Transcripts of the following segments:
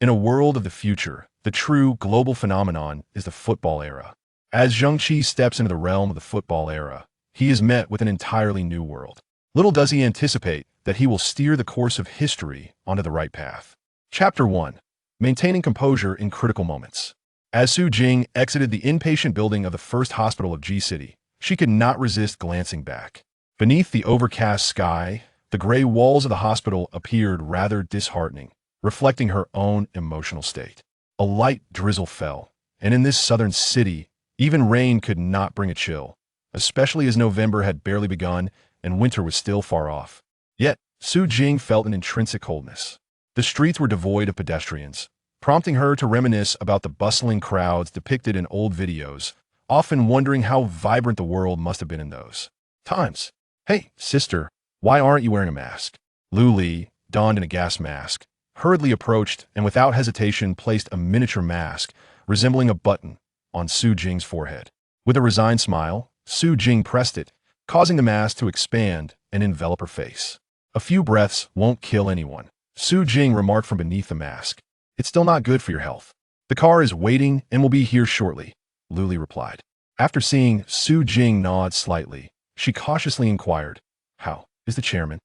In a world of the future, the true global phenomenon is the football era. As Zheng Qi steps into the realm of the football era, he is met with an entirely new world. Little does he anticipate that he will steer the course of history onto the right path. Chapter 1. Maintaining Composure in Critical Moments. As Su Jing exited the inpatient building of the first hospital of G City, she could not resist glancing back. Beneath the overcast sky, the gray walls of the hospital appeared rather disheartening, reflecting her own emotional state. A light drizzle fell, and in this southern city, even rain could not bring a chill, especially as November had barely begun and winter was still far off. Yet, Su Jing felt an intrinsic coldness. The streets were devoid of pedestrians, prompting her to reminisce about the bustling crowds depicted in old videos, often wondering how vibrant the world must have been in those times. "Hey, sister, why aren't you wearing a mask?" Lu Li, donned in a gas mask, hurriedly approached and without hesitation placed a miniature mask, resembling a button, on Su Jing's forehead. With a resigned smile, Su Jing pressed it, causing the mask to expand and envelop her face. "A few breaths won't kill anyone," Su Jing remarked from beneath the mask. "It's still not good for your health." "The car is waiting and will be here shortly," Lu Li replied. After seeing Su Jing nod slightly, she cautiously inquired, "How is the chairman?"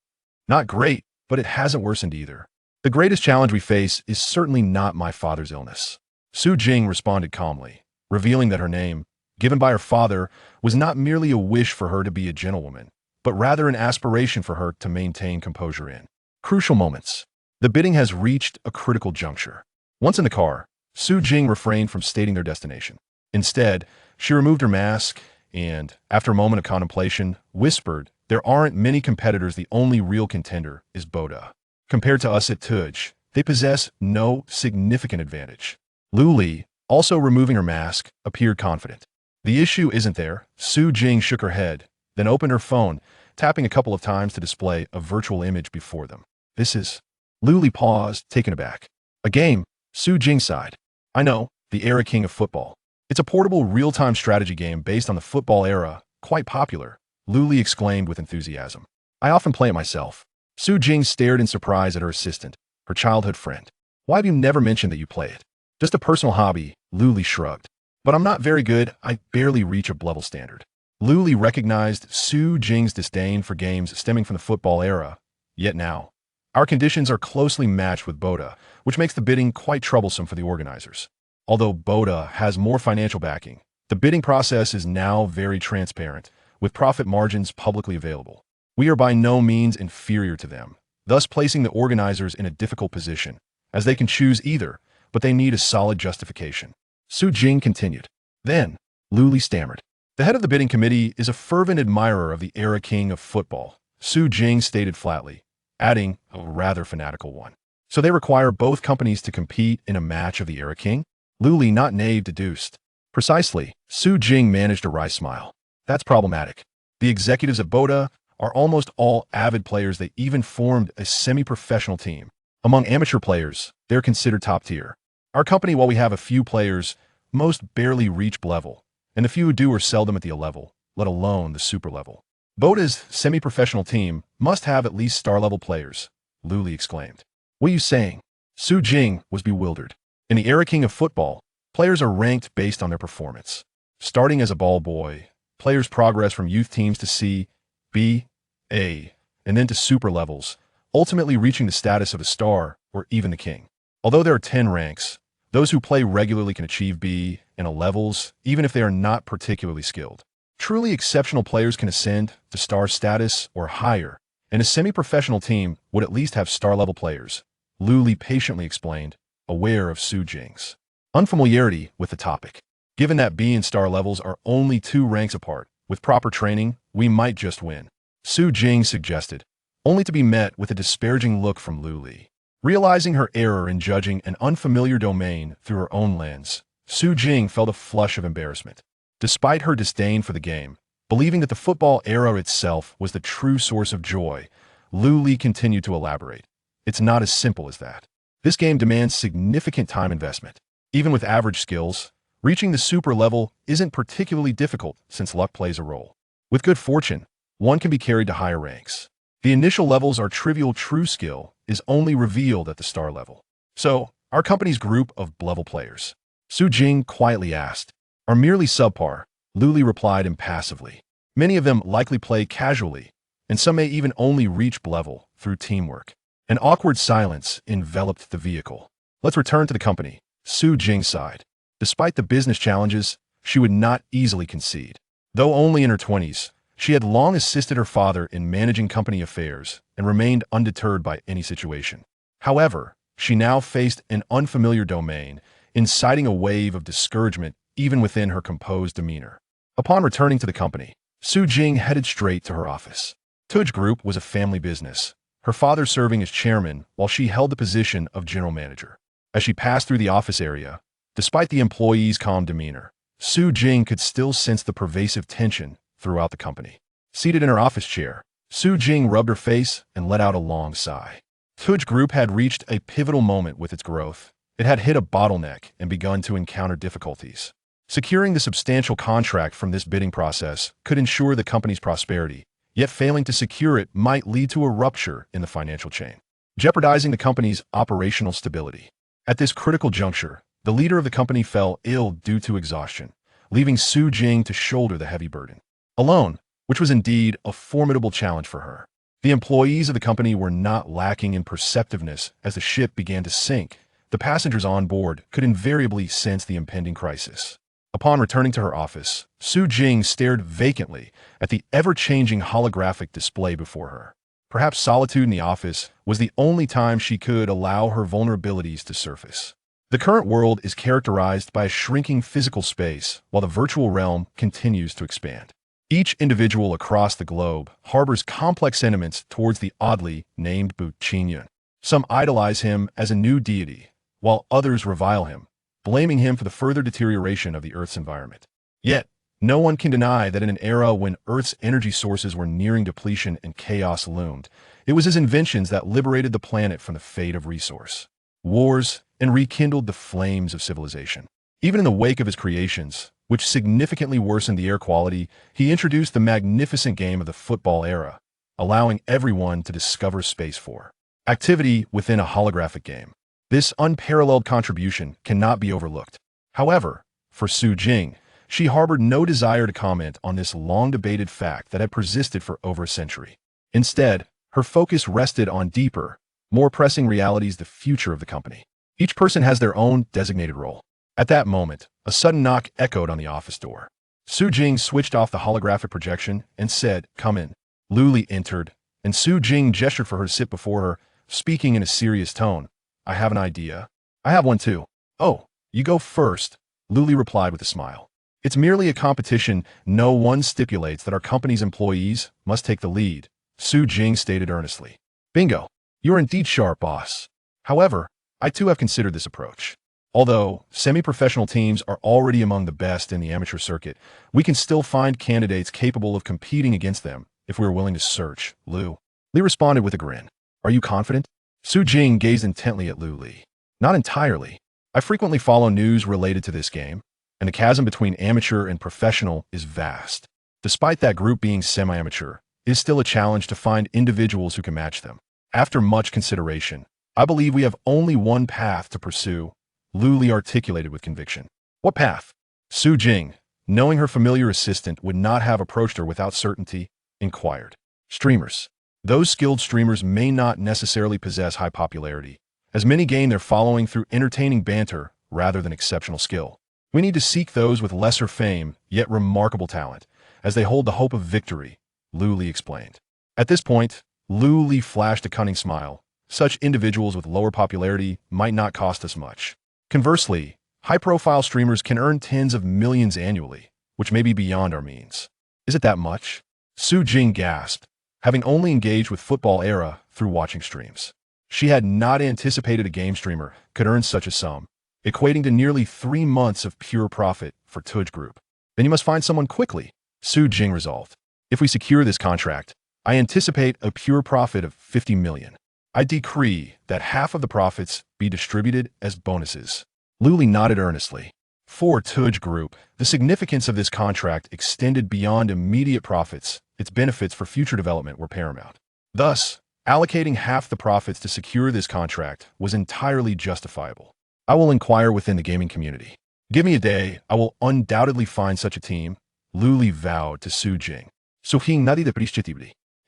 "Not great, but it hasn't worsened either. The greatest challenge we face is certainly not my father's illness." Su Jing responded calmly, revealing that her name, given by her father, was not merely a wish for her to be a gentlewoman, but rather an aspiration for her to maintain composure in crucial moments. The bidding has reached a critical juncture. Once in the car, Su Jing refrained from stating their destination. Instead, she removed her mask and, after a moment of contemplation, whispered, "There aren't many competitors. The only real contender is Boda. Compared to us at Tuj, they possess no significant advantage." Lu Li, also removing her mask, appeared confident. "The issue isn't there." Su Jing shook her head, then opened her phone, tapping a couple of times to display a virtual image before them. "This is..." Lu Li paused, taken aback. "A game," Su Jing sighed. "I know, the Era King of Football. It's a portable real-time strategy game based on the football era, quite popular," Lu Li exclaimed with enthusiasm. "I often play it myself." Su Jing stared in surprise at her assistant, her childhood friend. "Why have you never mentioned that you play it?" "Just a personal hobby," Lu Li shrugged. "But I'm not very good. I barely reach a level standard." Lu Li recognized Su Jing's disdain for games stemming from the football era. Yet now, our conditions are closely matched with Boda, which makes the bidding quite troublesome for the organizers. Although Boda has more financial backing, the bidding process is now very transparent, with profit margins publicly available. We are by no means inferior to them, thus placing the organizers in a difficult position, as they can choose either, but they need a solid justification. Su Jing continued. "Then," Lu Li stammered, "the head of the bidding committee is a fervent admirer of the Era King of Football," Su Jing stated flatly, adding, "a rather fanatical one. So they require both companies to compete in a match of the Era King?" Lu Li, not naive, deduced. "Precisely." Su Jing managed a wry smile. "That's problematic. The executives of Boda are almost all avid players. They even formed a semi-professional team. Among amateur players, they're considered top tier. Our company, while we have a few players, most barely reach level, and the few who do are seldom at the level, let alone the super level. Boda's semi-professional team must have at least star-level players," Lu Li exclaimed. "What are you saying?" Su Jing was bewildered. "In the Era King of Football, players are ranked based on their performance. Starting as a ball boy, players progress from youth teams to C, B, A, and then to super levels, ultimately reaching the status of a star or even the king. Although there are 10 ranks, those who play regularly can achieve B and A levels, even if they are not particularly skilled. Truly exceptional players can ascend to star status or higher, and a semi-professional team would at least have star-level players," Lu Li patiently explained, aware of Su Jing's unfamiliarity with the topic. "Given that B and star levels are only 2 ranks apart, with proper training, we might just win," Su Jing suggested, only to be met with a disparaging look from Lu Li. Realizing her error in judging an unfamiliar domain through her own lens, Su Jing felt a flush of embarrassment. Despite her disdain for the game, believing that the football era itself was the true source of joy, Lu Li continued to elaborate. "It's not as simple as that. This game demands significant time investment. Even with average skills, reaching the super level isn't particularly difficult since luck plays a role. With good fortune, one can be carried to higher ranks. The initial levels are trivial. True skill is only revealed at the star level. So, Our company's group of level players. Su Jing quietly asked. Are merely subpar, Luli replied impassively. Many of them likely play casually, and some may even only reach level through teamwork. An awkward silence enveloped the vehicle. Let's return to the company, Su Jing sighed. Despite the business challenges, she would not easily concede. Though only in her 20s, she had long assisted her father in managing company affairs and remained undeterred by any situation. However, she now faced an unfamiliar domain, inciting a wave of discouragement even within her composed demeanor. Upon returning to the company, Su Jing headed straight to her office. Tuj Group was a family business, her father serving as chairman while she held the position of general manager. As she passed through the office area, despite the employees' calm demeanor, Su Jing could still sense the pervasive tension throughout the company. Seated in her office chair, Su Jing rubbed her face and let out a long sigh. Tuj Group had reached a pivotal moment with its growth. It had hit a bottleneck and begun to encounter difficulties. Securing the substantial contract from this bidding process could ensure the company's prosperity, yet failing to secure it might lead to a rupture in the financial chain, jeopardizing the company's operational stability. At this critical juncture, the leader of the company fell ill due to exhaustion, leaving Su Jing to shoulder the heavy burden alone, which was indeed a formidable challenge for her. The employees of the company were not lacking in perceptiveness as the ship began to sink. The passengers on board could invariably sense the impending crisis. Upon returning to her office, Su Jing stared vacantly at the ever-changing holographic display before her. Perhaps solitude in the office was the only time she could allow her vulnerabilities to surface. The current world is characterized by a shrinking physical space, while the virtual realm continues to expand. Each individual across the globe harbors complex sentiments towards the oddly named Bu Qingyun. Some idolize him as a new deity, while others revile him, blaming him for the further deterioration of the Earth's environment. Yet, no one can deny that in an era when Earth's energy sources were nearing depletion and chaos loomed, it was his inventions that liberated the planet from the fate of resource wars and rekindled the flames of civilization. Even in the wake of his creations, which significantly worsened the air quality, he introduced the magnificent game of the football era, allowing everyone to discover space for activity within a holographic game. This unparalleled contribution cannot be overlooked. However, for Su Jing, she harbored no desire to comment on this long-debated fact that had persisted for over a century. Instead, her focus rested on deeper, more pressing realities: the future of the company. Each person has their own designated role. At that moment, a sudden knock echoed on the office door. Su Jing switched off the holographic projection and said, "Come in." Luli entered, and Su Jing gestured for her to sit before her, speaking in a serious tone. "I have an idea." "I have one too." "Oh, you go first," Luli replied with a smile. "It's merely a competition. No one stipulates that our company's employees must take the lead," Su Jing stated earnestly. "Bingo. You're indeed sharp, boss. However, I too have considered this approach. Although semi-professional teams are already among the best in the amateur circuit, we can still find candidates capable of competing against them if we are willing to search." Li responded with a grin. "Are you confident?" Su Jing gazed intently at Li. "Not entirely. I frequently follow news related to this game, and the chasm between amateur and professional is vast. Despite that group being semi-amateur, it is still a challenge to find individuals who can match them. After much consideration, I believe we have only one path to pursue," Luli articulated with conviction. "What path?" Su Jing, knowing her familiar assistant would not have approached her without certainty, inquired. "Streamers. Those skilled streamers may not necessarily possess high popularity, as many gain their following through entertaining banter rather than exceptional skill. We need to seek those with lesser fame, yet remarkable talent, as they hold the hope of victory," Luli explained. At this point, Luli flashed a cunning smile. Such individuals with lower popularity might not cost us much. Conversely, high-profile streamers can earn tens of millions annually, which may be beyond our means. "Is it that much?" Su Jing gasped, having only engaged with football era through watching streams. She had not anticipated a game streamer could earn such a sum, equating to nearly 3 months of pure profit for Tuj Group. "Then you must find someone quickly," Su Jing resolved. "If we secure this contract, I anticipate a pure profit of 50 million. I decree that half of the profits be distributed as bonuses." Luli nodded earnestly. For Tuj Group, the significance of this contract extended beyond immediate profits. Its benefits for future development were paramount. Thus, allocating half the profits to secure this contract was entirely justifiable. I will inquire within the gaming community. Give me a day, I will undoubtedly find such a team, Lu Li vowed to Su Jing.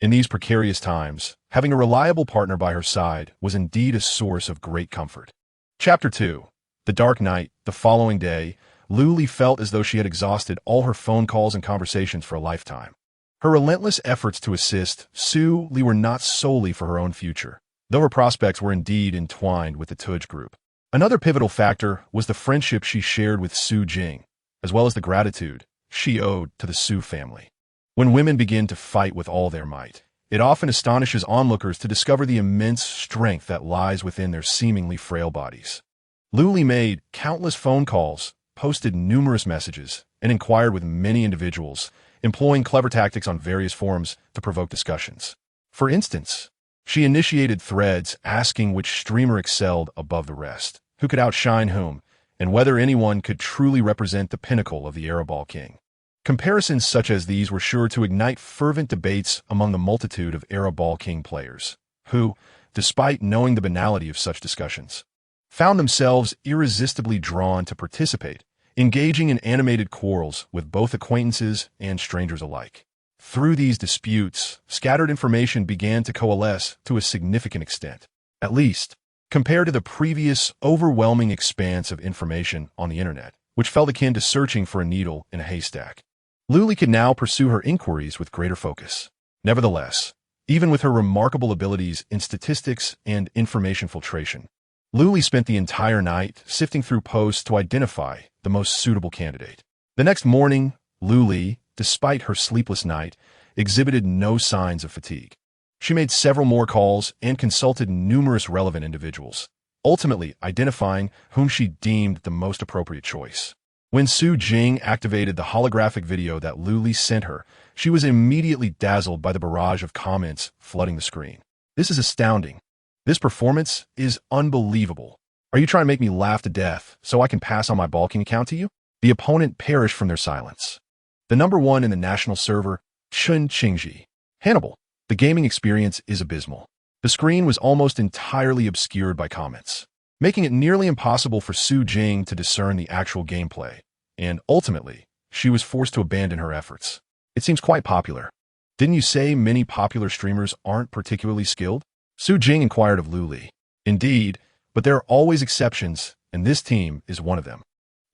In these precarious times, having a reliable partner by her side was indeed a source of great comfort. Chapter 2. The Dark Night. The following day, Lu Li felt as though she had exhausted all her phone calls and conversations for a lifetime. Her relentless efforts to assist Su Li were not solely for her own future, though her prospects were indeed entwined with the Tuj group. Another pivotal factor was the friendship she shared with Su Jing, as well as the gratitude she owed to the Su family. When women begin to fight with all their might, it often astonishes onlookers to discover the immense strength that lies within their seemingly frail bodies. Lu Li made countless phone calls, posted numerous messages, and inquired with many individuals, employing clever tactics on various forums to provoke discussions. For instance, she initiated threads asking which streamer excelled above the rest, who could outshine whom, and whether anyone could truly represent the pinnacle of the Araball King. Comparisons such as these were sure to ignite fervent debates among the multitude of Araball King players, who, despite knowing the banality of such discussions, found themselves irresistibly drawn to participate, engaging in animated quarrels with both acquaintances and strangers alike. Through these disputes, scattered information began to coalesce to a significant extent, at least, compared to the previous overwhelming expanse of information on the internet, which felt akin to searching for a needle in a haystack. Lu Li could now pursue her inquiries with greater focus. Nevertheless, even with her remarkable abilities in statistics and information filtration, Lu Li spent the entire night sifting through posts to identify the most suitable candidate. The next morning, Lu Li, despite her sleepless night, exhibited no signs of fatigue. She made several more calls and consulted numerous relevant individuals, ultimately identifying whom she deemed the most appropriate choice. When Su Jing activated the holographic video that Lu Li sent her, she was immediately dazzled by the barrage of comments flooding the screen. "This is astounding. This performance is unbelievable. Are you trying to make me laugh to death so I can pass on my balking account to you?" The opponent perished from their silence. The number one in the national server, Zheng Qi. Hannibal. The gaming experience is abysmal. The screen was almost entirely obscured by comments, making it nearly impossible for Su Jing to discern the actual gameplay, and ultimately, she was forced to abandon her efforts. "It seems quite popular. Didn't you say many popular streamers aren't particularly skilled?" Su Jing inquired of Lu Li. "Indeed, but there are always exceptions, and this team is one of them.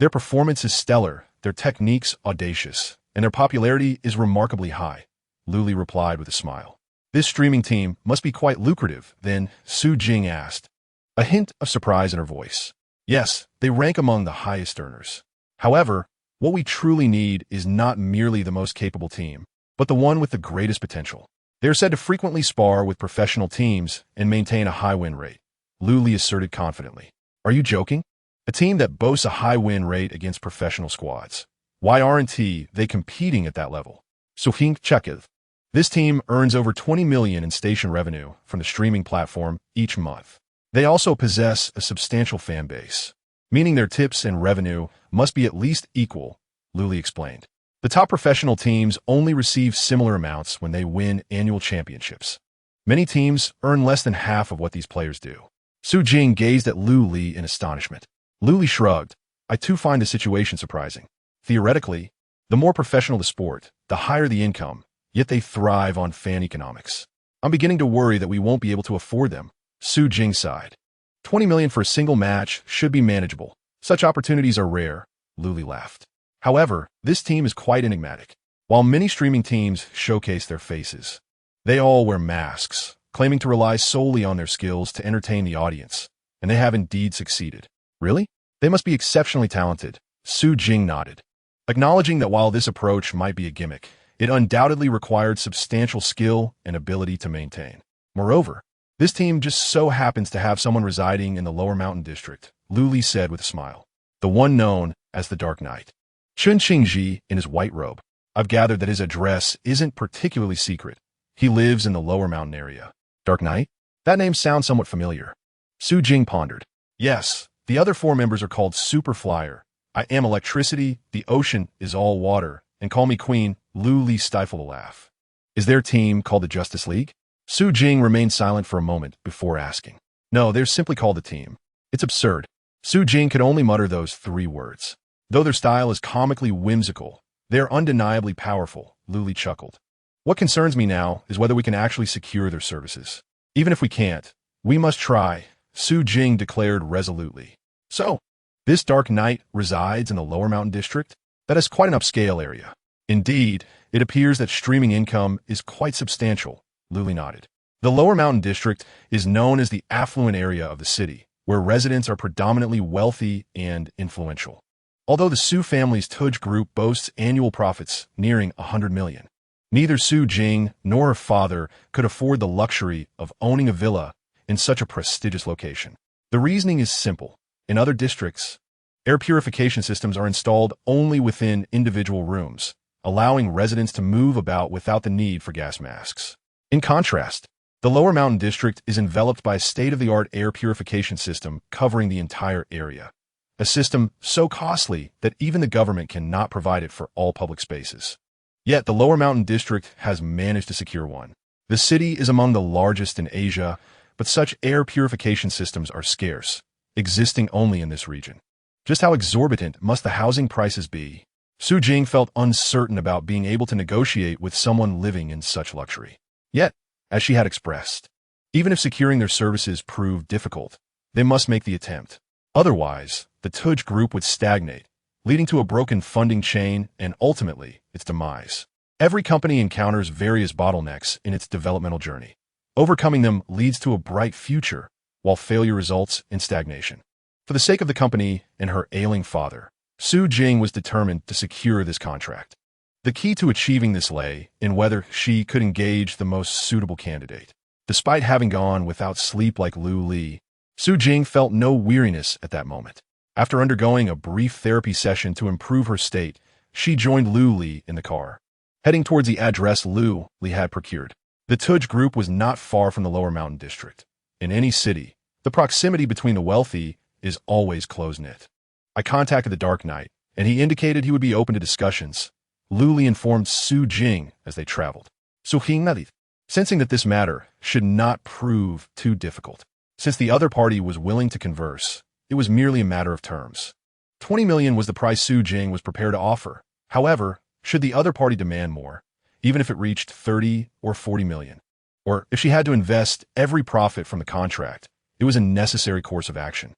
Their performance is stellar, their techniques audacious, and their popularity is remarkably high," Lu Li replied with a smile. "This streaming team must be quite lucrative, then?" Su Jing asked, a hint of surprise in her voice. "Yes, they rank among the highest earners. However, what we truly need is not merely the most capable team, but the one with the greatest potential. They are said to frequently spar with professional teams and maintain a high win rate," Lu Li asserted confidently. "Are you joking? A team that boasts a high win rate against professional squads. Why aren't they competing at that level?" Zheng Qi. "This team earns over 20 million in station revenue from the streaming platform each month. They also possess a substantial fan base, meaning their tips and revenue must be at least equal," Lu Li explained. "The top professional teams only receive similar amounts when they win annual championships. Many teams earn less than half of what these players do." Su Jing gazed at Lu Li in astonishment. Lu Li shrugged. "I too find the situation surprising. Theoretically, the more professional the sport, the higher the income, yet they thrive on fan economics. I'm beginning to worry that we won't be able to afford them." Su Jing sighed. 20 million for a single match should be manageable. Such opportunities are rare," Lu Li laughed. "However, this team is quite enigmatic. While many streaming teams showcase their faces, they all wear masks, claiming to rely solely on their skills to entertain the audience, and they have indeed succeeded." "Really? They must be exceptionally talented," Su Jing nodded, acknowledging that while this approach might be a gimmick, it undoubtedly required substantial skill and ability to maintain. "Moreover, this team just so happens to have someone residing in the Lower Mountain District," Lu Li said with a smile. "The one known as the Dark Knight. Zheng Qi in his white robe. I've gathered that his address isn't particularly secret. He lives in the Lower Mountain area." "Dark Knight? That name sounds somewhat familiar." Su Jing pondered. "Yes, the other four members are called Super Flyer. I am electricity, the ocean is all water, and call me Queen." Lu Li stifled a laugh. "Is their team called the Justice League?" Su Jing remained silent for a moment before asking. "No, they're simply called the team. It's absurd." Su Jing could only mutter those 3 words. Though their style is comically whimsical, they are undeniably powerful, Luli chuckled. What concerns me now is whether we can actually secure their services. Even if we can't, we must try, Su Jing declared resolutely. So, this Dark Knight resides in the Lower Mountain District? That is quite an upscale area. Indeed, it appears that streaming income is quite substantial, Luli nodded. The Lower Mountain District is known as the affluent area of the city, where residents are predominantly wealthy and influential. Although the Su family's Tuj group boasts annual profits nearing 100 million, neither Su Jing nor her father could afford the luxury of owning a villa in such a prestigious location. The reasoning is simple. In other districts, air purification systems are installed only within individual rooms, allowing residents to move about without the need for gas masks. In contrast, the Lower Mountain District is enveloped by a state-of-the-art air purification system covering the entire area, a system so costly that even the government cannot provide it for all public spaces. Yet the Lower Mountain District has managed to secure one. The city is among the largest in Asia, but such air purification systems are scarce, existing only in this region. Just how exorbitant must the housing prices be? Su Jing felt uncertain about being able to negotiate with someone living in such luxury. Yet, as she had expressed, even if securing their services proved difficult, they must make the attempt. Otherwise, the Tuj group would stagnate, leading to a broken funding chain and ultimately its demise. Every company encounters various bottlenecks in its developmental journey. Overcoming them leads to a bright future, while failure results in stagnation. For the sake of the company and her ailing father, Su Jing was determined to secure this contract. The key to achieving this lay in whether she could engage the most suitable candidate. Despite having gone without sleep like Lu Li, Su Jing felt no weariness at that moment. After undergoing a brief therapy session to improve her state, she joined Lu Li in the car, heading towards the address Lu Li had procured. The Tuj group was not far from the Lower Mountain District. In any city, the proximity between the wealthy is always close-knit. I contacted the Dark Knight, and he indicated he would be open to discussions. Lu Li informed Su Jing as they traveled. Sensing that this matter should not prove too difficult, since the other party was willing to converse, it was merely a matter of terms. 20 million was the price Su Jing was prepared to offer. However, should the other party demand more, even if it reached 30 or 40 million, or if she had to invest every profit from the contract, it was a necessary course of action.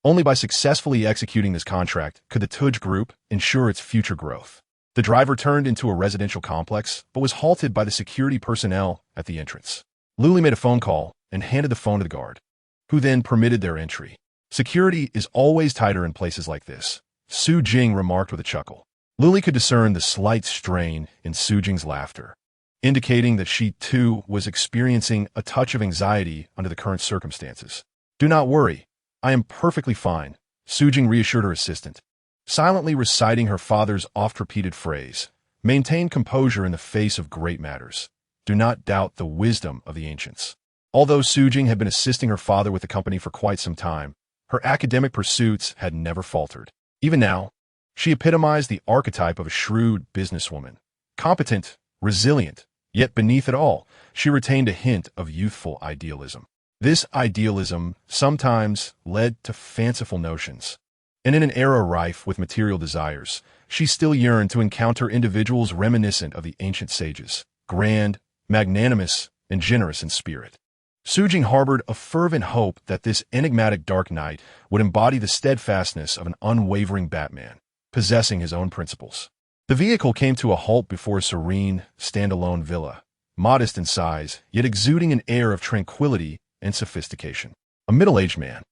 Only by successfully executing this contract could the Tuj group ensure its future growth. The driver turned into a residential complex, but was halted by the security personnel at the entrance. Lu Li made a phone call and handed the phone to the guard, who then permitted their entry. Security is always tighter in places like this, Su Jing remarked with a chuckle. Lu Li could discern the slight strain in Su Jing's laughter, indicating that she too was experiencing a touch of anxiety under the current circumstances. Do not worry, I am perfectly fine, Su Jing reassured her assistant, silently reciting her father's oft-repeated phrase, maintain composure in the face of great matters. Do not doubt the wisdom of the ancients. Although Su Jing had been assisting her father with the company for quite some time, her academic pursuits had never faltered. Even now, she epitomized the archetype of a shrewd businesswoman, competent, resilient, yet beneath it all, she retained a hint of youthful idealism. This idealism sometimes led to fanciful notions, and in an era rife with material desires, she still yearned to encounter individuals reminiscent of the ancient sages, grand, magnanimous, and generous in spirit. Su Jing harbored a fervent hope that this enigmatic Dark Knight would embody the steadfastness of an unwavering Batman, possessing his own principles. The vehicle came to a halt before a serene, standalone villa, modest in size, yet exuding an air of tranquility and sophistication. A middle-aged man,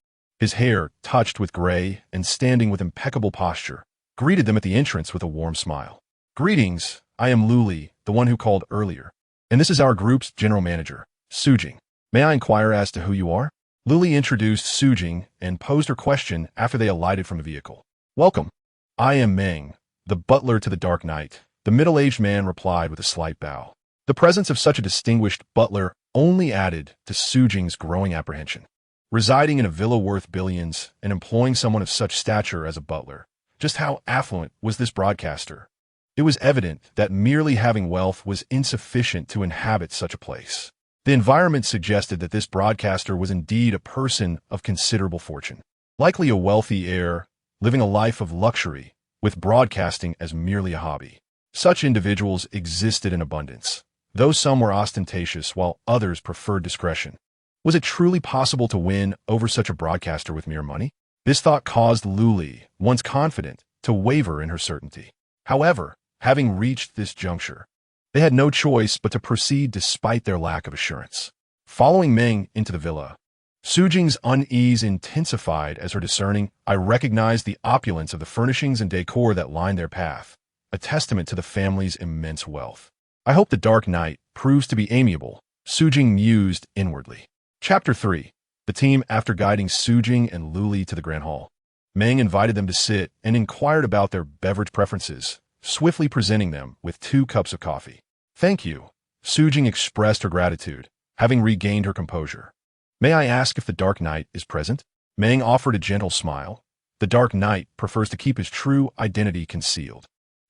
his hair touched with gray and standing with impeccable posture, greeted them at the entrance with a warm smile. Greetings, I am Lu Li, the one who called earlier, and this is our group's general manager, Su Jing. May I inquire as to who you are? Lu Li introduced Su Jing and posed her question after they alighted from the vehicle. Welcome. I am Meng, the butler to the Dark Knight, the middle-aged man replied with a slight bow. The presence of such a distinguished butler only added to Su Jing's growing apprehension. Residing in a villa worth billions and employing someone of such stature as a butler, just how affluent was this broadcaster? It was evident that merely having wealth was insufficient to inhabit such a place. The environment suggested that this broadcaster was indeed a person of considerable fortune. Likely a wealthy heir, living a life of luxury, with broadcasting as merely a hobby. Such individuals existed in abundance, though some were ostentatious while others preferred discretion. Was it truly possible to win over such a broadcaster with mere money? This thought caused Luli, once confident, to waver in her certainty. However, having reached this juncture, they had no choice but to proceed despite their lack of assurance. Following Meng into the villa, Sujing's unease intensified as her discerning eye recognized the opulence of the furnishings and decor that lined their path, a testament to the family's immense wealth. I hope the dark night proves to be amiable, Sujing mused inwardly. Chapter 3. The team after guiding Sujing and Luli to the Grand Hall. Meng invited them to sit and inquired about their beverage preferences, swiftly presenting them with 2 cups of coffee. Thank you. Sujing expressed her gratitude, having regained her composure. May I ask if the Dark Knight is present? Meng offered a gentle smile. The Dark Knight prefers to keep his true identity concealed.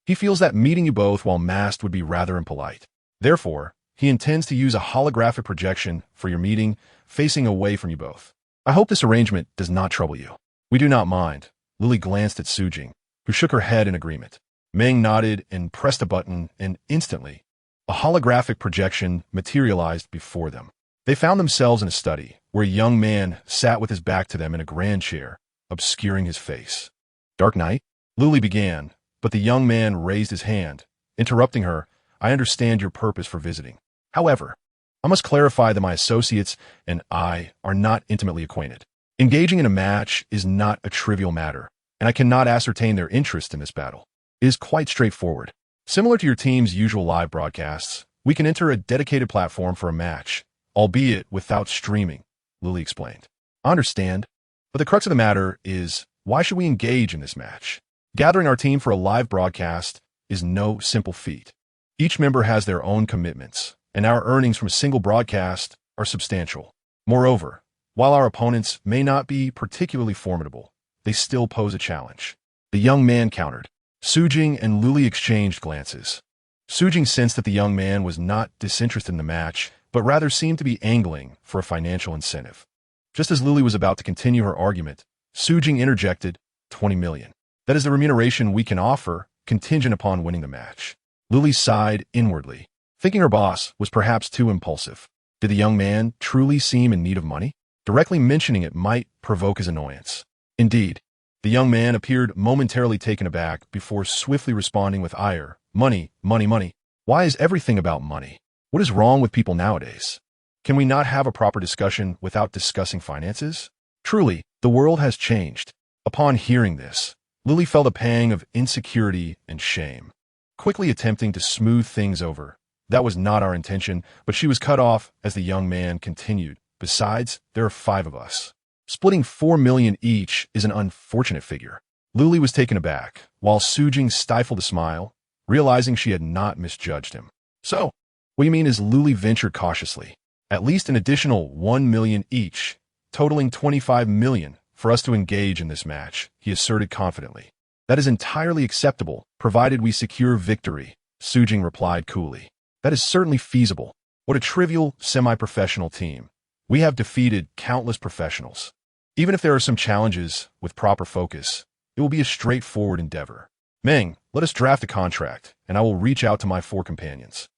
He feels that meeting you both while masked would be rather impolite. Therefore, he intends to use a holographic projection for your meeting, facing away from you both. I hope this arrangement does not trouble you. We do not mind. Lily glanced at Sujing, who shook her head in agreement. Meng nodded and pressed a button, and instantly, a holographic projection materialized before them. They found themselves in a study, where a young man sat with his back to them in a grand chair, obscuring his face. Dark Knight? Luli began, but the young man raised his hand, interrupting her. I understand your purpose for visiting. However, I must clarify that my associates and I are not intimately acquainted. Engaging in a match is not a trivial matter, and I cannot ascertain their interest in this battle. It is quite straightforward. Similar to your team's usual live broadcasts, we can enter a dedicated platform for a match, albeit without streaming, Lily explained. I understand, but the crux of the matter is, why should we engage in this match? Gathering our team for a live broadcast is no simple feat. Each member has their own commitments, and our earnings from a single broadcast are substantial. Moreover, while our opponents may not be particularly formidable, they still pose a challenge. The young man countered. Sujing and Luli exchanged glances. Sujing sensed that the young man was not disinterested in the match, but rather seemed to be angling for a financial incentive. Just as Luli was about to continue her argument, Sujing interjected, 20 million. That is the remuneration we can offer, contingent upon winning the match. Luli sighed inwardly, thinking her boss was perhaps too impulsive. Did the young man truly seem in need of money? Directly mentioning it might provoke his annoyance. Indeed, the young man appeared momentarily taken aback before swiftly responding with ire. Money, money, money. Why is everything about money? What is wrong with people nowadays? Can we not have a proper discussion without discussing finances? Truly, the world has changed. Upon hearing this, Lily felt a pang of insecurity and shame. Quickly attempting to smooth things over. That was not our intention, but she was cut off as the young man continued. Besides, there are 5 of us. Splitting 4 million each is an unfortunate figure. Luli was taken aback, while Sujing stifled a smile, realizing she had not misjudged him. So, what you mean is Luli ventured cautiously. At least an additional 1 million each, totaling 25 million, for us to engage in this match, he asserted confidently. That is entirely acceptable, provided we secure victory, Sujing replied coolly. That is certainly feasible. What a trivial, semi-professional team. We have defeated countless professionals. Even if there are some challenges, with proper focus, it will be a straightforward endeavor. Meng, let us draft a contract, and I will reach out to my 4 companions.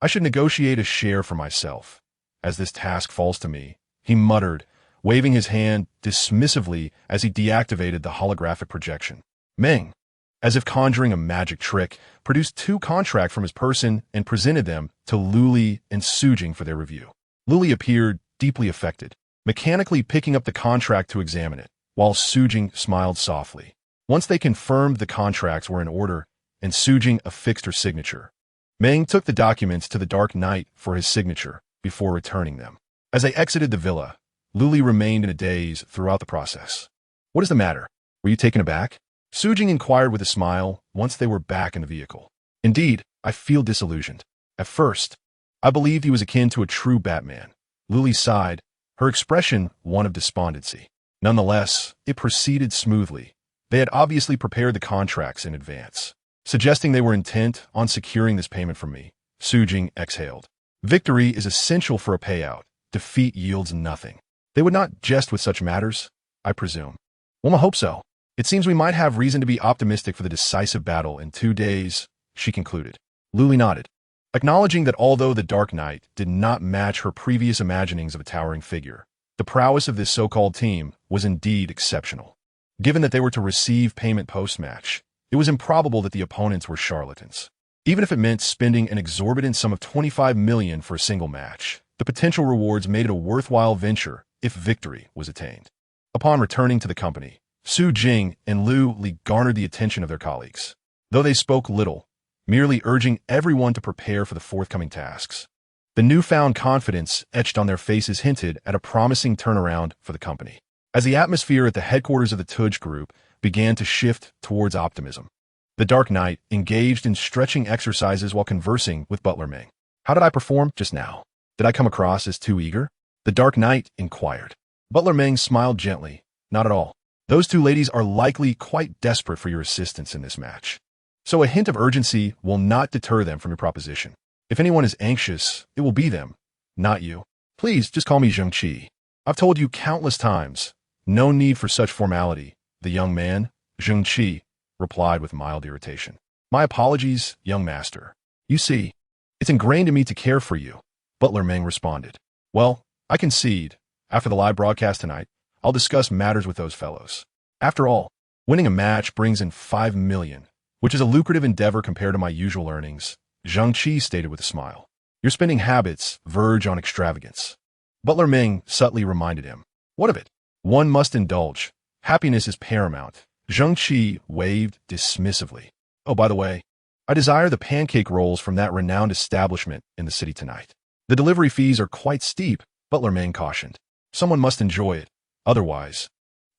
I should negotiate a share for myself. As this task falls to me, he muttered, waving his hand dismissively as he deactivated the holographic projection. Meng, as if conjuring a magic trick, produced 2 contracts from his person and presented them to Luli and Sujing for their review. Luli appeared deeply affected, mechanically picking up the contract to examine it, while Sujing smiled softly. Once they confirmed the contracts were in order, and Sujing affixed her signature, Meng took the documents to the Dark Knight for his signature before returning them. As they exited the villa, Luli remained in a daze throughout the process. What is the matter? Were you taken aback? Sujing inquired with a smile once they were back in the vehicle. Indeed, I feel disillusioned. At first, I believed he was akin to a true Batman. Luli sighed, her expression one of despondency. Nonetheless, it proceeded smoothly. They had obviously prepared the contracts in advance. Suggesting they were intent on securing this payment from me, Sujing exhaled. Victory is essential for a payout. Defeat yields nothing. They would not jest with such matters, I presume. Well, I hope so. It seems we might have reason to be optimistic for the decisive battle in 2 days, she concluded. Luli nodded, acknowledging that although the Dark Knight did not match her previous imaginings of a towering figure, the prowess of this so-called team was indeed exceptional. Given that they were to receive payment post-match, it was improbable that the opponents were charlatans. Even if it meant spending an exorbitant sum of $25 million for a single match, the potential rewards made it a worthwhile venture if victory was attained. Upon returning to the company, Su Jing and Liu Li garnered the attention of their colleagues, though they spoke little, merely urging everyone to prepare for the forthcoming tasks. The newfound confidence etched on their faces hinted at a promising turnaround for the company. As the atmosphere at the headquarters of the Tudge Group began to shift towards optimism, the Dark Knight engaged in stretching exercises while conversing with Butler Ming. How did I perform just now? Did I come across as too eager? The Dark Knight inquired. Butler Ming smiled gently. Not at all. Those two ladies are likely quite desperate for your assistance in this match. So a hint of urgency will not deter them from your proposition. If anyone is anxious, it will be them, not you. Please just call me Zheng Qi. I've told you countless times, no need for such formality. The young man, Zheng Qi, replied with mild irritation. My apologies, young master. You see, it's ingrained in me to care for you, Butler Ming responded. Well, I concede. After the live broadcast tonight, I'll discuss matters with those fellows. After all, winning a match brings in $5 million, which is a lucrative endeavor compared to my usual earnings, Zheng Qi stated with a smile. Your spending habits verge on extravagance. Butler Ming subtly reminded him. What of it? One must indulge. Happiness is paramount. Zheng Qi waved dismissively. Oh, by the way, I desire the pancake rolls from that renowned establishment in the city tonight. The delivery fees are quite steep, Butler Ming cautioned. Someone must enjoy it. Otherwise,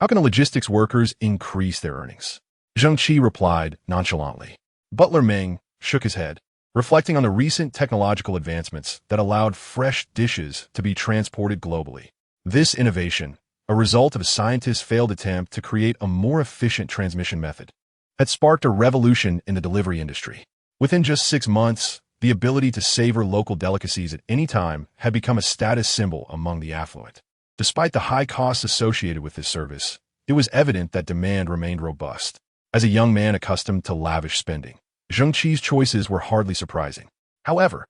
how can the logistics workers increase their earnings? Zheng Qi replied nonchalantly. Butler Ming shook his head, reflecting on the recent technological advancements that allowed fresh dishes to be transported globally. This innovation, a result of a scientist's failed attempt to create a more efficient transmission method, had sparked a revolution in the delivery industry. Within just 6 months, the ability to savor local delicacies at any time had become a status symbol among the affluent. Despite the high costs associated with this service, it was evident that demand remained robust. As a young man accustomed to lavish spending, Zheng Qi's choices were hardly surprising. However,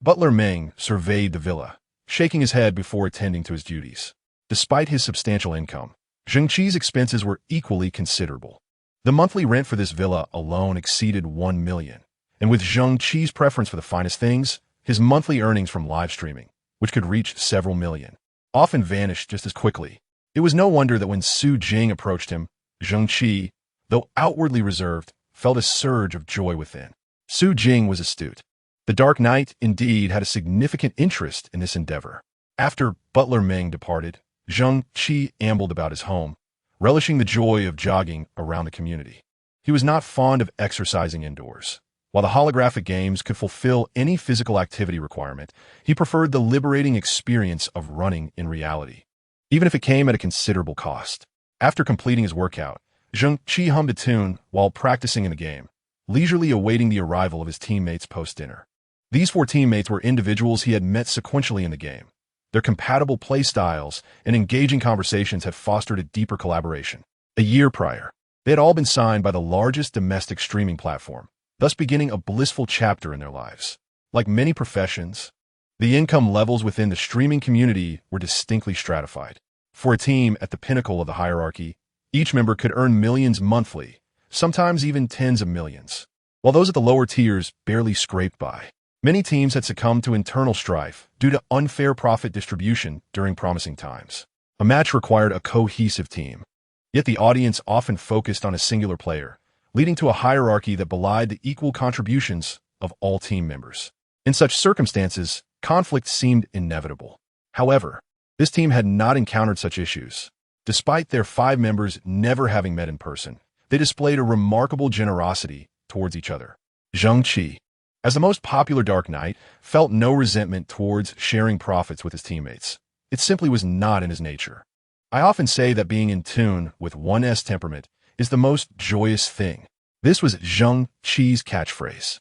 Butler Ming surveyed the villa, shaking his head before attending to his duties. Despite his substantial income, Zheng Qi's expenses were equally considerable. The monthly rent for this villa alone exceeded $1 million, and with Zheng Qi's preference for the finest things, his monthly earnings from live streaming, which could reach several million, often vanished just as quickly. It was no wonder that when Su Jing approached him, Zheng Qi, though outwardly reserved, felt a surge of joy within. Su Jing was astute. The Dark Knight, indeed, had a significant interest in this endeavor. After Butler Ming departed, Zheng Qi ambled about his home, relishing the joy of jogging around the community. He was not fond of exercising indoors. While the holographic games could fulfill any physical activity requirement, he preferred the liberating experience of running in reality, even if it came at a considerable cost. After completing his workout, Zheng Qi hummed a tune while practicing in the game, leisurely awaiting the arrival of his teammates post-dinner. These 4 teammates were individuals he had met sequentially in the game. Their compatible play styles and engaging conversations had fostered a deeper collaboration. A year prior, they had all been signed by the largest domestic streaming platform, thus beginning a blissful chapter in their lives. Like many professions, the income levels within the streaming community were distinctly stratified. For a team at the pinnacle of the hierarchy, each member could earn millions monthly, sometimes even tens of millions, while those at the lower tiers barely scraped by. Many teams had succumbed to internal strife due to unfair profit distribution during promising times. A match required a cohesive team, yet the audience often focused on a singular player, leading to a hierarchy that belied the equal contributions of all team members. In such circumstances, conflict seemed inevitable. However, this team had not encountered such issues. Despite their 5 members never having met in person, they displayed a remarkable generosity towards each other. Zheng Qi, as the most popular Dark Knight, felt no resentment towards sharing profits with his teammates. It simply was not in his nature. I often say that being in tune with one's temperament is the most joyous thing. This was Zheng Qi's catchphrase.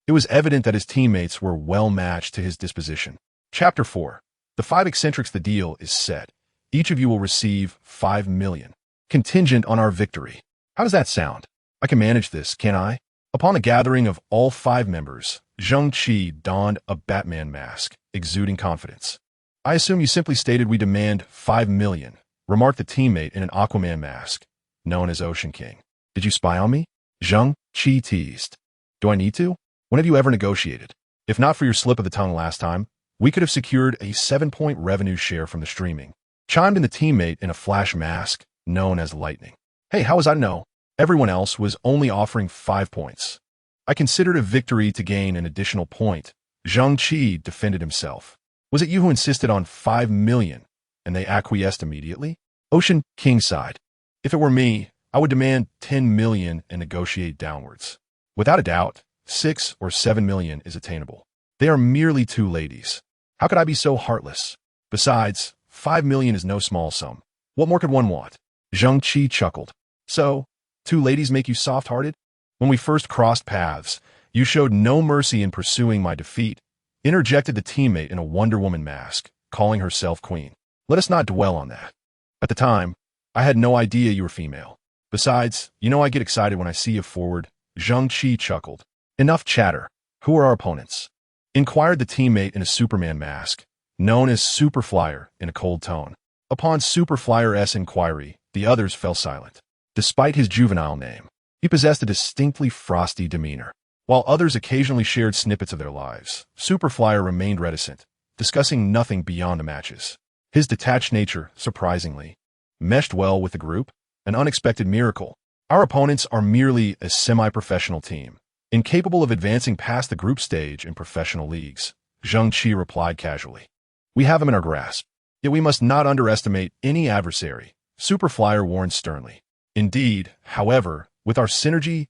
It was evident that his teammates were well matched to his disposition. Chapter 4. The 5 eccentrics. The deal is set. Each of you will receive $5 million. contingent on our victory. How does that sound? I can manage this, can't I? Upon the gathering of all 5 members, Zheng Qi donned a Batman mask, exuding confidence. I assume you simply stated we demand 5 million, remarked the teammate in an Aquaman mask, known as Ocean King. Did you spy on me? Zheng Qi teased. Do I need to? When have you ever negotiated? If not for your slip of the tongue last time, we could have secured a 7-point revenue share from the streaming. Chimed in the teammate in a flash mask, known as Lightning. Hey, how was I to know? Everyone else was only offering 5 points. I considered a victory to gain an additional point. Zheng Qi defended himself. Was it you who insisted on 5 million, and they acquiesced immediately? Ocean King sighed. If it were me, I would demand 10 million and negotiate downwards. Without a doubt, 6 or 7 million is attainable. They are merely 2 ladies. How could I be so heartless? Besides, 5 million is no small sum. What more could one want? Zheng Qi chuckled. So, 2 ladies make you soft-hearted? When we first crossed paths, you showed no mercy in pursuing my defeat, interjected the teammate in a Wonder Woman mask, calling herself queen. Let us not dwell on that. At the time, I had no idea you were female. Besides, you know I get excited when I see you forward. Zheng Qi chuckled. Enough chatter. Who are our opponents? Inquired the teammate in a Superman mask, known as Superflyer, in a cold tone. Upon Superflyer's inquiry, the others fell silent. Despite his juvenile name, he possessed a distinctly frosty demeanor. While others occasionally shared snippets of their lives, Superflyer remained reticent, discussing nothing beyond the matches. His detached nature, surprisingly, meshed well with the group, an unexpected miracle. Our opponents are merely a semi-professional team, incapable of advancing past the group stage in professional leagues, Zheng Qi replied casually. We have them in our grasp, yet we must not underestimate any adversary, Superflyer warned sternly. Indeed, however, with our synergy,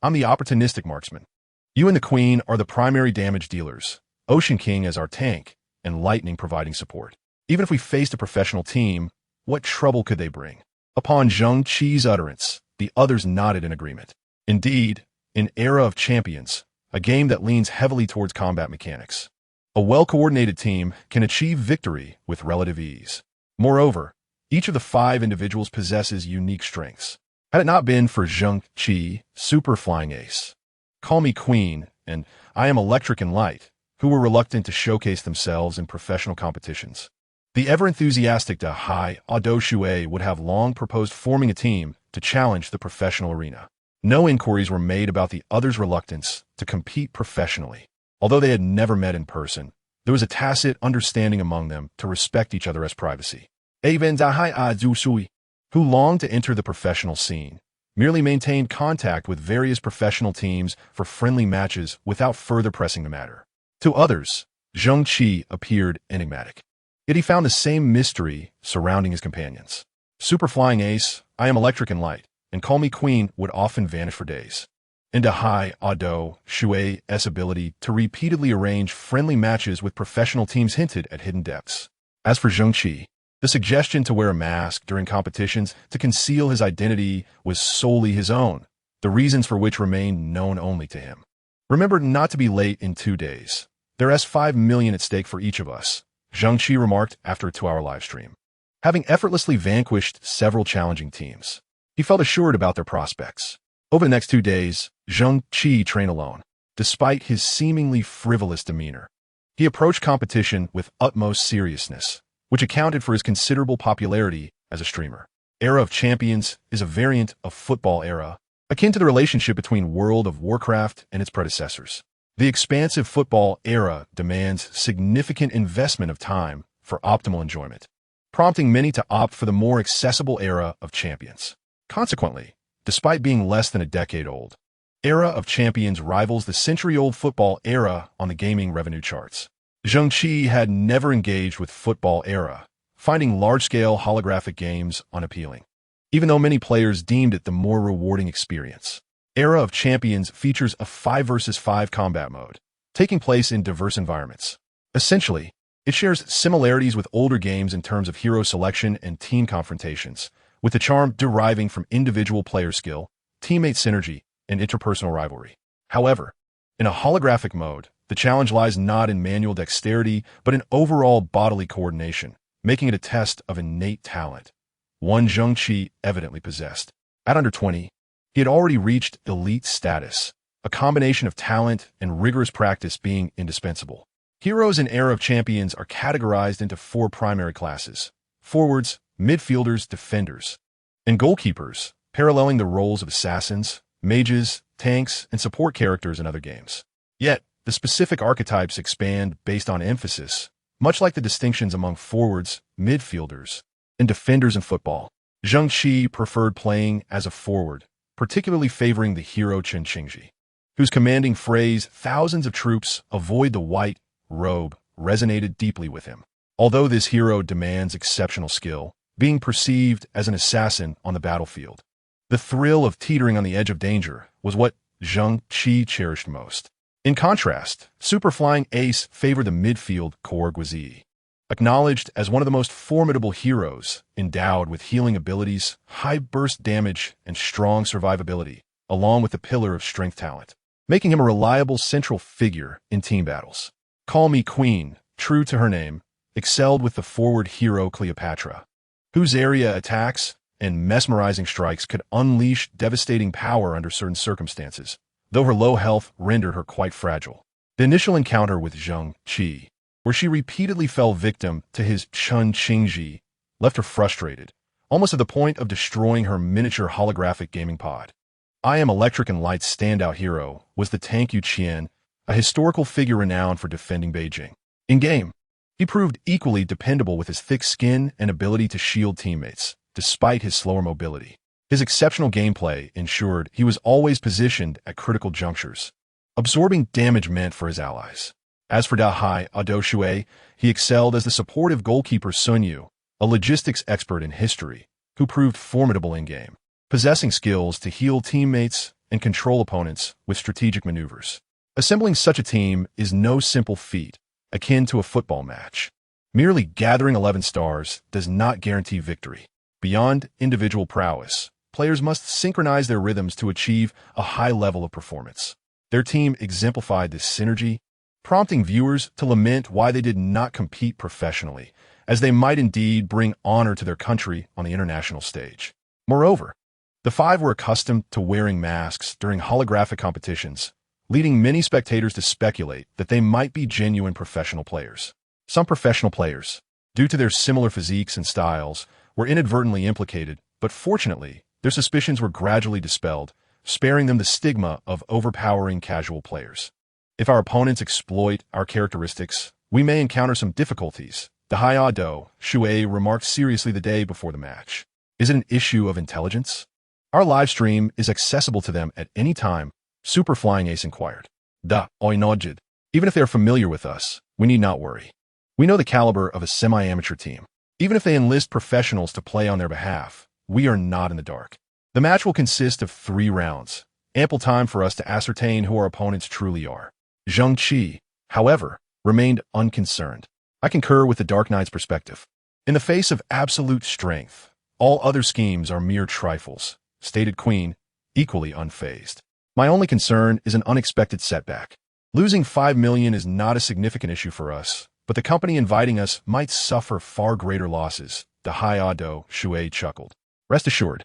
I'm the opportunistic marksman. You and the Queen are the primary damage dealers, Ocean King as our tank, and Lightning providing support. Even if we faced a professional team, what trouble could they bring? Upon Zheng Qi's utterance, the others nodded in agreement. Indeed, in Era of Champions, a game that leans heavily towards combat mechanics, a well-coordinated team can achieve victory with relative ease. Moreover, each of the 5 individuals possesses unique strengths. Had it not been for Zheng Qi, Super Flying Ace, Call Me Queen, and I Am Electric and Light, who were reluctant to showcase themselves in professional competitions, the ever-enthusiastic Dahai Ado Shui would have long proposed forming a team to challenge the professional arena. No inquiries were made about the others' reluctance to compete professionally. Although they had never met in person, there was a tacit understanding among them to respect each other as privacy. Even Dahai Ado Shui, who longed to enter the professional scene, merely maintained contact with various professional teams for friendly matches without further pressing the matter. To others, Zheng Qi appeared enigmatic. Yet he found the same mystery surrounding his companions. Super Flying Ace, I Am Electric and Light, and Call Me Queen would often vanish for days. And Dahai Ado Shui's ability to repeatedly arrange friendly matches with professional teams hinted at hidden depths. As for Zheng Qi, the suggestion to wear a mask during competitions to conceal his identity was solely his own, the reasons for which remained known only to him. Remember not to be late in 2 days. There's 5 million at stake for each of us, Zheng Qi remarked after a 2-hour livestream. Having effortlessly vanquished several challenging teams, he felt assured about their prospects. Over the next 2 days, Zheng Qi trained alone. Despite his seemingly frivolous demeanor, he approached competition with utmost seriousness, which accounted for his considerable popularity as a streamer. Era of Champions is a variant of Football Era, akin to the relationship between World of Warcraft and its predecessors. The expansive Football Era demands significant investment of time for optimal enjoyment, prompting many to opt for the more accessible Era of Champions. Consequently, despite being less than a decade old, Era of Champions rivals the century-old Football Era on the gaming revenue charts. Zheng Qi had never engaged with Football Era, finding large-scale holographic games unappealing, even though many players deemed it the more rewarding experience. Era of Champions features a 5 versus 5 combat mode, taking place in diverse environments. Essentially, it shares similarities with older games in terms of hero selection and team confrontations, with the charm deriving from individual player skill, teammate synergy, and interpersonal rivalry. However, in a holographic mode, the challenge lies not in manual dexterity, but in overall bodily coordination, making it a test of innate talent. one Zheng Qi evidently possessed. At under 20, he had already reached elite status, a combination of talent and rigorous practice being indispensable. Heroes in Era of Champions are categorized into four primary classes: forwards, midfielders, defenders, and goalkeepers, paralleling the roles of assassins, mages, tanks, and support characters in other games. Yet, the specific archetypes expand based on emphasis, much like the distinctions among forwards, midfielders, and defenders in football. Zheng Qi preferred playing as a forward, particularly favoring the hero Zheng Qi, whose commanding phrase, "thousands of troops, avoid the white robe," resonated deeply with him. Although this hero demands exceptional skill, being perceived as an assassin on the battlefield, the thrill of teetering on the edge of danger was what Zheng Qi cherished most. In contrast, Superflying Ace favored the midfield quirky, acknowledged as one of the most formidable heroes, endowed with healing abilities, high burst damage, and strong survivability, along with the pillar of strength talent, making him a reliable central figure in team battles. Call Me Queen, true to her name, excelled with the forward hero Cleopatra, whose area attacks and mesmerizing strikes could unleash devastating power under certain circumstances, though her low health rendered her quite fragile. The initial encounter with Zheng Qi, where she repeatedly fell victim to his Zheng Qi, left her frustrated, almost to the point of destroying her miniature holographic gaming pod. I Am Electric and Light's standout hero was the tank Yu Qian, a historical figure renowned for defending Beijing. In-game, he proved equally dependable with his thick skin and ability to shield teammates, despite his slower mobility. His exceptional gameplay ensured he was always positioned at critical junctures, absorbing damage meant for his allies. As for Dahai Ado Shui, he excelled as the supportive goalkeeper Sun Yu, a logistics expert in history, who proved formidable in-game, possessing skills to heal teammates and control opponents with strategic maneuvers. Assembling such a team is no simple feat, akin to a football match. Merely gathering 11 stars does not guarantee victory. Beyond individual prowess, players must synchronize their rhythms to achieve a high level of performance. Their team exemplified this synergy, prompting viewers to lament why they did not compete professionally, as they might indeed bring honor to their country on the international stage. Moreover, the five were accustomed to wearing masks during holographic competitions, leading many spectators to speculate that they might be genuine professional players. Some professional players, due to their similar physiques and styles, were inadvertently implicated, but fortunately, their suspicions were gradually dispelled, sparing them the stigma of overpowering casual players. If our opponents exploit our characteristics, we may encounter some difficulties, Dahai Ado Shui remarked seriously the day before the match. Is it an issue of intelligence? Our live stream is accessible to them at any time, Superflying Ace inquired. Oinojid. Even if they are familiar with us, we need not worry. We know the caliber of a semi-amateur team. Even if they enlist professionals to play on their behalf, we are not in the dark. The match will consist of 3 rounds, ample time for us to ascertain who our opponents truly are. Zheng Qi, however, remained unconcerned. I concur with the Dark Knight's perspective. In the face of absolute strength, all other schemes are mere trifles, stated Queen, equally unfazed. My only concern is an unexpected setback. Losing 5 million is not a significant issue for us, but the company inviting us might suffer far greater losses, Dahai Ado Shui chuckled. Rest assured,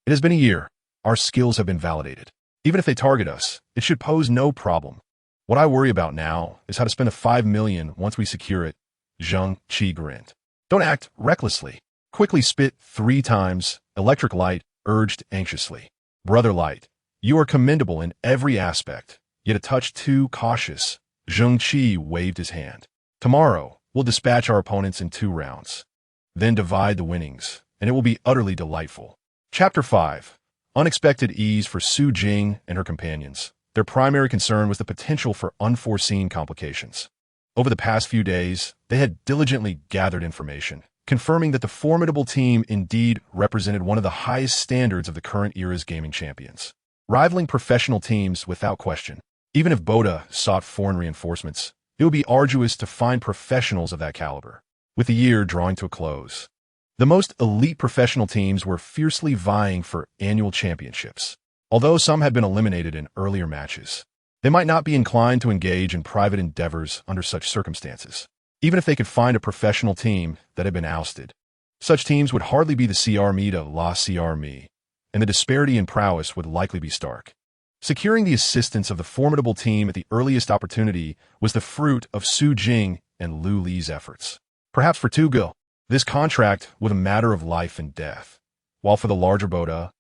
it has been a year. Our skills have been validated. Even if they target us, it should pose no problem. What I worry about now is how to spend the 5 million once we secure it, Zheng Qi grinned. Don't act recklessly. Quickly spit 3 times, Electric Light urged anxiously. Brother Light, you are commendable in every aspect, yet a touch too cautious. Zheng Qi waved his hand. Tomorrow, we'll dispatch our opponents in 2 rounds. Then divide the winnings, and it will be utterly delightful. Chapter 5. Unexpected ease for Su Jing and her companions. Their primary concern was the potential for unforeseen complications. Over the past few days, they had diligently gathered information, confirming that the formidable team indeed represented one of the highest standards of the current era's gaming champions, rivaling professional teams without question. Even if Boda sought foreign reinforcements, it would be arduous to find professionals of that caliber. With the year drawing to a close, the most elite professional teams were fiercely vying for annual championships. Although some had been eliminated in earlier matches, they might not be inclined to engage in private endeavors under such circumstances, even if they could find a professional team that had been ousted. Such teams would hardly be the CR to La CR, and the disparity in prowess would likely be stark. Securing the assistance of the formidable team at the earliest opportunity was the fruit of Su Jing and Lu Li's efforts. Perhaps for Tugu, this contract was a matter of life and death, while for the larger Boda,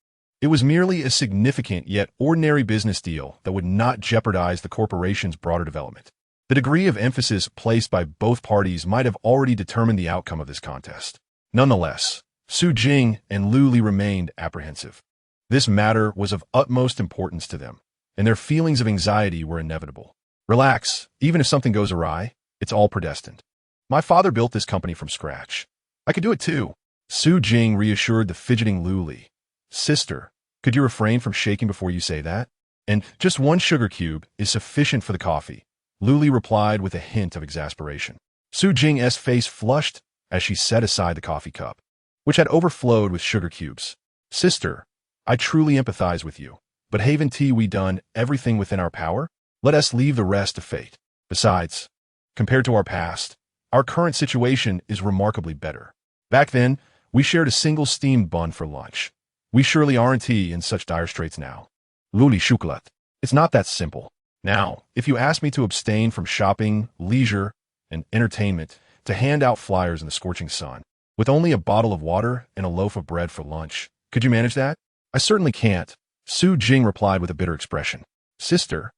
it was merely a significant yet ordinary business deal that would not jeopardize the corporation's broader development. The degree of emphasis placed by both parties might have already determined the outcome of this contest. Nonetheless, Su Jing and Lu Li remained apprehensive. This matter was of utmost importance to them, and their feelings of anxiety were inevitable. Relax, even if something goes awry, it's all predestined. My father built this company from scratch. I could do it too. Su Jing reassured the fidgeting Lu Li. Sister, could you refrain from shaking before you say that? And just one sugar cube is sufficient for the coffee, Lu Li replied with a hint of exasperation. Su Jing's face flushed as she set aside the coffee cup, which had overflowed with sugar cubes. Sister, I truly empathize with you, but haven't we done everything within our power? Let us leave the rest to fate. Besides, compared to our past, our current situation is remarkably better. Back then, we shared a single steamed bun for lunch. We surely aren't in such dire straits now. Lu Li Chocolat. It's not that simple. Now, if you ask me to abstain from shopping, leisure, and entertainment, to hand out flyers in the scorching sun, with only a bottle of water and a loaf of bread for lunch, could you manage that? I certainly can't, Su Jing replied with a bitter expression. Sister,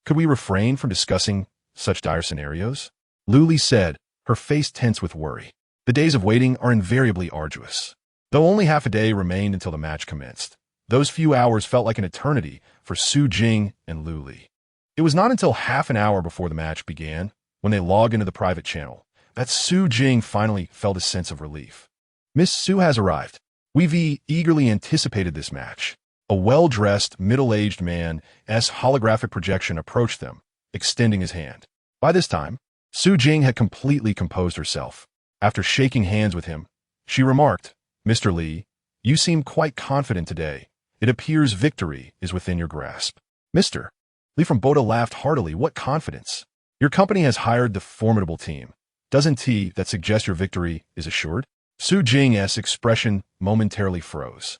could we refrain from discussing such dire scenarios? Lu Li said, her face tense with worry. The days of waiting are invariably arduous. Though only half a day remained until the match commenced, those few hours felt like an eternity for Su Jing and Lu Li. It was not until half an hour before the match began, when they logged into the private channel, that Su Jing finally felt a sense of relief. Miss Su has arrived. We've eagerly anticipated this match. A well-dressed, middle-aged man's holographic projection approached them, extending his hand. By this time, Su Jing had completely composed herself. After shaking hands with him, she remarked, Mr. Li, you seem quite confident today. It appears victory is within your grasp. Mr. Li from Boda laughed heartily. What confidence? Your company has hired the formidable team. Doesn't that suggest your victory is assured? Su Jing's expression momentarily froze.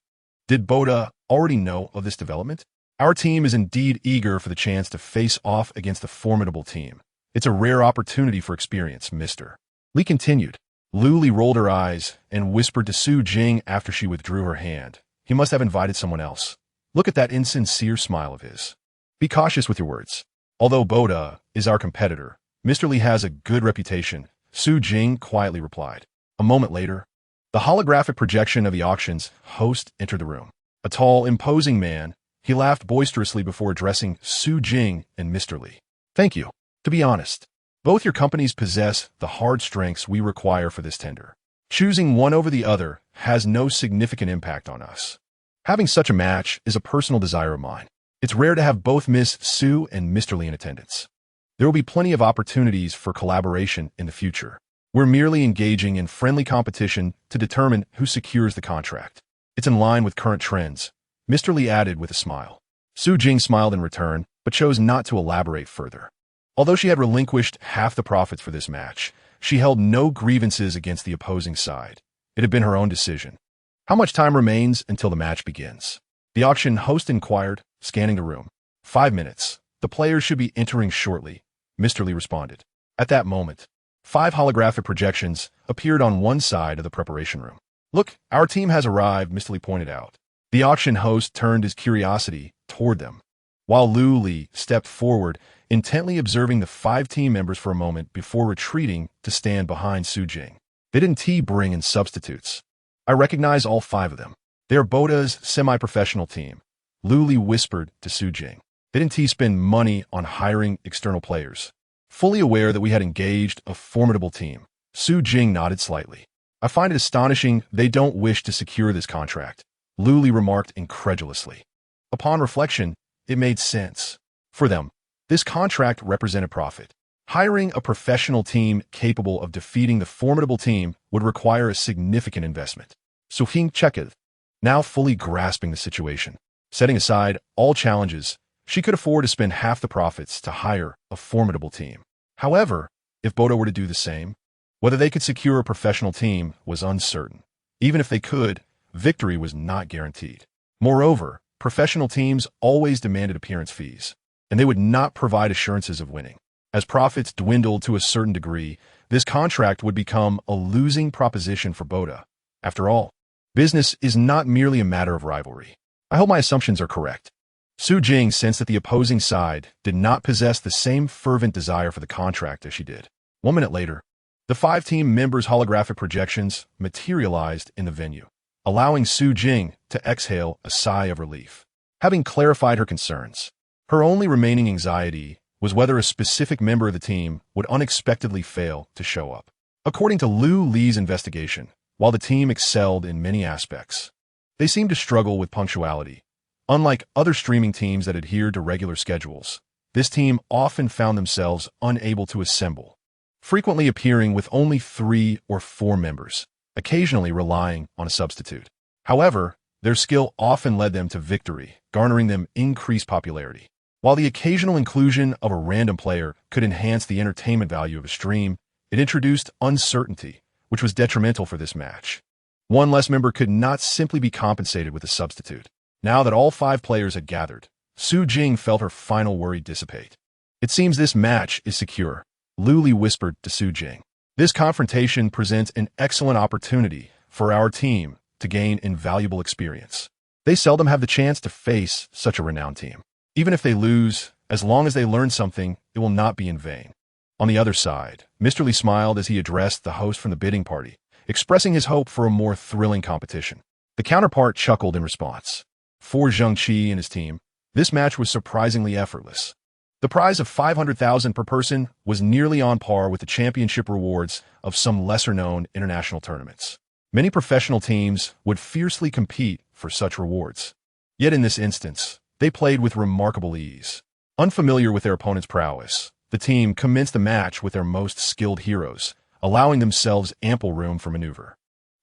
Did Boda already know of this development? Our team is indeed eager for the chance to face off against the formidable team. It's a rare opportunity for experience, Mr. Li continued. Lu Li rolled her eyes and whispered to Su Jing after she withdrew her hand. He must have invited someone else. Look at that insincere smile of his. Be cautious with your words. Although Boda is our competitor, Mr. Li has a good reputation, Su Jing quietly replied. A moment later, the holographic projection of the auction's host entered the room. A tall, imposing man, he laughed boisterously before addressing Su Jing and Mr. Li. Thank you. To be honest, both your companies possess the hard strengths we require for this tender. Choosing one over the other has no significant impact on us. Having such a match is a personal desire of mine. It's rare to have both Miss Su and Mr. Li in attendance. There will be plenty of opportunities for collaboration in the future. We're merely engaging in friendly competition to determine who secures the contract. It's in line with current trends, Mr. Li added with a smile. Su Jing smiled in return, but chose not to elaborate further. Although she had relinquished half the profits for this match, she held no grievances against the opposing side. It had been her own decision. How much time remains until the match begins? The auction host inquired, scanning the room. 5 minutes. The players should be entering shortly, Mr. Li responded. At that moment, 5 holographic projections appeared on one side of the preparation room. Look, our team has arrived, Mr. Li pointed out. The auction host turned his curiosity toward them, while Lu Li stepped forward, intently observing the 5 team members for a moment before retreating to stand behind Su Jing. They didn't bring in substitutes. I recognize all 5 of them. They are Boda's semi-professional team, Lu Li whispered to Su Jing. They didn't spend money on hiring external players. Fully aware that we had engaged a formidable team, Su Jing nodded slightly. I find it astonishing they don't wish to secure this contract, Lu Li remarked incredulously. Upon reflection, it made sense. For them, this contract represented profit. Hiring a professional team capable of defeating the formidable team would require a significant investment. Su Jing checked, now fully grasping the situation. Setting aside all challenges, she could afford to spend half the profits to hire a formidable team. However, if Boda were to do the same, whether they could secure a professional team was uncertain. Even if they could, victory was not guaranteed. Moreover, professional teams always demanded appearance fees, and they would not provide assurances of winning. As profits dwindled to a certain degree, this contract would become a losing proposition for Boda. After all, business is not merely a matter of rivalry. I hope my assumptions are correct. Su Jing sensed that the opposing side did not possess the same fervent desire for the contract as she did. 1 minute later, the 5 team members' holographic projections materialized in the venue, allowing Su Jing to exhale a sigh of relief. Having clarified her concerns, her only remaining anxiety was whether a specific member of the team would unexpectedly fail to show up. According to Liu Li's investigation, while the team excelled in many aspects, they seemed to struggle with punctuality. Unlike other streaming teams that adhered to regular schedules, this team often found themselves unable to assemble, frequently appearing with only 3 or 4 members, occasionally relying on a substitute. However, their skill often led them to victory, garnering them increased popularity. While the occasional inclusion of a random player could enhance the entertainment value of a stream, it introduced uncertainty, which was detrimental for this match. One less member could not simply be compensated with a substitute. Now that all 5 players had gathered, Su Jing felt her final worry dissipate. It seems this match is secure, Liu Li whispered to Su Jing. This confrontation presents an excellent opportunity for our team to gain invaluable experience. They seldom have the chance to face such a renowned team. Even if they lose, as long as they learn something, it will not be in vain. On the other side, Mr. Li smiled as he addressed the host from the bidding party, expressing his hope for a more thrilling competition. The counterpart chuckled in response. For Zheng Qi and his team, this match was surprisingly effortless. The prize of 500,000 per person was nearly on par with the championship rewards of some lesser-known international tournaments. Many professional teams would fiercely compete for such rewards. Yet in this instance, they played with remarkable ease. Unfamiliar with their opponent's prowess, the team commenced the match with their most skilled heroes, allowing themselves ample room for maneuver.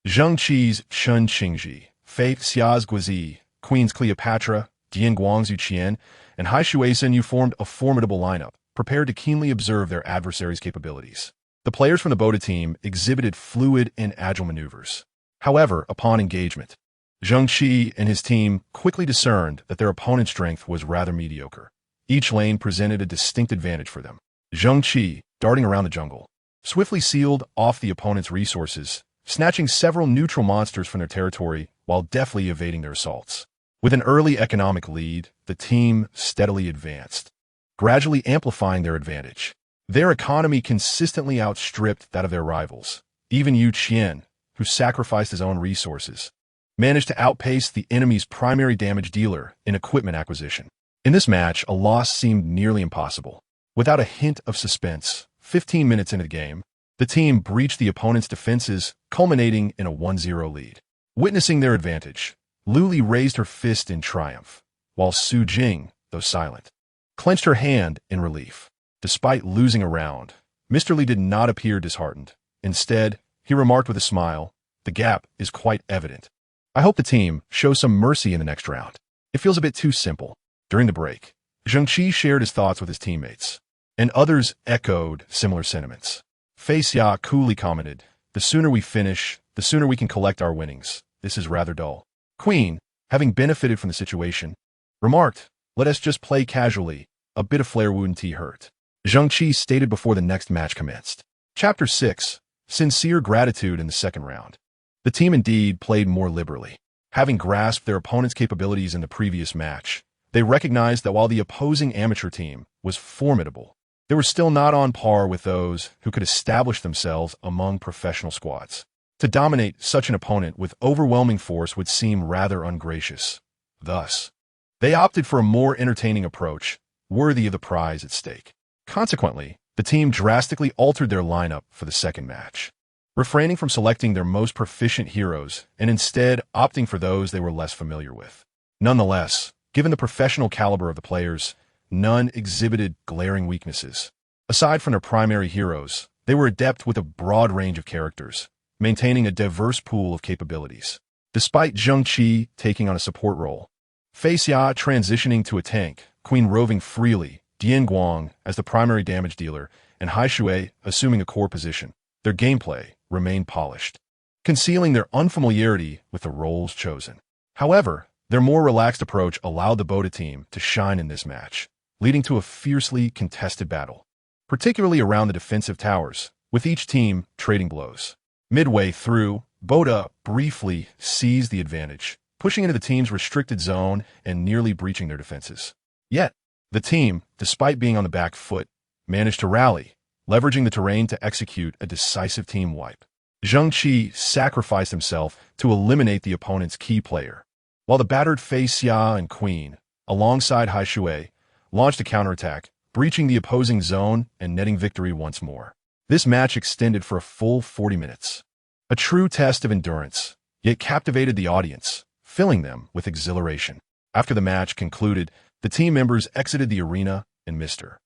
Zheng Qi's Chen Qingji, Fei Xia's Guizi, Queen's Cleopatra, Dian Guang's Yu Qian, and Hai Shuaisun Yu formed a formidable lineup, prepared to keenly observe their adversaries' capabilities. The players from the Boda team exhibited fluid and agile maneuvers. However, upon engagement, Zheng Qi and his team quickly discerned that their opponent's strength was rather mediocre. Each lane presented a distinct advantage for them. Zheng Qi, darting around the jungle, swiftly sealed off the opponent's resources, snatching several neutral monsters from their territory while deftly evading their assaults. With an early economic lead, the team steadily advanced, gradually amplifying their advantage. Their economy consistently outstripped that of their rivals. Even Yu Qian, who sacrificed his own resources, managed to outpace the enemy's primary damage dealer in equipment acquisition. In this match, a loss seemed nearly impossible. Without a hint of suspense, 15 minutes into the game, the team breached the opponent's defenses, culminating in a 1-0 lead. Witnessing their advantage, Liu Li raised her fist in triumph, while Su Jing, though silent, clenched her hand in relief. Despite losing a round, Mr. Li did not appear disheartened. Instead, he remarked with a smile, "The gap is quite evident. I hope the team shows some mercy in the next round. It feels a bit too simple." During the break, Zheng Qi shared his thoughts with his teammates, and others echoed similar sentiments. Fei Xia coolly commented, "The sooner we finish, the sooner we can collect our winnings. This is rather dull." Queen, having benefited from the situation, remarked, "Let us just play casually. A bit of flair wouldn't hurt." Zheng Qi stated before the next match commenced. Chapter 6. Sincere Gratitude in the second round. The team indeed played more liberally. Having grasped their opponent's capabilities in the previous match, they recognized that while the opposing amateur team was formidable, they were still not on par with those who could establish themselves among professional squads. To dominate such an opponent with overwhelming force would seem rather ungracious. Thus, they opted for a more entertaining approach, worthy of the prize at stake. Consequently, the team drastically altered their lineup for the second match, refraining from selecting their most proficient heroes and instead opting for those they were less familiar with. Nonetheless, given the professional caliber of the players, none exhibited glaring weaknesses. Aside from their primary heroes, they were adept with a broad range of characters, maintaining a diverse pool of capabilities. Despite Zheng Qi taking on a support role, Fei Xia transitioning to a tank, Queen roving freely, Dian Guang as the primary damage dealer, and Hai Shui assuming a core position, their gameplay remained polished. concealing their unfamiliarity with the roles chosen. However, their more relaxed approach allowed the Boda team to shine in this match, leading to a fiercely contested battle, particularly around the defensive towers, with each team trading blows. Midway through, Boda briefly seized the advantage, pushing into the team's restricted zone and nearly breaching their defenses. Yet, the team, despite being on the back foot, managed to rally, leveraging the terrain to execute a decisive team wipe. Zheng Qi sacrificed himself to eliminate the opponent's key player, while the battered Fei Xia and Queen, alongside Hai Shui, launched a counterattack, breaching the opposing zone and netting victory once more. This match extended for a full 40 minutes. A true test of endurance, yet captivated the audience, filling them with exhilaration. After the match concluded, the team members exited the arena and Mr.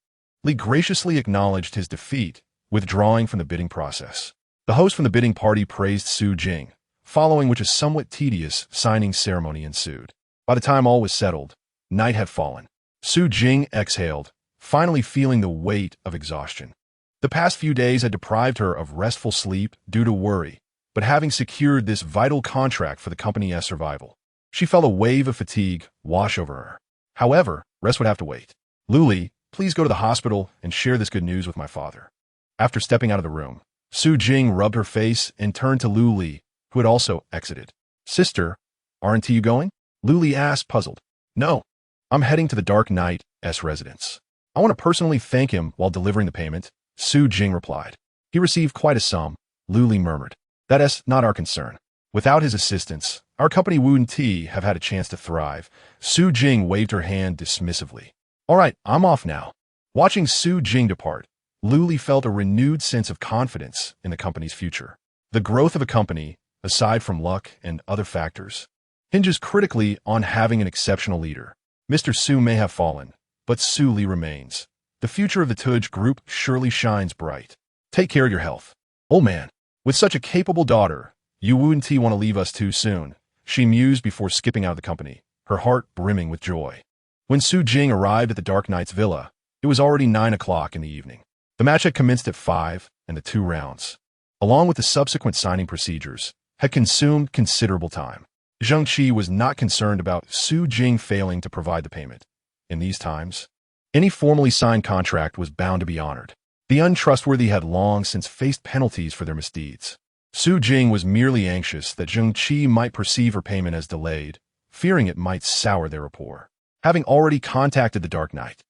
Li graciously acknowledged his defeat, withdrawing from the bidding process. The host from the bidding party praised Su Jing, following which a somewhat tedious signing ceremony ensued. By the time all was settled, night had fallen. Su Jing exhaled, finally feeling the weight of exhaustion. The past few days had deprived her of restful sleep due to worry, but having secured this vital contract for the company's survival, she felt a wave of fatigue wash over her. However, rest would have to wait. Luli, please go to the hospital and share this good news with my father. After stepping out of the room, Su Jing rubbed her face and turned to Luli, who had also exited. Sister, aren't you going? Luli asked, puzzled. No, I'm heading to the Dark Knight's residence. I want to personally thank him while delivering the payment, Su Jing replied. He received quite a sum, Luli murmured. That's not our concern. Without his assistance, our company wouldn't have had a chance to thrive. Su Jing waved her hand dismissively. All right, I'm off now. Watching Su Jing depart, Luli felt a renewed sense of confidence in the company's future. The growth of a company, aside from luck and other factors, hinges critically on having an exceptional leader. Mr. Su may have fallen, but Su Li remains. The future of the Tuj Group surely shines bright. Take care of your health. Old man, with such a capable daughter, you wouldn't want to leave us too soon, she mused before skipping out of the company, her heart brimming with joy. When Su Jing arrived at the Dark Knight's villa, it was already 9 o'clock in the evening. The match had commenced at 5, and the 2 rounds, along with the subsequent signing procedures, had consumed considerable time. Zheng Qi was not concerned about Su Jing failing to provide the payment. In these times, any formally signed contract was bound to be honored. The untrustworthy had long since faced penalties for their misdeeds. Su Jing was merely anxious that Zheng Qi might perceive her payment as delayed, fearing it might sour their rapport. Having already contacted the Dark Knight,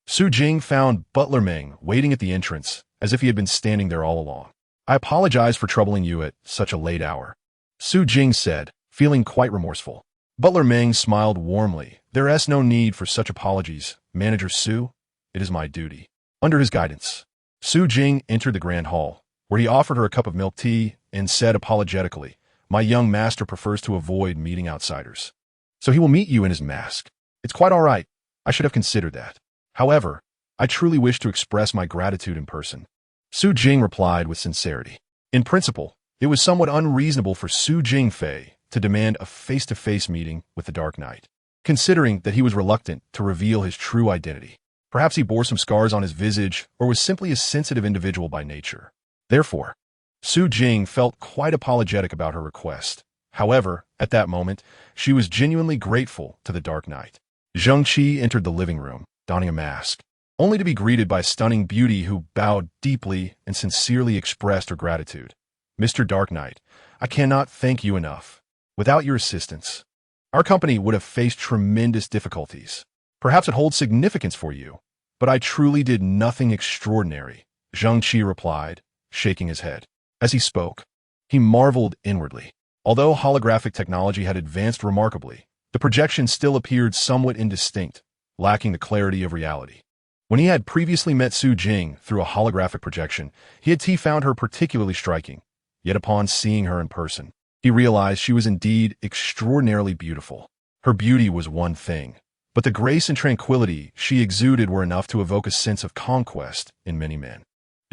Su Jing found Butler Meng waiting at the entrance as if he had been standing there all along. I apologize for troubling you at such a late hour, Su Jing said, feeling quite remorseful. Butler Meng smiled warmly. There is no need for such apologies, Manager Su. It is my duty. Under his guidance, Su Jing entered the grand hall, where he offered her a cup of milk tea and said apologetically, my young master prefers to avoid meeting outsiders. So he will meet you in his mask. It's quite all right. I should have considered that. However, I truly wish to express my gratitude in person. Su Jing replied with sincerity. In principle, it was somewhat unreasonable for Su Jingfei to demand a face-to-face meeting with the Dark Knight, considering that he was reluctant to reveal his true identity. Perhaps he bore some scars on his visage or was simply a sensitive individual by nature. Therefore, Su Jing felt quite apologetic about her request. However, at that moment, she was genuinely grateful to the Dark Knight. Zheng Qi entered the living room, donning a mask, only to be greeted by a stunning beauty who bowed deeply and sincerely expressed her gratitude. Mr. Dark Knight, I cannot thank you enough. Without your assistance, our company would have faced tremendous difficulties. Perhaps it holds significance for you, but I truly did nothing extraordinary, Zheng Qi replied, shaking his head. As he spoke, he marveled inwardly. Although holographic technology had advanced remarkably, the projection still appeared somewhat indistinct, lacking the clarity of reality. When he had previously met Su Jing through a holographic projection, he had found her particularly striking. Yet upon seeing her in person, he realized she was indeed extraordinarily beautiful. Her beauty was one thing, but the grace and tranquility she exuded were enough to evoke a sense of conquest in many men.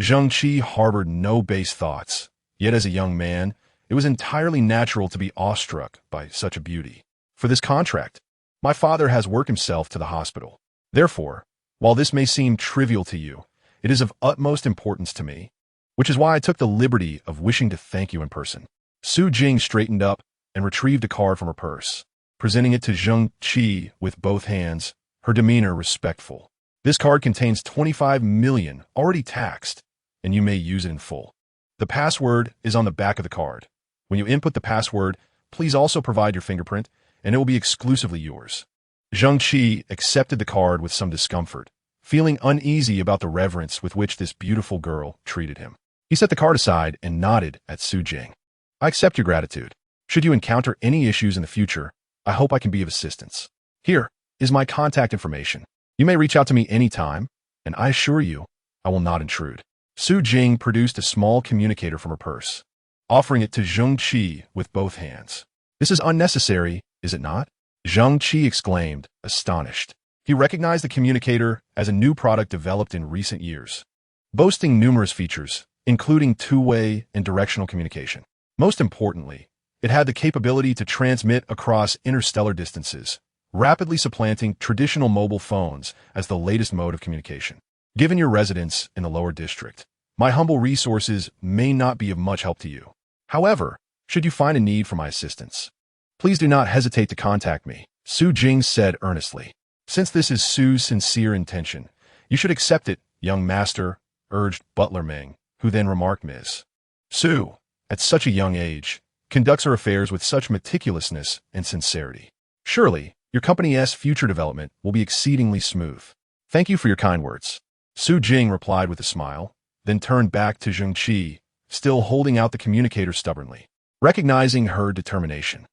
Zheng Qi harbored no base thoughts, yet as a young man, it was entirely natural to be awestruck by such a beauty. For this contract, my father has worked himself to the hospital. Therefore, while this may seem trivial to you, it is of utmost importance to me, which is why I took the liberty of wishing to thank you in person. Su Jing straightened up and retrieved a card from her purse, presenting it to Zheng Qi with both hands, her demeanor respectful. This card contains 25 million, already taxed, and you may use it in full. The password is on the back of the card. When you input the password, please also provide your fingerprint, and it will be exclusively yours. Zheng Qi accepted the card with some discomfort, feeling uneasy about the reverence with which this beautiful girl treated him. He set the card aside and nodded at Su Jing. I accept your gratitude. Should you encounter any issues in the future, I hope I can be of assistance. Here is my contact information. You may reach out to me anytime, and I assure you, I will not intrude. Su Jing produced a small communicator from her purse, offering it to Zheng Qi with both hands. This is unnecessary, is it not? Zheng Qi exclaimed, astonished. He recognized the communicator as a new product developed in recent years, boasting numerous features, including two-way and directional communication. Most importantly, it had the capability to transmit across interstellar distances, rapidly supplanting traditional mobile phones as the latest mode of communication. Given your residence in the lower district, my humble resources may not be of much help to you. However, should you find a need for my assistance, please do not hesitate to contact me, Su Jing said earnestly. Since this is Su's sincere intention, you should accept it, young master, urged Butler Meng, who then remarked Ms. Su, at such a young age, conducts her affairs with such meticulousness and sincerity. Surely, your company's future development will be exceedingly smooth. Thank you for your kind words. Su Jing replied with a smile, then turned back to Zheng Qi, still holding out the communicator stubbornly. Recognizing her determination,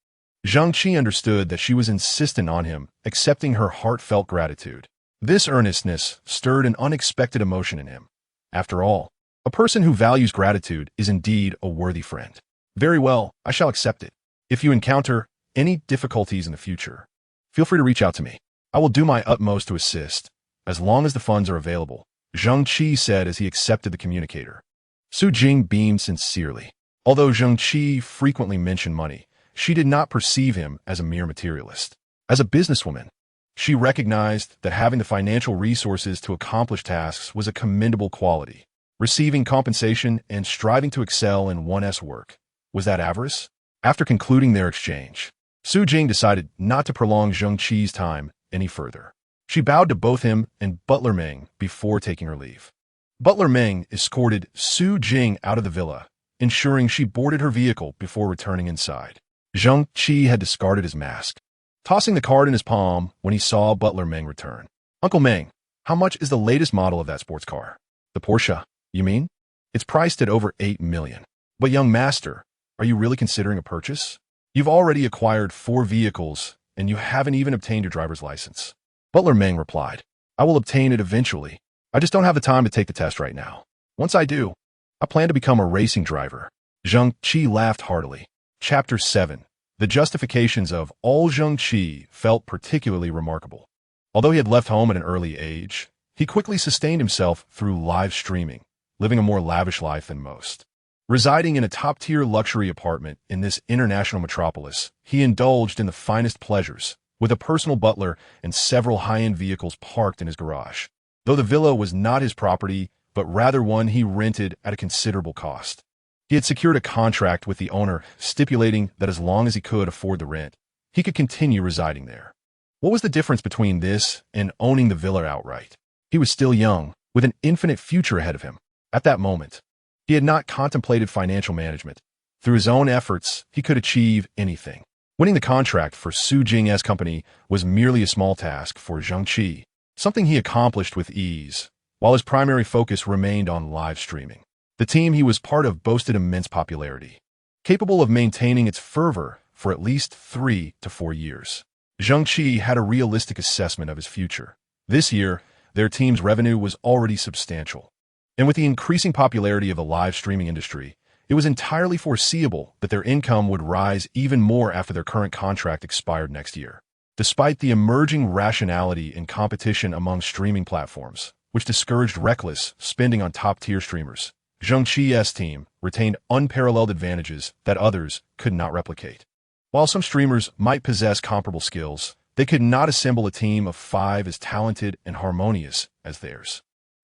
Zheng Qi understood that she was insistent on him accepting her heartfelt gratitude. This earnestness stirred an unexpected emotion in him. After all, a person who values gratitude is indeed a worthy friend. Very well, I shall accept it. If you encounter any difficulties in the future, feel free to reach out to me. I will do my utmost to assist, as long as the funds are available, Zheng Qi said as he accepted the communicator. Su Jing beamed sincerely. Although Zheng Qi frequently mentioned money, she did not perceive him as a mere materialist. As a businesswoman, she recognized that having the financial resources to accomplish tasks was a commendable quality. Receiving compensation and striving to excel in one's work, was that avarice? After concluding their exchange, Su Jing decided not to prolong Zheng Qi's time any further. She bowed to both him and Butler Meng before taking her leave. Butler Meng escorted Su Jing out of the villa, ensuring she boarded her vehicle before returning inside. Zheng Qi had discarded his mask, tossing the card in his palm when he saw Butler Meng return. Uncle Meng, how much is the latest model of that sports car? The Porsche, you mean? It's priced at over 8 million. But young master, are you really considering a purchase? You've already acquired 4 vehicles, and you haven't even obtained your driver's license. Butler Meng replied, I will obtain it eventually. I just don't have the time to take the test right now. Once I do, I plan to become a racing driver. Zheng Qi laughed heartily. Chapter 7. The justifications of all Zheng Qi felt particularly remarkable. Although he had left home at an early age, he quickly sustained himself through live streaming, living a more lavish life than most. Residing in a top-tier luxury apartment in this international metropolis, he indulged in the finest pleasures, with a personal butler and several high-end vehicles parked in his garage. Though the villa was not his property, but rather one he rented at a considerable cost. He had secured a contract with the owner stipulating that as long as he could afford the rent, he could continue residing there. What was the difference between this and owning the villa outright? He was still young, with an infinite future ahead of him. At that moment, he had not contemplated financial management. Through his own efforts, he could achieve anything. Winning the contract for Su Jing's company was merely a small task for Zheng Qi, something he accomplished with ease, while his primary focus remained on live streaming. The team he was part of boasted immense popularity, capable of maintaining its fervor for at least 3 to 4 years. Zheng Qi had a realistic assessment of his future. This year, their team's revenue was already substantial. And with the increasing popularity of the live streaming industry, it was entirely foreseeable that their income would rise even more after their current contract expired next year. Despite the emerging rationality and competition among streaming platforms, which discouraged reckless spending on top-tier streamers, Zheng Qi's team retained unparalleled advantages that others could not replicate. While some streamers might possess comparable skills, they could not assemble a team of 5 as talented and harmonious as theirs.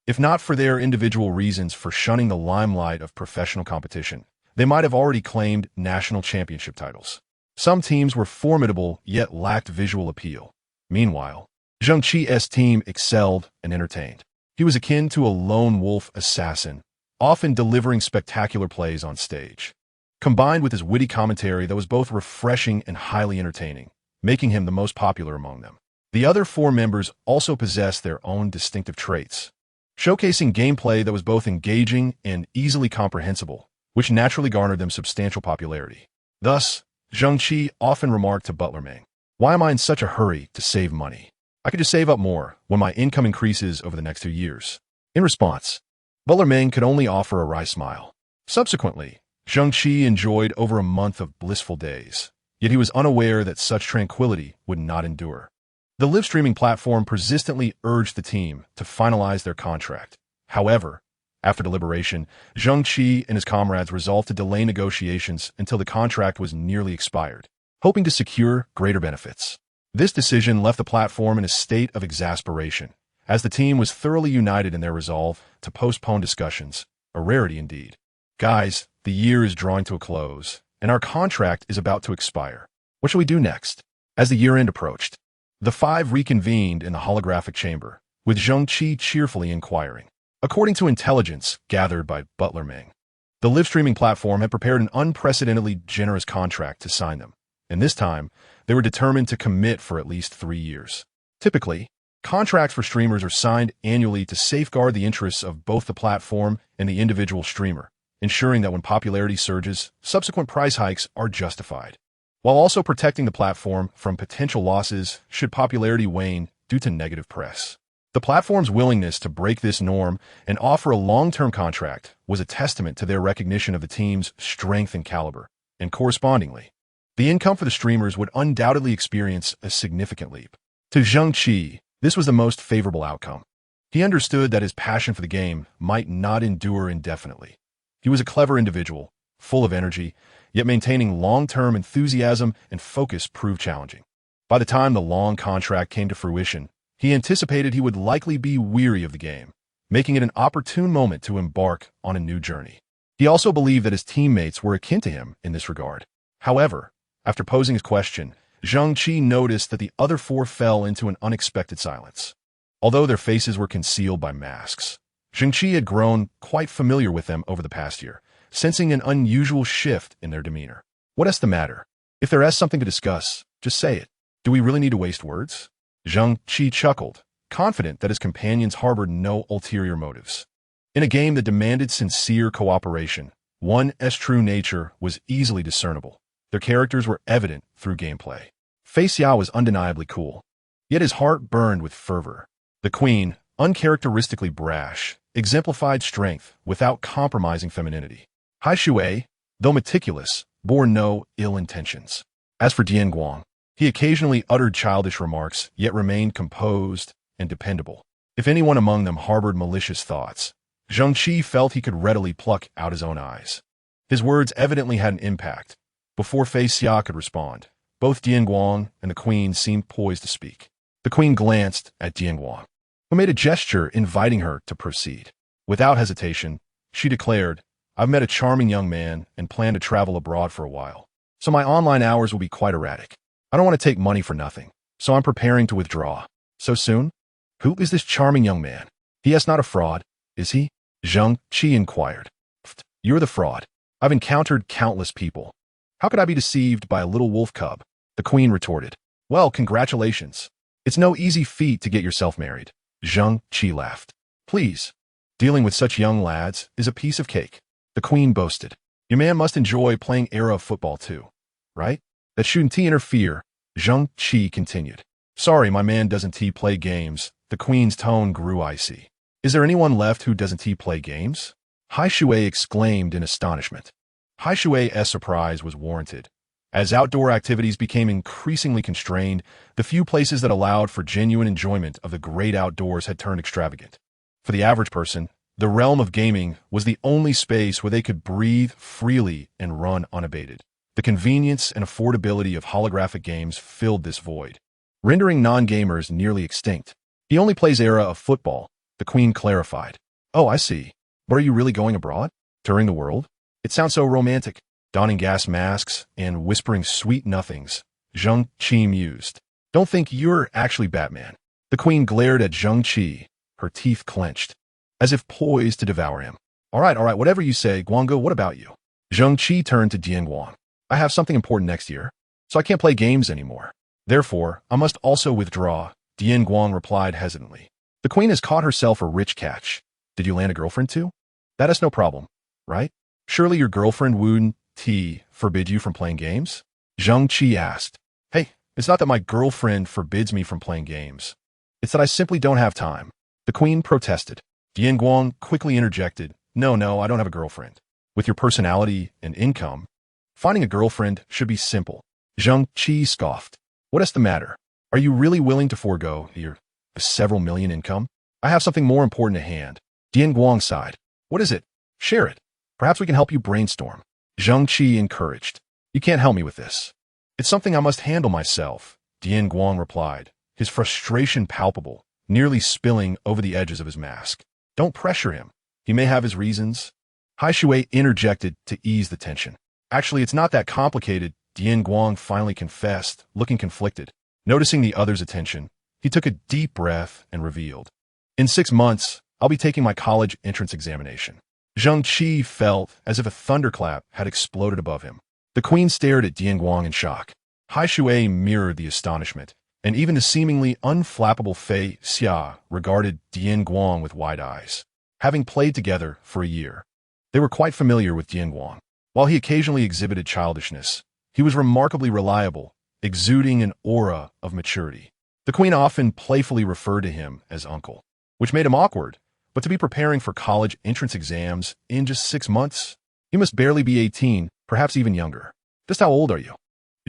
If not for their individual reasons for shunning the limelight of professional competition, they might have already claimed national championship titles. Some teams were formidable yet lacked visual appeal. Meanwhile, Zheng Qi's team excelled and entertained. He was akin to a lone wolf assassin, often delivering spectacular plays on stage, combined with his witty commentary that was both refreshing and highly entertaining, making him the most popular among them. The other four members also possessed their own distinctive traits, showcasing gameplay that was both engaging and easily comprehensible, which naturally garnered them substantial popularity. Thus, Zheng Qi often remarked to Butler Meng, "Why am I in such a hurry to save money? I could just save up more when my income increases over the next 2 years." In response, Butler Meng could only offer a wry smile. Subsequently, Zheng Qi enjoyed over a month of blissful days, yet he was unaware that such tranquility would not endure. The live streaming platform persistently urged the team to finalize their contract. However, after deliberation, Zheng Qi and his comrades resolved to delay negotiations until the contract was nearly expired, hoping to secure greater benefits. This decision left the platform in a state of exasperation, as the team was thoroughly united in their resolve to postpone discussions, a rarity indeed. "Guys, the year is drawing to a close, and our contract is about to expire. What shall we do next?" As the year-end approached, the five reconvened in the holographic chamber, with Zheng Qi cheerfully inquiring. According to intelligence gathered by Butler Meng, the live streaming platform had prepared an unprecedentedly generous contract to sign them, and this time, they were determined to commit for at least 3 years. Typically, contracts for streamers are signed annually to safeguard the interests of both the platform and the individual streamer, ensuring that when popularity surges, subsequent price hikes are justified, while also protecting the platform from potential losses should popularity wane due to negative press. The platform's willingness to break this norm and offer a long-term contract was a testament to their recognition of the team's strength and caliber, and correspondingly, the income for the streamers would undoubtedly experience a significant leap. To Zheng Qi, this was the most favorable outcome. He understood that his passion for the game might not endure indefinitely. He was a clever individual, full of energy, yet maintaining long-term enthusiasm and focus proved challenging. By the time the long contract came to fruition, he anticipated he would likely be weary of the game, making it an opportune moment to embark on a new journey. He also believed that his teammates were akin to him in this regard. However, after posing his question, Zheng Qi noticed that the other four fell into an unexpected silence. Although their faces were concealed by masks, Zheng Qi had grown quite familiar with them over the past year, sensing an unusual shift in their demeanor. "What's the matter? If there is something to discuss, just say it. Do we really need to waste words?" Zheng Qi chuckled, confident that his companions harbored no ulterior motives. In a game that demanded sincere cooperation, one's true nature was easily discernible. Their characters were evident through gameplay. Fei Xiao was undeniably cool, yet his heart burned with fervor. The queen, uncharacteristically brash, exemplified strength without compromising femininity. Hai Shui, though meticulous, bore no ill intentions. As for Dian Guang, he occasionally uttered childish remarks, yet remained composed and dependable. If anyone among them harbored malicious thoughts, Zheng Qi felt he could readily pluck out his own eyes. His words evidently had an impact. Before Fei Xia could respond, both Dian Guang and the queen seemed poised to speak. The queen glanced at Dian Guang, who made a gesture inviting her to proceed. Without hesitation, she declared, "I've met a charming young man and plan to travel abroad for a while, so my online hours will be quite erratic. I don't want to take money for nothing, so I'm preparing to withdraw." "So soon? Who is this charming young man? He is not a fraud, is he?" Zheng Qi inquired. "You're the fraud. I've encountered countless people. How could I be deceived by a little wolf cub?" The queen retorted. "Well, congratulations. It's no easy feat to get yourself married." Zheng Qi laughed. "Please, dealing with such young lads is a piece of cake." The queen boasted. "Your man must enjoy playing era of football too, right? That shouldn't interfere." Zheng Qi continued. "Sorry, my man doesn't play games." The queen's tone grew icy. "Is there anyone left who doesn't play games?" Hai Shui exclaimed in astonishment. Hai Shui's surprise was warranted. As outdoor activities became increasingly constrained, the few places that allowed for genuine enjoyment of the great outdoors had turned extravagant. For the average person, the realm of gaming was the only space where they could breathe freely and run unabated. The convenience and affordability of holographic games filled this void, rendering non-gamers nearly extinct. "He only plays era of football," the queen clarified. "Oh, I see. But are you really going abroad? Touring the world?" It sounds so romantic, donning gas masks and whispering sweet nothings. Zheng Qi mused. Don't think you're actually Batman. The queen glared at Zheng Qi, her teeth clenched, as if poised to devour him. All right, whatever you say, Guangge, what about you? Zheng Qi turned to Dian Guang. I have something important next year, so I can't play games anymore. Therefore, I must also withdraw, Dian Guang replied hesitantly. The queen has caught herself a rich catch. Did you land a girlfriend too? That is no problem, right? Surely your girlfriend wouldn't forbid you from playing games? Zheng Qi asked. Hey, it's not that my girlfriend forbids me from playing games. It's that I simply don't have time. The queen protested. Dian Guang quickly interjected. No, I don't have a girlfriend. With your personality and income, finding a girlfriend should be simple. Zheng Qi scoffed. What is the matter? Are you really willing to forego your several million income? I have something more important at hand. Dian Guang sighed. What is it? Share it. Perhaps we can help you brainstorm. Zheng Qi encouraged. You can't help me with this. It's something I must handle myself, Dian Guang replied, his frustration palpable, nearly spilling over the edges of his mask. Don't pressure him. He may have his reasons. Hai Shui interjected to ease the tension. Actually, it's not that complicated, Dian Guang finally confessed, looking conflicted. Noticing the other's attention, he took a deep breath and revealed. In 6 months, I'll be taking my college entrance examination. Zheng Qi felt as if a thunderclap had exploded above him. The queen stared at Dian Guang in shock. Hai Shui mirrored the astonishment, and even the seemingly unflappable Fei Xia regarded Dian Guang with wide eyes. Having played together for a year, they were quite familiar with Dian Guang. While he occasionally exhibited childishness, he was remarkably reliable, exuding an aura of maturity. The queen often playfully referred to him as uncle, which made him awkward, but to be preparing for college entrance exams in just 6 months, he must barely be 18, perhaps even younger. Just how old are you?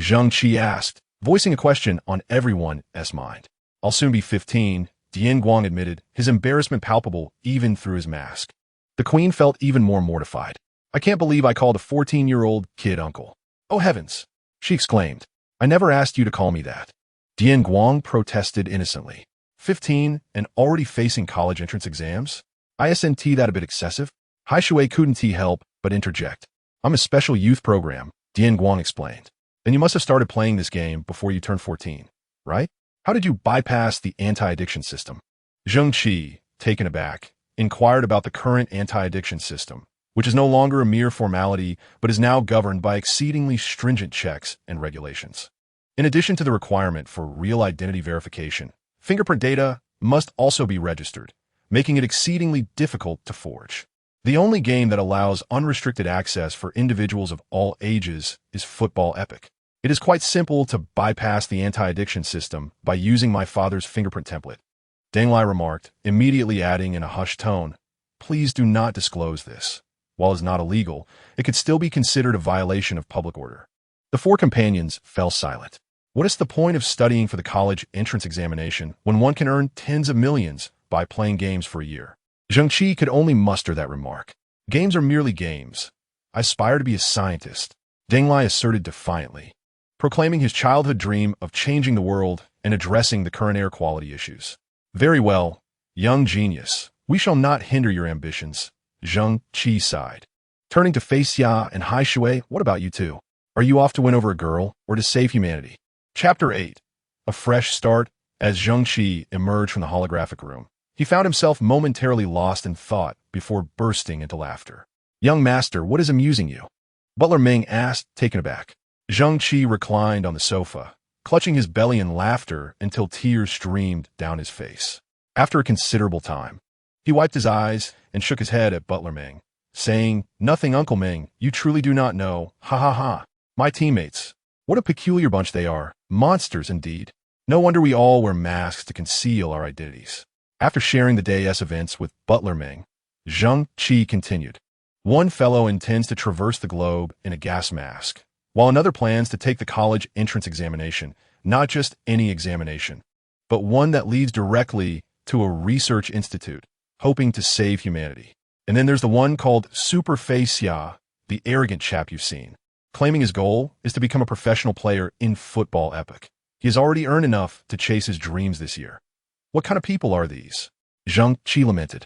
Zheng Qi asked, voicing a question on everyone's mind. I'll soon be 15, Dian Guang admitted, his embarrassment palpable even through his mask. The queen felt even more mortified. I can't believe I called a 14-year-old kid uncle. Oh heavens, she exclaimed. I never asked you to call me that. Dian Guang protested innocently. 15 and already facing college entrance exams? Isn't that a bit excessive? Hai Shui couldn't help but interject. I'm a special youth program, Dian Guang explained. Then you must have started playing this game before you turned 14, right? How did you bypass the anti-addiction system? Zheng Qi, taken aback, inquired about the current anti-addiction system, which is no longer a mere formality but is now governed by exceedingly stringent checks and regulations. In addition to the requirement for real identity verification, fingerprint data must also be registered, making it exceedingly difficult to forge. The only game that allows unrestricted access for individuals of all ages is Football Epic. It is quite simple to bypass the anti-addiction system by using my father's fingerprint template. Deng Lai remarked, immediately adding in a hushed tone, please do not disclose this. While it's not illegal, it could still be considered a violation of public order. The 4 companions fell silent. What is the point of studying for the college entrance examination when one can earn tens of millions by playing games for a year? Zheng Qi could only muster that remark. Games are merely games. I aspire to be a scientist, Deng Lai asserted defiantly, proclaiming his childhood dream of changing the world and addressing the current air quality issues. Very well, young genius. We shall not hinder your ambitions, Zheng Qi sighed. Turning to Fei Xia and Hai Shui, what about you two? Are you off to win over a girl or to save humanity? Chapter 8. A fresh start. As Zheng Qi emerged from the holographic room, he found himself momentarily lost in thought before bursting into laughter. Young master, what is amusing you? Butler Ming asked, taken aback. Zheng Qi reclined on the sofa, clutching his belly in laughter until tears streamed down his face. After a considerable time, he wiped his eyes and shook his head at Butler Ming, saying, Nothing, Uncle Ming, you truly do not know. Ha ha ha. My teammates. What a peculiar bunch they are. Monsters, indeed. No wonder we all wear masks to conceal our identities. After sharing the day's events with Butler Ming, Zheng Qi continued. One fellow intends to traverse the globe in a gas mask, while another plans to take the college entrance examination, not just any examination, but one that leads directly to a research institute, hoping to save humanity. And then there's the one called Super Fei Xia, the arrogant chap you've seen, claiming his goal is to become a professional player in Football Epic. He has already earned enough to chase his dreams this year. What kind of people are these? Zheng Qi lamented.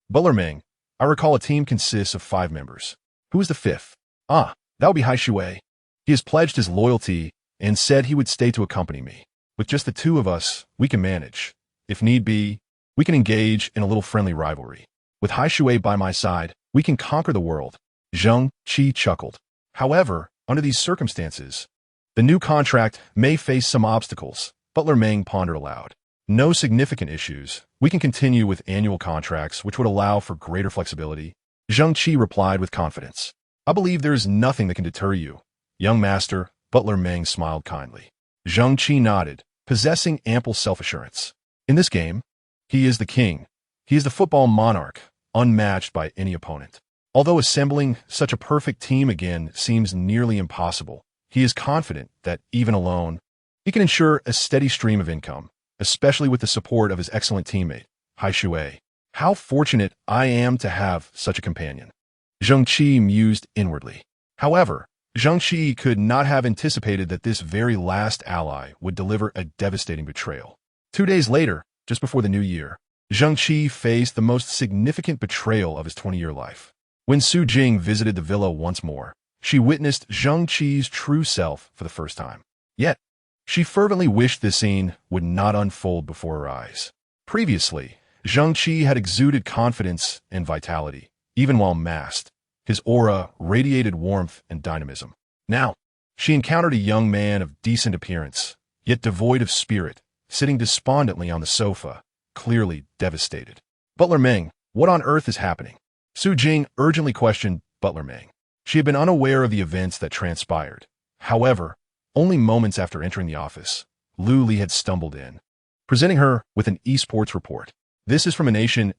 Butler Ming, I recall a team consists of 5 members. Who is the 5th? Ah, that would be Hai Shui. He has pledged his loyalty and said he would stay to accompany me. With just the two of us, we can manage. If need be, we can engage in a little friendly rivalry. With Hai Shui by my side, we can conquer the world. Zheng Qi chuckled. However, under these circumstances, the new contract may face some obstacles. Butler Meng pondered aloud. No significant issues. We can continue with annual contracts, which would allow for greater flexibility. Zheng Qi replied with confidence. I believe there is nothing that can deter you. Young master, Butler Meng smiled kindly. Zheng Qi nodded, possessing ample self-assurance. In this game, he is the king. He is the football monarch, unmatched by any opponent. Although assembling such a perfect team again seems nearly impossible, he is confident that, even alone, he can ensure a steady stream of income, especially with the support of his excellent teammate, Hai Shui. How fortunate I am to have such a companion. Zheng Qi mused inwardly. However, Zheng Qi could not have anticipated that this very last ally would deliver a devastating betrayal. 2 days later, just before the new year, Zheng Qi faced the most significant betrayal of his 20-year life. When Su Jing visited the villa once more, she witnessed Zheng Qi's true self for the first time. Yet, she fervently wished this scene would not unfold before her eyes. Previously, Zheng Qi had exuded confidence and vitality, even while masked. His aura radiated warmth and dynamism. Now, she encountered a young man of decent appearance, yet devoid of spirit, sitting despondently on the sofa, clearly devastated. Butler Meng, what on earth is happening? Su Jing urgently questioned Butler Meng. She had been unaware of the events that transpired. However, only moments after entering the office, Lu Li had stumbled in, presenting her with an esports report. This is from a nation's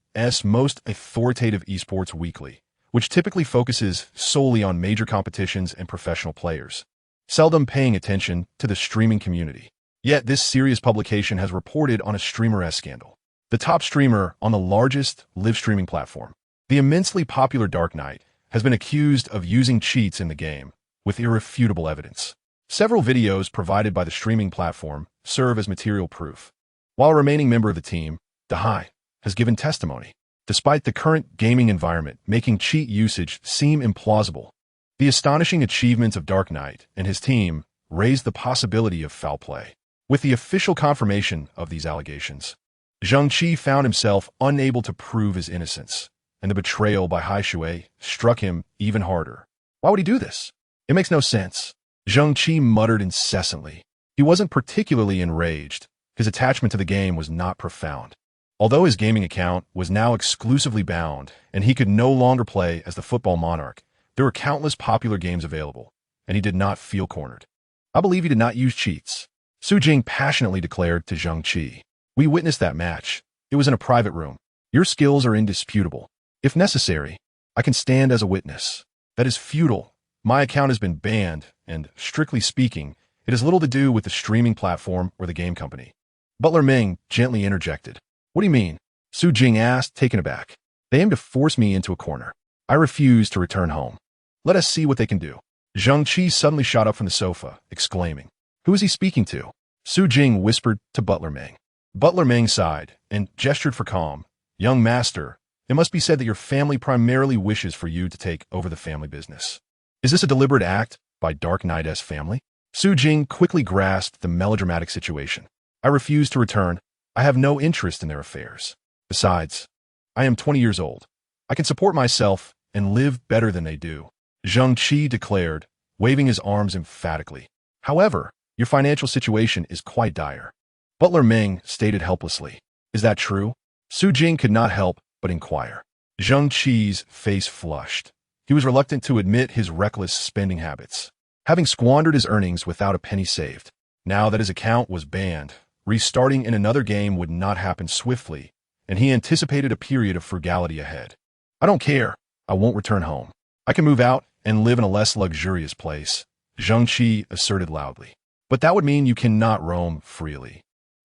most authoritative esports weekly, which typically focuses solely on major competitions and professional players, seldom paying attention to the streaming community. Yet this serious publication has reported on a streamer scandal. The top streamer on the largest live streaming platform, the immensely popular Dark Knight, has been accused of using cheats in the game, with irrefutable evidence. Several videos provided by the streaming platform serve as material proof. While a remaining member of the team, Dahai, has given testimony, despite the current gaming environment making cheat usage seem implausible. The astonishing achievements of Dark Knight and his team raised the possibility of foul play. With the official confirmation of these allegations, Zheng Qi found himself unable to prove his innocence, and the betrayal by Hai Shui struck him even harder. Why would he do this? It makes no sense. Zheng Qi muttered incessantly. He wasn't particularly enraged. His attachment to the game was not profound. Although his gaming account was now exclusively bound, and he could no longer play as the football monarch, there were countless popular games available, and he did not feel cornered. I believe he did not use cheats, Su Jing passionately declared to Zheng Qi. We witnessed that match. It was in a private room. Your skills are indisputable. If necessary, I can stand as a witness. That is futile. My account has been banned, and, strictly speaking, it has little to do with the streaming platform or the game company. Butler Meng gently interjected. What do you mean? Su Jing asked, taken aback. They aim to force me into a corner. I refuse to return home. Let us see what they can do. Zheng Qi suddenly shot up from the sofa, exclaiming. Who is he speaking to? Su Jing whispered to Butler Meng. Butler Meng sighed and gestured for calm. Young master, it must be said that your family primarily wishes for you to take over the family business. Is this a deliberate act by Dark Knight's family? Su Jing quickly grasped the melodramatic situation. I refuse to return. I have no interest in their affairs. Besides, I am 20 years old. I can support myself and live better than they do, Zheng Qi declared, waving his arms emphatically. However, your financial situation is quite dire. Butler Meng stated helplessly. Is that true? Su Jing could not help but inquire. Zheng Qi's face flushed. He was reluctant to admit his reckless spending habits, having squandered his earnings without a penny saved. Now that his account was banned, restarting in another game would not happen swiftly, and he anticipated a period of frugality ahead. I don't care. I won't return home. I can move out and live in a less luxurious place, Zheng Qi asserted loudly. But that would mean you cannot roam freely.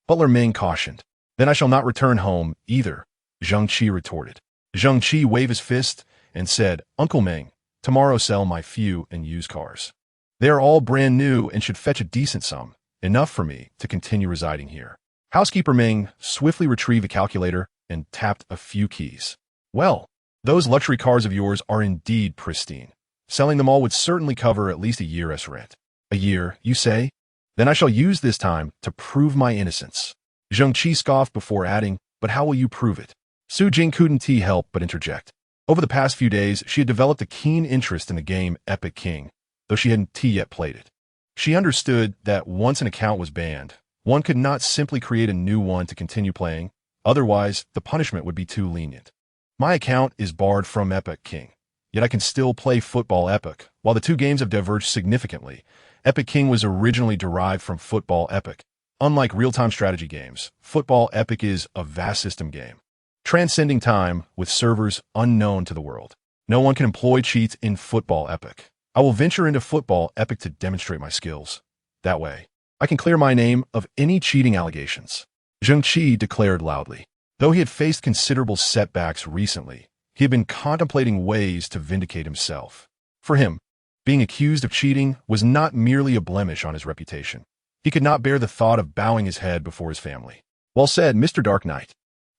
Butler Meng cautioned. Then I shall not return home either, Zheng Qi retorted. Zheng Qi waved his fist and said, Uncle Meng, tomorrow sell my few and used cars. They are all brand new and should fetch a decent sum, enough for me to continue residing here. Housekeeper Meng swiftly retrieved a calculator and tapped a few keys. Well, those luxury cars of yours are indeed pristine. Selling them all would certainly cover at least a year's rent. A year, you say? Then I shall use this time to prove my innocence. Zheng Qi scoffed before adding, but how will you prove it? Su Jing couldn't help but interject. Over the past few days, she had developed a keen interest in the game Epic King, though she hadn't yet played it. She understood that once an account was banned, one could not simply create a new one to continue playing, otherwise the punishment would be too lenient. My account is barred from Epic King, yet I can still play Football Epic. While the two games have diverged significantly, Epic King was originally derived from Football Epic. Unlike real-time strategy games, Football Epic is a vast system game, transcending time with servers unknown to the world. No one can employ cheats in Football Epic. I will venture into Football Epic to demonstrate my skills. That way, I can clear my name of any cheating allegations. Zheng Qi declared loudly. Though he had faced considerable setbacks recently, he had been contemplating ways to vindicate himself. For him, being accused of cheating was not merely a blemish on his reputation. He could not bear the thought of bowing his head before his family. Well said, Mr. Dark Knight.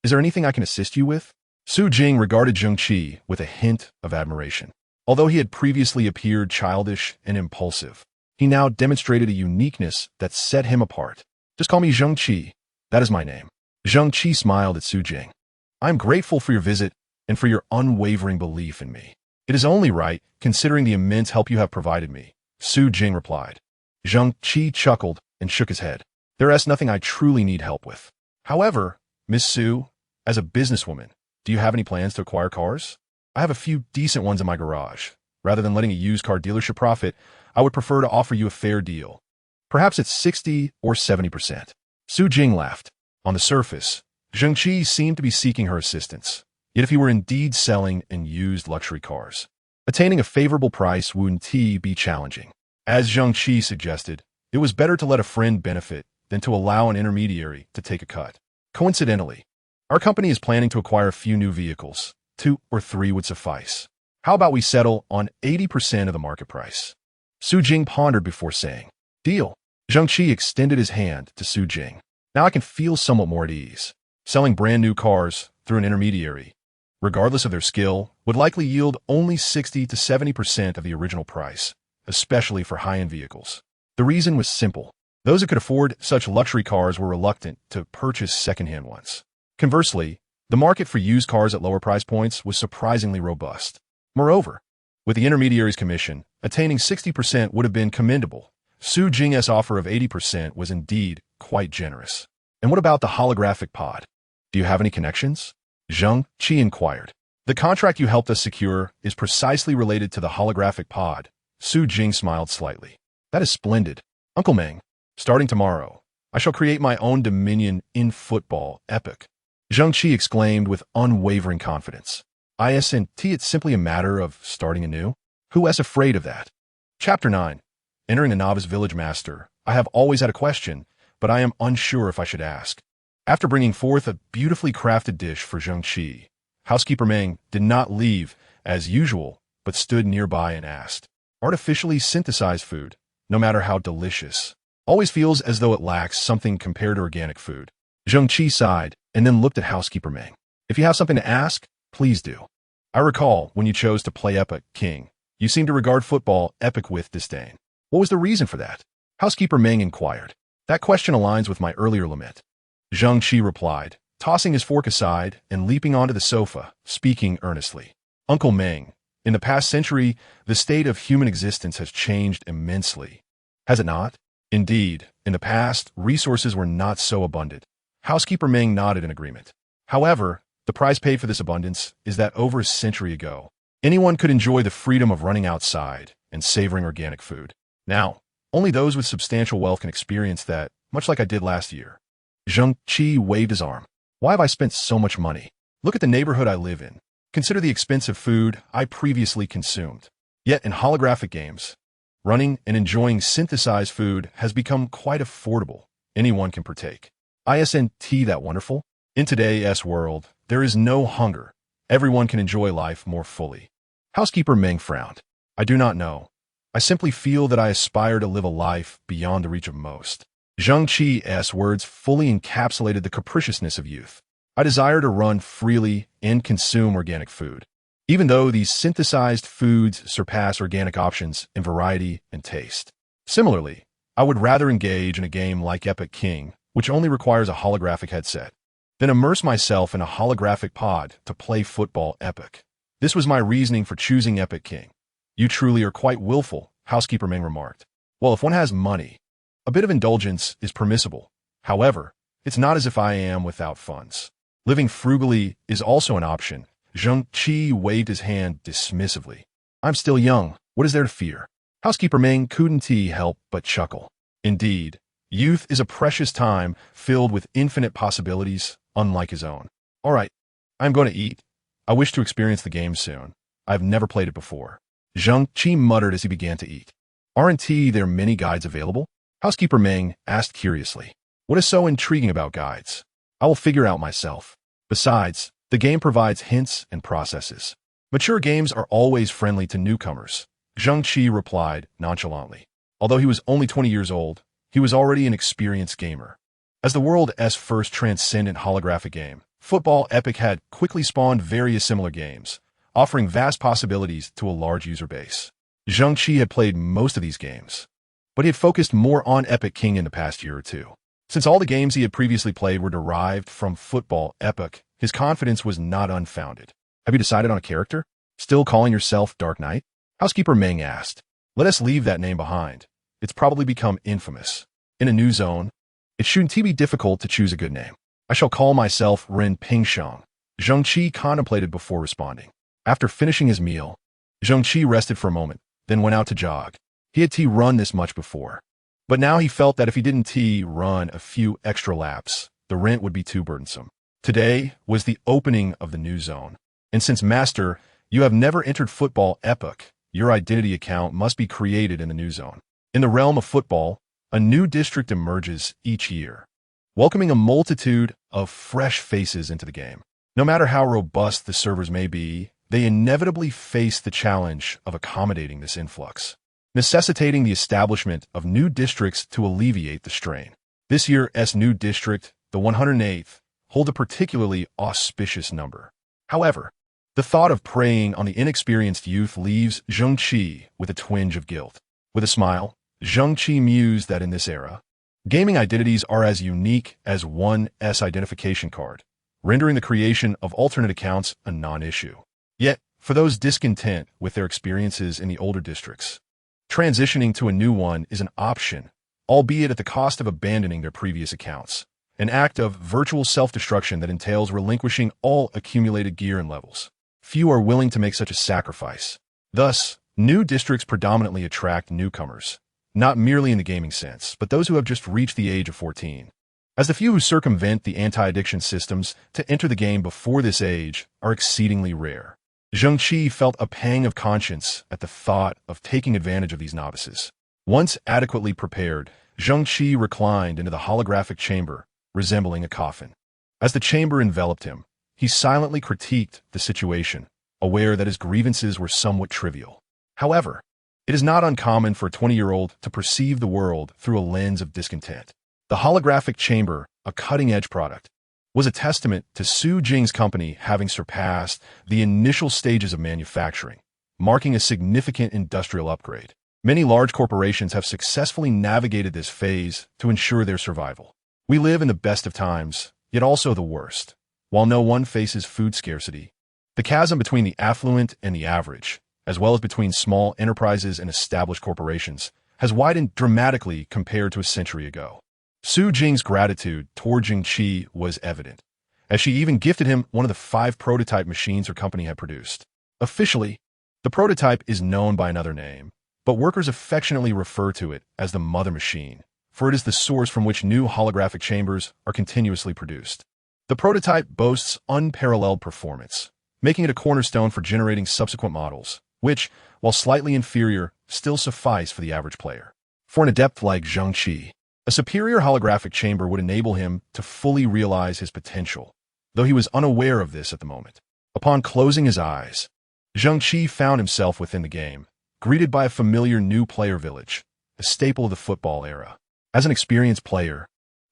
Is there anything I can assist you with? Su Jing regarded Zheng Qi with a hint of admiration. Although he had previously appeared childish and impulsive, he now demonstrated a uniqueness that set him apart. Just call me Zheng Qi. That is my name. Zheng Qi smiled at Su Jing. I am grateful for your visit and for your unwavering belief in me. It is only right, considering the immense help you have provided me, Su Jing replied. Zheng Qi chuckled and shook his head. There is nothing I truly need help with. However, Miss Su, as a businesswoman, do you have any plans to acquire cars? I have a few decent ones in my garage. Rather than letting a used car dealership profit, I would prefer to offer you a fair deal. Perhaps it's 60 or 70%. Su Jing laughed. On the surface, Zheng Qi seemed to be seeking her assistance. Yet if he were indeed selling and used luxury cars, attaining a favorable price wouldn't be challenging. As Zheng Qi suggested, it was better to let a friend benefit than to allow an intermediary to take a cut. Coincidentally, our company is planning to acquire a few new vehicles. 2 or 3 would suffice. How about we settle on 80% of the market price? Su Jing pondered before saying, Deal. Zheng Qi extended his hand to Su Jing. Now I can feel somewhat more at ease. Selling brand new cars through an intermediary, regardless of their skill, would likely yield only 60 to 70% of the original price, especially for high-end vehicles. The reason was simple. Those who could afford such luxury cars were reluctant to purchase second-hand ones. Conversely, the market for used cars at lower price points was surprisingly robust. Moreover, with the intermediary's commission, attaining 60% would have been commendable. Su Jing's offer of 80% was indeed quite generous. And what about the holographic pod? Do you have any connections? Zheng Qi inquired. The contract you helped us secure is precisely related to the holographic pod. Su Jing smiled slightly. That is splendid. Uncle Meng, starting tomorrow, I shall create my own dominion in Football Epic. Zheng Qi exclaimed with unwavering confidence. It's simply a matter of starting anew? Who is afraid of that? Chapter 9. Entering a novice village master. I have always had a question, but I am unsure if I should ask. After bringing forth a beautifully crafted dish for Zheng Qi, housekeeper Meng did not leave as usual, but stood nearby and asked. Artificially synthesized food, no matter how delicious, always feels as though it lacks something compared to organic food. Zheng Qi sighed and then looked at housekeeper Meng. If you have something to ask, please do. I recall when you chose to play Epic King, you seemed to regard Football Epic with disdain. What was the reason for that? Housekeeper Meng inquired. That question aligns with my earlier lament. Zheng Qi replied, tossing his fork aside and leaping onto the sofa, speaking earnestly. Uncle Meng, in the past century, the state of human existence has changed immensely. Has it not? Indeed, in the past, resources were not so abundant. Housekeeper Meng nodded in agreement. However, the price paid for this abundance is that over a century ago, anyone could enjoy the freedom of running outside and savoring organic food. Now, only those with substantial wealth can experience that, much like I did last year. Zheng Qi waved his arm. Why have I spent so much money? Look at the neighborhood I live in. Consider the expensive food I previously consumed. Yet in holographic games, running and enjoying synthesized food has become quite affordable. Anyone can partake. Isn't that wonderful? In today's world, there is no hunger. Everyone can enjoy life more fully. Housekeeper Meng frowned. I do not know. I simply feel that I aspire to live a life beyond the reach of most. Zheng Qi's words fully encapsulated the capriciousness of youth. I desire to run freely and consume organic food. even though these synthesized foods surpass organic options in variety and taste. Similarly, I would rather engage in a game like Epic King, which only requires a holographic headset, than immerse myself in a holographic pod to play football Epic. This was my reasoning for choosing Epic King. You truly are quite willful, Housekeeper Ming remarked. Well, if one has money, a bit of indulgence is permissible. However, it's not as if I am without funds. Living frugally is also an option. Zheng Qi waved his hand dismissively. I'm still young. What is there to fear? Housekeeper Ming couldn't help but chuckle. Indeed, youth is a precious time filled with infinite possibilities, unlike his own. All right, I'm going to eat. I wish to experience the game soon. I've never played it before. Zheng Qi muttered as he began to eat. Aren't there many guides available? Housekeeper Ming asked curiously. What is so intriguing about guides? I will figure out myself. Besides, the game provides hints and processes. Mature games are always friendly to newcomers, Zheng Qi replied nonchalantly. Although he was only 20 years old, he was already an experienced gamer. As the world's first transcendent holographic game, Football Epic had quickly spawned various similar games, offering vast possibilities to a large user base. Zheng Qi had played most of these games, but he had focused more on Epic King in the past year or two. Since all the games he had previously played were derived from Football Epic, his confidence was not unfounded. Have you decided on a character? Still calling yourself Dark Knight? Housekeeper Ming asked. Let us leave that name behind. It's probably become infamous. In a new zone, it shouldn't be difficult to choose a good name. I shall call myself Ren Pingsheng. Zheng Qi contemplated before responding. After finishing his meal, Zheng Qi rested for a moment, then went out to jog. He had run this much before, but now he felt that if he didn't run a few extra laps, the rent would be too burdensome. Today was the opening of the new zone, and since Master, you have never entered Football Epic, your identity account must be created in the new zone. In the realm of football, a new district emerges each year, welcoming a multitude of fresh faces into the game. No matter how robust the servers may be, they inevitably face the challenge of accommodating this influx, necessitating the establishment of new districts to alleviate the strain. This year's new district, the 108th, holds a particularly auspicious number. However, the thought of preying on the inexperienced youth leaves Zheng Qi with a twinge of guilt. With a smile, Zheng Qi mused that in this era, gaming identities are as unique as one's identification card, rendering the creation of alternate accounts a non-issue. Yet, for those discontent with their experiences in the older districts, transitioning to a new one is an option, albeit at the cost of abandoning their previous accounts, an act of virtual self-destruction that entails relinquishing all accumulated gear and levels. Few are willing to make such a sacrifice. Thus, new districts predominantly attract newcomers, not merely in the gaming sense, but those who have just reached the age of 14. As the few who circumvent the anti-addiction systems to enter the game before this age are exceedingly rare. Zheng Qi felt a pang of conscience at the thought of taking advantage of these novices. Once adequately prepared, Zheng Qi reclined into the holographic chamber, resembling a coffin. As the chamber enveloped him, he silently critiqued the situation, aware that his grievances were somewhat trivial. However, it is not uncommon for a 20-year-old to perceive the world through a lens of discontent. The holographic chamber, a cutting-edge product, was a testament to Su Jing's company having surpassed the initial stages of manufacturing, marking a significant industrial upgrade. Many large corporations have successfully navigated this phase to ensure their survival. We live in the best of times, yet also the worst. While no one faces food scarcity, the chasm between the affluent and the average, as well as between small enterprises and established corporations, has widened dramatically compared to a century ago. Su Jing's gratitude toward Zheng Qi was evident, as she even gifted him one of the 5 prototype machines her company had produced. Officially, the prototype is known by another name, but workers affectionately refer to it as the mother machine, for it is the source from which new holographic chambers are continuously produced. The prototype boasts unparalleled performance, making it a cornerstone for generating subsequent models, which, while slightly inferior, still suffice for the average player. For an adept like Zheng Qi, a superior holographic chamber would enable him to fully realize his potential, though he was unaware of this at the moment. Upon closing his eyes, Zheng Qi found himself within the game, greeted by a familiar new player village, a staple of the football era. As an experienced player,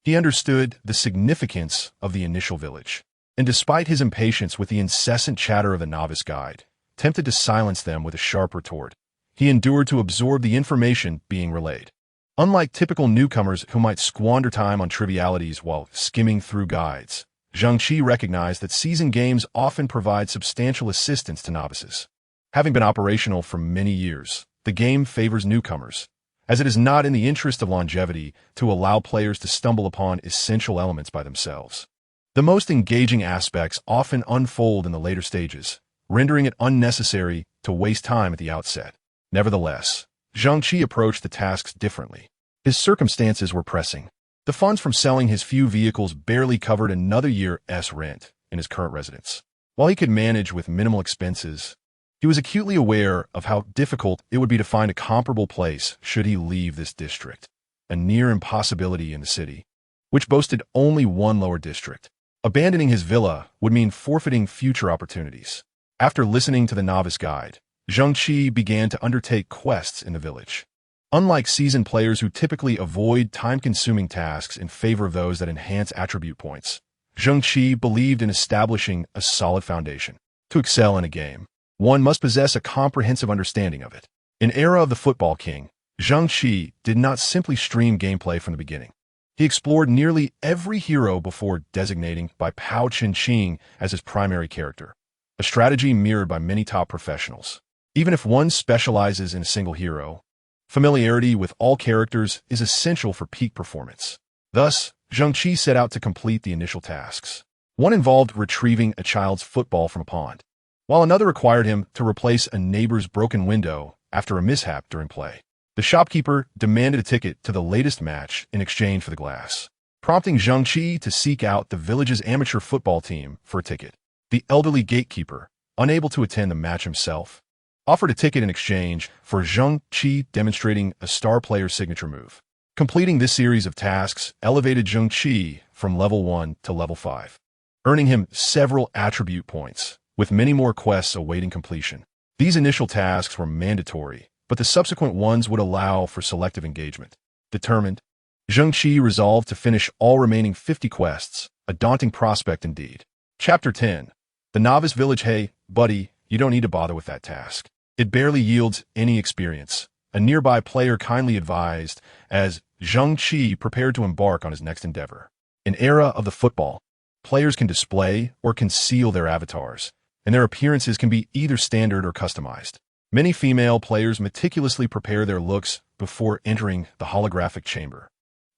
he understood the significance of the initial village, and despite his impatience with the incessant chatter of the novice guide, tempted to silence them with a sharp retort. He endured to absorb the information being relayed. Unlike typical newcomers who might squander time on trivialities while skimming through guides, Zheng Qi recognized that seasoned games often provide substantial assistance to novices. Having been operational for many years, the game favors newcomers, as it is not in the interest of longevity to allow players to stumble upon essential elements by themselves. The most engaging aspects often unfold in the later stages, rendering it unnecessary to waste time at the outset. Nevertheless, Zheng Qi approached the tasks differently. His circumstances were pressing. The funds from selling his few vehicles barely covered another year's rent in his current residence. While he could manage with minimal expenses, he was acutely aware of how difficult it would be to find a comparable place should he leave this district, a near impossibility in the city, which boasted only one lower district. Abandoning his villa would mean forfeiting future opportunities. After listening to the novice guide, Zheng Qi began to undertake quests in the village. Unlike seasoned players who typically avoid time-consuming tasks in favor of those that enhance attribute points, Zheng Qi believed in establishing a solid foundation. To excel in a game, one must possess a comprehensive understanding of it. In Era of the Football King, Zheng Qi did not simply stream gameplay from the beginning. He explored nearly every hero before designating by Pao Qingqing as his primary character, a strategy mirrored by many top professionals. Even if one specializes in a single hero, familiarity with all characters is essential for peak performance. Thus, Zheng Qi set out to complete the initial tasks. One involved retrieving a child's football from a pond, while another required him to replace a neighbor's broken window after a mishap during play. The shopkeeper demanded a ticket to the latest match in exchange for the glass, prompting Zheng Qi to seek out the village's amateur football team for a ticket. The elderly gatekeeper, unable to attend the match himself, offered a ticket in exchange for Zheng Qi demonstrating a star player's signature move. Completing this series of tasks elevated Zheng Qi from level 1 to level 5, earning him several attribute points, with many more quests awaiting completion. These initial tasks were mandatory, but the subsequent ones would allow for selective engagement. Determined, Zheng Qi resolved to finish all remaining 50 quests, a daunting prospect indeed. Chapter 10. The Novice Village. Hey, buddy, you don't need to bother with that task. It barely yields any experience, a nearby player kindly advised as Zheng Qi prepared to embark on his next endeavor. In Era of the Football, players can display or conceal their avatars, and their appearances can be either standard or customized. Many female players meticulously prepare their looks before entering the holographic chamber,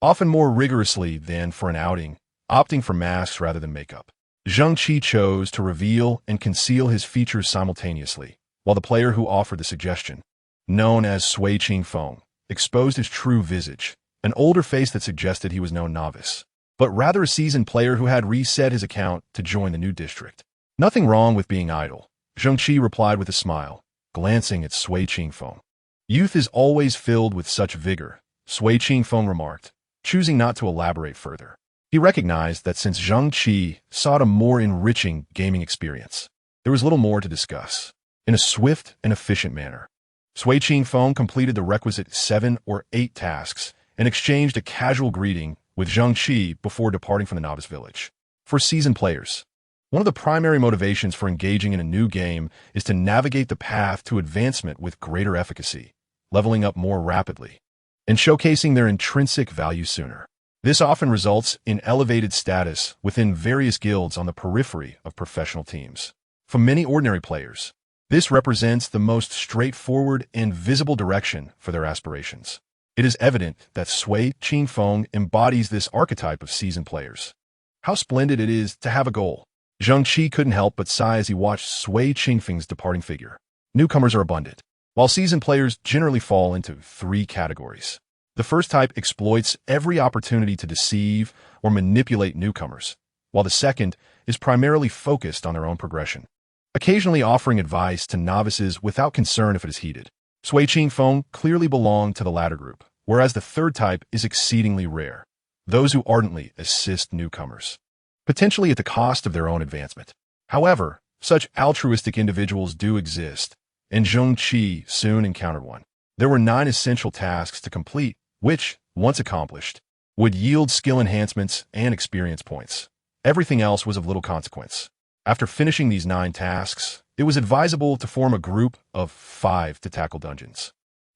often more rigorously than for an outing, opting for masks rather than makeup. Zheng Qi chose to reveal and conceal his features simultaneously, while the player who offered the suggestion, known as Sui Qingfeng, exposed his true visage, an older face that suggested he was no novice, but rather a seasoned player who had reset his account to join the new district. Nothing wrong with being idle, Zheng Qi replied with a smile, glancing at Sui Qingfeng. Youth is always filled with such vigor, Sui Qingfeng remarked, choosing not to elaborate further. He recognized that since Zheng Qi sought a more enriching gaming experience, there was little more to discuss. In a swift and efficient manner, Sui Qingfeng completed the requisite 7 or 8 tasks and exchanged a casual greeting with Zheng Qi before departing from the novice village. For seasoned players, one of the primary motivations for engaging in a new game is to navigate the path to advancement with greater efficacy, leveling up more rapidly, and showcasing their intrinsic value sooner. This often results in elevated status within various guilds on the periphery of professional teams. For many ordinary players, this represents the most straightforward and visible direction for their aspirations. It is evident that Sui Qingfeng embodies this archetype of seasoned players. How splendid it is to have a goal. Zheng Qi couldn't help but sigh as he watched Sui Qingfeng's departing figure. Newcomers are abundant, while seasoned players generally fall into 3 categories. The first type exploits every opportunity to deceive or manipulate newcomers, while the second is primarily focused on their own progression, occasionally offering advice to novices without concern if it is heeded. Sui Qingfeng clearly belonged to the latter group, whereas the third type is exceedingly rare, those who ardently assist newcomers, potentially at the cost of their own advancement. However, such altruistic individuals do exist, and Zheng Qi soon encountered one. There were 9 essential tasks to complete, which, once accomplished, would yield skill enhancements and experience points. Everything else was of little consequence. After finishing these 9 tasks, it was advisable to form a group of 5 to tackle dungeons,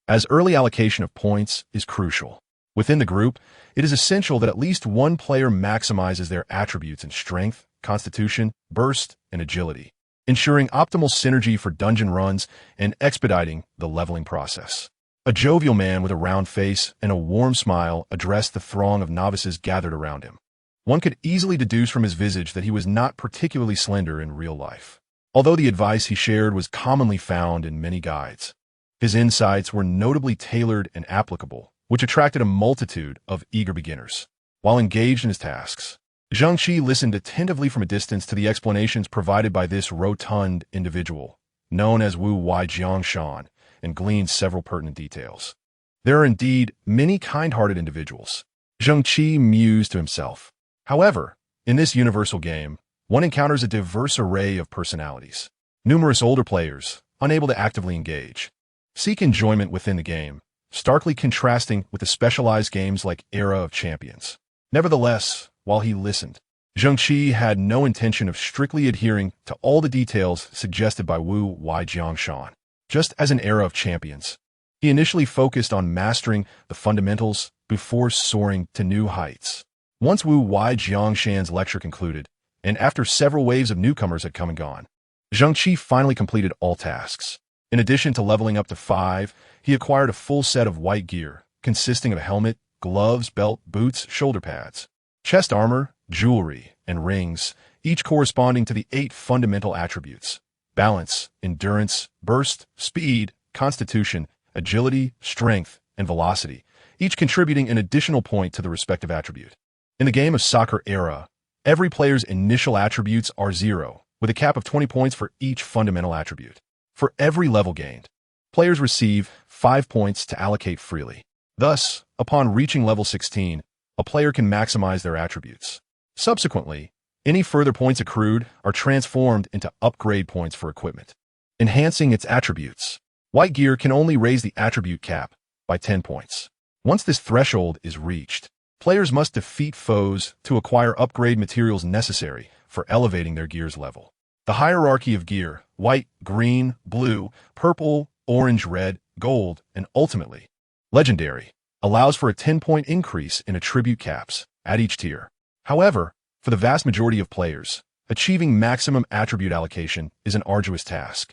as early allocation of points is crucial. Within the group, it is essential that at least one player maximizes their attributes in strength, constitution, burst, and agility, ensuring optimal synergy for dungeon runs and expediting the leveling process. A jovial man with a round face and a warm smile addressed the throng of novices gathered around him. One could easily deduce from his visage that he was not particularly slender in real life, although the advice he shared was commonly found in many guides. His insights were notably tailored and applicable, which attracted a multitude of eager beginners. While engaged in his tasks, Zheng Qi listened attentively from a distance to the explanations provided by this rotund individual, known as Wu Waijiangshan, and gleaned several pertinent details. There are indeed many kind-hearted individuals, Zheng Qi mused to himself. However, in this universal game, one encounters a diverse array of personalities. Numerous older players, unable to actively engage, seek enjoyment within the game, starkly contrasting with the specialized games like Era of Champions. Nevertheless, while he listened, Zheng Qi had no intention of strictly adhering to all the details suggested by Wu Waijiangshan. Just as in Era of Champions, he initially focused on mastering the fundamentals before soaring to new heights. Once Wu Waijiangshan's lecture concluded, and after several waves of newcomers had come and gone, Zheng Qi finally completed all tasks. In addition to leveling up to 5, he acquired a full set of white gear, consisting of a helmet, gloves, belt, boots, shoulder pads, chest armor, jewelry, and rings, each corresponding to the 8 fundamental attributes: balance, endurance, burst, speed, constitution, agility, strength, and velocity, each contributing an additional point to the respective attribute. In the game of Soccer Era, every player's initial attributes are 0, with a cap of 20 points for each fundamental attribute. For every level gained, players receive 5 points to allocate freely. Thus, upon reaching level 16, a player can maximize their attributes. Subsequently, any further points accrued are transformed into upgrade points for equipment, enhancing its attributes. White gear can only raise the attribute cap by 10 points. Once this threshold is reached, players must defeat foes to acquire upgrade materials necessary for elevating their gear's level. The hierarchy of gear, white, green, blue, purple, orange, red, gold, and ultimately, legendary, allows for a 10-point increase in attribute caps at each tier. However, for the vast majority of players, achieving maximum attribute allocation is an arduous task.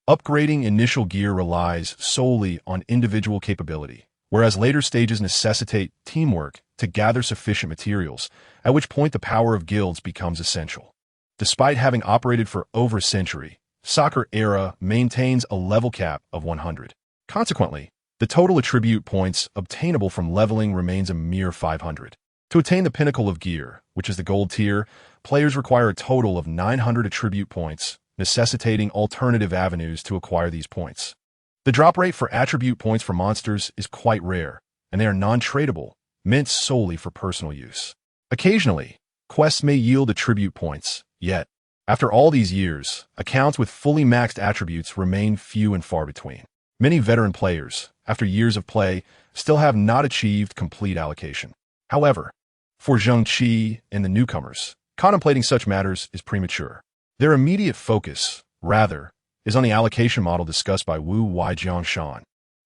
Upgrading initial gear relies solely on individual capability, whereas later stages necessitate teamwork to gather sufficient materials, at which point the power of guilds becomes essential. Despite having operated for over a century, Soccer Era maintains a level cap of 100. Consequently, the total attribute points obtainable from leveling remains a mere 500. To attain the pinnacle of gear, which is the gold tier, players require a total of 900 attribute points, necessitating alternative avenues to acquire these points. The drop rate for attribute points for monsters is quite rare, and they are non-tradable, meant solely for personal use. Occasionally, quests may yield attribute points, yet, after all these years, accounts with fully maxed attributes remain few and far between. Many veteran players, after years of play, still have not achieved complete allocation. However, for Zheng Qi and the newcomers, contemplating such matters is premature. Their immediate focus, rather, is on the allocation model discussed by Wu Waijiangshan,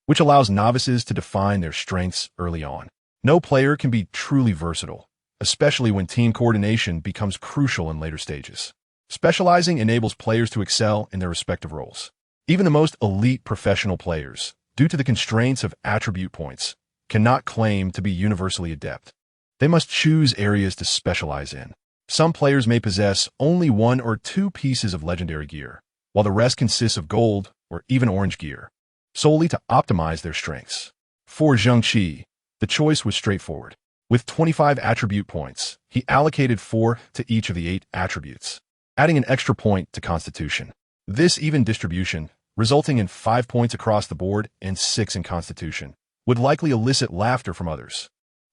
which allows novices to define their strengths early on. No player can be truly versatile, especially when team coordination becomes crucial in later stages. Specializing enables players to excel in their respective roles. Even the most elite professional players, due to the constraints of attribute points, cannot claim to be universally adept. They must choose areas to specialize in. Some players may possess only 1 or 2 pieces of legendary gear, while the rest consists of gold or even orange gear, solely to optimize their strengths. For Zheng Qi, the choice was straightforward. With 25 attribute points, he allocated 4 to each of the 8 attributes, adding an extra point to Constitution. This even distribution, resulting in 5 points across the board and 6 in Constitution, would likely elicit laughter from others.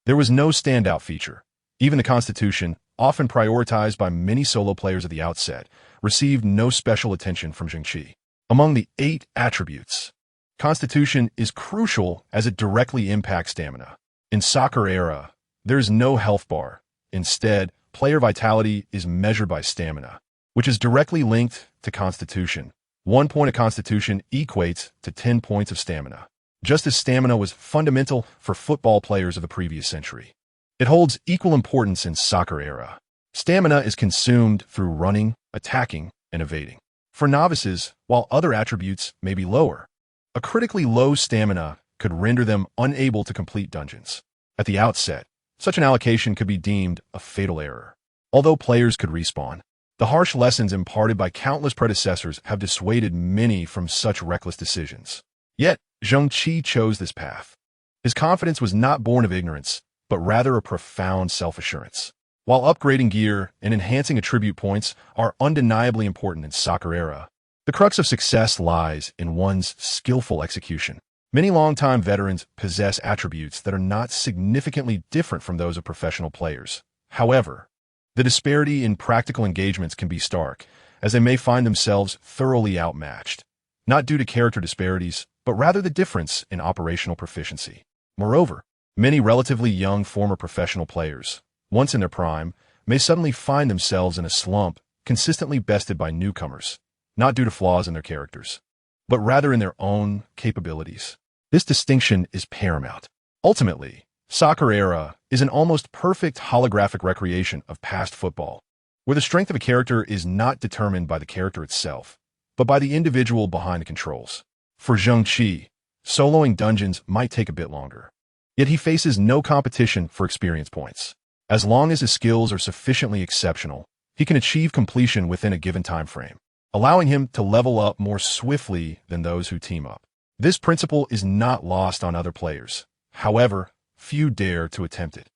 There was no standout feature. Even the Constitution, often prioritized by many solo players at the outset, received no special attention from Zheng Qi. Among the 8 attributes, Constitution is crucial as it directly impacts stamina. In Soccer Era, there is no health bar. Instead, player vitality is measured by stamina, which is directly linked to Constitution. 1 point of constitution equates to 10 points of stamina, just as stamina was fundamental for football players of the previous century. It holds equal importance in soccer era. Stamina is consumed through running, attacking, and evading. For novices, while other attributes may be lower, a critically low stamina could render them unable to complete dungeons. At the outset, such an allocation could be deemed a fatal error. Although players could respawn, the harsh lessons imparted by countless predecessors have dissuaded many from such reckless decisions. Yet, Zheng Qi chose this path. His confidence was not born of ignorance, but rather a profound self-assurance. While upgrading gear and enhancing attribute points are undeniably important in soccer era, the crux of success lies in one's skillful execution. Many longtime veterans possess attributes that are not significantly different from those of professional players. However, the disparity in practical engagements can be stark, as they may find themselves thoroughly outmatched, not due to character disparities, but rather the difference in operational proficiency. Moreover, many relatively young former professional players, once in their prime, may suddenly find themselves in a slump, consistently bested by newcomers, not due to flaws in their characters, but rather in their own capabilities. This distinction is paramount. Ultimately, soccer era is an almost perfect holographic recreation of past football, where the strength of a character is not determined by the character itself, but by the individual behind the controls. For Zheng Qi, soloing dungeons might take a bit longer, yet he faces no competition for experience points. As long as his skills are sufficiently exceptional, he can achieve completion within a given time frame, allowing him to level up more swiftly than those who team up. This principle is not lost on other players. However, few dare to attempt it,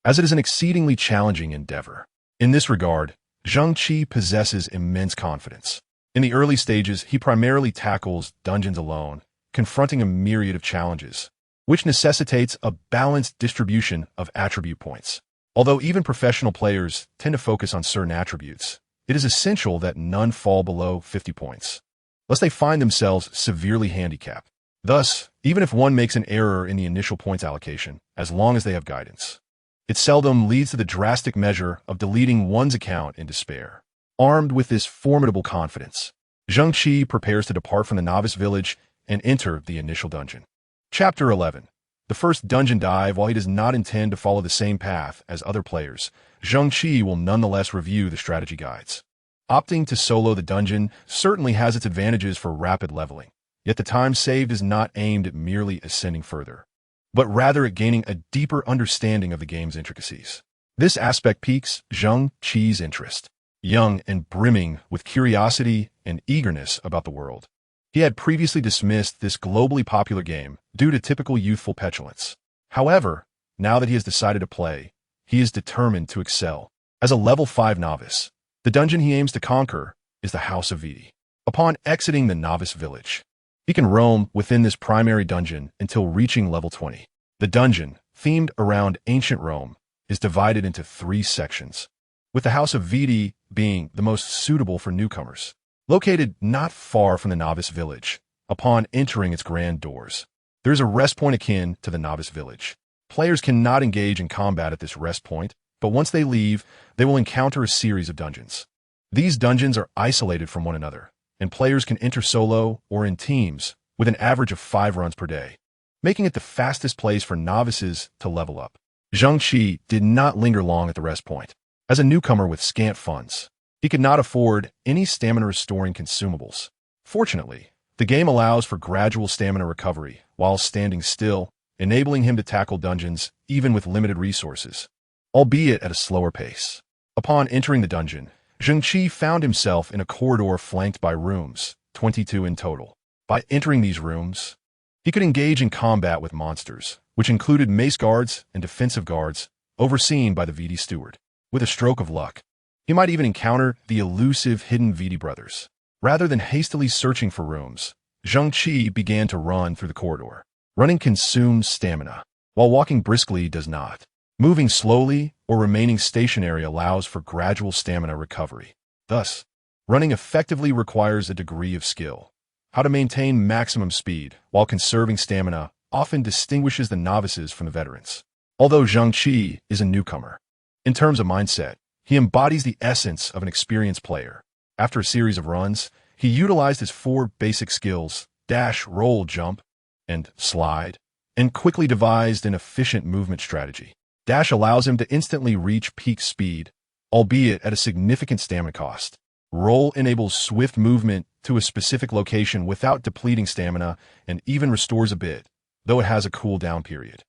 as it is an exceedingly challenging endeavor. In this regard, Zheng Qi possesses immense confidence. In the early stages, he primarily tackles dungeons alone, confronting a myriad of challenges, which necessitates a balanced distribution of attribute points. Although even professional players tend to focus on certain attributes, it is essential that none fall below 50 points, lest they find themselves severely handicapped. Thus, even if one makes an error in the initial points allocation, as long as they have guidance, it seldom leads to the drastic measure of deleting one's account in despair. Armed with this formidable confidence, Zheng Qi prepares to depart from the novice village and enter the initial dungeon. Chapter 11. The first dungeon dive. While he does not intend to follow the same path as other players, Zheng Qi will nonetheless review the strategy guides. Opting to solo the dungeon certainly has its advantages for rapid leveling, yet the time saved is not aimed at merely ascending further, but rather at gaining a deeper understanding of the game's intricacies. This aspect piques Zheng Qi's interest. Young and brimming with curiosity and eagerness about the world, he had previously dismissed this globally popular game due to typical youthful petulance. However, now that he has decided to play, he is determined to excel. As a level 5 novice, the dungeon he aims to conquer is the House of Viti. Upon exiting the novice village, he can roam within this primary dungeon until reaching level 20. The dungeon, themed around ancient Rome, is divided into 3 sections, with the House of Viti being the most suitable for newcomers. Located not far from the novice village, upon entering its grand doors, there is a rest point akin to the novice village. Players cannot engage in combat at this rest point, but once they leave, they will encounter a series of dungeons. These dungeons are isolated from one another, and players can enter solo or in teams with an average of 5 runs per day, making it the fastest place for novices to level up. Zheng Qi did not linger long at the rest point. As a newcomer with scant funds, he could not afford any stamina-restoring consumables. Fortunately, the game allows for gradual stamina recovery while standing still, enabling him to tackle dungeons even with limited resources, albeit at a slower pace. Upon entering the dungeon, Zheng Qi found himself in a corridor flanked by rooms, 22 in total. By entering these rooms, he could engage in combat with monsters, which included mace guards and defensive guards, overseen by the Viti steward. With a stroke of luck, he might even encounter the elusive hidden Viti brothers. Rather than hastily searching for rooms, Zheng Qi began to run through the corridor. Running consumes stamina, while walking briskly does not. Moving slowly or remaining stationary allows for gradual stamina recovery. Thus, running effectively requires a degree of skill. How to maintain maximum speed while conserving stamina often distinguishes the novices from the veterans. Although Zheng Qi is a newcomer, in terms of mindset, he embodies the essence of an experienced player. After a series of runs, He utilized his four basic skills, dash, roll, jump, and slide, and quickly devised an efficient movement strategy. Dash allows him to instantly reach peak speed, albeit at a significant stamina cost. Roll enables swift movement to a specific location without depleting stamina and even restores a bit, though it has a cooldown period.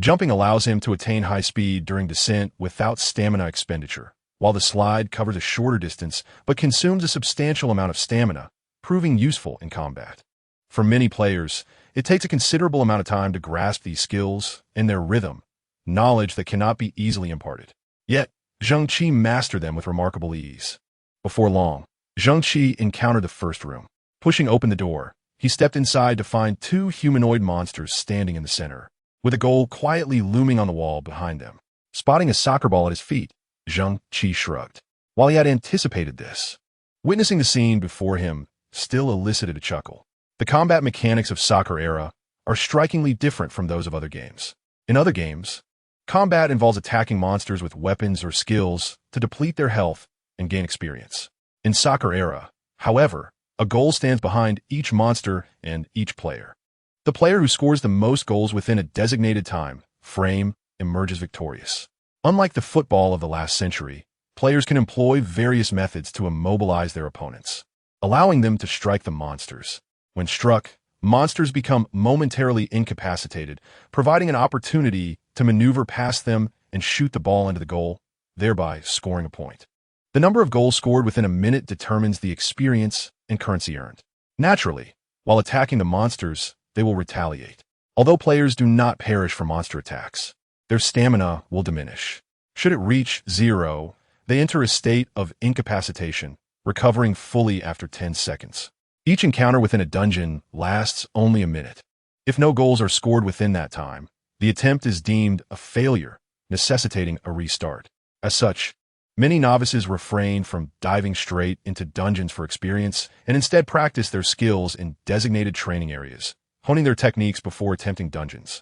Jumping allows him to attain high speed during descent without stamina expenditure, while the slide covers a shorter distance but consumes a substantial amount of stamina, proving useful in combat. For many players, it takes a considerable amount of time to grasp these skills and their rhythm, knowledge that cannot be easily imparted. Yet, Zheng Qi mastered them with remarkable ease. Before long, Zheng Qi encountered the first room. Pushing open the door, he stepped inside to find two humanoid monsters standing in the center, with a goal quietly looming on the wall behind them. Spotting a soccer ball at his feet, Zheng Qi shrugged. While he had anticipated this, witnessing the scene before him still elicited a chuckle. The combat mechanics of Soccer Era are strikingly different from those of other games. In other games, combat involves attacking monsters with weapons or skills to deplete their health and gain experience. In Soccer Era, however, a goal stands behind each monster and each player. The player who scores the most goals within a designated time frame emerges victorious. Unlike the football of the last century, players can employ various methods to immobilize their opponents, allowing them to strike the monsters. When struck, monsters become momentarily incapacitated, providing an opportunity to maneuver past them and shoot the ball into the goal, thereby scoring a point. The number of goals scored within a minute determines the experience and currency earned. Naturally, while attacking the monsters, they will retaliate. Although players do not perish from monster attacks, their stamina will diminish. Should it reach 0, they enter a state of incapacitation, recovering fully after 10 seconds. Each encounter within a dungeon lasts only a minute. If no goals are scored within that time, the attempt is deemed a failure, necessitating a restart. As such, many novices refrain from diving straight into dungeons for experience and instead practice their skills in designated training areas, honing their techniques before attempting dungeons,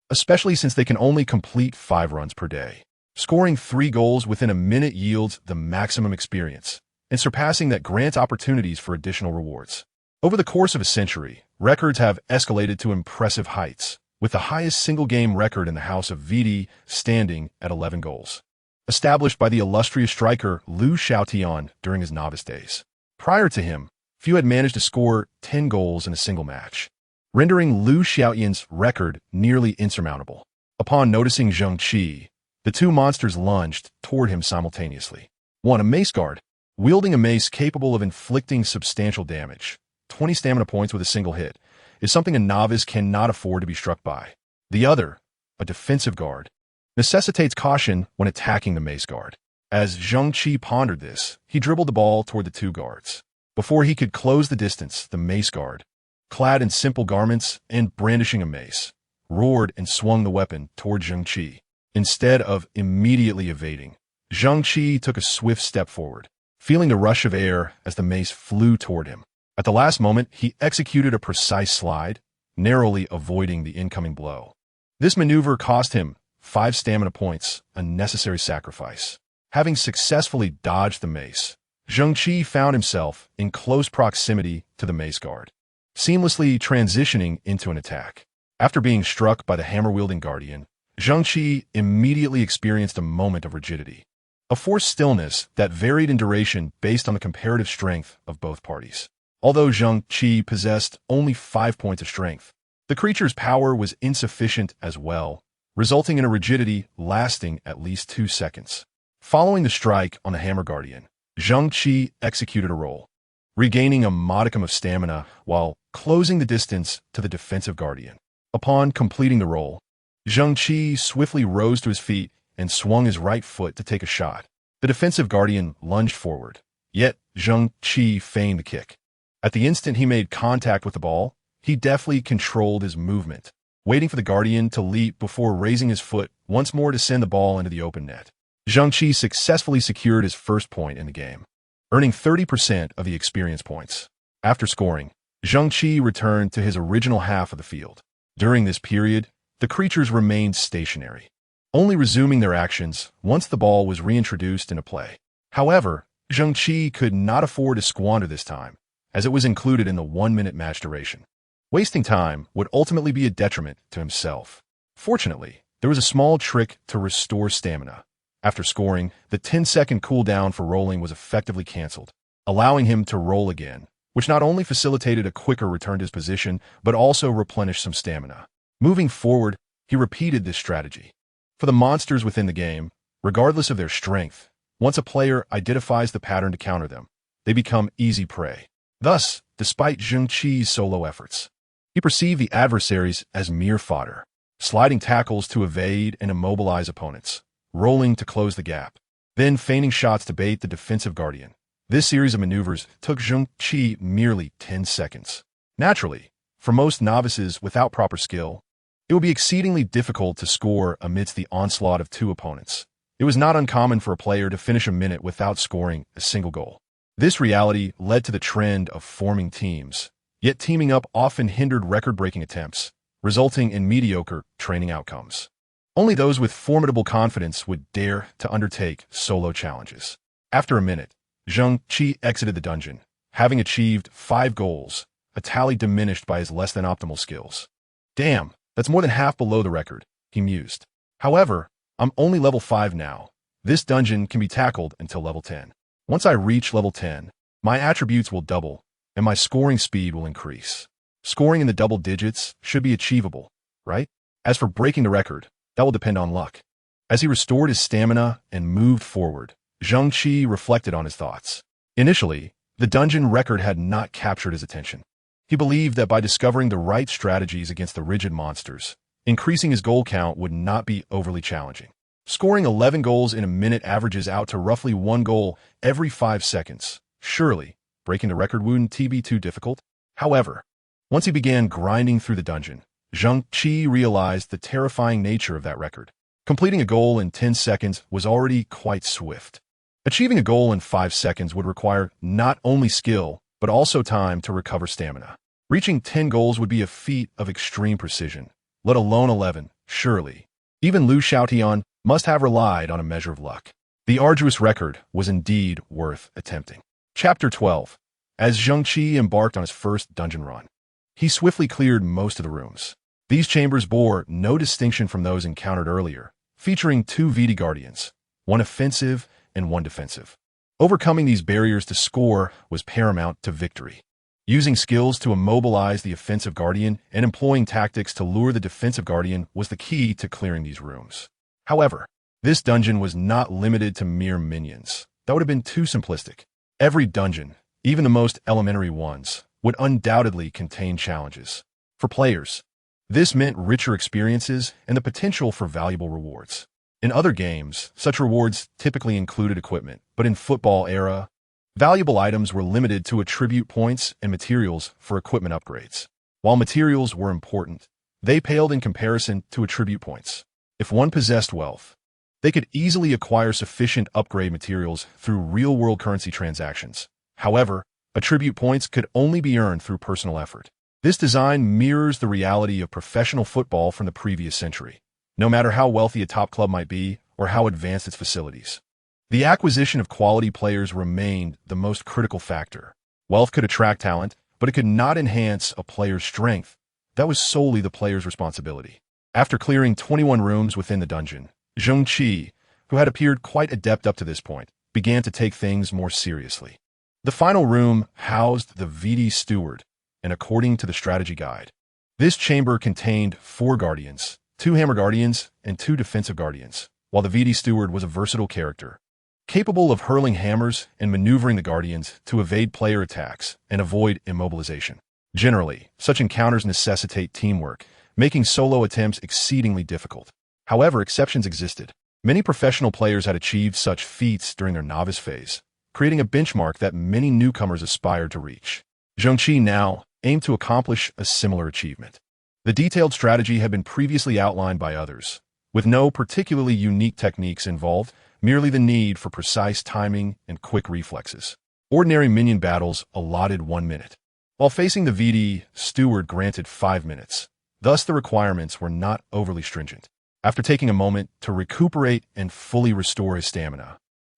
especially since they can only complete 5 runs per day. Scoring 3 goals within a minute yields the maximum experience, and surpassing that grants opportunities for additional rewards. Over the course of a century, records have escalated to impressive heights, with the highest single-game record in the House of Vidi standing at 11 goals, established by the illustrious striker Liu Xiaotian during his novice days. Prior to him, few had managed to score 10 goals in a single match, rendering Liu Xiaotian's record nearly insurmountable. Upon noticing Zheng Qi, the two monsters lunged toward him simultaneously. 1. A mace guard, wielding a mace capable of inflicting substantial damage, 20 stamina points with a single hit, is something a novice cannot afford to be struck by. The other, a defensive guard, necessitates caution when attacking the mace guard. As Zheng Qi pondered this, he dribbled the ball toward the two guards. Before he could close the distance, the mace guard, clad in simple garments and brandishing a mace, roared and swung the weapon toward Zheng Qi. Instead of immediately evading, Zheng Qi took a swift step forward, feeling the rush of air as the mace flew toward him. At the last moment, he executed a precise slide, narrowly avoiding the incoming blow. This maneuver cost him 5 stamina points, a necessary sacrifice. Having successfully dodged the mace, Zheng Qi found himself in close proximity to the mace guard, seamlessly transitioning into an attack. After being struck by the hammer-wielding guardian, Zheng Qi immediately experienced a moment of rigidity, a forced stillness that varied in duration based on the comparative strength of both parties. Although Zheng Qi possessed only 5 points of strength, the creature's power was insufficient as well, resulting in a rigidity lasting at least 2 seconds. Following the strike on the Hammer Guardian, Zheng Qi executed a roll, regaining a modicum of stamina while closing the distance to the defensive Guardian. Upon completing the roll, Zheng Qi swiftly rose to his feet and swung his right foot to take a shot. The defensive Guardian lunged forward, yet Zheng Qi feigned the kick. At the instant he made contact with the ball, he deftly controlled his movement, waiting for the Guardian to leap before raising his foot once more to send the ball into the open net. Zheng Qi successfully secured his first point in the game, earning 30% of the experience points. After scoring, Zheng Qi returned to his original half of the field. During this period, the creatures remained stationary, only resuming their actions once the ball was reintroduced into play. However, Zheng Qi could not afford to squander this time, as it was included in the 1-minute match duration. Wasting time would ultimately be a detriment to himself. Fortunately, there was a small trick to restore stamina. After scoring, the 10-second cooldown for rolling was effectively cancelled, allowing him to roll again, which not only facilitated a quicker return to his position, but also replenished some stamina. Moving forward, he repeated this strategy. For the monsters within the game, regardless of their strength, once a player identifies the pattern to counter them, they become easy prey. Thus, despite Zheng Qi's solo efforts, he perceived the adversaries as mere fodder, sliding tackles to evade and immobilize opponents, rolling to close the gap, then feigning shots to bait the defensive guardian. This series of maneuvers took Zheng Qi merely 10 seconds. Naturally, for most novices without proper skill, it would be exceedingly difficult to score amidst the onslaught of two opponents. It was not uncommon for a player to finish a minute without scoring a single goal. This reality led to the trend of forming teams, yet teaming up often hindered record-breaking attempts, resulting in mediocre training outcomes. Only those with formidable confidence would dare to undertake solo challenges. After a minute, Zheng Qi exited the dungeon, having achieved 5 goals, a tally diminished by his less-than-optimal skills. Damn, that's more than half below the record, he mused. However, I'm only level 5 now. This dungeon can be tackled until level 10. Once I reach level 10, my attributes will double, and my scoring speed will increase. Scoring in the double digits should be achievable, right? As for breaking the record, that will depend on luck. As he restored his stamina and moved forward, Zheng Qi reflected on his thoughts. Initially, the dungeon record had not captured his attention. He believed that by discovering the right strategies against the rigid monsters, increasing his goal count would not be overly challenging. Scoring 11 goals in a minute averages out to roughly 1 goal every 5 seconds. Surely, breaking the record wouldn't be too difficult? However, once he began grinding through the dungeon, Zheng Qi realized the terrifying nature of that record. Completing a goal in 10 seconds was already quite swift. Achieving a goal in 5 seconds would require not only skill, but also time to recover stamina. Reaching 10 goals would be a feat of extreme precision, let alone 11, surely. Even Liu Xiaotian must have relied on a measure of luck. The arduous record was indeed worth attempting. Chapter 12. As Zheng Qi embarked on his first dungeon run, he swiftly cleared most of the rooms. These chambers bore no distinction from those encountered earlier, featuring 2 VD guardians, one offensive and one defensive. Overcoming these barriers to score was paramount to victory. Using skills to immobilize the offensive guardian and employing tactics to lure the defensive guardian was the key to clearing these rooms. However, this dungeon was not limited to mere minions. That would have been too simplistic. Every dungeon, even the most elementary ones, would undoubtedly contain challenges. For players, this meant richer experiences and the potential for valuable rewards. In other games, such rewards typically included equipment, but in football era, valuable items were limited to attribute points and materials for equipment upgrades. While materials were important, they paled in comparison to attribute points. If one possessed wealth, they could easily acquire sufficient upgrade materials through real-world currency transactions. However, attribute points could only be earned through personal effort. This design mirrors the reality of professional football from the previous century, no matter how wealthy a top club might be or how advanced its facilities. The acquisition of quality players remained the most critical factor. Wealth could attract talent, but it could not enhance a player's strength. That was solely the player's responsibility. After clearing 21 rooms within the dungeon, Zheng Qi, who had appeared quite adept up to this point, began to take things more seriously. The final room housed the VD Steward, and according to the strategy guide, this chamber contained 4 guardians, 2 hammer guardians, and 2 defensive guardians, while the VD Steward was a versatile character, capable of hurling hammers and maneuvering the guardians to evade player attacks and avoid immobilization. Generally, such encounters necessitate teamwork, making solo attempts exceedingly difficult. However, exceptions existed. Many professional players had achieved such feats during their novice phase, creating a benchmark that many newcomers aspired to reach. Zheng Qi now aimed to accomplish a similar achievement. The detailed strategy had been previously outlined by others, with no particularly unique techniques involved, merely the need for precise timing and quick reflexes. Ordinary minion battles allotted 1 minute, while facing the VD Steward granted 5 minutes. Thus, the requirements were not overly stringent. After taking a moment to recuperate and fully restore his stamina,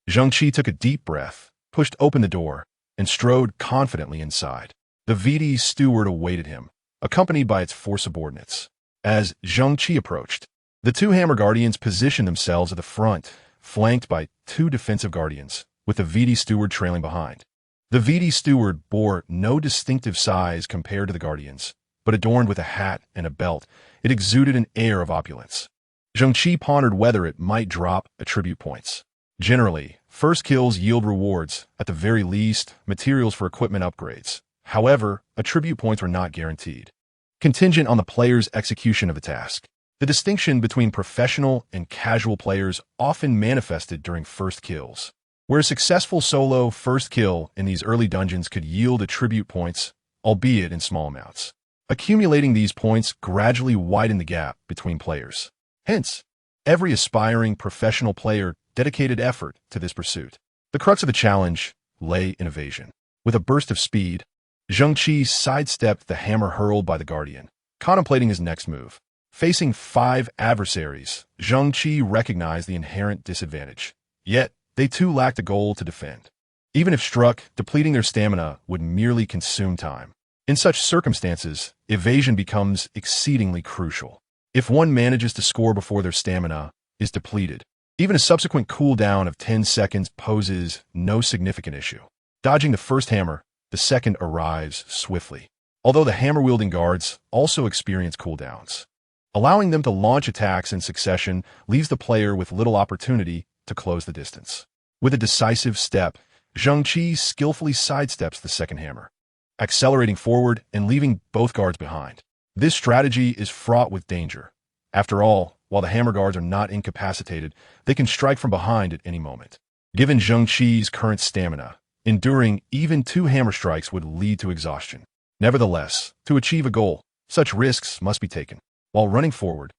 Zheng Qi took a deep breath, pushed open the door, and strode confidently inside. The VD steward awaited him, accompanied by its four subordinates. As Zheng Qi approached, the two hammer guardians positioned themselves at the front, flanked by two defensive guardians, with the VD steward trailing behind. The VD steward bore no distinctive size compared to the guardians, but adorned with a hat and a belt, it exuded an air of opulence. Zheng Qi pondered whether it might drop attribute points. Generally, first kills yield rewards, at the very least, materials for equipment upgrades. However, attribute points were not guaranteed, contingent on the player's execution of a task. The distinction between professional and casual players often manifested during first kills, where a successful solo first kill in these early dungeons could yield attribute points, albeit in small amounts. Accumulating these points gradually widened the gap between players. Hence, every aspiring professional player dedicated effort to this pursuit. The crux of the challenge lay in evasion. With a burst of speed, Zheng Qi sidestepped the hammer hurled by the guardian, contemplating his next move. Facing 5 adversaries, Zheng Qi recognized the inherent disadvantage. Yet, they too lacked a goal to defend. Even if struck, depleting their stamina would merely consume time. In such circumstances, evasion becomes exceedingly crucial. If one manages to score before their stamina is depleted, even a subsequent cooldown of 10 seconds poses no significant issue. Dodging the first hammer, the second arrives swiftly. Although the hammer-wielding guards also experience cooldowns, allowing them to launch attacks in succession leaves the player with little opportunity to close the distance. With a decisive step, Zheng Qi skillfully sidesteps the second hammer, accelerating forward and leaving both guards behind. This strategy is fraught with danger. After all, while the hammer guards are not incapacitated, they can strike from behind at any moment. Given Zheng Qi's current stamina, enduring even 2 hammer strikes would lead to exhaustion. Nevertheless, to achieve a goal, such risks must be taken. While running forward,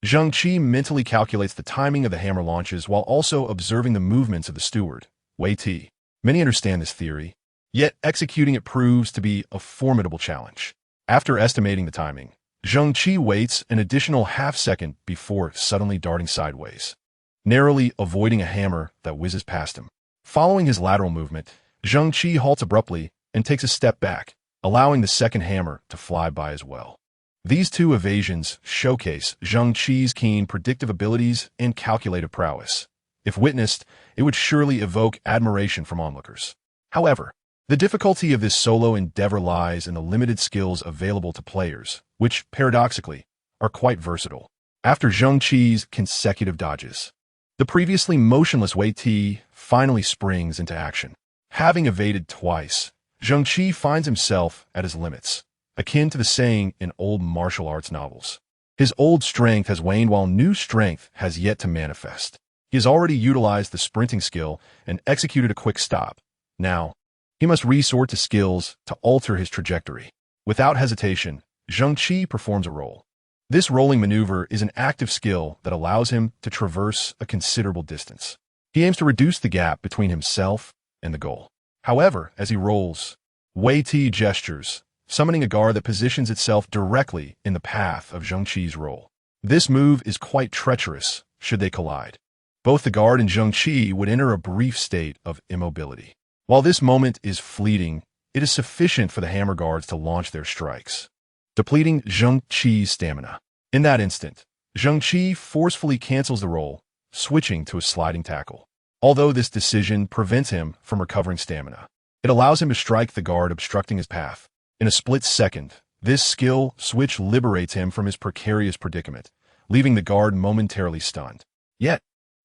Zheng Qi mentally calculates the timing of the hammer launches while also observing the movements of the steward, Wei Ti. Many understand this theory, yet executing it proves to be a formidable challenge. After estimating the timing, Zheng Qi waits an additional half-second before suddenly darting sideways, narrowly avoiding a hammer that whizzes past him. Following his lateral movement, Zheng Qi halts abruptly and takes a step back, allowing the second hammer to fly by as well. These two evasions showcase Zheng Qi's keen predictive abilities and calculative prowess. If witnessed, it would surely evoke admiration from onlookers. However, the difficulty of this solo endeavor lies in the limited skills available to players, which, paradoxically, are quite versatile. After Zheng Qi's consecutive dodges, the previously motionless Wei Ti finally springs into action. Having evaded twice, Zheng Qi finds himself at his limits, akin to the saying in old martial arts novels. His old strength has waned while new strength has yet to manifest. He has already utilized the sprinting skill and executed a quick stop. Now, he must resort to skills to alter his trajectory. Without hesitation, Zheng Qi performs a roll. This rolling maneuver is an active skill that allows him to traverse a considerable distance. He aims to reduce the gap between himself and the goal. However, as he rolls, Wei Ti gestures, summoning a guard that positions itself directly in the path of Zheng Qi's roll. This move is quite treacherous should they collide. Both the guard and Zheng Qi would enter a brief state of immobility. While this moment is fleeting, it is sufficient for the hammer guards to launch their strikes, depleting Zheng Qi's stamina. In that instant, Zheng Qi forcefully cancels the roll, switching to a sliding tackle. Although this decision prevents him from recovering stamina, it allows him to strike the guard obstructing his path. In a split second, this skill switch liberates him from his precarious predicament, leaving the guard momentarily stunned. Yet,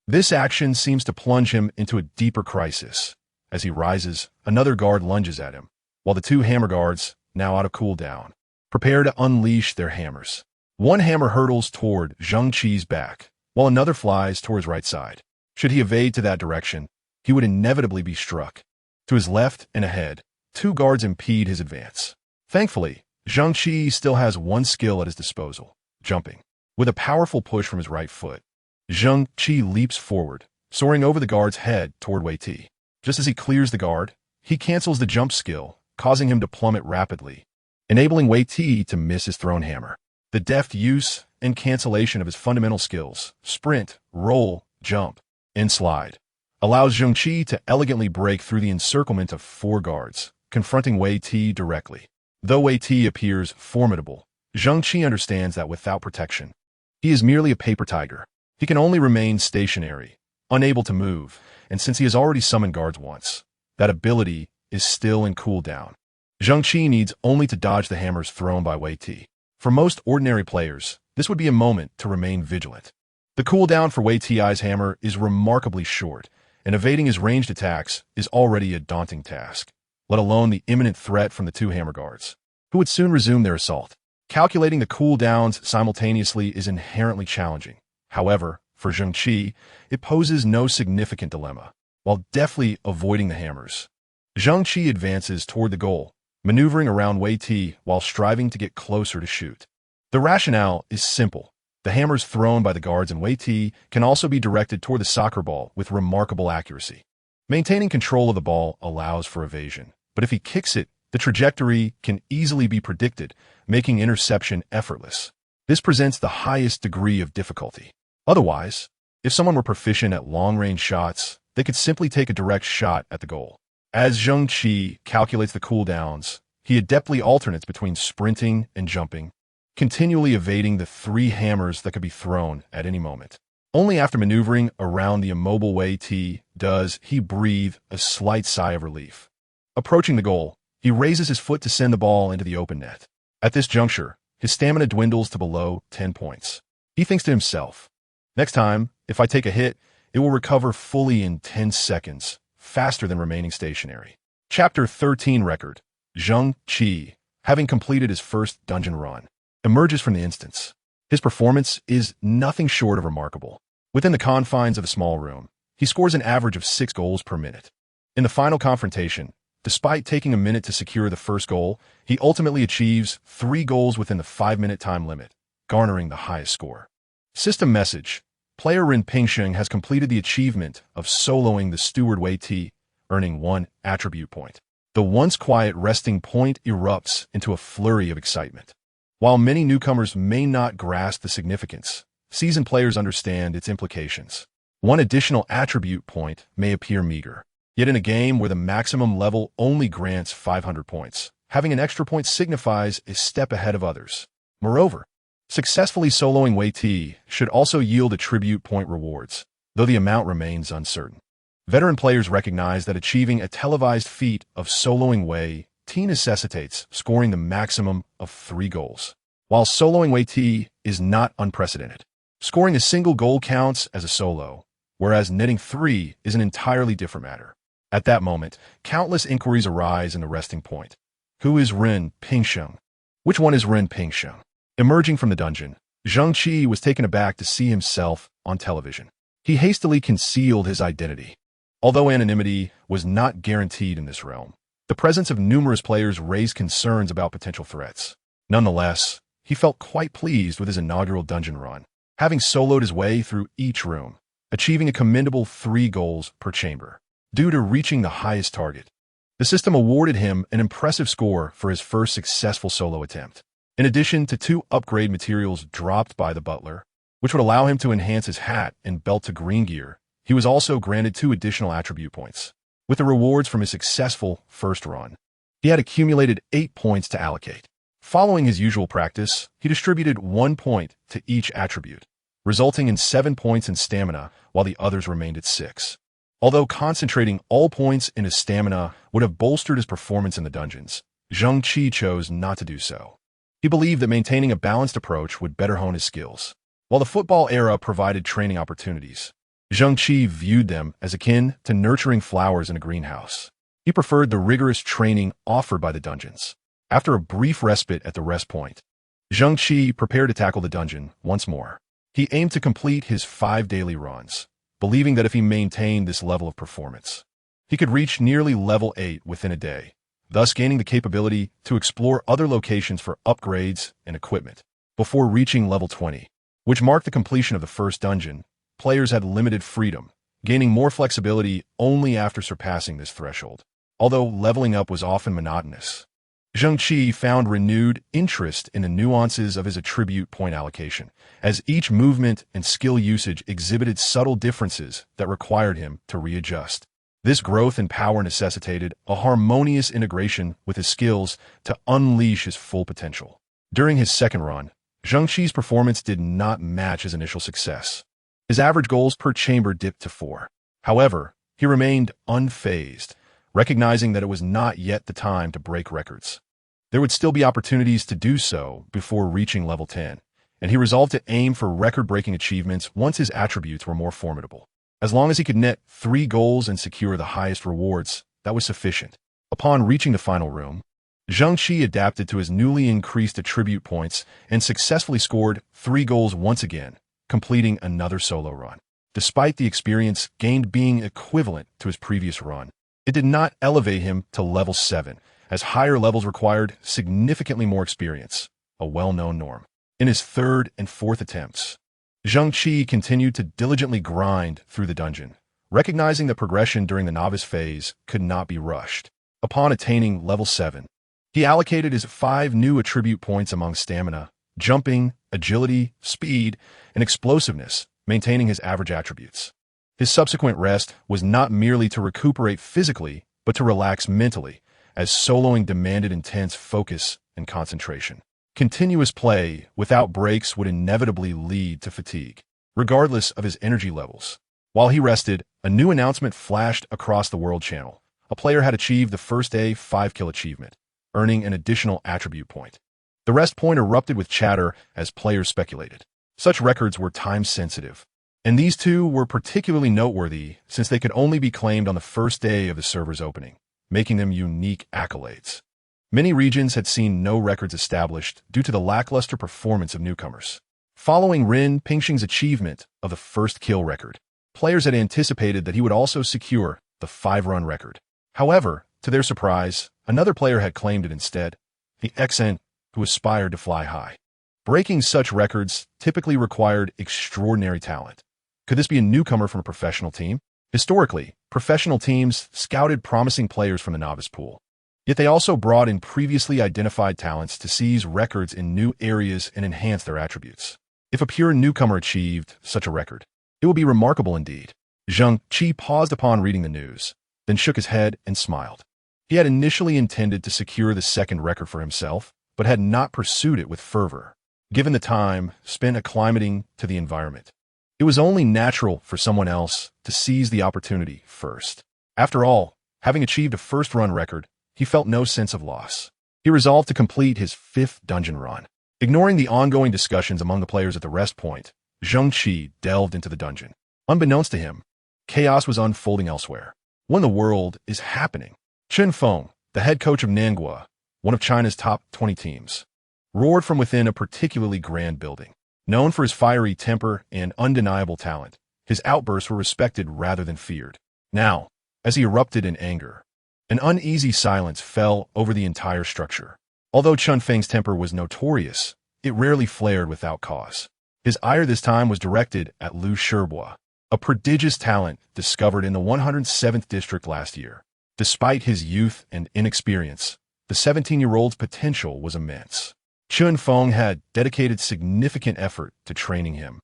this action seems to plunge him into a deeper crisis. As he rises, another guard lunges at him, while the 2 hammer guards, now out of cooldown, prepare to unleash their hammers. One hammer hurtles toward Zheng Qi's back, while another flies toward his right side. Should he evade to that direction, he would inevitably be struck. To his left and ahead, 2 guards impede his advance. Thankfully, Zheng Qi still has one skill at his disposal, jumping. With a powerful push from his right foot, Zheng Qi leaps forward, soaring over the guard's head toward Wei Ti. Just as he clears the guard, he cancels the jump skill, causing him to plummet rapidly, enabling Wei Ti to miss his thrown hammer. The deft use and cancellation of his fundamental skills, sprint, roll, jump, and slide, allows Zheng Qi to elegantly break through the encirclement of 4 guards, confronting Wei Ti directly. Though Wei Ti appears formidable, Zheng Qi understands that without protection, he is merely a paper tiger. He can only remain stationary, unable to move, and since he has already summoned guards once, that ability is still in cooldown. Zheng Qi needs only to dodge the hammers thrown by Wei Ti. For most ordinary players, this would be a moment to remain vigilant. The cooldown for Wei Ti's hammer is remarkably short, and evading his ranged attacks is already a daunting task, let alone the imminent threat from the 2 hammer guards, who would soon resume their assault. Calculating the cooldowns simultaneously is inherently challenging. However, for Zheng Qi, it poses no significant dilemma, while deftly avoiding the hammers. Zheng Qi advances toward the goal, maneuvering around Wei Ti while striving to get closer to shoot. The rationale is simple. The hammers thrown by the guards in Wei Ti can also be directed toward the soccer ball with remarkable accuracy. Maintaining control of the ball allows for evasion, but if he kicks it, the trajectory can easily be predicted, making interception effortless. This presents the highest degree of difficulty. Otherwise, if someone were proficient at long-range shots, they could simply take a direct shot at the goal. As Zheng Qi calculates the cooldowns, he adeptly alternates between sprinting and jumping, continually evading the 3 hammers that could be thrown at any moment. Only after maneuvering around the immobile Wei Ti does he breathe a slight sigh of relief. Approaching the goal, he raises his foot to send the ball into the open net. At this juncture, his stamina dwindles to below 10 points. He thinks to himself, "Next time, if I take a hit, it will recover fully in 10 seconds, faster than remaining stationary." Chapter 13 Record. Zheng Qi, having completed his first dungeon run, emerges from the instance. His performance is nothing short of remarkable. Within the confines of a small room, he scores an average of 6 goals per minute. In the final confrontation, despite taking a minute to secure the first goal, he ultimately achieves 3 goals within the 5-minute time limit, garnering the highest score. System message. Player Ren Pingsheng has completed the achievement of soloing the steward Wei Ti, earning 1 attribute point. The once quiet resting point erupts into a flurry of excitement. While many newcomers may not grasp the significance, seasoned players understand its implications. 1 additional attribute point may appear meager. Yet in a game where the maximum level only grants 500 points, having an extra point signifies a step ahead of others. Moreover, successfully soloing Wei Ti should also yield attribute point rewards, though the amount remains uncertain. Veteran players recognize that achieving a televised feat of soloing Wei Ti necessitates scoring the maximum of 3 goals. While soloing Wei Ti is not unprecedented, scoring a single goal counts as a solo, whereas netting 3 is an entirely different matter. At that moment, countless inquiries arise in the resting point. Who is Ren Pingsheng? Which one is Ren Pingsheng? Emerging from the dungeon, Zheng Qi was taken aback to see himself on television. He hastily concealed his identity. Although anonymity was not guaranteed in this realm, the presence of numerous players raised concerns about potential threats. Nonetheless, he felt quite pleased with his inaugural dungeon run, having soloed his way through each room, achieving a commendable 3 goals per chamber. Due to reaching the highest target, the system awarded him an impressive score for his first successful solo attempt. In addition to 2 upgrade materials dropped by the butler, which would allow him to enhance his hat and belt to green gear, he was also granted 2 additional attribute points. With the rewards from his successful first run, he had accumulated 8 points to allocate. Following his usual practice, he distributed 1 point to each attribute, resulting in 7 points in stamina, while the others remained at 6. Although concentrating all points in his stamina would have bolstered his performance in the dungeons, Zheng Qi chose not to do so. He believed that maintaining a balanced approach would better hone his skills. While the football era provided training opportunities, Zheng Qi viewed them as akin to nurturing flowers in a greenhouse. He preferred the rigorous training offered by the dungeons. After a brief respite at the rest point, Zheng Qi prepared to tackle the dungeon once more. He aimed to complete his 5 daily runs, believing that if he maintained this level of performance, he could reach nearly level 8 within a day, thus gaining the capability to explore other locations for upgrades and equipment. Before reaching level 20, which marked the completion of the first dungeon, players had limited freedom, gaining more flexibility only after surpassing this threshold. Although leveling up was often monotonous, Zheng Qi found renewed interest in the nuances of his attribute point allocation, as each movement and skill usage exhibited subtle differences that required him to readjust. This growth in power necessitated a harmonious integration with his skills to unleash his full potential. During his second run, Zheng Qi's performance did not match his initial success. His average goals per chamber dipped to 4. However, he remained unfazed, recognizing that it was not yet the time to break records. There would still be opportunities to do so before reaching level 10, and he resolved to aim for record-breaking achievements once his attributes were more formidable. As long as he could net 3 goals and secure the highest rewards, that was sufficient. Upon reaching the final room, Zheng Qi adapted to his newly increased attribute points and successfully scored 3 goals once again, completing another solo run. Despite the experience gained being equivalent to his previous run, it did not elevate him to level 7, as higher levels required significantly more experience, a well-known norm. In his third and fourth attempts, Zheng Qi continued to diligently grind through the dungeon, recognizing that progression during the novice phase could not be rushed. Upon attaining level 7, he allocated his 5 new attribute points among stamina, jumping, agility, speed, and explosiveness, maintaining his average attributes. His subsequent rest was not merely to recuperate physically, but to relax mentally, as soloing demanded intense focus and concentration. Continuous play without breaks would inevitably lead to fatigue, regardless of his energy levels. While he rested, a new announcement flashed across the World Channel. A player had achieved the first day 5-kill achievement, earning an additional attribute point. The rest point erupted with chatter as players speculated. Such records were time-sensitive, and these two were particularly noteworthy since they could only be claimed on the first day of the server's opening, making them unique accolades. Many regions had seen no records established due to the lackluster performance of newcomers. Following Ren Pingxing's achievement of the first kill record, players had anticipated that he would also secure the 5-run record. However, to their surprise, another player had claimed it instead, the XN, who aspired to fly high. Breaking such records typically required extraordinary talent. Could this be a newcomer from a professional team? Historically, professional teams scouted promising players from the novice pool. Yet they also brought in previously identified talents to seize records in new areas and enhance their attributes. If a pure newcomer achieved such a record, it would be remarkable indeed. Zheng Qi paused upon reading the news, then shook his head and smiled. He had initially intended to secure the second record for himself, but had not pursued it with fervor. Given the time spent acclimating to the environment, it was only natural for someone else to seize the opportunity first. After all, having achieved a first-run record, he felt no sense of loss. He resolved to complete his 5th dungeon run. Ignoring the ongoing discussions among the players at the rest point, Zheng Qi delved into the dungeon. Unbeknownst to him, chaos was unfolding elsewhere. What in the world is happening? Chen Feng, the head coach of Nangua, one of China's top 20 teams, roared from within a particularly grand building. Known for his fiery temper and undeniable talent, his outbursts were respected rather than feared. Now, as he erupted in anger, an uneasy silence fell over the entire structure. Although Chen Feng's temper was notorious, it rarely flared without cause. His ire this time was directed at Liu Shibo, a prodigious talent discovered in the 107th district last year. Despite his youth and inexperience, the 17-year-old's potential was immense. Chen Feng had dedicated significant effort to training him,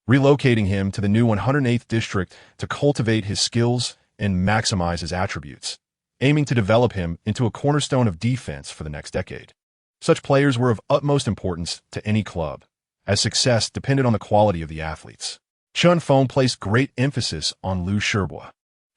relocating him to the new 108th district to cultivate his skills and maximize his attributes, aiming to develop him into a cornerstone of defense for the next decade. Such players were of utmost importance to any club, as success depended on the quality of the athletes. Chen Feng placed great emphasis on Liu Shibo,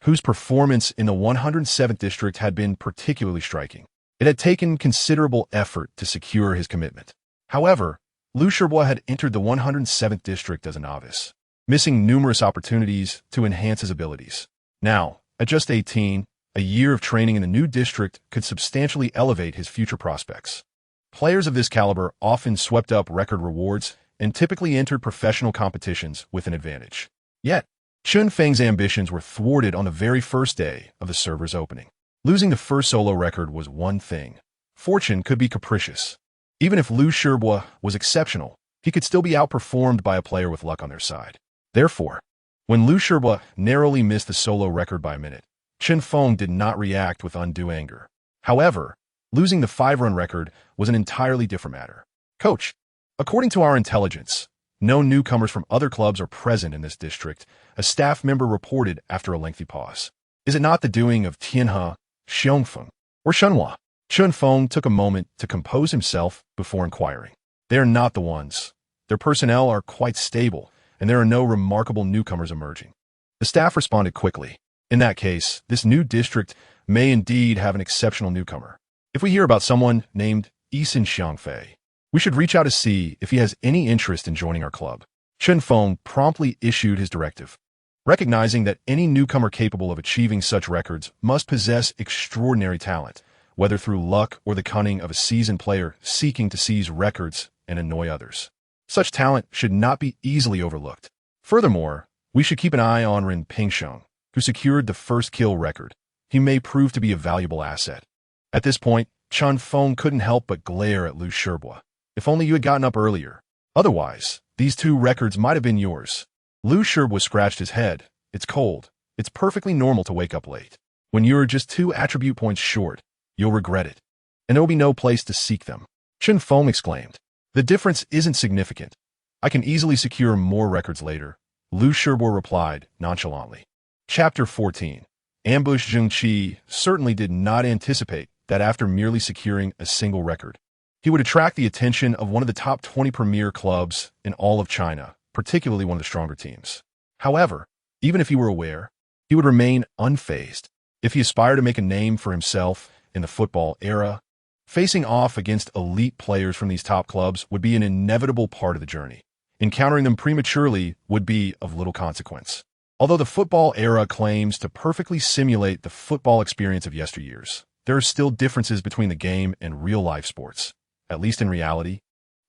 whose performance in the 107th district had been particularly striking. It had taken considerable effort to secure his commitment. However, Liu Shibo had entered the 107th district as a novice, missing numerous opportunities to enhance his abilities. Now, at just 18, a year of training in the new district could substantially elevate his future prospects. Players of this caliber often swept up record rewards and typically entered professional competitions with an advantage. Yet, Chen Feng's ambitions were thwarted on the very first day of the server's opening. Losing the first solo record was one thing. Fortune could be capricious. Even if Liu Shibo was exceptional, he could still be outperformed by a player with luck on their side. Therefore, when Liu Shibo narrowly missed the solo record by a minute, Chen Feng did not react with undue anger. However, Losing the 5-run record was an entirely different matter. Coach, according to our intelligence, no newcomers from other clubs are present in this district, a staff member reported after a lengthy pause. Is it not the doing of Tianhe, Xiongfeng, or Shenhua? Chunfeng took a moment to compose himself before inquiring. They are not the ones. Their personnel are quite stable, and there are no remarkable newcomers emerging. The staff responded quickly. In that case, this new district may indeed have an exceptional newcomer. If we hear about someone named Yisin Xiangfei, we should reach out to see if he has any interest in joining our club. Chunfeng promptly issued his directive, recognizing that any newcomer capable of achieving such records must possess extraordinary talent, whether through luck or the cunning of a seasoned player seeking to seize records and annoy others. Such talent should not be easily overlooked. Furthermore, we should keep an eye on Ren Pingsheng, who secured the first kill record. He may prove to be a valuable asset. At this point, Chunfeng couldn't help but glare at Lu Shibua. If only you had gotten up earlier. Otherwise, these 2 records might have been yours. Lu Shibua scratched his head. It's cold. It's perfectly normal to wake up late. When you're just 2 attribute points short, you'll regret it. And there will be no place to seek them. Chunfeng exclaimed. The difference isn't significant. I can easily secure more records later. Lu Shibua replied nonchalantly. Chapter 14. Ambush. Zheng Qi certainly did not anticipate that after merely securing a single record, he would attract the attention of one of the top 20 premier clubs in all of China, particularly one of the stronger teams. However, even if he were aware, he would remain unfazed. If he aspired to make a name for himself in the football era, facing off against elite players from these top clubs would be an inevitable part of the journey. Encountering them prematurely would be of little consequence. Although the football era claims to perfectly simulate the football experience of yesteryears, there are still differences between the game and real-life sports. At least in reality,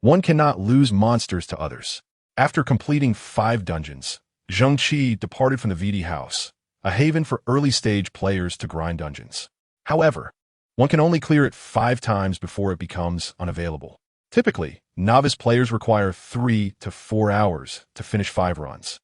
one cannot lose monsters to others. After completing 5 dungeons, Zheng Qi departed from the VD House, a haven for early-stage players to grind dungeons. However, one can only clear it 5 times before it becomes unavailable. Typically, novice players require 3 to 4 hours to finish 5 runs.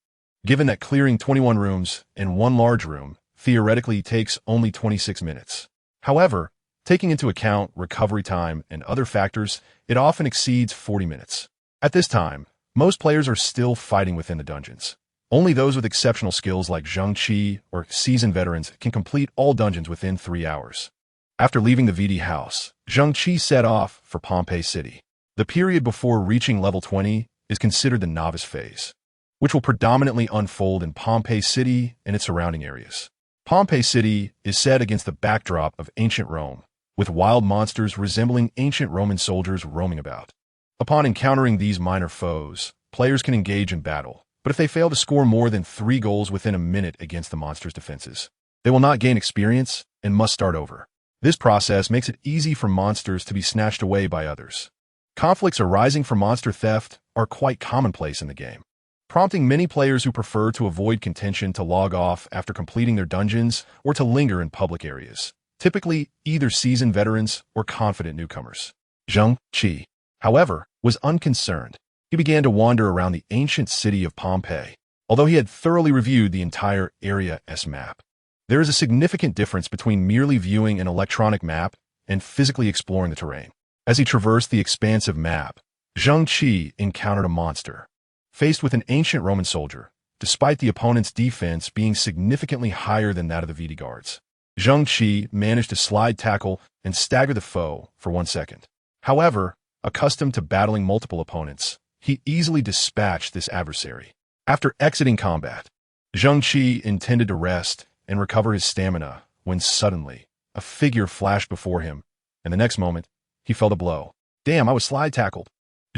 Given that clearing 21 rooms in one large room theoretically takes only 26 minutes. However, taking into account recovery time and other factors, it often exceeds 40 minutes. At this time, most players are still fighting within the dungeons. Only those with exceptional skills like Zheng Qi or seasoned veterans can complete all dungeons within 3 hours. After leaving the VD House, Zheng Qi set off for Pompeii City. The period before reaching level 20 is considered the novice phase, which will predominantly unfold in Pompeii City and its surrounding areas. Pompeii City is set against the backdrop of ancient Rome, with wild monsters resembling ancient Roman soldiers roaming about. Upon encountering these minor foes, players can engage in battle, but if they fail to score more than 3 goals within a minute against the monster's defenses, they will not gain experience and must start over. This process makes it easy for monsters to be snatched away by others. Conflicts arising from monster theft are quite commonplace in the game, prompting many players who prefer to avoid contention to log off after completing their dungeons or to linger in public areas. Typically, either seasoned veterans or confident newcomers. Zheng Qi, however, was unconcerned. He began to wander around the ancient city of Pompeii. Although he had thoroughly reviewed the entire area's map, there is a significant difference between merely viewing an electronic map and physically exploring the terrain. As he traversed the expansive map, Zheng Qi encountered a monster. Faced with an ancient Roman soldier, despite the opponent's defense being significantly higher than that of the VD guards, Zheng Qi managed to slide tackle and stagger the foe for 1 second. However, accustomed to battling multiple opponents, he easily dispatched this adversary. After exiting combat, Zheng Qi intended to rest and recover his stamina when suddenly a figure flashed before him, and the next moment, he felt a blow. Damn, I was slide tackled.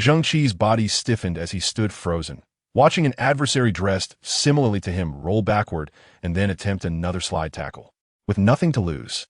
Zheng Qi's body stiffened as he stood frozen, watching an adversary dressed similarly to him roll backward and then attempt another slide tackle. With nothing to lose,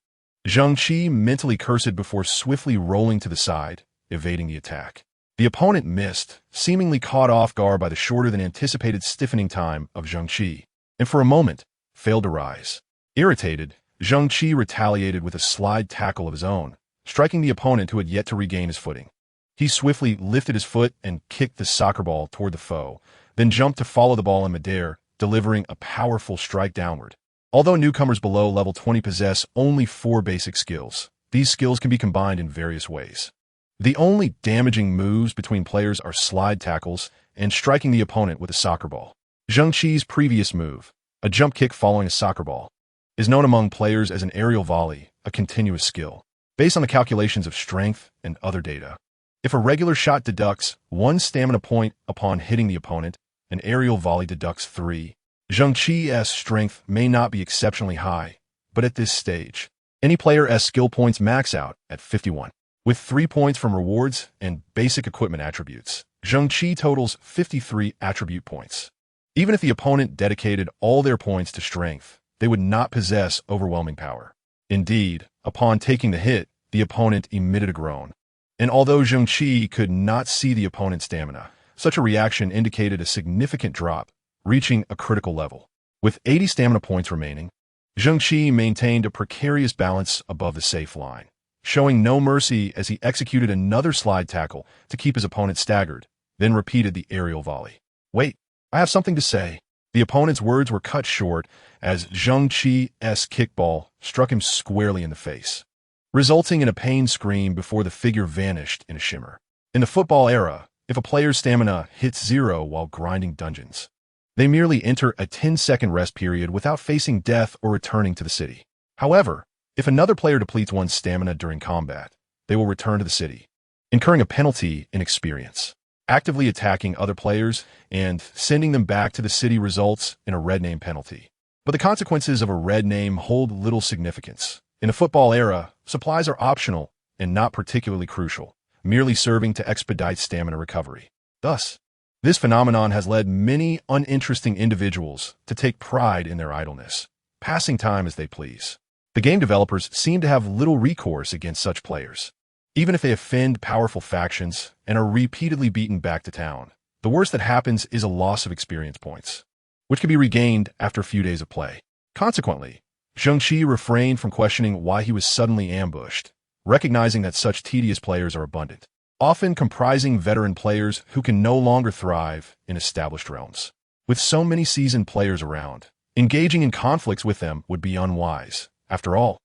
Zheng Qi mentally cursed before swiftly rolling to the side, evading the attack. The opponent missed, seemingly caught off guard by the shorter than anticipated stiffening time of Zheng Qi, and for a moment, failed to rise. Irritated, Zheng Qi retaliated with a slide tackle of his own, striking the opponent who had yet to regain his footing. He swiftly lifted his foot and kicked the soccer ball toward the foe, then jumped to follow the ball in midair, delivering a powerful strike downward. Although newcomers below level 20 possess only 4 basic skills, these skills can be combined in various ways. The only damaging moves between players are slide tackles and striking the opponent with a soccer ball. Zheng Qi's previous move, a jump kick following a soccer ball, is known among players as an aerial volley, a continuous skill, based on the calculations of strength and other data. If a regular shot deducts 1 stamina point upon hitting the opponent, an aerial volley deducts 3. Zheng Qi's strength may not be exceptionally high, but at this stage, any player's skill points max out at 51. With 3 points from rewards and basic equipment attributes, Zheng Qi totals 53 attribute points. Even if the opponent dedicated all their points to strength, they would not possess overwhelming power. Indeed, upon taking the hit, the opponent emitted a groan. And although Zheng Qi could not see the opponent's stamina, such a reaction indicated a significant drop, reaching a critical level. With 80 stamina points remaining, Zheng Qi maintained a precarious balance above the safe line, showing no mercy as he executed another slide tackle to keep his opponent staggered, then repeated the aerial volley. "Wait, I have something to say." The opponent's words were cut short as Zheng Qi's kickball struck him squarely in the face, resulting in a pained scream before the figure vanished in a shimmer. In the football era, if a player's stamina hits 0 while grinding dungeons, they merely enter a 10-second rest period without facing death or returning to the city. However, if another player depletes one's stamina during combat, they will return to the city, incurring a penalty in experience. Actively attacking other players and sending them back to the city results in a red name penalty. But the consequences of a red name hold little significance. In the football era, supplies are optional and not particularly crucial, merely serving to expedite stamina recovery. Thus, this phenomenon has led many uninteresting individuals to take pride in their idleness, passing time as they please. The game developers seem to have little recourse against such players. Even if they offend powerful factions and are repeatedly beaten back to town, the worst that happens is a loss of experience points, which can be regained after a few days of play. Consequently, Zheng Qi refrained from questioning why he was suddenly ambushed, recognizing that such tedious players are abundant, often comprising veteran players who can no longer thrive in established realms. With so many seasoned players around, engaging in conflicts with them would be unwise. After all,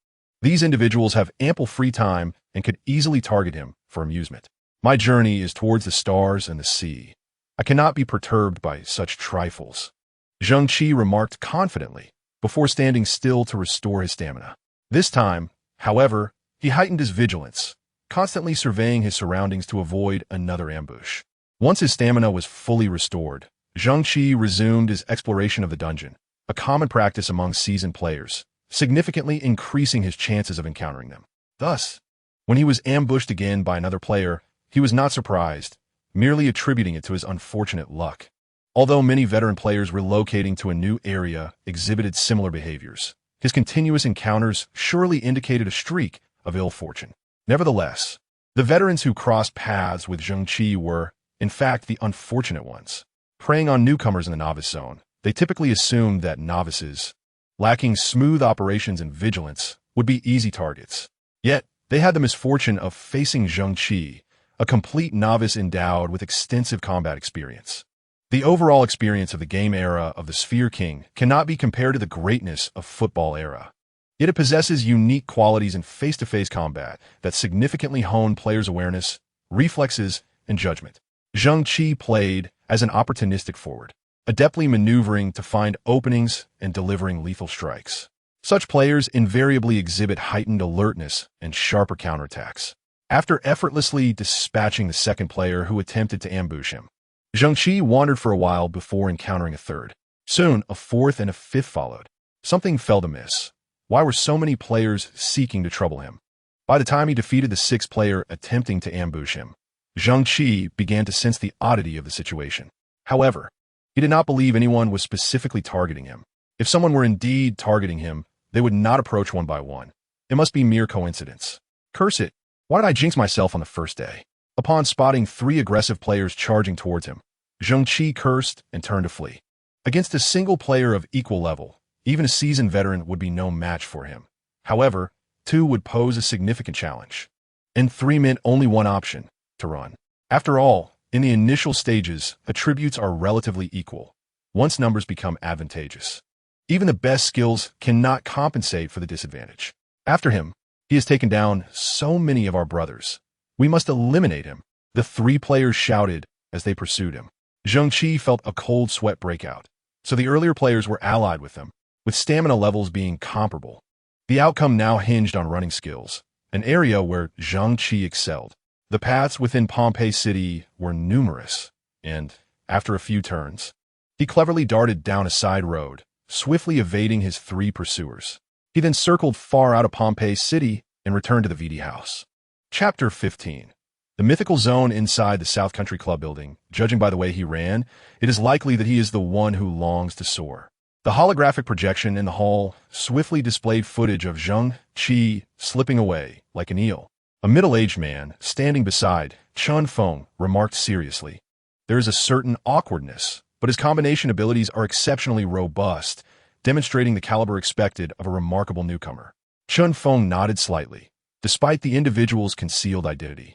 these individuals have ample free time and could easily target him for amusement. My journey is towards the stars and the sea. I cannot be perturbed by such trifles, Zheng Qi remarked confidently, before standing still to restore his stamina. This time, however, he heightened his vigilance, constantly surveying his surroundings to avoid another ambush. Once his stamina was fully restored, Zheng Qi resumed his exploration of the dungeon, a common practice among seasoned players, significantly increasing his chances of encountering them. Thus, when he was ambushed again by another player, he was not surprised, merely attributing it to his unfortunate luck. Although many veteran players relocating to a new area exhibited similar behaviors, his continuous encounters surely indicated a streak of ill fortune. Nevertheless, the veterans who crossed paths with Zheng Qi were, in fact, the unfortunate ones. Preying on newcomers in the novice zone, they typically assumed that novices, lacking smooth operations and vigilance, would be easy targets. Yet, they had the misfortune of facing Zheng Qi, a complete novice endowed with extensive combat experience. The overall experience of the game era of the Sphere King cannot be compared to the greatness of football era. Yet it possesses unique qualities in face-to-face combat that significantly hone players' awareness, reflexes, and judgment. Zheng Qi played as an opportunistic forward, adeptly maneuvering to find openings and delivering lethal strikes. Such players invariably exhibit heightened alertness and sharper counterattacks. After effortlessly dispatching the second player who attempted to ambush him, Zheng Qi wandered for a while before encountering a third. Soon, a fourth and a fifth followed. Something felt amiss. Why were so many players seeking to trouble him? By the time he defeated the sixth player attempting to ambush him, Zheng Qi began to sense the oddity of the situation. However, he did not believe anyone was specifically targeting him. If someone were indeed targeting him, they would not approach one by one. It must be mere coincidence. Curse it! Why did I jinx myself on the first day? Upon spotting 3 aggressive players charging towards him, Zheng Qi cursed and turned to flee. Against a single player of equal level, even a seasoned veteran would be no match for him. However, 2 would pose a significant challenge, and 3 meant only one option: to run. After all, in the initial stages, attributes are relatively equal. Once numbers become advantageous, even the best skills cannot compensate for the disadvantage. After him, He has taken down so many of our brothers. We must eliminate him. The three players shouted as they pursued him. Zheng Qi felt a cold sweat break out, so the earlier players were allied with him, with stamina levels being comparable. The outcome now hinged on running skills, an area where Zheng Qi excelled. The paths within Pompeii City were numerous, and, after a few turns, he cleverly darted down a side road, swiftly evading his three pursuers. He then circled far out of Pompeii City and returned to the VD house. Chapter 15. The mythical zone inside the South Country Club building. Judging by the way he ran, it is likely that he is the one who longs to soar. The holographic projection in the hall swiftly displayed footage of Zheng Qi slipping away like an eel. A middle-aged man, standing beside Chun Feng, remarked seriously, "There is a certain awkwardness, but his combination abilities are exceptionally robust, demonstrating the caliber expected of a remarkable newcomer." Chun Feng nodded slightly, despite the individual's concealed identity.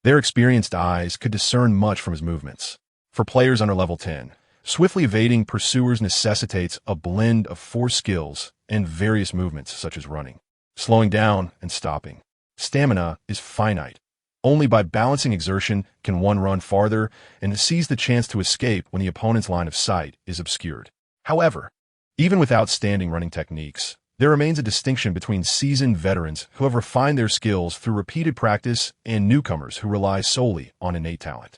Their experienced eyes could discern much from his movements. For players under level 10, swiftly evading pursuers necessitates a blend of 4 skills and various movements such as running, slowing down, and stopping. Stamina is finite. Only by balancing exertion can one run farther and seize the chance to escape when the opponent's line of sight is obscured. However, even with outstanding running techniques, there remains a distinction between seasoned veterans who have refined their skills through repeated practice and newcomers who rely solely on innate talent.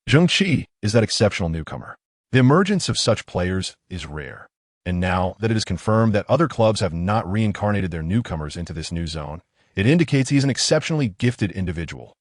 Zheng Qi is that exceptional newcomer. The emergence of such players is rare, and now that it is confirmed that other clubs have not reincarnated their newcomers into this new zone, it indicates he is an exceptionally gifted individual.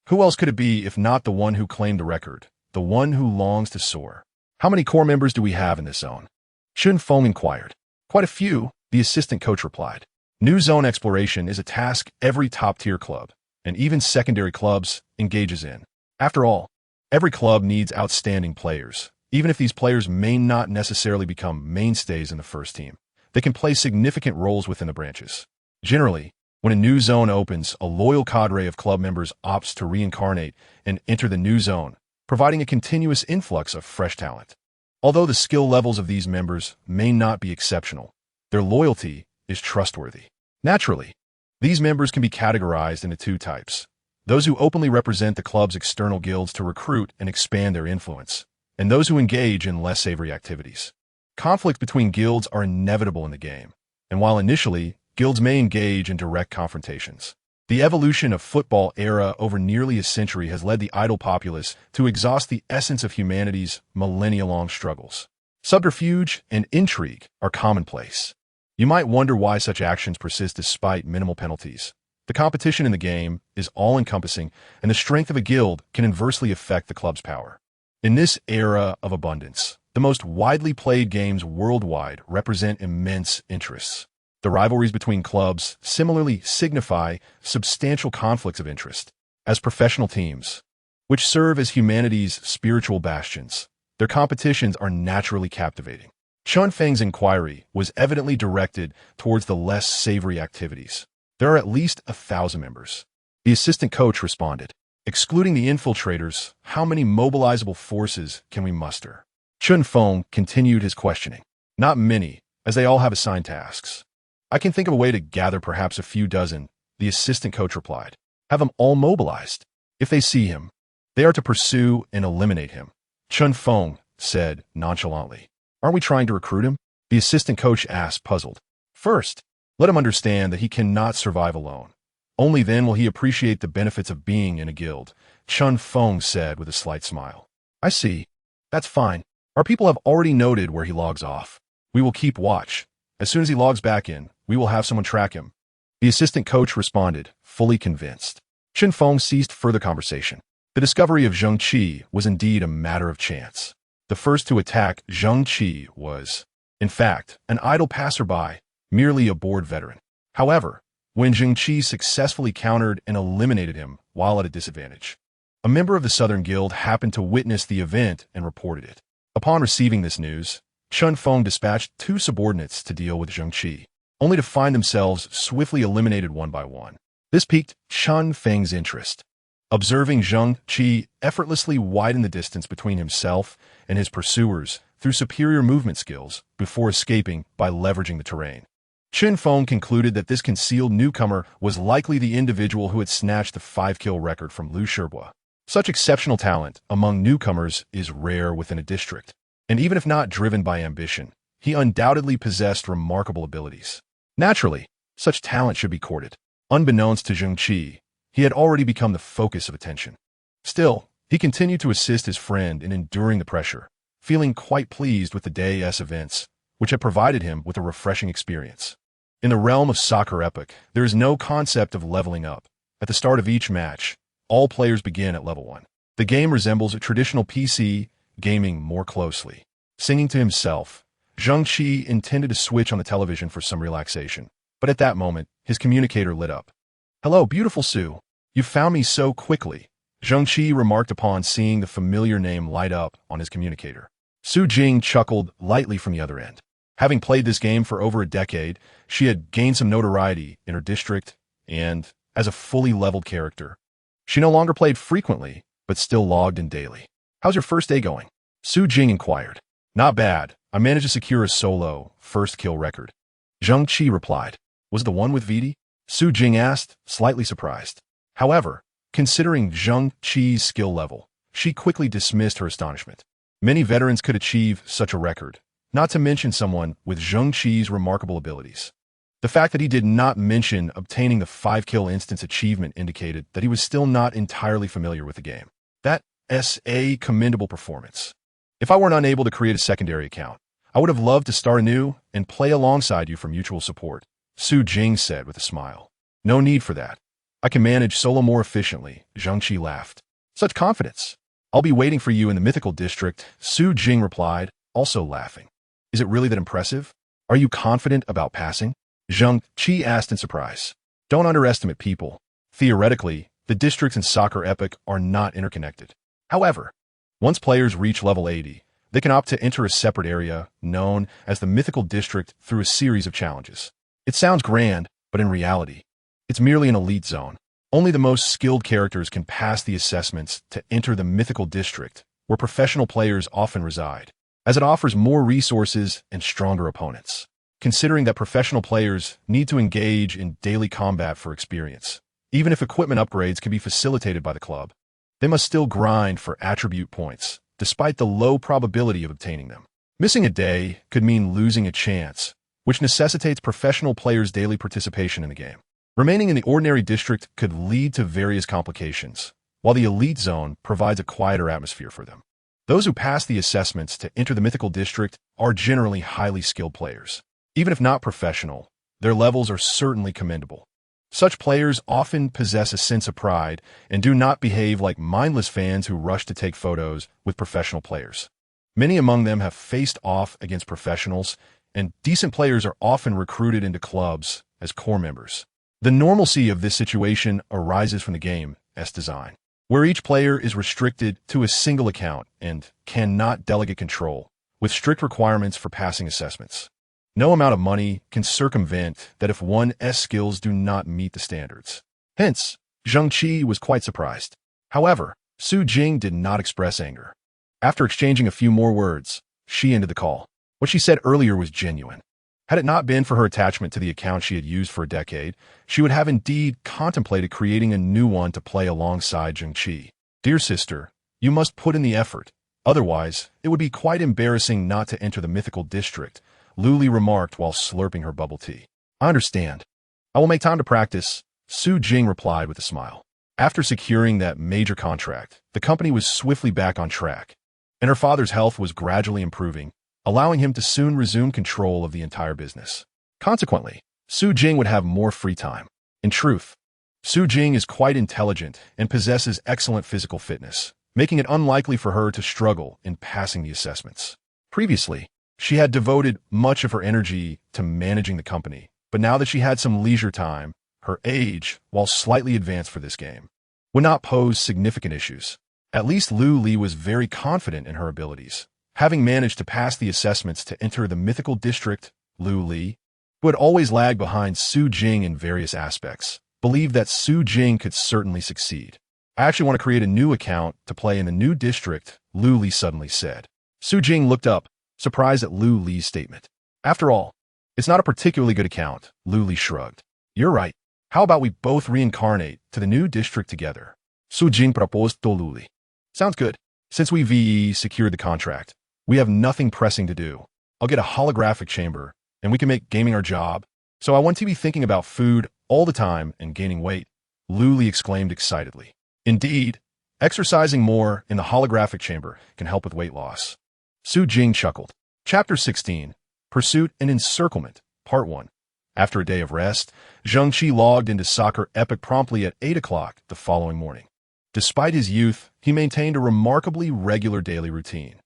Who else could it be if not the one who claimed the record, the one who longs to soar? How many core members do we have in this zone? Chun Feng inquired. Quite a few, the assistant coach replied. New zone exploration is a task every top-tier club, and even secondary clubs, engages in. After all, every club needs outstanding players. Even if these players may not necessarily become mainstays in the first team, they can play significant roles within the branches. Generally, when a new zone opens, a loyal cadre of club members opts to reincarnate and enter the new zone, providing a continuous influx of fresh talent. Although the skill levels of these members may not be exceptional, their loyalty is trustworthy. Naturally, these members can be categorized into 2 types: those who openly represent the club's external guilds to recruit and expand their influence, and those who engage in less savory activities. Conflicts between guilds are inevitable in the game, and while initially, guilds may engage in direct confrontations, the evolution of football era over nearly a century has led the idle populace to exhaust the essence of humanity's millennia-long struggles. Subterfuge and intrigue are commonplace. You might wonder why such actions persist despite minimal penalties. The competition in the game is all-encompassing, and the strength of a guild can inversely affect the club's power. In this era of abundance, the most widely played games worldwide represent immense interests. The rivalries between clubs similarly signify substantial conflicts of interest. As professional teams, which serve as humanity's spiritual bastions, their competitions are naturally captivating. Chun Feng's inquiry was evidently directed towards the less savory activities. There are at least 1,000 members. The assistant coach responded. Excluding the infiltrators, how many mobilizable forces can we muster? Chun Feng continued his questioning. Not many, as they all have assigned tasks. I can think of a way to gather perhaps a few dozen, the assistant coach replied. Have them all mobilized. If they see him, they are to pursue and eliminate him. Chun Feng said nonchalantly. Aren't we trying to recruit him? The assistant coach asked, puzzled. First, let him understand that he cannot survive alone. Only then will he appreciate the benefits of being in a guild, Chun Feng said with a slight smile. I see. That's fine. Our people have already noted where he logs off. We will keep watch. As soon as he logs back in, we will have someone track him. The assistant coach responded, fully convinced. Chun Feng ceased further conversation. The discovery of Zheng Qi was indeed a matter of chance. The first to attack Zheng Qi was, in fact, an idle passerby, merely a bored veteran. However, when Zheng Qi successfully countered and eliminated him while at a disadvantage, a member of the Southern Guild happened to witness the event and reported it. Upon receiving this news, Chun Feng dispatched 2 subordinates to deal with Zheng Qi, only to find themselves swiftly eliminated one by one. This piqued Chun Feng's interest. Observing Zheng Qi effortlessly widen the distance between himself and his pursuers through superior movement skills before escaping by leveraging the terrain. Chen Feng concluded that this concealed newcomer was likely the individual who had snatched the 5-kill record from Liu Shibua. Such exceptional talent among newcomers is rare within a district, and even if not driven by ambition, he undoubtedly possessed remarkable abilities. Naturally, such talent should be courted. Unbeknownst to Zheng Qi, he had already become the focus of attention. Still, he continued to assist his friend in enduring the pressure, feeling quite pleased with the day's events, which had provided him with a refreshing experience. In the realm of soccer epic, there is no concept of leveling up. At the start of each match, all players begin at level 1. The game resembles a traditional PC gaming more closely. Singing to himself, Zheng Qi intended to switch on the television for some relaxation, but at that moment, his communicator lit up. "Hello, beautiful Su. You found me so quickly," Zheng Qi remarked upon seeing the familiar name light up on his communicator. Su Jing chuckled lightly from the other end. Having played this game for over a decade, she had gained some notoriety in her district, and, as a fully leveled character, she no longer played frequently, but still logged in daily. "How's your first day going?" Su Jing inquired. "Not bad. I managed to secure a solo first kill record." Zheng Qi replied. "Was it the one with VD?" Su Jing asked, slightly surprised. However, considering Zheng Qi's skill level, she quickly dismissed her astonishment. Many veterans could achieve such a record, not to mention someone with Zheng Qi's remarkable abilities. The fact that he did not mention obtaining the 5-kill instance achievement indicated that he was still not entirely familiar with the game. That's a commendable performance. "If I weren't unable to create a secondary account, I would have loved to start anew and play alongside you for mutual support," Su Jing said with a smile. "No need for that. I can manage solo more efficiently," Zheng Qi laughed. "Such confidence. I'll be waiting for you in the mythical district," Su Jing replied, also laughing. "Is it really that impressive? Are you confident about passing?" Zheng Qi asked in surprise. Don't underestimate people. Theoretically, the districts in Soccer Epic are not interconnected. However, once players reach level 80, they can opt to enter a separate area known as the Mythical District through a series of challenges. It sounds grand, but in reality, it's merely an elite zone. Only the most skilled characters can pass the assessments to enter the Mythical District, where professional players often reside, as it offers more resources and stronger opponents. Considering that professional players need to engage in daily combat for experience, even if equipment upgrades can be facilitated by the club, they must still grind for attribute points, despite the low probability of obtaining them. Missing a day could mean losing a chance, which necessitates professional players' daily participation in the game. Remaining in the ordinary district could lead to various complications, while the elite zone provides a quieter atmosphere for them. Those who pass the assessments to enter the mythical district are generally highly skilled players. Even if not professional, their levels are certainly commendable. Such players often possess a sense of pride and do not behave like mindless fans who rush to take photos with professional players. Many among them have faced off against professionals, and decent players are often recruited into clubs as core members. The normalcy of this situation arises from the game's design, where each player is restricted to a single account and cannot delegate control, with strict requirements for passing assessments. No amount of money can circumvent that if one's skills do not meet the standards. Hence, Zheng Qi was quite surprised. However, Su Jing did not express anger. After exchanging a few more words, she ended the call. What she said earlier was genuine. Had it not been for her attachment to the account she had used for a decade, she would have indeed contemplated creating a new one to play alongside Zheng Qi. "Dear sister, you must put in the effort. Otherwise, it would be quite embarrassing not to enter the mythical district," Luli remarked while slurping her bubble tea. "I understand. I will make time to practice," Su Jing replied with a smile. After securing that major contract, the company was swiftly back on track, and her father's health was gradually improving, allowing him to soon resume control of the entire business. Consequently, Su Jing would have more free time. In truth, Su Jing is quite intelligent and possesses excellent physical fitness, making it unlikely for her to struggle in passing the assessments. Previously, she had devoted much of her energy to managing the company, but now that she had some leisure time, her age, while slightly advanced for this game, would not pose significant issues. At least Lu Li was very confident in her abilities. Having managed to pass the assessments to enter the mythical district, Lu Li, who had always lagged behind Su Jing in various aspects, believed that Su Jing could certainly succeed. "I actually want to create a new account to play in the new district," Lu Li suddenly said. Su Jing looked up, surprised at Lu Li's statement. After all, It's not a particularly good account, Luli shrugged. You're right. How about we both reincarnate to the new district together? Su Jing proposed to Luli. Sounds good. Since we secured the contract, we have nothing pressing to do. I'll get a holographic chamber, and we can make gaming our job. So I want to be thinking about food all the time and gaining weight, Luli exclaimed excitedly. Indeed, exercising more in the holographic chamber can help with weight loss. Su Jing chuckled. Chapter 16, Pursuit and Encirclement, Part 1. After a day of rest, Zheng Qi logged into Soccer Epic promptly at 8 o'clock the following morning. Despite his youth, he maintained a remarkably regular daily routine,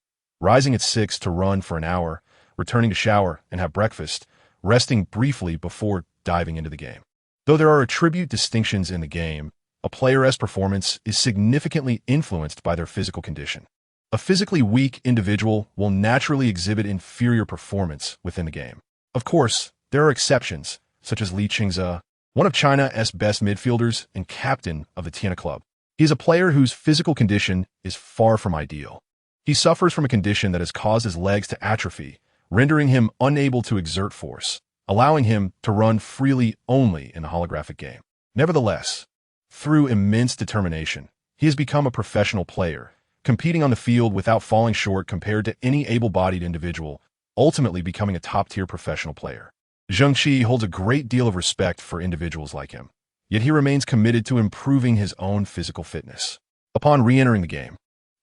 rising at 6 to run for an hour, returning to shower and have breakfast, resting briefly before diving into the game. Though there are attribute distinctions in the game, a player's performance is significantly influenced by their physical condition. A physically weak individual will naturally exhibit inferior performance within the game. Of course, there are exceptions, such as Li Qingze, one of China's best midfielders and captain of the Tiana club. He is a player whose physical condition is far from ideal. He suffers from a condition that has caused his legs to atrophy, rendering him unable to exert force, allowing him to run freely only in the holographic game. Nevertheless, through immense determination, he has become a professional player, competing on the field without falling short compared to any able-bodied individual, ultimately becoming a top-tier professional player. Zheng Qi holds a great deal of respect for individuals like him, yet he remains committed to improving his own physical fitness. Upon re-entering the game,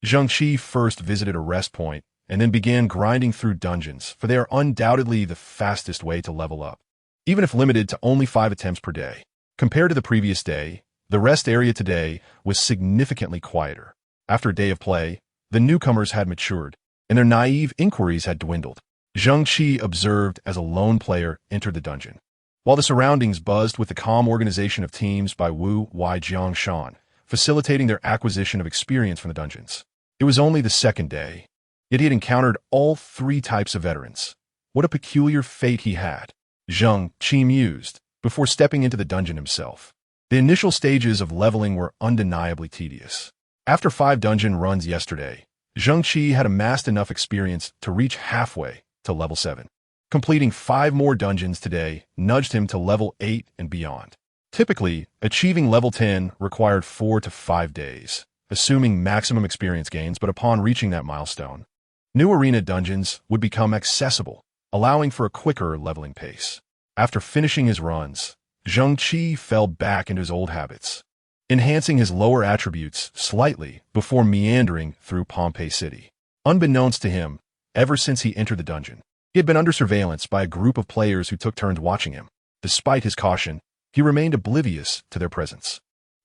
Zheng Qi first visited a rest point and then began grinding through dungeons, for they are undoubtedly the fastest way to level up, even if limited to only 5 attempts per day. Compared to the previous day, the rest area today was significantly quieter. After a day of play, the newcomers had matured, and their naive inquiries had dwindled. Zheng Qi observed as a lone player entered the dungeon, while the surroundings buzzed with the calm organization of teams by Wu Wai Jiangshan, facilitating their acquisition of experience from the dungeons. It was only the second day, yet he had encountered all 3 types of veterans. What a peculiar fate he had, Zheng Qi mused, before stepping into the dungeon himself. The initial stages of leveling were undeniably tedious. After 5 dungeon runs yesterday, Zheng Qi had amassed enough experience to reach halfway to level 7. Completing 5 more dungeons today nudged him to level 8 and beyond. Typically, achieving level 10 required 4 to 5 days, assuming maximum experience gains, but upon reaching that milestone, new arena dungeons would become accessible, allowing for a quicker leveling pace. After finishing his runs, Zheng Qi fell back into his old habits, enhancing his lower attributes slightly before meandering through Pompeii City. Unbeknownst to him, ever since he entered the dungeon, he had been under surveillance by a group of players who took turns watching him. Despite his caution, he remained oblivious to their presence.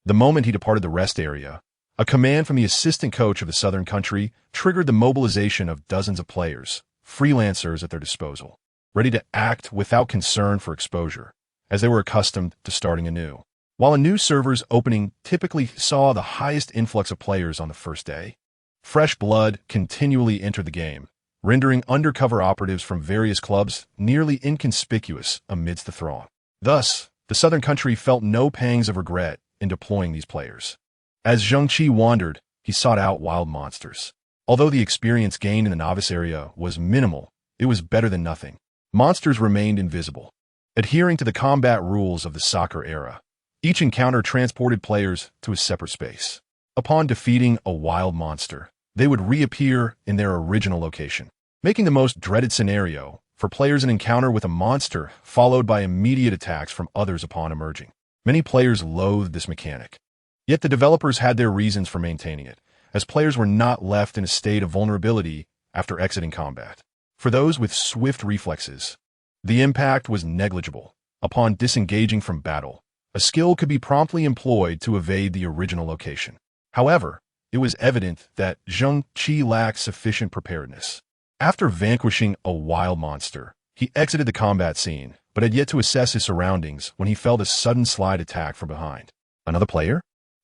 The moment he departed the rest area, a command from the assistant coach of the southern country triggered the mobilization of dozens of players, freelancers at their disposal, ready to act without concern for exposure, as they were accustomed to starting anew. While a new server's opening typically saw the highest influx of players on the first day, fresh blood continually entered the game, rendering undercover operatives from various clubs nearly inconspicuous amidst the throng. Thus, the southern country felt no pangs of regret in deploying these players. As Zheng Qi wandered, he sought out wild monsters. Although the experience gained in the novice area was minimal, it was better than nothing. Monsters remained invisible, adhering to the combat rules of the soccer era. Each encounter transported players to a separate space. Upon defeating a wild monster, they would reappear in their original location, making the most dreaded scenario for players an encounter with a monster followed by immediate attacks from others upon emerging. Many players loathed this mechanic. Yet the developers had their reasons for maintaining it, as players were not left in a state of vulnerability after exiting combat. For those with swift reflexes, the impact was negligible. Upon disengaging from battle, a skill could be promptly employed to evade the original location. However, it was evident that Zheng Qi lacked sufficient preparedness. After vanquishing a wild monster, he exited the combat scene, but had yet to assess his surroundings when he felt a sudden slide attack from behind. Another player?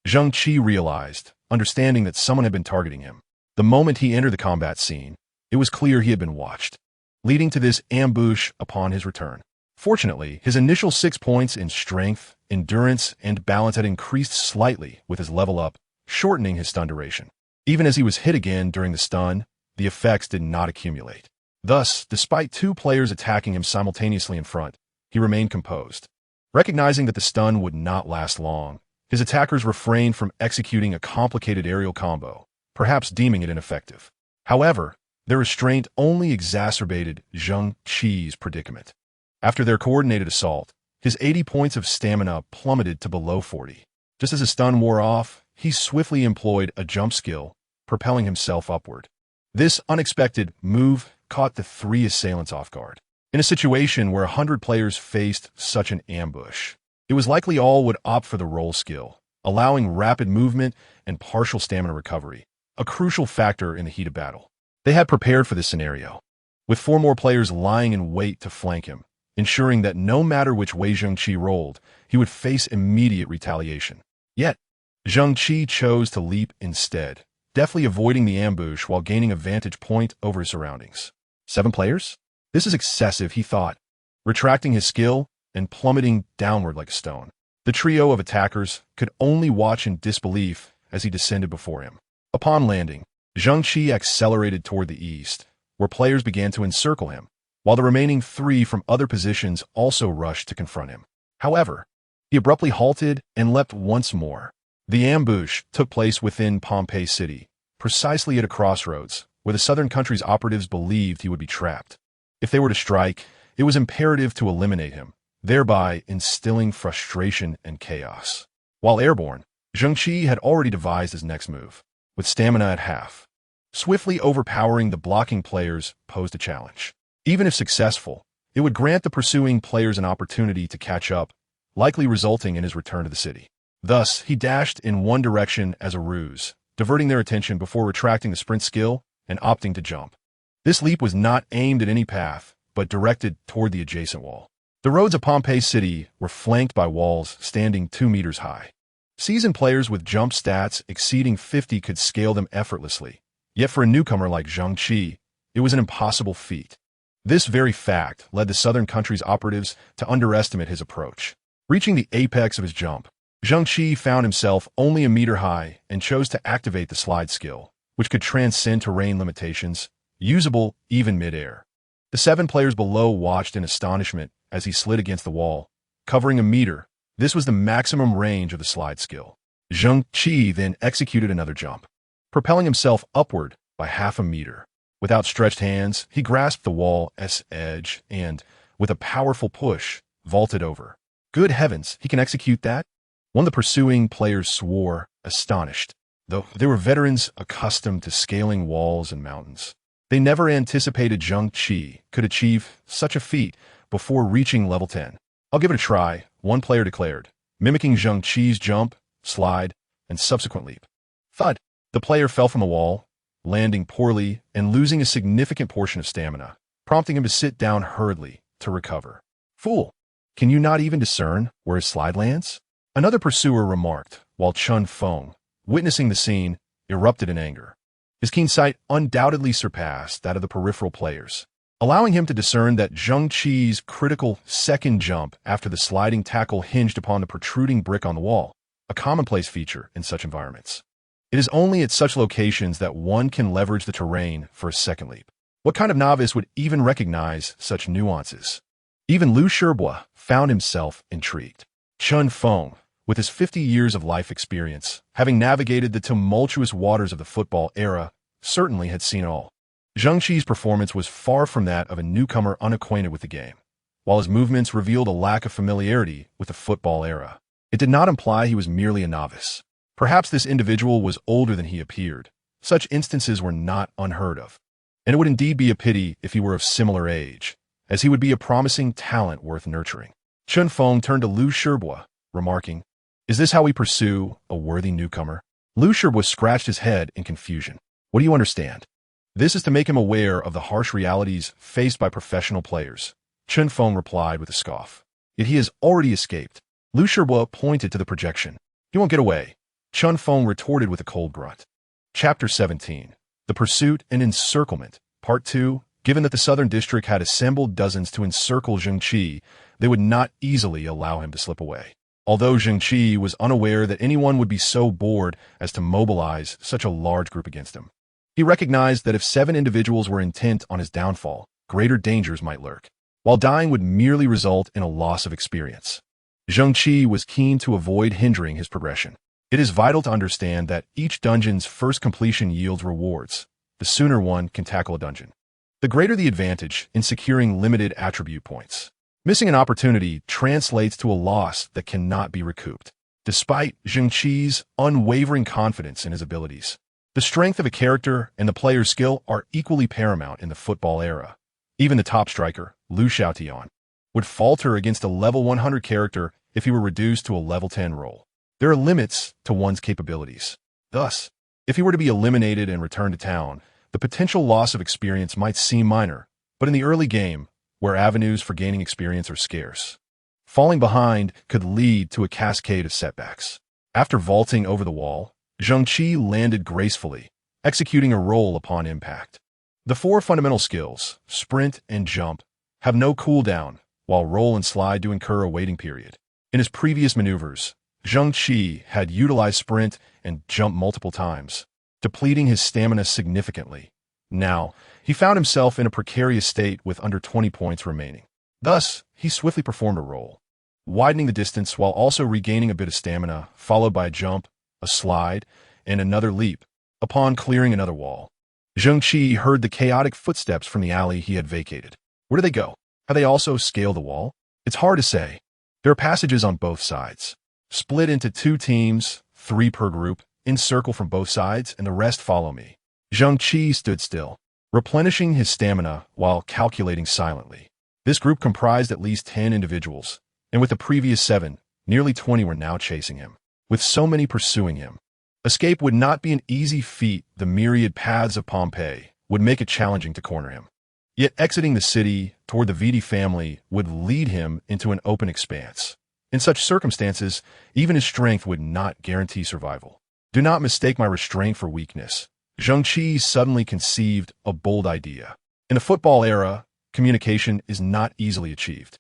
Zheng Qi realized, understanding that someone had been targeting him. The moment he entered the combat scene, it was clear he had been watched, leading to this ambush upon his return. Fortunately, his initial 6 points in strength, endurance, and balance had increased slightly with his level up, shortening his stun duration. Even as he was hit again during the stun, the effects did not accumulate. Thus, despite two players attacking him simultaneously in front, he remained composed. Recognizing that the stun would not last long, his attackers refrained from executing a complicated aerial combo, perhaps deeming it ineffective. However, their restraint only exacerbated Zheng Qi's predicament. After their coordinated assault, his 80 points of stamina plummeted to below 40. Just as his stun wore off, he swiftly employed a jump skill, propelling himself upward. This unexpected move caught the three assailants off guard. In a situation where 100 players faced such an ambush, it was likely all would opt for the roll skill, allowing rapid movement and partial stamina recovery, a crucial factor in the heat of battle. They had prepared for this scenario, with 4 more players lying in wait to flank him, ensuring that no matter which way Zheng Qi rolled, he would face immediate retaliation. Yet, Zheng Qi chose to leap instead, deftly avoiding the ambush while gaining a vantage point over his surroundings. 7 players? This is excessive, he thought, retracting his skill and plummeting downward like a stone. The trio of attackers could only watch in disbelief as he descended before him. Upon landing, Zheng Qi accelerated toward the east, where players began to encircle him, while the remaining 3 from other positions also rushed to confront him. However, he abruptly halted and leapt once more. The ambush took place within Pompeii City, precisely at a crossroads, where the southern country's operatives believed he would be trapped. If they were to strike, it was imperative to eliminate him, thereby instilling frustration and chaos. While airborne, Zheng Qi had already devised his next move, with stamina at half. Swiftly overpowering the blocking players posed a challenge. Even if successful, it would grant the pursuing players an opportunity to catch up, likely resulting in his return to the city. Thus, he dashed in one direction as a ruse, diverting their attention before retracting the sprint skill and opting to jump. This leap was not aimed at any path, but directed toward the adjacent wall. The roads of Pompeii City were flanked by walls standing 2 meters high. Seasoned players with jump stats exceeding 50 could scale them effortlessly, yet for a newcomer like Zheng Qi, it was an impossible feat. This very fact led the southern country's operatives to underestimate his approach. Reaching the apex of his jump, Zheng Qi found himself only a meter high and chose to activate the slide skill, which could transcend terrain limitations, usable even mid-air. The 7 players below watched in astonishment as he slid against the wall, covering a meter. This was the maximum range of the slide skill. Zheng Qi then executed another jump, propelling himself upward by half a meter. With outstretched hands, he grasped the wall's edge and, with a powerful push, vaulted over. Good heavens, he can execute that? One of the pursuing players swore, astonished, though they were veterans accustomed to scaling walls and mountains. They never anticipated Zheng Qi could achieve such a feat before reaching level 10. I'll give it a try, one player declared, mimicking Zheng Qi's jump, slide, and subsequent leap. Thud! The player fell from the wall, landing poorly and losing a significant portion of stamina, prompting him to sit down hurriedly to recover. Fool! Can you not even discern where his slide lands? Another pursuer remarked, while Chun Feng, witnessing the scene, erupted in anger. His keen sight undoubtedly surpassed that of the peripheral players, allowing him to discern that Zheng Qi's critical second jump after the sliding tackle hinged upon the protruding brick on the wall, a commonplace feature in such environments. It is only at such locations that one can leverage the terrain for a second leap. What kind of novice would even recognize such nuances? Even Liu Shibo found himself intrigued. Chun Feng, with his 50 years of life experience, having navigated the tumultuous waters of the football era, certainly had seen all. Zheng Qi's performance was far from that of a newcomer unacquainted with the game. While his movements revealed a lack of familiarity with the football era, it did not imply he was merely a novice. Perhaps this individual was older than he appeared. Such instances were not unheard of. And it would indeed be a pity if he were of similar age, as he would be a promising talent worth nurturing. Chun Feng turned to Liu Shibo, remarking, "Is this how we pursue a worthy newcomer?" Liu Shibo scratched his head in confusion. "What do you understand?" "This is to make him aware of the harsh realities faced by professional players," Chun Feng replied with a scoff. "Yet he has already escaped." Liu Shibo pointed to the projection. "He won't get away," Chun Feng retorted with a cold grunt. Chapter 17. The Pursuit and Encirclement, Part 2. Given that the Southern District had assembled dozens to encircle Zheng Qi, they would not easily allow him to slip away. Although Zheng Qi was unaware that anyone would be so bored as to mobilize such a large group against him, he recognized that if 7 individuals were intent on his downfall, greater dangers might lurk, while dying would merely result in a loss of experience. Zheng Qi was keen to avoid hindering his progression. It is vital to understand that each dungeon's first completion yields rewards. The sooner one can tackle a dungeon, the greater the advantage in securing limited attribute points. Missing an opportunity translates to a loss that cannot be recouped. Despite Zheng Qi's unwavering confidence in his abilities, the strength of a character and the player's skill are equally paramount in the football era. Even the top striker, Liu Xiaotian, would falter against a level 100 character if he were reduced to a level 10 role. There are limits to one's capabilities. Thus, if he were to be eliminated and returned to town, the potential loss of experience might seem minor, but in the early game, where avenues for gaining experience are scarce, falling behind could lead to a cascade of setbacks. After vaulting over the wall, Zheng Qi landed gracefully, executing a roll upon impact. The four fundamental skills, sprint and jump, have no cooldown, while roll and slide do incur a waiting period. In his previous maneuvers, Zheng Qi had utilized sprint and jump multiple times, depleting his stamina significantly. Now, he found himself in a precarious state with under 20 points remaining. Thus, he swiftly performed a roll, widening the distance while also regaining a bit of stamina, followed by a jump, a slide, and another leap. Upon clearing another wall, Zheng Qi heard the chaotic footsteps from the alley he had vacated. Where did they go? Have they also scaled the wall? It's hard to say. There are passages on both sides. Split into 2 teams, 3 per group, encircle from both sides, and the rest follow me. Zheng Qi stood still, replenishing his stamina while calculating silently. This group comprised at least 10 individuals, and with the previous 7, nearly 20 were now chasing him. With so many pursuing him, escape would not be an easy feat. The myriad paths of Pompeii would make it challenging to corner him. Yet exiting the city toward the Viti family would lead him into an open expanse. In such circumstances, even his strength would not guarantee survival. Do not mistake my restraint for weakness. Zheng Qi suddenly conceived a bold idea. In the football era, communication is not easily achieved.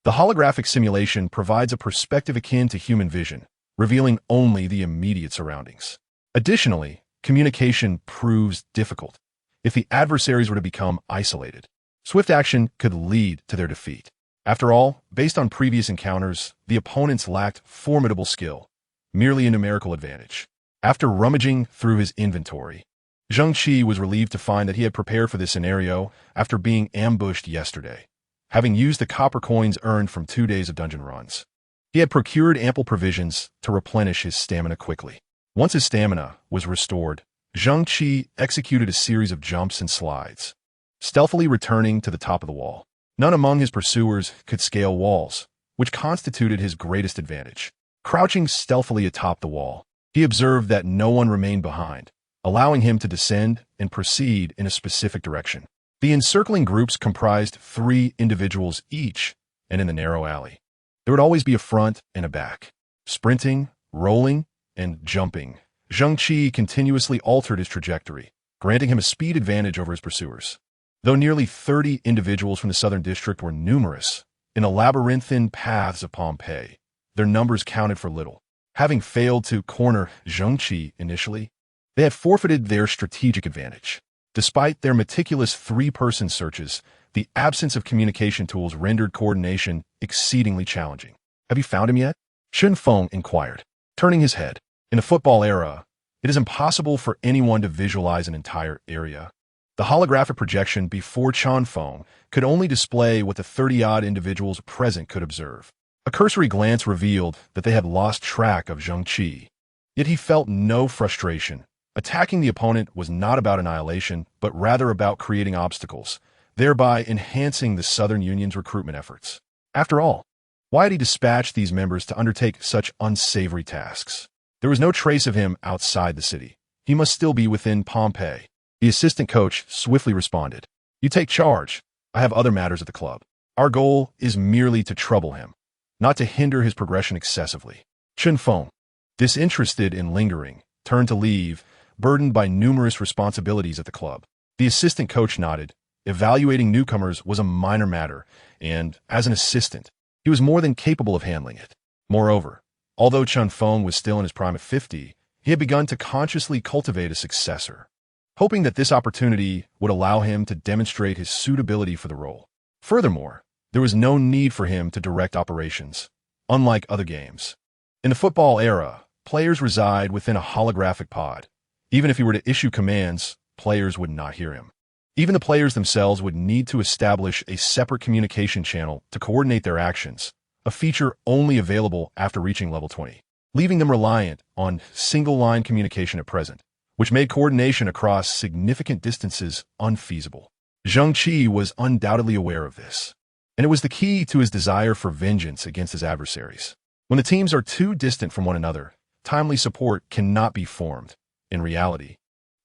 The holographic simulation provides a perspective akin to human vision, revealing only the immediate surroundings. Additionally, communication proves difficult if the adversaries were to become isolated. Swift action could lead to their defeat. After all, based on previous encounters, the opponents lacked formidable skill, merely a numerical advantage. After rummaging through his inventory, Zheng Qi was relieved to find that he had prepared for this scenario after being ambushed yesterday, having used the copper coins earned from 2 days of dungeon runs. He had procured ample provisions to replenish his stamina quickly. Once his stamina was restored, Zheng Qi executed a series of jumps and slides, stealthily returning to the top of the wall. None among his pursuers could scale walls, which constituted his greatest advantage. Crouching stealthily atop the wall, he observed that no one remained behind, allowing him to descend and proceed in a specific direction. The encircling groups comprised 3 individuals each, and in the narrow alley, there would always be a front and a back. Sprinting, rolling, and jumping, Zheng Qi continuously altered his trajectory, granting him a speed advantage over his pursuers. Though nearly 30 individuals from the southern district were numerous in the labyrinthine paths of Pompeii, their numbers counted for little. Having failed to corner Zheng Qi initially, they had forfeited their strategic advantage. Despite their meticulous 3-person searches, the absence of communication tools rendered coordination exceedingly challenging. Have you found him yet? Chen Feng inquired, turning his head. In the football era, it is impossible for anyone to visualize an entire area. The holographic projection before Chen Feng could only display what the 30-odd individuals present could observe. A cursory glance revealed that they had lost track of Zheng Qi. Yet he felt no frustration. Attacking the opponent was not about annihilation, but rather about creating obstacles, thereby enhancing the Southern Union's recruitment efforts. After all, why had he dispatched these members to undertake such unsavory tasks? There was no trace of him outside the city. He must still be within Pompeii. The assistant coach swiftly responded, "You take charge. I have other matters at the club. Our goal is merely to trouble him, not to hinder his progression excessively." Chen Feng, disinterested in lingering, turned to leave, burdened by numerous responsibilities at the club. The assistant coach nodded. Evaluating newcomers was a minor matter, and, as an assistant, he was more than capable of handling it. Moreover, although Chen Feng was still in his prime of 50, he had begun to consciously cultivate a successor. hoping that this opportunity would allow him to demonstrate his suitability for the role. Furthermore, there was no need for him to direct operations, unlike other games. In the football era, players reside within a holographic pod. Even if he were to issue commands, players would not hear him. Even the players themselves would need to establish a separate communication channel to coordinate their actions, a feature only available after reaching level 20, leaving them reliant on single-line communication at present, which made coordination across significant distances unfeasible. Zheng Qi was undoubtedly aware of this, and it was the key to his desire for vengeance against his adversaries. When the teams are too distant from one another, timely support cannot be formed. In reality,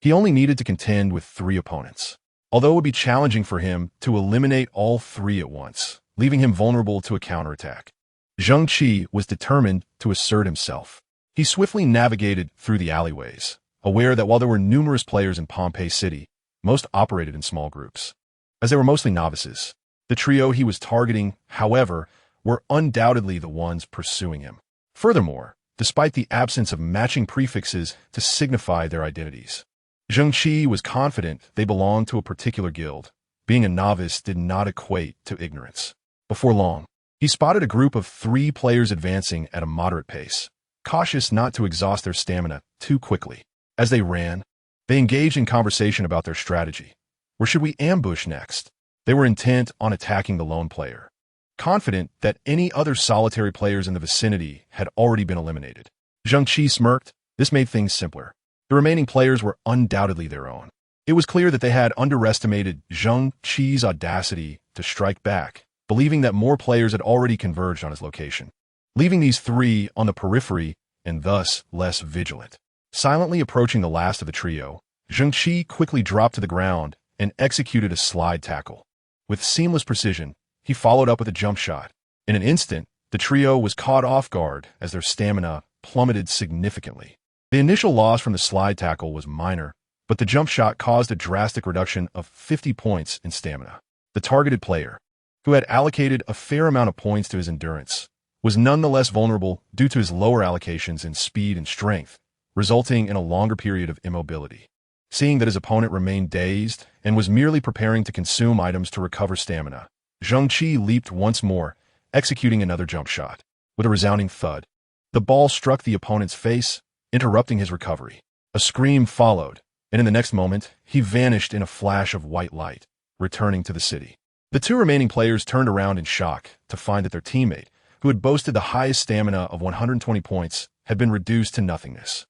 he only needed to contend with 3 opponents, although it would be challenging for him to eliminate all 3 at once, leaving him vulnerable to a counterattack. Zheng Qi was determined to assert himself. He swiftly navigated through the alleyways, aware that while there were numerous players in Pompeii City, most operated in small groups. As they were mostly novices, the trio he was targeting, however, were undoubtedly the ones pursuing him. Furthermore, despite the absence of matching prefixes to signify their identities, Zheng Qi was confident they belonged to a particular guild. Being a novice did not equate to ignorance. Before long, he spotted a group of 3 players advancing at a moderate pace, cautious not to exhaust their stamina too quickly. As they ran, they engaged in conversation about their strategy. Where should we ambush next? They were intent on attacking the lone player, confident that any other solitary players in the vicinity had already been eliminated. Zheng Qi smirked. This made things simpler. The remaining players were undoubtedly their own. It was clear that they had underestimated Zheng Qi's audacity to strike back, believing that more players had already converged on his location, leaving these 3 on the periphery and thus less vigilant. Silently approaching the last of the trio, Zheng Qi quickly dropped to the ground and executed a slide tackle. With seamless precision, he followed up with a jump shot. In an instant, the trio was caught off guard as their stamina plummeted significantly. The initial loss from the slide tackle was minor, but the jump shot caused a drastic reduction of 50 points in stamina. The targeted player, who had allocated a fair amount of points to his endurance, was nonetheless vulnerable due to his lower allocations in speed and strength, resulting in a longer period of immobility. Seeing that his opponent remained dazed and was merely preparing to consume items to recover stamina, Zheng Qi leaped once more, executing another jump shot. With a resounding thud, the ball struck the opponent's face, interrupting his recovery. A scream followed, and in the next moment, he vanished in a flash of white light, returning to the city. The 2 remaining players turned around in shock to find that their teammate, who had boasted the highest stamina of 120 points, had been reduced to nothingness.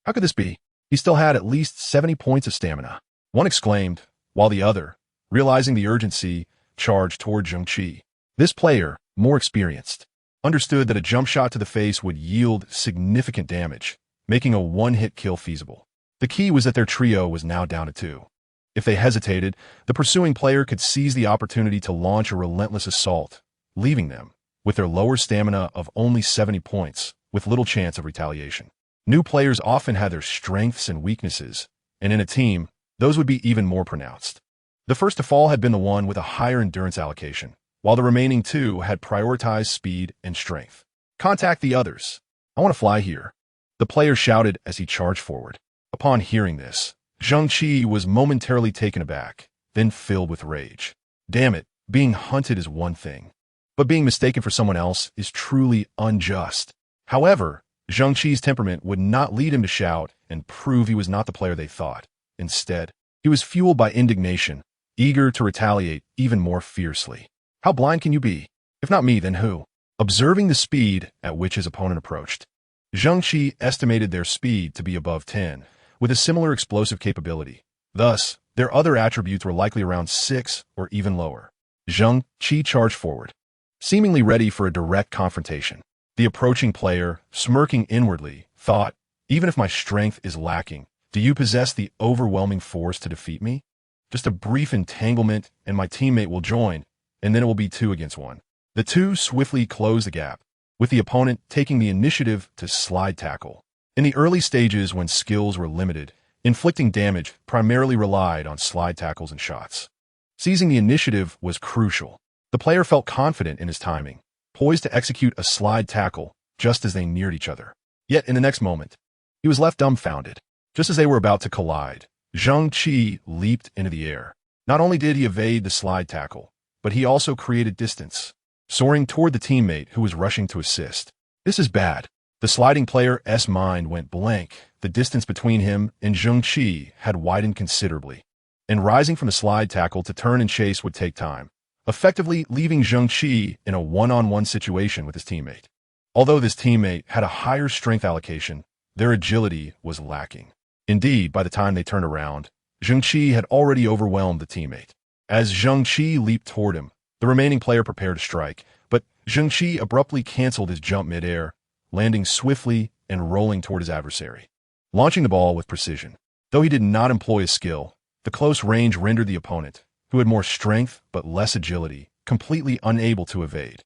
How could this be? He still had at least 70 points of stamina. One exclaimed, while the other, realizing the urgency, charged toward Zheng Qi. This player, more experienced, understood that a jump shot to the face would yield significant damage, making a one-hit kill feasible. The key was that their trio was now down to 2. If they hesitated, the pursuing player could seize the opportunity to launch a relentless assault, leaving them, with their lower stamina of only 70 points, with little chance of retaliation. New players often had their strengths and weaknesses, and in a team, those would be even more pronounced. The first to fall had been the one with a higher endurance allocation, while the remaining 2 had prioritized speed and strength. Contact the others. I want to fly here, the player shouted as he charged forward. Upon hearing this, Zheng Qi was momentarily taken aback, then filled with rage. Damn it, being hunted is one thing, but being mistaken for someone else is truly unjust. However, Zheng Qi's temperament would not lead him to shout and prove he was not the player they thought. Instead, he was fueled by indignation, eager to retaliate even more fiercely. How blind can you be? If not me, then who? Observing the speed at which his opponent approached, Zheng Qi estimated their speed to be above 10, with a similar explosive capability. Thus, their other attributes were likely around 6 or even lower. Zheng Qi charged forward, seemingly ready for a direct confrontation. The approaching player, smirking inwardly, thought, even if my strength is lacking, do you possess the overwhelming force to defeat me? Just a brief entanglement and my teammate will join, and then it will be 2 against 1. The 2 swiftly closed the gap, with the opponent taking the initiative to slide tackle. In the early stages when skills were limited, inflicting damage primarily relied on slide tackles and shots. Seizing the initiative was crucial. The player felt confident in his timing, poised to execute a slide tackle just as they neared each other. Yet in the next moment, he was left dumbfounded. Just as they were about to collide, Zheng Qi leaped into the air. Not only did he evade the slide tackle, but he also created distance, soaring toward the teammate who was rushing to assist. This is bad. The sliding player's mind went blank. The distance between him and Zheng Qi had widened considerably, and rising from the slide tackle to turn and chase would take time, effectively leaving Zheng Qi in a one-on-one situation with his teammate. Although this teammate had a higher strength allocation, their agility was lacking. Indeed, by the time they turned around, Zheng Qi had already overwhelmed the teammate. As Zheng Qi leaped toward him, the remaining player prepared to strike, but Zheng Qi abruptly canceled his jump midair, landing swiftly and rolling toward his adversary, launching the ball with precision. Though he did not employ his skill, the close range rendered the opponent, who had more strength but less agility, completely unable to evade.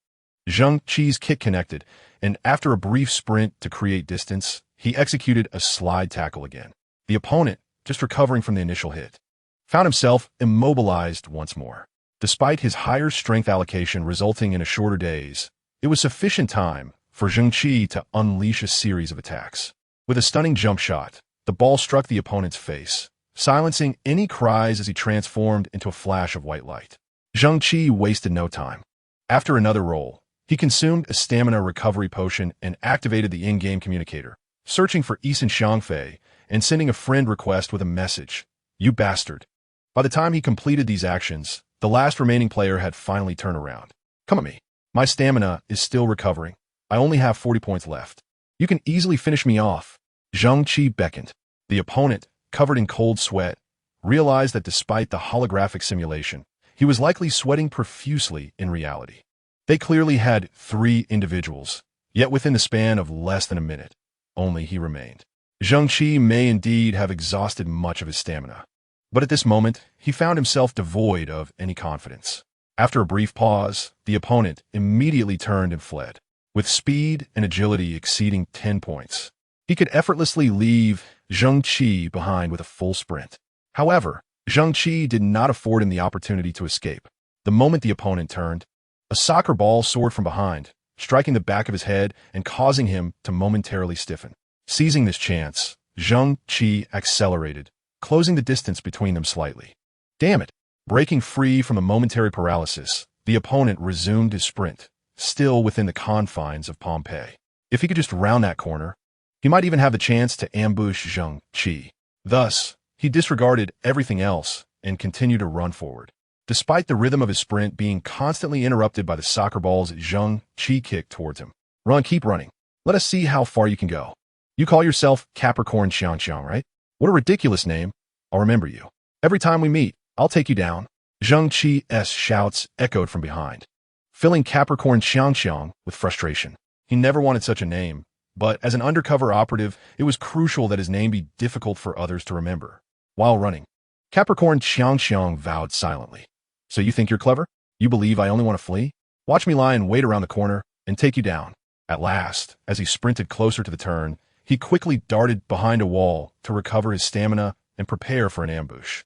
Zheng Qi's kick connected, and after a brief sprint to create distance, he executed a slide tackle again. The opponent, just recovering from the initial hit, found himself immobilized once more. Despite his higher strength allocation resulting in a shorter daze, it was sufficient time for Zheng Qi to unleash a series of attacks. With a stunning jump shot, the ball struck the opponent's face, silencing any cries as he transformed into a flash of white light. Zheng Qi wasted no time. After another roll, he consumed a stamina recovery potion and activated the in-game communicator, searching for Yisan Xiangfei and sending a friend request with a message, "You bastard." By the time he completed these actions, the last remaining player had finally turned around. "Come at me. My stamina is still recovering. I only have 40 points left. You can easily finish me off." Zheng Qi beckoned. The opponent, covered in cold sweat, realized that despite the holographic simulation, he was likely sweating profusely in reality. They clearly had 3 individuals, yet within the span of less than a minute, only he remained. Zheng Qi may indeed have exhausted much of his stamina, but at this moment, he found himself devoid of any confidence. After a brief pause, the opponent immediately turned and fled. With speed and agility exceeding 10 points, he could effortlessly leave Zheng Qi behind with a full sprint. However, Zheng Qi did not afford him the opportunity to escape. The moment the opponent turned, a soccer ball soared from behind, striking the back of his head and causing him to momentarily stiffen. Seizing this chance, Zheng Qi accelerated, closing the distance between them slightly. Damn it! Breaking free from a momentary paralysis, the opponent resumed his sprint, still within the confines of Pompeii. If he could just round that corner, he might even have the chance to ambush Zheng Qi. Thus, he disregarded everything else and continued to run forward. Despite the rhythm of his sprint being constantly interrupted by the soccer balls Zheng Qi kicked towards him. "Run, keep running. Let us see how far you can go. You call yourself Capricorn Xiangxiang, right? What a ridiculous name. I'll remember you. Every time we meet, I'll take you down." Zheng Qi's shouts echoed from behind, filling Capricorn Xiangxiang with frustration. He never wanted such a name, but as an undercover operative, it was crucial that his name be difficult for others to remember. While running, Capricorn Xiangxiang vowed silently. "So you think you're clever? You believe I only want to flee? Watch me lie and wait around the corner and take you down." At last, as he sprinted closer to the turn, he quickly darted behind a wall to recover his stamina and prepare for an ambush.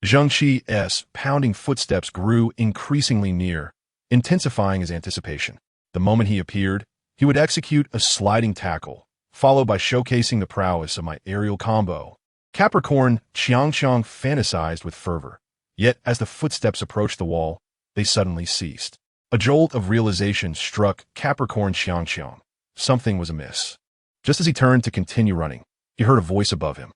Zheng Qi's pounding footsteps grew increasingly near, intensifying his anticipation. The moment he appeared, he would execute a sliding tackle, followed by showcasing the prowess of my aerial combo. Capricorn Xiangxiang fantasized with fervor. Yet, as the footsteps approached the wall, they suddenly ceased. A jolt of realization struck Capricorn Xiangxiang. Something was amiss. Just as he turned to continue running, he heard a voice above him.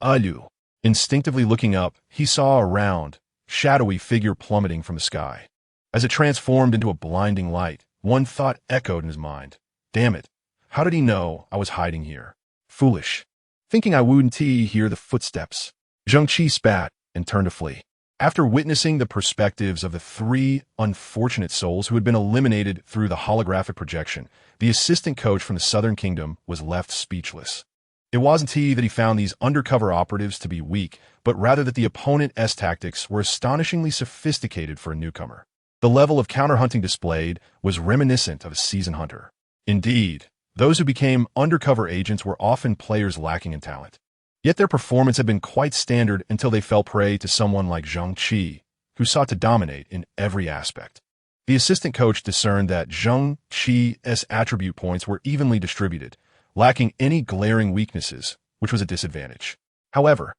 "Alu." Instinctively looking up, he saw a round, shadowy figure plummeting from the sky. As it transformed into a blinding light, one thought echoed in his mind. "Damn it. How did he know I was hiding here? Foolish. Thinking I wouldn't hear the footsteps." Zheng Qi spat and turned to flee. After witnessing the perspectives of the 3 unfortunate souls who had been eliminated through the holographic projection, the assistant coach from the Southern Kingdom was left speechless. It wasn't that he found these undercover operatives to be weak, but rather that the opponent's tactics were astonishingly sophisticated for a newcomer. The level of counter-hunting displayed was reminiscent of a seasoned hunter. Indeed, those who became undercover agents were often players lacking in talent. Yet their performance had been quite standard until they fell prey to someone like Zheng Qi, who sought to dominate in every aspect. The assistant coach discerned that Zheng Qi's attribute points were evenly distributed, lacking any glaring weaknesses, which was a disadvantage. However,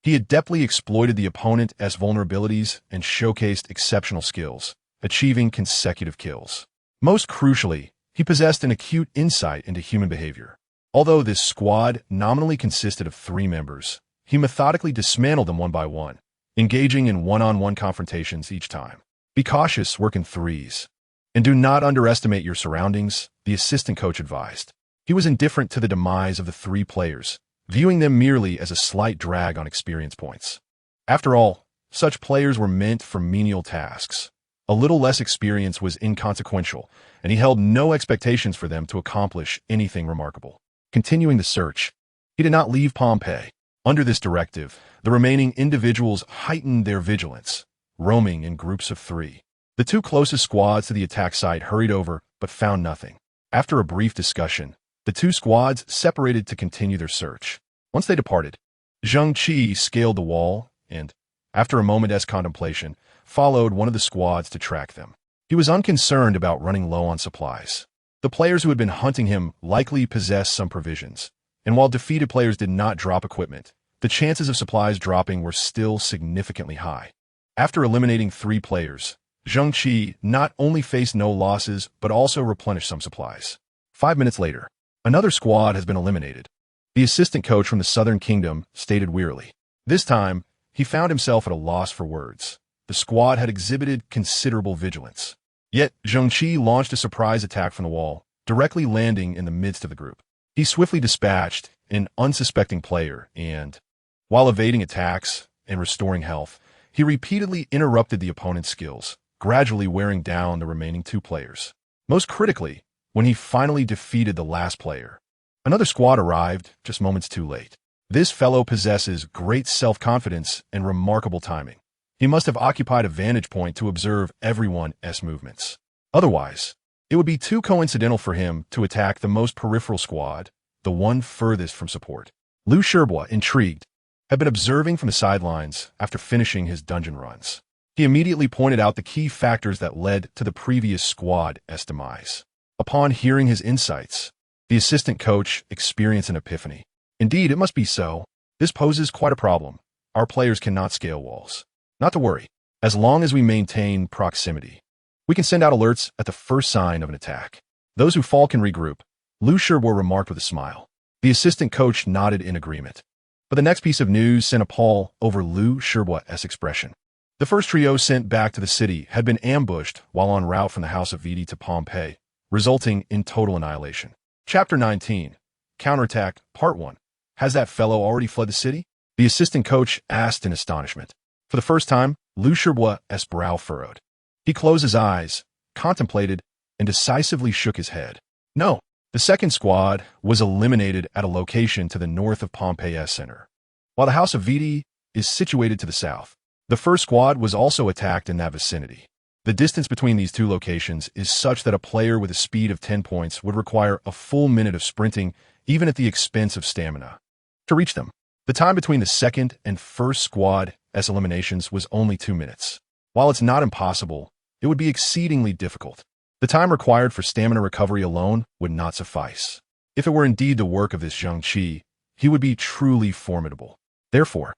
He adeptly exploited the opponent's vulnerabilities and showcased exceptional skills, achieving consecutive kills. Most crucially, he possessed an acute insight into human behavior. Although this squad nominally consisted of 3 members, he methodically dismantled them one by one, engaging in one-on-one confrontations each time. Be cautious, work in threes. And do not underestimate your surroundings, the assistant coach advised. He was indifferent to the demise of the 3 players, viewing them merely as a slight drag on experience points. After all, such players were meant for menial tasks. A little less experience was inconsequential, and he held no expectations for them to accomplish anything remarkable. Continuing the search, he did not leave Pompeii. Under this directive, the remaining individuals heightened their vigilance, roaming in groups of 3. The 2 closest squads to the attack site hurried over, but found nothing. After a brief discussion, the 2 squads separated to continue their search. Once they departed, Zheng Qi scaled the wall and, after a moment's contemplation, followed one of the squads to track them. He was unconcerned about running low on supplies. The players who had been hunting him likely possessed some provisions, and while defeated players did not drop equipment, the chances of supplies dropping were still significantly high. After eliminating 3 players, Zheng Qi not only faced no losses but also replenished some supplies. 5 minutes later, another squad has been eliminated. The assistant coach from the Southern Kingdom stated wearily. This time, he found himself at a loss for words. The squad had exhibited considerable vigilance. Yet, Zheng Qi launched a surprise attack from the wall, directly landing in the midst of the group. He swiftly dispatched an unsuspecting player and, while evading attacks and restoring health, he repeatedly interrupted the opponent's skills, gradually wearing down the remaining 2 players. Most critically, when he finally defeated the last player, another squad arrived just moments too late. This fellow possesses great self-confidence and remarkable timing. He must have occupied a vantage point to observe everyone's movements. Otherwise, it would be too coincidental for him to attack the most peripheral squad, the one furthest from support. Liu Shibo, intrigued, had been observing from the sidelines after finishing his dungeon runs. He immediately pointed out the key factors that led to the previous squad's demise. Upon hearing his insights, the assistant coach experienced an epiphany. Indeed, it must be so. This poses quite a problem. Our players cannot scale walls. Not to worry. As long as we maintain proximity, we can send out alerts at the first sign of an attack. Those who fall can regroup, Liu Shibo remarked with a smile. The assistant coach nodded in agreement. But the next piece of news sent a pall over Liu Shibo's expression. The first trio sent back to the city had been ambushed while en route from the House of Vidi to Pompeii, resulting in total annihilation. Chapter 19. Counterattack, Part 1. Has that fellow already fled the city? The assistant coach asked in astonishment. For the first time, Liu Shibo's brow furrowed. He closed his eyes, contemplated, and decisively shook his head. No, the second squad was eliminated at a location to the north of Pompeii's center. While the House of Vidi is situated to the south, the first squad was also attacked in that vicinity. The distance between these 2 locations is such that a player with a speed of 10 points would require a full minute of sprinting, even at the expense of stamina, to reach them. The time between the second and first squad's eliminations was only 2 minutes. While it's not impossible, it would be exceedingly difficult. The time required for stamina recovery alone would not suffice. If it were indeed the work of this Zheng Qi, he would be truly formidable. Therefore,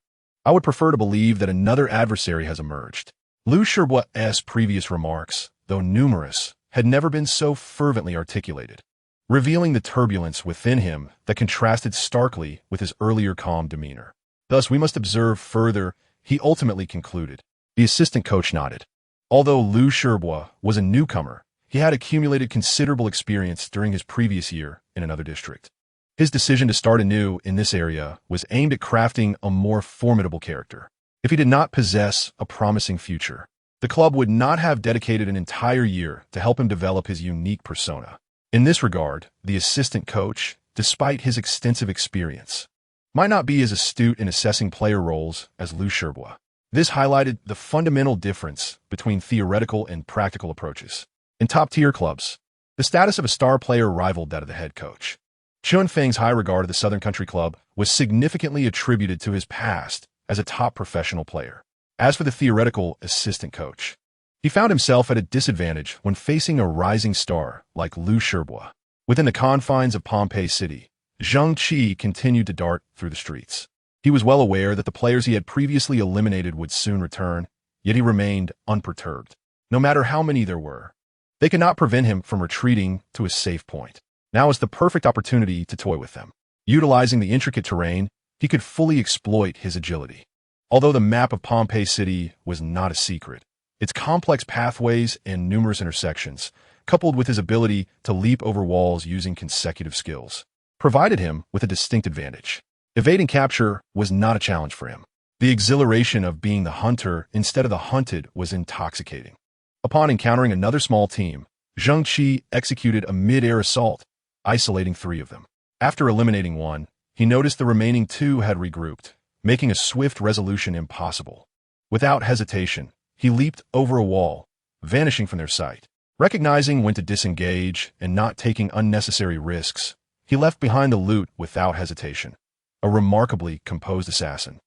I would prefer to believe that another adversary has emerged. Liu Shibo's previous remarks, though numerous, had never been so fervently articulated, revealing the turbulence within him that contrasted starkly with his earlier calm demeanor. Thus, we must observe further, he ultimately concluded. The assistant coach nodded. Although Liu Shibo was a newcomer, he had accumulated considerable experience during his previous year in another district. His decision to start anew in this area was aimed at crafting a more formidable character. If he did not possess a promising future, the club would not have dedicated an entire year to help him develop his unique persona. In this regard, the assistant coach, despite his extensive experience, might not be as astute in assessing player roles as Liu Shibo. This highlighted the fundamental difference between theoretical and practical approaches. In top-tier clubs, the status of a star player rivaled that of the head coach. Chunfeng's high regard of the Southern Country Club was significantly attributed to his past as a top professional player. As for the theoretical assistant coach, he found himself at a disadvantage when facing a rising star like Liu Shibo. Within the confines of Pompeii City, Zheng Qi continued to dart through the streets. He was well aware that the players he had previously eliminated would soon return, yet he remained unperturbed. No matter how many there were, they could not prevent him from retreating to a safe point. Now was the perfect opportunity to toy with them. Utilizing the intricate terrain, he could fully exploit his agility. Although the map of Pompeii City was not a secret, its complex pathways and numerous intersections, coupled with his ability to leap over walls using consecutive skills, provided him with a distinct advantage. Evading capture was not a challenge for him. The exhilaration of being the hunter instead of the hunted was intoxicating. Upon encountering another small team, Zheng Qi executed a mid-air assault, isolating 3 of them. After eliminating one, he noticed the remaining 2 had regrouped, making a swift resolution impossible. Without hesitation, he leaped over a wall, vanishing from their sight. Recognizing when to disengage and not taking unnecessary risks, he left behind the loot without hesitation. A remarkably composed assassin.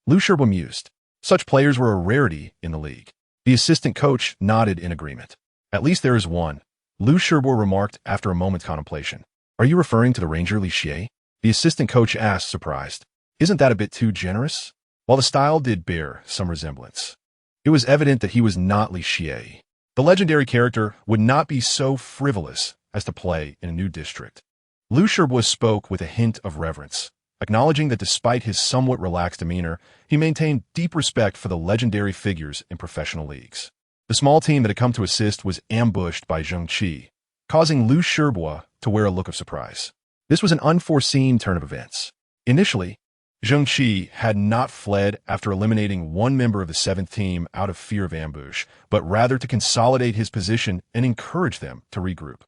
Lu Shirbo mused. Such players were a rarity in the league. The assistant coach nodded in agreement. At least there is one, Lu Shirbo remarked after a moment's contemplation. Are you referring to the Ranger Li Xie? The assistant coach asked, surprised. Isn't that a bit too generous? While the style did bear some resemblance, it was evident that he was not Li Xie. The legendary character would not be so frivolous as to play in a new district. Lu Shirbo spoke with a hint of reverence, acknowledging that despite his somewhat relaxed demeanor, he maintained deep respect for the legendary figures in professional leagues. The small team that had come to assist was ambushed by Zheng Qi, causing Lu Shirbo to wear a look of surprise. This was an unforeseen turn of events. Initially, Zheng Qi had not fled after eliminating one member of the 7th team out of fear of ambush, but rather to consolidate his position and encourage them to regroup,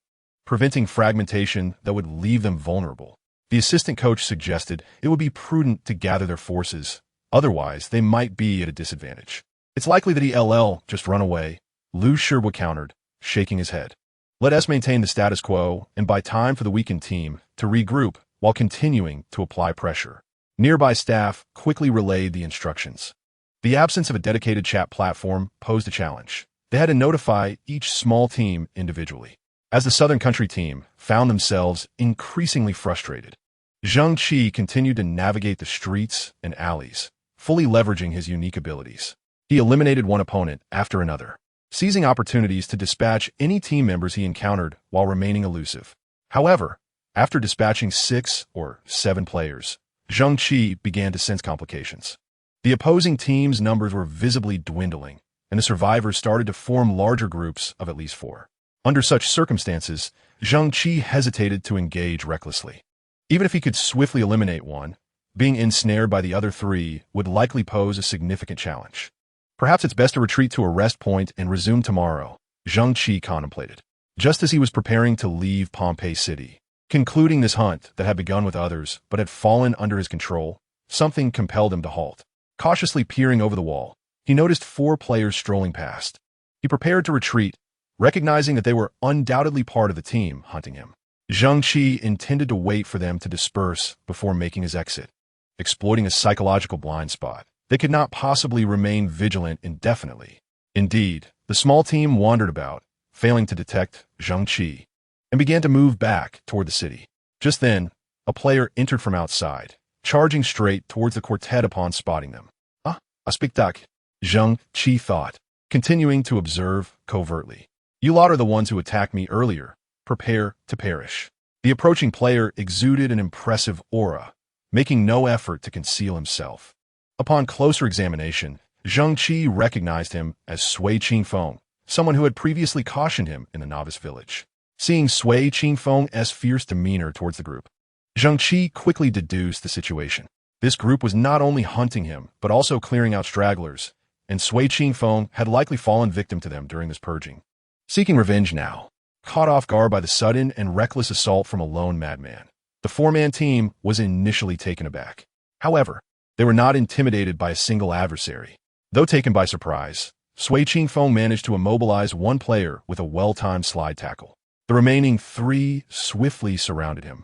preventing fragmentation that would leave them vulnerable. The assistant coach suggested it would be prudent to gather their forces, otherwise they might be at a disadvantage. It's likely that he'll just run away, Lu Shirbo countered, shaking his head. Let us maintain the status quo and buy time for the weakened team to regroup while continuing to apply pressure. Nearby staff quickly relayed the instructions. The absence of a dedicated chat platform posed a challenge. They had to notify each small team individually. As the Southern Country team found themselves increasingly frustrated, Zheng Qi continued to navigate the streets and alleys, fully leveraging his unique abilities. He eliminated one opponent after another, seizing opportunities to dispatch any team members he encountered while remaining elusive. However, after dispatching 6 or 7 players, Zheng Qi began to sense complications. The opposing team's numbers were visibly dwindling, and the survivors started to form larger groups of at least 4. Under such circumstances, Zheng Qi hesitated to engage recklessly. Even if he could swiftly eliminate one, being ensnared by the other 3 would likely pose a significant challenge. Perhaps it's best to retreat to a rest point and resume tomorrow, Zheng Qi contemplated. Just as he was preparing to leave Pompeii City, concluding this hunt that had begun with others but had fallen under his control, something compelled him to halt. Cautiously peering over the wall, he noticed 4 players strolling past. He prepared to retreat, recognizing that they were undoubtedly part of the team hunting him. Zheng Qi intended to wait for them to disperse before making his exit. Exploiting a psychological blind spot, they could not possibly remain vigilant indefinitely. Indeed, the small team wandered about, failing to detect Zheng Qi, and began to move back toward the city. Just then, a player entered from outside, charging straight towards the quartet upon spotting them. A spectacle, Zheng Qi thought, continuing to observe covertly. You lot are the ones who attacked me earlier. Prepare to perish. The approaching player exuded an impressive aura, making no effort to conceal himself. Upon closer examination, Zheng Qi recognized him as Sui Qingfeng, someone who had previously cautioned him in the novice village. Seeing Sui Qingfeng's fierce demeanor towards the group, Zheng Qi quickly deduced the situation. This group was not only hunting him, but also clearing out stragglers, and Sui Qingfeng had likely fallen victim to them during this purging. Seeking revenge now, caught off guard by the sudden and reckless assault from a lone madman, the 4-man team was initially taken aback. However, they were not intimidated by a single adversary. Though taken by surprise, Sui Qingfeng managed to immobilize one player with a well-timed slide tackle. The remaining 3 swiftly surrounded him,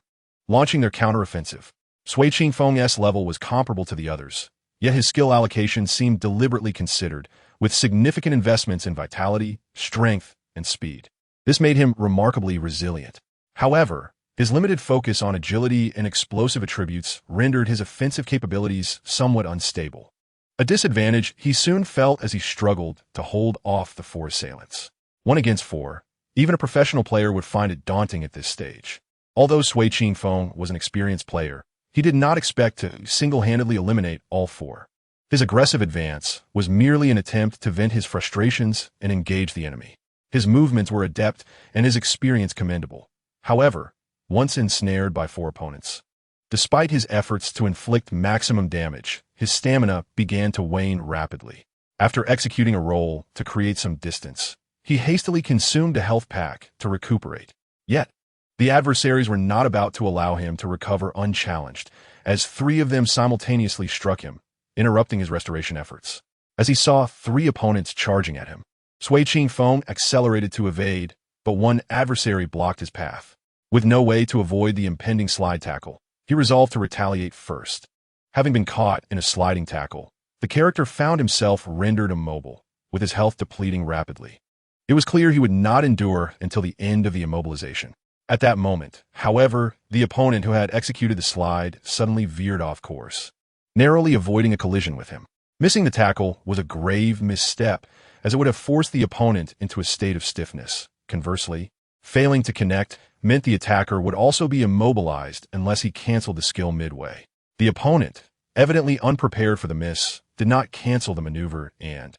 launching their counteroffensive. Sui Qingfeng's level was comparable to the others, yet his skill allocation seemed deliberately considered, with significant investments in vitality, strength, and speed. This made him remarkably resilient. However, His limited focus on agility and explosive attributes rendered his offensive capabilities somewhat unstable. A disadvantage he soon felt as he struggled to hold off the 4 assailants. 1 against 4, even a professional player would find it daunting at this stage. Although Zheng Qi was an experienced player, he did not expect to single-handedly eliminate all 4. His aggressive advance was merely an attempt to vent his frustrations and engage the enemy. His movements were adept and his experience commendable. However, once ensnared by 4 opponents, despite his efforts to inflict maximum damage, his stamina began to wane rapidly. After executing a roll to create some distance, he hastily consumed a health pack to recuperate. Yet, the adversaries were not about to allow him to recover unchallenged, as 3 of them simultaneously struck him, interrupting his restoration efforts. As he saw 3 opponents charging at him, Zheng Qi accelerated to evade, but one adversary blocked his path. With no way to avoid the impending slide tackle, he resolved to retaliate first. Having been caught in a sliding tackle, the character found himself rendered immobile, with his health depleting rapidly. It was clear he would not endure until the end of the immobilization. At that moment, however, the opponent who had executed the slide suddenly veered off course, narrowly avoiding a collision with him. Missing the tackle was a grave misstep, as it would have forced the opponent into a state of stiffness. Conversely, failing to connect meant the attacker would also be immobilized unless he canceled the skill midway. The opponent, evidently unprepared for the miss, did not cancel the maneuver and,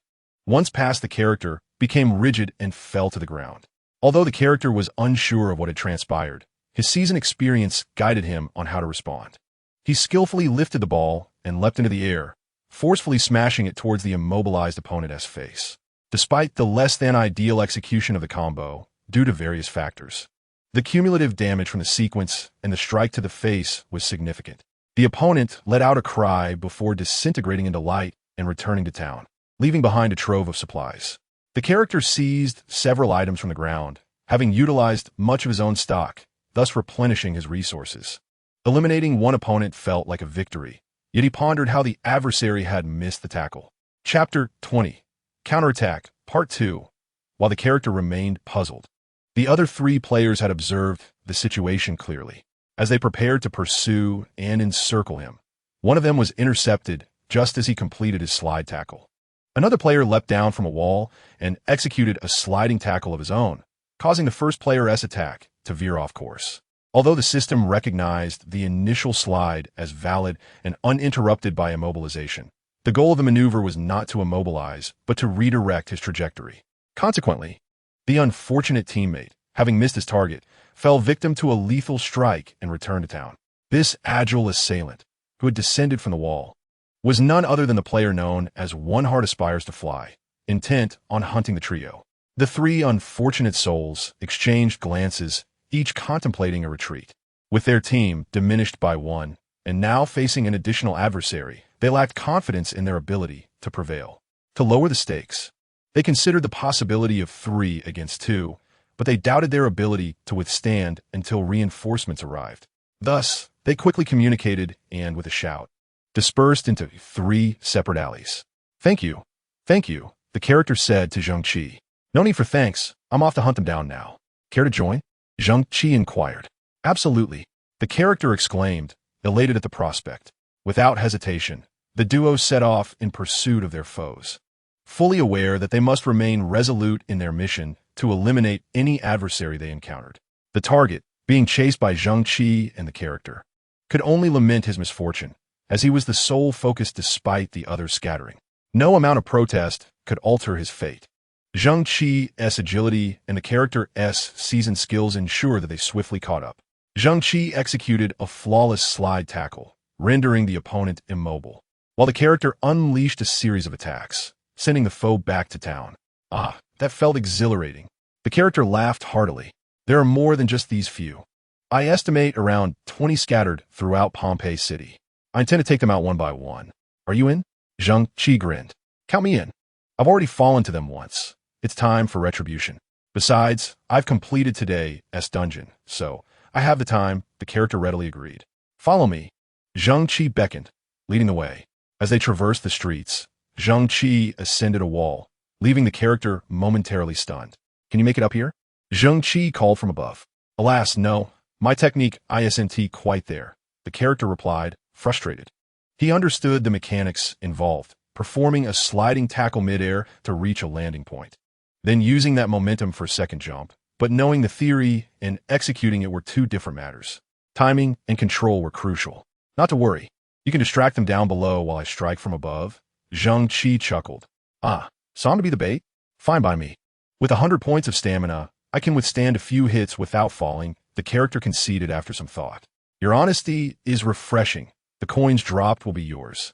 once past the character, became rigid and fell to the ground. Although the character was unsure of what had transpired, his seasoned experience guided him on how to respond. He skillfully lifted the ball and leapt into the air, forcefully smashing it towards the immobilized opponent's face. Despite the less-than-ideal execution of the combo, due to various factors, the cumulative damage from the sequence and the strike to the face was significant. The opponent let out a cry before disintegrating into light and returning to town, leaving behind a trove of supplies. The character seized several items from the ground, having utilized much of his own stock, thus replenishing his resources. Eliminating one opponent felt like a victory, yet he pondered how the adversary had missed the tackle. Chapter 20. Counterattack, Part 2. While the character remained puzzled, the other 3 players had observed the situation clearly. As they prepared to pursue and encircle him, one of them was intercepted just as he completed his slide tackle. Another player leapt down from a wall and executed a sliding tackle of his own, causing the first player's attack to veer off course. Although the system recognized the initial slide as valid and uninterrupted by immobilization, the goal of the maneuver was not to immobilize, but to redirect his trajectory. Consequently, the unfortunate teammate, having missed his target, fell victim to a lethal strike and returned to town. This agile assailant, who had descended from the wall, was none other than the player known as One Heart Aspires to Fly, intent on hunting the trio. The 3 unfortunate souls exchanged glances, each contemplating a retreat. With their team diminished by 1, and now facing an additional adversary, they lacked confidence in their ability to prevail. To lower the stakes, they considered the possibility of 3 against 2, but they doubted their ability to withstand until reinforcements arrived. Thus, they quickly communicated and, with a shout, dispersed into 3 separate alleys. Thank you, the character said to Zheng Qi. No need for thanks, I'm off to hunt them down now. Care to join? Zheng Qi inquired. Absolutely, the character exclaimed, elated at the prospect. Without hesitation, the duo set off in pursuit of their foes, fully aware that they must remain resolute in their mission to eliminate any adversary they encountered. The target, being chased by Zheng Qi and the character, could only lament his misfortune, as he was the sole focus despite the others scattering. No amount of protest could alter his fate. Zheng Qi's agility and the character's seasoned skills ensured that they swiftly caught up. Zheng Qi executed a flawless slide tackle, rendering the opponent immobile, while the character unleashed a series of attacks, sending the foe back to town. Ah, that felt exhilarating. The character laughed heartily. There are more than just these few. I estimate around 20 scattered throughout Pompeii City. I intend to take them out one by one. Are you in? Zheng Qi grinned. Count me in. I've already fallen to them once. It's time for retribution. Besides, I've completed today's dungeon, so I have the time, the character readily agreed. Follow me. Zheng Qi beckoned, leading the way. As they traversed the streets, Zheng Qi ascended a wall, leaving the character momentarily stunned. Can you make it up here? Zheng Qi called from above. Alas, no. My technique isn't quite there, the character replied, frustrated. He understood the mechanics involved, performing a sliding tackle midair to reach a landing point, then using that momentum for a second jump, but knowing the theory and executing it were two different matters. Timing and control were crucial. Not to worry. You can distract them down below while I strike from above. Zheng Qi chuckled. Ah, saw to be the bait? Fine by me. With 100 points of stamina, I can withstand a few hits without falling, the character conceded after some thought. Your honesty is refreshing. The coins dropped will be yours.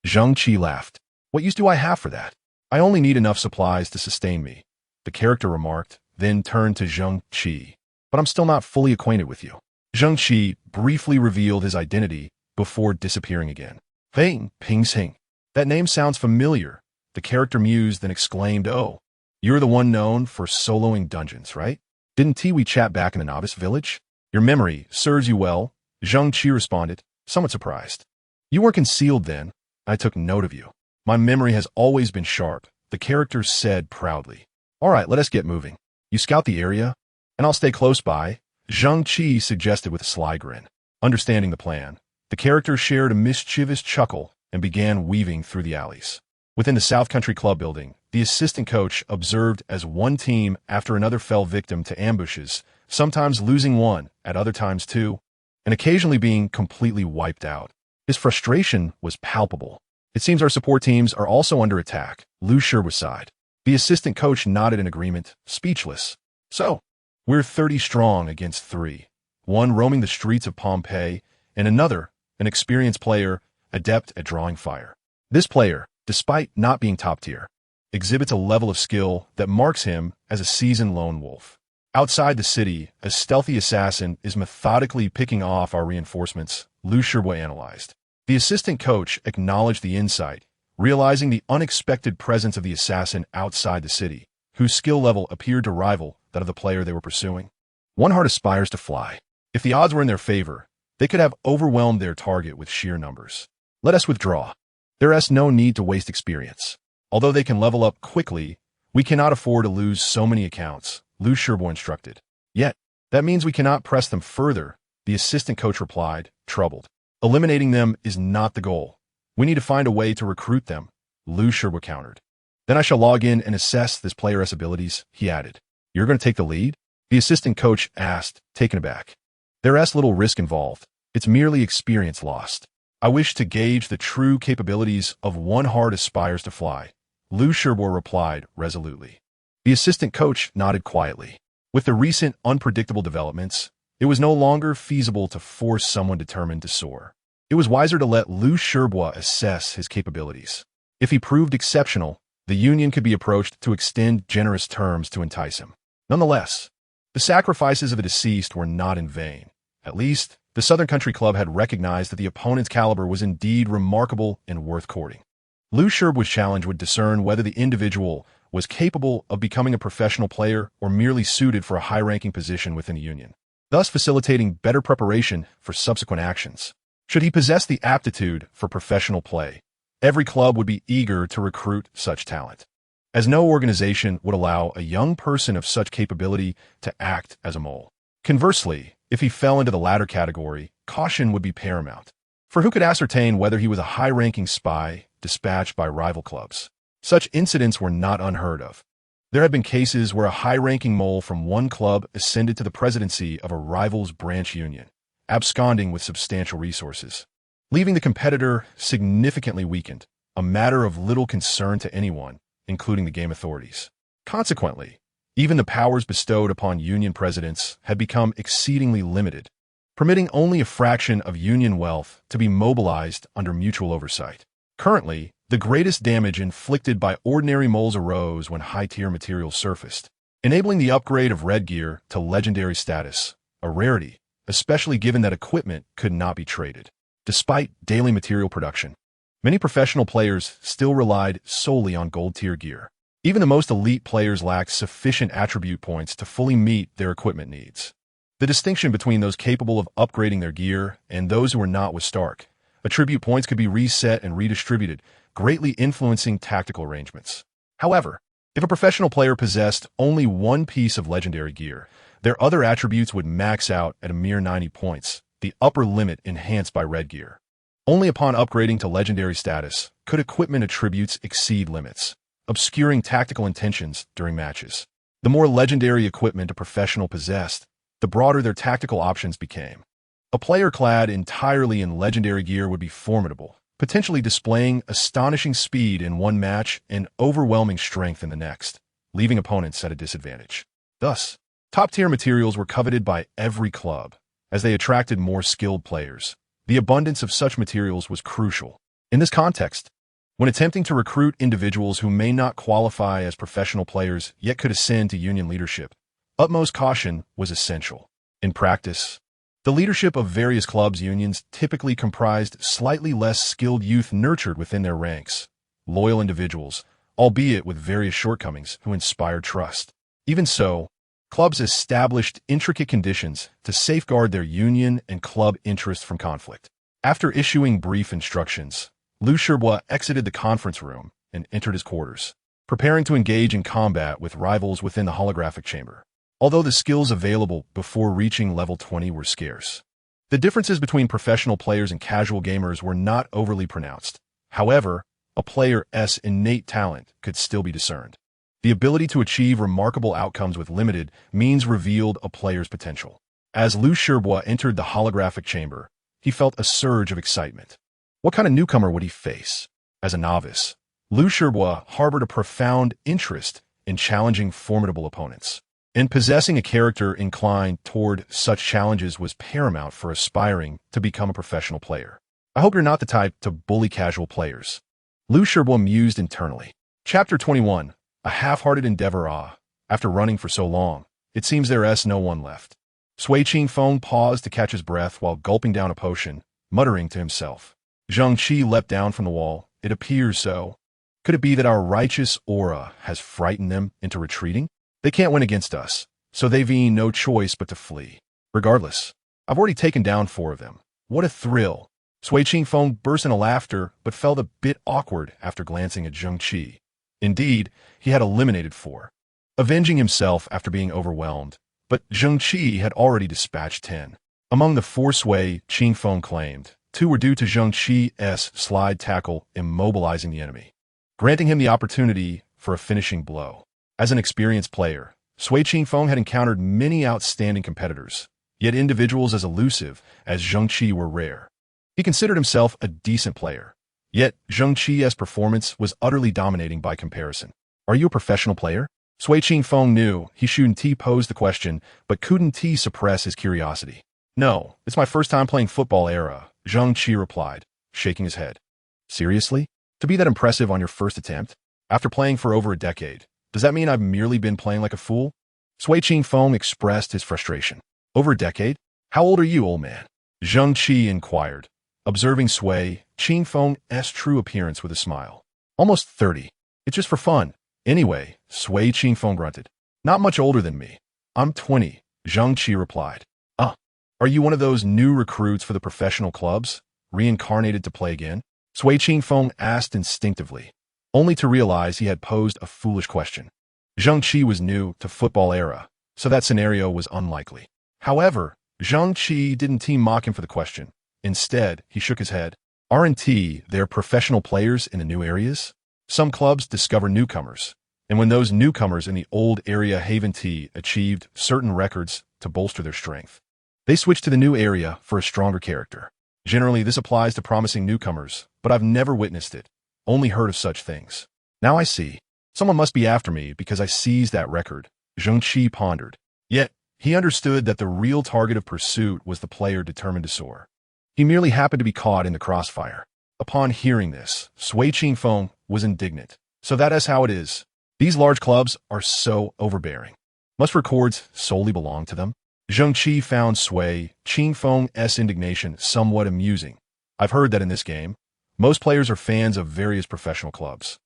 Zheng Qi laughed. What use do I have for that? I only need enough supplies to sustain me, the character remarked, then turned to Zheng Qi. But I'm still not fully acquainted with you. Zheng Qi briefly revealed his identity before disappearing again. Ping Sing. That name sounds familiar. The character mused, then exclaimed, oh, you're the one known for soloing dungeons, right? Didn't we chat back in the novice village? Your memory serves you well, Zheng Qi responded, somewhat surprised. You were concealed then. I took note of you. My memory has always been sharp, the character said proudly. All right, let us get moving. You scout the area, and I'll stay close by, Zheng Qi suggested with a sly grin. Understanding the plan, the character shared a mischievous chuckle and began weaving through the alleys. Within the South Country Club building, the assistant coach observed as one team after another fell victim to ambushes, sometimes losing one, at other times two, and occasionally being completely wiped out. His frustration was palpable. It seems our support teams are also under attack, Lu Sherwood sighed. The assistant coach nodded in agreement, speechless. So, we're 30 strong against 3. One roaming the streets of Pompeii, and another, an experienced player, adept at drawing fire. This player, despite not being top tier, exhibits a level of skill that marks him as a seasoned lone wolf. Outside the city, a stealthy assassin is methodically picking off our reinforcements, Lu Sherwood analyzed. The assistant coach acknowledged the insight, realizing the unexpected presence of the assassin outside the city, whose skill level appeared to rival that of the player they were pursuing. One heart aspires to fly. If the odds were in their favor, they could have overwhelmed their target with sheer numbers. Let us withdraw. There is no need to waste experience. Although they can level up quickly, we cannot afford to lose so many accounts, Lu Sherwood instructed. Yet, that means we cannot press them further, the assistant coach replied, troubled. Eliminating them is not the goal. We need to find a way to recruit them, Lu Sherwood countered. Then I shall log in and assess this player's abilities, he added. You're going to take the lead? The assistant coach asked, taken aback. There is little risk involved. It's merely experience lost. I wish to gauge the true capabilities of one heart aspires to fly, Lu Sherwood replied resolutely. The assistant coach nodded quietly. With the recent unpredictable developments, it was no longer feasible to force someone determined to soar. It was wiser to let Lu Sherwood assess his capabilities. If he proved exceptional, the union could be approached to extend generous terms to entice him. Nonetheless, the sacrifices of the deceased were not in vain. At least, the Southern Country Club had recognized that the opponent's caliber was indeed remarkable and worth courting. Lu Sherwood's challenge would discern whether the individual was capable of becoming a professional player or merely suited for a high-ranking position within the union, thus facilitating better preparation for subsequent actions. Should he possess the aptitude for professional play, every club would be eager to recruit such talent, as no organization would allow a young person of such capability to act as a mole. Conversely, if he fell into the latter category, caution would be paramount. For who could ascertain whether he was a high-ranking spy dispatched by rival clubs? Such incidents were not unheard of. There had been cases where a high-ranking mole from one club ascended to the presidency of a rival's branch union, absconding with substantial resources, leaving the competitor significantly weakened, a matter of little concern to anyone, including the game authorities. Consequently, even the powers bestowed upon union presidents had become exceedingly limited, permitting only a fraction of union wealth to be mobilized under mutual oversight. Currently, the greatest damage inflicted by ordinary moles arose when high-tier materials surfaced, enabling the upgrade of red gear to legendary status, a rarity, especially given that equipment could not be traded. Despite daily material production, many professional players still relied solely on gold-tier gear. Even the most elite players lacked sufficient attribute points to fully meet their equipment needs. The distinction between those capable of upgrading their gear and those who were not was stark. Attribute points could be reset and redistributed, greatly influencing tactical arrangements. However, if a professional player possessed only one piece of legendary gear, Their other attributes would max out at a mere 90 points, the upper limit enhanced by red gear. Only upon upgrading to legendary status could equipment attributes exceed limits, obscuring tactical intentions during matches. The more legendary equipment a professional possessed, the broader their tactical options became. A player clad entirely in legendary gear would be formidable, potentially displaying astonishing speed in one match and overwhelming strength in the next, leaving opponents at a disadvantage. Thus, top-tier materials were coveted by every club, as they attracted more skilled players. The abundance of such materials was crucial. In this context, when attempting to recruit individuals who may not qualify as professional players yet could ascend to union leadership, utmost caution was essential. In practice, the leadership of various clubs' unions typically comprised slightly less skilled youth nurtured within their ranks, loyal individuals, albeit with various shortcomings, who inspired trust. Even so, clubs established intricate conditions to safeguard their union and club interests from conflict. After issuing brief instructions, Liu Shihua exited the conference room and entered his quarters, preparing to engage in combat with rivals within the holographic chamber. Although the skills available before reaching level 20 were scarce, the differences between professional players and casual gamers were not overly pronounced. However, a player's innate talent could still be discerned. The ability to achieve remarkable outcomes with limited means revealed a player's potential. As Liu Shihua entered the holographic chamber, he felt a surge of excitement. What kind of newcomer would he face? As a novice, Liu Shihua harbored a profound interest in challenging formidable opponents. And possessing a character inclined toward such challenges was paramount for aspiring to become a professional player. I hope you're not the type to bully casual players. Liu Shihua mused internally. Chapter 21. A half-hearted endeavor. After running for so long, it seems there's no one left. Sui Qingfeng paused to catch his breath while gulping down a potion, muttering to himself. Zheng Qi leapt down from the wall. It appears so. Could it be that our righteous aura has frightened them into retreating? They can't win against us, so they've no choice but to flee. Regardless, I've already taken down 4 of them. What a thrill! Sui Qingfeng burst into laughter, but felt a bit awkward after glancing at Zheng Qi. Indeed, he had eliminated 4, avenging himself after being overwhelmed, but Zheng Qi had already dispatched 10. Among the 4 Sui Qingfeng claimed, 2 were due to Zheng Qi's slide tackle immobilizing the enemy, granting him the opportunity for a finishing blow. As an experienced player, Sui Qingfeng had encountered many outstanding competitors, yet individuals as elusive as Zheng Qi were rare. He considered himself a decent player, yet Zheng Qi's performance was utterly dominating by comparison. Are you a professional player? Sui Qingfeng knew he shouldn't pose the question, but couldn't suppress his curiosity. No, it's my first time playing football era, Zheng Qi replied, shaking his head. Seriously? To be that impressive on your first attempt? After playing for over a decade, does that mean I've merely been playing like a fool? Sui Qingfeng expressed his frustration. Over a decade? How old are you, old man? Zheng Qi inquired, observing Sui Qingfeng's true appearance with a smile. Almost 30. It's just for fun. Anyway, Sui Qingfeng grunted. Not much older than me. I'm 20, Zheng Qi replied. Are you one of those new recruits for the professional clubs, reincarnated to play again? Sui Qingfeng asked instinctively, only to realize he had posed a foolish question. Zheng Qi was new to football era, so that scenario was unlikely. However, Zheng Qi didn't mock him for the question. Instead, he shook his head. Aren't there professional players in the new areas? Some clubs discover newcomers, and when those newcomers in the old area Haven T achieved certain records to bolster their strength, they switch to the new area for a stronger character. Generally, this applies to promising newcomers, but I've never witnessed it, only heard of such things. Now I see. Someone must be after me because I seized that record, Zheng Qi pondered. Yet, he understood that the real target of pursuit was the player determined to soar. He merely happened to be caught in the crossfire. Upon hearing this, Sui Qingfeng was indignant. So that is how it is. These large clubs are so overbearing. Must records solely belong to them? Zheng Qi found Sui Qingfeng's indignation somewhat amusing. I've heard that in this game, most players are fans of various professional clubs.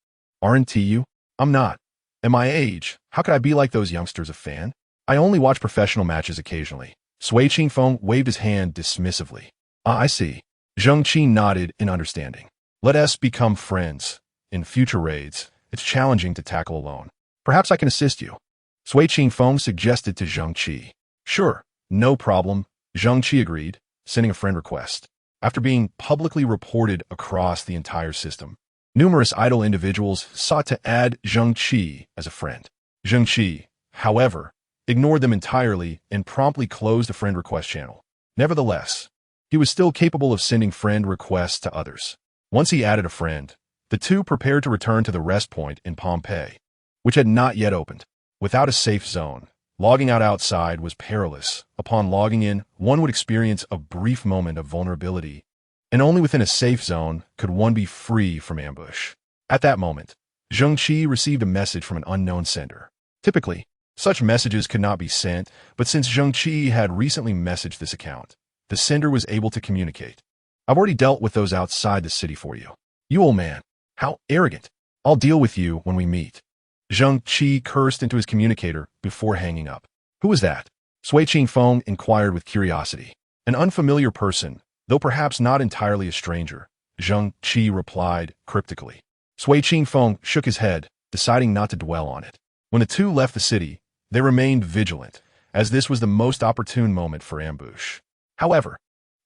Aren't you? I'm not. At my age, how could I be like those youngsters a fan? I only watch professional matches occasionally. Sui Qingfeng waved his hand dismissively. I see. Zheng Qi nodded in understanding. Let us become friends. In future raids, it's challenging to tackle alone. Perhaps I can assist you. Sui Qingfeng suggested to Zheng Qi. Sure, no problem, Zheng Qi agreed, sending a friend request. After being publicly reported across the entire system, numerous idle individuals sought to add Zheng Qi as a friend. Zheng Qi, however, ignored them entirely and promptly closed the friend request channel. Nevertheless, he was still capable of sending friend requests to others. Once he added a friend, the two prepared to return to the rest point in Pompeii, which had not yet opened. Without a safe zone, logging out outside was perilous. Upon logging in, one would experience a brief moment of vulnerability, and only within a safe zone could one be free from ambush. At that moment, Zheng Qi received a message from an unknown sender. Typically, such messages could not be sent, but since Zheng Qi had recently messaged this account, the sender was able to communicate. I've already dealt with those outside the city for you. You old man, how arrogant. I'll deal with you when we meet. Zheng Qi cursed into his communicator before hanging up. Who was that? Sui Qingfeng inquired with curiosity. An unfamiliar person, though perhaps not entirely a stranger, Zheng Qi replied cryptically. Sui Qingfeng shook his head, deciding not to dwell on it. When the two left the city, they remained vigilant, as this was the most opportune moment for ambush. However,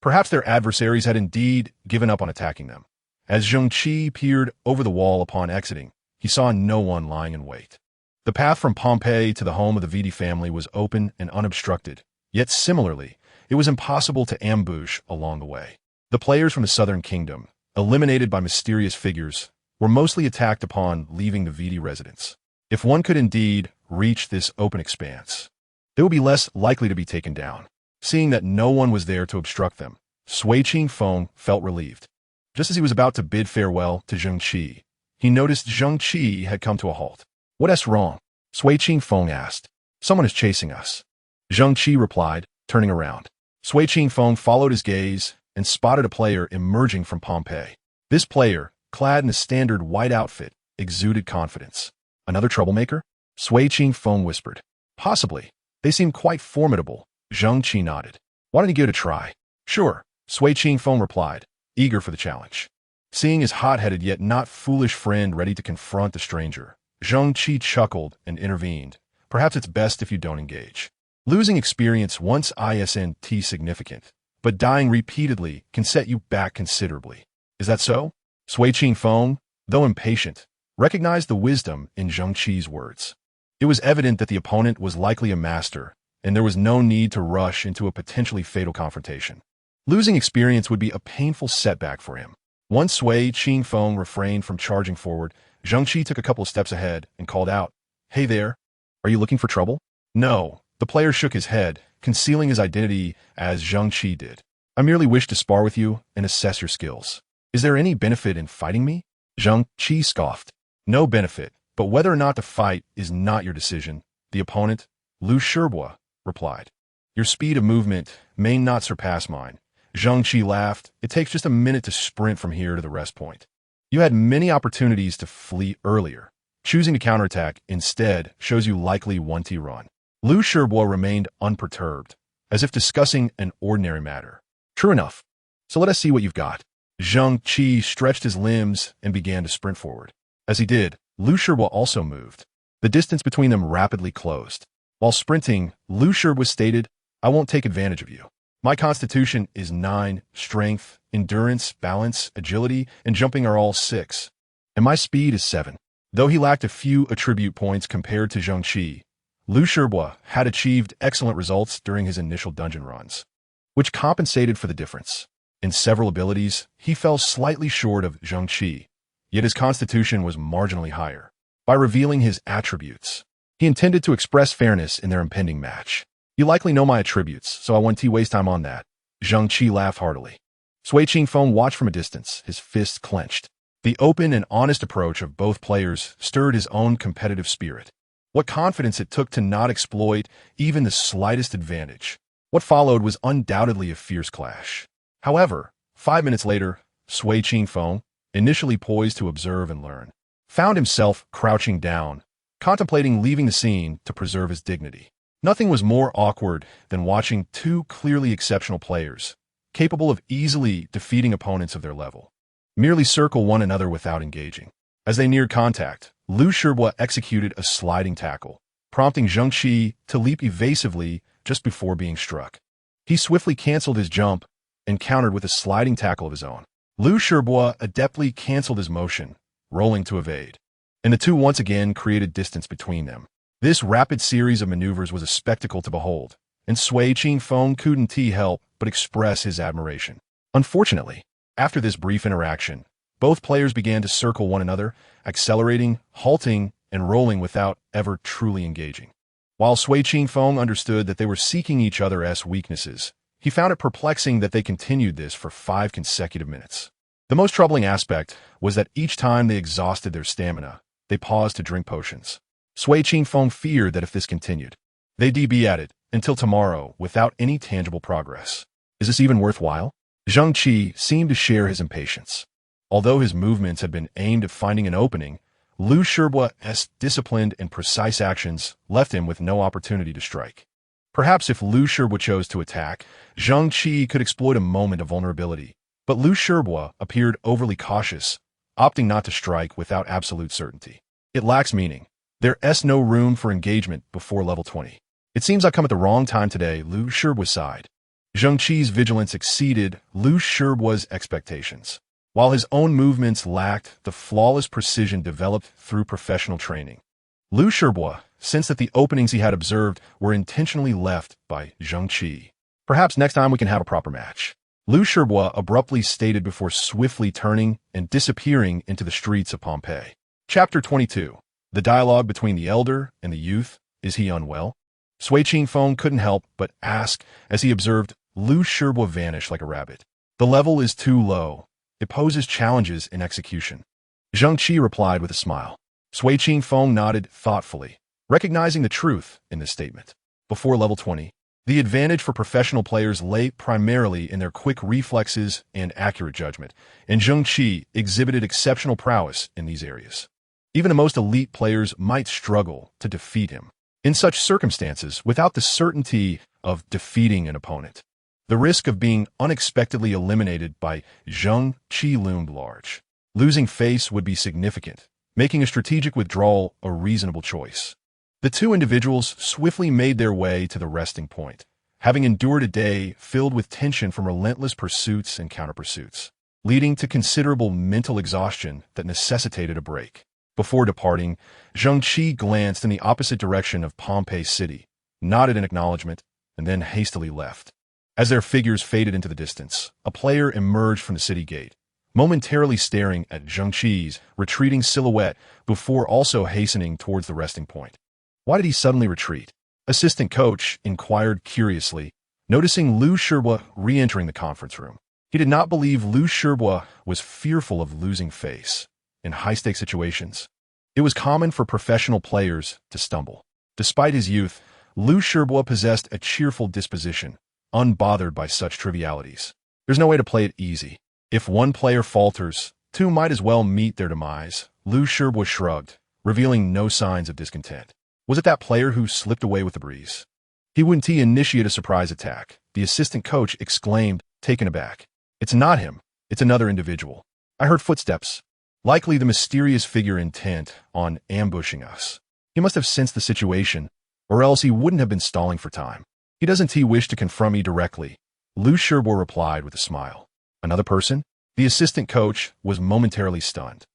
perhaps their adversaries had indeed given up on attacking them. As Zheng Qi peered over the wall upon exiting, he saw no one lying in wait. The path from Pompeii to the home of the Vidi family was open and unobstructed, yet similarly, it was impossible to ambush along the way. The players from the southern kingdom, eliminated by mysterious figures, were mostly attacked upon leaving the Vidi residence. If one could indeed reach this open expanse, they would be less likely to be taken down. Seeing that no one was there to obstruct them, Sui Qingfeng felt relieved. Just as he was about to bid farewell to Zheng Qi, he noticed Zheng Qi had come to a halt. What's wrong? Sui Qingfeng asked. Someone is chasing us. Zheng Qi replied, turning around. Sui Qingfeng followed his gaze and spotted a player emerging from Pompeii. This player, clad in a standard white outfit, exuded confidence. Another troublemaker? Sui Qingfeng whispered. Possibly. They seem quite formidable. Zheng Qi nodded. Why don't you give it a try? Sure, Sui Qingfeng replied, eager for the challenge. Seeing his hot-headed yet not foolish friend ready to confront the stranger, Zheng Qi chuckled and intervened. Perhaps it's best if you don't engage. Losing experience once isn't significant, but dying repeatedly can set you back considerably. Is that so? Sui Qingfeng, though impatient, recognized the wisdom in Zheng Qi's words. It was evident that the opponent was likely a master, and there was no need to rush into a potentially fatal confrontation. Losing experience would be a painful setback for him. Once Sui Qingfeng refrained from charging forward, Zheng Qi took a couple of steps ahead and called out, Hey there, are you looking for trouble? No, the player shook his head, concealing his identity as Zheng Qi did. I merely wish to spar with you and assess your skills. Is there any benefit in fighting me? Zheng Qi scoffed. No benefit, but whether or not to fight is not your decision, the opponent, Lu Shibois, replied. Your speed of movement may not surpass mine. Zheng Qi laughed. It takes just a minute to sprint from here to the rest point. You had many opportunities to flee earlier. Choosing to counterattack instead shows you likely want to run. Lu Shibois remained unperturbed, as if discussing an ordinary matter. True enough. So let us see what you've got. Zheng Qi stretched his limbs and began to sprint forward. As he did, Lu Shibois also moved. The distance between them rapidly closed. While sprinting, Lu Shibois stated, I won't take advantage of you. My constitution is 9, strength, endurance, balance, agility, and jumping are all 6. And my speed is 7. Though he lacked a few attribute points compared to Zheng Qi, Lu Shibois had achieved excellent results during his initial dungeon runs, which compensated for the difference. In several abilities, he fell slightly short of Zheng Qi, yet his constitution was marginally higher. By revealing his attributes, he intended to express fairness in their impending match. You likely know my attributes, so I won't waste time on that. Zheng Qi laughed heartily. Sui Qingfeng watched from a distance, his fists clenched. The open and honest approach of both players stirred his own competitive spirit. What confidence it took to not exploit even the slightest advantage. What followed was undoubtedly a fierce clash. However, 5 minutes later, Sui Qingfeng, initially poised to observe and learn, found himself crouching down, contemplating leaving the scene to preserve his dignity. Nothing was more awkward than watching two clearly exceptional players, capable of easily defeating opponents of their level, merely circle one another without engaging. As they neared contact, Lu Shibois executed a sliding tackle, prompting Zheng Qi to leap evasively just before being struck. He swiftly canceled his jump and countered with a sliding tackle of his own. Liu Shibois adeptly canceled his motion, rolling to evade, and the two once again created distance between them. This rapid series of maneuvers was a spectacle to behold, and Sui Qingfeng couldn't help but express his admiration. Unfortunately, after this brief interaction, both players began to circle one another, accelerating, halting, and rolling without ever truly engaging. While Sui Qingfeng understood that they were seeking each other's weaknesses, he found it perplexing that they continued this for 5 consecutive minutes. The most troubling aspect was that each time they exhausted their stamina, they paused to drink potions. Sui Qingfeng feared that if this continued, they'd be at it until tomorrow without any tangible progress. Is this even worthwhile? Zheng Qi seemed to share his impatience. Although his movements had been aimed at finding an opening, Liu Shibois' disciplined and precise actions left him with no opportunity to strike. Perhaps if Liu Shibois chose to attack, Zheng Qi could exploit a moment of vulnerability, but Liu Shibois appeared overly cautious, opting not to strike without absolute certainty. It lacks meaning. There's no room for engagement before level 20. It seems I come at the wrong time today, Liu Shibois sighed. Zheng Qi's vigilance exceeded Liu Shibois' expectations. While his own movements lacked the flawless precision developed through professional training, Liu Shibois sensed that the openings he had observed were intentionally left by Zheng Qi. Perhaps next time we can have a proper match, Liu Shibois abruptly stated before swiftly turning and disappearing into the streets of Pompeii. Chapter 22. The dialogue between the elder and the youth. Is he unwell? Sui Qingfeng couldn't help but ask as he observed Liu Shibois vanish like a rabbit. The level is too low. It poses challenges in execution. Zheng Qi replied with a smile. Sui Qingfeng nodded thoughtfully, recognizing the truth in this statement. Before level 20, the advantage for professional players lay primarily in their quick reflexes and accurate judgment, and Zheng Qi exhibited exceptional prowess in these areas. Even the most elite players might struggle to defeat him. In such circumstances, without the certainty of defeating an opponent, the risk of being unexpectedly eliminated by Zheng Qi loomed large. Losing face would be significant, making a strategic withdrawal a reasonable choice. The two individuals swiftly made their way to the resting point, having endured a day filled with tension from relentless pursuits and counterpursuits, leading to considerable mental exhaustion that necessitated a break. Before departing, Zheng Qi glanced in the opposite direction of Pompeii City, nodded in acknowledgement, and then hastily left. As their figures faded into the distance, a player emerged from the city gate, momentarily staring at Zheng Qi's retreating silhouette before also hastening towards the resting point. Why did he suddenly retreat? Assistant coach inquired curiously, noticing Liu Shibois re-entering the conference room. He did not believe Liu Shibois was fearful of losing face. In high-stakes situations, it was common for professional players to stumble. Despite his youth, Liu Shibois possessed a cheerful disposition, unbothered by such trivialities. There's no way to play it easy. If one player falters, two might as well meet their demise. Liu Shibois shrugged, revealing no signs of discontent. Was it that player who slipped away with the breeze? He wouldn't initiate a surprise attack. The assistant coach exclaimed, taken aback. It's not him. It's another individual. I heard footsteps. Likely the mysterious figure intent on ambushing us. He must have sensed the situation, or else he wouldn't have been stalling for time. He doesn't wish to confront me directly, Liu Shibois replied with a smile. Another person? The assistant coach was momentarily stunned.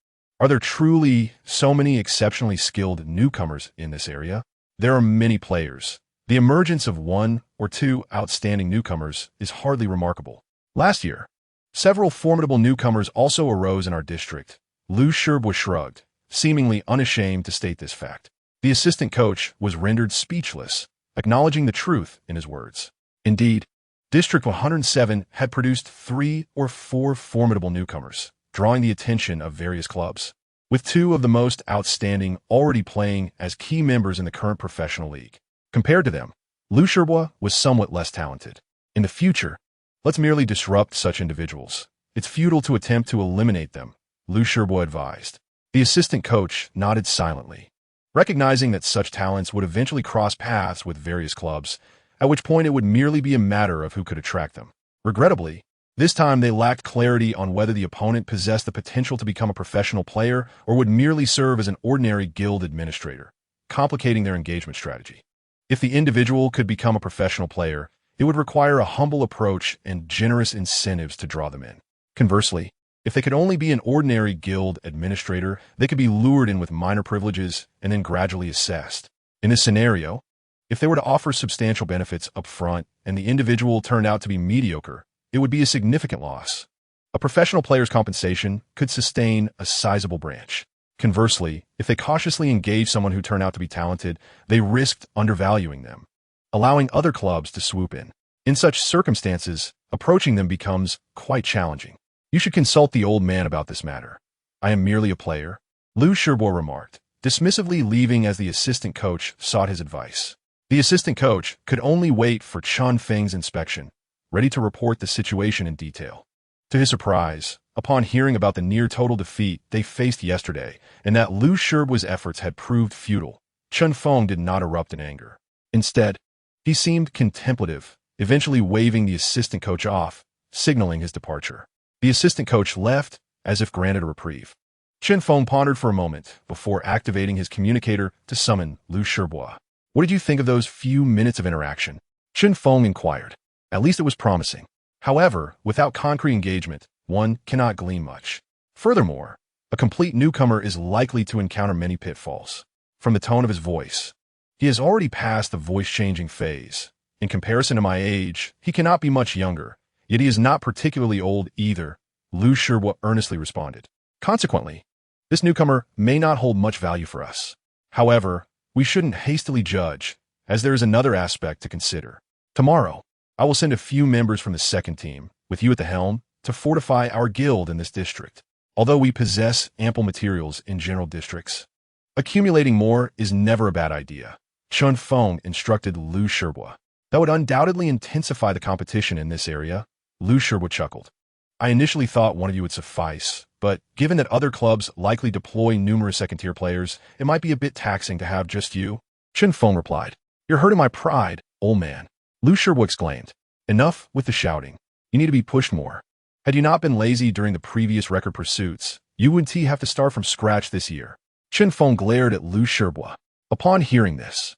Are there truly so many exceptionally skilled newcomers in this area? There are many players. The emergence of one or two outstanding newcomers is hardly remarkable. Last year, several formidable newcomers also arose in our district. Liu Shibois shrugged, seemingly unashamed to state this fact. The assistant coach was rendered speechless, acknowledging the truth in his words. Indeed, District 107 had produced 3 or 4 formidable newcomers, drawing the attention of various clubs, with 2 of the most outstanding already playing as key members in the current professional league. Compared to them, Liu Shibois was somewhat less talented. In the future, let's merely disrupt such individuals. It's futile to attempt to eliminate them, Liu Shibois advised. The assistant coach nodded silently, recognizing that such talents would eventually cross paths with various clubs, at which point it would merely be a matter of who could attract them. Regrettably, this time they lacked clarity on whether the opponent possessed the potential to become a professional player or would merely serve as an ordinary guild administrator, complicating their engagement strategy. If the individual could become a professional player, it would require a humble approach and generous incentives to draw them in. Conversely, if they could only be an ordinary guild administrator, they could be lured in with minor privileges and then gradually assessed. In this scenario, if they were to offer substantial benefits up front and the individual turned out to be mediocre, it would be a significant loss. A professional player's compensation could sustain a sizable branch. Conversely, if they cautiously engaged someone who turned out to be talented, they risked undervaluing them, allowing other clubs to swoop in. In such circumstances, approaching them becomes quite challenging. You should consult the old man about this matter. I am merely a player, Liu Shibo remarked, dismissively leaving as the assistant coach sought his advice. The assistant coach could only wait for Chun Feng's inspection, ready to report the situation in detail. To his surprise, upon hearing about the near-total defeat they faced yesterday and that Liu Shibo's efforts had proved futile, Chun Feng did not erupt in anger. Instead, he seemed contemplative, eventually waving the assistant coach off, signaling his departure. The assistant coach left, as if granted a reprieve. Chen Feng pondered for a moment before activating his communicator to summon Liu Shibo. What did you think of those few minutes of interaction? Chen Feng inquired. At least it was promising. However, without concrete engagement, one cannot glean much. Furthermore, a complete newcomer is likely to encounter many pitfalls. From the tone of his voice, he has already passed the voice-changing phase. In comparison to my age, he cannot be much younger. Yet he is not particularly old either, Liu Shibo earnestly responded. Consequently, this newcomer may not hold much value for us. However, we shouldn't hastily judge, as there is another aspect to consider. Tomorrow, I will send a few members from the second team, with you at the helm, to fortify our guild in this district. Although we possess ample materials in general districts, accumulating more is never a bad idea. Chun Feng instructed Liu Shibo. That would undoubtedly intensify the competition in this area. Liu Shibo chuckled. I initially thought one of you would suffice, but given that other clubs likely deploy numerous second-tier players, it might be a bit taxing to have just you. Chen Feng replied. You're hurting my pride, old man. Liu Shibo exclaimed. Enough with the shouting. You need to be pushed more. Had you not been lazy during the previous record pursuits, you and T have to start from scratch this year. Chen Feng glared at Liu Shibo. Upon hearing this,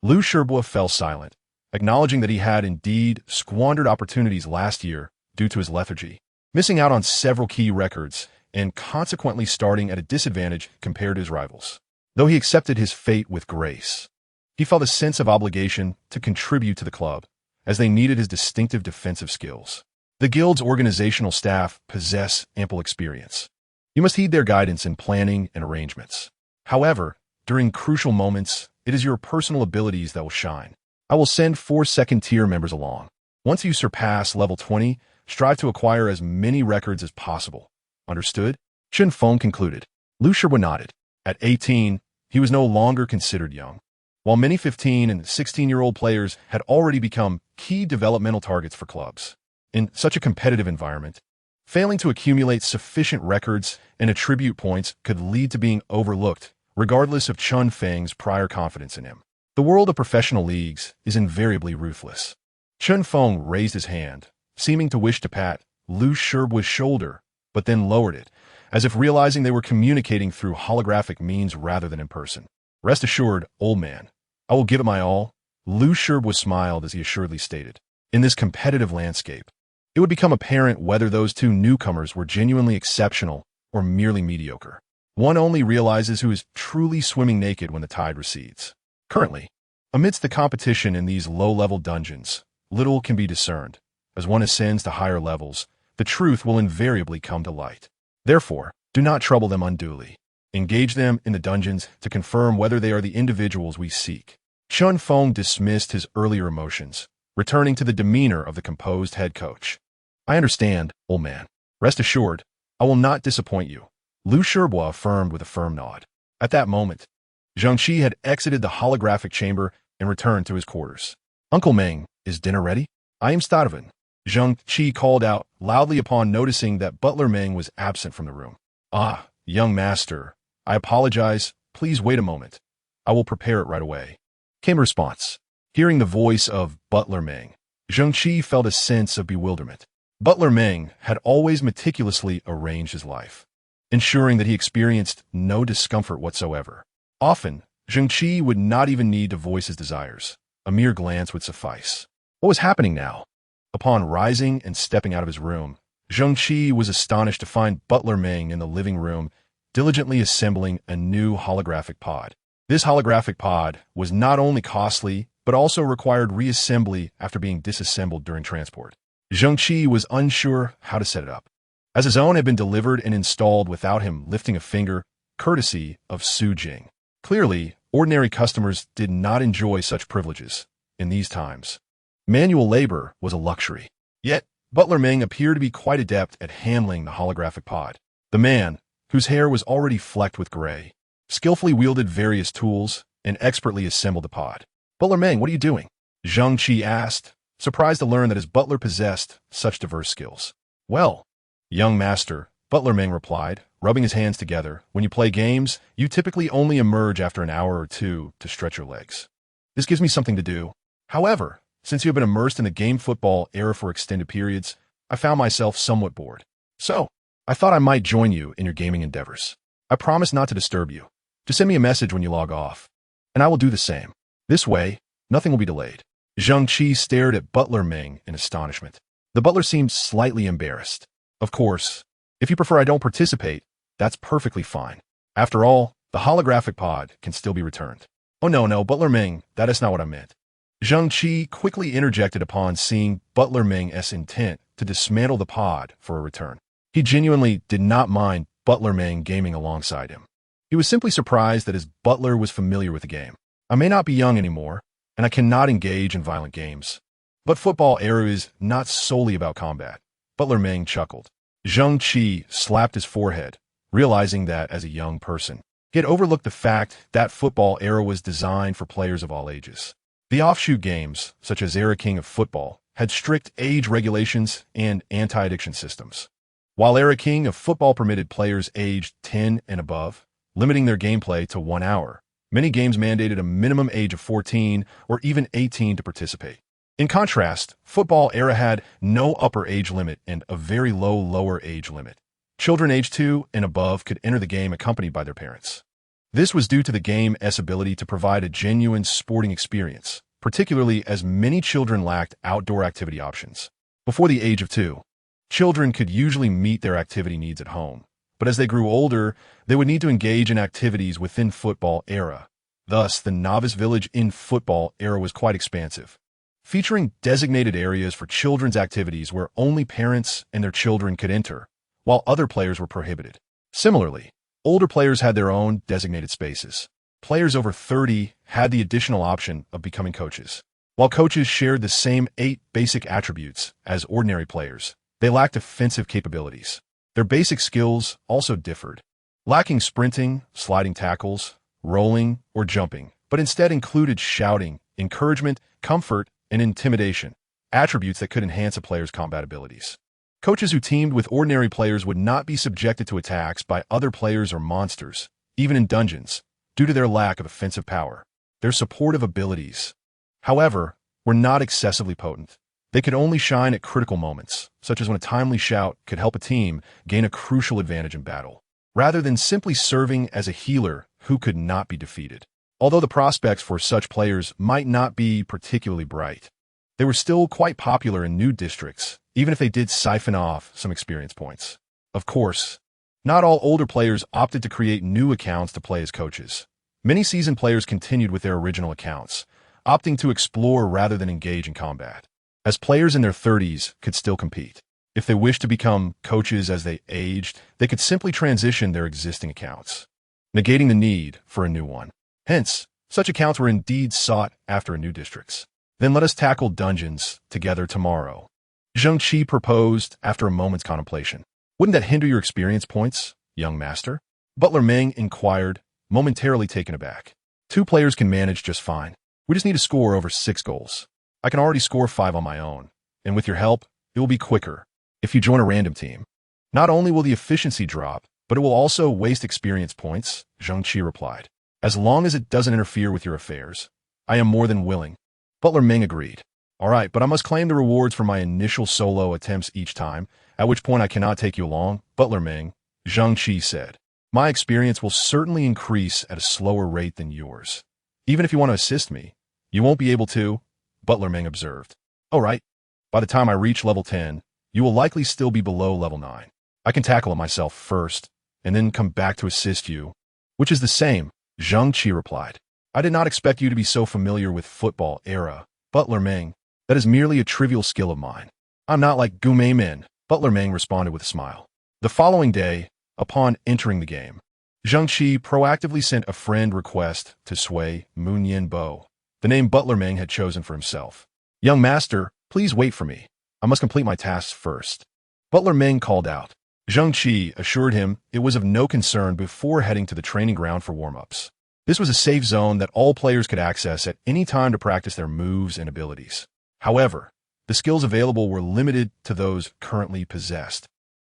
Liu Shibo fell silent, acknowledging that he had indeed squandered opportunities last year due to his lethargy, missing out on several key records and consequently starting at a disadvantage compared to his rivals. Though he accepted his fate with grace, he felt a sense of obligation to contribute to the club, as they needed his distinctive defensive skills. The guild's organizational staff possess ample experience. You must heed their guidance in planning and arrangements. However, during crucial moments, it is your personal abilities that will shine. I will send 4 second-tier members along. Once you surpass level 20, strive to acquire as many records as possible. Understood? Chen Feng concluded. Liu Shibo nodded. At 18, he was no longer considered young. While many 15 and 16-year-old players had already become key developmental targets for clubs. In such a competitive environment, failing to accumulate sufficient records and attribute points could lead to being overlooked, regardless of Chun Feng's prior confidence in him. The world of professional leagues is invariably ruthless. Chun Feng raised his hand, seeming to wish to pat Liu Shibo's shoulder, but then lowered it, as if realizing they were communicating through holographic means rather than in person. Rest assured, old man, I will give it my all. Liu Shibo smiled as he assuredly stated. In this competitive landscape, it would become apparent whether those two newcomers were genuinely exceptional or merely mediocre. One only realizes who is truly swimming naked when the tide recedes. Currently, amidst the competition in these low-level dungeons, little can be discerned. As one ascends to higher levels, the truth will invariably come to light. Therefore, do not trouble them unduly. Engage them in the dungeons to confirm whether they are the individuals we seek. Chun Feng dismissed his earlier emotions, returning to the demeanor of the composed head coach. I understand, old man. Rest assured, I will not disappoint you. Liu Shibo affirmed with a firm nod. At that moment, Zheng Qi had exited the holographic chamber and returned to his quarters. Uncle Meng, is dinner ready? I am Stadavan. Zheng Qi called out loudly upon noticing that Butler Meng was absent from the room. Ah, young master, I apologize. Please wait a moment. I will prepare it right away. Came a response. Hearing the voice of Butler Meng, Zheng Qi felt a sense of bewilderment. Butler Meng had always meticulously arranged his life, ensuring that he experienced no discomfort whatsoever. Often, Zheng Qi would not even need to voice his desires. a mere glance would suffice. What was happening now? Upon rising and stepping out of his room, Zheng Qi was astonished to find Butler Ming in the living room, diligently assembling a new holographic pod. This holographic pod was not only costly, but also required reassembly after being disassembled during transport. Zheng Qi was unsure how to set it up, as his own had been delivered and installed without him lifting a finger, courtesy of Su Jing. Clearly, ordinary customers did not enjoy such privileges in these times. Manual labor was a luxury. Yet, Butler Ming appeared to be quite adept at handling the holographic pod. The man, whose hair was already flecked with gray, skillfully wielded various tools and expertly assembled the pod. "Butler Ming, what are you doing?" Zheng Qi asked, surprised to learn that his butler possessed such diverse skills. "Well, young master," Butler Ming replied, rubbing his hands together, "when you play games, you typically only emerge after an hour or two to stretch your legs. This gives me something to do. However, since you have been immersed in the game football era for extended periods, I found myself somewhat bored. So, I thought I might join you in your gaming endeavors. I promise not to disturb you. Just send me a message when you log off, and I will do the same. This way, nothing will be delayed." Zheng Qi stared at Butler Ming in astonishment. The butler seemed slightly embarrassed. "Of course, if you prefer I don't participate, that's perfectly fine. After all, the holographic pod can still be returned." "Oh no, Butler Ming, that is not what I meant." Zheng Qi quickly interjected upon seeing Butler Ming's intent to dismantle the pod for a return. He genuinely did not mind Butler Ming gaming alongside him. He was simply surprised that his butler was familiar with the game. "I may not be young anymore, and I cannot engage in violent games. But football era is not solely about combat." Butler Ming chuckled. Zheng Qi slapped his forehead, realizing that, as a young person, he had overlooked the fact that football era was designed for players of all ages. The offshoot games, such as Era King of Football, had strict age regulations and anti-addiction systems, while Era King of Football permitted players aged 10 and above, limiting their gameplay to 1 hour. Many games mandated a minimum age of 14 or even 18 to participate. In contrast, Football Era had no upper age limit and a very low lower age limit. Children aged 2 and above could enter the game accompanied by their parents. This was due to the game's ability to provide a genuine sporting experience, particularly as many children lacked outdoor activity options. Before the age of 2, children could usually meet their activity needs at home, but as they grew older, they would need to engage in activities within Football Era. Thus, the novice village in Football Era was quite expansive, featuring designated areas for children's activities where only parents and their children could enter, while other players were prohibited. Similarly, older players had their own designated spaces. Players over 30 had the additional option of becoming coaches. While coaches shared the same 8 basic attributes as ordinary players, they lacked offensive capabilities. Their basic skills also differed, lacking sprinting, sliding tackles, rolling, or jumping, but instead included shouting, encouragement, comfort, and intimidation, attributes that could enhance a player's combat abilities. Coaches who teamed with ordinary players would not be subjected to attacks by other players or monsters, even in dungeons, due to their lack of offensive power. Their supportive abilities, however, were not excessively potent. They could only shine at critical moments, such as when a timely shout could help a team gain a crucial advantage in battle, rather than simply serving as a healer who could not be defeated. Although the prospects for such players might not be particularly bright, they were still quite popular in new districts, even if they did siphon off some experience points. Of course, not all older players opted to create new accounts to play as coaches. Many seasoned players continued with their original accounts, opting to explore rather than engage in combat, as players in their 30s could still compete. If they wished to become coaches as they aged, they could simply transition their existing accounts, negating the need for a new one. Hence, such accounts were indeed sought after in new districts. "Then let us tackle dungeons together tomorrow," Zheng Qi proposed after a moment's contemplation. "Wouldn't that hinder your experience points, young master?" Butler Ming inquired, momentarily taken aback. "2 players can manage just fine. We just need to score over 6 goals. I can already score 5 on my own, and with your help, it will be quicker. If you join a random team, not only will the efficiency drop, but it will also waste experience points," Zheng Qi replied. "As long as it doesn't interfere with your affairs, I am more than willing." Butler Ming agreed. "All right, but I must claim the rewards for my initial solo attempts each time, at which point I cannot take you along." "Butler Ming," Zheng Qi said, "my experience will certainly increase at a slower rate than yours. Even if you want to assist me, You won't be able to, Butler Ming observed. Oh, right. By the time I reach level 10, you will likely still be below level 9. I can tackle it myself first, and then come back to assist you. Which is the same, Zheng Qi replied. I did not expect you to be so familiar with football era, Butler Ming. That is merely a trivial skill of mine. I'm not like Gu Mei Min, Butler Ming responded with a smile. The following day, upon entering the game, Zheng Qi proactively sent a friend request to Sui Moonyin Bo, the name Butler Ming had chosen for himself. Young master, please wait for me. I must complete my tasks first. Butler Ming called out. Zheng Qi assured him it was of no concern before heading to the training ground for warm-ups. This was a safe zone that all players could access at any time to practice their moves and abilities. However, the skills available were limited to those currently possessed,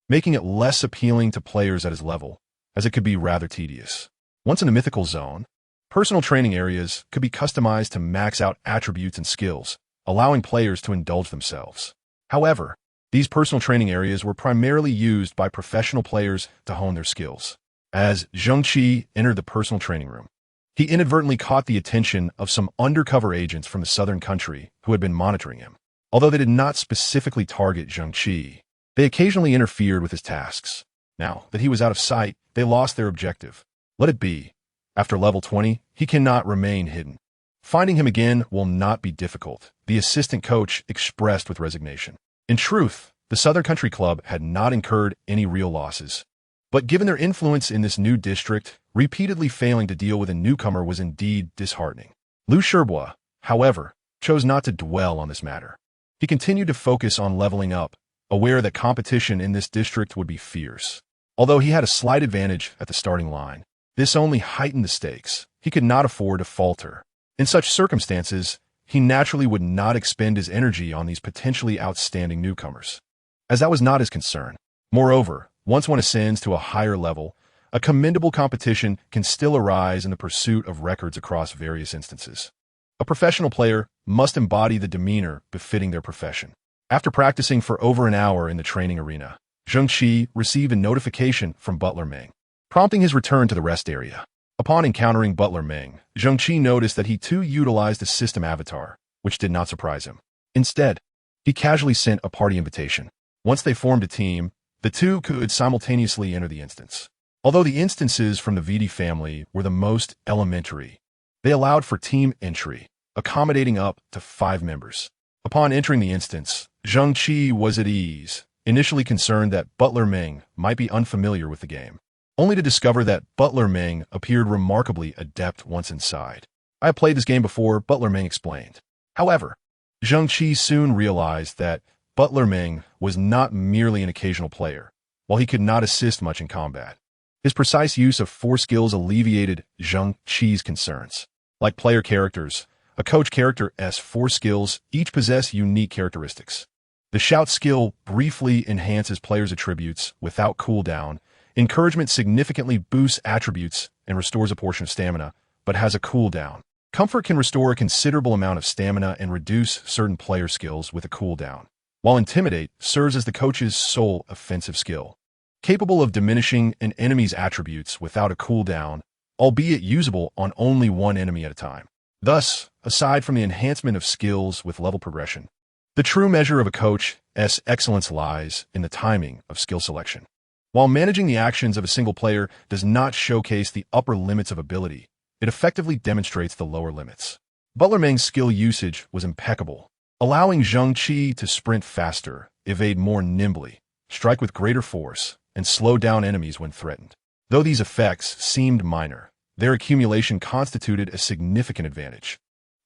making it less appealing to players at his level, as it could be rather tedious. Once in the mythical zone, personal training areas could be customized to max out attributes and skills, allowing players to indulge themselves. However, these personal training areas were primarily used by professional players to hone their skills. As Zheng Qi entered the personal training room, he inadvertently caught the attention of some undercover agents from the southern country who had been monitoring him. Although they did not specifically target Zheng Qi, they occasionally interfered with his tasks. Now that he was out of sight, they lost their objective. Let it be. After level 20, he cannot remain hidden. Finding him again will not be difficult, the assistant coach expressed with resignation. In truth, the Southern Country Club had not incurred any real losses. But given their influence in this new district, repeatedly failing to deal with a newcomer was indeed disheartening. Liu Shibois, however, chose not to dwell on this matter. He continued to focus on leveling up, aware that competition in this district would be fierce. Although he had a slight advantage at the starting line, this only heightened the stakes. He could not afford to falter. In such circumstances, he naturally would not expend his energy on these potentially outstanding newcomers, as that was not his concern. Moreover, once one ascends to a higher level, a commendable competition can still arise in the pursuit of records across various instances. A professional player must embody the demeanor befitting their profession. After practicing for over an hour in the training arena, Zheng Qi received a notification from Butler Ming, prompting his return to the rest area. Upon encountering Butler Ming, Zheng Qi noticed that he too utilized a system avatar, which did not surprise him. Instead, he casually sent a party invitation. Once they formed a team, the two could simultaneously enter the instance. Although the instances from the VD family were the most elementary, they allowed for team entry, accommodating up to 5 members. Upon entering the instance, Zheng Qi was at ease, initially concerned that Butler Ming might be unfamiliar with the game, only to discover that Butler Ming appeared remarkably adept once inside. I have played this game before, Butler Ming explained. However, Zheng Qi soon realized that Butler Ming was not merely an occasional player, while he could not assist much in combat. His precise use of 4 skills alleviated Zheng Qi's concerns. Like player characters, a coach character's 4 skills each possess unique characteristics. The shout skill briefly enhances players' attributes without cooldown. Encouragement significantly boosts attributes and restores a portion of stamina, but has a cooldown. Comfort can restore a considerable amount of stamina and reduce certain player skills with a cooldown, while Intimidate serves as the coach's sole offensive skill, capable of diminishing an enemy's attributes without a cooldown, albeit usable on only one enemy at a time. Thus, aside from the enhancement of skills with level progression, the true measure of a coach's excellence lies in the timing of skill selection. While managing the actions of a single player does not showcase the upper limits of ability, it effectively demonstrates the lower limits. Butler Ming's skill usage was impeccable, allowing Zheng Qi to sprint faster, evade more nimbly, strike with greater force, and slow down enemies when threatened. Though these effects seemed minor, their accumulation constituted a significant advantage.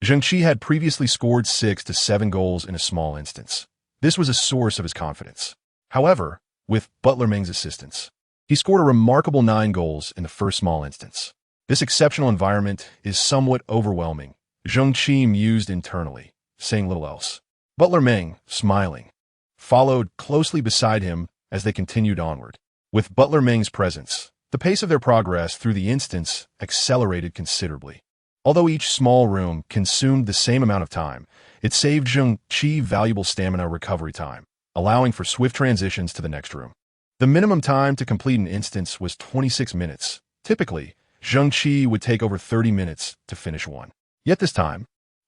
Zheng Qi had previously scored 6 to 7 goals in a small instance. This was a source of his confidence. However, with Butler Ming's assistance, he scored a remarkable 9 goals in the first small instance. This exceptional environment is somewhat overwhelming, Zheng Qi mused internally, saying little else. Butler Ming, smiling, followed closely beside him as they continued onward. With Butler Ming's presence, the pace of their progress through the instance accelerated considerably. Although each small room consumed the same amount of time, it saved Zheng Qi valuable stamina recovery time, allowing for swift transitions to the next room. The minimum time to complete an instance was 26 minutes. Typically, Zheng Qi would take over 30 minutes to finish one. Yet this time,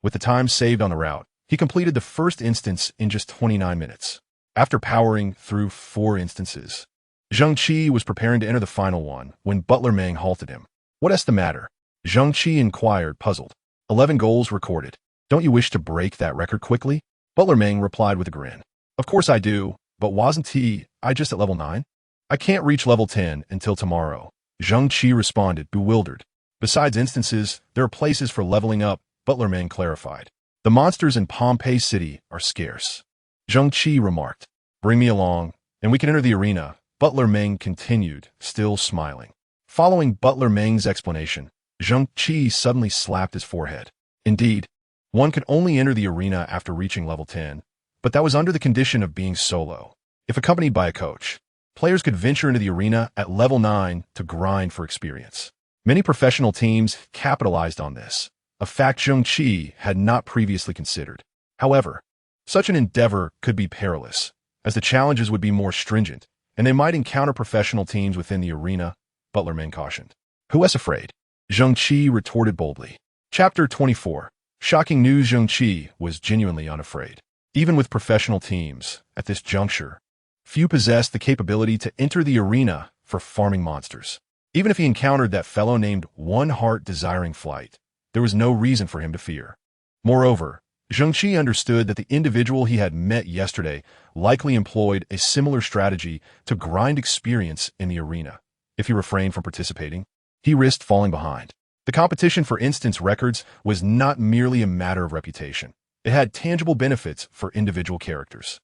With the time saved on the route, he completed the first instance in just 29 minutes. After powering through 4 instances, Zheng Qi was preparing to enter the final one when Butler Meng halted him. "What's the matter?" Zheng Qi inquired, puzzled. 11 goals recorded. "Don't you wish to break that record quickly?" Butler Meng replied with a grin. "Of course I do, but wasn't I just at level 9? I can't reach level 10 until tomorrow." Zheng Qi responded, bewildered. "Besides instances, there are places for leveling up," Butler Meng clarified. "The monsters in Pompeii City are scarce." Zheng Qi remarked. "Bring me along, and we can enter the arena," Butler Meng continued, still smiling. Following Butler Meng's explanation, Zheng Qi suddenly slapped his forehead. Indeed, one could only enter the arena after reaching level 10, but that was under the condition of being solo. If accompanied by a coach, players could venture into the arena at level 9 to grind for experience. Many professional teams capitalized on this, a fact Zheng Qi had not previously considered. However, such an endeavor could be perilous, as the challenges would be more stringent, and they might encounter professional teams within the arena, Butler Meng cautioned. "Who is afraid?" Zheng Qi retorted boldly. Chapter 24. Shocking news. Zheng Qi was genuinely unafraid. Even with professional teams, at this juncture, few possessed the capability to enter the arena for farming monsters. Even if he encountered that fellow named One Heart Desiring Flight, there was no reason for him to fear. Moreover, Zheng Qi understood that the individual he had met yesterday likely employed a similar strategy to grind experience in the arena. If he refrained from participating, he risked falling behind. The competition for instance records was not merely a matter of reputation. It had tangible benefits for individual characters.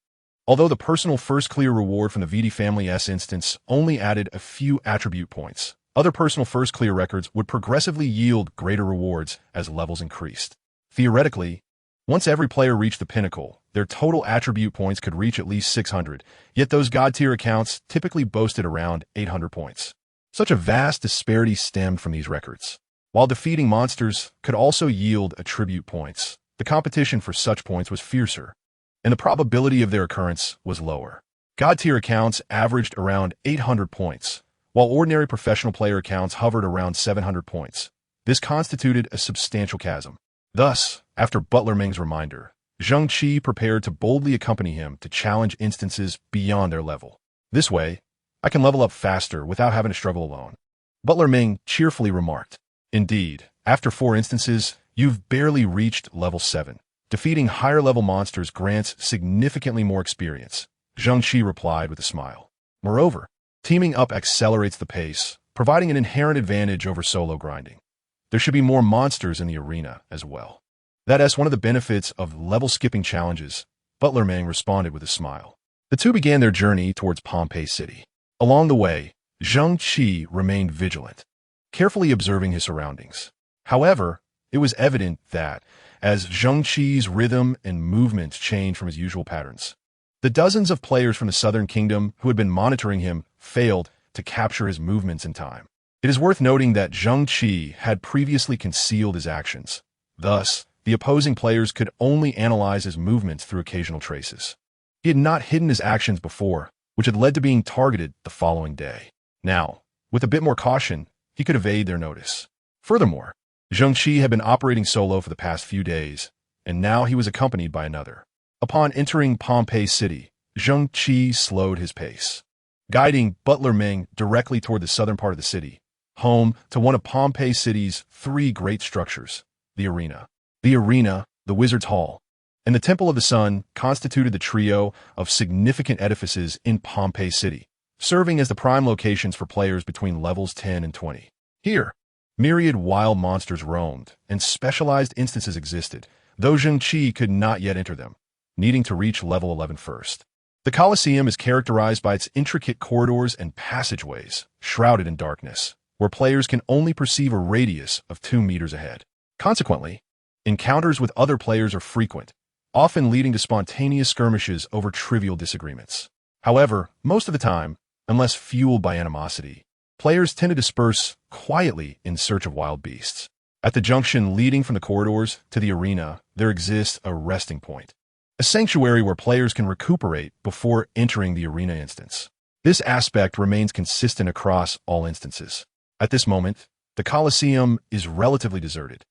Although the personal first clear reward from the VD Family S instance only added a few attribute points, other personal first clear records would progressively yield greater rewards as levels increased. Theoretically, once every player reached the pinnacle, their total attribute points could reach at least 600, yet those god-tier accounts typically boasted around 800 points. Such a vast disparity stemmed from these records. While defeating monsters could also yield attribute points, the competition for such points was fiercer, and the probability of their occurrence was lower. God-tier accounts averaged around 800 points, while ordinary professional player accounts hovered around 700 points. This constituted a substantial chasm. Thus, after Butler Meng's reminder, Zheng Qi prepared to boldly accompany him to challenge instances beyond their level. "This way, I can level up faster without having to struggle alone," Butler Meng cheerfully remarked. "Indeed, after 4 instances, you've barely reached level 7. Defeating higher-level monsters grants significantly more experience," Zheng Qi replied with a smile. "Moreover, teaming up accelerates the pace, providing an inherent advantage over solo grinding. There should be more monsters in the arena as well. That's one of the benefits of level-skipping challenges," Butler Meng responded with a smile. The two began their journey towards Pompeii City. Along the way, Zheng Qi remained vigilant, carefully observing his surroundings. However, it was evident that, as Zheng Qi's rhythm and movements changed from his usual patterns, the dozens of players from the Southern Kingdom who had been monitoring him failed to capture his movements in time. It is worth noting that Zheng Qi had previously concealed his actions. Thus, the opposing players could only analyze his movements through occasional traces. He had not hidden his actions before, which had led to being targeted the following day. Now, with a bit more caution, he could evade their notice. Furthermore, Zheng Qi had been operating solo for the past few days, and now he was accompanied by another. Upon entering Pompeii City, Zheng Qi slowed his pace, guiding Butler Meng directly toward the southern part of the city, home to one of Pompeii City's 3 great structures: the arena, the Wizard's Hall, and the Temple of the Sun constituted the trio of significant edifices in Pompeii City, serving as the prime locations for players between levels 10 and 20. Here, myriad wild monsters roamed, and specialized instances existed, though Zheng Qi could not yet enter them, needing to reach level 11 first. The Colosseum is characterized by its intricate corridors and passageways, shrouded in darkness, where players can only perceive a radius of 2 meters ahead. Consequently, encounters with other players are frequent, often leading to spontaneous skirmishes over trivial disagreements. However, most of the time, unless fueled by animosity, players tend to disperse quietly in search of wild beasts. At the junction leading from the corridors to the arena, there exists a resting point, a sanctuary where players can recuperate before entering the arena instance. This aspect remains consistent across all instances. At this moment, the Colosseum is relatively deserted.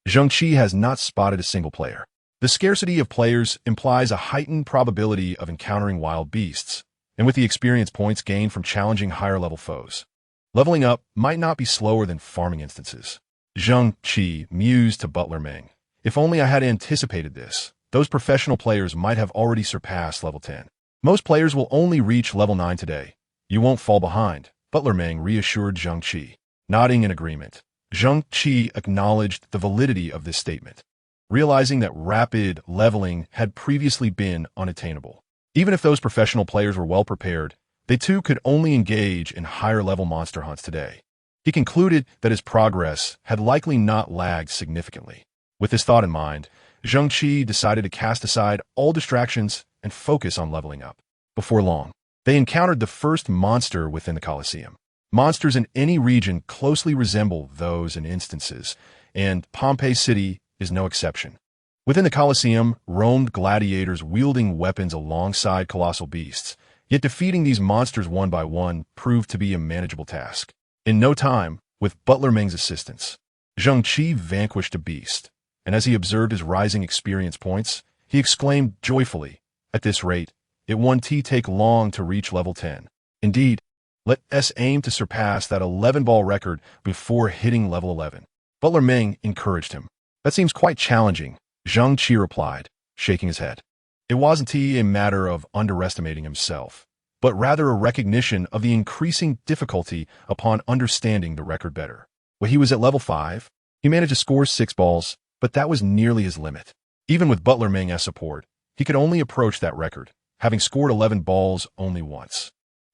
Zheng Qi has not spotted a single player. The scarcity of players implies a heightened probability of encountering wild beasts, and with the experience points gained from challenging higher-level foes, leveling up might not be slower than farming instances. Zheng Qi mused to Butler Meng. If only I had anticipated this, those professional players might have already surpassed level 10. Most players will only reach level 9 today. You won't fall behind, Butler Meng reassured Zheng Qi. Nodding in agreement, Zheng Qi acknowledged the validity of this statement, realizing that rapid leveling had previously been unattainable. Even if those professional players were well prepared, they too could only engage in higher-level monster hunts today. He concluded that his progress had likely not lagged significantly. With this thought in mind, Zheng Qi decided to cast aside all distractions and focus on leveling up. Before long, they encountered the first monster within the Colosseum. Monsters in any region closely resemble those in instances, and Pompeii City is no exception. Within the Colosseum roamed gladiators wielding weapons alongside colossal beasts, yet defeating these monsters one by one proved to be a manageable task. In no time, with Butler Meng's assistance, Zheng Qi vanquished a beast, and as he observed his rising experience points, he exclaimed joyfully, "At this rate, it won't take long to reach level 10. Indeed, let us aim to surpass that 11-ball record before hitting level 11. Butler Meng encouraged him. That seems quite challenging, Zheng Qi replied, shaking his head. It wasn't a matter of underestimating himself, but rather a recognition of the increasing difficulty upon understanding the record better. When he was at level 5, he managed to score 6 balls, but that was nearly his limit. Even with Butler Meng as support, he could only approach that record, having scored 11 balls only once.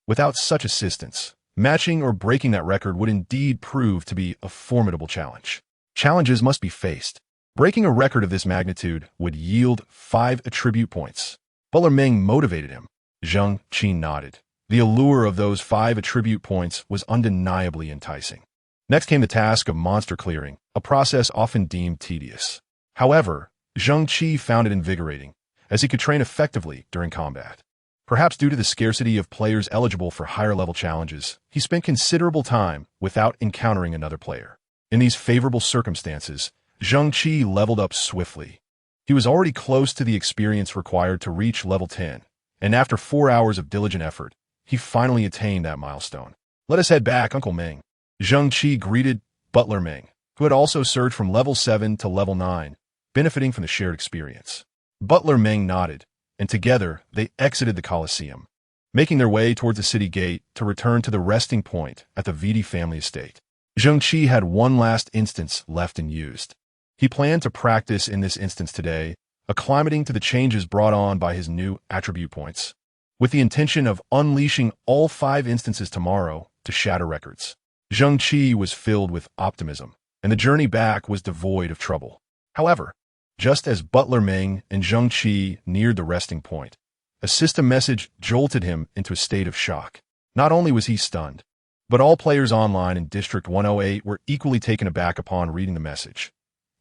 Without such assistance, matching or breaking that record would indeed prove to be a formidable challenge. Challenges must be faced. Breaking a record of this magnitude would yield 5 attribute points. Butler Meng motivated him. Zheng Qi nodded. The allure of those 5 attribute points was undeniably enticing. Next came the task of monster clearing, a process often deemed tedious. However, Zheng Qi found it invigorating, as he could train effectively during combat. Perhaps due to the scarcity of players eligible for higher-level challenges, he spent considerable time without encountering another player. In these favorable circumstances, Zheng Qi leveled up swiftly. He was already close to the experience required to reach level 10, and after 4 hours of diligent effort, he finally attained that milestone. Let us head back, Uncle Meng. Zheng Qi greeted Butler Meng, who had also surged from level 7 to level 9, benefiting from the shared experience. Butler Meng nodded, and together they exited the Colosseum, making their way towards the city gate to return to the resting point at the Vidi family estate. Zheng Qi had one last instance left unused. He planned to practice in this instance today, acclimating to the changes brought on by his new attribute points, with the intention of unleashing all 5 instances tomorrow to shatter records. Zheng Qi was filled with optimism, and the journey back was devoid of trouble. However, just as Butler Meng and Zheng Qi neared the resting point, a system message jolted him into a state of shock. Not only was he stunned, but all players online in District 108 were equally taken aback upon reading the message.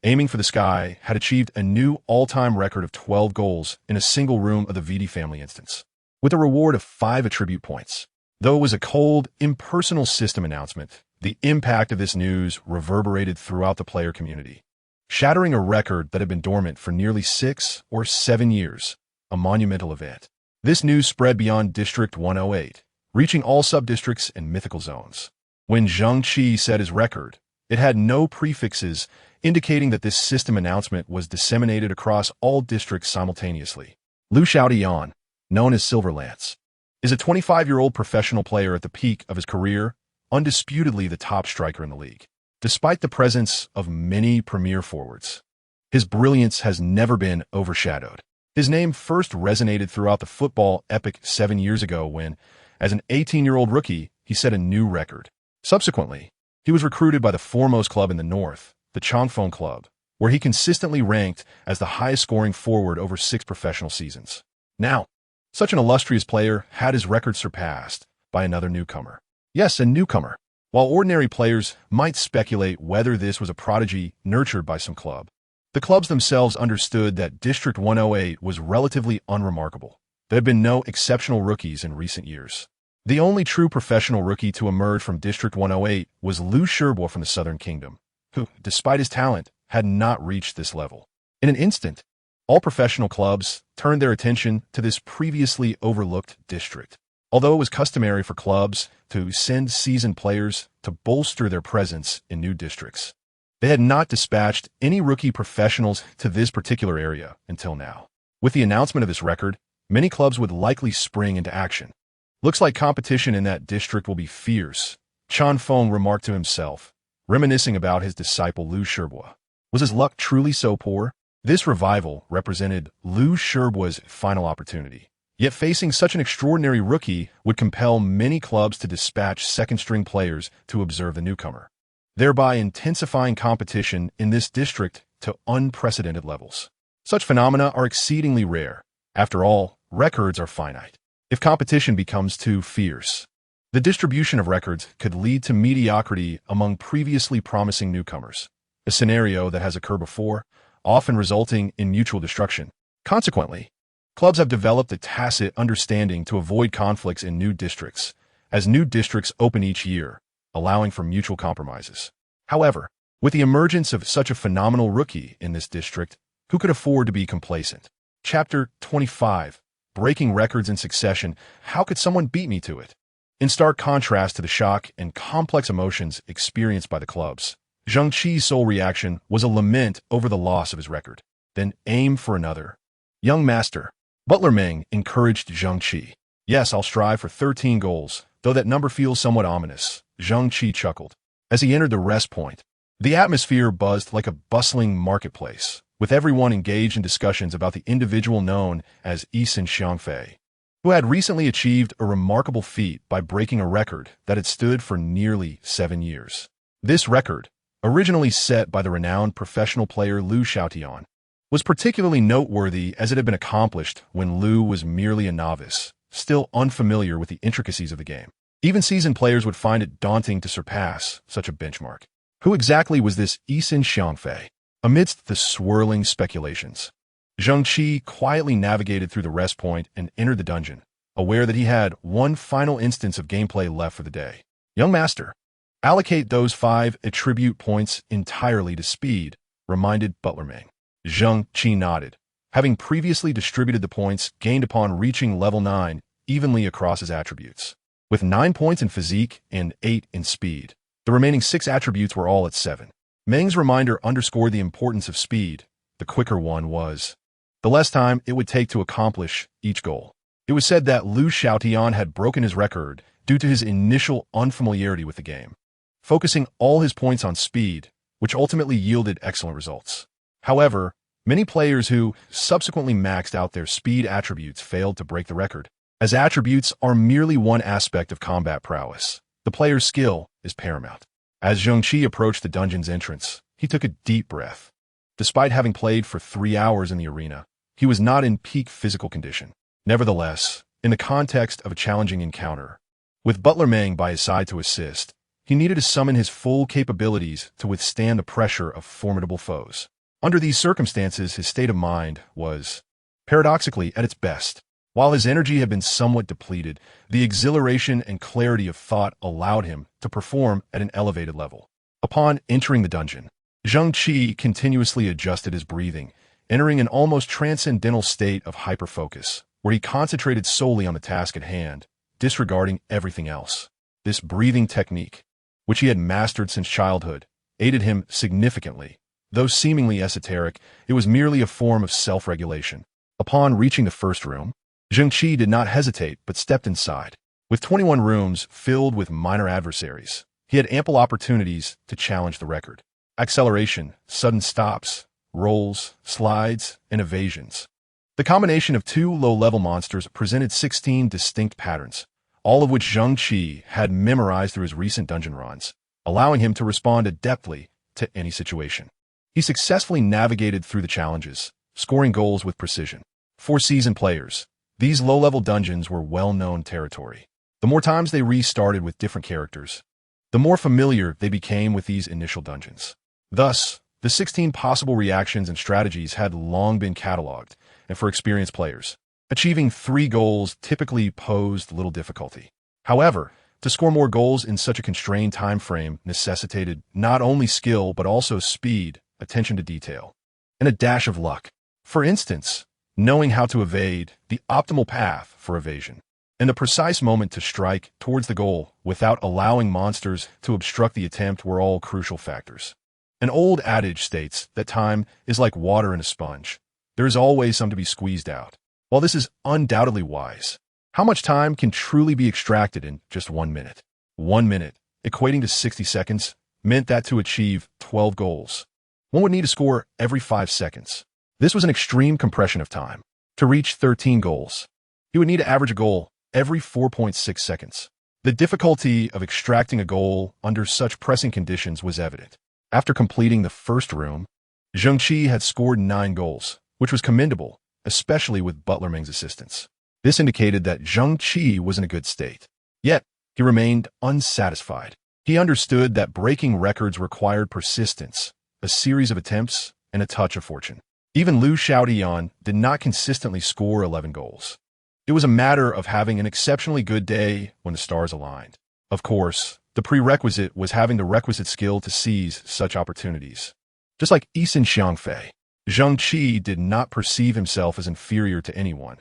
Aiming for the Sky had achieved a new all-time record of 12 goals in a single room of the Vidi family instance, with a reward of 5 attribute points. Though it was a cold, impersonal system announcement, the impact of this news reverberated throughout the player community, shattering a record that had been dormant for nearly 6 or 7 years, a monumental event. This news spread beyond District 108, reaching all sub-districts and mythical zones. When Zheng Qi set his record, it had no prefixes indicating that this system announcement was disseminated across all districts simultaneously. Liu Xiaodian, known as Silverlance, is a 25-year-old professional player at the peak of his career, undisputedly the top striker in the league. Despite the presence of many premier forwards, his brilliance has never been overshadowed. His name first resonated throughout the football epic 7 years ago when, as an 18-year-old rookie, he set a new record. Subsequently, he was recruited by the foremost club in the north, the Changfeng Club, where he consistently ranked as the highest-scoring forward over 6 professional seasons. Now, such an illustrious player had his record surpassed by another newcomer. Yes, a newcomer. While ordinary players might speculate whether this was a prodigy nurtured by some club, the clubs themselves understood that District 108 was relatively unremarkable. There had been no exceptional rookies in recent years. The only true professional rookie to emerge from District 108 was Liu Shibo from the Southern Kingdom, who, despite his talent, had not reached this level. In an instant, all professional clubs turned their attention to this previously overlooked district. Although it was customary for clubs to send seasoned players to bolster their presence in new districts, they had not dispatched any rookie professionals to this particular area until now. With the announcement of this record, many clubs would likely spring into action. Looks like competition in that district will be fierce, Chan Feng remarked to himself, reminiscing about his disciple Liu Shibo. Was his luck truly so poor? This revival represented Liu Shibo's final opportunity. Yet facing such an extraordinary rookie would compel many clubs to dispatch second-string players to observe the newcomer, thereby intensifying competition in this district to unprecedented levels. Such phenomena are exceedingly rare. After all, records are finite. If competition becomes too fierce, the distribution of records could lead to mediocrity among previously promising newcomers, a scenario that has occurred before, often resulting in mutual destruction. Consequently, clubs have developed a tacit understanding to avoid conflicts in new districts, as new districts open each year, allowing for mutual compromises. However, with the emergence of such a phenomenal rookie in this district, who could afford to be complacent? Chapter 25. Breaking records in succession. How could someone beat me to it? In stark contrast to the shock and complex emotions experienced by the clubs, Zheng Qi's sole reaction was a lament over the loss of his record. Then aim for another. Young master, Butler Meng encouraged Zheng Qi. Yes, I'll strive for 13 goals, though that number feels somewhat ominous, Zheng Qi chuckled. As he entered the rest point, the atmosphere buzzed like a bustling marketplace, with everyone engaged in discussions about the individual known as Yisun Xiangfei, who had recently achieved a remarkable feat by breaking a record that had stood for nearly 7 years. This record, originally set by the renowned professional player Liu Xiaotian, was particularly noteworthy as it had been accomplished when Liu was merely a novice, still unfamiliar with the intricacies of the game. Even seasoned players would find it daunting to surpass such a benchmark. Who exactly was this Yisun Xiangfei? Amidst the swirling speculations, Zheng Qi quietly navigated through the rest point and entered the dungeon, aware that he had one final instance of gameplay left for the day. Young master, allocate those 5 attribute points entirely to speed, reminded Butler Meng. Zheng Qi nodded, having previously distributed the points gained upon reaching level 9 evenly across his attributes. With 9 points in physique and 8 in speed, the remaining 6 attributes were all at 7. Meng's reminder underscored the importance of speed. The quicker one was, the less time it would take to accomplish each goal. It was said that Liu Xiaotian had broken his record due to his initial unfamiliarity with the game, focusing all his points on speed, which ultimately yielded excellent results. However, many players who subsequently maxed out their speed attributes failed to break the record, as attributes are merely one aspect of combat prowess. The player's skill is paramount. As Zheng Qi approached the dungeon's entrance, he took a deep breath. Despite having played for 3 hours in the arena, he was not in peak physical condition. Nevertheless, in the context of a challenging encounter, with Butler Meng by his side to assist, he needed to summon his full capabilities to withstand the pressure of formidable foes. Under these circumstances, his state of mind was, paradoxically, at its best. While his energy had been somewhat depleted, the exhilaration and clarity of thought allowed him to perform at an elevated level. Upon entering the dungeon, Zheng Qi continuously adjusted his breathing, entering an almost transcendental state of hyperfocus, where he concentrated solely on the task at hand, disregarding everything else. This breathing technique, which he had mastered since childhood, aided him significantly. Though seemingly esoteric, it was merely a form of self-regulation. Upon reaching the first room, Zheng Qi did not hesitate but stepped inside. With 21 rooms filled with minor adversaries, he had ample opportunities to challenge the record. Acceleration, sudden stops, rolls, slides, and evasions. The combination of 2 low-level monsters presented 16 distinct patterns, all of which Zheng Qi had memorized through his recent dungeon runs, allowing him to respond adeptly to any situation. He successfully navigated through the challenges, scoring goals with precision. For seasoned players, these low-level dungeons were well-known territory. The more times they restarted with different characters, the more familiar they became with these initial dungeons. Thus, the 16 possible reactions and strategies had long been cataloged, and for experienced players, achieving 3 goals typically posed little difficulty. However, to score more goals in such a constrained time frame necessitated not only skill but also speed attention to detail, and a dash of luck. For instance, knowing how to evade, the optimal path for evasion, and the precise moment to strike towards the goal without allowing monsters to obstruct the attempt were all crucial factors. An old adage states that time is like water in a sponge. There is always some to be squeezed out. While this is undoubtedly wise, how much time can truly be extracted in just 1 minute? 1 minute, equating to 60 seconds, meant that to achieve 12 goals, one would need to score every 5 seconds. This was an extreme compression of time. To reach 13 goals, he would need to average a goal every 4.6 seconds. The difficulty of extracting a goal under such pressing conditions was evident. After completing the first room, Zheng Qi had scored 9 goals, which was commendable, especially with Butler Meng's assistance. This indicated that Zheng Qi was in a good state. Yet, he remained unsatisfied. He understood that breaking records required persistence, a series of attempts, and a touch of fortune. Even Liu Xiaodian did not consistently score 11 goals. It was a matter of having an exceptionally good day when the stars aligned. Of course, the prerequisite was having the requisite skill to seize such opportunities. Just like Yisin Xiangfei, Zheng Qi did not perceive himself as inferior to anyone.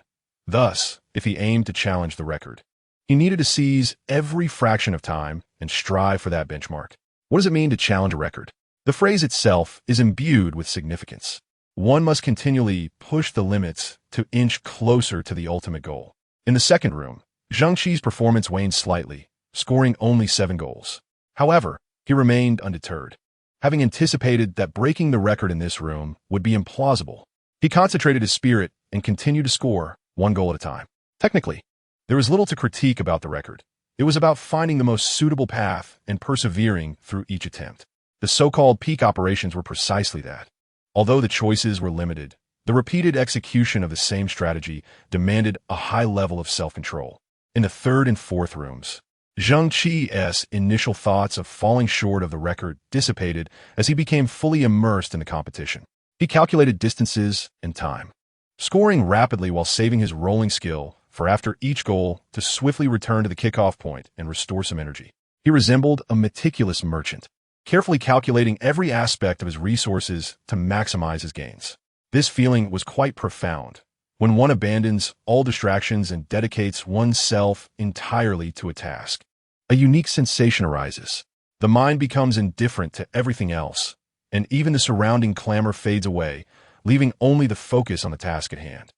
Thus, if he aimed to challenge the record, he needed to seize every fraction of time and strive for that benchmark. What does it mean to challenge a record? The phrase itself is imbued with significance. One must continually push the limits to inch closer to the ultimate goal. In the second room, Zheng Qi's performance waned slightly, scoring only 7 goals. However, he remained undeterred. Having anticipated that breaking the record in this room would be implausible, he concentrated his spirit and continued to score 1 goal at a time. Technically, there was little to critique about the record. It was about finding the most suitable path and persevering through each attempt. The so-called peak operations were precisely that. Although the choices were limited, the repeated execution of the same strategy demanded a high level of self-control. In the third and fourth rooms, Zheng Qi's initial thoughts of falling short of the record dissipated as he became fully immersed in the competition. He calculated distances and time, scoring rapidly while saving his rolling skill for after each goal to swiftly return to the kickoff point and restore some energy. He resembled a meticulous merchant, carefully calculating every aspect of his resources to maximize his gains. This feeling was quite profound, when one abandons all distractions and dedicates oneself entirely to a task. A unique sensation arises. The mind becomes indifferent to everything else, and even the surrounding clamor fades away, leaving only the focus on the task at hand.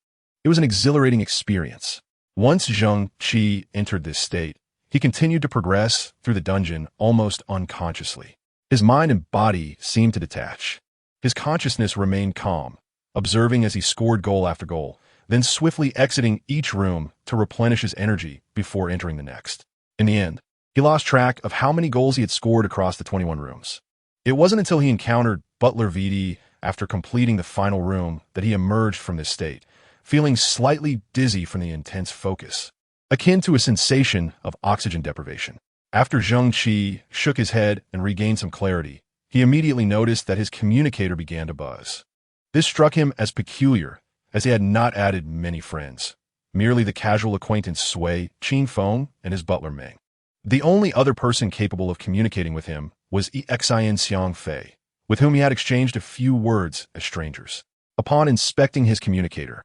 It was an exhilarating experience. Once Zheng Qi entered this state, he continued to progress through the dungeon almost unconsciously. His mind and body seemed to detach. His consciousness remained calm, observing as he scored goal after goal, then swiftly exiting each room to replenish his energy before entering the next. In the end, he lost track of how many goals he had scored across the 21 rooms. It wasn't until he encountered Butler VD after completing the final room that he emerged from this state, feeling slightly dizzy from the intense focus, akin to a sensation of oxygen deprivation. After Zheng Qi shook his head and regained some clarity, he immediately noticed that his communicator began to buzz. This struck him as peculiar, as he had not added many friends, merely the casual acquaintance Sui Qingfeng and his butler Meng. The only other person capable of communicating with him was Xin Xiangfei, with whom he had exchanged a few words as strangers. Upon inspecting his communicator,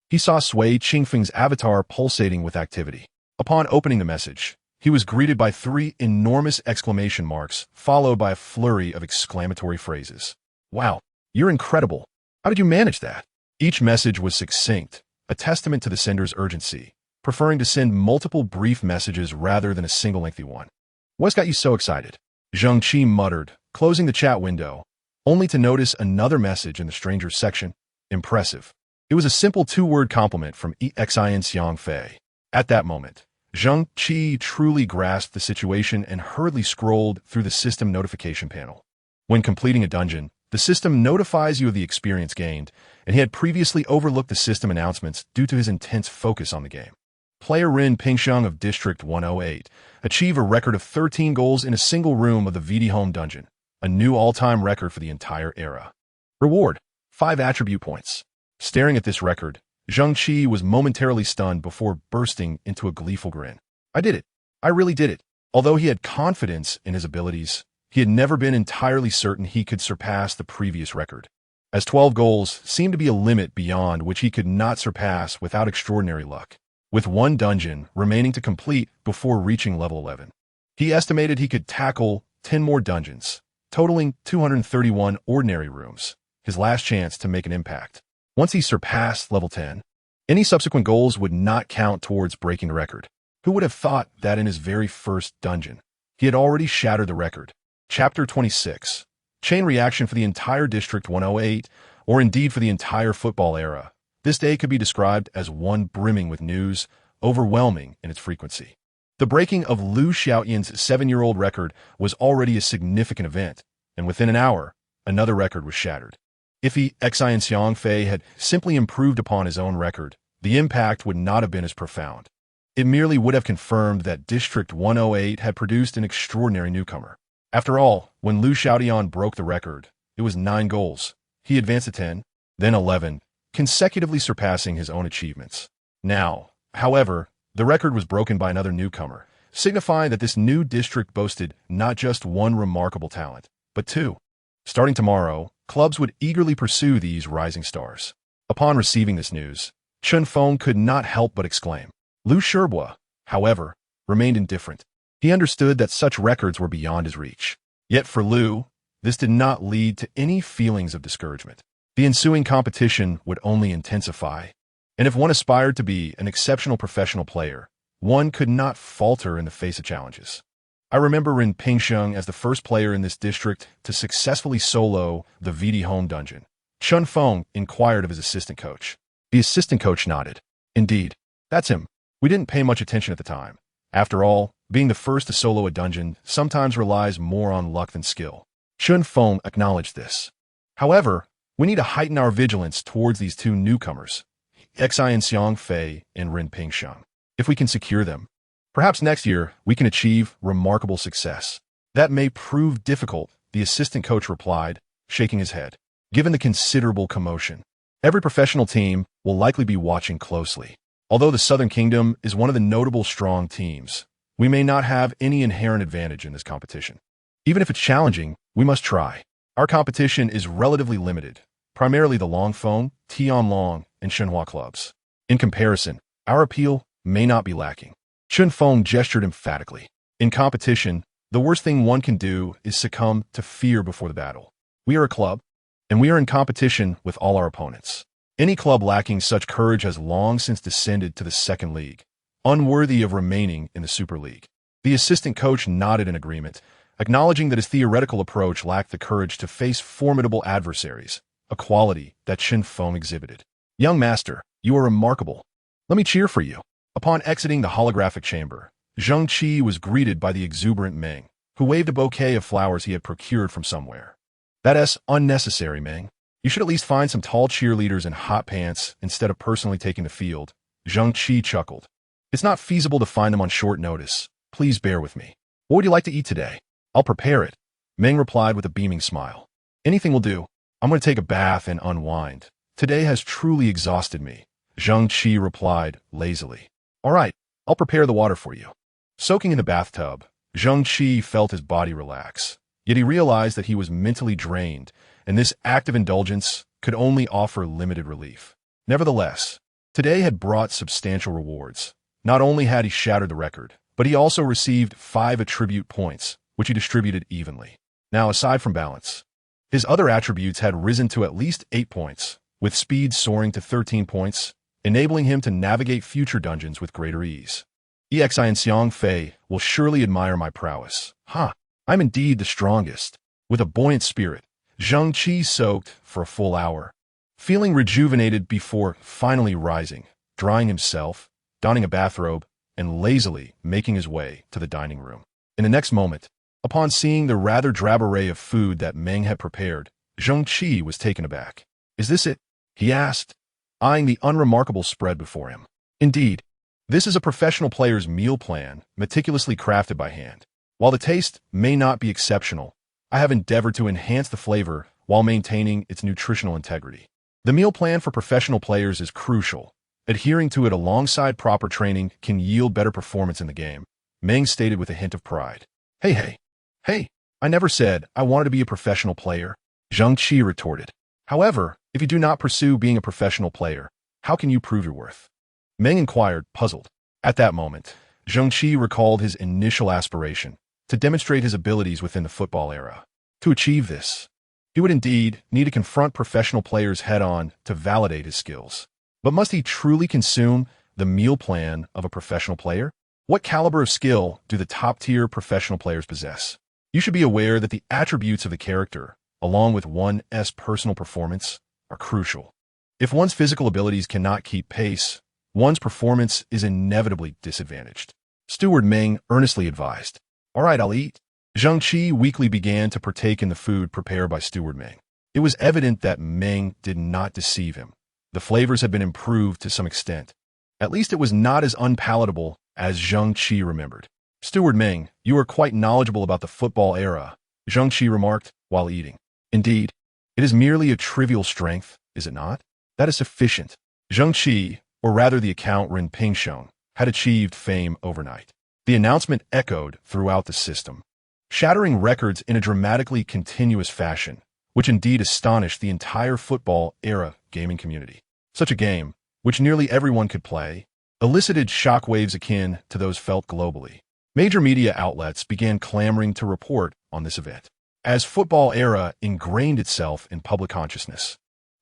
he saw Sui Qingfeng's avatar pulsating with activity. Upon opening the message, he was greeted by 3 enormous exclamation marks, followed by a flurry of exclamatory phrases. "Wow, you're incredible. How did you manage that?" Each message was succinct, a testament to the sender's urgency, preferring to send multiple brief messages rather than a single lengthy one. "What's got you so excited?" Zheng Qi muttered, closing the chat window, only to notice another message in the stranger's section. "Impressive." It was a simple 2-word compliment from Xin Xiangfei. At that moment, Zheng Qi truly grasped the situation and hurriedly scrolled through the system notification panel. When completing a dungeon, the system notifies you of the experience gained, and he had previously overlooked the system announcements due to his intense focus on the game. Player Rin Pingsheng of District 108 achieved a record of 13 goals in a single room of the VD Home Dungeon, a new all-time record for the entire era. Reward: 5 attribute points. Staring at this record, Zheng Qi was momentarily stunned before bursting into a gleeful grin. "I did it. I really did it." Although he had confidence in his abilities, He had never been entirely certain he could surpass the previous record, as 12 goals seemed to be a limit beyond which he could not surpass without extraordinary luck. With one dungeon remaining to complete before reaching level 11, he estimated he could tackle 10 more dungeons, totaling 231 ordinary rooms, his last chance to make an impact. Once he surpassed level 10, any subsequent goals would not count towards breaking the record. Who would have thought that in his very first dungeon, he had already shattered the record? Chapter 26. Chain reaction for the entire District 108, or indeed for the entire football era. This day could be described as one brimming with news, overwhelming in its frequency. The breaking of Liu Xiaoyan's 7-year-old record was already a significant event, and within an hour, another record was shattered. If he, Xi and Xiang Fei, had simply improved upon his own record, the impact would not have been as profound. It merely would have confirmed that District 108 had produced an extraordinary newcomer. After all, when Liu Xiaoyan broke the record, it was 9 goals. He advanced to 10, then 11, consecutively surpassing his own achievements. Now, however, the record was broken by another newcomer, signifying that this new district boasted not just one remarkable talent, but 2. Starting tomorrow, clubs would eagerly pursue these rising stars. Upon receiving this news, Chen Feng could not help but exclaim. Liu Shihua, however, remained indifferent. He understood that such records were beyond his reach. Yet for Liu, this did not lead to any feelings of discouragement. The ensuing competition would only intensify, and if one aspired to be an exceptional professional player, one could not falter in the face of challenges. I remember Ren Pingsheng as the first player in this district to successfully solo the VD home dungeon. Chen Feng inquired of his assistant coach. The assistant coach nodded. Indeed, that's him. We didn't pay much attention at the time. After all, being the first to solo a dungeon sometimes relies more on luck than skill. Chen Feng acknowledged this. However, we need to heighten our vigilance towards these 2 newcomers, Xi and Xiang Fei and Ren Pingsheng. If we can secure them, perhaps next year we can achieve remarkable success. That may prove difficult, the assistant coach replied, shaking his head. Given the considerable commotion, every professional team will likely be watching closely. Although the Southern Kingdom is one of the notable strong teams, we may not have any inherent advantage in this competition. Even if it's challenging, we must try. Our competition is relatively limited, primarily the Longfeng, Tianlong, and Shenhua clubs. In comparison, our appeal may not be lacking. Chen Feng gestured emphatically. In competition, the worst thing one can do is succumb to fear before the battle. We are a club, and we are in competition with all our opponents. Any club lacking such courage has long since descended to the second league, unworthy of remaining in the Super League. The assistant coach nodded in agreement, acknowledging that his theoretical approach lacked the courage to face formidable adversaries, a quality that Chen Feng exhibited. Young master, you are remarkable. Let me cheer for you. Upon exiting the holographic chamber, Zheng Qi was greeted by the exuberant Meng, who waved a bouquet of flowers he had procured from somewhere. That's unnecessary, Meng. You should at least find some tall cheerleaders in hot pants instead of personally taking the field. Zheng Qi chuckled. It's not feasible to find them on short notice. Please bear with me. What would you like to eat today? I'll prepare it. Meng replied with a beaming smile. Anything will do. I'm going to take a bath and unwind. Today has truly exhausted me. Zheng Qi replied lazily. All right, I'll prepare the water for you. Soaking in the bathtub, Zheng Qi felt his body relax. Yet he realized that he was mentally drained, and this act of indulgence could only offer limited relief. Nevertheless, today had brought substantial rewards. Not only had he shattered the record, but he also received 5 attribute points, which he distributed evenly. Now, aside from balance, his other attributes had risen to at least 8 points, with speed soaring to 13 points, enabling him to navigate future dungeons with greater ease. Exi and Xiang Fei will surely admire my prowess. I'm indeed the strongest. With a buoyant spirit, Zheng Qi soaked for a full hour, feeling rejuvenated before finally rising, drying himself, donning a bathrobe, and lazily making his way to the dining room. In the next moment, upon seeing the rather drab array of food that Meng had prepared, Zheng Qi was taken aback. Is this it? He asked, eyeing the unremarkable spread before him. Indeed, this is a professional player's meal plan, meticulously crafted by hand. While the taste may not be exceptional, I have endeavored to enhance the flavor while maintaining its nutritional integrity. The meal plan for professional players is crucial. Adhering to it alongside proper training can yield better performance in the game, Meng stated with a hint of pride. Hey, I never said I wanted to be a professional player, Zheng Qi retorted. However, if you do not pursue being a professional player, how can you prove your worth? Meng inquired, puzzled. At that moment, Zheng Qi recalled his initial aspiration to demonstrate his abilities within the football era. To achieve this, he would indeed need to confront professional players head-on to validate his skills. But must he truly consume the meal plan of a professional player? What caliber of skill do the top-tier professional players possess? You should be aware that the attributes of the character, along with one's personal performance, are crucial. If one's physical abilities cannot keep pace, one's performance is inevitably disadvantaged. Steward Meng earnestly advised. All right, I'll eat. Zheng Qi weakly began to partake in the food prepared by Steward Meng. It was evident that Meng did not deceive him. The flavors had been improved to some extent. At least it was not as unpalatable as Zheng Qi remembered. Steward Meng, you are quite knowledgeable about the football era, Zheng Qi remarked while eating. Indeed, it is merely a trivial strength, is it not? That is sufficient. Zheng Qi, or rather the account Ren Pingsheng, had achieved fame overnight. The announcement echoed throughout the system, shattering records in a dramatically continuous fashion, which indeed astonished the entire football-era gaming community. Such a game, which nearly everyone could play, elicited shockwaves akin to those felt globally. Major media outlets began clamoring to report on this event, as football-era ingrained itself in public consciousness.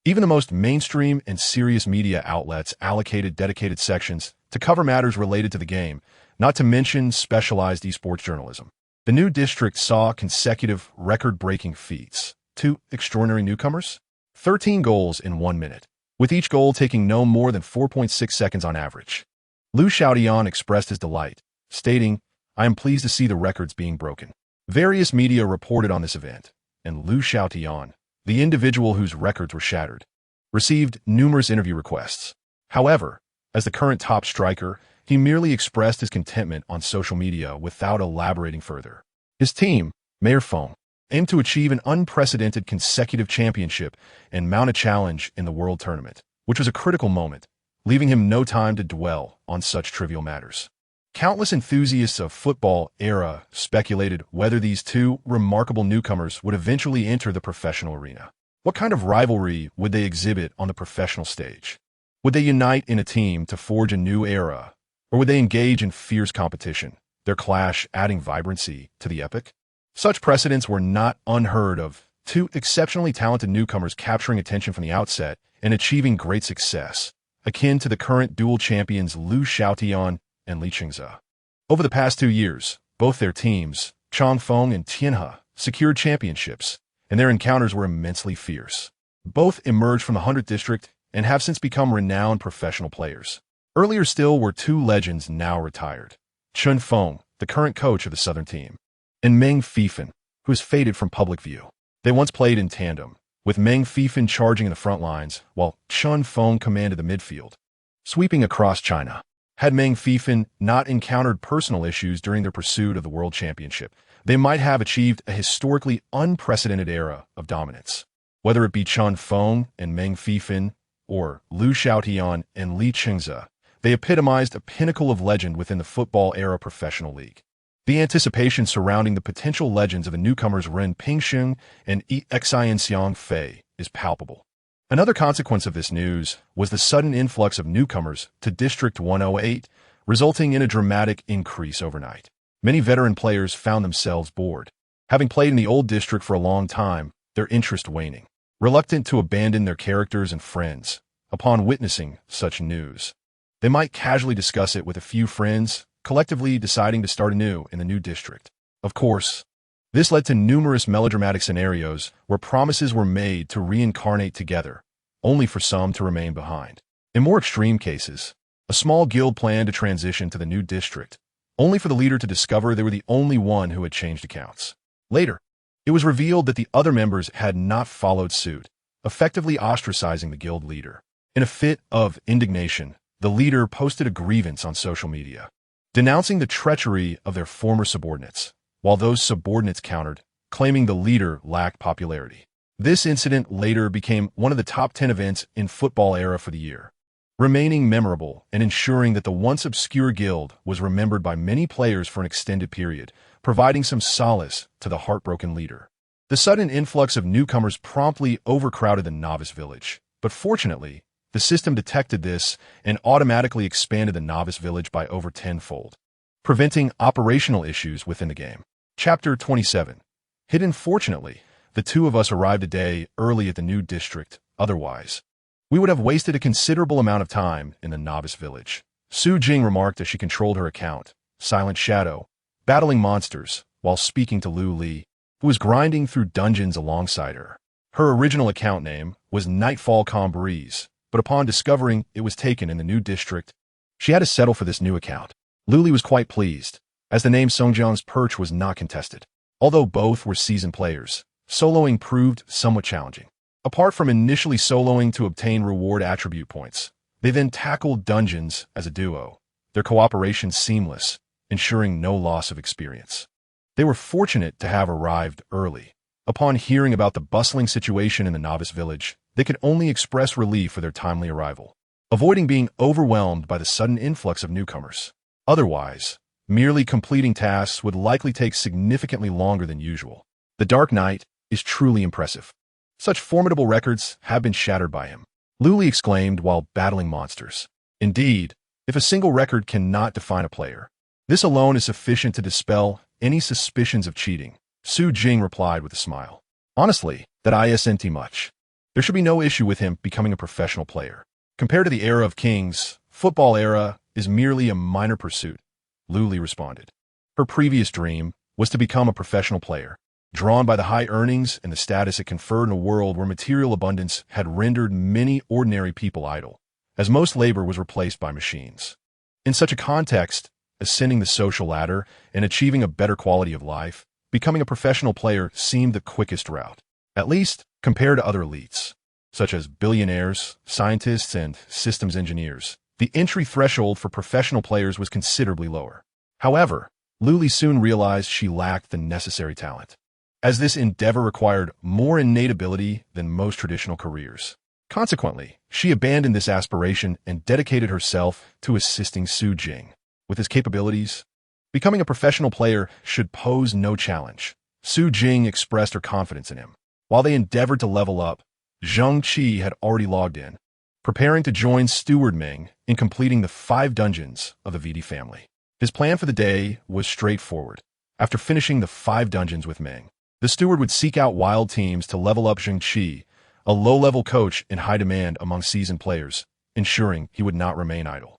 Even the most mainstream and serious media outlets allocated dedicated sections to cover matters related to the game, not to mention specialized esports journalism. The new district saw consecutive record-breaking feats. 2 extraordinary newcomers, 13 goals in 1 minute, with each goal taking no more than 4.6 seconds on average. Liu Xiaotian expressed his delight, stating, I am pleased to see the records being broken. Various media reported on this event, and Liu Xiaotian, the individual whose records were shattered, received numerous interview requests. However, as the current top striker, he merely expressed his contentment on social media without elaborating further. His team, Mayor Feng, aimed to achieve an unprecedented consecutive championship and mount a challenge in the World Tournament, which was a critical moment, leaving him no time to dwell on such trivial matters. Countless enthusiasts of football era speculated whether these two remarkable newcomers would eventually enter the professional arena. What kind of rivalry would they exhibit on the professional stage? Would they unite in a team to forge a new era, or would they engage in fierce competition, their clash adding vibrancy to the epic? Such precedents were not unheard of, two exceptionally talented newcomers capturing attention from the outset and achieving great success, akin to the current dual champions Liu Xiaotian and Li Qingze. Over the past 2 years, both their teams, Changfeng and Tianhe, secured championships, and their encounters were immensely fierce. Both emerged from the 100th district and have since become renowned professional players. Earlier still were 2 legends now retired, Chun Feng, the current coach of the Southern team, and Meng Fifan, who has faded from public view. They once played in tandem, with Meng Fifan charging in the front lines, while Chun Feng commanded the midfield. Sweeping across China, had Meng Fifan not encountered personal issues during their pursuit of the World Championship, they might have achieved a historically unprecedented era of dominance. Whether it be Chun Feng and Meng Fifan, or Liu Xiaotian and Li Qingze, they epitomized a pinnacle of legend within the football-era professional league. The anticipation surrounding the potential legends of the newcomers Ren Pingsheng and Xianxiang Fei is palpable. Another consequence of this news was the sudden influx of newcomers to District 108, resulting in a dramatic increase overnight. Many veteran players found themselves bored. Having played in the old district for a long time, their interest waning, reluctant to abandon their characters and friends. Upon witnessing such news, they might casually discuss it with a few friends, collectively deciding to start anew in the new district. Of course, this led to numerous melodramatic scenarios where promises were made to reincarnate together, only for some to remain behind. In more extreme cases, a small guild planned to transition to the new district, only for the leader to discover they were the only one who had changed accounts. Later, it was revealed that the other members had not followed suit, effectively ostracizing the guild leader. In a fit of indignation, the leader posted a grievance on social media, denouncing the treachery of their former subordinates, while those subordinates countered, claiming the leader lacked popularity. This incident later became one of the top 10 events in football era for the year. remaining memorable and ensuring that the once obscure guild was remembered by many players for an extended period, providing some solace to the heartbroken leader. The sudden influx of newcomers promptly overcrowded the novice village, but fortunately, the system detected this and automatically expanded the novice village by over tenfold, preventing operational issues within the game. Chapter 27. Hidden. Fortunately, the two of us arrived a day early at the new district. Otherwise, we would have wasted a considerable amount of time in the novice village. Su Jing remarked as she controlled her account, Silent Shadow, battling monsters, while speaking to Lu Li, who was grinding through dungeons alongside her. Her original account name was Nightfall Calm Breeze, but upon discovering it was taken in the new district, she had to settle for this new account. Lu Li was quite pleased, as the name Songjiang's perch was not contested. Although both were seasoned players, soloing proved somewhat challenging. Apart from initially soloing to obtain reward attribute points, they then tackled dungeons as a duo, their cooperation seamless, ensuring no loss of experience. They were fortunate to have arrived early. Upon hearing about the bustling situation in the novice village, they could only express relief for their timely arrival, avoiding being overwhelmed by the sudden influx of newcomers. Otherwise, merely completing tasks would likely take significantly longer than usual. The Dark Knight is truly impressive. Such formidable records have been shattered by him, Lu Li exclaimed while battling monsters. Indeed, if a single record cannot define a player, this alone is sufficient to dispel any suspicions of cheating, Su Jing replied with a smile. Honestly, that isn't much. There should be no issue with him becoming a professional player. Compared to the era of kings, football era is merely a minor pursuit, Lu Li responded. Her previous dream was to become a professional player, drawn by the high earnings and the status it conferred in a world where material abundance had rendered many ordinary people idle, as most labor was replaced by machines. In such a context, ascending the social ladder and achieving a better quality of life, becoming a professional player seemed the quickest route, at least compared to other elites, such as billionaires, scientists, and systems engineers. The entry threshold for professional players was considerably lower. However, Lu Li soon realized she lacked the necessary talent, as this endeavor required more innate ability than most traditional careers. Consequently, she abandoned this aspiration and dedicated herself to assisting Su Jing. With his capabilities, becoming a professional player should pose no challenge. Su Jing expressed her confidence in him. While they endeavored to level up, Zheng Qi had already logged in, preparing to join Steward Ming in completing the 5 dungeons of the VD family. His plan for the day was straightforward. After finishing the 5 dungeons with Ming, the steward would seek out wild teams to level up Zheng Qi, a low-level coach in high demand among seasoned players, ensuring he would not remain idle.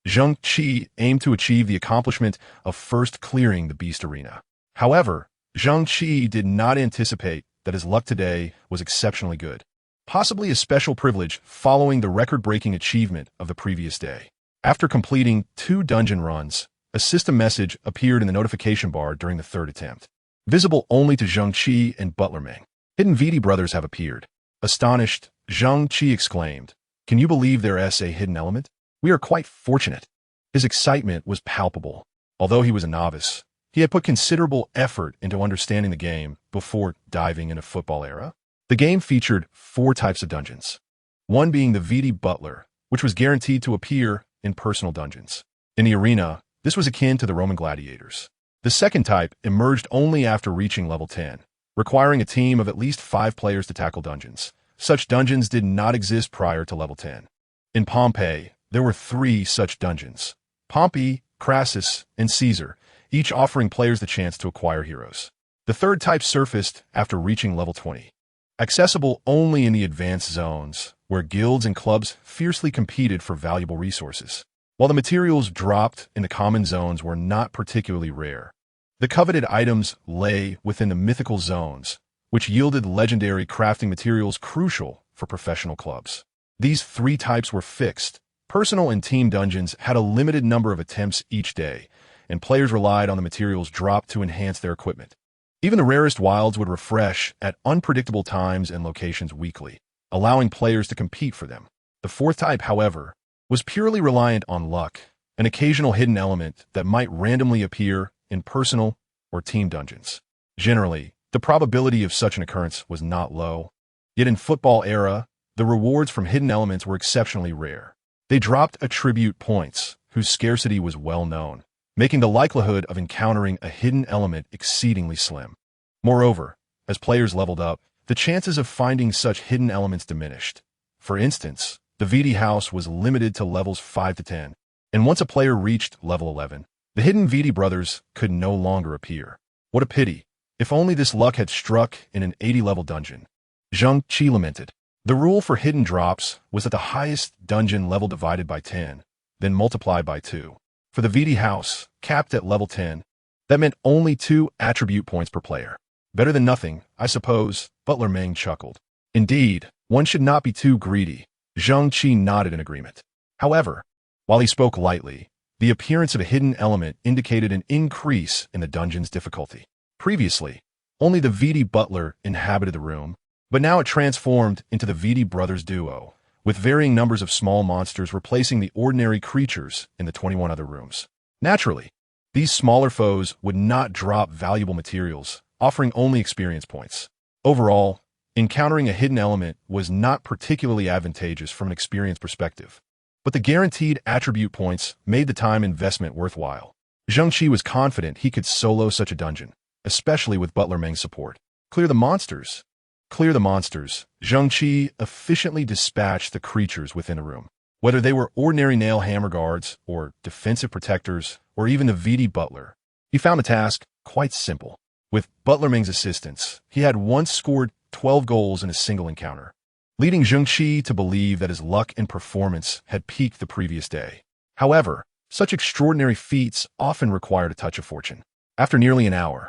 Zheng Qi aimed to achieve the accomplishment of first clearing the Beast Arena. However, Zheng Qi did not anticipate that his luck today was exceptionally good, possibly a special privilege following the record-breaking achievement of the previous day. After completing 2 dungeon runs, a system message appeared in the notification bar during the 3rd attempt, visible only to Zheng Qi and Butler Ming. Hidden VD brothers have appeared. Astonished, Zheng Qi exclaimed, "Can you believe there is a hidden element? We are quite fortunate." His excitement was palpable. Although he was a novice, he had put considerable effort into understanding the game before diving into football era. The game featured 4 types of dungeons, one being the VD Butler, which was guaranteed to appear in personal dungeons. In the arena, this was akin to the Roman gladiators. The second type emerged only after reaching level 10, requiring a team of at least 5 players to tackle dungeons. Such dungeons did not exist prior to level 10. In Pompeii, there were 3 such dungeons: Pompey, Crassus, and Caesar, each offering players the chance to acquire heroes. The third type surfaced after reaching level 20, accessible only in the advanced zones, where guilds and clubs fiercely competed for valuable resources. While the materials dropped in the common zones were not particularly rare, the coveted items lay within the mythical zones, which yielded legendary crafting materials crucial for professional clubs. These 3 types were fixed. Personal and team dungeons had a limited number of attempts each day, and players relied on the materials dropped to enhance their equipment. Even the rarest wilds would refresh at unpredictable times and locations weekly, allowing players to compete for them. The 4th type, however, was purely reliant on luck, an occasional hidden element that might randomly appear in personal or team dungeons. Generally, the probability of such an occurrence was not low. Yet in football era, the rewards from hidden elements were exceptionally rare. They dropped attribute points, whose scarcity was well known, making the likelihood of encountering a hidden element exceedingly slim. Moreover, as players leveled up, the chances of finding such hidden elements diminished. For instance, the VD house was limited to levels 5 to 10, and once a player reached level 11, the hidden VD brothers could no longer appear. What a pity. If only this luck had struck in an 80-level dungeon. Zheng Qi lamented. The rule for hidden drops was that the highest dungeon level divided by 10, then multiplied by 2. For the VD house, capped at level 10, that meant only 2 attribute points per player. Better than nothing, I suppose, Butler Meng chuckled. Indeed, one should not be too greedy. Zheng Qi nodded in agreement. However, while he spoke lightly, the appearance of a hidden element indicated an increase in the dungeon's difficulty. Previously, only the VD butler inhabited the room, but now it transformed into the VD brothers duo, with varying numbers of small monsters replacing the ordinary creatures in the 21 other rooms. Naturally, these smaller foes would not drop valuable materials, offering only experience points. Overall, encountering a hidden element was not particularly advantageous from an experience perspective, but the guaranteed attribute points made the time investment worthwhile. Zheng Qi was confident he could solo such a dungeon, especially with Butler Meng's support. Clear the monsters. Clear the monsters. Zheng Qi efficiently dispatched the creatures within the room. Whether they were ordinary nail hammer guards, or defensive protectors, or even the VD butler, he found the task quite simple. With Butler Meng's assistance, he had once scored 12 goals in a single encounter, leading Zheng Qi to believe that his luck and performance had peaked the previous day. However, such extraordinary feats often required a touch of fortune. After nearly an hour,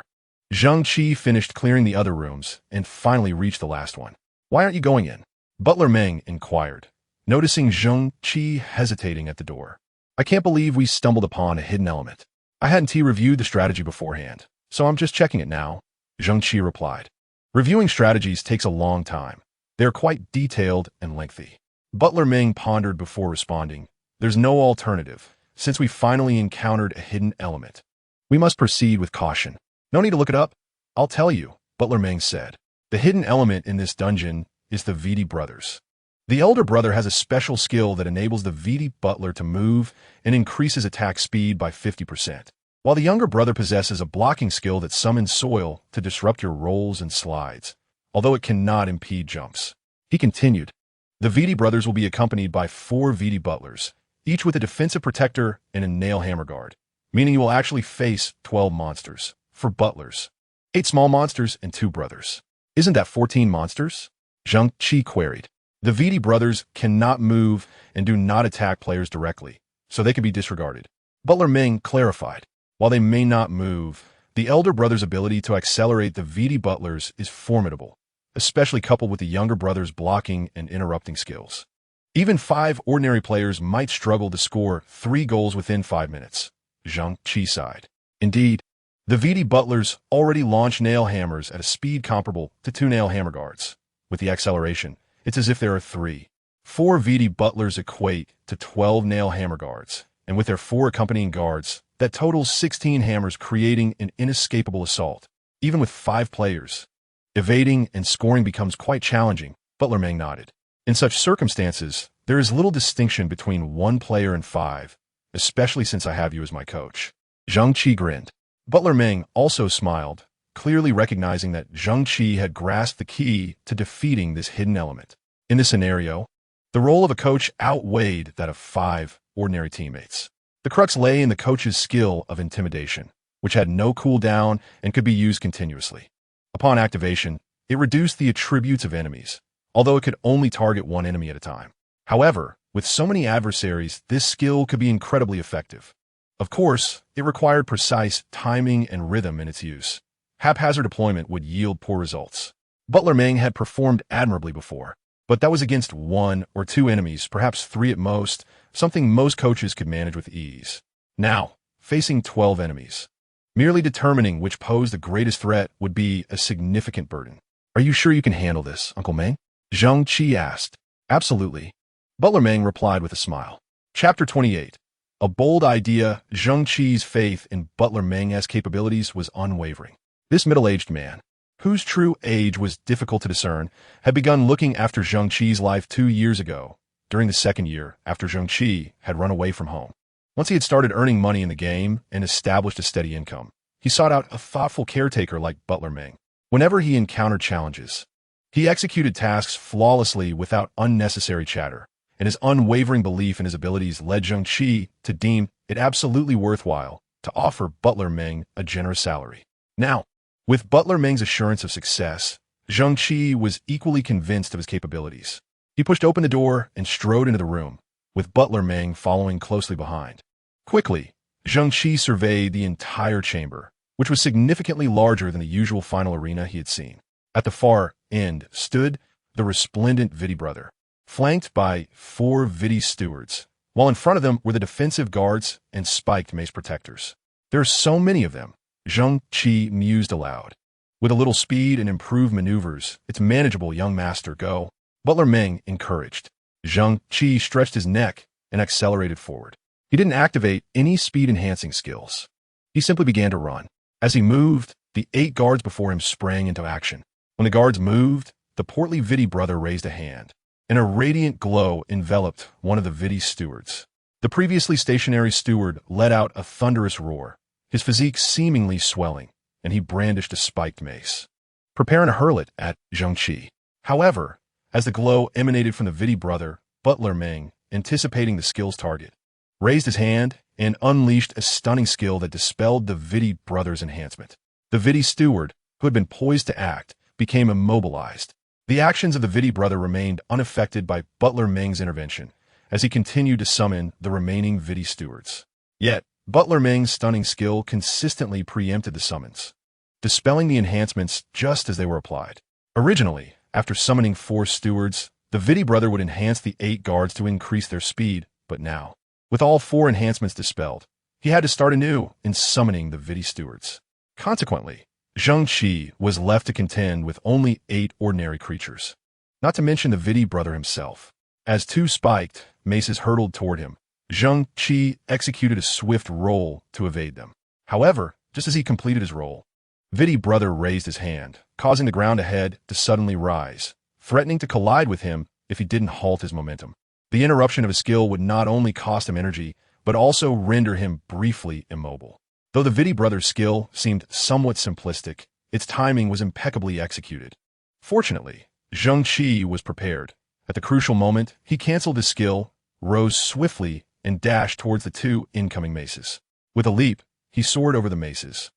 Zheng Qi finished clearing the other rooms and finally reached the last one. Why aren't you going in? Butler Meng inquired, noticing Zheng Qi hesitating at the door. I can't believe we stumbled upon a hidden element. I hadn't reviewed the strategy beforehand, so I'm just checking it now, Zheng Qi replied. Reviewing strategies takes a long time. They are quite detailed and lengthy. Butler Meng pondered before responding. There's no alternative, since we finally encountered a hidden element. We must proceed with caution. No need to look it up. I'll tell you, Butler Meng said. The hidden element in this dungeon is the VD brothers. The elder brother has a special skill that enables the VD butler to move and increases attack speed by 50%, while the younger brother possesses a blocking skill that summons soil to disrupt your rolls and slides, although it cannot impede jumps. He continued, the VD brothers will be accompanied by 4 VD butlers, each with a defensive protector and a nail hammer guard, meaning you will actually face 12 monsters. For butlers, 8 small monsters and 2 brothers. Isn't that 14 monsters? Zheng Qi queried. The VD brothers cannot move and do not attack players directly, so they can be disregarded. Butler Meng clarified. While they may not move, the elder brother's ability to accelerate the VD butlers is formidable, especially coupled with the younger brother's blocking and interrupting skills. Even 5 ordinary players might struggle to score 3 goals within 5 minutes. Zheng Qi sighed. Indeed, the VD butlers already launch nail hammers at a speed comparable to 2 nail hammer guards. With the acceleration, it's as if there are 3. 4 VD butlers equate to 12 nail hammer guards, and with their 4 accompanying guards, that totals 16 hammers, creating an inescapable assault. Even with 5 players, evading and scoring becomes quite challenging, Butler Meng nodded. In such circumstances, there is little distinction between 1 player and 5, especially since I have you as my coach. Zheng Qi grinned. Butler Meng also smiled, clearly recognizing that Zheng Qi had grasped the key to defeating this hidden element. In this scenario, the role of a coach outweighed that of 5 ordinary teammates. The crux lay in the coach's skill of intimidation, which had no cooldown and could be used continuously. Upon activation, it reduced the attributes of enemies, although it could only target 1 enemy at a time. However, with so many adversaries, this skill could be incredibly effective. Of course, it required precise timing and rhythm in its use. Haphazard deployment would yield poor results. Butler Meng had performed admirably before, but that was against 1 or 2 enemies, perhaps 3 at most, something most coaches could manage with ease. Now, facing 12 enemies, merely determining which posed the greatest threat would be a significant burden. Are you sure you can handle this, Uncle Meng? Zheng Qi asked. Absolutely. Butler Meng replied with a smile. Chapter 28. A bold idea. Zheng Qi's faith in Butler Meng's capabilities was unwavering. This middle-aged man, whose true age was difficult to discern, had begun looking after Zheng Qi's life 2 years ago, during the second year after Zheng Qi had run away from home. Once he had started earning money in the game and established a steady income, he sought out a thoughtful caretaker like Butler Ming. Whenever he encountered challenges, he executed tasks flawlessly without unnecessary chatter, and his unwavering belief in his abilities led Zheng Qi to deem it absolutely worthwhile to offer Butler Ming a generous salary. Now, with Butler Ming's assurance of success, Zheng Qi was equally convinced of his capabilities. He pushed open the door and strode into the room, with Butler Ming following closely behind. Quickly, Zheng Qi surveyed the entire chamber, which was significantly larger than the usual final arena he had seen. At the far end stood the resplendent Vidi brother, flanked by 4 Vidi stewards, while in front of them were the defensive guards and spiked mace protectors. There are so many of them, Zheng Qi mused aloud. With a little speed and improved maneuvers, it's manageable, young master, go. Butler Ming encouraged. Zheng Qi stretched his neck and accelerated forward. He didn't activate any speed-enhancing skills. He simply began to run. As he moved, the 8 guards before him sprang into action. When the guards moved, the portly Vidi brother raised a hand, and a radiant glow enveloped one of the Vidi stewards. The previously stationary steward let out a thunderous roar, his physique seemingly swelling, and he brandished a spiked mace, preparing to hurl it at Zheng Qi. However, as the glow emanated from the Vidi brother, Butler Ming, anticipating the skill's target, raised his hand and unleashed a stunning skill that dispelled the Vidi brother's enhancement. The Vidi steward, who had been poised to act, became immobilized. The actions of the Vidi brother remained unaffected by Butler Ming's intervention, as he continued to summon the remaining Vidi stewards. Yet, Butler Ming's stunning skill consistently preempted the summons, dispelling the enhancements just as they were applied. Originally, after summoning 4 stewards, the Vidi brother would enhance the 8 guards to increase their speed, but now, with all 4 enhancements dispelled, he had to start anew in summoning the Vidi stewards. Consequently, Zheng Qi was left to contend with only 8 ordinary creatures, not to mention the Vidi brother himself. As 2 spiked maces hurtled toward him, Zheng Qi executed a swift roll to evade them. However, just as he completed his roll, Vidi brother raised his hand, causing the ground ahead to suddenly rise, threatening to collide with him if he didn't halt his momentum. The interruption of his skill would not only cost him energy, but also render him briefly immobile. Though the Vidi brother's skill seemed somewhat simplistic, its timing was impeccably executed. Fortunately, Zheng Qi was prepared. At the crucial moment, he canceled his skill, rose swiftly, and dashed towards the 2 incoming maces. With a leap, he soared over the maces.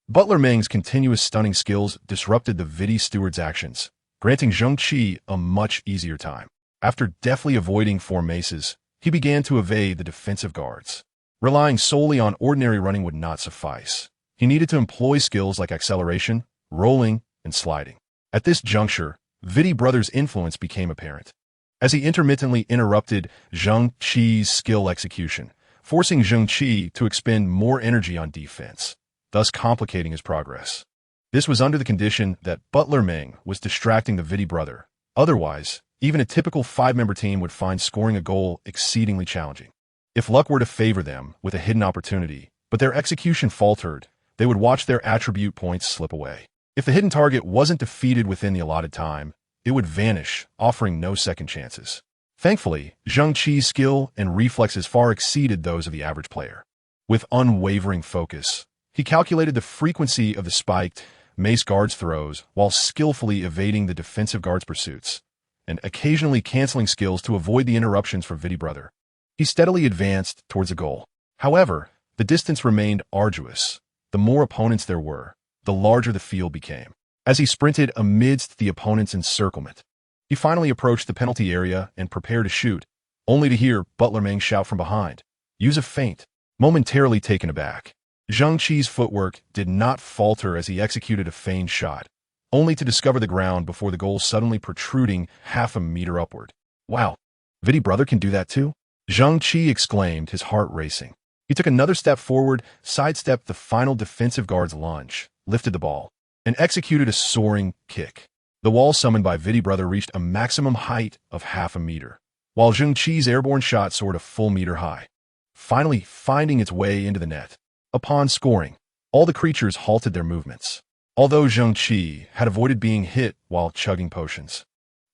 Butler Ming's continuous stunning skills disrupted the Vidi steward's actions, granting Zheng Qi a much easier time. After deftly avoiding 4 maces, he began to evade the defensive guards. Relying solely on ordinary running would not suffice. He needed to employ skills like acceleration, rolling, and sliding. At this juncture, Vidi brother's influence became apparent, as he intermittently interrupted Zheng Qi's skill execution, forcing Zheng Qi to expend more energy on defense, thus complicating his progress. This was under the condition that Butler Ming was distracting the Vidi brother. Otherwise, even a typical 5-member team would find scoring a goal exceedingly challenging. If luck were to favor them with a hidden opportunity, but their execution faltered, they would watch their attribute points slip away. If the hidden target wasn't defeated within the allotted time, it would vanish, offering no second chances. Thankfully, Zheng Qi's skill and reflexes far exceeded those of the average player. With unwavering focus, he calculated the frequency of the spiked mace guard's throws while skillfully evading the defensive guard's pursuits, and occasionally canceling skills to avoid the interruptions from Vidi brother. He steadily advanced towards the goal. However, the distance remained arduous. The more opponents there were, the larger the field became. As he sprinted amidst the opponent's encirclement, he finally approached the penalty area and prepared to shoot, only to hear Butler Ming shout from behind, "Use a feint." Momentarily taken aback, Zheng Qi's footwork did not falter as he executed a feigned shot, only to discover the ground before the goal suddenly protruding half a meter upward. "Wow, Vidi brother can do that too?" Zheng Qi exclaimed, his heart racing. He took another step forward, sidestepped the final defensive guard's lunge, lifted the ball, and executed a soaring kick. The wall summoned by Vidi brother reached a maximum height of half a meter, while Zheng Qi's airborne shot soared a full meter high, finally finding its way into the net. Upon scoring, all the creatures halted their movements. Although Zheng Qi had avoided being hit while chugging potions,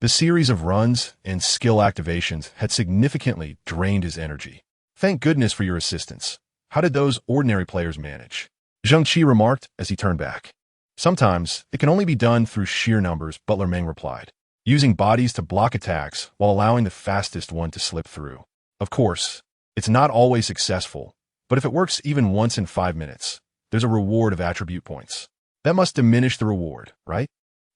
The series of runs and skill activations had significantly drained his energy. Thank goodness for your assistance. How did those ordinary players manage? Zheng Qi remarked as he turned back. Sometimes, it can only be done through sheer numbers, Butler Meng replied, using bodies to block attacks while allowing the fastest one to slip through. Of course, it's not always successful, but if it works even once in 5 minutes, there's a reward of attribute points. That must diminish the reward, right?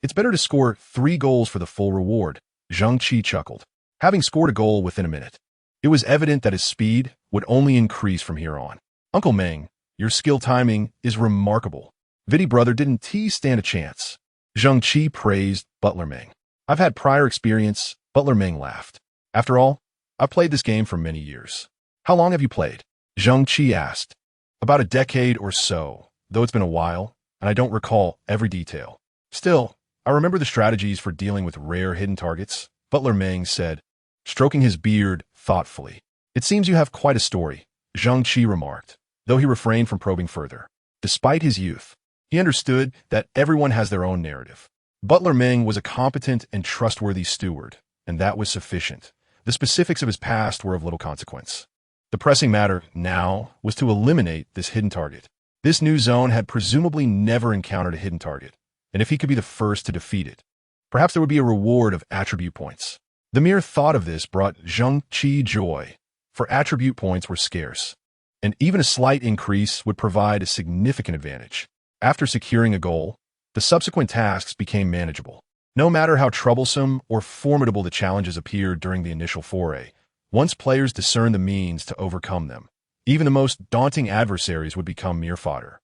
It's better to score 3 goals for the full reward, Zheng Qi chuckled, having scored a goal within a minute. It was evident that his speed would only increase from here on. Uncle Meng, your skill timing is remarkable. Vidi brother didn't stand a chance. Zheng Qi praised Butler Meng. I've had prior experience, Butler Meng laughed. After all, I've played this game for many years. How long have you played? Zheng Qi asked. About a decade or so, though it's been a while, and I don't recall every detail. Still, I remember the strategies for dealing with rare hidden targets, Butler Meng said, stroking his beard thoughtfully. It seems you have quite a story, Zheng Qi remarked, though he refrained from probing further. Despite his youth, he understood that everyone has their own narrative. Butler Meng was a competent and trustworthy steward, and that was sufficient. The specifics of his past were of little consequence. The pressing matter now was to eliminate this hidden target. This new zone had presumably never encountered a hidden target, and if he could be the first to defeat it, perhaps there would be a reward of attribute points. The mere thought of this brought Zheng Qi joy, for attribute points were scarce, and even a slight increase would provide a significant advantage. After securing a goal, the subsequent tasks became manageable. No matter how troublesome or formidable the challenges appeared during the initial foray, once players discerned the means to overcome them, even the most daunting adversaries would become mere fodder.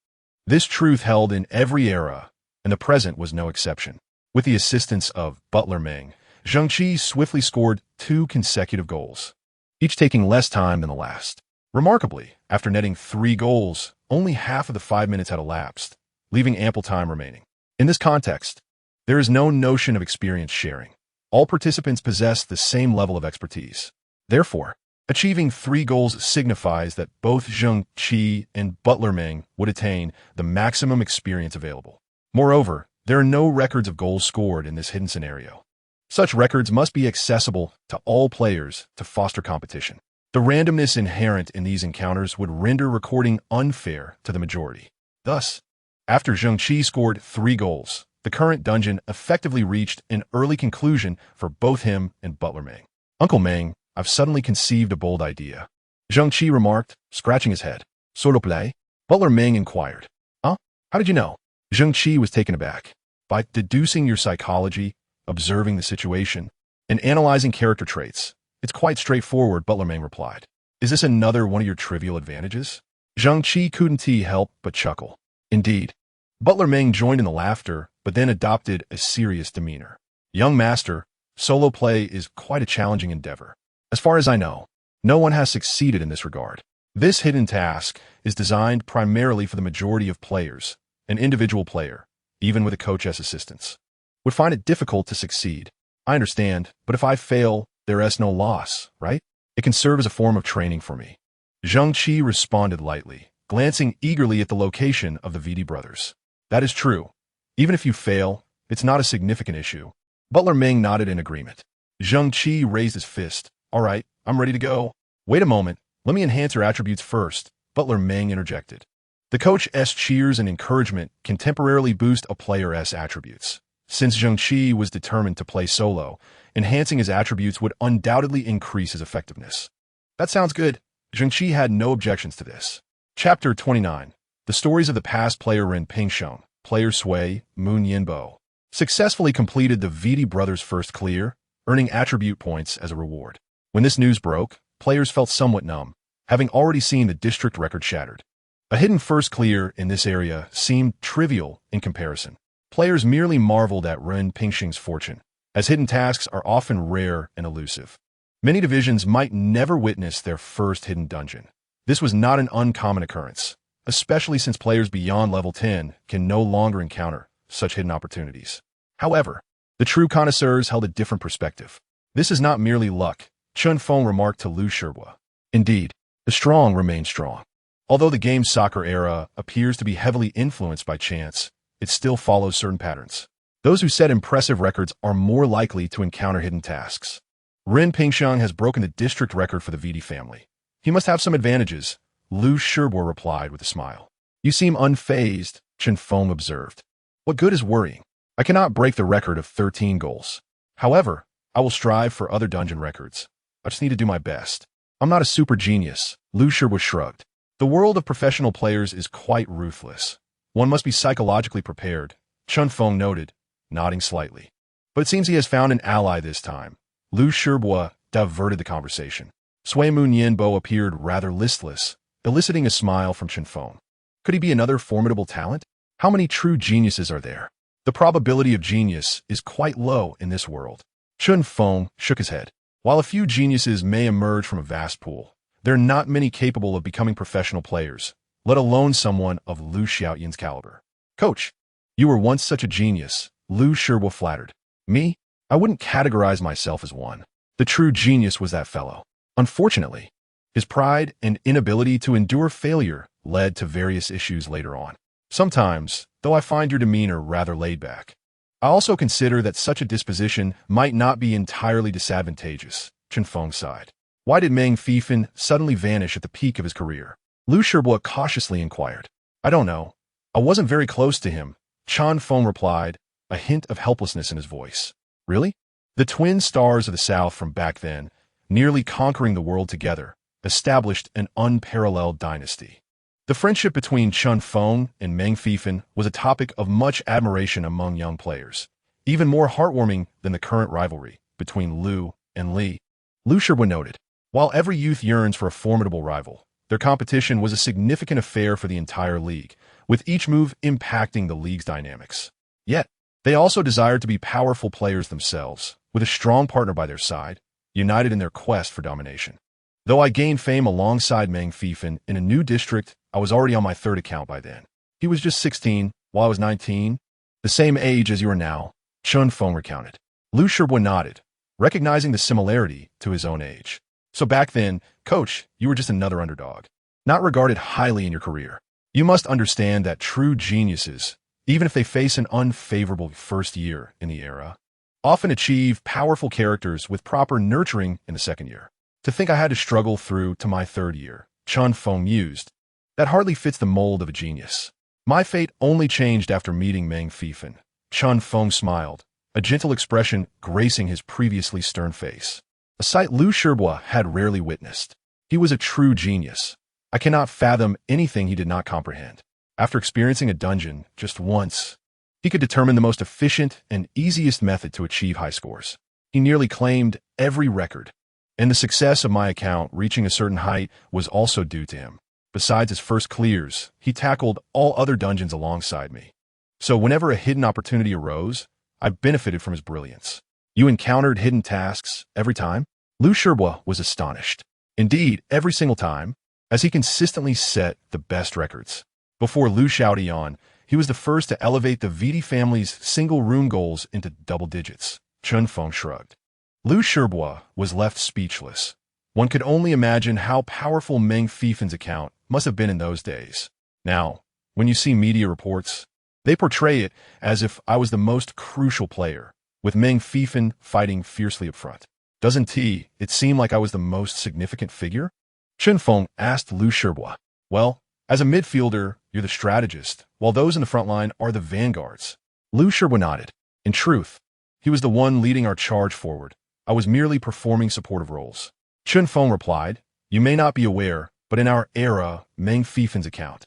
This truth held in every era, and the present was no exception. With the assistance of Butler Meng, Zheng Qi swiftly scored 2 consecutive goals, each taking less time than the last. Remarkably, after netting 3 goals, only half of the 5 minutes had elapsed, leaving ample time remaining. In this context, there is no notion of experience sharing. All participants possess the same level of expertise. Therefore, achieving 3 goals signifies that both Zheng Qi and Butler Meng would attain the maximum experience available. Moreover, there are no records of goals scored in this hidden scenario. Such records must be accessible to all players to foster competition. The randomness inherent in these encounters would render recording unfair to the majority. Thus, after Zheng Qi scored 3 goals, the current dungeon effectively reached an early conclusion for both him and Butler Meng. Uncle Meng, I've suddenly conceived a bold idea, Zheng Qi remarked, scratching his head. Solo play? Butler Meng inquired. Huh? How did you know? Zheng Qi was taken aback. By deducing your psychology, observing the situation, and analyzing character traits. It's quite straightforward, Butler Meng replied. Is this another one of your trivial advantages? Zheng Qi couldn't help but chuckle. Indeed. Butler Meng joined in the laughter, but then adopted a serious demeanor. Young master, solo play is quite a challenging endeavor. As far as I know, no one has succeeded in this regard. This hidden task is designed primarily for the majority of players. An individual player, even with a coach as assistance, would find it difficult to succeed. I understand, but if I fail, there is no loss, right? It can serve as a form of training for me. Zheng Qi responded lightly, glancing eagerly at the location of the Vidi brothers. That is true. Even if you fail, it's not a significant issue. Butler Meng nodded in agreement. Zheng Qi raised his fist. All right, I'm ready to go. Wait a moment. Let me enhance your attributes first, Butler Meng interjected. The coach's cheers and encouragement can temporarily boost a player's attributes. Since Zheng Qi was determined to play solo, enhancing his attributes would undoubtedly increase his effectiveness. That sounds good. Zheng Qi had no objections to this. Chapter 29. The stories of the past player Ren Pingsheng, player Sui, Moon Yinbo, successfully completed the Vidi brothers' first clear, earning attribute points as a reward. When this news broke, players felt somewhat numb, having already seen the district record shattered. A hidden first clear in this area seemed trivial in comparison. Players merely marveled at Ren Pingsheng's fortune, as hidden tasks are often rare and elusive. Many divisions might never witness their first hidden dungeon. This was not an uncommon occurrence, especially since players beyond level 10 can no longer encounter such hidden opportunities. However, the true connoisseurs held a different perspective. This is not merely luck, Chun Feng remarked to Lu Shihua. Indeed, the strong remain strong. Although the game's soccer era appears to be heavily influenced by chance, it still follows certain patterns. Those who set impressive records are more likely to encounter hidden tasks. Ren Pingxiang has broken the district record for the VD family. He must have some advantages, Lu Shibo replied with a smile. You seem unfazed, Chen Feng observed. What good is worrying? I cannot break the record of 13 goals. However, I will strive for other dungeon records. I just need to do my best. I'm not a super genius, Lu Shibo shrugged. The world of professional players is quite ruthless. One must be psychologically prepared, Chen Feng noted, nodding slightly. But it seems he has found an ally this time. Lu Shibo diverted the conversation. Sui Moon Yanbo appeared rather listless, eliciting a smile from Chen Feng. Could he be another formidable talent? How many true geniuses are there? The probability of genius is quite low in this world. Chen Feng shook his head. While a few geniuses may emerge from a vast pool, there are not many capable of becoming professional players, let alone someone of Lu Xiaoyin's caliber. Coach, you were once such a genius, Lu Shibo flattered. Me? I wouldn't categorize myself as one. The true genius was that fellow. Unfortunately, his pride and inability to endure failure led to various issues later on. Sometimes, though I find your demeanor rather laid back, I also consider that such a disposition might not be entirely disadvantageous, Chen Feng sighed. Why did Meng Fifan suddenly vanish at the peak of his career? Lu Shibo cautiously inquired. I don't know. I wasn't very close to him, Chen Feng replied, a hint of helplessness in his voice. Really? The twin stars of the South from back then, nearly conquering the world together, established an unparalleled dynasty. The friendship between Chen Feng and Meng Fifan was a topic of much admiration among young players, even more heartwarming than the current rivalry between Lu and Li. Lu Shibo noted, while every youth yearns for a formidable rival, their competition was a significant affair for the entire league, with each move impacting the league's dynamics. Yet, they also desired to be powerful players themselves, with a strong partner by their side, united in their quest for domination. Though I gained fame alongside Meng Fifan in a new district, I was already on my third account by then. He was just 16, while I was 19, the same age as you are now, Chen Feng recounted. Lu Shibo nodded, recognizing the similarity to his own age. So back then, coach, you were just another underdog, not regarded highly in your career. You must understand that true geniuses, even if they face an unfavorable first year in the era, often achieve powerful characters with proper nurturing in the second year. To think I had to struggle through to my third year, Chen Feng mused. That hardly fits the mold of a genius. My fate only changed after meeting Meng Fifan. Chen Feng smiled, a gentle expression gracing his previously stern face. A sight Lu Shibo had rarely witnessed. He was a true genius. I cannot fathom anything he did not comprehend. After experiencing a dungeon just once, he could determine the most efficient and easiest method to achieve high scores. He nearly claimed every record, and the success of my account reaching a certain height was also due to him. Besides his first clears, he tackled all other dungeons alongside me. So whenever a hidden opportunity arose, I benefited from his brilliance. You encountered hidden tasks every time? Lu Shibo was astonished. Indeed, every single time, as he consistently set the best records. Before Lu Xiaoyan, he was the first to elevate the VD family's single rune goals into double digits. Chen Feng shrugged. Lu Shibo was left speechless. One could only imagine how powerful Meng Fifan's account must have been in those days. Now, when you see media reports, they portray it as if I was the most crucial player, with Meng Fifan fighting fiercely up front. Doesn't it seem like I was the most significant figure? Chen Feng asked Lu Shibo. Well, as a midfielder, you're the strategist, while those in the front line are the vanguards. Lu Shibo nodded. In truth, he was the one leading our charge forward. I was merely performing supportive roles. Chen Feng replied, you may not be aware, but in our era, Meng Fifan's account,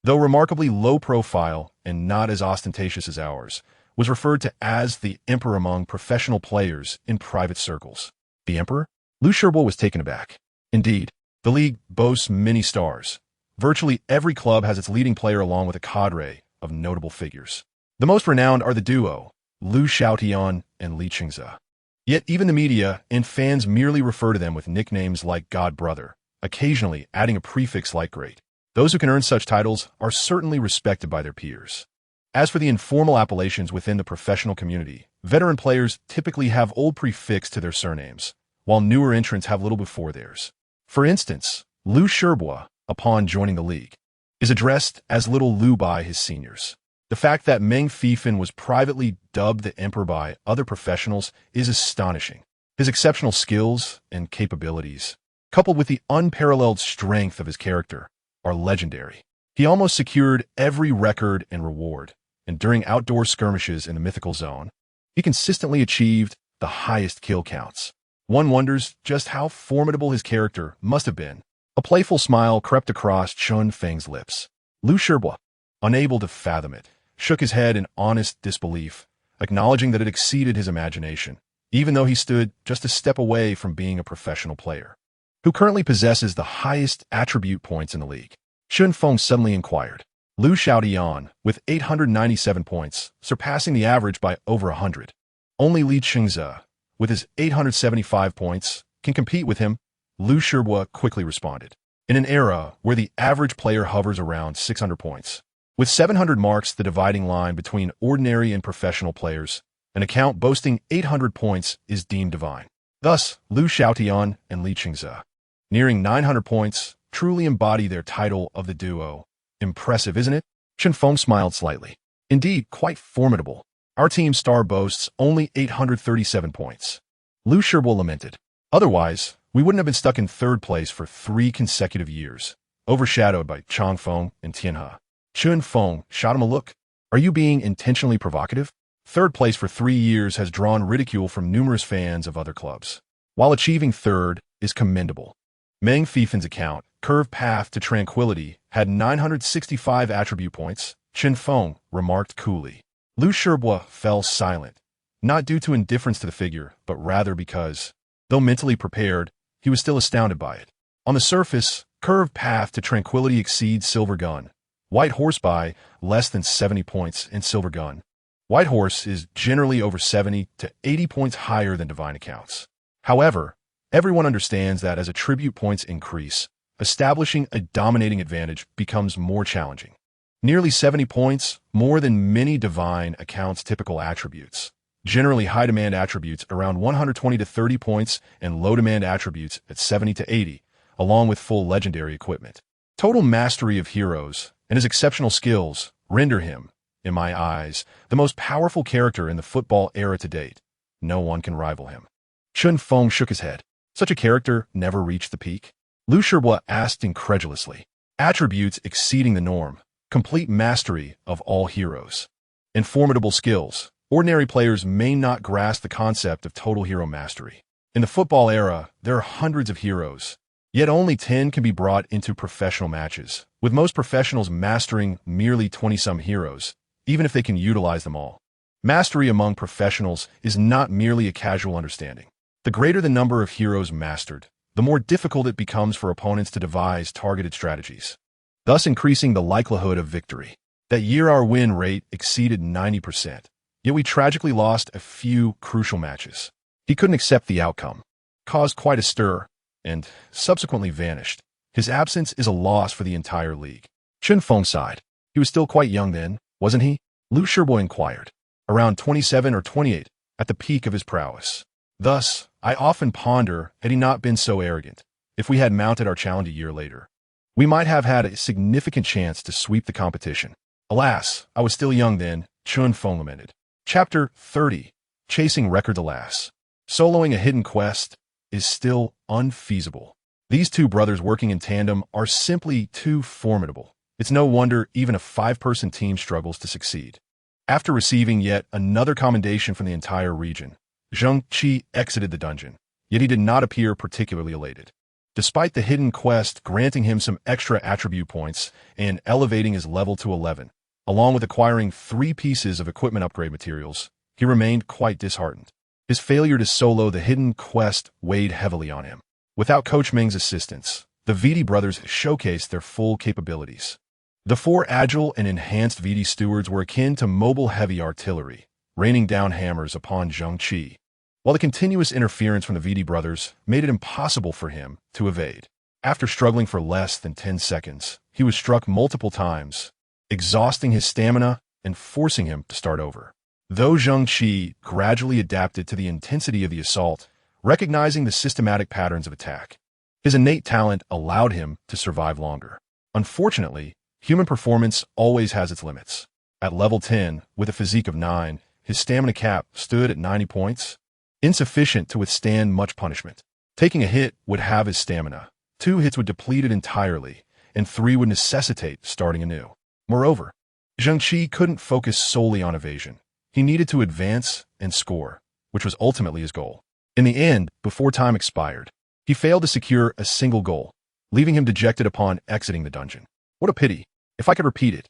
though remarkably low profile and not as ostentatious as ours, was referred to as the emperor among professional players in private circles. The emperor? Lu Shibo was taken aback. Indeed, the league boasts many stars. Virtually every club has its leading player along with a cadre of notable figures. The most renowned are the duo, Lu Xiaoyan and Li Qingze. Yet even the media and fans merely refer to them with nicknames like God Brother, occasionally adding a prefix like Great. Those who can earn such titles are certainly respected by their peers. As for the informal appellations within the professional community, veteran players typically have old prefix to their surnames, while newer entrants have little before theirs. For instance, Lu Shibo, upon joining the league, is addressed as Little Lu by his seniors. The fact that Meng Fifan was privately dubbed the Emperor by other professionals is astonishing. His exceptional skills and capabilities, coupled with the unparalleled strength of his character, are legendary. He almost secured every record and reward, and during outdoor skirmishes in the mythical zone, he consistently achieved the highest kill counts. One wonders just how formidable his character must have been. A playful smile crept across Chun Feng's lips. Lu Shibua, unable to fathom it, shook his head in honest disbelief, acknowledging that it exceeded his imagination, even though he stood just a step away from being a professional player. Who currently possesses the highest attribute points in the league? Chun Feng suddenly inquired. Lu Xiaotian, with 897 points, surpassing the average by over 100. Only Li Qingze, with his 875 points, can compete with him, Lu Shibua quickly responded. In an era where the average player hovers around 600 points, with 700 marks the dividing line between ordinary and professional players, an account boasting 800 points is deemed divine. Thus, Lu Xiaotian and Li Qingze, nearing 900 points, truly embody their title of the duo. Impressive, isn't it? Chun Feng smiled slightly. Indeed, quite formidable. Our team's star boasts only 837 points. Lu Shibua lamented. Otherwise, we wouldn't have been stuck in third place for 3 consecutive years, overshadowed by Chang Feng and Tianhe. Chun Feng shot him a look. Are you being intentionally provocative? Third place for 3 years has drawn ridicule from numerous fans of other clubs. While achieving third is commendable. Meng Fifan's account, Curved Path to Tranquility, had 965 attribute points, Chun Feng remarked coolly. Lu Shibua fell silent, not due to indifference to the figure, but rather because, though mentally prepared, he was still astounded by it. On the surface, Curved Path to Tranquility exceeds Silver Gun. White Horse by less than 70 points in Silver Gun. White Horse is generally over 70 to 80 points higher than Divine accounts. However, everyone understands that as attribute points increase, establishing a dominating advantage becomes more challenging. Nearly 70 points, more than many Divine accounts' typical attributes. Generally high-demand attributes around 120 to 30 points and low-demand attributes at 70 to 80, along with full legendary equipment. Total mastery of heroes and his exceptional skills render him, in my eyes, the most powerful character in the football era to date. No one can rival him. Chun Feng shook his head. Such a character never reached the peak? Lu Shibua asked incredulously. Attributes exceeding the norm, complete mastery of all heroes, and formidable skills. Ordinary players may not grasp the concept of total hero mastery. In the football era, there are hundreds of heroes, yet only 10 can be brought into professional matches, with most professionals mastering merely 20-some heroes, even if they can utilize them all. Mastery among professionals is not merely a casual understanding. The greater the number of heroes mastered, the more difficult it becomes for opponents to devise targeted strategies, thus increasing the likelihood of victory. That year our win rate exceeded 90%, yet we tragically lost a few crucial matches. He couldn't accept the outcome, caused quite a stir, and subsequently vanished. His absence is a loss for the entire league. Chun Feng sighed. He was still quite young then, wasn't he? Lu Shibua inquired. Around 27 or 28, at the peak of his prowess. Thus, I often ponder, had he not been so arrogant, if we had mounted our challenge a year later, we might have had a significant chance to sweep the competition. Alas, I was still young then, Chun Feng lamented. Chapter 30. Chasing Records. Alas, soloing a hidden quest is still unfeasible. These two brothers working in tandem are simply too formidable. It's no wonder even a 5-person team struggles to succeed. After receiving yet another commendation from the entire region, Zheng Qi exited the dungeon, yet he did not appear particularly elated. Despite the hidden quest granting him some extra attribute points and elevating his level to 11, along with acquiring 3 pieces of equipment upgrade materials, he remained quite disheartened. His failure to solo the hidden quest weighed heavily on him. Without Coach Ming's assistance, the VD brothers showcased their full capabilities. The 4 agile and enhanced VD stewards were akin to mobile heavy artillery, raining down hammers upon Zheng Qi, while the continuous interference from the VD brothers made it impossible for him to evade. After struggling for less than 10 seconds, he was struck multiple times, exhausting his stamina and forcing him to start over. Though Zheng Qi gradually adapted to the intensity of the assault, recognizing the systematic patterns of attack, his innate talent allowed him to survive longer. Unfortunately, human performance always has its limits. At level 10, with a physique of 9, his stamina cap stood at 90 points, insufficient to withstand much punishment. Taking a hit would halve his stamina, 2 hits would deplete it entirely, and 3 would necessitate starting anew. Moreover, Zheng Qi couldn't focus solely on evasion. He needed to advance and score, which was ultimately his goal. In the end, before time expired, he failed to secure a single goal, leaving him dejected upon exiting the dungeon. What a pity. If I could repeat it,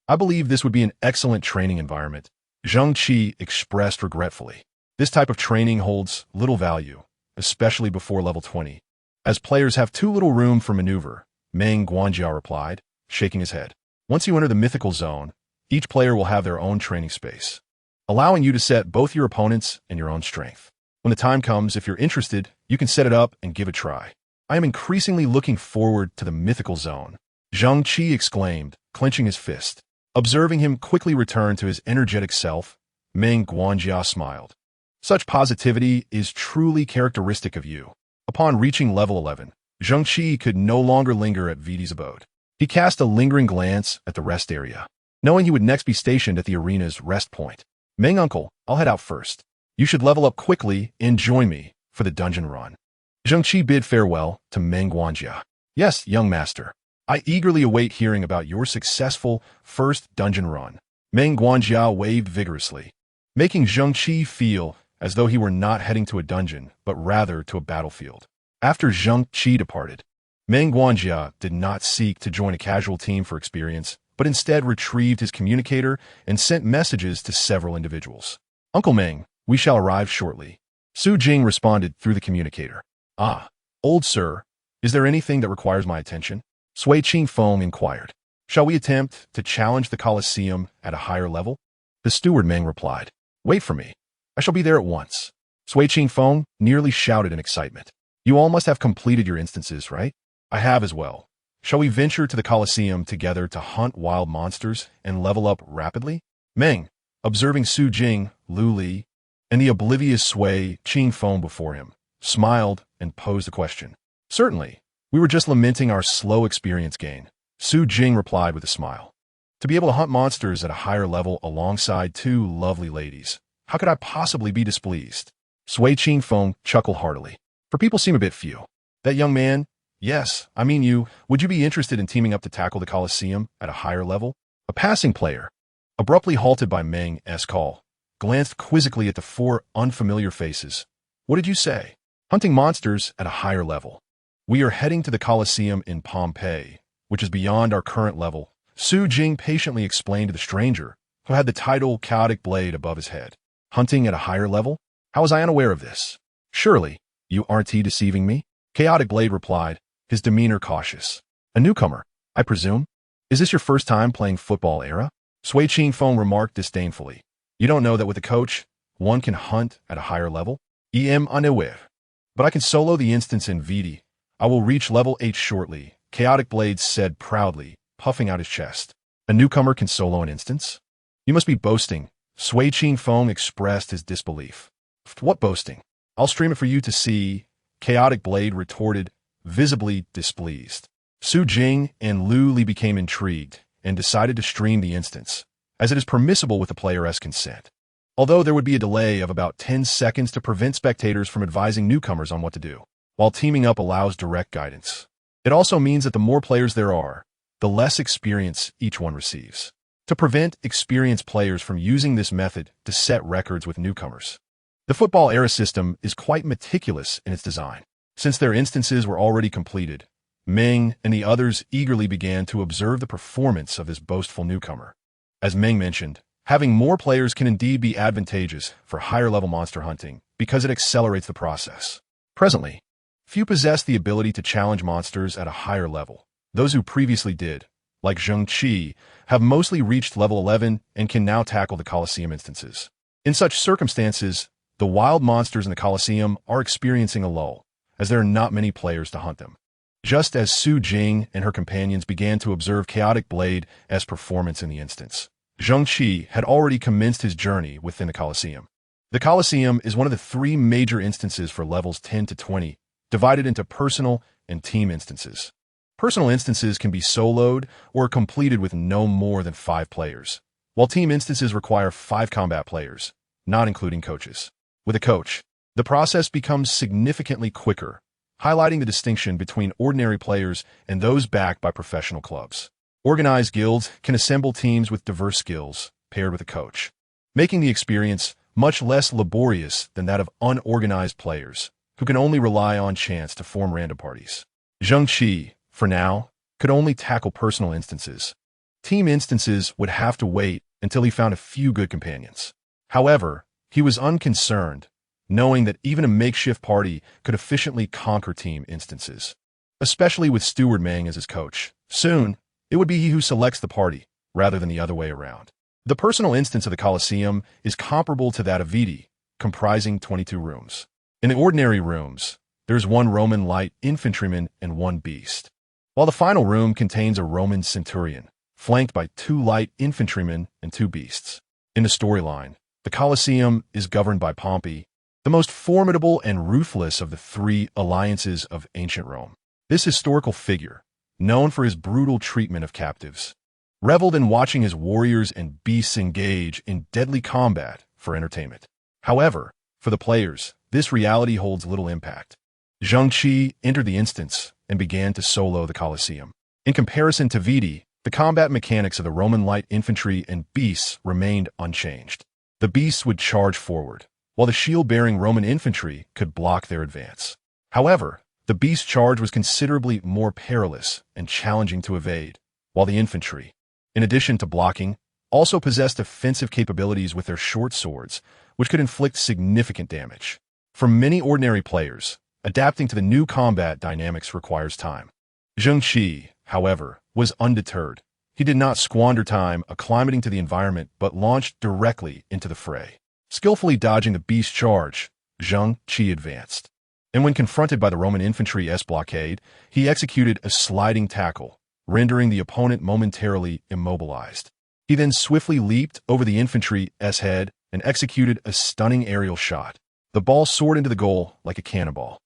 I believe this would be an excellent training environment, Zheng Qi expressed regretfully. This type of training holds little value, especially before level 20, as players have too little room for maneuver, Meng Guanjia replied, shaking his head. Once you enter the mythical zone, each player will have their own training space, allowing you to set both your opponents and your own strength. When the time comes, if you're interested, you can set it up and give it a try. I am increasingly looking forward to the mythical zone, Zheng Qi exclaimed, clenching his fist. Observing him quickly return to his energetic self, Meng Guanjia smiled. Such positivity is truly characteristic of you. Upon reaching level 11, Zheng Qi could no longer linger at Vidi's abode. He cast a lingering glance at the rest area, knowing he would next be stationed at the arena's rest point. Meng uncle, I'll head out first. You should level up quickly and join me for the dungeon run. Zheng Qi bid farewell to Meng Guanjia. Yes, young master. I eagerly await hearing about your successful first dungeon run. Meng Guanjia waved vigorously, making Zheng Qi feel as though he were not heading to a dungeon, but rather to a battlefield. After Zheng Qi departed, Meng Guanjia did not seek to join a casual team for experience, but instead retrieved his communicator and sent messages to several individuals. Uncle Meng, we shall arrive shortly. Su Jing responded through the communicator. Ah, old sir, is there anything that requires my attention? Sui Qingfeng inquired. Shall we attempt to challenge the Colosseum at a higher level? The steward Meng replied. Wait for me. I shall be there at once. Sui Qingfeng nearly shouted in excitement. You all must have completed your instances, right? I have as well. Shall we venture to the Colosseum together to hunt wild monsters and level up rapidly? Meng, observing Su Jing, Lu Li, and the oblivious Sui Qingfeng before him, smiled and posed a question. Certainly. We were just lamenting our slow experience gain, Su Jing replied with a smile. To be able to hunt monsters at a higher level alongside 2 lovely ladies, how could I possibly be displeased? Sui Qingfeng chuckled heartily. For people seem a bit few. That young man, yes, I mean you, would you be interested in teaming up to tackle the Colosseum at a higher level? A passing player, abruptly halted by Meng's call, glanced quizzically at the 4 unfamiliar faces. What did you say? Hunting monsters at a higher level. We are heading to the Colosseum in Pompeii, which is beyond our current level, Su Jing patiently explained to the stranger, who had the title Chaotic Blade above his head. Hunting at a higher level? How was I unaware of this? Surely, you aren't deceiving me? Chaotic Blade replied, his demeanor cautious. A newcomer, I presume? Is this your first time playing football era? Sui Qingfeng remarked disdainfully. You don't know that with a coach, one can hunt at a higher level? Unaware. But I can solo the instance in Vidi. I will reach level 8 shortly, Chaotic Blade said proudly, puffing out his chest. A newcomer can solo an instance? You must be boasting. Sui Qingfeng expressed his disbelief. What boasting? I'll stream it for you to see, Chaotic Blade retorted, visibly displeased. Su Jing and Lu Li became intrigued and decided to stream the instance, as it is permissible with the player's consent. Although there would be a delay of about 10 seconds to prevent spectators from advising newcomers on what to do, while teaming up allows direct guidance. It also means that the more players there are, the less experience each one receives. To prevent experienced players from using this method to set records with newcomers, the football era system is quite meticulous in its design. Since their instances were already completed, Meng and the others eagerly began to observe the performance of this boastful newcomer. As Meng mentioned, having more players can indeed be advantageous for higher-level monster hunting because it accelerates the process. Presently, few possess the ability to challenge monsters at a higher level. Those who previously did, like Zheng Qi, have mostly reached level 11 and can now tackle the Colosseum instances. In such circumstances, the wild monsters in the Colosseum are experiencing a lull, as there are not many players to hunt them. Just as Su Jing and her companions began to observe Chaotic Blade as performance in the instance, Zheng Qi had already commenced his journey within the Colosseum. The Colosseum is one of the 3 major instances for levels 10 to 20, divided into personal and team instances. Personal instances can be soloed or completed with no more than 5 players. while team instances require 5 combat players, not including coaches. With a coach, the process becomes significantly quicker, highlighting the distinction between ordinary players and those backed by professional clubs. Organized guilds can assemble teams with diverse skills, paired with a coach, making the experience much less laborious than that of unorganized players, who can only rely on chance to form random parties. Zheng Qi, for now, could only tackle personal instances. Team instances would have to wait until he found a few good companions. However, he was unconcerned, knowing that even a makeshift party could efficiently conquer team instances, especially with Steward Mang as his coach. Soon, it would be he who selects the party, rather than the other way around. The personal instance of the Colosseum is comparable to that of Vidi, comprising 22 rooms. In the ordinary rooms, there's 1 Roman light infantryman and 1 beast, while the final room contains a Roman centurion, flanked by 2 light infantrymen and 2 beasts. In the storyline, the Colosseum is governed by Pompey, the most formidable and ruthless of the 3 alliances of ancient Rome. This historical figure, known for his brutal treatment of captives, reveled in watching his warriors and beasts engage in deadly combat for entertainment. However, for the players, this reality holds little impact. Zheng Qi entered the instance and began to solo the Colosseum. In comparison to Vidi, the combat mechanics of the Roman light infantry and beasts remained unchanged. The beasts would charge forward, while the shield-bearing Roman infantry could block their advance. However, the beast charge was considerably more perilous and challenging to evade, while the infantry, in addition to blocking, also possessed offensive capabilities with their short swords, which could inflict significant damage. For many ordinary players, adapting to the new combat dynamics requires time. Zheng Qi, however, was undeterred. He did not squander time acclimating to the environment but launched directly into the fray. Skillfully dodging the beast charge, Zheng Qi advanced. And when confronted by the Roman infantry's blockade, he executed a sliding tackle, rendering the opponent momentarily immobilized. He then swiftly leaped over the infantry's head and executed a stunning aerial shot. The ball soared into the goal like a cannonball.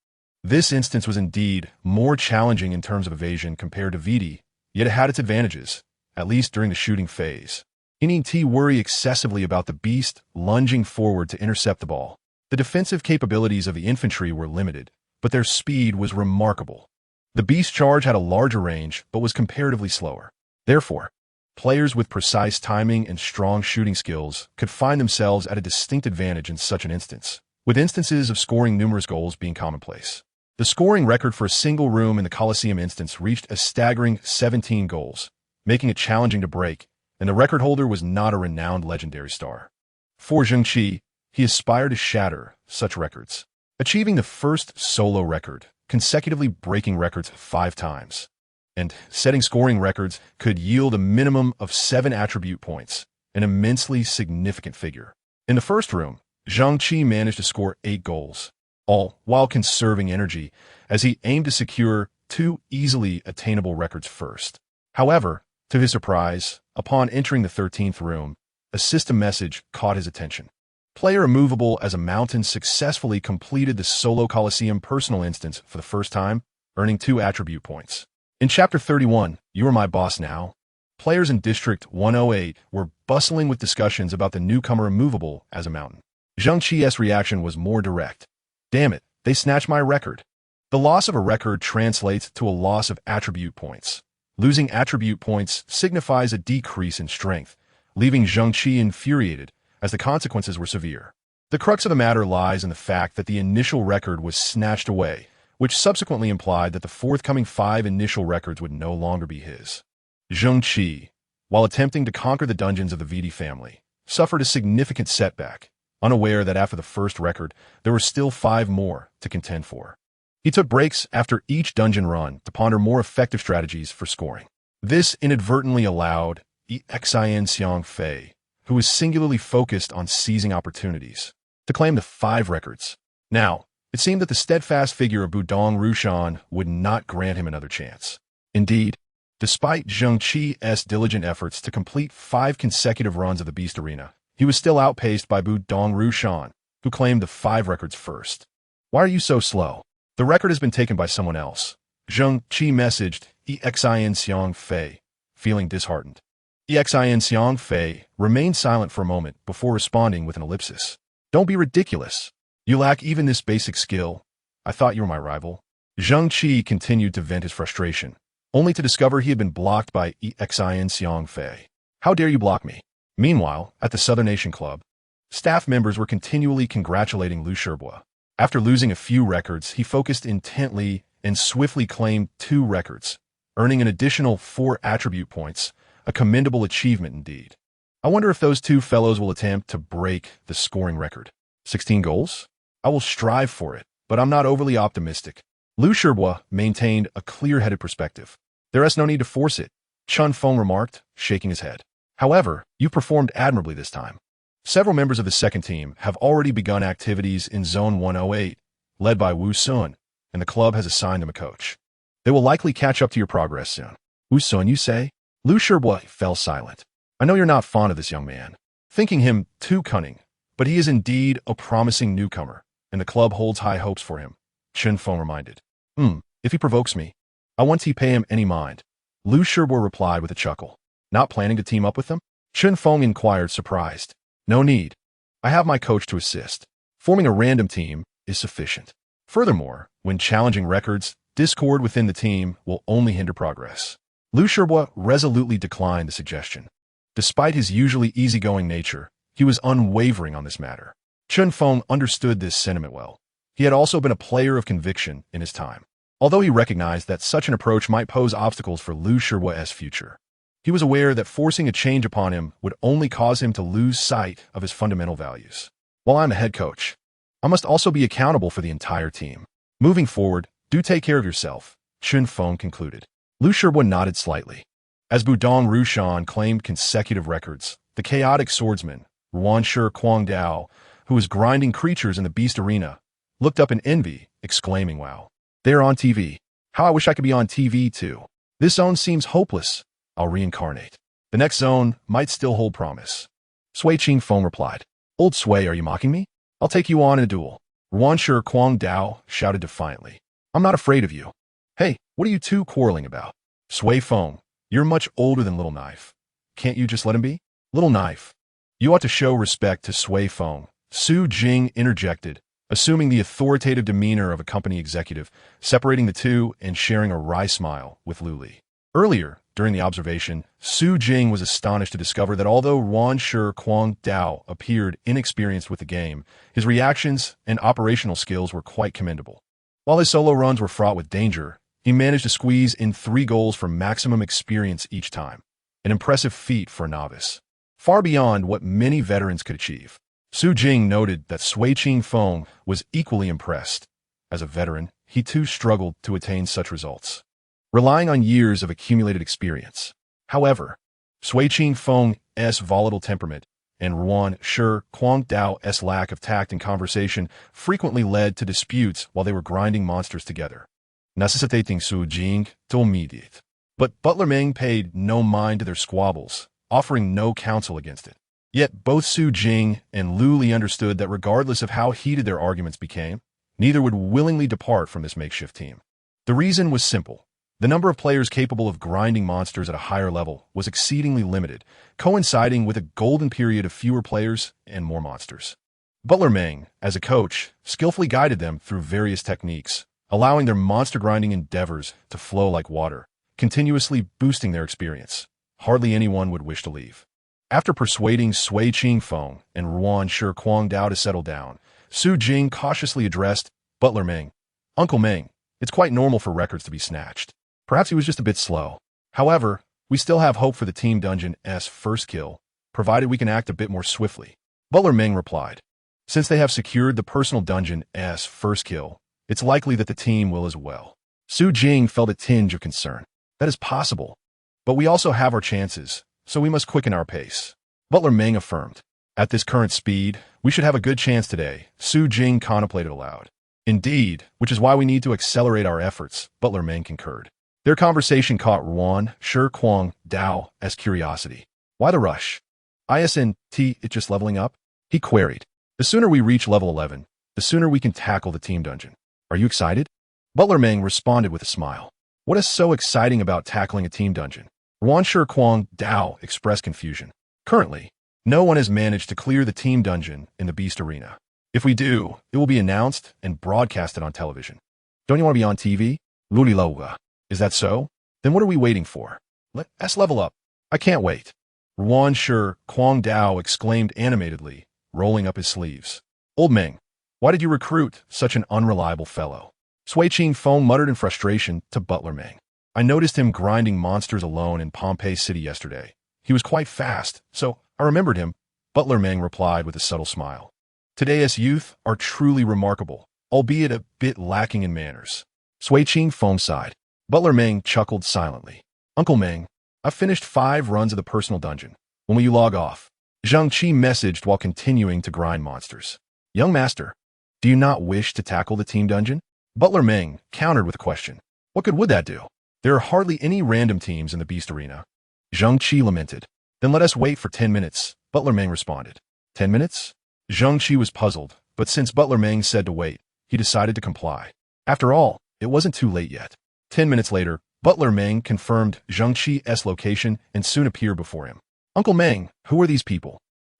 This instance was indeed more challenging in terms of evasion compared to Vidi, yet it had its advantages, at least during the shooting phase. He needn't worry excessively about the beast lunging forward to intercept the ball. The defensive capabilities of the infantry were limited, but their speed was remarkable. The beast charge had a larger range, but was comparatively slower. Therefore, players with precise timing and strong shooting skills could find themselves at a distinct advantage in such an instance, with instances of scoring numerous goals being commonplace. The scoring record for a single room in the Colosseum instance reached a staggering 17 goals, making it challenging to break, and the record holder was not a renowned legendary star. For Zheng Qi, he aspired to shatter such records, achieving the first solo record, consecutively breaking records 5 times. And setting scoring records could yield a minimum of 7 attribute points, an immensely significant figure. In the first room, Zheng Qi managed to score 8 goals, all while conserving energy as he aimed to secure 2 easily attainable records first. However, to his surprise, upon entering the 13th room, a system message caught his attention. Player immovable as a mountain successfully completed the solo Colosseum personal instance for the first time, earning 2 attribute points. In Chapter 31, You Are My Boss Now, players in District 108 were bustling with discussions about the newcomer immovable as a mountain. Zheng Qi's reaction was more direct. Damn it, they snatched my record. The loss of a record translates to a loss of attribute points. Losing attribute points signifies a decrease in strength, leaving Zheng Qi infuriated, as the consequences were severe. The crux of the matter lies in the fact that the initial record was snatched away, which subsequently implied that the forthcoming 5 initial records would no longer be his. Zheng Qi, while attempting to conquer the dungeons of the Vidi family, suffered a significant setback, unaware that after the first record, there were still 5 more to contend for. He took breaks after each dungeon run to ponder more effective strategies for scoring. This inadvertently allowed Xin Xiang Fei, who was singularly focused on seizing opportunities, to claim the 5 records. Now, it seemed that the steadfast figure of Budong Rushan would not grant him another chance. Indeed, despite Zheng Qi's diligent efforts to complete 5 consecutive runs of the Beast Arena, he was still outpaced by Budong Rushan, who claimed the 5 records first. Why are you so slow? The record has been taken by someone else. Zheng Qi messaged Xin Xiang Fei, feeling disheartened. Xin Xiang Fei remained silent for a moment before responding with an ellipsis. Don't be ridiculous. You lack even this basic skill. I thought you were my rival. Zheng Qi continued to vent his frustration, only to discover he had been blocked by Xin Xiang Fei. How dare you block me? Meanwhile, at the Southern Nation Club, staff members were continually congratulating Lu Shibua. After losing a few records, he focused intently and swiftly claimed 2 records, earning an additional 4 attribute points, a commendable achievement indeed. I wonder if those 2 fellows will attempt to break the scoring record. 16 goals? I will strive for it, but I'm not overly optimistic. Lu Shibua maintained a clear-headed perspective. There is no need to force it, Chun Feng remarked, shaking his head. However, you performed admirably this time. Several members of the second team have already begun activities in Zone 108, led by Wu Sun, and the club has assigned them a coach. They will likely catch up to your progress soon. Wu Sun, you say? Lu Shibua fell silent. I know you're not fond of this young man, thinking him too cunning, but he is indeed a promising newcomer, and the club holds high hopes for him, Chun Feng reminded. If he provokes me, I won't pay him any mind. Lu Shibua replied with a chuckle. Not planning to team up with them? Chun Feng inquired, surprised. No need. I have my coach to assist. Forming a random team is sufficient. Furthermore, when challenging records, discord within the team will only hinder progress. Lu Shibua resolutely declined the suggestion. Despite his usually easygoing nature, he was unwavering on this matter. Chun Feng understood this sentiment well. He had also been a player of conviction in his time, although he recognized that such an approach might pose obstacles for Lu Shibua's future. He was aware that forcing a change upon him would only cause him to lose sight of his fundamental values. While I'm a head coach, I must also be accountable for the entire team. Moving forward, do take care of yourself, Chun Feng concluded. Lu Shibua nodded slightly. As Budong Rushan claimed consecutive records, the chaotic swordsman, Ruanshi Guangdao, who was grinding creatures in the beast arena, looked up in envy, exclaiming, wow. They're on TV. How I wish I could be on TV too. This zone seems hopeless. I'll reincarnate. The next zone might still hold promise. Sui Qing Feng replied. Old Sui, are you mocking me? I'll take you on in a duel. Ruanshi Guangdao shouted defiantly. I'm not afraid of you. Hey, what are you two quarreling about? Sui Feng, you're much older than Little Knife. Can't you just let him be? Little Knife. You ought to show respect to Sui Feng, Su Jing interjected, assuming the authoritative demeanor of a company executive, separating the two and sharing a wry smile with Lu Li. Earlier, during the observation, Su Jing was astonished to discover that although Ruanshi Guangdao appeared inexperienced with the game, his reactions and operational skills were quite commendable. While his solo runs were fraught with danger, he managed to squeeze in 3 goals for maximum experience each time, an impressive feat for a novice, far beyond what many veterans could achieve. Su Jing noted that Sui Qing Feng was equally impressed. As a veteran, he too struggled to attain such results, relying on years of accumulated experience. However, Sui Qing Feng's volatile temperament and Ruanshi Guangdao's lack of tact and conversation frequently led to disputes while they were grinding monsters together, necessitating Su Jing to mediate. But Butler Meng paid no mind to their squabbles, offering no counsel against it. Yet both Su Jing and Lu Li understood that regardless of how heated their arguments became, neither would willingly depart from this makeshift team. The reason was simple. The number of players capable of grinding monsters at a higher level was exceedingly limited, coinciding with a golden period of fewer players and more monsters. Butler Meng, as a coach, skillfully guided them through various techniques, allowing their monster grinding endeavors to flow like water, continuously boosting their experience. Hardly anyone would wish to leave. After persuading Sui Qing Feng and Ruanshi Guangdao to settle down, Su Jing cautiously addressed Butler Meng. Uncle Meng, it's quite normal for records to be snatched. Perhaps he was just a bit slow. However, we still have hope for the Team Dungeon's first kill, provided we can act a bit more swiftly. Butler Meng replied. Since they have secured the personal Dungeon's first kill, it's likely that the team will as well. Su Jing felt a tinge of concern. That is possible. But we also have our chances, so we must quicken our pace. Butler Meng affirmed. At this current speed, we should have a good chance today, Su Jing contemplated aloud. Indeed, which is why we need to accelerate our efforts, Butler Meng concurred. Their conversation caught Ruanshi Guangdao's curiosity. Why the rush? Isn't it just leveling up? He queried. The sooner we reach level 11, the sooner we can tackle the team dungeon. Are you excited? Butler Meng responded with a smile. What is so exciting about tackling a team dungeon? Ruanshe Quang Dao expressed confusion. Currently, no one has managed to clear the team dungeon in the Beast Arena. If we do, it will be announced and broadcasted on television. Don't you want to be on TV? Luliloga. Is that so? Then what are we waiting for? Let's level up. I can't wait. Ruanshe Quang Dao exclaimed animatedly, rolling up his sleeves. Old Meng, why did you recruit such an unreliable fellow? Sui Qingfeng muttered in frustration to Butler Meng. I noticed him grinding monsters alone in Pompeii City yesterday. He was quite fast, so I remembered him. Butler Meng replied with a subtle smile. Today's youth are truly remarkable, albeit a bit lacking in manners. Sui Qingfeng sighed. Butler Meng chuckled silently. Uncle Meng, I've finished 5 runs of the personal dungeon. When will you log off? Zheng Qi messaged while continuing to grind monsters. Young master, do you not wish to tackle the team dungeon? Butler Meng countered with a question. What good would that do? There are hardly any random teams in the Beast Arena. Zheng Qi lamented. Then let us wait for 10 minutes, Butler Meng responded. 10 minutes? Zheng Qi was puzzled, but since Butler Meng said to wait, he decided to comply. After all, it wasn't too late yet. 10 minutes later, Butler Meng confirmed Zheng Qi's location and soon appeared before him. Uncle Meng, who are these people?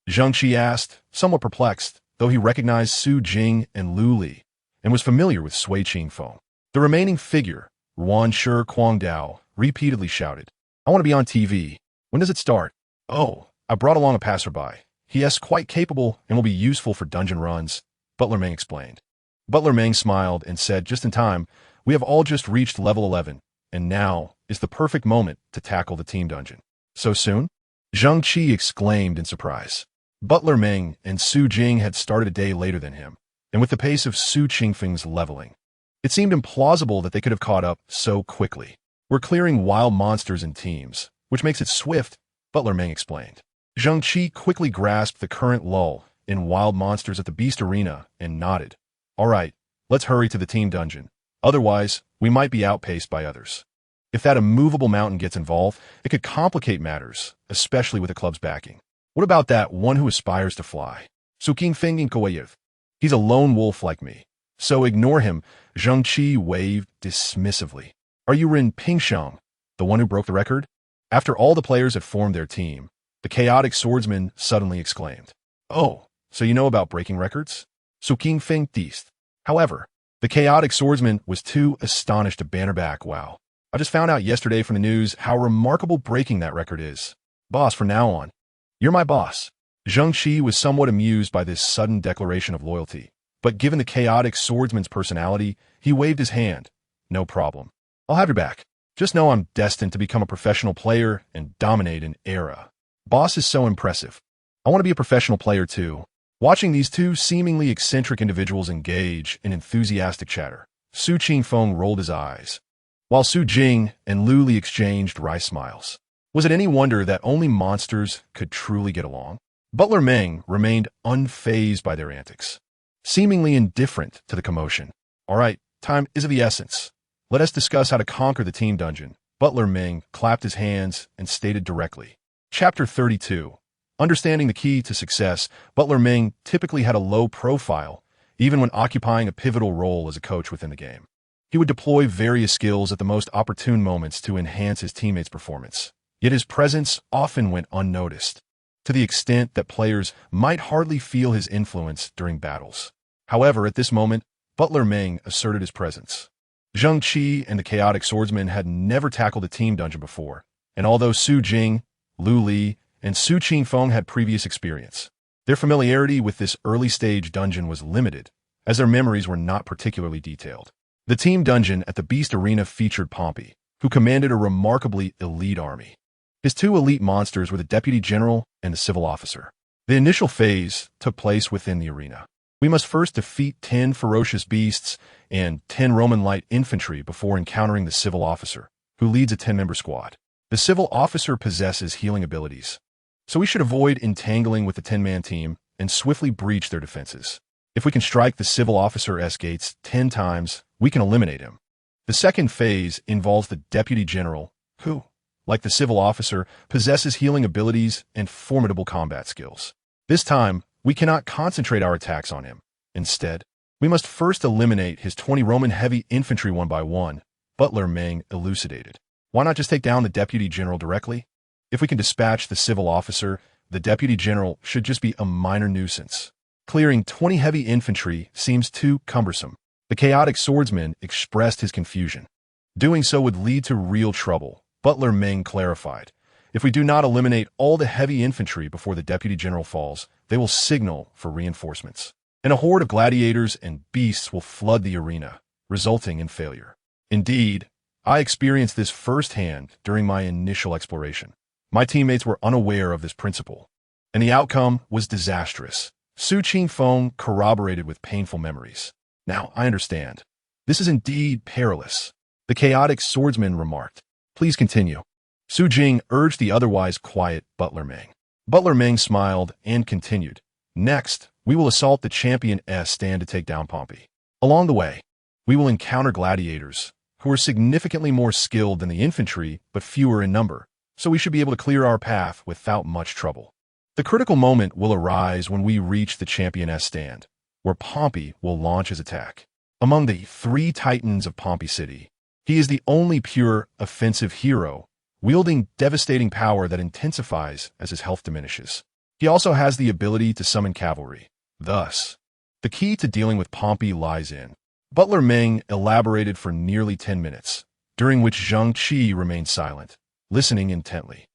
Zheng Qi asked, somewhat perplexed, though he recognized Su Jing and Lu Li, and was familiar with Sui Qingfeng. The remaining figure, Ruanshe Quang Dao, repeatedly shouted, I want to be on TV. When does it start? Oh, I brought along a passerby. He is quite capable and will be useful for dungeon runs, Butler Meng explained. Butler Meng smiled and said, just in time, we have all just reached level 11, and now is the perfect moment to tackle the team dungeon. So soon? Zheng Qi exclaimed in surprise. Butler Meng and Su Jing had started a day later than him, and with the pace of Su Qingfeng's leveling, it seemed implausible that they could have caught up so quickly. We're clearing wild monsters in teams, which makes it swift, Butler Meng explained. Zheng Qi quickly grasped the current lull in wild monsters at the Beast Arena and nodded. All right, let's hurry to the team dungeon. Otherwise, we might be outpaced by others. If that immovable mountain gets involved, it could complicate matters, especially with the club's backing. What about that one who aspires to fly? Su Qingfeng Koyev. He's a lone wolf like me. So ignore him, Zheng Qi waved dismissively. Are you Rin Pingsheng, the one who broke the record? After all the players had formed their team, the chaotic swordsman suddenly exclaimed. Oh, so you know about breaking records? Su Qingfeng teased. However, the chaotic swordsman was too astonished to banter back, wow. I just found out yesterday from the news how remarkable breaking that record is. Boss, from now on, you're my boss. Zheng Qi was somewhat amused by this sudden declaration of loyalty, but given the chaotic swordsman's personality, he waved his hand. No problem. I'll have your back. Just know I'm destined to become a professional player and dominate an era. Boss is so impressive. I want to be a professional player too. Watching these two seemingly eccentric individuals engage in enthusiastic chatter, Su Qingfeng rolled his eyes, while Su Jing and Lu Li exchanged wry smiles. Was it any wonder that only monsters could truly get along? Butler Meng remained unfazed by their antics, seemingly indifferent to the commotion. All right, time is of the essence. Let us discuss how to conquer the team dungeon. Butler Meng clapped his hands and stated directly. Chapter 32. Understanding the key to success, Butler Meng typically had a low profile, even when occupying a pivotal role as a coach within the game. He would deploy various skills at the most opportune moments to enhance his teammates' performance. Yet his presence often went unnoticed, to the extent that players might hardly feel his influence during battles. However, at this moment, Butler Meng asserted his presence. Zheng Qi and the chaotic swordsman had never tackled a team dungeon before, and although Su Jing, Lu Li, and Su Qingfeng had previous experience, their familiarity with this early-stage dungeon was limited, as their memories were not particularly detailed. The team dungeon at the Beast Arena featured Pompey, who commanded a remarkably elite army. His 2 elite monsters were the Deputy General and the Civil Officer. The initial phase took place within the arena. We must first defeat 10 ferocious beasts and 10 Roman light infantry before encountering the Civil Officer, who leads a 10-member squad. The Civil Officer possesses healing abilities, so we should avoid entangling with the 10-man team and swiftly breach their defenses. If we can strike the Civil Officer's gates 10 times, we can eliminate him. The second phase involves the Deputy General, who, like the Civil Officer, possesses healing abilities and formidable combat skills. This time, we cannot concentrate our attacks on him. Instead, we must first eliminate his 20 Roman heavy infantry one by one, Butler Meng elucidated. Why not just take down the deputy general directly? If we can dispatch the civil officer, the deputy general should just be a minor nuisance. Clearing 20 heavy infantry seems too cumbersome. The chaotic swordsman expressed his confusion. Doing so would lead to real trouble, Butler Ming clarified. If we do not eliminate all the heavy infantry before the deputy general falls, they will signal for reinforcements. And a horde of gladiators and beasts will flood the arena, resulting in failure. Indeed, I experienced this firsthand during my initial exploration. My teammates were unaware of this principle, and the outcome was disastrous. Su Qingfeng corroborated with painful memories. Now, I understand. This is indeed perilous. The chaotic swordsman remarked. Please continue. Su Jing urged the otherwise quiet Butler Ming. Butler Ming smiled and continued. Next, we will assault the champion S stand to take down Pompey. Along the way, we will encounter gladiators, who are significantly more skilled than the infantry, but fewer in number, so we should be able to clear our path without much trouble. The critical moment will arise when we reach the champion S stand, where Pompey will launch his attack. Among the 3 titans of Pompey City, he is the only pure offensive hero, wielding devastating power that intensifies as his health diminishes. He also has the ability to summon cavalry. Thus, the key to dealing with Pompey lies in. Butler Ming elaborated for nearly 10 minutes, during which Zheng Qi remained silent, listening intently.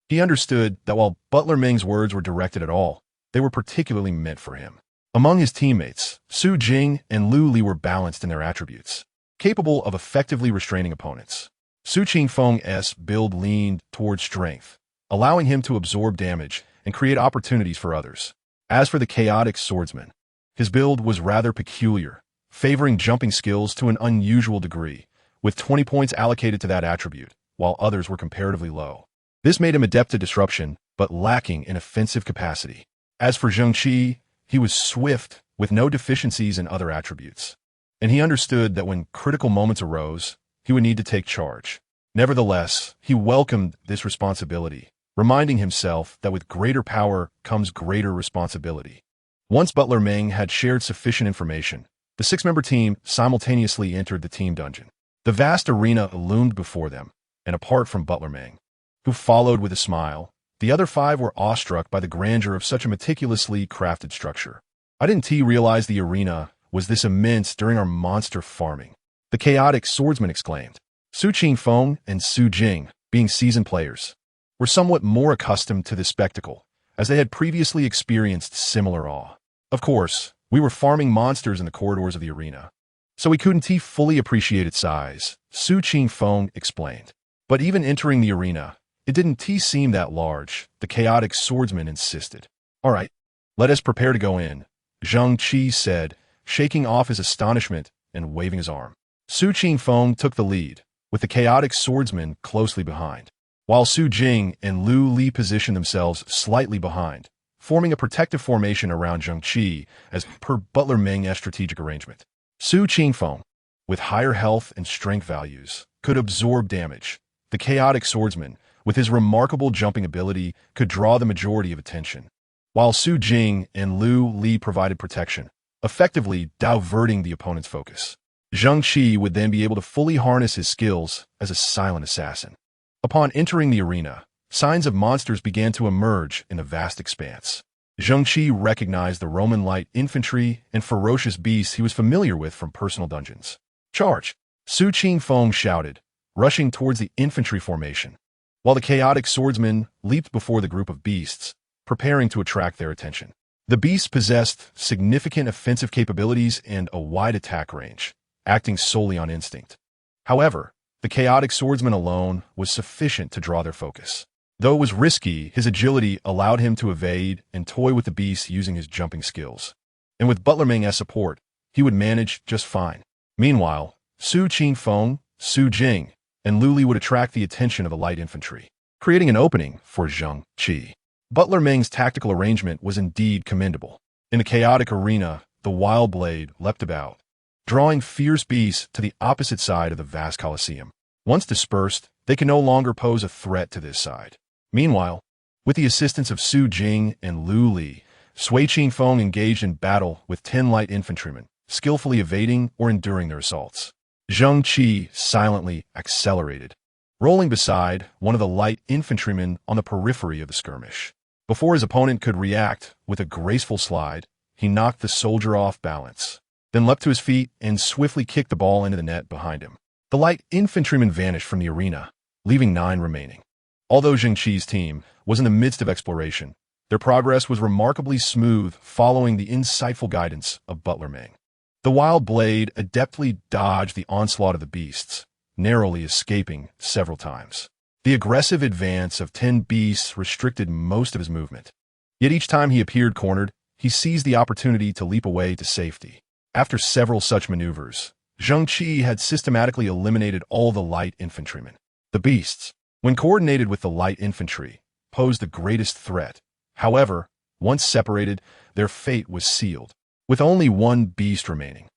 He understood that while Butler Ming's words were directed at all, they were particularly meant for him. Among his teammates, Su Jing and Lu Li were balanced in their attributes, capable of effectively restraining opponents. Su Qingfeng's build leaned toward strength, allowing him to absorb damage and create opportunities for others. As for the chaotic swordsman, his build was rather peculiar, favoring jumping skills to an unusual degree, with 20 points allocated to that attribute, while others were comparatively low. This made him adept to disruption, but lacking in offensive capacity. As for Zheng Qi, he was swift, with no deficiencies in other attributes, and he understood that when critical moments arose, he would need to take charge. Nevertheless, he welcomed this responsibility, reminding himself that with greater power comes greater responsibility. Once Butler Ming had shared sufficient information, the 6-member team simultaneously entered the team dungeon. The vast arena loomed before them, and apart from Butler Ming, who followed with a smile, the other 5 were awestruck by the grandeur of such a meticulously crafted structure. I didn't realize the arena was this immense during our monster farming, the chaotic swordsman exclaimed. Su Qingfeng and Su Jing, being seasoned players, were somewhat more accustomed to this spectacle, as they had previously experienced similar awe. Of course, we were farming monsters in the corridors of the arena, so we couldn't fully appreciate its size, Su Qingfeng explained. But even entering the arena, it didn't seem that large, the chaotic swordsman insisted. All right, let us prepare to go in, Zheng Qi said, shaking off his astonishment and waving his arm. Su Qingfeng took the lead, with the chaotic swordsman closely behind, while Su Jing and Lu Li positioned themselves slightly behind, forming a protective formation around Zheng Qi as per Butler Ming's strategic arrangement. Su Qingfeng, with higher health and strength values, could absorb damage. The chaotic swordsman, with his remarkable jumping ability, could draw the majority of attention, while Su Jing and Lu Li provided protection, effectively diverting the opponent's focus. Zheng Qi would then be able to fully harness his skills as a silent assassin. Upon entering the arena, signs of monsters began to emerge in the vast expanse. Zheng Qi recognized the Roman light infantry and ferocious beasts he was familiar with from personal dungeons. Charge! Su Qingfeng shouted, rushing towards the infantry formation, while the chaotic swordsman leaped before the group of beasts, preparing to attract their attention. The beasts possessed significant offensive capabilities and a wide attack range, acting solely on instinct. However, the chaotic swordsman alone was sufficient to draw their focus. Though it was risky, his agility allowed him to evade and toy with the beasts using his jumping skills. And with Butler Ming as support, he would manage just fine. Meanwhile, Su Qingfeng, Su Jing, and Lu Li would attract the attention of the light infantry, creating an opening for Zheng Qi. Butler Ming's tactical arrangement was indeed commendable. In the chaotic arena, the wild blade leapt about, drawing fierce beasts to the opposite side of the vast Colosseum. Once dispersed, they could no longer pose a threat to this side. Meanwhile, with the assistance of Su Jing and Lu Li, Sui Qingfeng engaged in battle with 10 light infantrymen, skillfully evading or enduring their assaults. Zheng Qi silently accelerated, rolling beside one of the light infantrymen on the periphery of the skirmish. Before his opponent could react with a graceful slide, he knocked the soldier off balance, then leapt to his feet and swiftly kicked the ball into the net behind him. The light infantryman vanished from the arena, leaving 9 remaining. Although Zheng Qi's team was in the midst of exploration, their progress was remarkably smooth following the insightful guidance of Butler Meng. The wild blade adeptly dodged the onslaught of the beasts, narrowly escaping several times. The aggressive advance of 10 beasts restricted most of his movement. Yet each time he appeared cornered, he seized the opportunity to leap away to safety. After several such maneuvers, Zheng Qi had systematically eliminated all the light infantrymen. The beasts, when coordinated with the light infantry, posed the greatest threat. However, once separated, their fate was sealed. With only 1 beast remaining,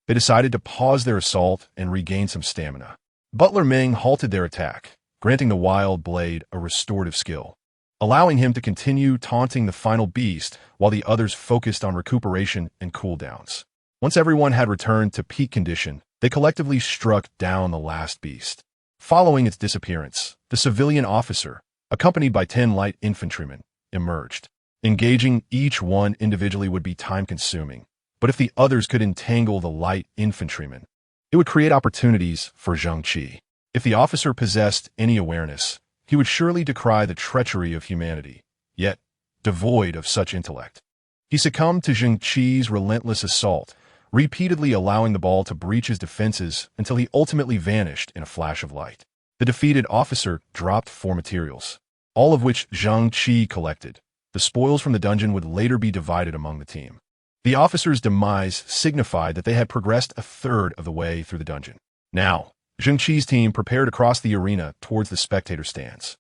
they decided to pause their assault and regain some stamina. Butler Meng halted their attack, granting the wild blade a restorative skill, allowing him to continue taunting the final beast while the others focused on recuperation and cooldowns. Once everyone had returned to peak condition, they collectively struck down the last beast. Following its disappearance, the civilian officer, accompanied by 10 light infantrymen, emerged. Engaging each one individually would be time-consuming, but if the others could entangle the light infantrymen, it would create opportunities for Zheng Qi. If the officer possessed any awareness, he would surely decry the treachery of humanity, yet devoid of such intellect. He succumbed to Zheng Qi's relentless assault, repeatedly allowing the ball to breach his defenses until he ultimately vanished in a flash of light. The defeated officer dropped 4 materials, all of which Zheng Qi collected. The spoils from the dungeon would later be divided among the team. The officer's demise signified that they had progressed a third of the way through the dungeon. Now, Zheng Qi's team prepared to cross the arena towards the spectator stands.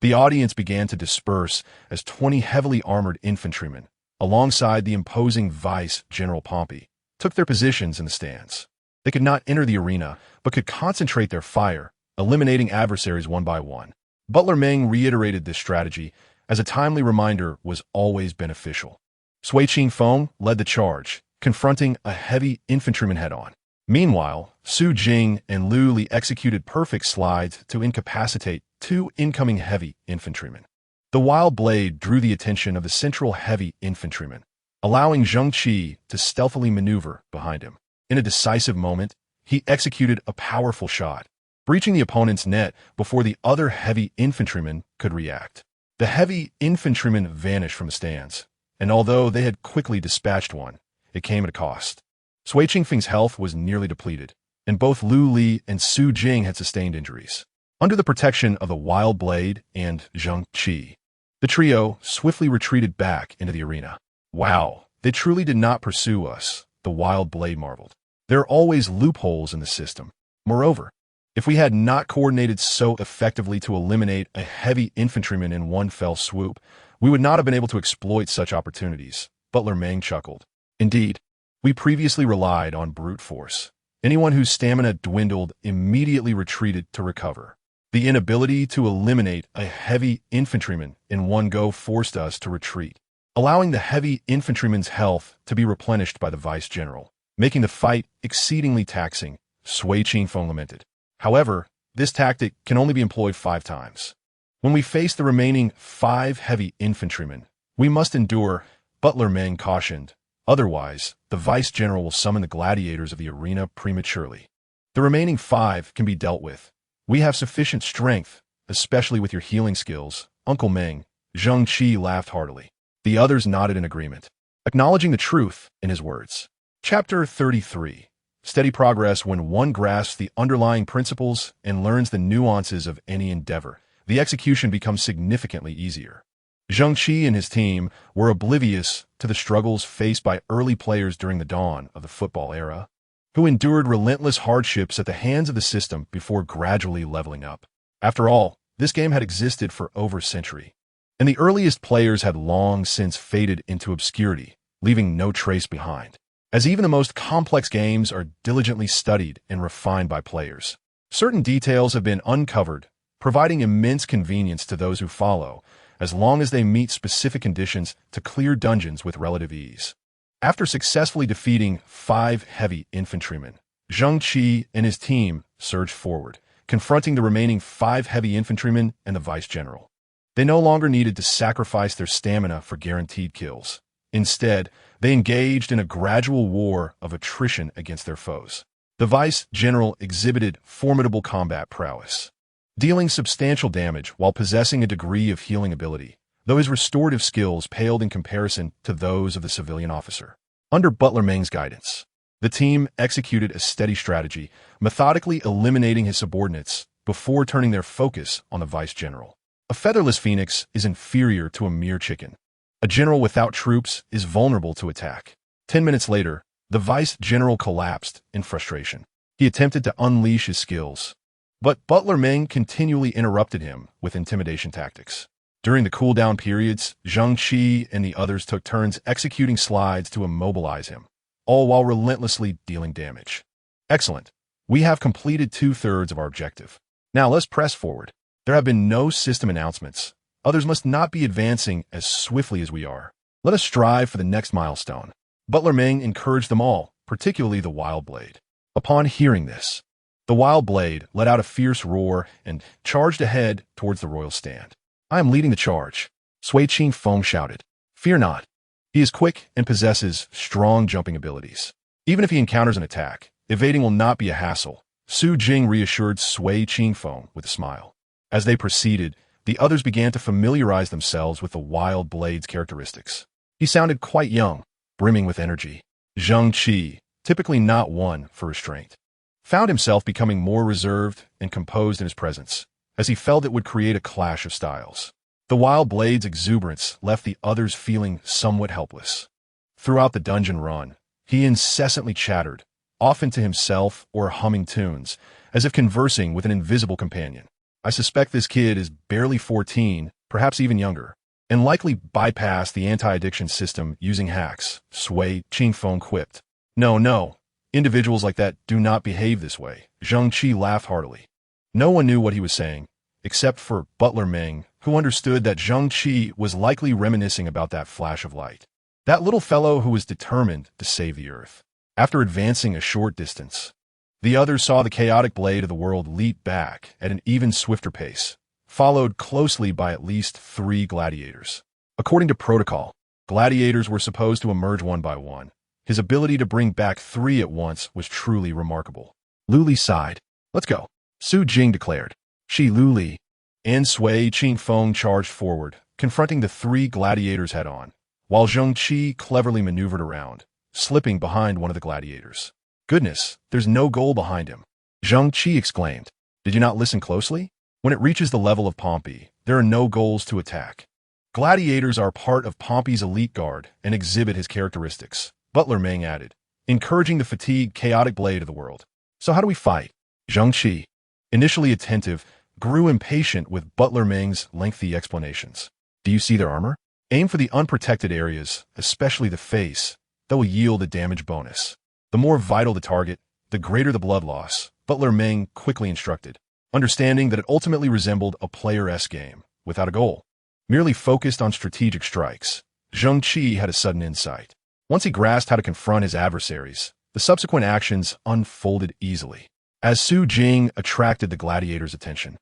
The audience began to disperse as 20 heavily armored infantrymen, alongside the imposing Vice General Pompey, took their positions in the stands. They could not enter the arena, but could concentrate their fire, eliminating adversaries one by one. Butler Meng reiterated this strategy, as a timely reminder was always beneficial. Sui Qingfeng led the charge, confronting a heavy infantryman head-on. Meanwhile, Su Jing and Lu Li executed perfect slides to incapacitate 2 incoming heavy infantrymen. The wild blade drew the attention of the central heavy infantryman, allowing Zheng Qi to stealthily maneuver behind him. In a decisive moment, he executed a powerful shot, breaching the opponent's net before the other heavy infantryman could react. The heavy infantrymen vanished from the stands, and although they had quickly dispatched one, it came at a cost. Sui Qingfeng's health was nearly depleted, and both Lu Li and Su Jing had sustained injuries. Under the protection of the wild blade and Zheng Qi, the trio swiftly retreated back into the arena. Wow, they truly did not pursue us, the wild blade marveled. There are always loopholes in the system. Moreover, if we had not coordinated so effectively to eliminate a heavy infantryman in one fell swoop, we would not have been able to exploit such opportunities, Butler Meng chuckled. Indeed, we previously relied on brute force. Anyone whose stamina dwindled immediately retreated to recover. The inability to eliminate a heavy infantryman in one go forced us to retreat, allowing the heavy infantryman's health to be replenished by the vice general, making the fight exceedingly taxing, Sui Qingfeng lamented. However, this tactic can only be employed 5 times. When we face the remaining 5 heavy infantrymen, we must endure, Butler Meng cautioned. Otherwise, the vice general will summon the gladiators of the arena prematurely. The remaining 5 can be dealt with. We have sufficient strength, especially with your healing skills, Uncle Meng. Zheng Qi laughed heartily. The others nodded in agreement, acknowledging the truth in his words. Chapter 33. Steady progress. When one grasps the underlying principles and learns the nuances of any endeavor, the execution becomes significantly easier. Zheng Qi and his team were oblivious to the struggles faced by early players during the dawn of the football era, who endured relentless hardships at the hands of the system before gradually leveling up. After all, this game had existed for over a century, and the earliest players had long since faded into obscurity, leaving no trace behind. As even the most complex games are diligently studied and refined by players, certain details have been uncovered, providing immense convenience to those who follow, as long as they meet specific conditions to clear dungeons with relative ease. After successfully defeating 5 heavy infantrymen, Zheng Qi and his team surged forward, confronting the remaining 5 heavy infantrymen and the vice-general. They no longer needed to sacrifice their stamina for guaranteed kills. Instead, they engaged in a gradual war of attrition against their foes. The vice-general exhibited formidable combat prowess, dealing substantial damage while possessing a degree of healing ability, though his restorative skills paled in comparison to those of the civilian officer. Under Butler Meng's guidance, the team executed a steady strategy, methodically eliminating his subordinates before turning their focus on the vice-general. A featherless phoenix is inferior to a mere chicken. A general without troops is vulnerable to attack. 10 minutes later, the vice-general collapsed in frustration. He attempted to unleash his skills, but Butler Meng continually interrupted him with intimidation tactics. During the cooldown periods, Zheng Qi and the others took turns executing slides to immobilize him, all while relentlessly dealing damage. Excellent. We have completed 2/3 of our objective. Now let's press forward. There have been no system announcements. Others must not be advancing as swiftly as we are. Let us strive for the next milestone. Butler Meng encouraged them all, particularly the Wild Blade. Upon hearing this, the Wild Blade let out a fierce roar and charged ahead towards the royal stand. I am leading the charge, Sui Qingfeng shouted. Fear not. He is quick and possesses strong jumping abilities. Even if he encounters an attack, evading will not be a hassle, Su Jing reassured Sui Qingfeng with a smile. As they proceeded, the others began to familiarize themselves with the Wild Blade's characteristics. He sounded quite young, brimming with energy. Zheng Qi, typically not one for restraint, found himself becoming more reserved and composed in his presence, as he felt it would create a clash of styles. The Wild Blade's exuberance left the others feeling somewhat helpless. Throughout the dungeon run, he incessantly chattered, often to himself or humming tunes, as if conversing with an invisible companion. I suspect this kid is barely 14, perhaps even younger, and likely bypassed the anti-addiction system using hacks, Sui Qingfeng quipped. No, individuals like that do not behave this way. Zheng Qi laughed heartily. No one knew what he was saying, except for Butler Meng, who understood that Zheng Qi was likely reminiscing about that flash of light. That little fellow who was determined to save the earth. After advancing a short distance, the others saw the chaotic blade of the world leap back at an even swifter pace, followed closely by at least 3 gladiators. According to protocol, gladiators were supposed to emerge one by one. His ability to bring back 3 at once was truly remarkable. Luli sighed. Let's go, Su Jing declared. Shi Luli and Sui Qingfeng charged forward, confronting the 3 gladiators head-on, while Zheng Qi cleverly maneuvered around, slipping behind one of the gladiators. Goodness, there's no goal behind him, Zheng Qi exclaimed. Did you not listen closely? When it reaches the level of Pompey, there are no goals to attack. Gladiators are part of Pompey's elite guard and exhibit his characteristics, Butler Meng added, encouraging the fatigued, chaotic blade of the world. So how do we fight? Zheng Qi, initially attentive, grew impatient with Butler Meng's lengthy explanations. Do you see their armor? Aim for the unprotected areas, especially the face. That will yield a damage bonus. The more vital the target, the greater the blood loss, Butler Meng quickly instructed, understanding that it ultimately resembled a player-esque game, without a goal. Merely focused on strategic strikes, Zheng Qi had a sudden insight. Once he grasped how to confront his adversaries, the subsequent actions unfolded easily. As Su Jing attracted the gladiators' attention,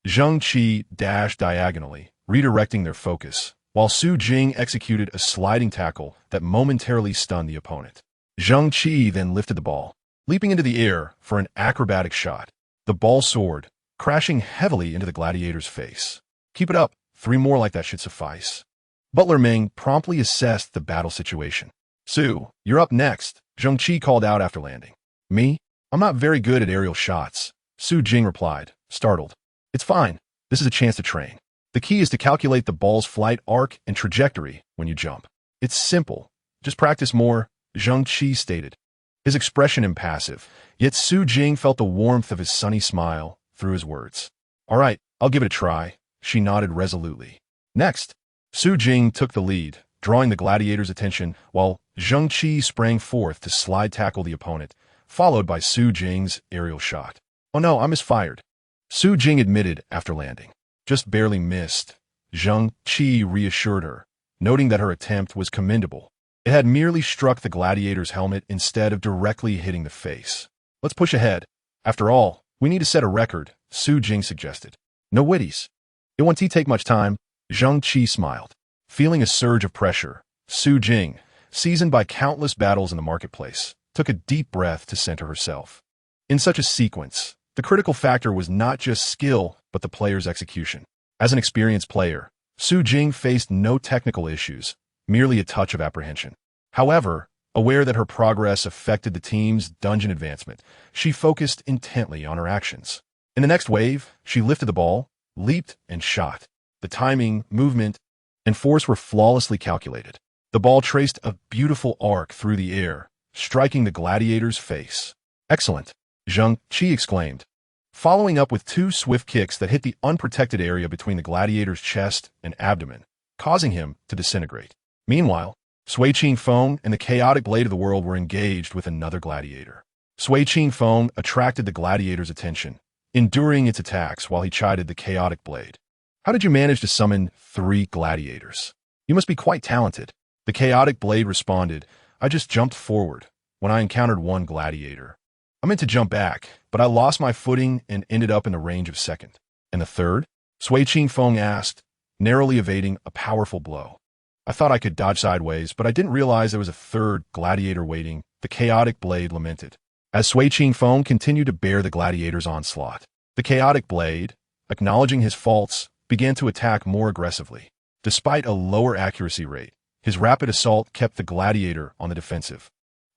Zheng Qi dashed diagonally, redirecting their focus, while Su Jing executed a sliding tackle that momentarily stunned the opponent. Zheng Qi then lifted the ball, leaping into the air for an acrobatic shot. The ball soared, crashing heavily into the gladiator's face. Keep it up, 3 more like that should suffice. Butler Meng promptly assessed the battle situation. Su, you're up next, Zheng Qi called out after landing. Me? I'm not very good at aerial shots, Su Jing replied, startled. It's fine. This is a chance to train. The key is to calculate the ball's flight arc and trajectory when you jump. It's simple. Just practice more, Zheng Qi stated, his expression impassive, yet Su Jing felt the warmth of his sunny smile through his words. All right, I'll give it a try, she nodded resolutely. Next, Su Jing took the lead, drawing the gladiators' attention while Zheng Qi sprang forth to slide tackle the opponent, followed by Su Jing's aerial shot. Oh no, I misfired, Su Jing admitted after landing. Just barely missed, Zheng Qi reassured her, noting that her attempt was commendable. It had merely struck the gladiator's helmet instead of directly hitting the face. Let's push ahead. After all, We need to set a record, Su Jing suggested. No witties. It won't take much time, Zheng Qi smiled. Feeling a surge of pressure, Su Jing, seasoned by countless battles in the marketplace, took a deep breath to center herself. In such a sequence, the critical factor was not just skill, but the player's execution. As an experienced player, Su Jing faced no technical issues, merely a touch of apprehension. However, aware that her progress affected the team's dungeon advancement, she focused intently on her actions. In the next wave, she lifted the ball, leaped, and shot. The timing, movement, and force were flawlessly calculated. The ball traced a beautiful arc through the air, striking the gladiator's face. Excellent, Zheng Qi exclaimed, following up with two swift kicks that hit the unprotected area between the gladiator's chest and abdomen, causing him to disintegrate. Meanwhile, Sui Qingfeng and the chaotic blade of the world were engaged with another gladiator. Sui Qingfeng attracted the gladiator's attention, enduring its attacks while he chided the chaotic blade. How did you manage to summon 3 gladiators? You must be quite talented. The chaotic blade responded, I just jumped forward when I encountered one gladiator. I meant to jump back, but I lost my footing and ended up in the range of second. And the third? Sui Qingfeng asked, narrowly evading a powerful blow. I thought I could dodge sideways, but I didn't realize there was a third gladiator waiting, the chaotic blade lamented. As Sui Qingfeng continued to bear the gladiator's onslaught, the chaotic blade, acknowledging his faults, began to attack more aggressively. Despite a lower accuracy rate, his rapid assault kept the gladiator on the defensive.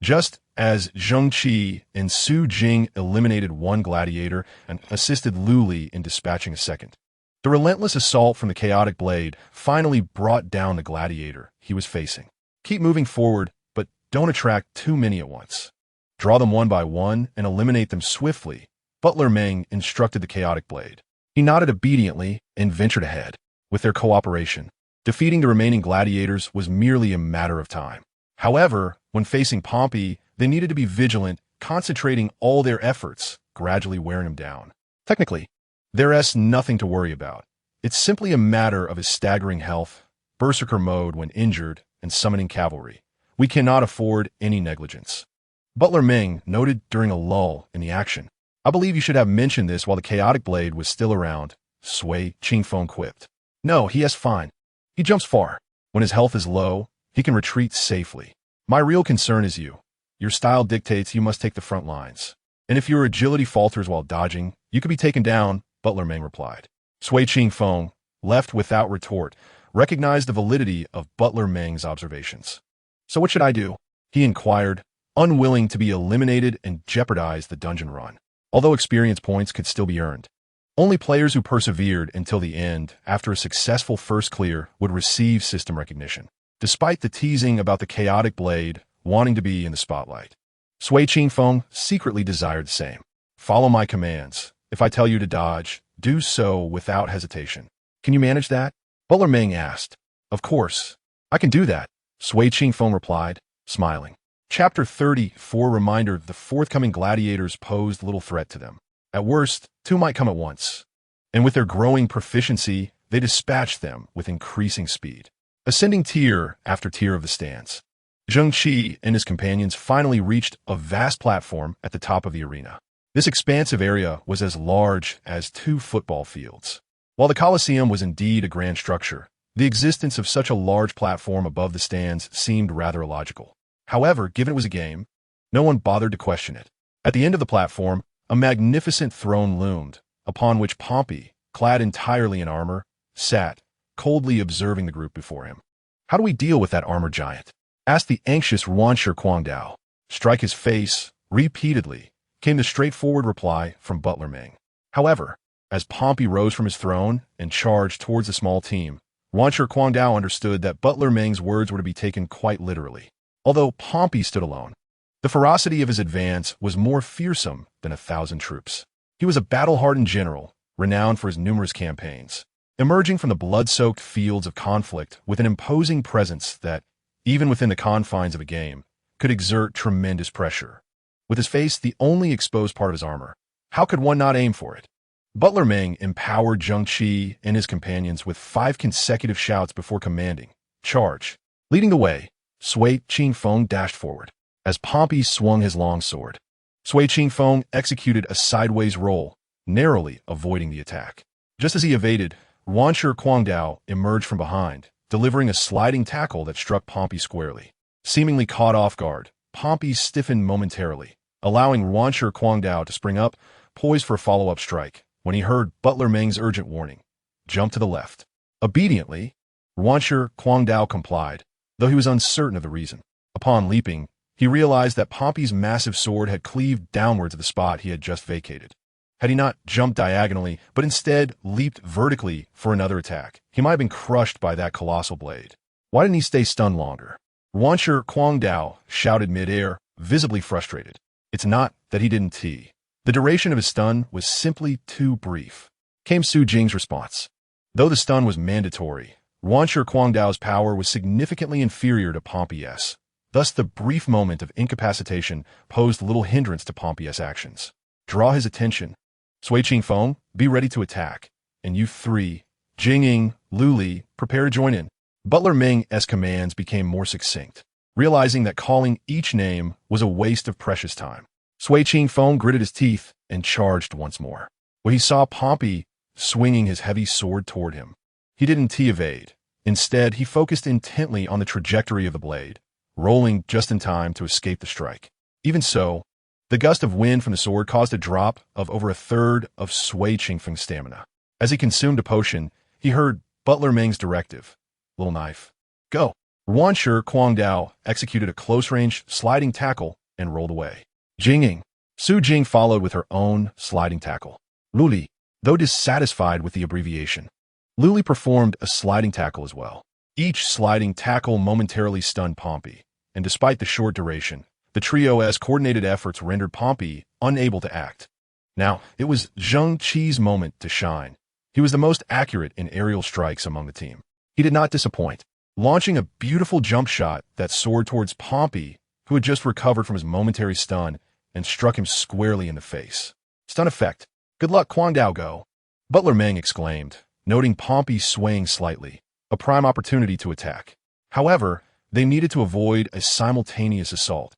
Just as Zheng Qi and Su Jing eliminated one gladiator and assisted Lu Li in dispatching a second, the relentless assault from the chaotic blade finally brought down the gladiator he was facing. Keep moving forward, but don't attract too many at once. Draw them one by one and eliminate them swiftly, Butler Meng instructed the chaotic blade. He nodded obediently and ventured ahead. With their cooperation, defeating the remaining gladiators was merely a matter of time. However, when facing Pompey, they needed to be vigilant, concentrating all their efforts, gradually wearing him down. Technically, there's nothing to worry about. It's simply a matter of his staggering health, berserker mode when injured, and summoning cavalry. We cannot afford any negligence. Butler Meng noted during a lull in the action. I believe you should have mentioned this while the chaotic blade was still around, Sui Qingfeng quipped. No, he is fine. He jumps far. When his health is low, he can retreat safely. My real concern is you. Your style dictates you must take the front lines. And if your agility falters while dodging, you could be taken down, Butler Meng replied. Sui Qingfeng, left without retort, recognized the validity of Butler Meng's observations. So what should I do? He inquired, unwilling to be eliminated and jeopardize the dungeon run. Although experience points could still be earned. Only players who persevered until the end, after a successful first clear, would receive system recognition. Despite the teasing about the chaotic blade wanting to be in the spotlight, Sui Qingfeng secretly desired the same. Follow my commands. If I tell you to dodge, do so without hesitation. Can you manage that? Butler Meng asked. Of course. I can do that, Sui Qingfeng replied, smiling. Chapter 34 reminder the forthcoming gladiators posed little threat to them. At worst, 2 might come at once. And with their growing proficiency, they dispatched them with increasing speed, ascending tier after tier of the stands. Zheng Qi and his companions finally reached a vast platform at the top of the arena. This expansive area was as large as 2 football fields. While the Colosseum was indeed a grand structure, the existence of such a large platform above the stands seemed rather illogical. However, given it was a game, no one bothered to question it. At the end of the platform, a magnificent throne loomed, upon which Pompey, clad entirely in armor, sat, coldly observing the group before him. How do we deal with that armor giant? Asked the anxious Yuanshi Guangdao. Strike his face, repeatedly, came the straightforward reply from Butler Meng. However, as Pompey rose from his throne and charged towards the small team, Yuanshi Guangdao understood that Butler Meng's words were to be taken quite literally. Although Pompey stood alone, the ferocity of his advance was more fearsome than 1,000 troops. He was a battle-hardened general, renowned for his numerous campaigns, emerging from the blood-soaked fields of conflict with an imposing presence that, even within the confines of a game, could exert tremendous pressure. With his face the only exposed part of his armor, how could one not aim for it? Butler Meng empowered Zheng Qi and his companions with 5 consecutive shouts before commanding, "Charge!" Leading the way, Sui Qingfeng dashed forward. As Pompey swung his long sword, Sui Qingfeng executed a sideways roll, narrowly avoiding the attack. Just as he evaded, Ruanshi Guangdao emerged from behind, delivering a sliding tackle that struck Pompey squarely. Seemingly caught off guard, Pompey stiffened momentarily, allowing Ruanshi Guangdao to spring up, poised for a follow-up strike, when he heard Butler Meng's urgent warning, "Jump to the left." Obediently, Ruanshi Guangdao complied, though he was uncertain of the reason. Upon leaping, he realized that Pompey's massive sword had cleaved downwards at the spot he had just vacated. Had he not jumped diagonally, but instead leaped vertically for another attack, he might have been crushed by that colossal blade. Why didn't he stay stunned longer? Ruanshi Guangdao shouted mid-air, visibly frustrated. It's not that he didn't tee. The duration of his stun was simply too brief, came Su Jing's response. Though the stun was mandatory, Ruanshi Guangdao's power was significantly inferior to Pompey's. Thus, the brief moment of incapacitation posed little hindrance to Pompey's actions. Draw his attention. Sui Qingfeng, be ready to attack. And you three, Jing, Lu Li, prepare to join in. Butler Meng's commands became more succinct, realizing that calling each name was a waste of precious time. Sui Qingfeng gritted his teeth and charged once more. When he saw Pompey swinging his heavy sword toward him, he didn't evade. Instead, he focused intently on the trajectory of the blade, rolling just in time to escape the strike. Even so, the gust of wind from the sword caused a drop of over a third of Sui Qingfeng's stamina. As he consumed a potion, he heard Butler Meng's directive, "Little knife, go." Ruanshi Guangdao executed a close-range sliding tackle and rolled away. Jing. Su Jing followed with her own sliding tackle. Lu Li, though dissatisfied with the abbreviation, Lu Li performed a sliding tackle as well. Each sliding tackle momentarily stunned Pompey, and despite the short duration, the trio's coordinated efforts rendered Pompey unable to act. Now, it was Zheng Qi's moment to shine. He was the most accurate in aerial strikes among the team. He did not disappoint, launching a beautiful jump shot that soared towards Pompey, who had just recovered from his momentary stun, and struck him squarely in the face. Stun effect. Good luck, Guangdao, go. Butler Meng exclaimed, noting Pompey swaying slightly, a prime opportunity to attack. However, they needed to avoid a simultaneous assault,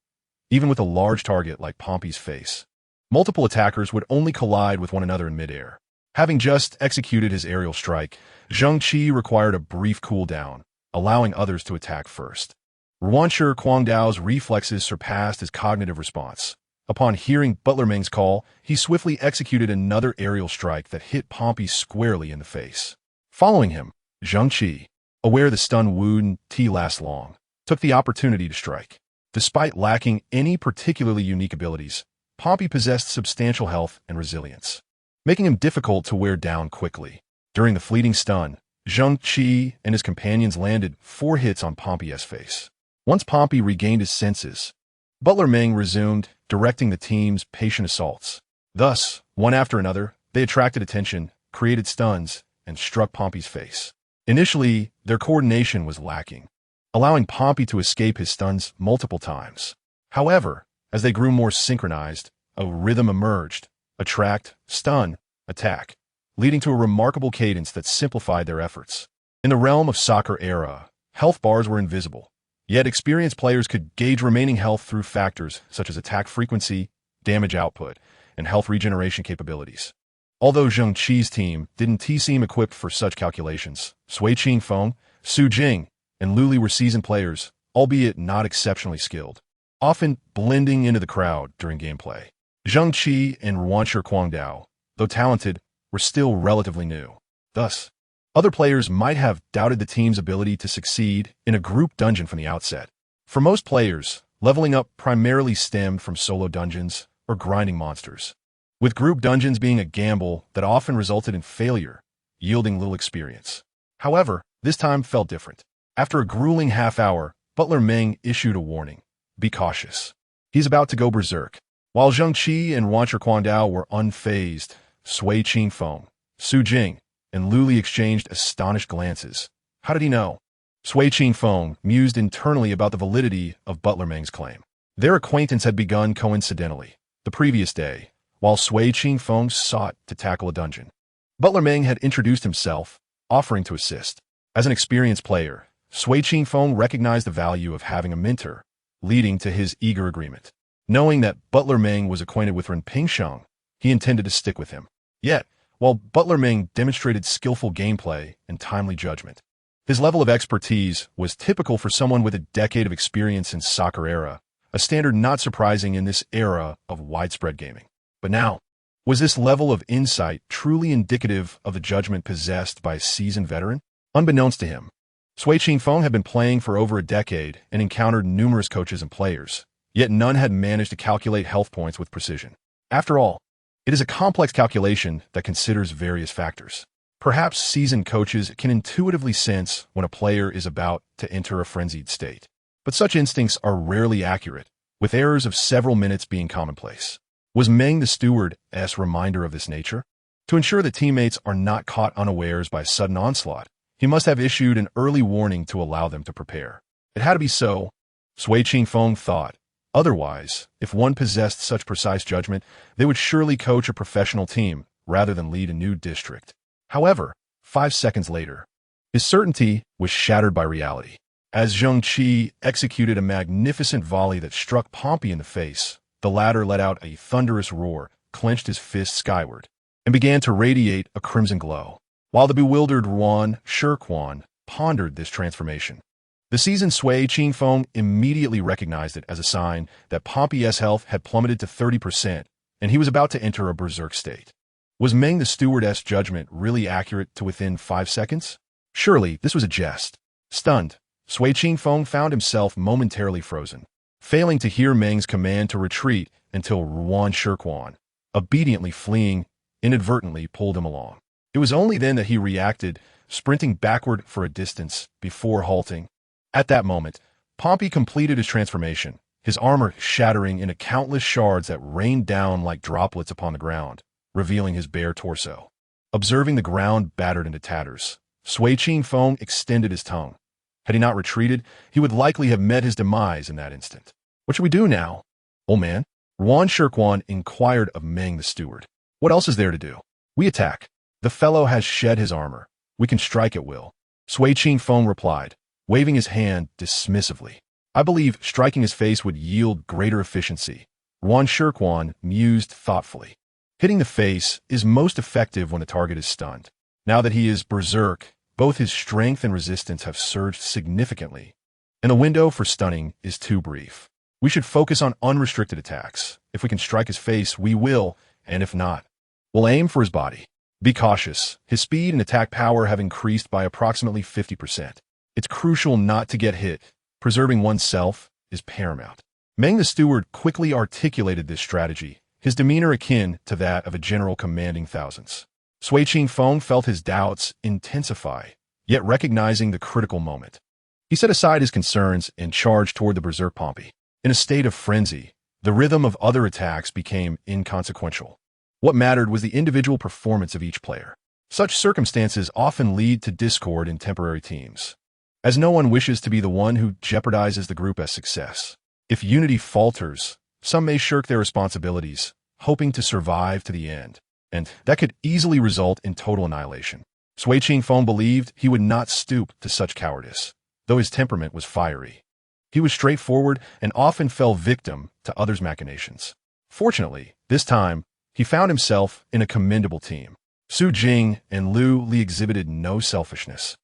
even with a large target like Pompey's face. Multiple attackers would only collide with one another in midair. Having just executed his aerial strike, Zheng Qi required a brief cooldown, allowing others to attack first. Ruanshi Guangdao's reflexes surpassed his cognitive response. Upon hearing Butler Meng's call, he swiftly executed another aerial strike that hit Pompey squarely in the face. Following him, Zheng Qi, aware the stun wouldn't last long, took the opportunity to strike. Despite lacking any particularly unique abilities, Pompey possessed substantial health and resilience, making him difficult to wear down quickly. During the fleeting stun, Zheng Qi and his companions landed 4 hits on Pompey's face. Once Pompey regained his senses, Butler Meng resumed directing the team's patient assaults. Thus, one after another, they attracted attention, created stuns, and struck Pompey's face. Initially, their coordination was lacking, allowing Pompey to escape his stuns multiple times. However, as they grew more synchronized, a rhythm emerged: attract, stun, attack, leading to a remarkable cadence that simplified their efforts. In the realm of soccer era, health bars were invisible, yet experienced players could gauge remaining health through factors such as attack frequency, damage output, and health regeneration capabilities. Although Zheng Qi's team didn't seem equipped for such calculations, Sui Qingfeng, Su Jing, and Lu Li were seasoned players, albeit not exceptionally skilled, often blending into the crowd during gameplay. Zheng Qi and Ruanshi Guangdao, though talented, were still relatively new. Thus, other players might have doubted the team's ability to succeed in a group dungeon from the outset. For most players, leveling up primarily stemmed from solo dungeons or grinding monsters, with group dungeons being a gamble that often resulted in failure, yielding little experience. However, this time felt different. After a grueling half-hour, Butler Meng issued a warning: be cautious. He's about to go berserk. While Zheng Qi and Ruanshi Guangdao were unfazed, Sui Qingfeng, Su Jing, and Lu Li exchanged astonished glances. How did he know? Sui Qingfeng mused internally about the validity of Butler Meng's claim. Their acquaintance had begun coincidentally, the previous day, while Sui Qingfeng sought to tackle a dungeon. Butler Meng had introduced himself, offering to assist. As an experienced player, Sui Qingfeng recognized the value of having a mentor, leading to his eager agreement. Knowing that Butler Meng was acquainted with Ren Pingsheng, he intended to stick with him. Yet, while Butler Ming demonstrated skillful gameplay and timely judgment, his level of expertise was typical for someone with a decade of experience in soccer era, a standard not surprising in this era of widespread gaming. But now, was this level of insight truly indicative of the judgment possessed by a seasoned veteran? Unbeknownst to him, Sui Qingfeng had been playing for over a decade and encountered numerous coaches and players, yet none had managed to calculate health points with precision. After all, it is a complex calculation that considers various factors. Perhaps seasoned coaches can intuitively sense when a player is about to enter a frenzied state. But such instincts are rarely accurate, with errors of several minutes being commonplace. Was Meng the steward's reminder of this nature? To ensure that teammates are not caught unawares by a sudden onslaught, he must have issued an early warning to allow them to prepare. It had to be so, Sui Qingfeng thought. Otherwise, if one possessed such precise judgment, they would surely coach a professional team rather than lead a new district. However, 5 seconds later, his certainty was shattered by reality. As Zheng Qi executed a magnificent volley that struck Pompey in the face, the latter let out a thunderous roar, clenched his fist skyward, and began to radiate a crimson glow. While the bewildered Yuan Shirquan pondered this transformation, the seasoned Sui Qingfeng immediately recognized it as a sign that Pompey's health had plummeted to 30%, and he was about to enter a berserk state. Was Meng the steward's judgment really accurate to within 5 seconds? Surely this was a jest. Stunned, Sui Qingfeng found himself momentarily frozen, failing to hear Meng's command to retreat until Yuan Shirquan, obediently fleeing, inadvertently pulled him along. It was only then that he reacted, sprinting backward for a distance before halting. At that moment, Pompey completed his transformation, his armor shattering into countless shards that rained down like droplets upon the ground, revealing his bare torso. Observing the ground battered into tatters, Sui Qingfeng extended his tongue. Had he not retreated, he would likely have met his demise in that instant. What should we do now, old man? Yuan Shirquan inquired of Meng the steward. What else is there to do? We attack. The fellow has shed his armor. We can strike at will. Sui Qingfeng replied, waving his hand dismissively. I believe striking his face would yield greater efficiency. Yuan Shirquan mused thoughtfully. Hitting the face is most effective when the target is stunned. Now that he is berserk, both his strength and resistance have surged significantly, and the window for stunning is too brief. We should focus on unrestricted attacks. If we can strike his face, we will, and if not, we'll aim for his body. Be cautious. His speed and attack power have increased by approximately 50%. It's crucial not to get hit. Preserving oneself is paramount. Meng the steward quickly articulated this strategy, his demeanor akin to that of a general commanding thousands. Sui Qingfeng felt his doubts intensify, yet recognizing the critical moment. He set aside his concerns and charged toward the berserk Pompey. In a state of frenzy, the rhythm of other attacks became inconsequential. What mattered was the individual performance of each player. Such circumstances often lead to discord in temporary teams, as no one wishes to be the one who jeopardizes the group's success. If unity falters, some may shirk their responsibilities, hoping to survive to the end, and that could easily result in total annihilation. Sui Qingfeng believed he would not stoop to such cowardice, though his temperament was fiery. He was straightforward and often fell victim to others' machinations. Fortunately, this time, he found himself in a commendable team. Su Jing and Liu Li exhibited no selfishness,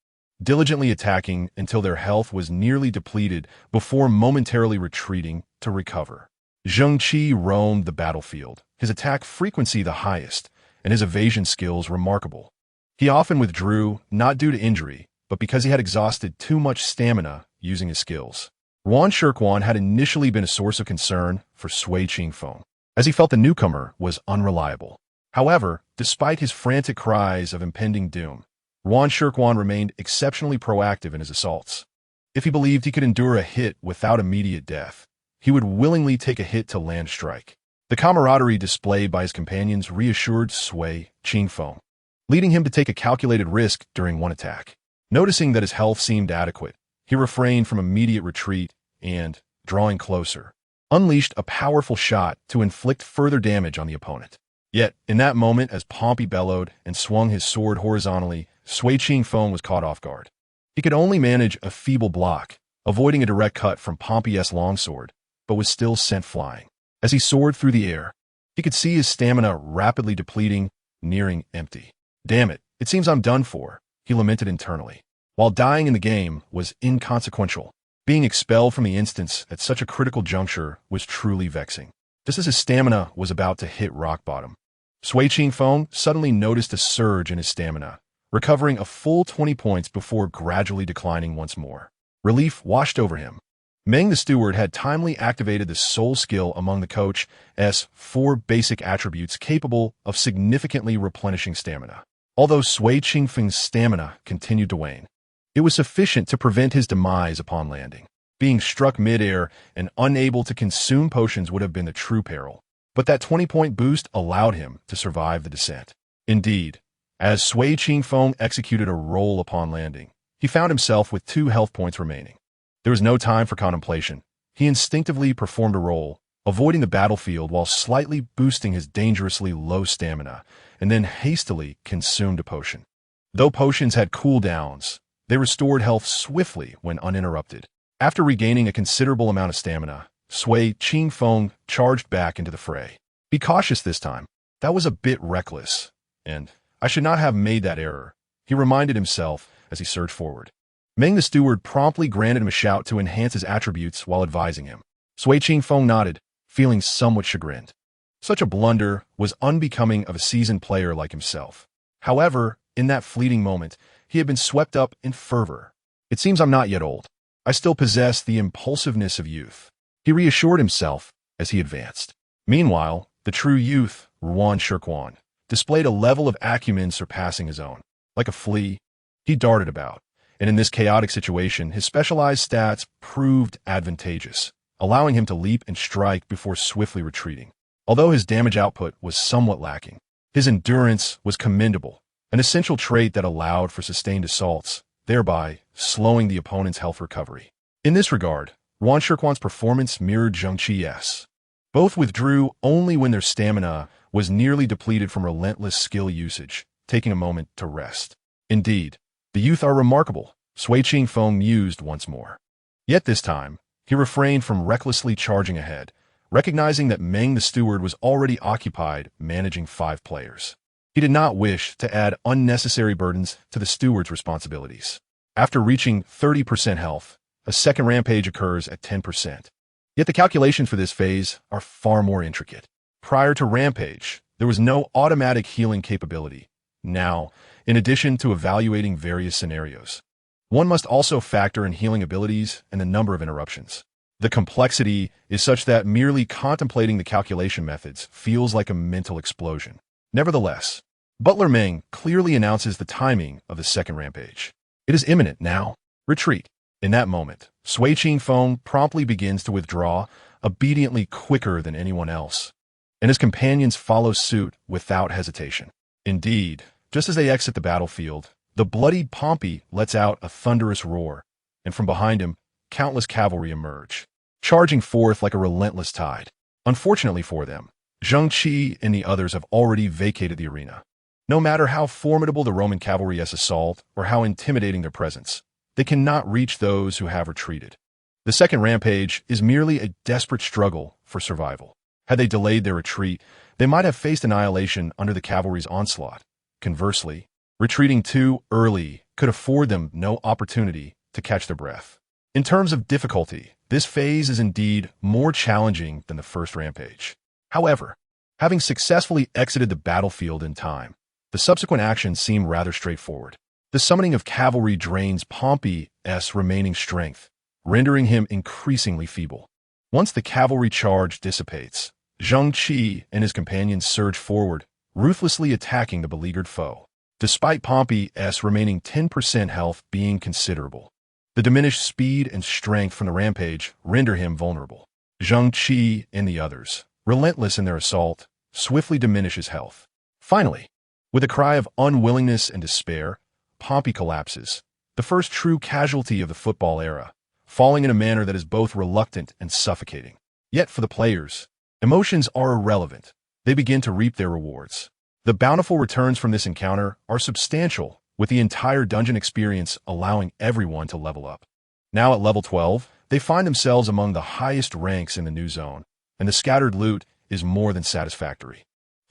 diligently attacking until their health was nearly depleted before momentarily retreating to recover. Zheng Qi roamed the battlefield, his attack frequency the highest, and his evasion skills remarkable. He often withdrew, not due to injury, but because he had exhausted too much stamina using his skills. Yuan Shirquan had initially been a source of concern for Sui Qingfeng, as he felt the newcomer was unreliable. However, despite his frantic cries of impending doom, Yuan Shirquan remained exceptionally proactive in his assaults. If he believed he could endure a hit without immediate death, he would willingly take a hit to land strike. The camaraderie displayed by his companions reassured Sui Qingfeng, leading him to take a calculated risk during one attack. Noticing that his health seemed adequate, he refrained from immediate retreat and, drawing closer, unleashed a powerful shot to inflict further damage on the opponent. Yet, in that moment, as Pompey bellowed and swung his sword horizontally, Sui Qingfeng was caught off guard. He could only manage a feeble block, avoiding a direct cut from Pompey's longsword, but was still sent flying. As he soared through the air, he could see his stamina rapidly depleting, nearing empty. Damn it, it seems I'm done for, he lamented internally. While dying in the game was inconsequential, being expelled from the instance at such a critical juncture was truly vexing. Just as his stamina was about to hit rock bottom, Sui Qingfeng suddenly noticed a surge in his stamina, recovering a full 20 points before gradually declining once more. Relief washed over him. Meng the steward had timely activated the sole skill among the coach's 4 basic attributes capable of significantly replenishing stamina. Although Sui Qingfeng's stamina continued to wane, it was sufficient to prevent his demise upon landing. Being struck mid-air and unable to consume potions would have been the true peril, but that 20-point boost allowed him to survive the descent. Indeed, as Sui Qingfeng executed a roll upon landing, he found himself with 2 health points remaining. There was no time for contemplation. He instinctively performed a roll, avoiding the battlefield while slightly boosting his dangerously low stamina, and then hastily consumed a potion. Though potions had cooldowns, they restored health swiftly when uninterrupted. After regaining a considerable amount of stamina, Sui Qingfeng charged back into the fray. Be cautious this time. That was a bit reckless, and I should not have made that error, he reminded himself as he surged forward. Meng the steward promptly granted him a shout to enhance his attributes while advising him. Sui Qingfeng nodded, feeling somewhat chagrined. Such a blunder was unbecoming of a seasoned player like himself. However, in that fleeting moment, he had been swept up in fervor. It seems I'm not yet old. I still possess the impulsiveness of youth, he reassured himself as he advanced. Meanwhile, the true youth, Rewrote, displayed a level of acumen surpassing his own. Like a flea, he darted about, and in this chaotic situation, his specialized stats proved advantageous, allowing him to leap and strike before swiftly retreating. Although his damage output was somewhat lacking, his endurance was commendable, an essential trait that allowed for sustained assaults, thereby slowing the opponent's health recovery. In this regard, Rewrote's performance mirrored Zheng Qi's. Both withdrew only when their stamina was nearly depleted from relentless skill usage, taking a moment to rest. Indeed, the youth are remarkable, Sui Qingfeng mused once more. Yet this time, he refrained from recklessly charging ahead, recognizing that Meng the steward was already occupied managing 5 players. He did not wish to add unnecessary burdens to the steward's responsibilities. After reaching 30% health, a second rampage occurs at 10%. Yet the calculations for this phase are far more intricate. Prior to rampage, there was no automatic healing capability. Now, in addition to evaluating various scenarios, one must also factor in healing abilities and the number of interruptions. The complexity is such that merely contemplating the calculation methods feels like a mental explosion. Nevertheless, Butler Meng clearly announces the timing of the second rampage. It is imminent now. Retreat. In that moment, Sui Qingfeng promptly begins to withdraw, obediently quicker than anyone else, and his companions follow suit without hesitation. Indeed, just as they exit the battlefield, the bloodied Pompey lets out a thunderous roar, and from behind him, countless cavalry emerge, charging forth like a relentless tide. Unfortunately for them, Zheng Qi and the others have already vacated the arena. No matter how formidable the Roman cavalry's assault or how intimidating their presence, they cannot reach those who have retreated. The second rampage is merely a desperate struggle for survival. Had they delayed their retreat, they might have faced annihilation under the cavalry's onslaught. Conversely, retreating too early could afford them no opportunity to catch their breath. In terms of difficulty, this phase is indeed more challenging than the first rampage. However, having successfully exited the battlefield in time, the subsequent actions seem rather straightforward. The summoning of cavalry drains Pompey's remaining strength, rendering him increasingly feeble. Once the cavalry charge dissipates, Zheng Qi and his companions surge forward, ruthlessly attacking the beleaguered foe. Despite Pompey's remaining 10% health being considerable, the diminished speed and strength from the rampage render him vulnerable. Zheng Qi and the others, relentless in their assault, swiftly diminish his health. Finally, with a cry of unwillingness and despair, Pompey collapses, the first true casualty of the football era, falling in a manner that is both reluctant and suffocating. Yet for the players, emotions are irrelevant. They begin to reap their rewards. The bountiful returns from this encounter are substantial, with the entire dungeon experience allowing everyone to level up. Now at level 12, they find themselves among the highest ranks in the new zone, and the scattered loot is more than satisfactory.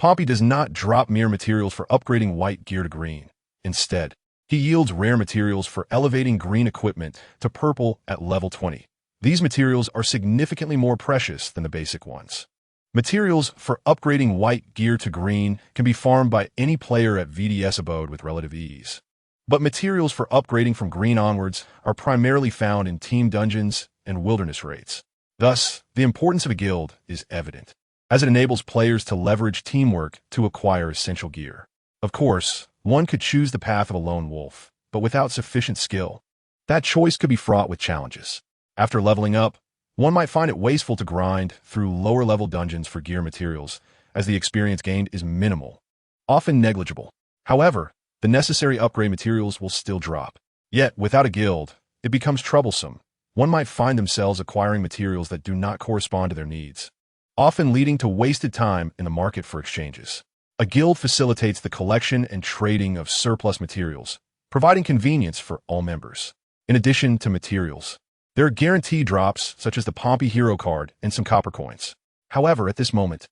Pompey does not drop mere materials for upgrading white gear to green. Instead, he yields rare materials for elevating green equipment to purple at level 20. These materials are significantly more precious than the basic ones. Materials for upgrading white gear to green can be farmed by any player at VDS Abode with relative ease. But materials for upgrading from green onwards are primarily found in team dungeons and wilderness raids. Thus, the importance of a guild is evident, as it enables players to leverage teamwork to acquire essential gear. Of course, one could choose the path of a lone wolf, but without sufficient skill, that choice could be fraught with challenges. After leveling up, one might find it wasteful to grind through lower-level dungeons for gear materials, as the experience gained is minimal, often negligible. However, the necessary upgrade materials will still drop. Yet, without a guild, it becomes troublesome. One might find themselves acquiring materials that do not correspond to their needs, often leading to wasted time in the market for exchanges. A guild facilitates the collection and trading of surplus materials, providing convenience for all members. In addition to materials, there are guaranteed drops such as the Pompey Hero card and some copper coins. However, at this moment,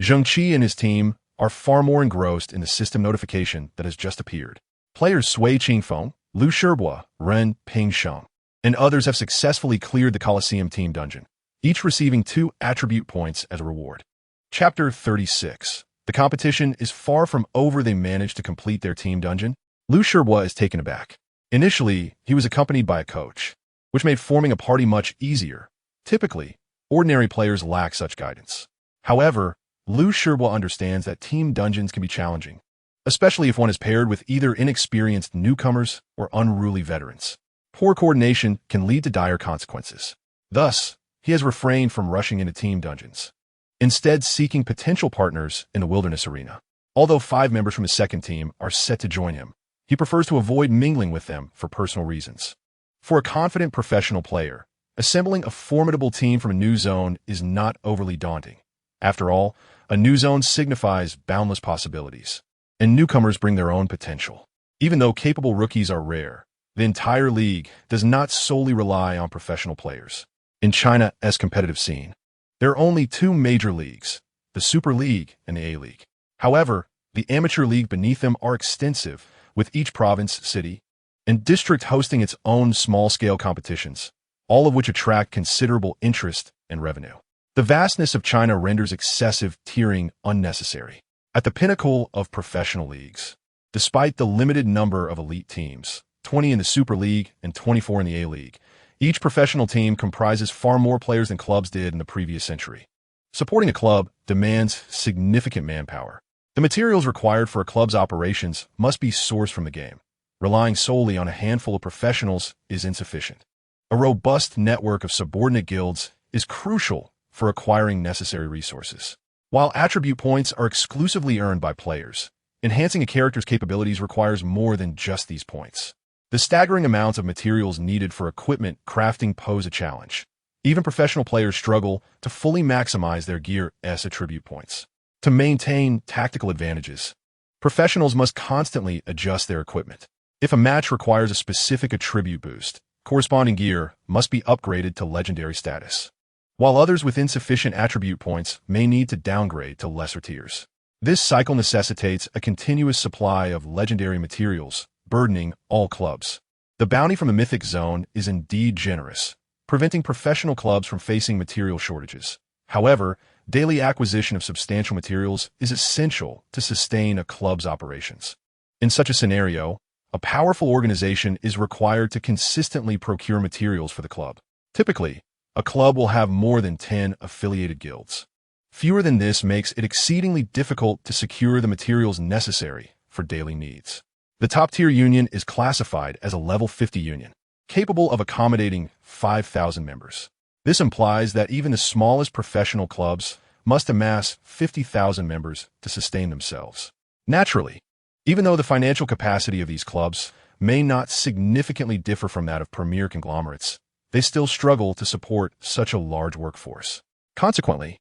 Zheng Qi and his team are far more engrossed in the system notification that has just appeared. Players Sui Qingfeng, Liu Shibo, Ren Pingsheng, and others have successfully cleared the Colosseum team dungeon, each receiving 2 attribute points as a reward. Chapter 36. The competition is far from over. They managed to complete their team dungeon. Liu Shibo is taken aback. Initially, he was accompanied by a coach, which made forming a party much easier. Typically, ordinary players lack such guidance. However, Liu Shibo understands that team dungeons can be challenging, especially if one is paired with either inexperienced newcomers or unruly veterans. Poor coordination can lead to dire consequences. Thus, he has refrained from rushing into team dungeons, instead seeking potential partners in the wilderness arena. Although 5 members from his second team are set to join him, he prefers to avoid mingling with them for personal reasons. For a confident professional player, assembling a formidable team from a new zone is not overly daunting. After all, a new zone signifies boundless possibilities, and newcomers bring their own potential. Even though capable rookies are rare, the entire league does not solely rely on professional players. In China's competitive scene, there are only 2 major leagues, the Super League and the A-League. However, the amateur league beneath them are extensive, with each province, city, and district hosting its own small-scale competitions, all of which attract considerable interest and revenue. The vastness of China renders excessive tiering unnecessary. At the pinnacle of professional leagues, despite the limited number of elite teams, 20 in the Super League and 24 in the A-League, each professional team comprises far more players than clubs did in the previous century. Supporting a club demands significant manpower. The materials required for a club's operations must be sourced from the game. Relying solely on a handful of professionals is insufficient. A robust network of subordinate guilds is crucial for acquiring necessary resources. While attribute points are exclusively earned by players, enhancing a character's capabilities requires more than just these points. The staggering amounts of materials needed for equipment crafting pose a challenge. Even professional players struggle to fully maximize their gear's attribute points. To maintain tactical advantages, professionals must constantly adjust their equipment. If a match requires a specific attribute boost, corresponding gear must be upgraded to legendary status, while others with insufficient attribute points may need to downgrade to lesser tiers. This cycle necessitates a continuous supply of legendary materials, burdening all clubs. The bounty from the Mythic Zone is indeed generous, preventing professional clubs from facing material shortages. However, daily acquisition of substantial materials is essential to sustain a club's operations. In such a scenario, a powerful organization is required to consistently procure materials for the club. Typically, a club will have more than 10 affiliated guilds. Fewer than this makes it exceedingly difficult to secure the materials necessary for daily needs. The top-tier union is classified as a level 50 union, capable of accommodating 5,000 members. This implies that even the smallest professional clubs must amass 50,000 members to sustain themselves. Naturally, even though the financial capacity of these clubs may not significantly differ from that of premier conglomerates, they still struggle to support such a large workforce. Consequently,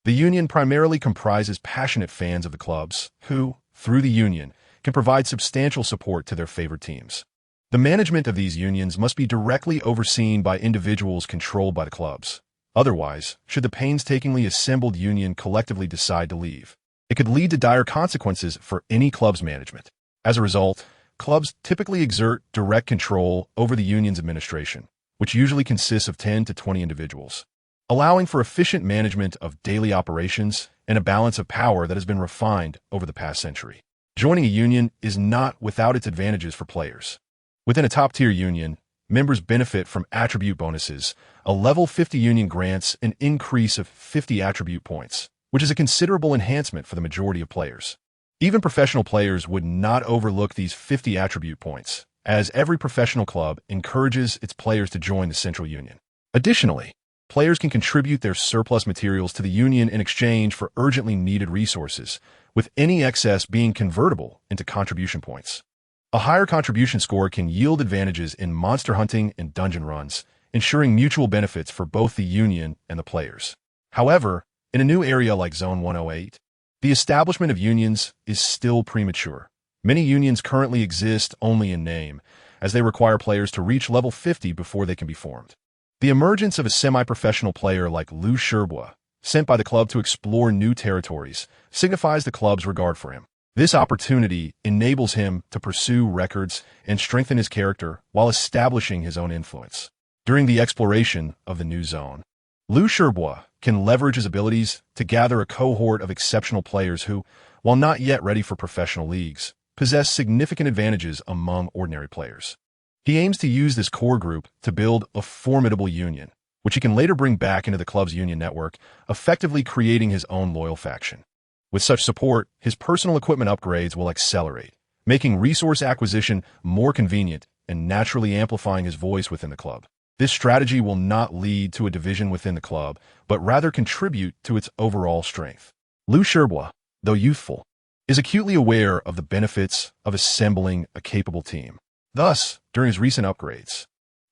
the union primarily comprises passionate fans of the clubs who, through the union, can provide substantial support to their favored teams. The management of these unions must be directly overseen by individuals controlled by the clubs. Otherwise, should the painstakingly assembled union collectively decide to leave, It could lead to dire consequences for any club's management. As a result, clubs typically exert direct control over the union's administration, which usually consists of 10 to 20 individuals, allowing for efficient management of daily operations and a balance of power that has been refined over the past century. Joining a union is not without its advantages for players. Within a top-tier union, members benefit from attribute bonuses. A level 50 union grants an increase of 50 attribute points, which is a considerable enhancement for the majority of players. Even professional players would not overlook these 50 attribute points, as every professional club encourages its players to join the central union. Additionally, players can contribute their surplus materials to the union in exchange for urgently needed resources, with any excess being convertible into contribution points. A higher contribution score can yield advantages in monster hunting and dungeon runs, ensuring mutual benefits for both the union and the players. However, in a new area like Zone 108, the establishment of unions is still premature. Many unions currently exist only in name, as they require players to reach level 50 before they can be formed. The emergence of a semi-professional player like Liu Shibua, sent by the club to explore new territories, signifies the club's regard for him. This opportunity enables him to pursue records and strengthen his character while establishing his own influence. During the exploration of the new zone, Liu Shibua can leverage his abilities to gather a cohort of exceptional players who, while not yet ready for professional leagues, possess significant advantages among ordinary players. He aims to use this core group to build a formidable union, which he can later bring back into the club's union network, effectively creating his own loyal faction. With such support, his personal equipment upgrades will accelerate, making resource acquisition more convenient and naturally amplifying his voice within the club. This strategy will not lead to a division within the club, but rather contribute to its overall strength. Liu Shibua, though youthful, is acutely aware of the benefits of assembling a capable team. Thus, during his recent upgrades,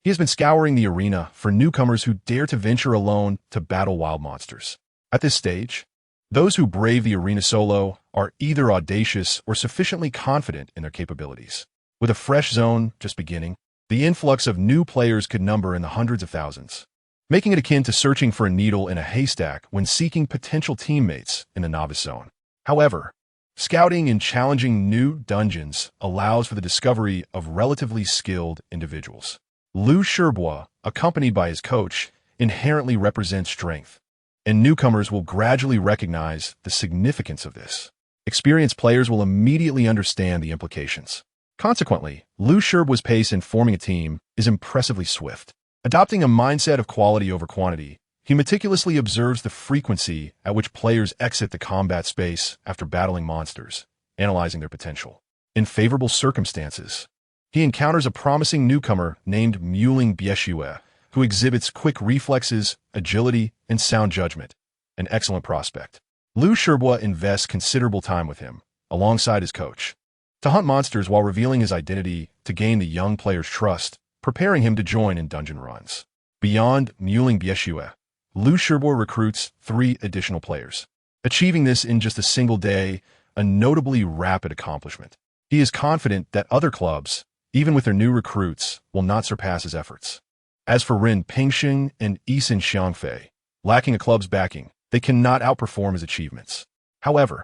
he has been scouring the arena for newcomers who dare to venture alone to battle wild monsters. At this stage, those who brave the arena solo are either audacious or sufficiently confident in their capabilities. With a fresh zone just beginning, the influx of new players could number in the hundreds of thousands, making it akin to searching for a needle in a haystack when seeking potential teammates in the novice zone. However, scouting and challenging new dungeons allows for the discovery of relatively skilled individuals. Liu Shibua, accompanied by his coach, inherently represents strength, and newcomers will gradually recognize the significance of this. Experienced players will immediately understand the implications. Consequently, Liu Shibua's pace in forming a team is impressively swift. Adopting a mindset of quality over quantity, he meticulously observes the frequency at which players exit the combat space after battling monsters, analyzing their potential. In favorable circumstances, he encounters a promising newcomer named Muling Bieshue, who exhibits quick reflexes, agility, and sound judgment, an excellent prospect. Liu Shibua invests considerable time with him, alongside his coach, to hunt monsters while revealing his identity to gain the young player's trust, preparing him to join in dungeon runs. Beyond Muling Bieshue, Liu Shibua recruits 3 additional players, achieving this in just a single day, a notably rapid accomplishment. He is confident that other clubs, even with their new recruits, will not surpass his efforts. As for Ren Pingsheng and Yisin Xiangfei, lacking a club's backing, they cannot outperform his achievements. However,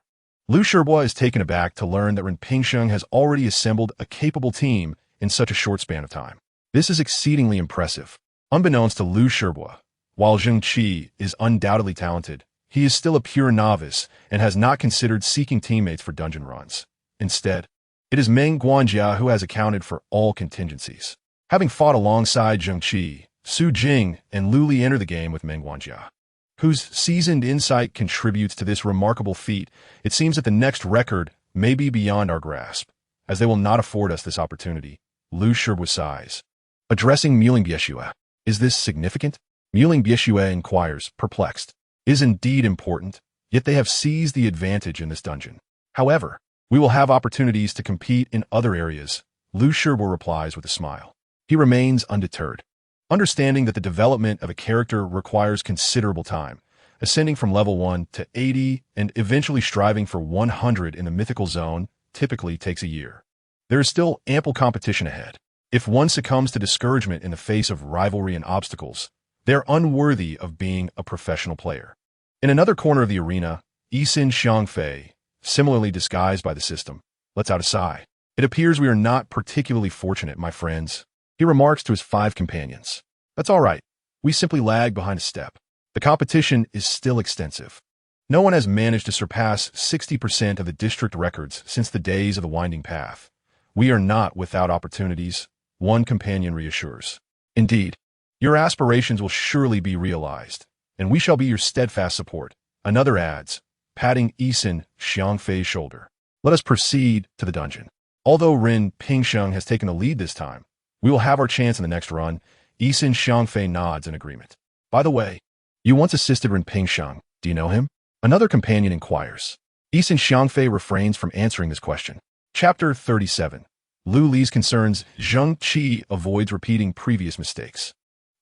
Liu Shibua is taken aback to learn that Ren Pingsheng has already assembled a capable team in such a short span of time. This is exceedingly impressive. Unbeknownst to Liu Shibua, while Zheng Qi is undoubtedly talented, he is still a pure novice and has not considered seeking teammates for dungeon runs. Instead, it is Meng Guanjia who has accounted for all contingencies. Having fought alongside Zheng Qi, Su Jing and Lu Li enter the game with Meng Guanjia, whose seasoned insight contributes to this remarkable feat. It seems that the next record may be beyond our grasp, as they will not afford us this opportunity. Liu Shibua sighs. Addressing Muling Bieshue, is this significant? Muling Bieshue inquires, perplexed. It is indeed important, yet they have seized the advantage in this dungeon. However, we will have opportunities to compete in other areas, Liu Shibua replies with a smile. He remains undeterred, understanding that the development of a character requires considerable time, ascending from level 1 to 80 and eventually striving for 100 in the mythical zone typically takes a year. There is still ample competition ahead. If one succumbs to discouragement in the face of rivalry and obstacles, they're unworthy of being a professional player. In another corner of the arena, Yisin Xiangfei similarly disguised by the system, lets out a sigh. It appears we are not particularly fortunate, my friends. He remarks to his 5 companions. That's all right. We simply lag behind a step. The competition is still extensive. No one has managed to surpass 60% of the district records since the days of the winding path. We are not without opportunities, one companion reassures. Indeed, your aspirations will surely be realized, and we shall be your steadfast support. Another adds, patting Yisun Xiangfei's shoulder. Let us proceed to the dungeon. Although Ren Pingsheng has taken the lead this time, we will have our chance in the next run. Yisun Xiangfei nods in agreement. By the way, you once assisted Ren Pingsheng. Do you know him? Another companion inquires. Yisun Xiangfei refrains from answering this question. Chapter 37. Lu Li's concerns. Zheng Qi avoids repeating previous mistakes.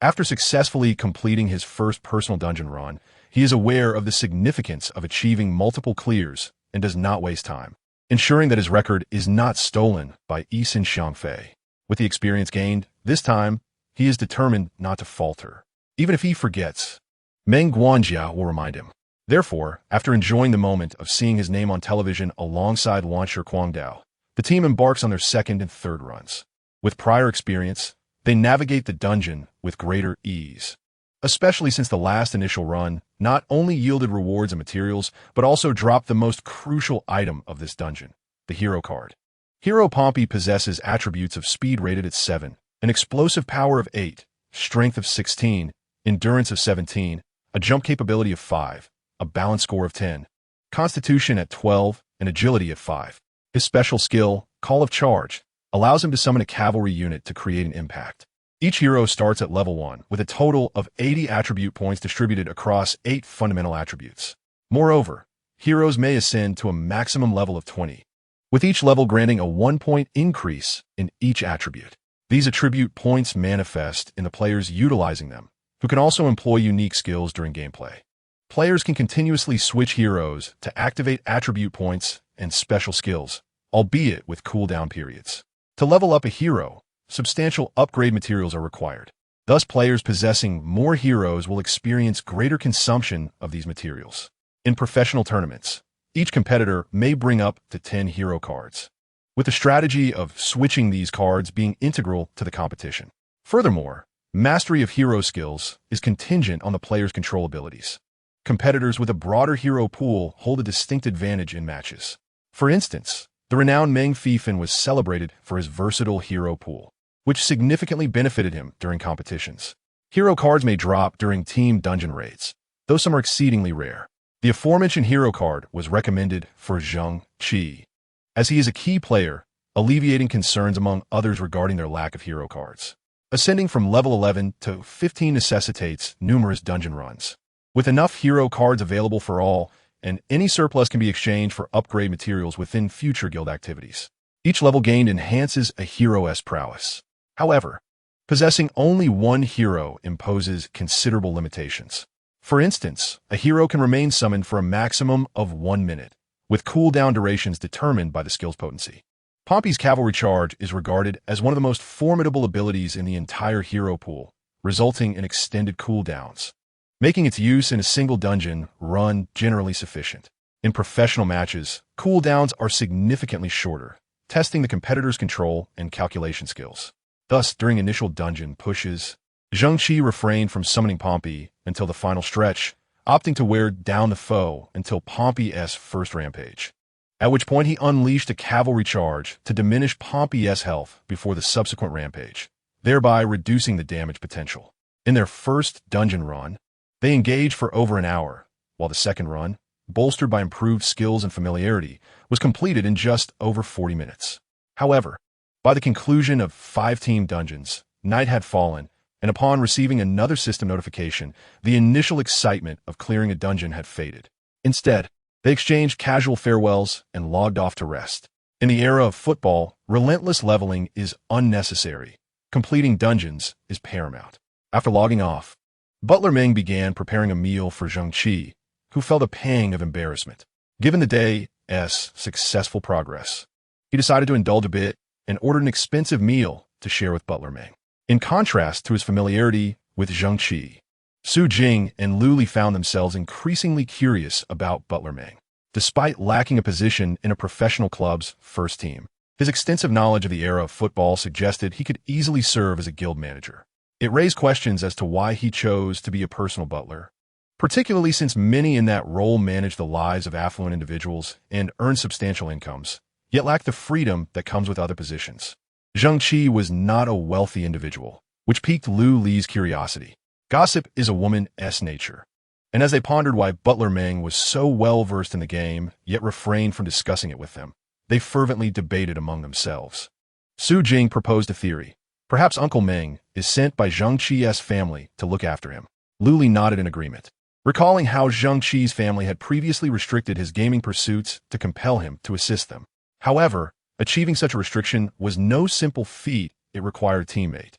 After successfully completing his first personal dungeon run, he is aware of the significance of achieving multiple clears and does not waste time, ensuring that his record is not stolen by Yisun Xiangfei. With the experience gained, this time, he is determined not to falter. Even if he forgets, Meng Guanjia will remind him. Therefore, after enjoying the moment of seeing his name on television alongside launcher Guangdao, the team embarks on their second and third runs. With prior experience, they navigate the dungeon with greater ease, especially since the last initial run not only yielded rewards and materials, but also dropped the most crucial item of this dungeon, the hero card. Hero Pompey possesses attributes of speed rated at 7, an explosive power of 8, strength of 16, endurance of 17, a jump capability of 5, a balance score of 10, constitution at 12, and agility at 5. His special skill, Call of Charge, allows him to summon a cavalry unit to create an impact. Each hero starts at level 1 with a total of 80 attribute points distributed across 8 fundamental attributes. Moreover, heroes may ascend to a maximum level of 20, with each level granting a 1-point increase in each attribute. These attribute points manifest in the players utilizing them, who can also employ unique skills during gameplay. Players can continuously switch heroes to activate attribute points and special skills, albeit with cooldown periods. To level up a hero, substantial upgrade materials are required. Thus, players possessing more heroes will experience greater consumption of these materials. In professional tournaments, each competitor may bring up to 10 hero cards, with the strategy of switching these cards being integral to the competition. Furthermore, mastery of hero skills is contingent on the player's control abilities. Competitors with a broader hero pool hold a distinct advantage in matches. For instance, the renowned Meng Fifan was celebrated for his versatile hero pool, which significantly benefited him during competitions. Hero cards may drop during team dungeon raids, though some are exceedingly rare. The aforementioned hero card was recommended for Zheng Qi, as he is a key player, alleviating concerns among others regarding their lack of hero cards. Ascending from level 11 to 15 necessitates numerous dungeon runs. With enough hero cards available for all, and any surplus can be exchanged for upgrade materials within future guild activities. Each level gained enhances a hero's prowess. However, possessing only one hero imposes considerable limitations. For instance, a hero can remain summoned for a maximum of 1 minute, with cooldown durations determined by the skill's potency. Pompey's cavalry charge is regarded as one of the most formidable abilities in the entire hero pool, resulting in extended cooldowns, making its use in a single dungeon run generally sufficient. In professional matches, cooldowns are significantly shorter, testing the competitor's control and calculation skills. Thus, during initial dungeon pushes, Zheng Qi refrained from summoning Pompey until the final stretch, opting to wear down the foe until Pompey's first rampage, at which point he unleashed a cavalry charge to diminish Pompey's health before the subsequent rampage, thereby reducing the damage potential. In their first dungeon run, they engaged for over an hour, while the second run, bolstered by improved skills and familiarity, was completed in just over 40 minutes. However, by the conclusion of 5-team dungeons, night had fallen, and upon receiving another system notification, the initial excitement of clearing a dungeon had faded. Instead, they exchanged casual farewells and logged off to rest. In the era of football, relentless leveling is unnecessary. Completing dungeons is paramount. After logging off, Butler Meng began preparing a meal for Zheng Qi, who felt a pang of embarrassment. Given the day's successful progress, he decided to indulge a bit and ordered an expensive meal to share with Butler Meng. In contrast to his familiarity with Zheng Qi, Su Jing and Lu Li found themselves increasingly curious about Butler Meng. despite lacking a position in a professional club's first team. His extensive knowledge of the era of football suggested he could easily serve as a guild manager. It raised questions as to why he chose to be a personal butler, particularly since many in that role managed the lives of affluent individuals and earned substantial incomes, yet lacked the freedom that comes with other positions. Zheng Qi was not a wealthy individual, which piqued Lu Li's curiosity. Gossip is a woman's nature, and as they pondered why Butler Meng was so well-versed in the game, yet refrained from discussing it with them, they fervently debated among themselves. Su Jing proposed a theory. Perhaps Uncle Meng is sent by Zheng Qi's family to look after him. Lu Li nodded in agreement, recalling how Zheng Qi's family had previously restricted his gaming pursuits to compel him to assist them. However, achieving such a restriction was no simple feat. It required a teammate,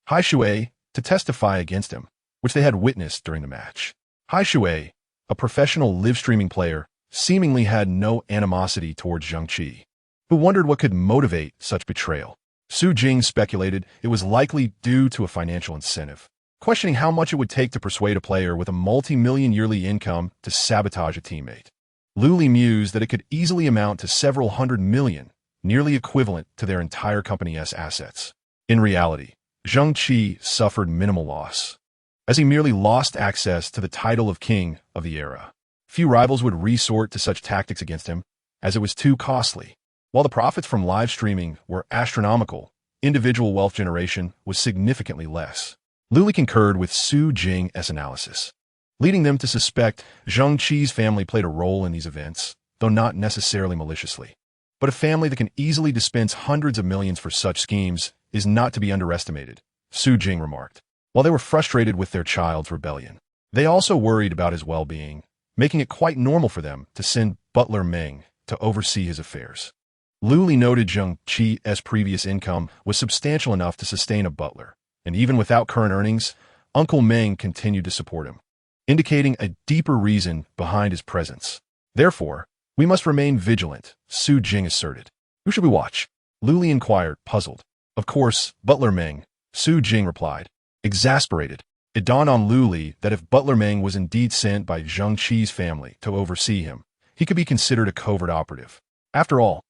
Hai Shui, to testify against him, which they had witnessed during the match. Hai Shui, a professional live-streaming player, seemingly had no animosity towards Zheng Qi, who wondered what could motivate such betrayal. Su Jing speculated it was likely due to a financial incentive, questioning how much it would take to persuade a player with a multi-million yearly income to sabotage a teammate. Lu Li mused that it could easily amount to several hundred million, nearly equivalent to their entire company's assets. In reality, Zheng Qi suffered minimal loss, as he merely lost access to the title of king of the era. Few rivals would resort to such tactics against him, as it was too costly. While the profits from live streaming were astronomical, individual wealth generation was significantly less. Lu Li concurred with Su Jing's analysis, leading them to suspect Zheng Qi's family played a role in these events, though not necessarily maliciously. But a family that can easily dispense hundreds of millions for such schemes is not to be underestimated, Su Jing remarked. While they were frustrated with their child's rebellion, they also worried about his well-being, making it quite normal for them to send Butler Meng to oversee his affairs. Lu Li noted Zheng Qi's previous income was substantial enough to sustain a butler, and even without current earnings, Uncle Meng continued to support him, indicating a deeper reason behind his presence. Therefore, we must remain vigilant, Su Jing asserted. Who should we watch? Lu Li inquired, puzzled. Of course, Butler Meng, Su Jing replied. Exasperated, it dawned on Lu Li that if Butler Meng was indeed sent by Zheng Qi's family to oversee him, he could be considered a covert operative. After all,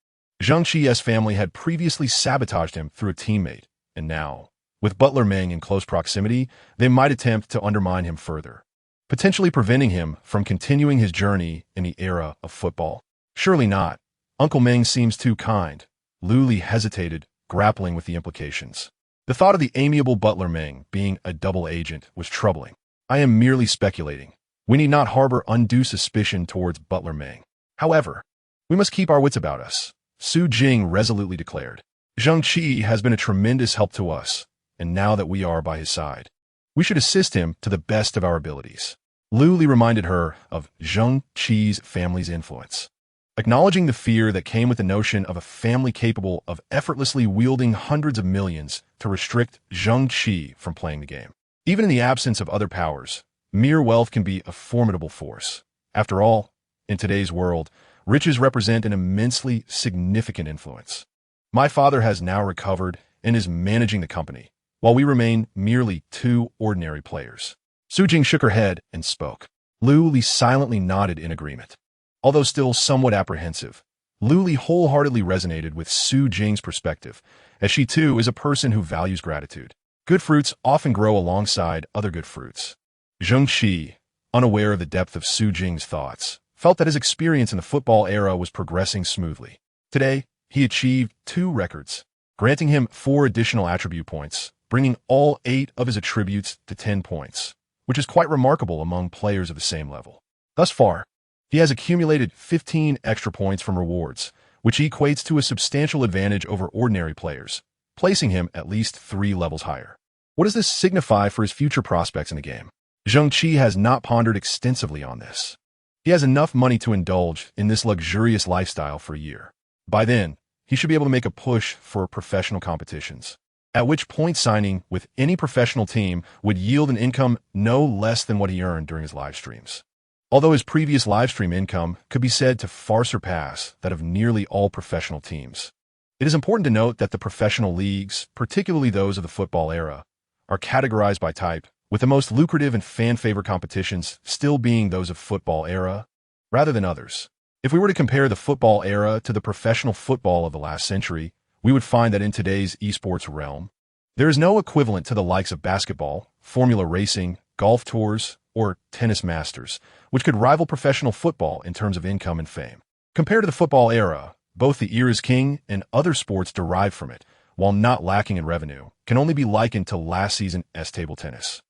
Zheng Qi's family had previously sabotaged him through a teammate, and now, with Butler Meng in close proximity, they might attempt to undermine him further, potentially preventing him from continuing his journey in the era of football. Surely not. Uncle Meng seems too kind. Lu Li hesitated, grappling with the implications. The thought of the amiable Butler Meng being a double agent was troubling. I am merely speculating. We need not harbor undue suspicion towards Butler Meng. However, we must keep our wits about us, Su Jing resolutely declared. Zheng Qi has been a tremendous help to us, and now that we are by his side, we should assist him to the best of our abilities. Lu Li reminded her of Zheng Qi's family's influence, acknowledging the fear that came with the notion of a family capable of effortlessly wielding hundreds of millions to restrict Zheng Qi from playing the game. Even in the absence of other powers, mere wealth can be a formidable force. After all, in today's world, riches represent an immensely significant influence. My father has now recovered and is managing the company, while we remain merely two ordinary players. Su Jing shook her head and spoke. Lu Li silently nodded in agreement. Although still somewhat apprehensive, Lu Li wholeheartedly resonated with Su Jing's perspective, as she too is a person who values gratitude. Good fruits often grow alongside other good fruits. Zheng Qi, unaware of the depth of Su Jing's thoughts, felt that his experience in the football era was progressing smoothly. Today, he achieved 2 records, granting him 4 additional attribute points, bringing all 8 of his attributes to 10 points, which is quite remarkable among players of the same level. Thus far, he has accumulated 15 extra points from rewards, which equates to a substantial advantage over ordinary players, placing him at least 3 levels higher. What does this signify for his future prospects in the game? Zheng Qi has not pondered extensively on this. He has enough money to indulge in this luxurious lifestyle for a year. By then, he should be able to make a push for professional competitions, at which point signing with any professional team would yield an income no less than what he earned during his live streams. Although his previous livestream income could be said to far surpass that of nearly all professional teams, it is important to note that the professional leagues, particularly those of the football era, are categorized by type, with the most lucrative and fan-favorite competitions still being those of football era, rather than others. If we were to compare the football era to the professional football of the last century, we would find that in today's esports realm, there is no equivalent to the likes of basketball, formula racing, golf tours, or tennis masters, which could rival professional football in terms of income and fame. Compared to the football era, both the era's king and other sports derived from it, while not lacking in revenue, can only be likened to last season's table tennis.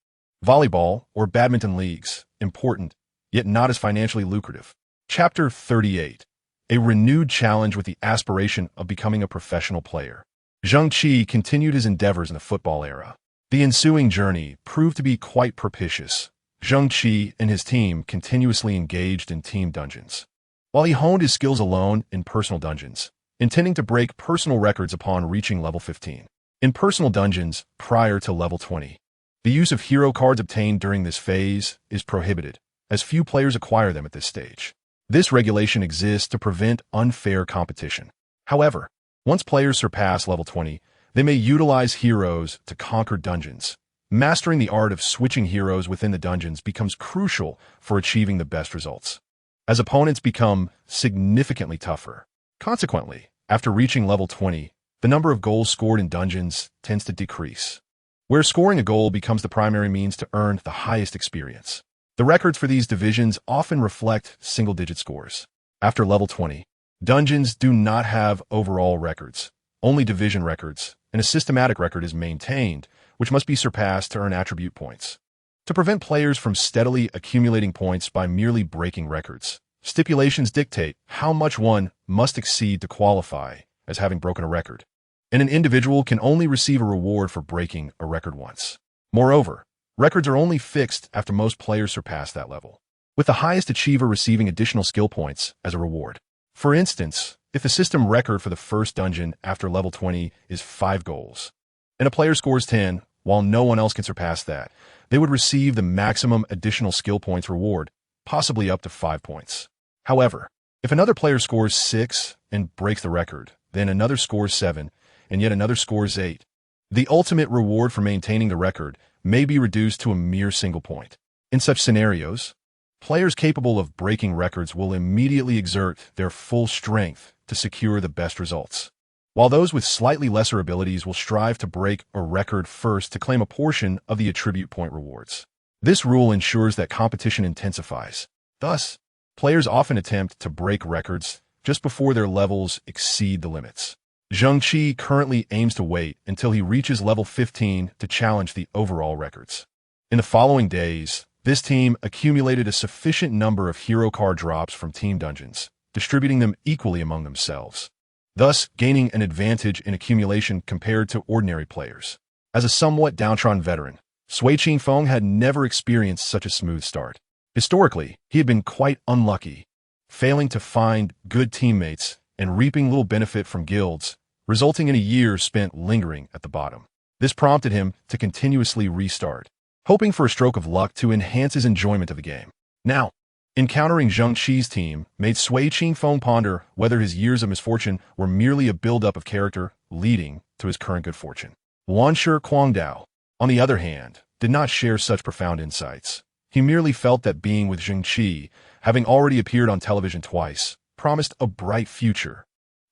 Volleyball or badminton leagues, important, yet not as financially lucrative. Chapter 38. A renewed challenge with the aspiration of becoming a professional player. Zheng Qi continued his endeavors in the football era. The ensuing journey proved to be quite propitious. Zheng Qi and his team continuously engaged in team dungeons, while he honed his skills alone in personal dungeons, intending to break personal records upon reaching level 15. In personal dungeons, prior to level 20, the use of hero cards obtained during this phase is prohibited, as few players acquire them at this stage. This regulation exists to prevent unfair competition. However, once players surpass level 20, they may utilize heroes to conquer dungeons. Mastering the art of switching heroes within the dungeons becomes crucial for achieving the best results, as opponents become significantly tougher. Consequently, after reaching level 20, the number of goals scored in dungeons tends to decrease, where scoring a goal becomes the primary means to earn the highest experience. The records for these divisions often reflect single-digit scores. After level 20, dungeons do not have overall records, only division records, and a systematic record is maintained, which must be surpassed to earn attribute points. To prevent players from steadily accumulating points by merely breaking records, stipulations dictate how much one must exceed to qualify as having broken a record, and an individual can only receive a reward for breaking a record once. Moreover, records are only fixed after most players surpass that level, with the highest achiever receiving additional skill points as a reward. For instance, if the system record for the first dungeon after level 20 is 5 goals, and a player scores 10, while no one else can surpass that, they would receive the maximum additional skill points reward, possibly up to 5 points. However, if another player scores 6 and breaks the record, then another scores 7, and yet another scores 8, the ultimate reward for maintaining the record may be reduced to a mere single point. In such scenarios, players capable of breaking records will immediately exert their full strength to secure the best results, while those with slightly lesser abilities will strive to break a record first to claim a portion of the attribute point rewards. This rule ensures that competition intensifies. Thus, players often attempt to break records just before their levels exceed the limits. Zheng Qi currently aims to wait until he reaches level 15 to challenge the overall records. In the following days, this team accumulated a sufficient number of hero card drops from team dungeons, distributing them equally among themselves, thus gaining an advantage in accumulation compared to ordinary players. As a somewhat downtrodden veteran, Sui Qingfeng had never experienced such a smooth start. Historically, he had been quite unlucky, failing to find good teammates and reaping little benefit from guilds, resulting in a year spent lingering at the bottom. This prompted him to continuously restart, hoping for a stroke of luck to enhance his enjoyment of the game. Now, encountering Zheng Qi's team made Sui Qingfeng ponder whether his years of misfortune were merely a buildup of character leading to his current good fortune. Wanshi Quangdao, on the other hand, did not share such profound insights. He merely felt that being with Zheng Qi, having already appeared on television twice, promised a bright future.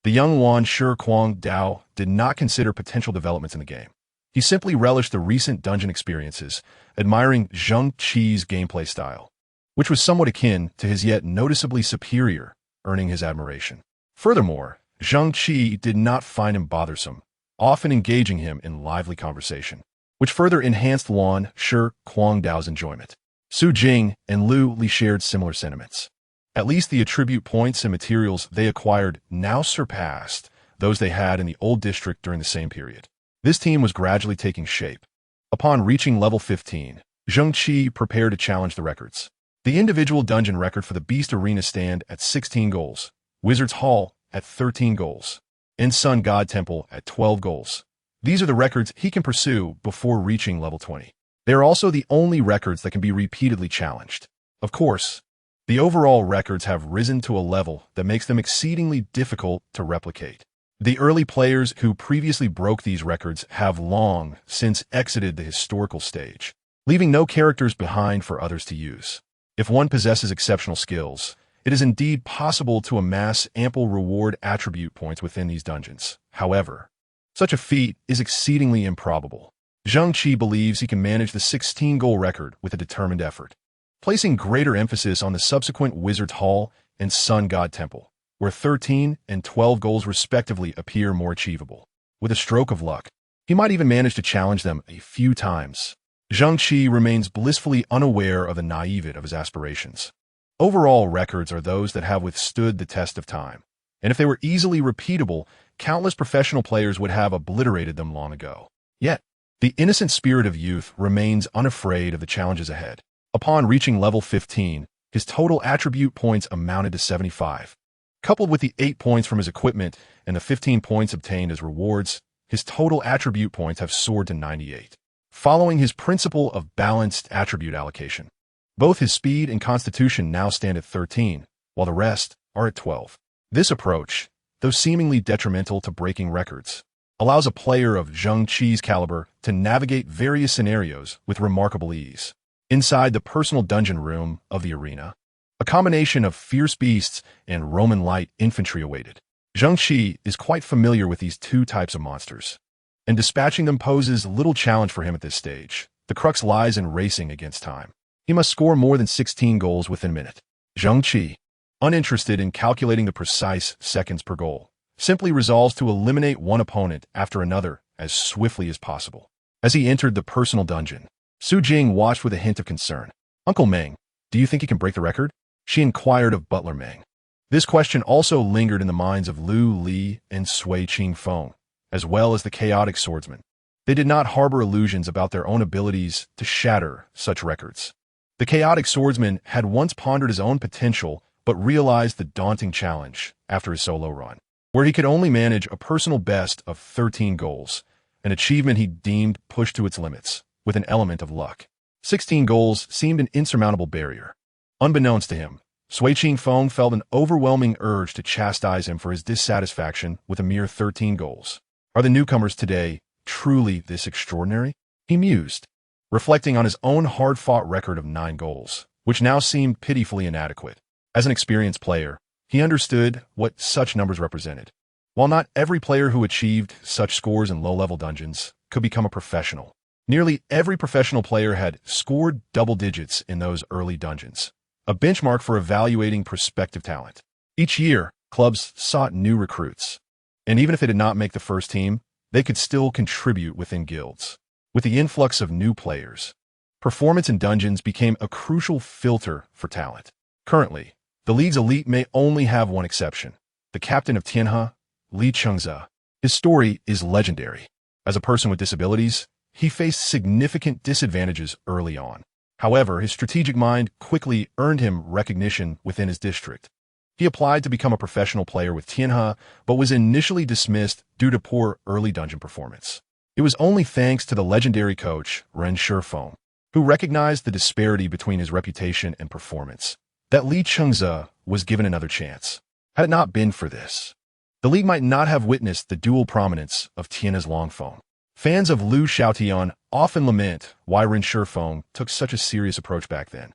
The young Wanshi Quangdao did not consider potential developments in the game. He simply relished the recent dungeon experiences, admiring Zheng Qi's gameplay style, which was somewhat akin to his yet noticeably superior, earning his admiration. Furthermore, Zheng Qi did not find him bothersome, often engaging him in lively conversation, which further enhanced Wanshi Quangdao's enjoyment. Su Jing and Lu Li shared similar sentiments. At least the attribute points and materials they acquired now surpassed those they had in the old district during the same period. This team was gradually taking shape. Upon reaching level 15, Zheng Qi prepared to challenge the records. The individual dungeon record for the Beast Arena stand at 16 goals, Wizard's Hall at 13 goals, and Sun God Temple at 12 goals. These are the records he can pursue before reaching level 20. They are also the only records that can be repeatedly challenged. Of course, the overall records have risen to a level that makes them exceedingly difficult to replicate. The early players who previously broke these records have long since exited the historical stage, leaving no characters behind for others to use. If one possesses exceptional skills, it is indeed possible to amass ample reward attribute points within these dungeons. However, such a feat is exceedingly improbable. Zheng Qi believes he can manage the 16-goal record with a determined effort, placing greater emphasis on the subsequent Wizard's Hall and Sun God Temple, where 13 and 12 goals respectively appear more achievable. With a stroke of luck, he might even manage to challenge them a few times. Zheng Qi remains blissfully unaware of the naivete of his aspirations. Overall records are those that have withstood the test of time, and if they were easily repeatable, countless professional players would have obliterated them long ago. Yet, the innocent spirit of youth remains unafraid of the challenges ahead. Upon reaching level 15, his total attribute points amounted to 75. Coupled with the 8 points from his equipment and the 15 points obtained as rewards, his total attribute points have soared to 98. Following his principle of balanced attribute allocation, both his speed and constitution now stand at 13, while the rest are at 12. This approach, though seemingly detrimental to breaking records, allows a player of Zheng Qi's caliber to navigate various scenarios with remarkable ease. Inside the personal dungeon room of the arena, a combination of fierce beasts and Roman light infantry awaited. Zheng Qi is quite familiar with these two types of monsters, and dispatching them poses little challenge for him at this stage. The crux lies in racing against time. He must score more than 16 goals within a minute. Zheng Qi, uninterested in calculating the precise seconds per goal, simply resolves to eliminate one opponent after another as swiftly as possible. As he entered the personal dungeon, Su Jing watched with a hint of concern. "Uncle Meng, do you think he can break the record?" she inquired of Butler Meng. This question also lingered in the minds of Lu Li and Sui Qingfeng, as well as the chaotic swordsman. They did not harbor illusions about their own abilities to shatter such records. The chaotic swordsman had once pondered his own potential, but realized the daunting challenge after his solo run, where he could only manage a personal best of 13 goals, an achievement he deemed pushed to its limits, with an element of luck. 16 goals seemed an insurmountable barrier. Unbeknownst to him, Sui Qingfeng felt an overwhelming urge to chastise him for his dissatisfaction with a mere 13 goals. Are the newcomers today truly this extraordinary? He mused, reflecting on his own hard-fought record of 9 goals, which now seemed pitifully inadequate. As an experienced player, he understood what such numbers represented. While not every player who achieved such scores in low-level dungeons could become a professional, nearly every professional player had scored double digits in those early dungeons, a benchmark for evaluating prospective talent. Each year, clubs sought new recruits, and even if they did not make the first team, they could still contribute within guilds. With the influx of new players, performance in dungeons became a crucial filter for talent. Currently, the league's elite may only have one exception: the captain of Tianhe, Li Chengze. His story is legendary. As a person with disabilities, he faced significant disadvantages early on. However, his strategic mind quickly earned him recognition within his district. He applied to become a professional player with Tianhe, but was initially dismissed due to poor early dungeon performance. It was only thanks to the legendary coach, Ren Shifeng, who recognized the disparity between his reputation and performance, that Li Chengze was given another chance. Had it not been for this, the league might not have witnessed the dual prominence of Tianhe's Longfeng. Fans of Lu Xiaotian often lament why Ren Shifeng took such a serious approach back then,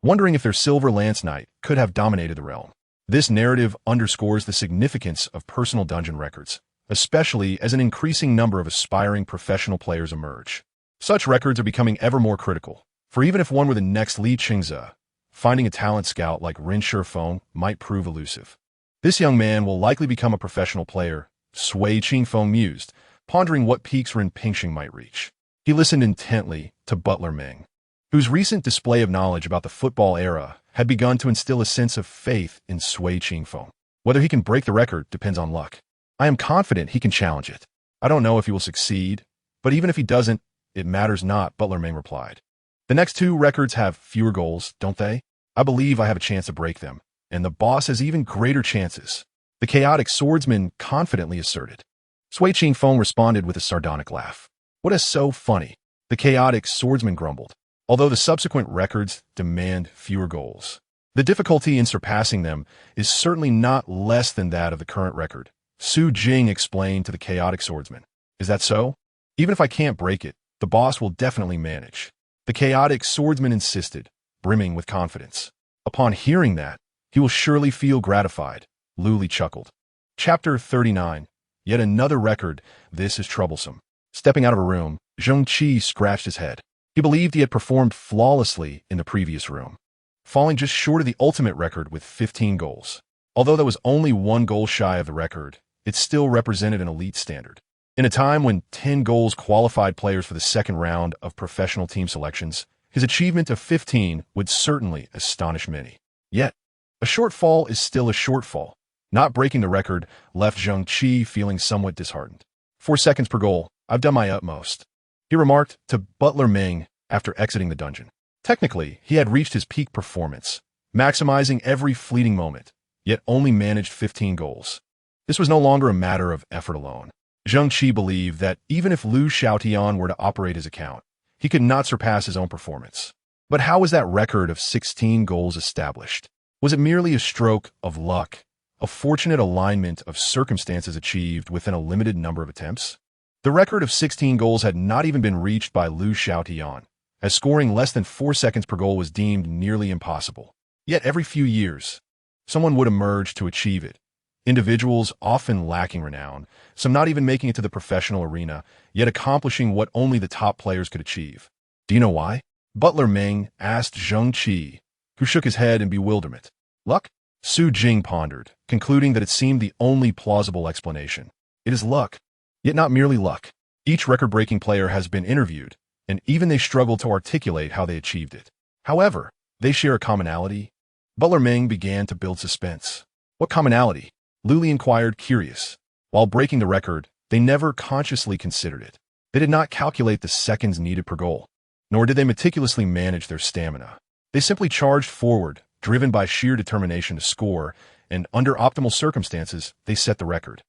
wondering if their Silver Lance Knight could have dominated the realm. This narrative underscores the significance of personal dungeon records, especially as an increasing number of aspiring professional players emerge. Such records are becoming ever more critical, for even if one were the next Li Chengze, finding a talent scout like Ren Shifeng might prove elusive. This young man will likely become a professional player, Sui Qingfeng mused, pondering what peaks Ren Pingxing might reach. He listened intently to Butler Meng, whose recent display of knowledge about the football era had begun to instill a sense of faith in Sui Qingfeng. Whether he can break the record depends on luck. I am confident he can challenge it. I don't know if he will succeed, but even if he doesn't, it matters not, Butler Meng replied. The next 2 records have fewer goals, don't they? I believe I have a chance to break them, and the boss has even greater chances, the chaotic swordsman confidently asserted. Sui Qingfeng responded with a sardonic laugh. What is so funny? The chaotic swordsman grumbled, although the subsequent records demand fewer goals. The difficulty in surpassing them is certainly not less than that of the current record, Su Jing explained to the chaotic swordsman. Is that so? Even if I can't break it, the boss will definitely manage. The chaotic swordsman insisted, brimming with confidence. Upon hearing that, He will surely feel gratified, Lu Li chuckled. Chapter 39. Yet another record. This is troublesome. Stepping out of a room, Zheng Qi scratched his head. He believed he had performed flawlessly in the previous room, falling just short of the ultimate record with 15 goals. Although that was only 1 goal shy of the record, it still represented an elite standard. In a time when 10 goals qualified players for the second round of professional team selections, his achievement of 15 would certainly astonish many. Yet, a shortfall is still a shortfall. Not breaking the record left Zheng Qi feeling somewhat disheartened. 4 seconds per goal. I've done my utmost, he remarked to Butler Ming after exiting the dungeon. Technically, he had reached his peak performance, maximizing every fleeting moment, yet only managed 15 goals. This was no longer a matter of effort alone. Zheng Qi believed that even if Liu Xiaotian were to operate his account, he could not surpass his own performance. But how was that record of 16 goals established? Was it merely a stroke of luck, a fortunate alignment of circumstances achieved within a limited number of attempts? The record of 16 goals had not even been reached by Liu Xiaotian, as scoring less than 4 seconds per goal was deemed nearly impossible. Yet every few years, someone would emerge to achieve it. Individuals often lacking renown, some not even making it to the professional arena, yet accomplishing what only the top players could achieve. Do you know why? Butler Ming asked Zheng Qi, who shook his head in bewilderment. Luck? Su Jing pondered, concluding that it seemed the only plausible explanation. It is luck. Yet not merely luck. Each record-breaking player has been interviewed, and even they struggle to articulate how they achieved it. However, they share a commonality. Butler Ming began to build suspense. What commonality? Lu Li inquired, curious. While breaking the record, they never consciously considered it. They did not calculate the seconds needed per goal, nor did they meticulously manage their stamina. They simply charged forward, driven by sheer determination to score, and under optimal circumstances, they set the record.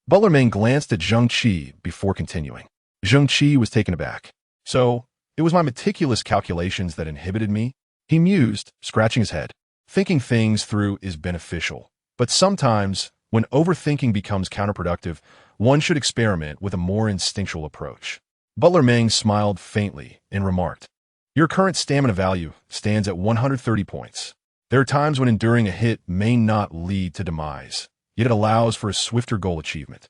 Butler Ming glanced at Zheng Qi before continuing. Zheng Qi was taken aback. So, it was my meticulous calculations that inhibited me? He mused, scratching his head. Thinking things through is beneficial, but sometimes, when overthinking becomes counterproductive, one should experiment with a more instinctual approach. Butler Ming smiled faintly and remarked, Your current stamina value stands at 130 points. There are times when enduring a hit may not lead to demise, yet it allows for a swifter goal achievement.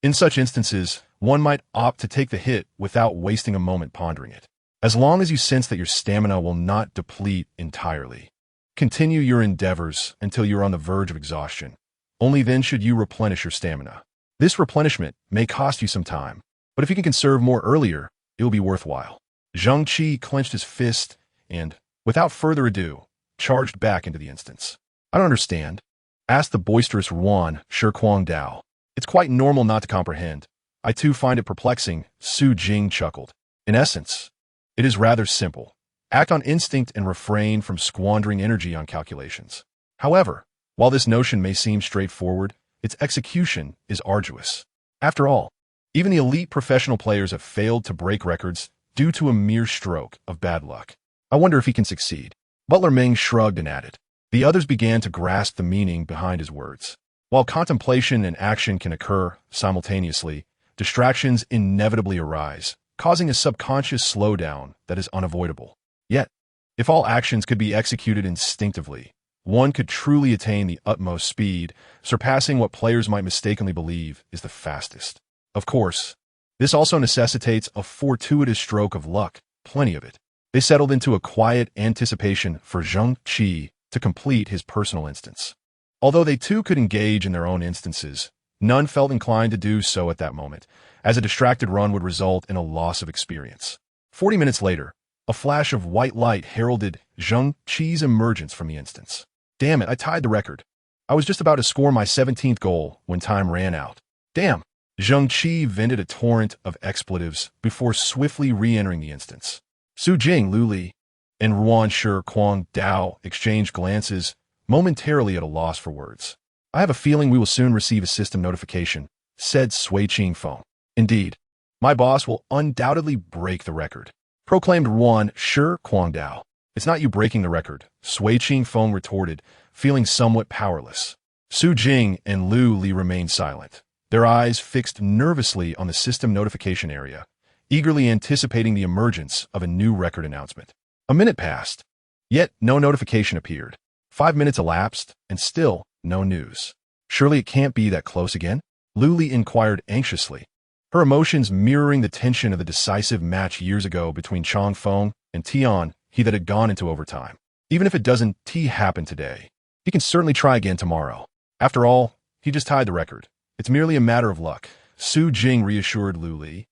In such instances, one might opt to take the hit without wasting a moment pondering it. As long as you sense that your stamina will not deplete entirely, continue your endeavors until you're on the verge of exhaustion. Only then should you replenish your stamina. This replenishment may cost you some time, but if you can conserve more earlier, it will be worthwhile. Zheng Qi clenched his fist and, without further ado, charged back into the instance. I don't understand, asked the boisterous Ruan Shirquang Dao. It's quite normal not to comprehend. I too find it perplexing, Su Jing chuckled. In essence, it is rather simple. Act on instinct and refrain from squandering energy on calculations. However, while this notion may seem straightforward, its execution is arduous. After all, even the elite professional players have failed to break records due to a mere stroke of bad luck. I wonder if he can succeed. Butler Ming shrugged and added. The others began to grasp the meaning behind his words. While contemplation and action can occur simultaneously, distractions inevitably arise, causing a subconscious slowdown that is unavoidable. Yet, if all actions could be executed instinctively, one could truly attain the utmost speed, surpassing what players might mistakenly believe is the fastest. Of course, this also necessitates a fortuitous stroke of luck, plenty of it. They settled into a quiet anticipation for Zheng Qi to complete his personal instance. Although they too could engage in their own instances, none felt inclined to do so at that moment, as a distracted run would result in a loss of experience. 40 minutes later, a flash of white light heralded Zheng Qi's emergence from the instance. Damn it, I tied the record. I was just about to score my 17th goal when time ran out. Damn! Zheng Qi vented a torrent of expletives before swiftly re-entering the instance. Su Jing, Lu Li, and Ruan Shirquang Dao exchanged glances, momentarily at a loss for words. I have a feeling we will soon receive a system notification, said Sui Qingfeng. Indeed, my boss will undoubtedly break the record, proclaimed Ruan Shirquang Dao. It's not you breaking the record, Sui Qingfeng retorted, feeling somewhat powerless. Su Jing and Lu Li remained silent, their eyes fixed nervously on the system notification area, eagerly anticipating the emergence of a new record announcement. A minute passed, yet no notification appeared. 5 minutes elapsed, and still no news. Surely it can't be that close again? Luli inquired anxiously, her emotions mirroring the tension of the decisive match years ago between Chang Feng and Tian He that had gone into overtime. Even if it doesn't happen today, he can certainly try again tomorrow. After all, he just tied the record. It's merely a matter of luck, Su Jing reassured Luli,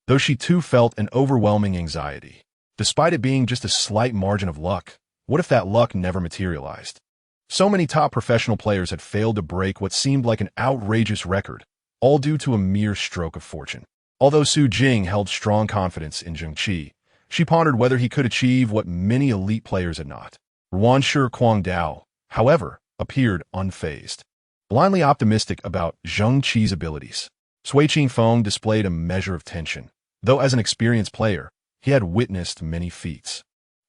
though she too felt an overwhelming anxiety. Despite it being just a slight margin of luck, what if that luck never materialized? So many top professional players had failed to break what seemed like an outrageous record, all due to a mere stroke of fortune. Although Su Jing held strong confidence in Zheng Qi, she pondered whether he could achieve what many elite players had not. Ruanshi Guangdao, however, appeared unfazed, blindly optimistic about Zheng Qi's abilities. Sui Qingfeng displayed a measure of tension, though as an experienced player, he had witnessed many feats.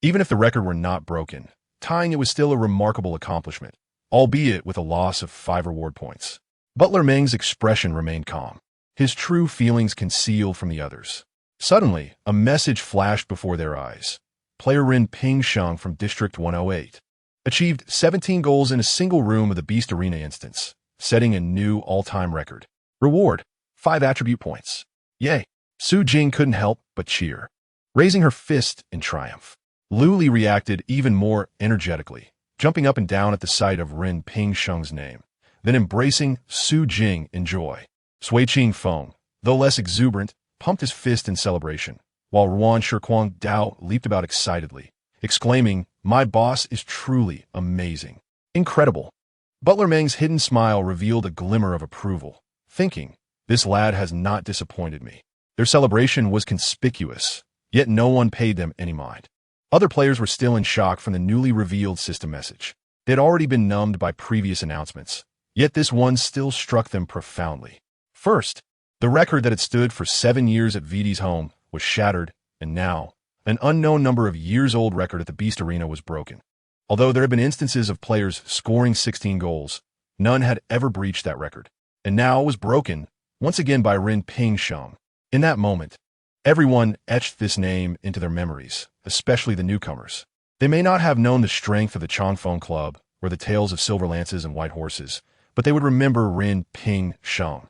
Even if the record were not broken, tying it was still a remarkable accomplishment, albeit with a loss of 5 reward points. Butler Meng's expression remained calm, his true feelings concealed from the others. Suddenly, a message flashed before their eyes. Player Ren Pingsheng from District 108 achieved 17 goals in a single room of the Beast Arena instance, setting a new all-time record. Reward: 5 attribute points. Yay! Su Jing couldn't help but cheer, raising her fist in triumph. Luli reacted even more energetically, jumping up and down at the sight of Ren Pingsheng's name, then embracing Su Jing in joy. Sui Qingfeng, though less exuberant, pumped his fist in celebration, while Ruanshi Guangdao leaped about excitedly, exclaiming, "My boss is truly amazing. Incredible." Butler Meng's hidden smile revealed a glimmer of approval, thinking, "This lad has not disappointed me." Their celebration was conspicuous, yet no one paid them any mind. Other players were still in shock from the newly revealed system message. They had already been numbed by previous announcements, yet this one still struck them profoundly. First, the record that had stood for 7 years at VD's home was shattered, and now, an unknown number of years-old record at the Beast Arena was broken. Although there had been instances of players scoring 16 goals, none had ever breached that record. And now it was broken, once again by Ren Pingsheng. In that moment, everyone etched this name into their memories, especially the newcomers. They may not have known the strength of the Changfeng Club or the tales of silver lances and white horses, but they would remember Ren Pingsheng,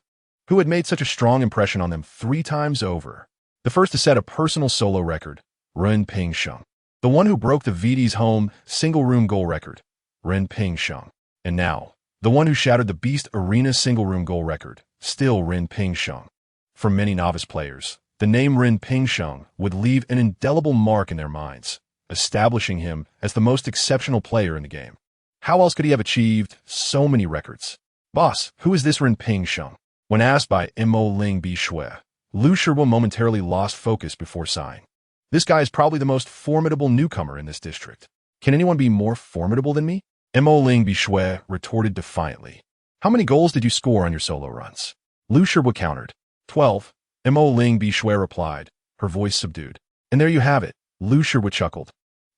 who had made such a strong impression on them 3 times over. The first to set a personal solo record, Ren Pingsheng. The one who broke the VD's home single-room goal record, Ren Pingsheng. And now, the one who shattered the Beast Arena single-room goal record, still Ren Pingsheng. For many novice players, the name Ren Pingsheng would leave an indelible mark in their minds, establishing him as the most exceptional player in the game. How else could he have achieved so many records? "Boss, who is this Ren Pingsheng?" When asked by Mo Ling Bishui, Lu Shibo momentarily lost focus before sighing. "This guy is probably the most formidable newcomer in this district. Can anyone be more formidable than me?" Mo Ling Bishui retorted defiantly. "How many goals did you score on your solo runs?" Lu Shibo countered. 12. Mo Ling Bishui replied, her voice subdued. "And there you have it," Lu Shibo chuckled.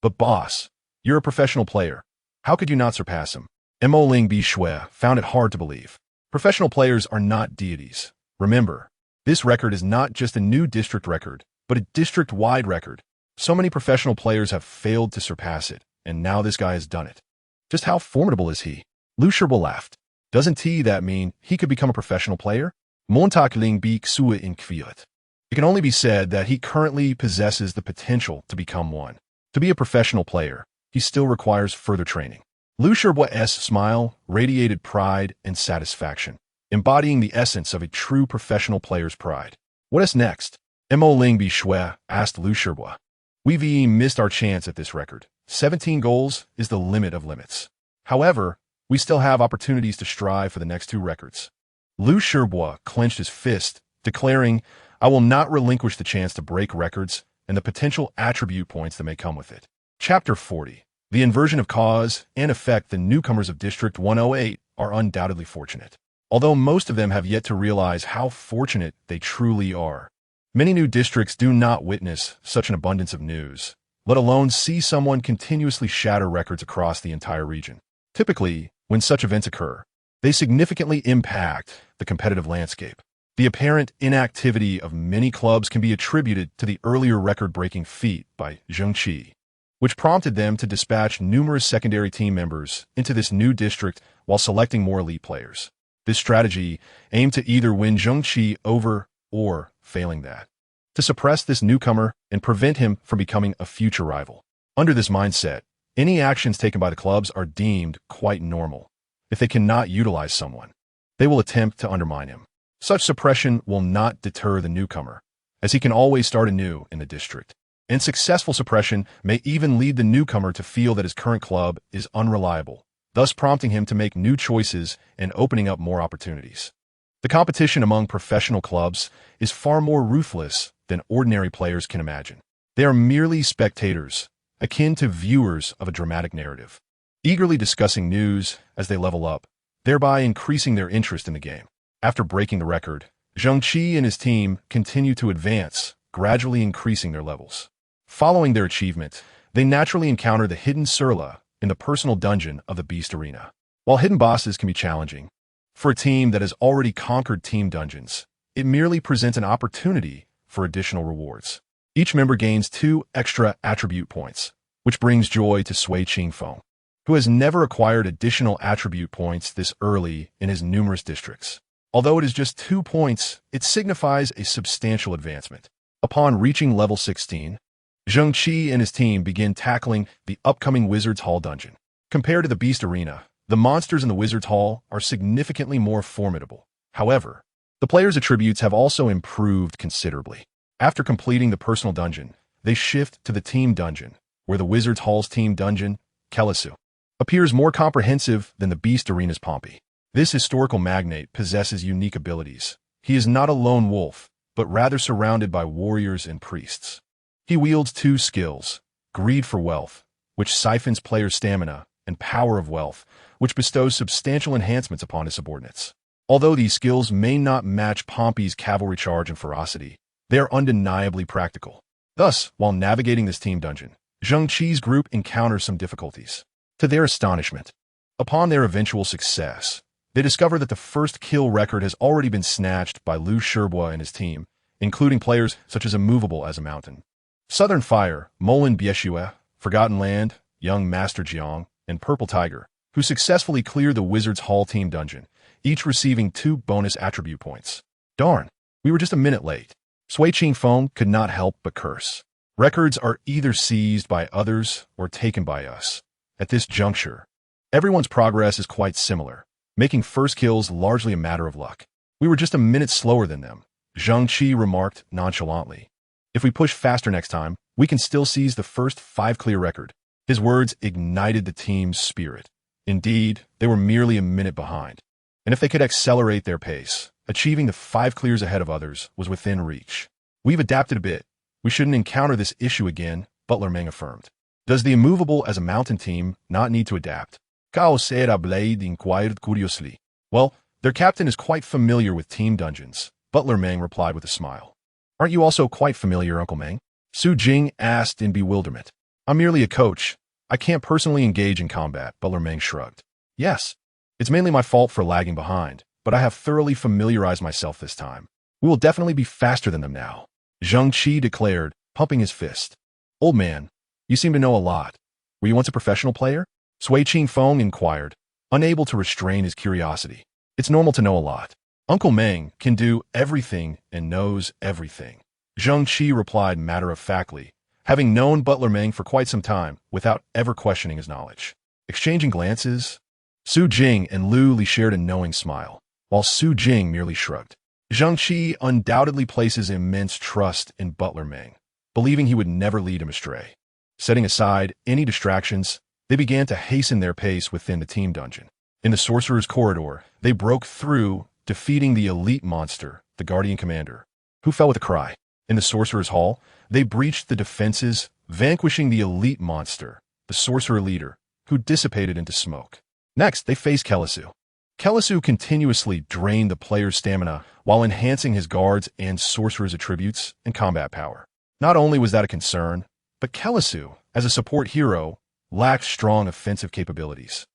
"But boss, you're a professional player. How could you not surpass him?" Mo Ling Bishui found it hard to believe. Professional players are not deities. Remember, this record is not just a new district record, but a district-wide record. So many professional players have failed to surpass it, and now this guy has done it. Just how formidable is he? Lu Shibo laughed. Doesn't that mean he could become a professional player? Montak Ling Bi Xue in Kviat. It can only be said that he currently possesses the potential to become one. To be a professional player, he still requires further training. Lu Shibo's smile radiated pride and satisfaction, embodying the essence of a true professional player's pride. "What is next?" Mo Ling Bishui asked Lu Shibo. "We've missed our chance at this record. 17 goals is the limit of limits. However, we still have opportunities to strive for the next 2 records." Lu Shibo clenched his fist, declaring, "I will not relinquish the chance to break records and the potential attribute points that may come with it." Chapter 40. The inversion of cause and effect. The newcomers of District 108 are undoubtedly fortunate, although most of them have yet to realize how fortunate they truly are. Many new districts do not witness such an abundance of news, let alone see someone continuously shatter records across the entire region. Typically, when such events occur, they significantly impact the competitive landscape. The apparent inactivity of many clubs can be attributed to the earlier record-breaking feat by Zheng Qi. which prompted them to dispatch numerous secondary team members into this new district while selecting more elite players. This strategy aimed to either win Zheng Qi over or, failing that, to suppress this newcomer and prevent him from becoming a future rival. Under this mindset, any actions taken by the clubs are deemed quite normal. If they cannot utilize someone, they will attempt to undermine him. Such suppression will not deter the newcomer, as he can always start anew in the district. And successful suppression may even lead the newcomer to feel that his current club is unreliable, thus prompting him to make new choices and opening up more opportunities. The competition among professional clubs is far more ruthless than ordinary players can imagine. They are merely spectators, akin to viewers of a dramatic narrative, eagerly discussing news as they level up, thereby increasing their interest in the game. After breaking the record, Zheng Qi and his team continue to advance, gradually increasing their levels. Following their achievement, they naturally encounter the hidden Surla in the personal dungeon of the Beast Arena. While hidden bosses can be challenging, for a team that has already conquered team dungeons, it merely presents an opportunity for additional rewards. Each member gains 2 extra attribute points, which brings joy to Sui Qingfeng, who has never acquired additional attribute points this early in his numerous districts. Although it is just 2 points, it signifies a substantial advancement. Upon reaching level 16, Zheng Qi and his team begin tackling the upcoming Wizard's Hall dungeon. Compared to the Beast Arena, the monsters in the Wizard's Hall are significantly more formidable. However, the players' attributes have also improved considerably. After completing the personal dungeon, they shift to the team dungeon, where the Wizard's Hall's team dungeon, Kelisu, appears more comprehensive than the Beast Arena's Pompey. This historical magnate possesses unique abilities. He is not a lone wolf, but rather surrounded by warriors and priests. He wields 2 skills, Greed for Wealth, which siphons players' stamina, and Power of Wealth, which bestows substantial enhancements upon his subordinates. Although these skills may not match Pompey's cavalry charge and ferocity, they are undeniably practical. Thus, while navigating this team dungeon, Zheng Qi's group encounters some difficulties. To their astonishment, upon their eventual success, they discover that the first kill record has already been snatched by Liu Shibua and his team, including players such as Immovable as a Mountain, Southern Fire, Molin Bieshue, Forgotten Land, Young Master Jiang, and Purple Tiger, who successfully cleared the Wizard's Hall team dungeon, each receiving 2 bonus attribute points. Darn, we were just a minute late. Sui Qingfeng could not help but curse. Records are either seized by others or taken by us. At this juncture, everyone's progress is quite similar, making first kills largely a matter of luck. We were just a minute slower than them, Zheng Qi remarked nonchalantly. If we push faster next time, we can still seize the first 5 clear record. His words ignited the team's spirit. Indeed, they were merely a minute behind. And if they could accelerate their pace, achieving the 5 clears ahead of others was within reach. We've adapted a bit. We shouldn't encounter this issue again, Butler Meng affirmed. Does the Immovable as a Mountain team not need to adapt? Cao Seda Blade inquired curiously. Well, their captain is quite familiar with team dungeons, Butler Meng replied with a smile. Aren't you also quite familiar, Uncle Meng? Su Jing asked in bewilderment. I'm merely a coach. I can't personally engage in combat, Butler Meng shrugged. Yes, it's mainly my fault for lagging behind, but I have thoroughly familiarized myself this time. We will definitely be faster than them now, Zheng Qi declared, pumping his fist. Old man, you seem to know a lot. Were you once a professional player? Sui Qingfeng inquired, unable to restrain his curiosity. It's normal to know a lot. Uncle Meng can do everything and knows everything, Zheng Qi replied matter-of-factly, having known Butler Meng for quite some time without ever questioning his knowledge. Exchanging glances, Su Jing and Lu Li shared a knowing smile, while Su Jing merely shrugged. Zheng Qi undoubtedly places immense trust in Butler Meng, believing he would never lead him astray. Setting aside any distractions, they began to hasten their pace within the team dungeon. In the Sorcerer's Corridor, they broke through, defeating the elite monster, the Guardian Commander, who fell with a cry. In the Sorcerer's Hall, they breached the defenses, vanquishing the elite monster, the Sorcerer Leader, who dissipated into smoke. Next, they faced Kelisu. Kelisu continuously drained the player's stamina while enhancing his guards and sorcerer's attributes and combat power. Not only was that a concern, but Kelisu, as a support hero, lacked strong offensive capabilities.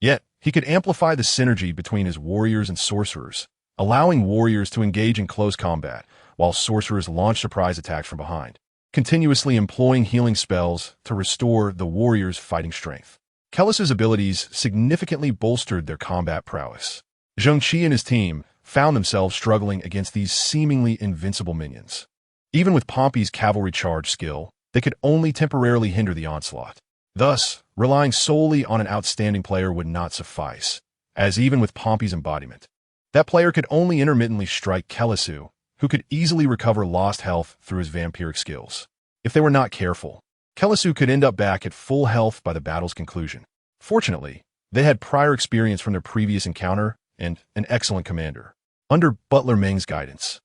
Yet, he could amplify the synergy between his warriors and sorcerers, allowing warriors to engage in close combat, while sorcerers launched surprise attacks from behind. continuously employing healing spells to restore the warrior's fighting strength. Kellisu's abilities significantly bolstered their combat prowess. Zheng Qi and his team found themselves struggling against these seemingly invincible minions. Even with Pompey's cavalry charge skill, they could only temporarily hinder the onslaught. Thus, relying solely on an outstanding player would not suffice, as even with Pompey's embodiment, that player could only intermittently strike Kellisu, who could easily recover lost health through his vampiric skills. If they were not careful, Kellisu could end up back at full health by the battle's conclusion. Fortunately, they had prior experience from their previous encounter and an excellent commander. Under Butler Meng's guidance,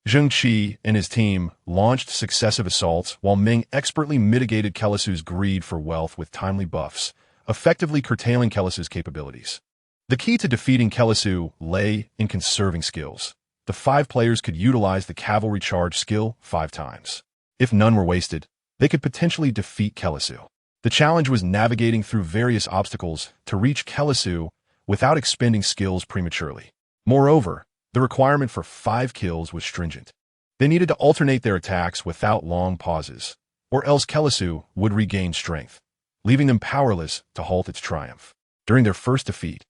Zheng Qi and his team launched successive assaults while Meng expertly mitigated Kellisu's greed for wealth with timely buffs, effectively curtailing Kellisu's capabilities. The key to defeating Kellisu lay in conserving skills. The 5 players could utilize the cavalry charge skill 5 times. If none were wasted, they could potentially defeat Kellisu. The challenge was navigating through various obstacles to reach Kellisu without expending skills prematurely. Moreover, the requirement for 5 kills was stringent. They needed to alternate their attacks without long pauses, or else Kellisu would regain strength, leaving them powerless to halt its triumph. During their first defeat,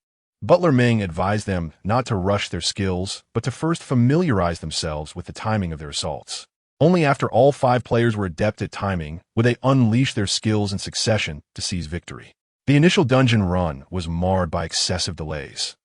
Butler Meng advised them not to rush their skills, but to first familiarize themselves with the timing of their assaults. Only after all 5 players were adept at timing would they unleash their skills in succession to seize victory. The initial dungeon run was marred by excessive delays.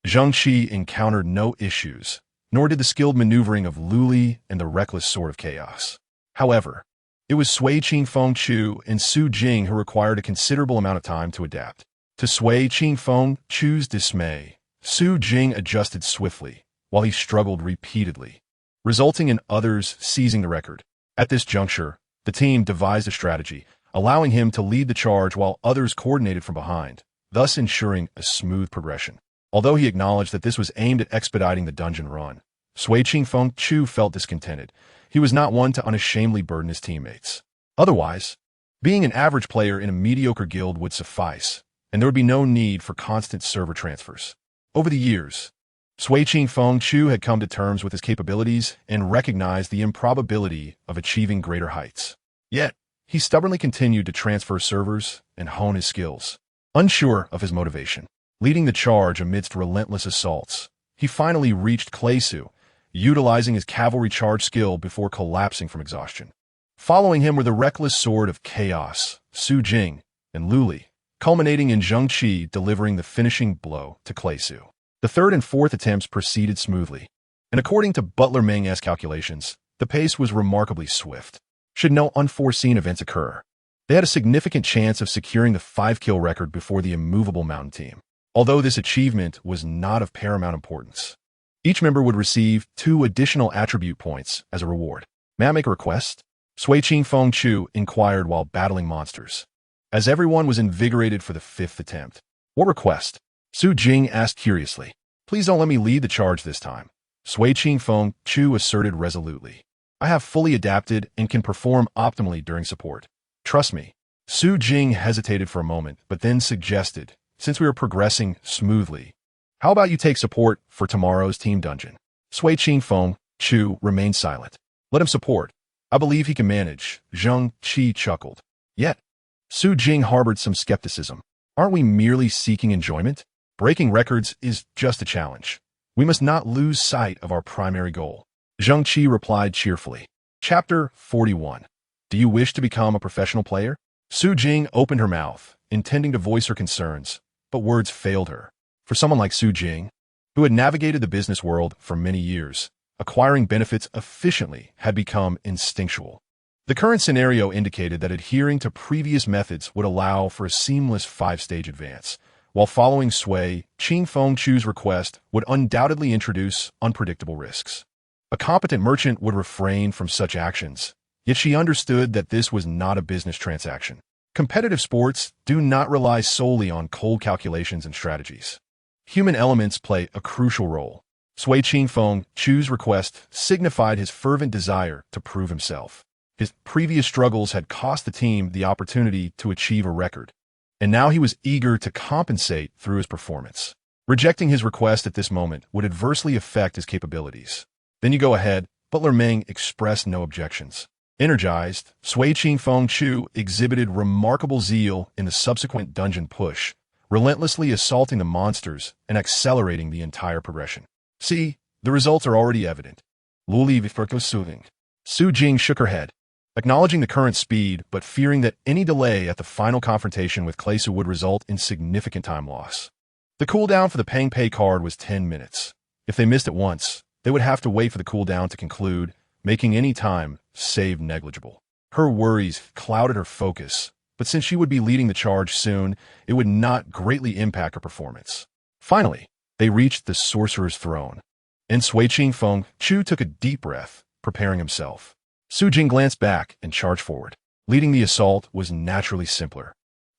Zheng Qi encountered no issues, nor did the skilled maneuvering of Luli and the reckless Sword of Chaos. However, it was Sui Qingfeng Chu and Su Jing who required a considerable amount of time to adapt. To Sui Qingfeng Chu's dismay, Su Jing adjusted swiftly, while he struggled repeatedly, resulting in others seizing the record. At this juncture, the team devised a strategy, allowing him to lead the charge while others coordinated from behind, thus ensuring a smooth progression. Although he acknowledged that this was aimed at expediting the dungeon run, Sui Qingfeng Chu felt discontented. He was not one to unashamedly burden his teammates. Otherwise, being an average player in a mediocre guild would suffice, and there would be no need for constant server transfers. Over the years, Sui Qingfeng Chu had come to terms with his capabilities and recognized the improbability of achieving greater heights. Yet, he stubbornly continued to transfer servers and hone his skills. Unsure of his motivation, leading the charge amidst relentless assaults, he finally reached Kellisu, utilizing his cavalry charge skill before collapsing from exhaustion. Following him were the reckless Sword of Chaos, Su Jing, and Luli, culminating in Zheng Qi delivering the finishing blow to Kellisu. The third and fourth attempts proceeded smoothly, and according to Butler Meng's calculations, the pace was remarkably swift. Should no unforeseen events occur, they had a significant chance of securing the 5-kill record before the immovable mountain team. Although this achievement was not of paramount importance, each member would receive 2 additional attribute points as a reward. May I make a request? Sui Qingfeng Chu inquired while battling monsters, as everyone was invigorated for the 5th attempt. What request? Su Jing asked curiously. Please don't let me lead the charge this time, Sui Qingfeng Chu asserted resolutely. I have fully adapted and can perform optimally during support. Trust me. Su Jing hesitated for a moment, but then suggested, since we are progressing smoothly, how about you take support for tomorrow's team dungeon? Sui Qingfeng Chu remained silent. Let him support. I believe he can manage, Zheng Qi chuckled. Yet, Su Jing harbored some skepticism. Aren't we merely seeking enjoyment? Breaking records is just a challenge. We must not lose sight of our primary goal. Zheng Qi replied cheerfully. Chapter 41. Do you wish to become a professional player? Su Jing opened her mouth, intending to voice her concerns, but words failed her. For someone like Su Jing, who had navigated the business world for many years, acquiring benefits efficiently had become instinctual. The current scenario indicated that adhering to previous methods would allow for a seamless 5-stage advance, while following Sui Qingfeng Chu's request would undoubtedly introduce unpredictable risks. A competent merchant would refrain from such actions, yet she understood that this was not a business transaction. Competitive sports do not rely solely on cold calculations and strategies. Human elements play a crucial role. Sui Qingfeng Chu's request signified his fervent desire to prove himself. His previous struggles had cost the team the opportunity to achieve a record, and now he was eager to compensate through his performance. Rejecting his request at this moment would adversely affect his capabilities. Then you go ahead, Butler Meng expressed no objections. Energized, Sui Qingfeng Chu exhibited remarkable zeal in the subsequent dungeon push, relentlessly assaulting the monsters and accelerating the entire progression. See, the results are already evident. Luli Vifurko soothing. Su Jing shook her head, acknowledging the current speed but fearing that any delay at the final confrontation with Klesu would result in significant time loss. The cooldown for the Peng Pei card was 10 minutes. If they missed it once, they would have to wait for the cooldown to conclude, making any time save negligible. Her worries clouded her focus, but since she would be leading the charge soon, it would not greatly impact her performance. Finally, they reached the Sorcerer's Throne. And Sui Qingfeng Chu took a deep breath, preparing himself. Su Jing glanced back and charged forward. Leading the assault was naturally simpler.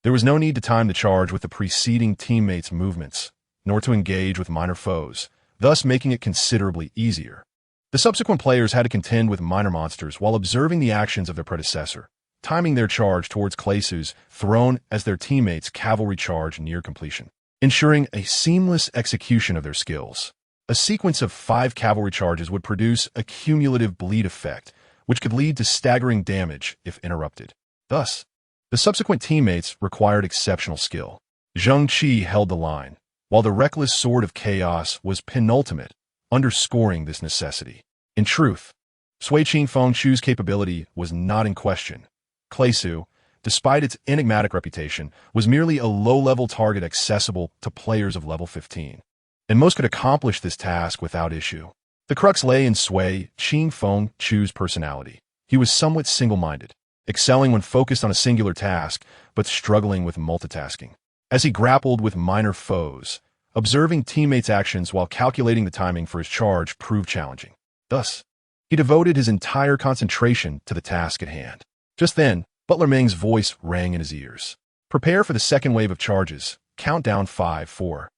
There was no need to time the charge with the preceding teammates' movements, nor to engage with minor foes, thus making it considerably easier. The subsequent players had to contend with minor monsters while observing the actions of their predecessor, timing their charge towards Klesu's throne as their teammates' cavalry charge near completion, ensuring a seamless execution of their skills. A sequence of 5 cavalry charges would produce a cumulative bleed effect, which could lead to staggering damage if interrupted. Thus, the subsequent teammates required exceptional skill. Zheng Qi held the line, while the reckless Sword of Chaos was penultimate, underscoring this necessity. In truth, Sui Qingfeng Chu's capability was not in question. Klesu, despite its enigmatic reputation, was merely a low-level target accessible to players of level 15. And most could accomplish this task without issue. The crux lay in Sui Qingfeng Chu's personality. He was somewhat single-minded, excelling when focused on a singular task, but struggling with multitasking. As he grappled with minor foes, observing teammates' actions while calculating the timing for his charge proved challenging. Thus, he devoted his entire concentration to the task at hand. Just then, Butler Ming's voice rang in his ears. Prepare for the second wave of charges. Countdown 5, 4.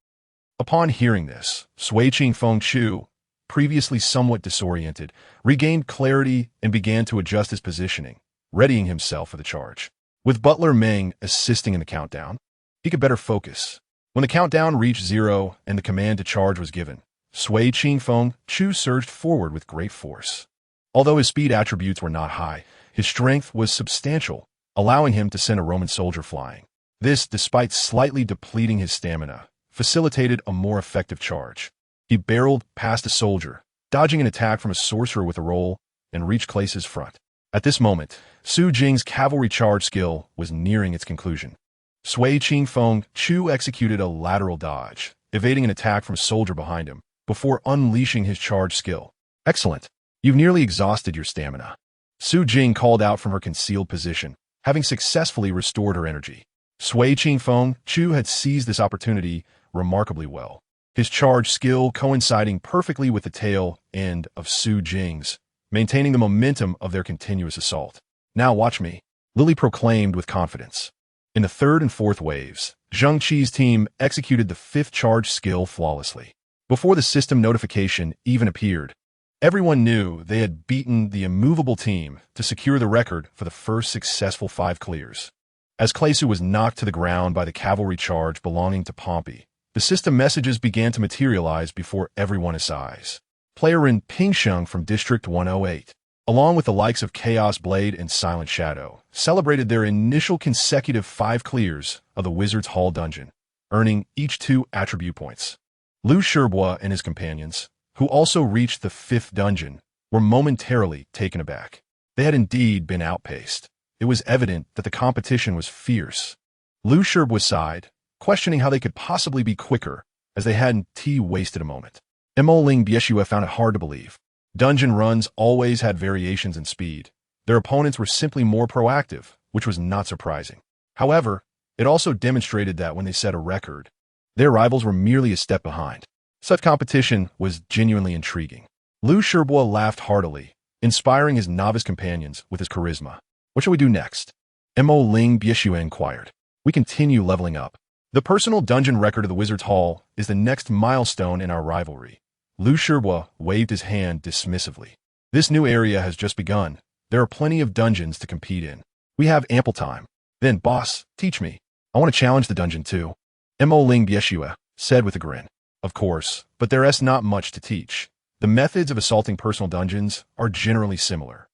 Upon hearing this, Sui Qingfeng Chu, previously somewhat disoriented, regained clarity and began to adjust his positioning, readying himself for the charge. With Butler Ming assisting in the countdown, he could better focus. When the countdown reached 0 and the command to charge was given, Sui Qingfeng Chu surged forward with great force. Although his speed attributes were not high, his strength was substantial, allowing him to send a Roman soldier flying. This, despite slightly depleting his stamina, facilitated a more effective charge. He barreled past a soldier, dodging an attack from a sorcerer with a roll, and reached Klesu's front. At this moment, Su Jing's cavalry charge skill was nearing its conclusion. Sui Qingfeng Chu executed a lateral dodge, evading an attack from a soldier behind him, before unleashing his charge skill. Excellent. You've nearly exhausted your stamina. Su Jing called out from her concealed position, having successfully restored her energy. Sui Qingfeng Chu had seized this opportunity remarkably well, his charge skill coinciding perfectly with the tail end of Su Jing's, maintaining the momentum of their continuous assault. Now watch me, Lily proclaimed with confidence. In the third and fourth waves, Zheng Qi's team executed the 5th charge skill flawlessly. Before the system notification even appeared, everyone knew they had beaten the immovable team to secure the record for the first successful 5 clears. As Klesu was knocked to the ground by the cavalry charge belonging to Pompey, the system messages began to materialize before everyone's eyes. Player in Pingsheng from District 108, along with the likes of Chaos Blade and Silent Shadow, celebrated their initial consecutive 5 clears of the Wizard's Hall dungeon, earning each 2 attribute points. Liu Shirbois and his companions, who also reached the 5th dungeon, were momentarily taken aback. They had indeed been outpaced. It was evident that the competition was fierce. Liu Shirbois sighed, questioning how they could possibly be quicker, as they hadn't wasted a moment. Mo Ling Bieshue found it hard to believe. Dungeon runs always had variations in speed. Their opponents were simply more proactive, which was not surprising. However, it also demonstrated that when they set a record, their rivals were merely a step behind. Such competition was genuinely intriguing. Liu Shirbois laughed heartily, inspiring his novice companions with his charisma. What shall we do next? Mo Ling Bieshue inquired. We continue leveling up. The personal dungeon record of the Wizard's Hall is the next milestone in our rivalry. Liu Shirbois waved his hand dismissively. This new area has just begun. There are plenty of dungeons to compete in. We have ample time. Then, boss, teach me. I want to challenge the dungeon too. Mo Ling Bieshue said with a grin. Of course, but there is not much to teach. The methods of assaulting personal dungeons are generally similar.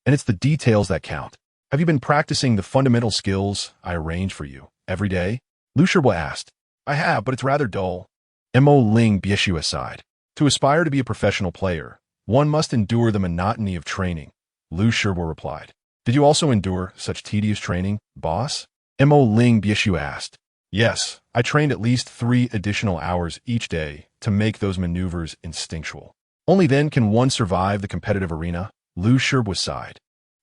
and it's the details that count. Have you been practicing the fundamental skills I arrange for you every day? Lu Shibo asked. I have, but it's rather dull. Mo Ling Bieshu aside. To aspire to be a professional player, one must endure the monotony of training, Lu Shibo replied. Did you also endure such tedious training, boss? Mo Ling Bieshu asked. Yes, I trained at least 3 additional hours each day to make those maneuvers instinctual. Only then can one survive the competitive arena, Lu Shibo sighed.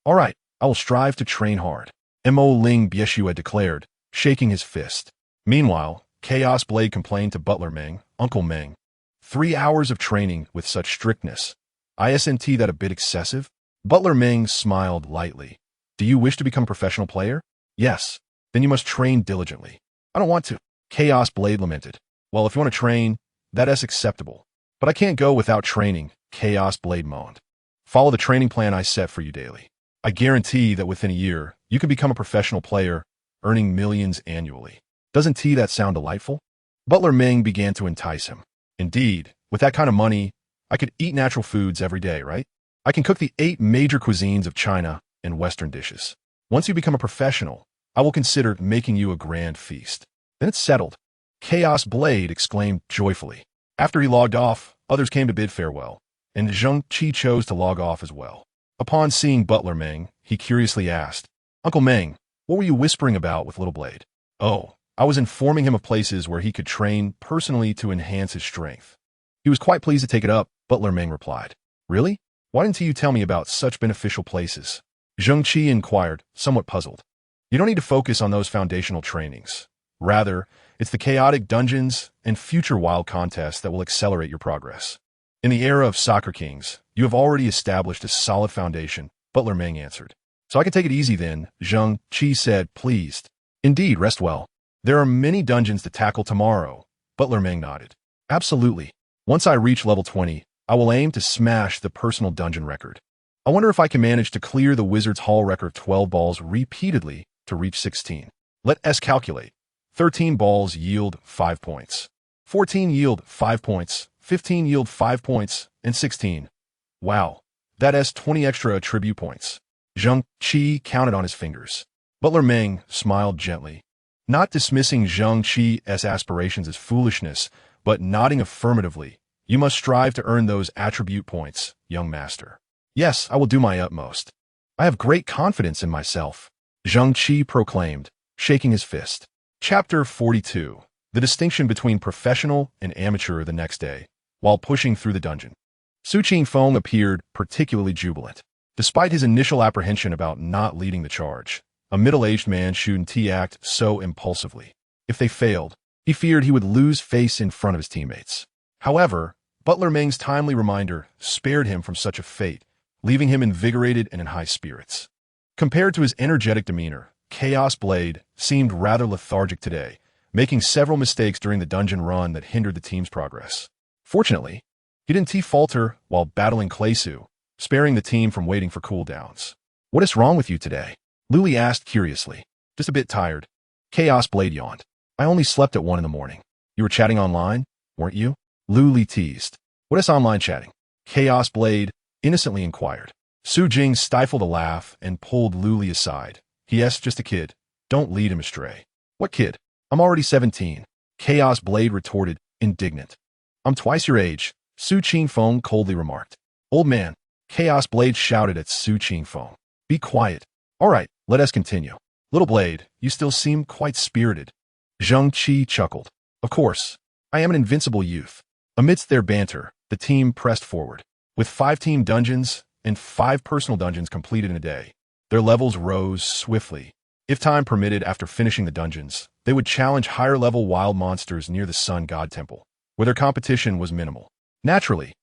All right, I will strive to train hard, Mo Ling Bieshu had declared, shaking his fist. Meanwhile, Chaos Blade complained to Butler Meng, Uncle Meng. 3 hours of training with such strictness. Isn't that a bit excessive? Butler Meng smiled lightly. Do you wish to become a professional player? Yes. Then you must train diligently. I don't want to. Chaos Blade lamented. Well, if you want to train, that is acceptable. But I can't go without training, Chaos Blade moaned. Follow the training plan I set for you daily. I guarantee that within a year, you can become a professional player, earning millions annually. Doesn't that sound delightful? Butler Meng began to entice him. Indeed, with that kind of money, I could eat natural foods every day, right? I can cook the 8 major cuisines of China and Western dishes. Once you become a professional, I will consider making you a grand feast. Then it's settled. Chaos Blade exclaimed joyfully. After he logged off, others came to bid farewell, and Zheng Qi chose to log off as well. Upon seeing Butler Meng, he curiously asked, Uncle Meng, what were you whispering about with Little Blade? Oh, I was informing him of places where he could train personally to enhance his strength. He was quite pleased to take it up, Butler Meng replied. Really? Why didn't you tell me about such beneficial places? Zheng Qi inquired, somewhat puzzled. You don't need to focus on those foundational trainings. Rather, it's the chaotic dungeons and future wild contests that will accelerate your progress. In the era of Soccer Kings, you have already established a solid foundation, Butler Meng answered. So I can take it easy then, Zheng Qi said, pleased. Indeed, rest well. There are many dungeons to tackle tomorrow, Butler Meng nodded. Absolutely. Once I reach level 20, I will aim to smash the personal dungeon record. I wonder if I can manage to clear the Wizard's Hall record of 12 balls repeatedly to reach 16. Let us calculate. 13 balls yield 5 points. 14 yield 5 points. 15 yield 5 points. And 16. Wow. That is 20 extra attribute points. Zheng Qi counted on his fingers. Butler Meng smiled gently, not dismissing Zheng Qi's aspirations as foolishness, but nodding affirmatively. You must strive to earn those attribute points, young master. Yes, I will do my utmost. I have great confidence in myself, Zheng Qi proclaimed, shaking his fist. Chapter 42. The distinction between professional and amateur the next day, while pushing through the dungeon. Su Qingfeng appeared particularly jubilant. Despite his initial apprehension about not leading the charge, a middle-aged man shouldn't act so impulsively. If they failed, he feared he would lose face in front of his teammates. However, Butler Meng's timely reminder spared him from such a fate, leaving him invigorated and in high spirits. Compared to his energetic demeanor, Chaos Blade seemed rather lethargic today, making several mistakes during the dungeon run that hindered the team's progress. Fortunately, he didn't falter while battling Claysu, sparing the team from waiting for cooldowns. What is wrong with you today? Luli asked curiously. Just a bit tired. Chaos Blade yawned. I only slept at 1 in the morning. You were chatting online, weren't you? Luli teased. What is online chatting? Chaos Blade innocently inquired. Su Jing stifled a laugh and pulled Luli aside. Yes, just a kid. Don't lead him astray. What kid? I'm already 17. Chaos Blade retorted, indignant. I'm twice your age, Su Qingfeng coldly remarked. Old man, Chaos Blade shouted at Su Qingfeng. Be quiet. All right, let us continue. Little Blade, you still seem quite spirited. Zheng Qi chuckled. Of course, I am an invincible youth. Amidst their banter, the team pressed forward. With 5 team dungeons and 5 personal dungeons completed in a day, their levels rose swiftly. If time permitted after finishing the dungeons, they would challenge higher-level wild monsters near the Sun God Temple, where their competition was minimal. Naturally,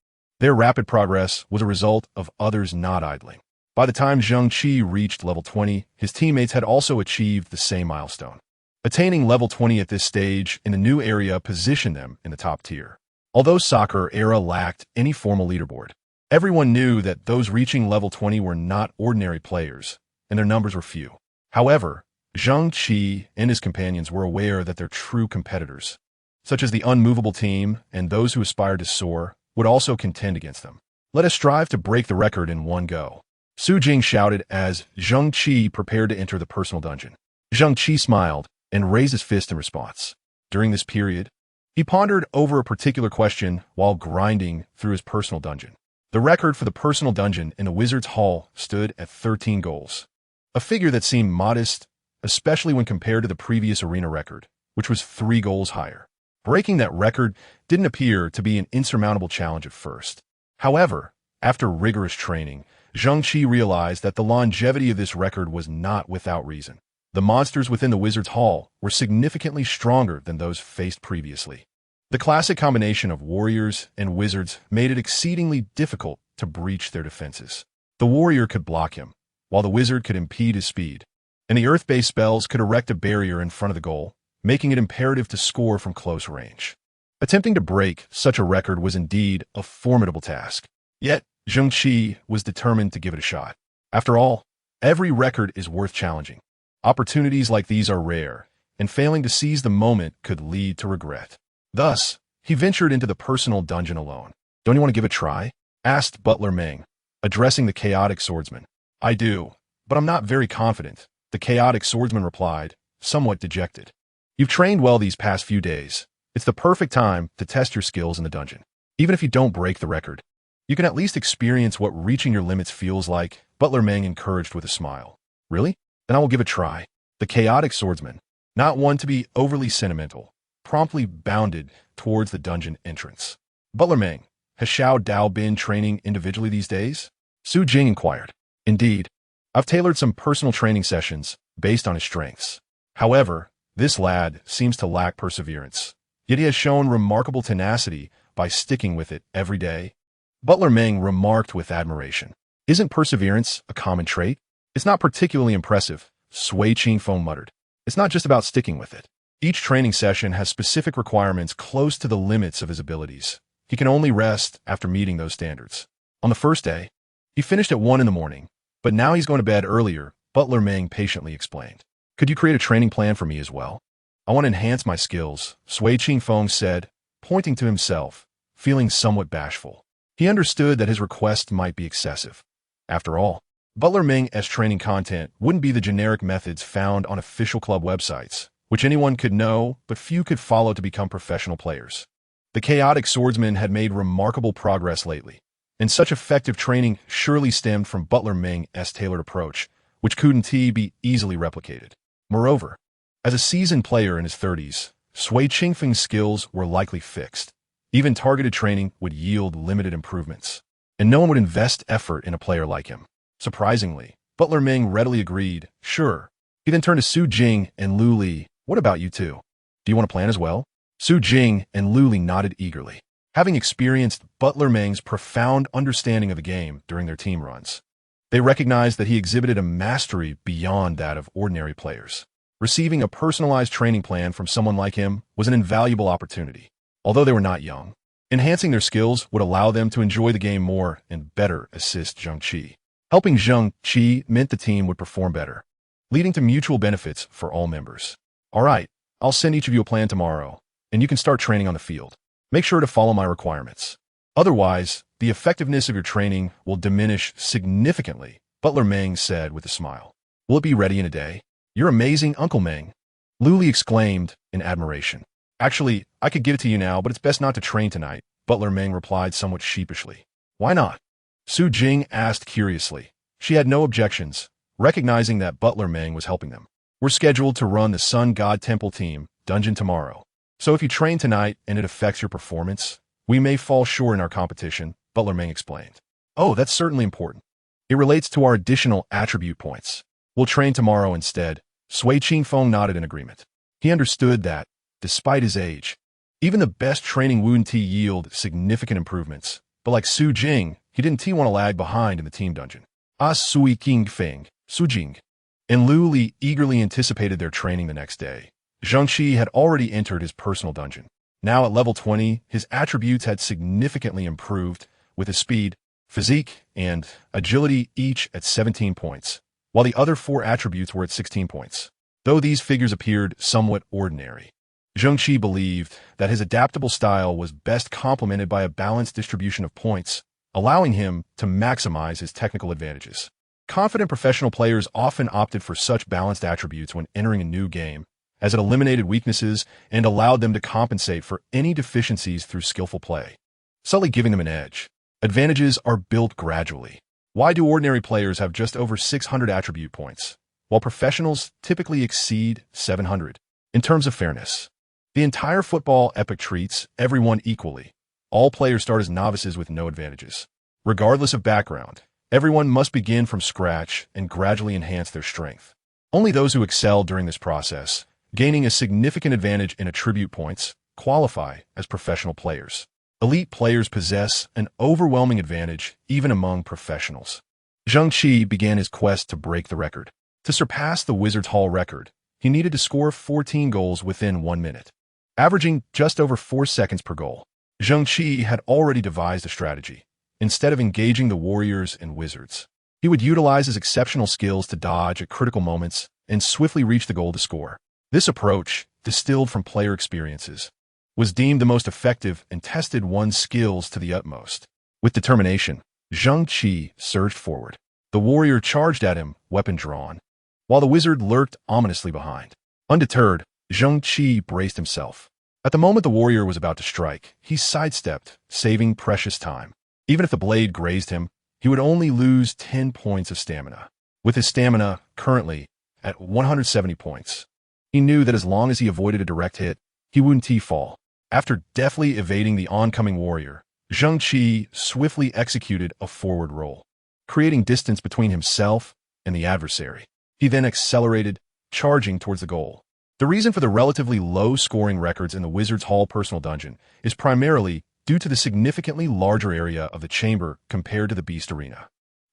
their rapid progress was a result of others not idling. By the time Zheng Qi reached level 20, his teammates had also achieved the same milestone. Attaining level 20 at this stage in the new area positioned them in the top tier. Although Soccer Era lacked any formal leaderboard, everyone knew that those reaching level 20 were not ordinary players, and their numbers were few. However, Zheng Qi and his companions were aware that their true competitors, such as the unmovable team and those who aspired to soar, would also contend against them. Let us strive to break the record in one go. Su Jing shouted as Zheng Qi prepared to enter the personal dungeon. Zheng Qi smiled and raised his fist in response. During this period, he pondered over a particular question while grinding through his personal dungeon. The record for the personal dungeon in the Wizard's Hall stood at 13 goals, a figure that seemed modest, especially when compared to the previous arena record, which was 3 goals higher. Breaking that record didn't appear to be an insurmountable challenge at first. However, after rigorous training, Zheng Qi realized that the longevity of this record was not without reason. The monsters within the Wizard's Hall were significantly stronger than those faced previously. The classic combination of warriors and wizards made it exceedingly difficult to breach their defenses. The warrior could block him, while the wizard could impede his speed, and the earth-based spells could erect a barrier in front of the goal, making it imperative to score from close range. Attempting to break such a record was indeed a formidable task. Yet, Zheng Qi was determined to give it a shot. After all, every record is worth challenging. Opportunities like these are rare, and failing to seize the moment could lead to regret. Thus, he ventured into the personal dungeon alone. "Don't you want to give it a try?" asked Butler Meng, addressing the chaotic swordsman. "I do, but I'm not very confident," the chaotic swordsman replied, somewhat dejected. "You've trained well these past few days. It's the perfect time to test your skills in the dungeon. Even if you don't break the record, you can at least experience what reaching your limits feels like," Butler Meng encouraged with a smile. "Really? Then I will give it a try." The chaotic swordsman, not one to be overly sentimental, promptly bounded towards the dungeon entrance. "Butler Meng, has Xiao Dao been training individually these days?" Su Jing inquired. "Indeed. I've tailored some personal training sessions based on his strengths. However, this lad seems to lack perseverance, yet he has shown remarkable tenacity by sticking with it every day," Butler Meng remarked with admiration. "Isn't perseverance a common trait?" "It's not particularly impressive," Sui Qingfeng muttered. "It's not just about sticking with it. Each training session has specific requirements close to the limits of his abilities. He can only rest after meeting those standards. On the first day, he finished at 1 in the morning, but now he's going to bed earlier," Butler Meng patiently explained. "Could you create a training plan for me as well? I want to enhance my skills," Sui Qingfeng said, pointing to himself, feeling somewhat bashful. He understood that his request might be excessive. After all, Butler Meng's training content wouldn't be the generic methods found on official club websites, which anyone could know but few could follow to become professional players. The chaotic swordsman had made remarkable progress lately, and such effective training surely stemmed from Butler Meng's tailored approach, which couldn't be easily replicated. Moreover, as a seasoned player in his 30s, Sui Qingfeng's skills were likely fixed. Even targeted training would yield limited improvements, and no one would invest effort in a player like him. Surprisingly, Butler Meng readily agreed, "Sure." He then turned to Su Jing and Lu Li. "What about you two? Do you want to plan as well?" Su Jing and Lu Li nodded eagerly, having experienced Butler Meng's profound understanding of the game during their team runs. They recognized that he exhibited a mastery beyond that of ordinary players. Receiving a personalized training plan from someone like him was an invaluable opportunity. Although they were not young, enhancing their skills would allow them to enjoy the game more and better assist Zheng Qi. Helping Zheng Qi meant the team would perform better, leading to mutual benefits for all members. "All right, I'll send each of you a plan tomorrow, and you can start training on the field. Make sure to follow my requirements. Otherwise, the effectiveness of your training will diminish significantly," Butler Meng said with a smile. "Will it be ready in a day?" "You're amazing, Uncle Meng," Lu Li exclaimed in admiration. "Actually, I could give it to you now, but it's best not to train tonight," Butler Meng replied somewhat sheepishly. "Why not?" Su Jing asked curiously. She had no objections, recognizing that Butler Meng was helping them. "We're scheduled to run the Sun God Temple team dungeon tomorrow. So if you train tonight and it affects your performance, we may fall short in our competition," Butler Meng explained. "Oh, that's certainly important. It relates to our additional attribute points. We'll train tomorrow instead," Sui Qingfeng nodded in agreement. He understood that, despite his age, even the best training wouldn't yield significant improvements. But like Su Jing, he didn't want to lag behind in the team dungeon. Sui Qingfeng, Su Jing, and Lu Li eagerly anticipated their training the next day. Zheng Qi had already entered his personal dungeon. Now at level 20, his attributes had significantly improved, with his speed, physique, and agility each at 17 points, while the other 4 attributes were at 16 points. Though these figures appeared somewhat ordinary, Zheng Qi believed that his adaptable style was best complemented by a balanced distribution of points, allowing him to maximize his technical advantages. Confident professional players often opted for such balanced attributes when entering a new game, as it eliminated weaknesses and allowed them to compensate for any deficiencies through skillful play, subtly giving them an edge. Advantages are built gradually. Why do ordinary players have just over 600 attribute points, while professionals typically exceed 700? In terms of fairness, the entire football epic treats everyone equally. All players start as novices with no advantages. Regardless of background, everyone must begin from scratch and gradually enhance their strength. Only those who excel during this process, gaining a significant advantage in attribute points, qualify as professional players. Elite players possess an overwhelming advantage even among professionals. Zheng Qi began his quest to break the record. To surpass the Wizards Hall record, he needed to score 14 goals within 1 minute, averaging just over 4 seconds per goal. Zheng Qi had already devised a strategy. Instead of engaging the Warriors and Wizards, he would utilize his exceptional skills to dodge at critical moments and swiftly reach the goal to score. This approach, distilled from player experiences, was deemed the most effective and tested one's skills to the utmost. With determination, Zheng Qi surged forward. The warrior charged at him, weapon drawn, while the wizard lurked ominously behind. Undeterred, Zheng Qi braced himself. At the moment the warrior was about to strike, he sidestepped, saving precious time. Even if the blade grazed him, he would only lose 10 points of stamina. With his stamina currently at 170 points, he knew that as long as he avoided a direct hit, he wouldn't fall. After deftly evading the oncoming warrior, Zheng Qi swiftly executed a forward roll, creating distance between himself and the adversary. He then accelerated, charging towards the goal. The reason for the relatively low scoring records in the Wizards Hall personal dungeon is primarily due to the significantly larger area of the chamber compared to the Beast Arena.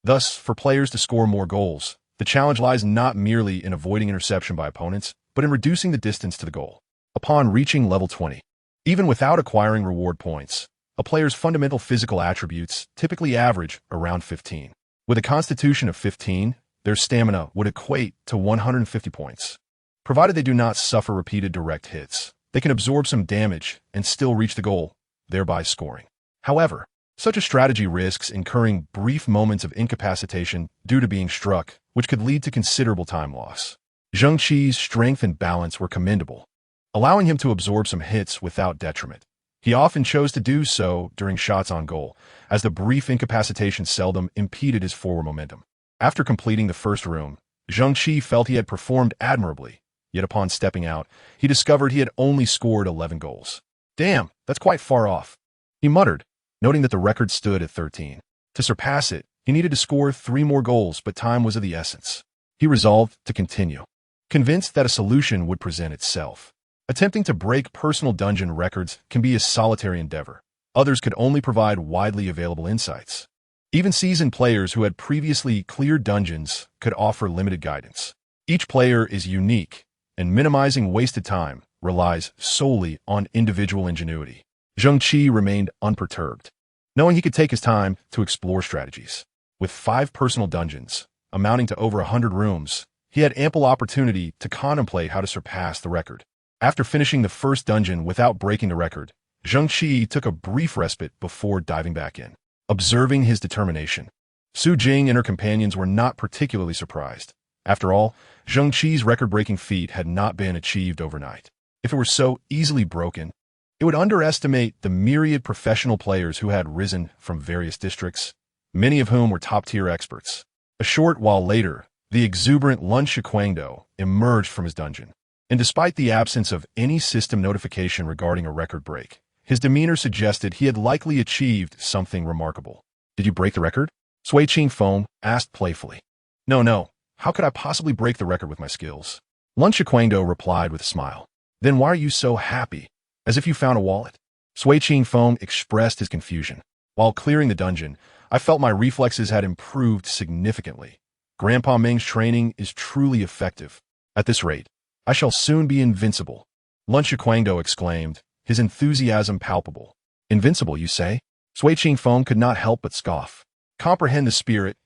Thus, for players to score more goals, the challenge lies not merely in avoiding interception by opponents, but in reducing the distance to the goal. Upon reaching level 20, even without acquiring reward points, a player's fundamental physical attributes typically average around 15. With a constitution of 15, their stamina would equate to 150 points. Provided they do not suffer repeated direct hits, they can absorb some damage and still reach the goal, thereby scoring. However, such a strategy risks incurring brief moments of incapacitation due to being struck, which could lead to considerable time loss. Zheng Qi's strength and balance were commendable, allowing him to absorb some hits without detriment. He often chose to do so during shots on goal, as the brief incapacitation seldom impeded his forward momentum. After completing the first room, Zheng Qi felt he had performed admirably, yet upon stepping out, he discovered he had only scored 11 goals. Damn, that's quite far off, he muttered, noting that the record stood at 13. To surpass it, he needed to score 3 more goals, but time was of the essence. He resolved to continue, convinced that a solution would present itself. Attempting to break personal dungeon records can be a solitary endeavor. Others could only provide widely available insights. Even seasoned players who had previously cleared dungeons could offer limited guidance. Each player is unique, and minimizing wasted time relies solely on individual ingenuity. Zheng Qi remained unperturbed, knowing he could take his time to explore strategies. With 5 personal dungeons, amounting to over 100 rooms, he had ample opportunity to contemplate how to surpass the record. After finishing the first dungeon without breaking the record, Zheng Qi took a brief respite before diving back in. Observing his determination, Su Jing and her companions were not particularly surprised. After all, Zheng Qi's record-breaking feat had not been achieved overnight. If it were so easily broken, it would underestimate the myriad professional players who had risen from various districts, many of whom were top-tier experts. A short while later, the exuberant Lun Shiquangdo emerged from his dungeon. And despite the absence of any system notification regarding a record break, his demeanor suggested he had likely achieved something remarkable. Did you break the record? Sui Qingfeng asked playfully. No. How could I possibly break the record with my skills? Lun Shiquangdo replied with a smile. Then why are you so happy? As if you found a wallet. Sui Qingfeng expressed his confusion. While clearing the dungeon, I felt my reflexes had improved significantly. Grandpa Ming's training is truly effective. At this rate, I shall soon be invincible. Lun Shiquangdo exclaimed, his enthusiasm palpable. Invincible, you say? Sui Qingfeng could not help but scoff. Comprehend the spirit,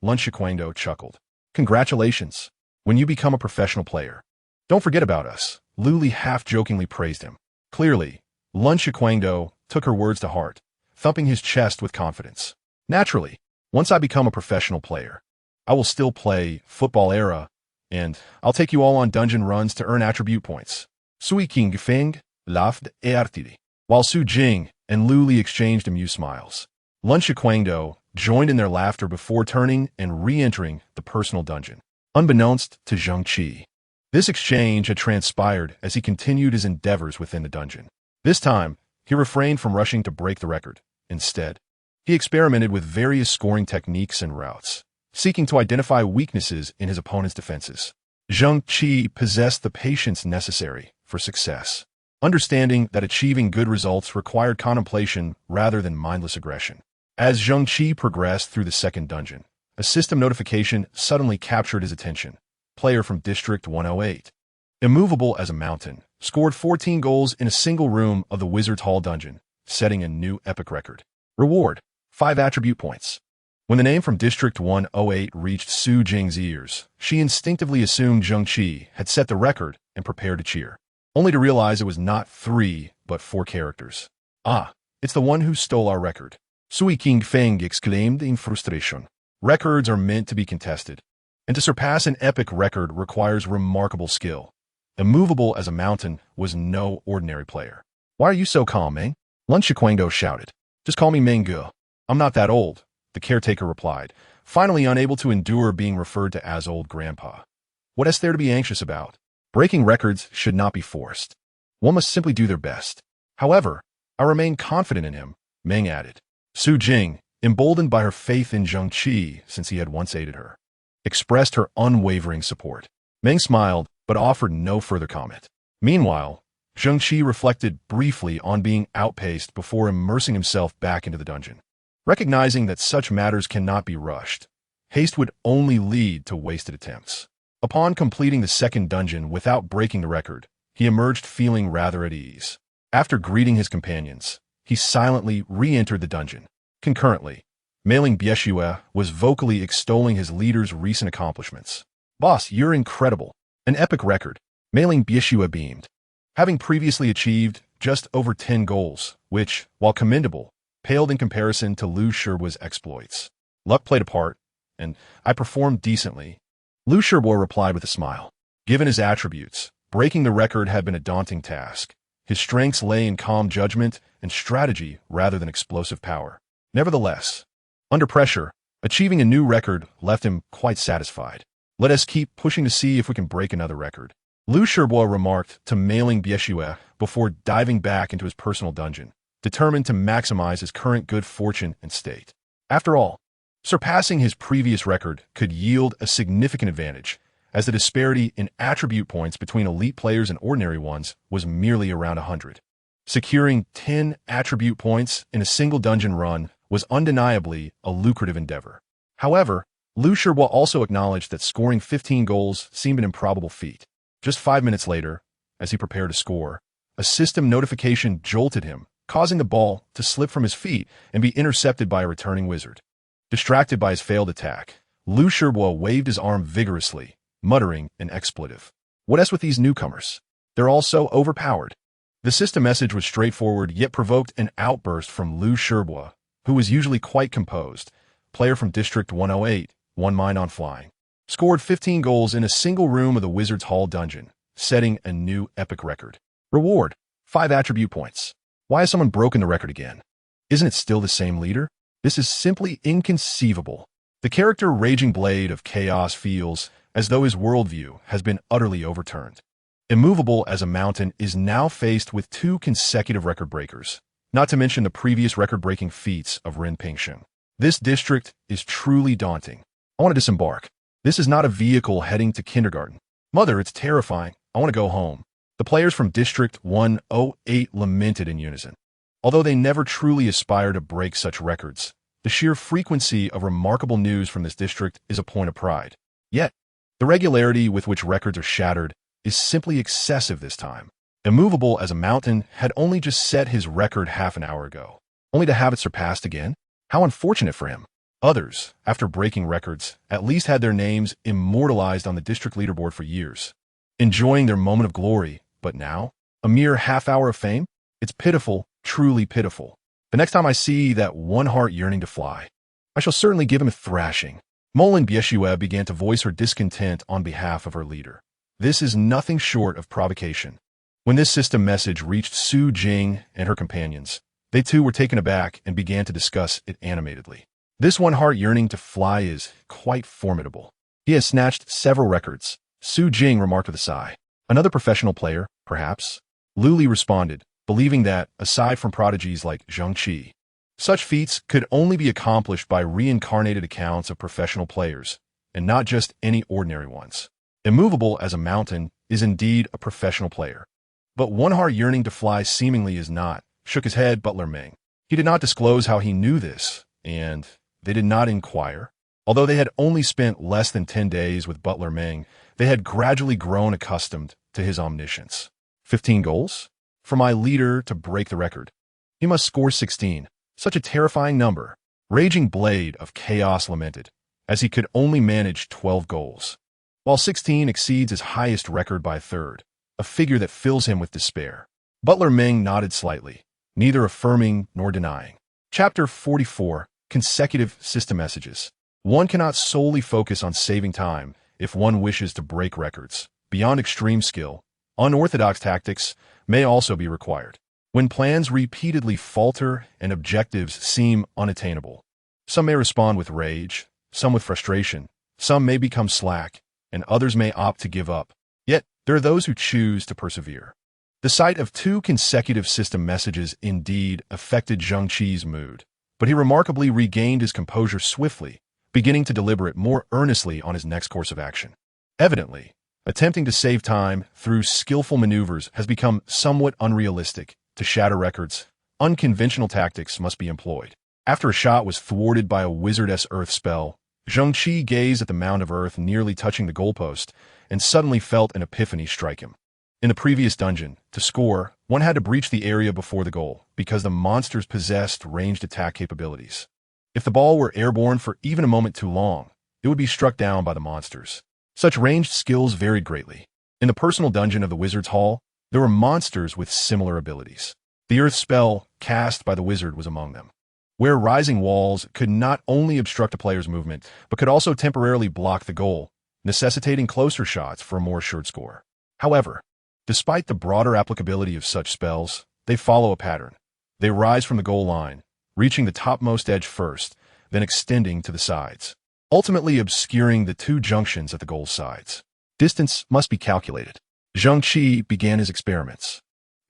Lun Shiquangdo chuckled. Congratulations. When you become a professional player, don't forget about us. Luli half-jokingly praised him. Clearly, Lun Shiquangdo took her words to heart, thumping his chest with confidence. Naturally, Once I become a professional player, I will still play football era, and I'll take you all on dungeon runs to earn attribute points. Sui King Feng laughed heartily, while Su Jing and Lu Li exchanged amused smiles. Lun Shiquangdo joined in their laughter before turning and re-entering the personal dungeon, unbeknownst to Zheng Qi. This exchange had transpired as he continued his endeavors within the dungeon. This time, he refrained from rushing to break the record. Instead, he experimented with various scoring techniques and routes, seeking to identify weaknesses in his opponent's defenses. Zheng Qi possessed the patience necessary for success, understanding that achieving good results required contemplation rather than mindless aggression. As Zheng Qi progressed through the second dungeon, a system notification suddenly captured his attention. Player from District 108, immovable as a mountain, scored 14 goals in a single room of the Wizard's Hall dungeon, setting a new epic record. Reward: 5 attribute points. When the name from District 108 reached Su Jing's ears, she instinctively assumed Zheng Qi had set the record and prepared to cheer, only to realize it was not 3, but 4 characters. Ah, it's the one who stole our record. Sui King Feng exclaimed in frustration. Records are meant to be contested, and to surpass an epic record requires remarkable skill. Immovable as a mountain was no ordinary player. Why are you so calm, Meng? Lun Shiquangdo shouted. Just call me Meng Ge. I'm not that old, the caretaker replied, finally unable to endure being referred to as old grandpa. What is there to be anxious about? Breaking records should not be forced. One must simply do their best. However, I remain confident in him, Meng added. Su Jing, emboldened by her faith in Zheng Qi since he had once aided her, expressed her unwavering support. Meng smiled, but offered no further comment. Meanwhile, Zheng Qi reflected briefly on being outpaced before immersing himself back into the dungeon. Recognizing that such matters cannot be rushed, haste would only lead to wasted attempts. Upon completing the second dungeon without breaking the record, he emerged feeling rather at ease. After greeting his companions, he silently re-entered the dungeon. Concurrently, Mailing Bieshue was vocally extolling his leader's recent accomplishments. Boss, you're incredible. An epic record. Mailing Bieshue beamed. Having previously achieved just over 10 goals, which, while commendable, paled in comparison to Lu Shibuo's exploits. Luck played a part, and I performed decently. Lu Shibuo replied with a smile. Given his attributes, breaking the record had been a daunting task. His strengths lay in calm judgment and strategy rather than explosive power. Nevertheless, under pressure, achieving a new record left him quite satisfied. Let us keep pushing to see if we can break another record. Lu Shibuo remarked to Mailing Bieshue before diving back into his personal dungeon, determined to maximize his current good fortune and state. After all, surpassing his previous record could yield a significant advantage, as the disparity in attribute points between elite players and ordinary ones was merely around 100. Securing 10 attribute points in a single dungeon run was undeniably a lucrative endeavor. However, Lu Shibuo also acknowledged that scoring 15 goals seemed an improbable feat. Just 5 minutes later, as he prepared to score, a system notification jolted him, causing the ball to slip from his feet and be intercepted by a returning wizard. Distracted by his failed attack, Lu Shibuo waved his arm vigorously, muttering an expletive. What is with these newcomers? They're all so overpowered. The system message was straightforward yet provoked an outburst from Lu Shibuo, who was usually quite composed. Player from District 108, 1 mind on flying. Scored 15 goals in a single room of the Wizard's Hall dungeon, setting a new epic record. Reward: 5 attribute points. Why has someone broken the record again? Isn't it still the same leader? This is simply inconceivable. The character Raging Blade of Chaos feels as though his worldview has been utterly overturned. Immovable as a mountain is now faced with 2 consecutive record breakers, not to mention the previous record-breaking feats of Ren Pingsheng. This district is truly daunting. I want to disembark. This is not a vehicle heading to kindergarten. Mother, it's terrifying. I want to go home. The players from District 108 lamented in unison. Although they never truly aspire to break such records, the sheer frequency of remarkable news from this district is a point of pride. Yet, the regularity with which records are shattered is simply excessive this time. Immovable as a mountain had only just set his record half an hour ago, only to have it surpassed again? How unfortunate for him. Others, after breaking records, at least had their names immortalized on the district leaderboard for years, enjoying their moment of glory. But now, a mere half hour of fame? It's pitiful, truly pitiful. The next time I see that one heart yearning to fly, I shall certainly give him a thrashing. Moulin Bieshue began to voice her discontent on behalf of her leader. This is nothing short of provocation. When this system message reached Su Jing and her companions, they too were taken aback and began to discuss it animatedly. This one heart yearning to fly is quite formidable. He has snatched several records, Su Jing remarked with a sigh. Another professional player, perhaps? Lu Li responded, believing that, aside from prodigies like Zheng Qi, such feats could only be accomplished by reincarnated accounts of professional players, and not just any ordinary ones. Immovable as a mountain is indeed a professional player. But one heart yearning to fly seemingly is not, shook his head Butler Ming. He did not disclose how he knew this, and they did not inquire. Although they had only spent less than 10 days with Butler Ming, they had gradually grown accustomed to his omniscience. 15 goals? For my leader to break the record. He must score 16. Such a terrifying number. Raging Blade of Chaos lamented, as he could only manage 12 goals. While 16 exceeds his highest record by a third, a figure that fills him with despair. Butler Ming nodded slightly, neither affirming nor denying. Chapter 44, Consecutive System Messages. One cannot solely focus on saving time if one wishes to break records. Beyond extreme skill, unorthodox tactics may also be required. When plans repeatedly falter and objectives seem unattainable, some may respond with rage, some with frustration, some may become slack, and others may opt to give up. Yet, there are those who choose to persevere. The sight of 2 consecutive system messages indeed affected Zheng Qi's mood, but he remarkably regained his composure swiftly, beginning to deliberate more earnestly on his next course of action. Evidently, attempting to save time through skillful maneuvers has become somewhat unrealistic. To shatter records, unconventional tactics must be employed. After a shot was thwarted by a wizardess earth spell, Zheng Qi gazed at the mound of earth nearly touching the goalpost and suddenly felt an epiphany strike him. In the previous dungeon, to score, one had to breach the area before the goal because the monsters possessed ranged attack capabilities. If the ball were airborne for even a moment too long, it would be struck down by the monsters. Such ranged skills varied greatly. In the personal dungeon of the Wizard's Hall, there were monsters with similar abilities. The earth spell cast by the wizard was among them, where rising walls could not only obstruct a player's movement, but could also temporarily block the goal, necessitating closer shots for a more assured score. However, despite the broader applicability of such spells, they follow a pattern. They rise from the goal line, reaching the topmost edge first, then extending to the sides, ultimately obscuring the 2 junctions at the goal sides. Distance must be calculated. Zheng Qi began his experiments,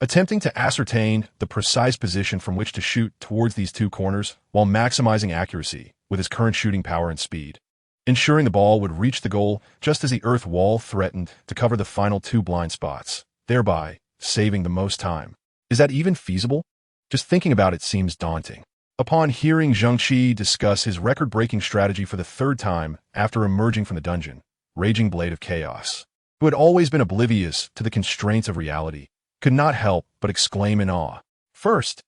attempting to ascertain the precise position from which to shoot towards these 2 corners while maximizing accuracy with his current shooting power and speed, ensuring the ball would reach the goal just as the earth wall threatened to cover the final 2 blind spots, thereby saving the most time. Is that even feasible? Just thinking about it seems daunting. Upon hearing Zheng Qi discuss his record-breaking strategy for the 3rd time after emerging from the dungeon, Raging Blade of Chaos, who had always been oblivious to the constraints of reality, could not help but exclaim in awe. First,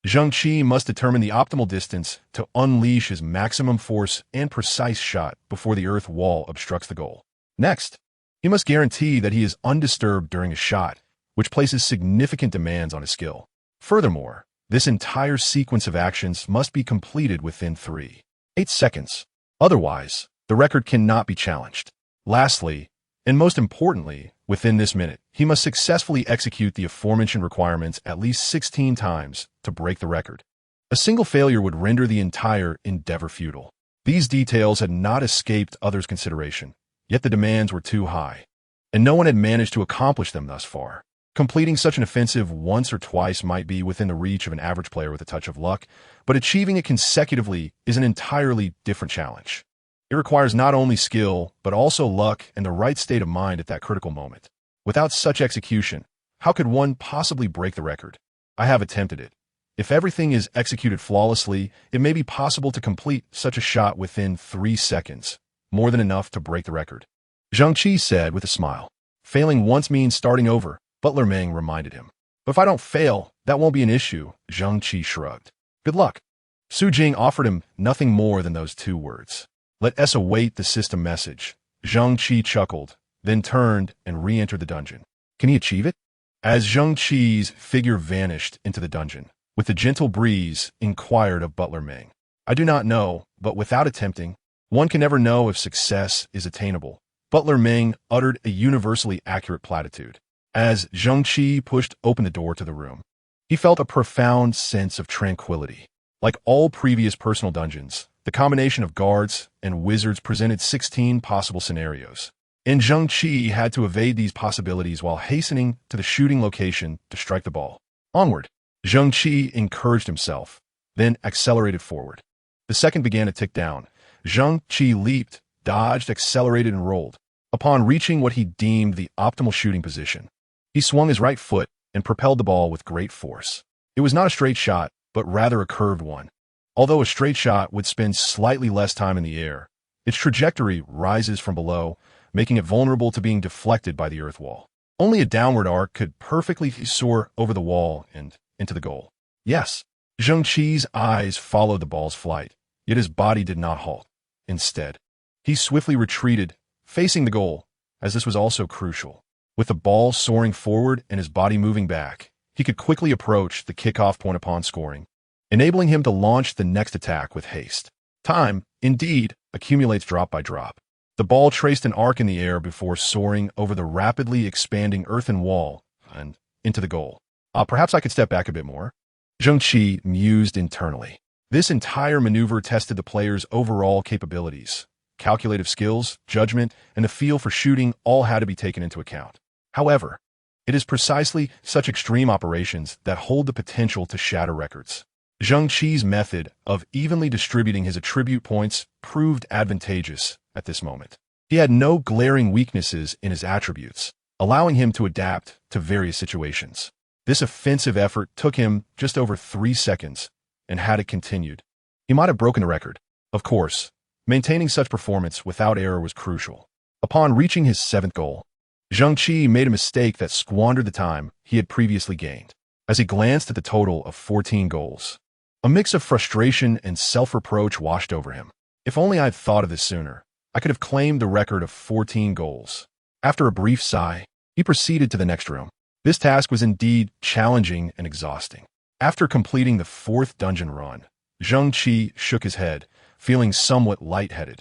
Zheng Qi must determine the optimal distance to unleash his maximum force and precise shot before the earth wall obstructs the goal. Next, he must guarantee that he is undisturbed during a shot, which places significant demands on his skill. Furthermore, this entire sequence of actions must be completed within 3.8 seconds. Otherwise, the record cannot be challenged. Lastly, and most importantly, within this minute, he must successfully execute the aforementioned requirements at least 16 times to break the record. A single failure would render the entire endeavor futile. These details had not escaped others' consideration, yet the demands were too high, and no one had managed to accomplish them thus far. Completing such an offensive once or twice might be within the reach of an average player with a touch of luck, but achieving it consecutively is an entirely different challenge. It requires not only skill, but also luck and the right state of mind at that critical moment. Without such execution, how could one possibly break the record? I have attempted it. If everything is executed flawlessly, it may be possible to complete such a shot within 3 seconds, more than enough to break the record. Zheng Qi said with a smile. Failing once means starting over, Butler Ming reminded him. But if I don't fail, that won't be an issue, Zheng Qi shrugged. Good luck. Su Jing offered him nothing more than those 2 words. Let us await the system message. Zheng Qi chuckled, then turned and re-entered the dungeon. Can he achieve it? As Zheng Qi's figure vanished into the dungeon, with the gentle breeze, inquired of Butler Ming. I do not know, but without attempting, one can never know if success is attainable. Butler Ming uttered a universally accurate platitude. As Zheng Qi pushed open the door to the room, he felt a profound sense of tranquility. Like all previous personal dungeons, the combination of guards and wizards presented 16 possible scenarios, and Zheng Qi had to evade these possibilities while hastening to the shooting location to strike the ball. Onward, Zheng Qi encouraged himself, then accelerated forward. The second began to tick down. Zheng Qi leaped, dodged, accelerated, and rolled. Upon reaching what he deemed the optimal shooting position, he swung his right foot and propelled the ball with great force. It was not a straight shot, but rather a curved one. Although a straight shot would spend slightly less time in the air, its trajectory rises from below, making it vulnerable to being deflected by the earth wall. Only a downward arc could perfectly soar over the wall and into the goal. Yes, Zheng Qi's eyes followed the ball's flight, yet his body did not halt. Instead, he swiftly retreated, facing the goal, as this was also crucial. With the ball soaring forward and his body moving back, he could quickly approach the kickoff point upon scoring, enabling him to launch the next attack with haste. Time, indeed, accumulates drop by drop. The ball traced an arc in the air before soaring over the rapidly expanding earthen wall and into the goal. Perhaps I could step back a bit more. Zheng Qi mused internally. This entire maneuver tested the player's overall capabilities. Calculative skills, judgment, and the feel for shooting all had to be taken into account. However, it is precisely such extreme operations that hold the potential to shatter records. Zheng Qi's method of evenly distributing his attribute points proved advantageous at this moment. He had no glaring weaknesses in his attributes, allowing him to adapt to various situations. This offensive effort took him just over 3 seconds, and had it continued, he might have broken the record. Of course, maintaining such performance without error was crucial. Upon reaching his 7th goal, Zheng Qi made a mistake that squandered the time he had previously gained. As he glanced at the total of 14 goals, a mix of frustration and self-reproach washed over him. If only I had thought of this sooner, I could have claimed the record of 14 goals. After a brief sigh, he proceeded to the next room. This task was indeed challenging and exhausting. After completing the 4th dungeon run, Zheng Qi shook his head, feeling somewhat lightheaded,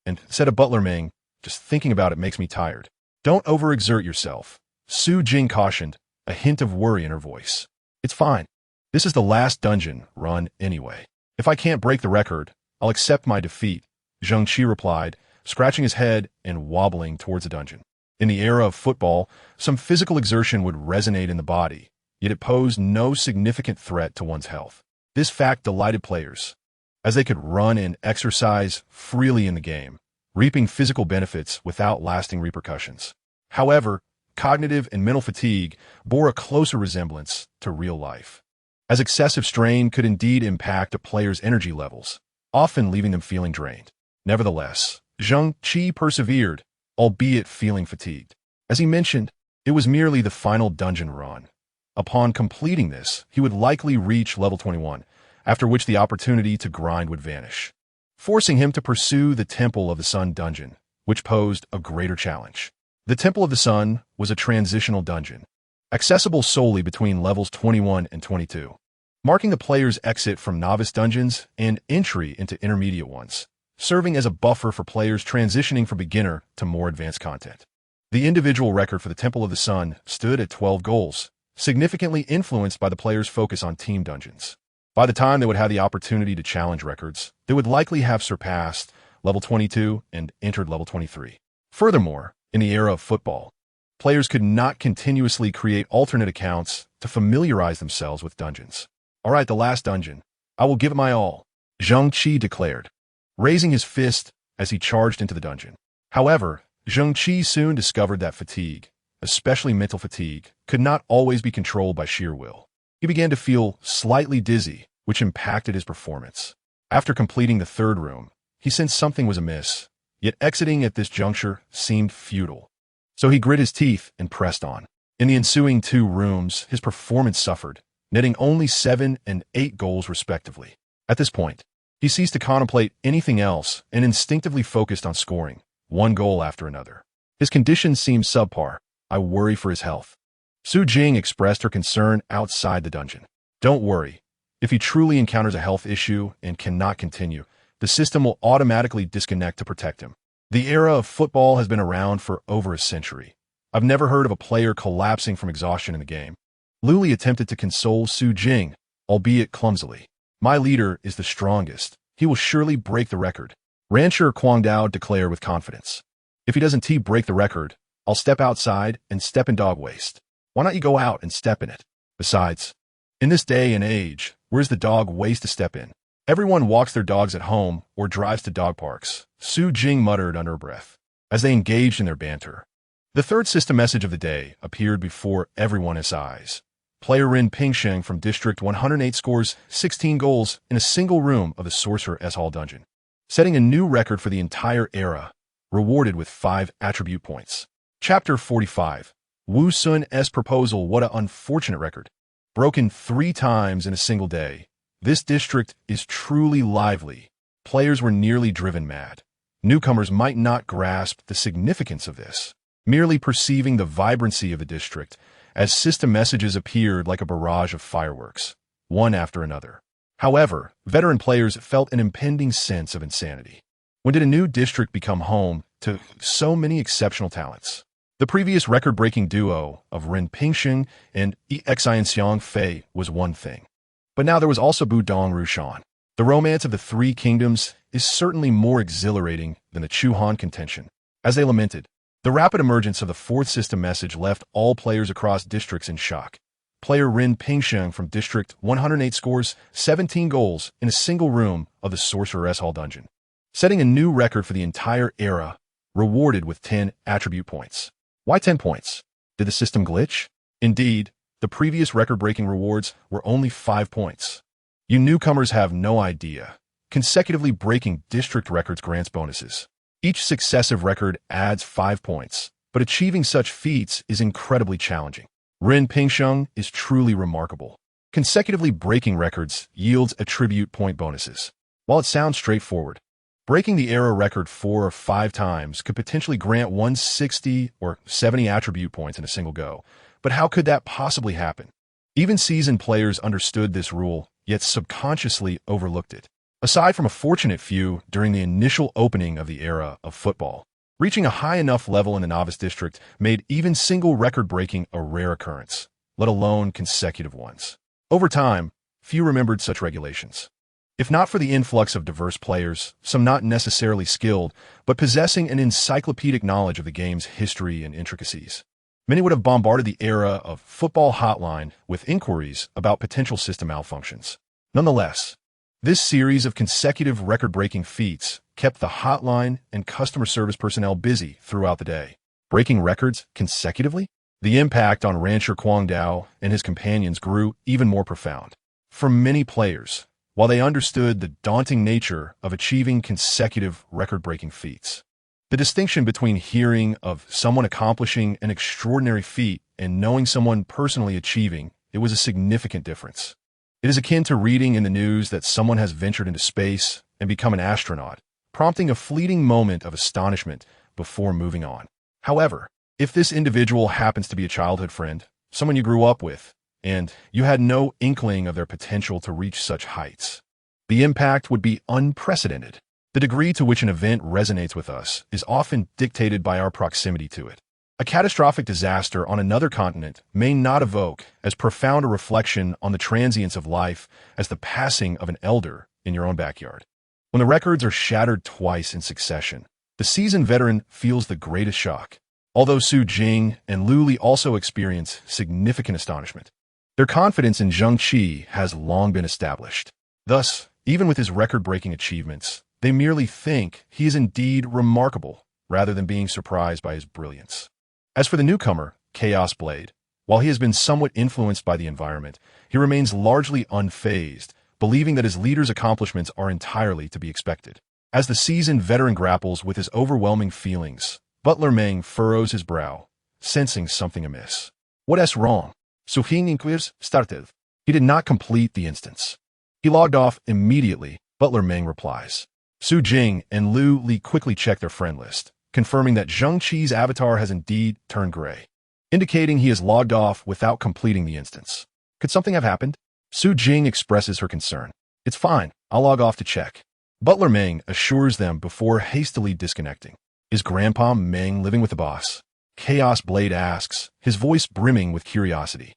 and said to Butler Ming, "Just thinking about it makes me tired." "Don't overexert yourself," Su Jing cautioned, a hint of worry in her voice. "It's fine. This is the last dungeon run anyway. If I can't break the record, I'll accept my defeat," Zheng Qi replied, scratching his head and wobbling towards the dungeon. In the era of football, some physical exertion would resonate in the body, yet it posed no significant threat to one's health. This fact delighted players, as they could run and exercise freely in the game, reaping physical benefits without lasting repercussions. However, cognitive and mental fatigue bore a closer resemblance to real life, as excessive strain could indeed impact a player's energy levels, often leaving them feeling drained. Nevertheless, Zheng Qi persevered, albeit feeling fatigued. As he mentioned, it was merely the final dungeon run. Upon completing this, he would likely reach level 21, after which the opportunity to grind would vanish, forcing him to pursue the Temple of the Sun dungeon, which posed a greater challenge. The Temple of the Sun was a transitional dungeon, accessible solely between levels 21 and 22, marking the player's exit from novice dungeons and entry into intermediate ones, serving as a buffer for players transitioning from beginner to more advanced content. The individual record for the Temple of the Sun stood at 12 goals, significantly influenced by the player's focus on team dungeons. By the time they would have the opportunity to challenge records, they would likely have surpassed level 22 and entered level 23. Furthermore, in the era of football, players could not continuously create alternate accounts to familiarize themselves with dungeons. "All right, the last dungeon. I will give it my all," Zheng Qi declared, raising his fist as he charged into the dungeon. However, Zheng Qi soon discovered that fatigue, especially mental fatigue, could not always be controlled by sheer will. He began to feel slightly dizzy, which impacted his performance. After completing the 3rd room, he sensed something was amiss, yet exiting at this juncture seemed futile. So he grit his teeth and pressed on. In the ensuing 2 rooms, his performance suffered, netting only 7 and 8 goals respectively. At this point, he ceased to contemplate anything else and instinctively focused on scoring, 1 goal after another. His condition seemed subpar. "I worry for his health." Su Jing expressed her concern outside the dungeon. "Don't worry. If he truly encounters a health issue and cannot continue, the system will automatically disconnect to protect him. The era of football has been around for over a century. I've never heard of a player collapsing from exhaustion in the game. Luli attempted to console Su Jing, albeit clumsily. My leader is the strongest. He will surely break the record. Rancher Quang Dao declared with confidence. If he doesn't break the record, I'll step outside and step in dog waste. Why not you go out and step in it? Besides, in this day and age, where's the dog waste to step in? Everyone walks their dogs at home or drives to dog parks, Su Jing muttered under her breath, as they engaged in their banter. The third system message of the day appeared before everyone's eyes. Player Rin Pingsheng from District 108 scores 16 goals in a single room of the Sorcerer's Hall dungeon, setting a new record for the entire era, rewarded with 5 attribute points. Chapter 45. Wu Sun's proposal. What an unfortunate record. Broken 3 times in a single day. This district is truly lively. Players were nearly driven mad. Newcomers might not grasp the significance of this, merely perceiving the vibrancy of the district, as system messages appeared like a barrage of fireworks, one after another. However, veteran players felt an impending sense of insanity. When did a new district become home to so many exceptional talents? The previous record-breaking duo of Ren Pingsheng and Xian Xiang Fei was one thing. But now there was also Bu Dong Rushan. The romance of the 3 kingdoms is certainly more exhilarating than the Chu Han contention. As they lamented, the rapid emergence of the 4th system message left all players across districts in shock. Player Rin Pingsheng from District 108 scores 17 goals in a single room of the Sorcerer's Hall dungeon, setting a new record for the entire era, rewarded with 10 attribute points. Why 10 points? Did the system glitch? Indeed, the previous record-breaking rewards were only 5 points. You newcomers have no idea. Consecutively breaking district records grants bonuses. Each successive record adds 5 points, but achieving such feats is incredibly challenging. Rin Pingsheng is truly remarkable. Consecutively breaking records yields attribute point bonuses. While it sounds straightforward, breaking the era record 4 or 5 times could potentially grant 160 or 70 attribute points in a single go. But how could that possibly happen? Even seasoned players understood this rule, yet subconsciously overlooked it. Aside from a fortunate few during the initial opening of the era of football, reaching a high enough level in the novice district made even single record-breaking a rare occurrence, let alone consecutive ones. Over time, few remembered such regulations. If not for the influx of diverse players, some not necessarily skilled, but possessing an encyclopedic knowledge of the game's history and intricacies, many would have bombarded the era of football hotline with inquiries about potential system malfunctions. Nonetheless, this series of consecutive record-breaking feats kept the hotline and customer service personnel busy throughout the day. Breaking records consecutively? The impact on Rancher Quang Dao and his companions grew even more profound. For many players, while they understood the daunting nature of achieving consecutive record-breaking feats, the distinction between hearing of someone accomplishing an extraordinary feat and knowing someone personally achieving it was a significant difference. It is akin to reading in the news that someone has ventured into space and become an astronaut, prompting a fleeting moment of astonishment before moving on. However, if this individual happens to be a childhood friend, someone you grew up with, and you had no inkling of their potential to reach such heights, the impact would be unprecedented. The degree to which an event resonates with us is often dictated by our proximity to it. A catastrophic disaster on another continent may not evoke as profound a reflection on the transience of life as the passing of an elder in your own backyard. When the records are shattered twice in succession, the seasoned veteran feels the greatest shock. Although Su Jing and Lu Li also experience significant astonishment, their confidence in Zheng Qi has long been established. Thus, even with his record-breaking achievements, they merely think he is indeed remarkable, rather than being surprised by his brilliance. As for the newcomer, Chaos Blade, while he has been somewhat influenced by the environment, he remains largely unfazed, believing that his leader's accomplishments are entirely to be expected. As the seasoned veteran grapples with his overwhelming feelings, Butler Meng furrows his brow, sensing something amiss. What's wrong? Suhin inquires started. He did not complete the instance. He logged off immediately, Butler Meng replies. Su Jing and Lu Li quickly check their friend list, confirming that Zheng Qi's avatar has indeed turned gray, indicating he has logged off without completing the instance. Could something have happened? Su Jing expresses her concern. It's fine, I'll log off to check. Butler Meng assures them before hastily disconnecting. Is Grandpa Meng living with the boss? Chaos Blade asks, his voice brimming with curiosity.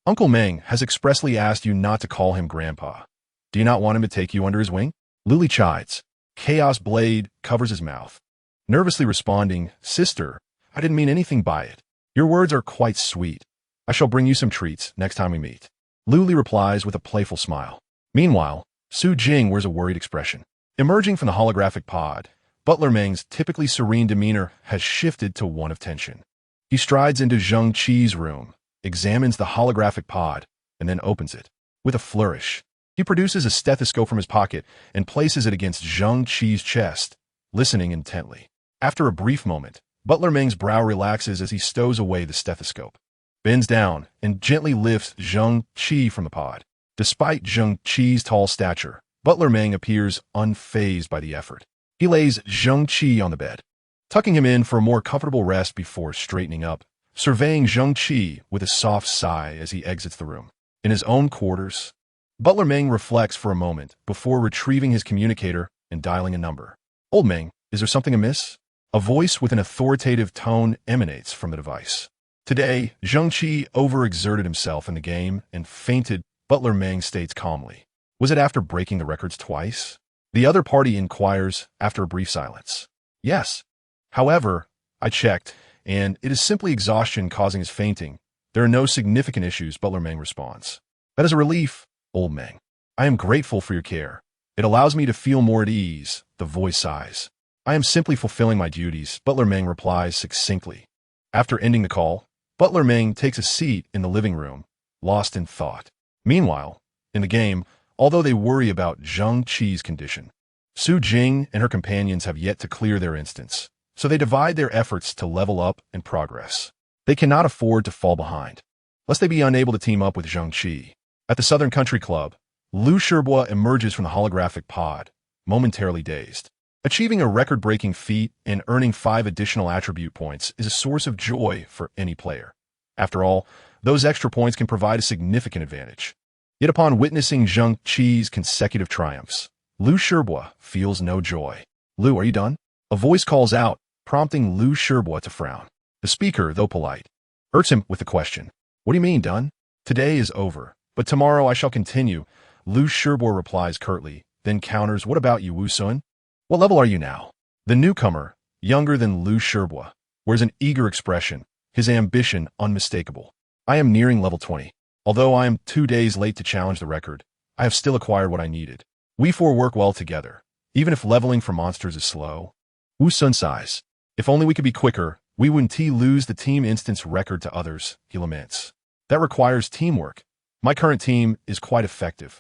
Uncle Meng has expressly asked you not to call him Grandpa. Do you not want him to take you under his wing? Luli chides. Chaos Blade covers his mouth, nervously responding, Sister, I didn't mean anything by it. Your words are quite sweet. I shall bring you some treats next time we meet. Luli replies with a playful smile. Meanwhile, Su Jing wears a worried expression. Emerging from the holographic pod, Butler Meng's typically serene demeanor has shifted to one of tension. He strides into Zheng Qi's room, examines the holographic pod, and then opens it. With a flourish, he produces a stethoscope from his pocket and places it against Zheng Qi's chest, listening intently. After a brief moment, Butler Meng's brow relaxes as he stows away the stethoscope, bends down, and gently lifts Zheng Qi from the pod. Despite Zheng Qi's tall stature, Butler Meng appears unfazed by the effort. He lays Zheng Qi on the bed, tucking him in for a more comfortable rest before straightening up, surveying Zheng Qi with a soft sigh as he exits the room. In his own quarters, Butler Meng reflects for a moment before retrieving his communicator and dialing a number. Old Meng, is there something amiss? A voice with an authoritative tone emanates from the device. Today, Zheng Qi overexerted himself in the game and fainted, Butler Meng states calmly. Was it after breaking the records twice? The other party inquires after a brief silence. Yes. However, I checked, and it is simply exhaustion causing his fainting. There are no significant issues, Butler Meng responds. That is a relief, Old Meng. I am grateful for your care. It allows me to feel more at ease, the voice sighs. I am simply fulfilling my duties, Butler Meng replies succinctly. After ending the call, Butler Meng takes a seat in the living room, lost in thought. Meanwhile, in the game, although they worry about Zheng Qi's condition, Su Jing and her companions have yet to clear their instance, so they divide their efforts to level up and progress. They cannot afford to fall behind, lest they be unable to team up with Zheng Qi. At the Southern Country Club, Lu Shibois emerges from the holographic pod, momentarily dazed. Achieving a record-breaking feat and earning 5 additional attribute points is a source of joy for any player. After all, those extra points can provide a significant advantage. Yet upon witnessing Zheng Qi's consecutive triumphs, Lu Shibois feels no joy. Lu, are you done? A voice calls out, prompting Lu Shibois to frown. The speaker, though polite, hurts him with the question. What do you mean, done? Today is over, but tomorrow I shall continue. Lu Shibois replies curtly, then counters, what about you, Wu Sun? What level are you now? The newcomer, younger than Lu Shibois, wears an eager expression, his ambition unmistakable. I am nearing level 20. Although I am 2 days late to challenge the record, I have still acquired what I needed. We 4 work well together, even if leveling for monsters is slow. Wu Sun sighs. If only we could be quicker, we wouldn't lose the team instance record to others, he laments. That requires teamwork. My current team is quite effective.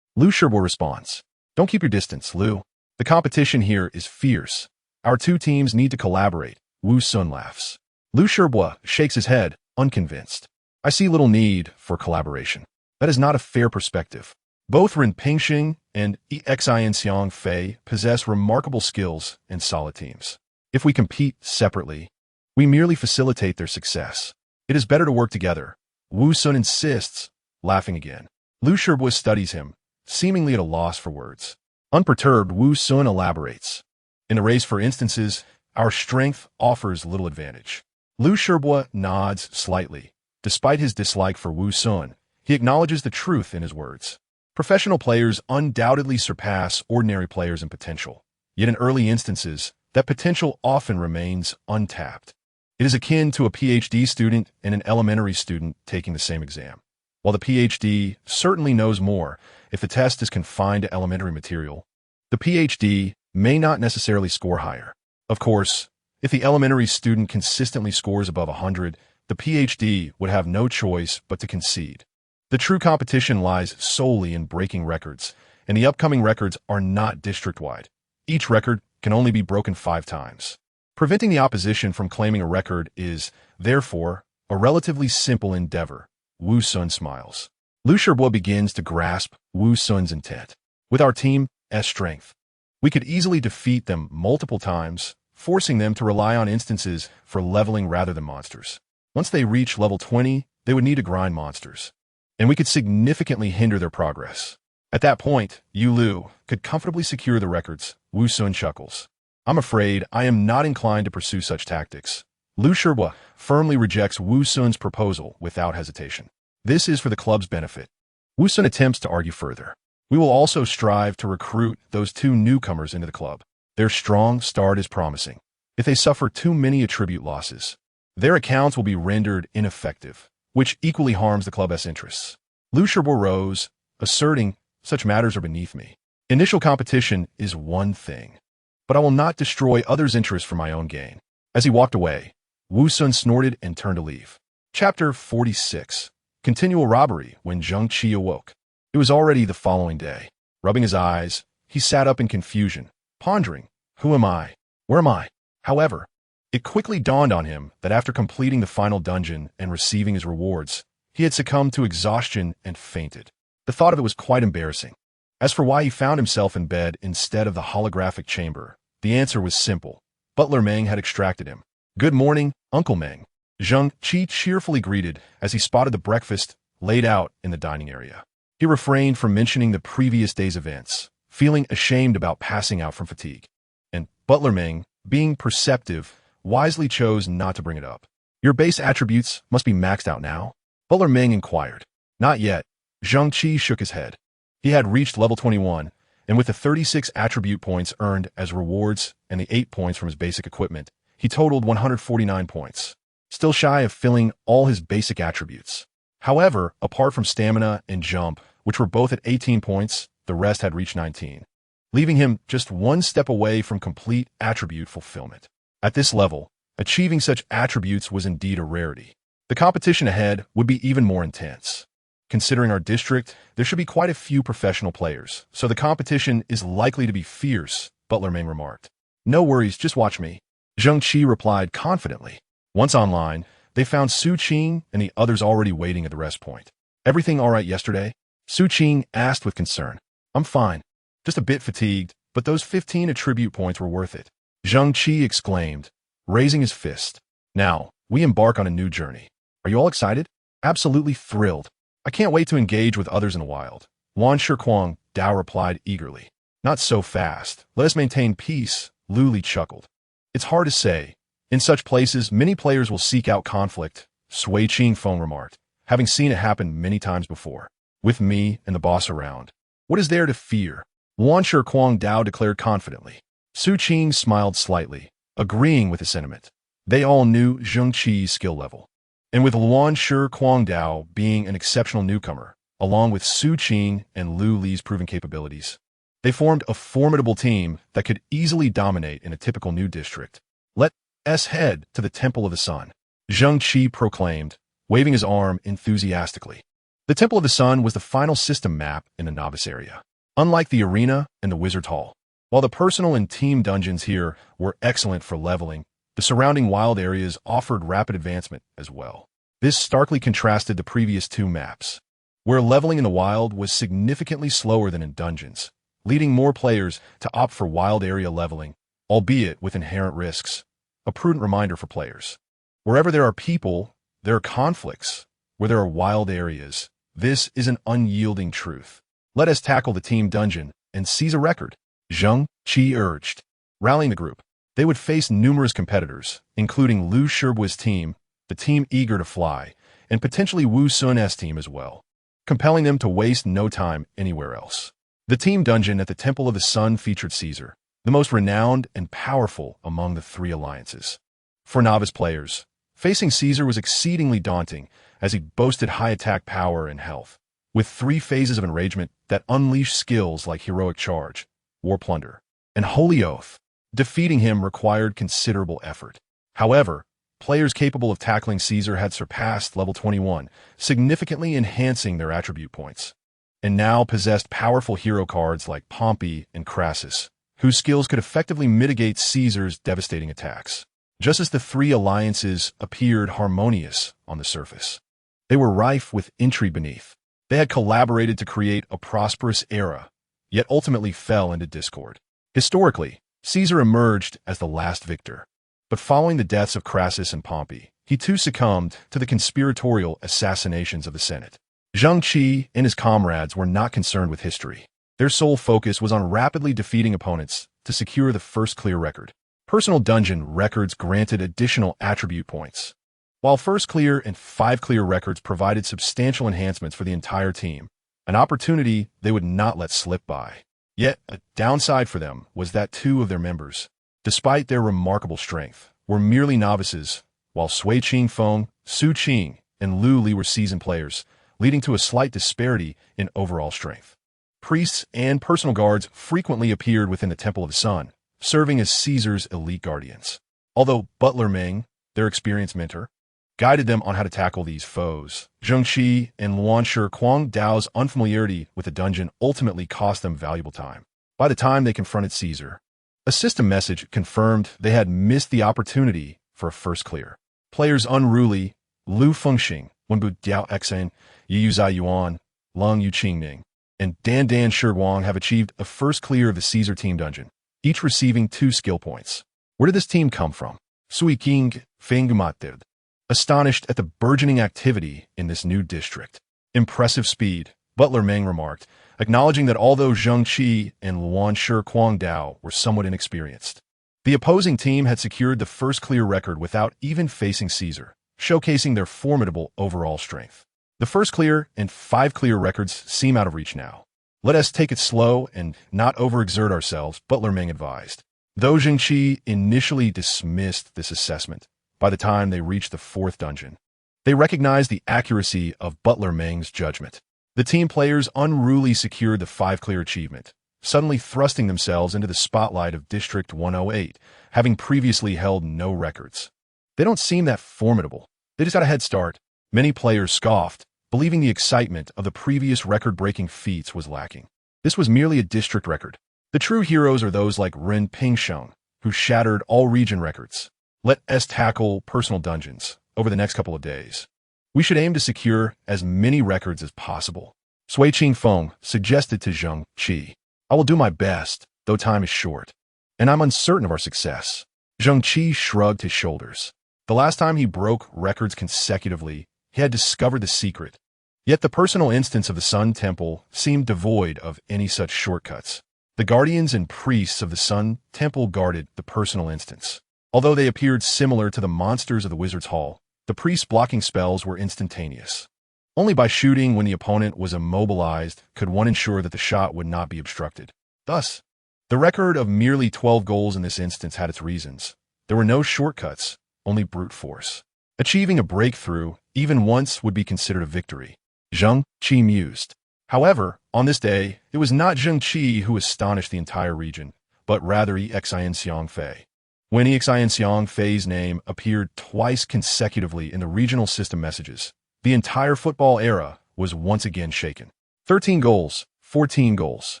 Lu Shibois responds. Don't keep your distance, Lu. The competition here is fierce. Our 2 teams need to collaborate. Wu Sun laughs. Lu Shibois shakes his head, unconvinced. I see little need for collaboration. That is not a fair perspective. Both Ren Pingxing and Xin Xiang Fei possess remarkable skills and solid teams. If we compete separately, we merely facilitate their success. It is better to work together. Wu Sun insists, laughing again. Lu Shibois studies him, seemingly at a loss for words. Unperturbed, Wu Sun elaborates. In the race for instances, our strength offers little advantage. Lu Shibois nods slightly. Despite his dislike for Wu Sun, he acknowledges the truth in his words. Professional players undoubtedly surpass ordinary players in potential. Yet in early instances, that potential often remains untapped. It is akin to a PhD student and an elementary student taking the same exam. While the PhD certainly knows more, if the test is confined to elementary material, the PhD may not necessarily score higher. Of course, if the elementary student consistently scores above 100, the PhD would have no choice but to concede. The true competition lies solely in breaking records, and the upcoming records are not district-wide. Each record can only be broken 5 times. Preventing the opposition from claiming a record is, therefore, a relatively simple endeavor. Wu Sun smiles. Lu Shibois begins to grasp Wu Sun's intent. With our team's strength, we could easily defeat them multiple times, forcing them to rely on instances for leveling rather than monsters. Once they reach level 20, they would need to grind monsters, and we could significantly hinder their progress. At that point, Yu Lu could comfortably secure the records. Wu Sun chuckles. I'm afraid I am not inclined to pursue such tactics. Liu Shihua firmly rejects Wu Sun's proposal without hesitation. This is for the club's benefit. Wu Sun attempts to argue further. We will also strive to recruit those two newcomers into the club. Their strong start is promising. If they suffer too many attribute losses, their accounts will be rendered ineffective, which equally harms the club's interests. Liu Shihua rose, asserting, such matters are beneath me. Initial competition is one thing, but I will not destroy others' interests for my own gain. As he walked away, Wu Sun snorted and turned to leave. Chapter 46. Continual robbery when Zheng Qi awoke. It was already the following day. Rubbing his eyes, he sat up in confusion, pondering, who am I? Where am I? However, it quickly dawned on him that after completing the final dungeon and receiving his rewards, he had succumbed to exhaustion and fainted. The thought of it was quite embarrassing. As for why he found himself in bed instead of the holographic chamber, the answer was simple. Butler Meng had extracted him. Good morning, Uncle Meng. Zheng Qi cheerfully greeted as he spotted the breakfast laid out in the dining area. He refrained from mentioning the previous day's events, feeling ashamed about passing out from fatigue. And Butler Meng, being perceptive, wisely chose not to bring it up. Your base attributes must be maxed out now? Butler Meng inquired. Not yet. Zheng Qi shook his head. He had reached level 21, and with the 36 attribute points earned as rewards and the 8 points from his basic equipment, he totaled 149 points, still shy of filling all his basic attributes. However, apart from stamina and jump, which were both at 18 points, the rest had reached 19, leaving him just one step away from complete attribute fulfillment. At this level, achieving such attributes was indeed a rarity. The competition ahead would be even more intense. Considering our district, there should be quite a few professional players, so the competition is likely to be fierce, Butler Meng remarked. No worries, just watch me. Zheng Qi replied confidently. Once online, they found Su Qing and the others already waiting at the rest point. Everything all right yesterday? Su Qing asked with concern. I'm fine. Just a bit fatigued, but those 15 attribute points were worth it. Zheng Qi exclaimed, raising his fist. Now, we embark on a new journey. Are you all excited? Absolutely thrilled. I can't wait to engage with others in the wild. Wan Shikuang Dao replied eagerly. Not so fast. Let us maintain peace, Lu Li chuckled. It's hard to say. In such places, many players will seek out conflict, Sui Qingfeng remarked, having seen it happen many times before. With me and the boss around, what is there to fear? Wan Shikuang Dao declared confidently. Su Qing smiled slightly, agreeing with the sentiment. They all knew Zheng Qi's skill level. And with Luan Shikuang Dao being an exceptional newcomer, along with Su Qing and Lu Li's proven capabilities, they formed a formidable team that could easily dominate in a typical new district. Let us head to the Temple of the Sun, Zheng Qi proclaimed, waving his arm enthusiastically. The Temple of the Sun was the final system map in the novice area. Unlike the arena and the Wizard's Hall, while the personal and team dungeons here were excellent for leveling, the surrounding wild areas offered rapid advancement as well. This starkly contrasted the previous two maps, where leveling in the wild was significantly slower than in dungeons, leading more players to opt for wild area leveling, albeit with inherent risks. A prudent reminder for players. Wherever there are people, there are conflicts. Where there are wild areas, this is an unyielding truth. Let us tackle the team dungeon and seize a record, Zheng Qi urged. Rallying the group, they would face numerous competitors, including Liu Shihua's team, the team eager to fly, and potentially Wu Sun's team as well, compelling them to waste no time anywhere else. The team dungeon at the Temple of the Sun featured Caesar, the most renowned and powerful among the three alliances. For novice players, facing Caesar was exceedingly daunting as he boasted high attack power and health, with 3 phases of enragement that unleashed skills like Heroic Charge, War Plunder, and Holy Oath. Defeating him required considerable effort. However, players capable of tackling Caesar had surpassed level 21, significantly enhancing their attribute points, and now possessed powerful hero cards like Pompey and Crassus, whose skills could effectively mitigate Caesar's devastating attacks. Just as the three alliances appeared harmonious on the surface, they were rife with intrigue beneath. They had collaborated to create a prosperous era, yet ultimately fell into discord. Historically, Caesar emerged as the last victor, but following the deaths of Crassus and Pompey, he too succumbed to the conspiratorial assassinations of the Senate. Zheng Qi and his comrades were not concerned with history. Their sole focus was on rapidly defeating opponents to secure the first clear record. Personal dungeon records granted additional attribute points. While first clear and 5 clear records provided substantial enhancements for the entire team, an opportunity they would not let slip by. Yet, a downside for them was that 2 of their members, despite their remarkable strength, were merely novices, while Sui Qingfeng, Su Qing, and Lu Li were seasoned players, leading to a slight disparity in overall strength. Priests and personal guards frequently appeared within the Temple of the Sun, serving as Caesar's elite guardians. Although Butler Ming, their experienced mentor, guided them on how to tackle these foes, Zheng Qi and Luanshi Kuang Dao's unfamiliarity with the dungeon ultimately cost them valuable time. By the time they confronted Caesar, a system message confirmed they had missed the opportunity for a first clear. Players unruly Lu Fengxing, Wenbu Diao Xen, Yu Zai Yuan, Lung Yu Qingning, and Dan Shiguang have achieved a first clear of the Caesar team dungeon, each receiving 2 skill points. Where did this team come from? Sui King Fenggumatid, astonished at the burgeoning activity in this new district. Impressive speed, Butler Meng remarked, acknowledging that although Zheng Qi and Luanshi Kuang Dao were somewhat inexperienced, the opposing team had secured the first clear record without even facing Caesar, showcasing their formidable overall strength. The first clear and 5 clear records seem out of reach now. Let us take it slow and not overexert ourselves, Butler Meng advised. Though Zheng Qi initially dismissed this assessment, by the time they reached the 4th dungeon, they recognized the accuracy of Butler Meng's judgment. The team players unruly secured the 5 clear achievement, suddenly thrusting themselves into the spotlight of District 108, having previously held no records. They don't seem that formidable. They just got a head start. Many players scoffed, believing the excitement of the previous record-breaking feats was lacking. This was merely a district record. The true heroes are those like Ren Pingsheng, who shattered all region records. Let us tackle personal dungeons over the next couple of days. We should aim to secure as many records as possible. Sui Qingfeng suggested to Zheng Qi. I will do my best, though time is short, and I'm uncertain of our success. Zheng Qi shrugged his shoulders. The last time he broke records consecutively, he had discovered the secret. Yet the personal instance of the Sun Temple seemed devoid of any such shortcuts. The guardians and priests of the Sun Temple guarded the personal instance. Although they appeared similar to the monsters of the Wizard's Hall, the priests' blocking spells were instantaneous. Only by shooting when the opponent was immobilized could one ensure that the shot would not be obstructed. Thus, the record of merely 12 goals in this instance had its reasons. There were no shortcuts, only brute force. Achieving a breakthrough, even once, would be considered a victory. Zheng Qi mused. However, on this day, it was not Zheng Qi who astonished the entire region, but rather Xian Xiangfei. When Xian Xiangfei's name appeared twice consecutively in the regional system messages, the entire football era was once again shaken. 13 goals, 14 goals.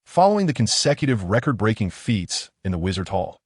Following the consecutive record-breaking feats in the Wizard Hall,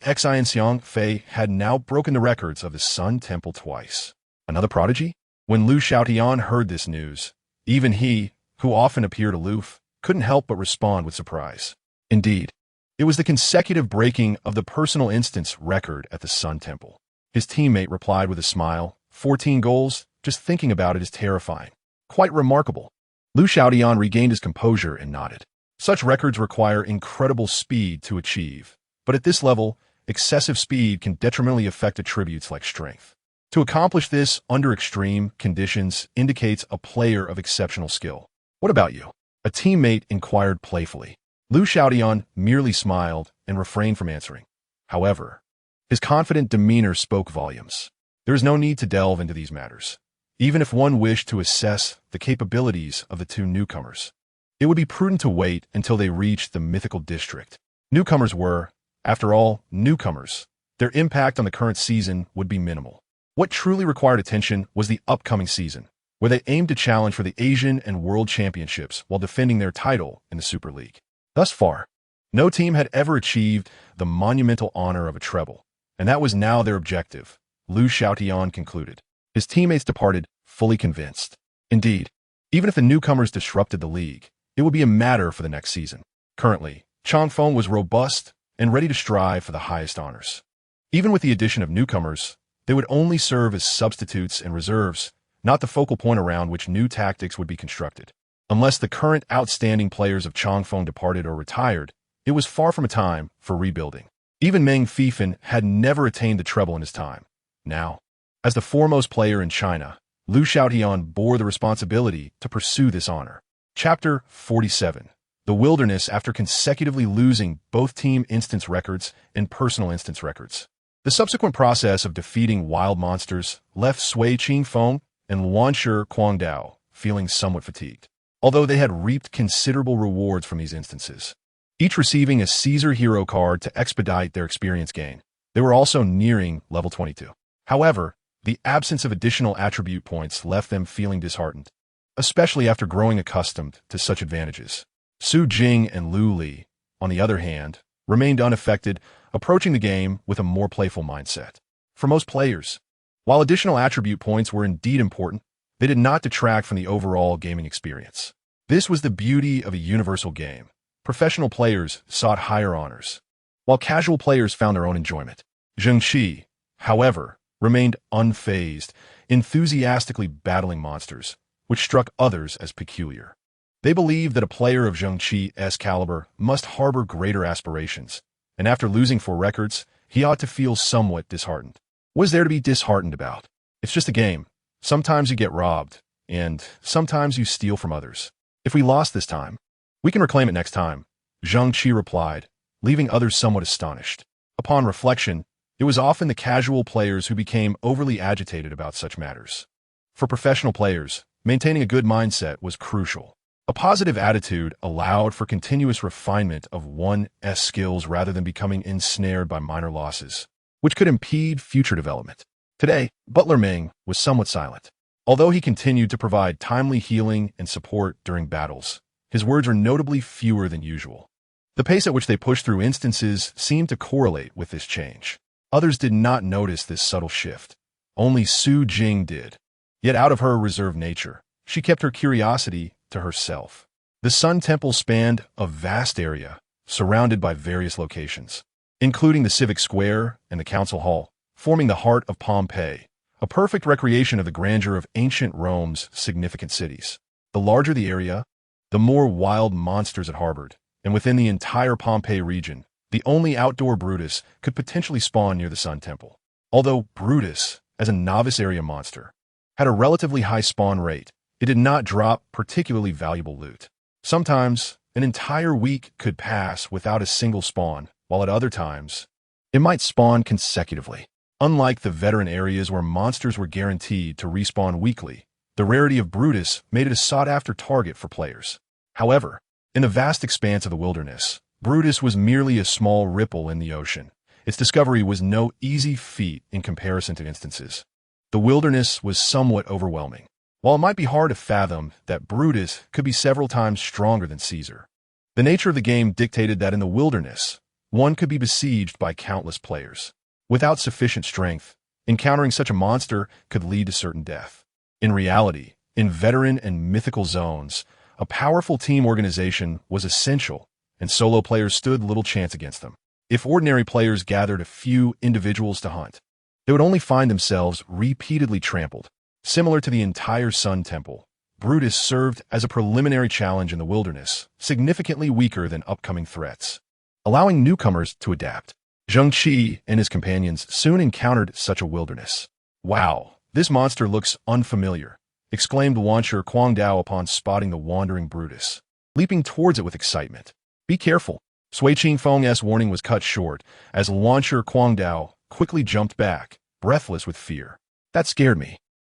Xian Xiangfei had now broken the records of the Sun Temple twice. Another prodigy? When Lu Xiaotian heard this news, even he, who often appeared aloof, couldn't help but respond with surprise. Indeed, it was the consecutive breaking of the personal instance record at the Sun Temple. His teammate replied with a smile, 14 goals, just thinking about it is terrifying. Quite remarkable. Lu Xiaotian regained his composure and nodded. Such records require incredible speed to achieve, but at this level, excessive speed can detrimentally affect attributes like strength. To accomplish this under extreme conditions indicates a player of exceptional skill. What about you? A teammate inquired playfully. Lu Xiaotian merely smiled and refrained from answering. However, his confident demeanor spoke volumes. There is no need to delve into these matters. Even if one wished to assess the capabilities of the 2 newcomers, it would be prudent to wait until they reached the mythical district. Newcomers were, after all, newcomers. Their impact on the current season would be minimal. What truly required attention was the upcoming season, where they aimed to challenge for the Asian and World Championships while defending their title in the Super League. Thus far, no team had ever achieved the monumental honor of a treble, and that was now their objective, Lu Xiaotian concluded. His teammates departed, fully convinced. Indeed, even if the newcomers disrupted the league, it would be a matter for the next season. Currently, Changfeng was robust and ready to strive for the highest honors. Even with the addition of newcomers, they would only serve as substitutes and reserves, not the focal point around which new tactics would be constructed. Unless the current outstanding players of Changfeng departed or retired, it was far from a time for rebuilding. Even Meng Fifan had never attained the treble in his time. Now, as the foremost player in China, Liu Xiaotian bore the responsibility to pursue this honor. Chapter 47. The Wilderness after consecutively losing both team instance records and personal instance records. The subsequent process of defeating wild monsters left Sui Qingfeng and Luanshi Guangdao feeling somewhat fatigued, although they had reaped considerable rewards from these instances, each receiving a Caesar hero card to expedite their experience gain. They were also nearing level 22. However, the absence of additional attribute points left them feeling disheartened, especially after growing accustomed to such advantages. Su Jing and Lu Li, on the other hand, remained unaffected, approaching the game with a more playful mindset. For most players, while additional attribute points were indeed important, they did not detract from the overall gaming experience. This was the beauty of a universal game. Professional players sought higher honors, while casual players found their own enjoyment. Zheng Qi, however, remained unfazed, enthusiastically battling monsters, which struck others as peculiar. They believed that a player of Zheng Qi's caliber must harbor greater aspirations, and after losing 4 records, he ought to feel somewhat disheartened. What is there to be disheartened about? It's just a game. Sometimes you get robbed, and sometimes you steal from others. If we lost this time, we can reclaim it next time, Zheng Qi replied, leaving others somewhat astonished. Upon reflection, it was often the casual players who became overly agitated about such matters. For professional players, maintaining a good mindset was crucial. A positive attitude allowed for continuous refinement of one's skills rather than becoming ensnared by minor losses, which could impede future development. Today, Butler Ming was somewhat silent. Although he continued to provide timely healing and support during battles, his words were notably fewer than usual. The pace at which they pushed through instances seemed to correlate with this change. Others did not notice this subtle shift. Only Su Jing did. Yet out of her reserved nature, she kept her curiosity to herself. The Sun Temple spanned a vast area, surrounded by various locations, including the Civic Square and the Council Hall, forming the heart of Pompeii, a perfect recreation of the grandeur of ancient Rome's significant cities. The larger the area, the more wild monsters it harbored, and within the entire Pompeii region, the only outdoor Brutus could potentially spawn near the Sun Temple. Although Brutus, as a novice area monster, had a relatively high spawn rate, it did not drop particularly valuable loot. Sometimes, an entire week could pass without a single spawn, while at other times, it might spawn consecutively. Unlike the veteran areas where monsters were guaranteed to respawn weekly, the rarity of Brutus made it a sought-after target for players. However, in the vast expanse of the wilderness, Brutus was merely a small ripple in the ocean. Its discovery was no easy feat in comparison to instances. The wilderness was somewhat overwhelming. While it might be hard to fathom that Brutus could be several times stronger than Caesar, the nature of the game dictated that in the wilderness, one could be besieged by countless players. Without sufficient strength, encountering such a monster could lead to certain death. In reality, in veteran and mythical zones, a powerful team organization was essential, and solo players stood little chance against them. If ordinary players gathered a few individuals to hunt, they would only find themselves repeatedly trampled. Similar to the entire Sun Temple, Brutus served as a preliminary challenge in the wilderness, significantly weaker than upcoming threats, allowing newcomers to adapt. Zheng Qi and his companions soon encountered such a wilderness. "Wow, this monster looks unfamiliar," exclaimed Luanshi Guangdao upon spotting the wandering Brutus, leaping towards it with excitement. "Be careful." Sui Qingfeng's warning was cut short as Luanshi Guangdao quickly jumped back, breathless with fear. "That scared me.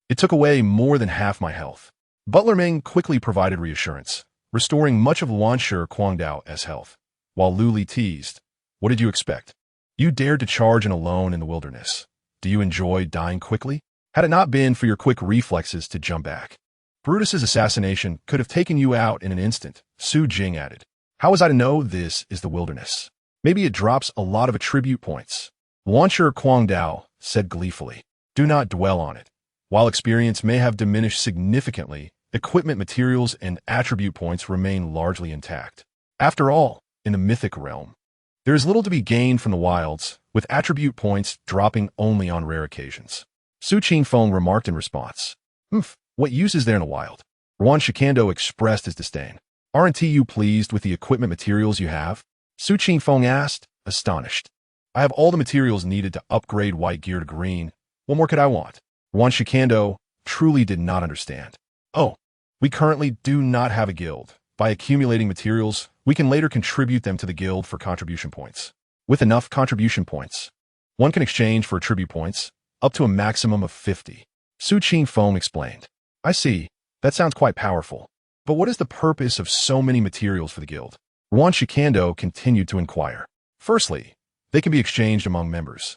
It took away more than half my health." Butler Ming quickly provided reassurance, restoring much of Luanshi Guangdao's health, while Lu Li teased, "What did you expect? You dared to charge in alone in the wilderness. Do you enjoy dying quickly? Had it not been for your quick reflexes to jump back, Brutus's assassination could have taken you out in an instant," Su Jing added. "How was I to know this is the wilderness? Maybe it drops a lot of attribute points." Luanshi Guangdao said gleefully, "Do not dwell on it. While experience may have diminished significantly, equipment materials and attribute points remain largely intact. After all, in the mythic realm, there is little to be gained from the wilds, with attribute points dropping only on rare occasions." Su Qingfeng remarked in response, What use is there in the wild? Ruan Shikando expressed his disdain. Aren't you pleased with the equipment materials you have? Su Qingfeng asked, astonished. I have all the materials needed to upgrade white gear to green. What more could I want? Ruan Shikando truly did not understand. Oh, we currently do not have a guild. By accumulating materials, we can later contribute them to the guild for contribution points. With enough contribution points, one can exchange for attribute points, up to a maximum of 50. Su Qingfeng explained. I see. That sounds quite powerful. But what is the purpose of so many materials for the guild? Ruan Shikando continued to inquire. Firstly, they can be exchanged among members.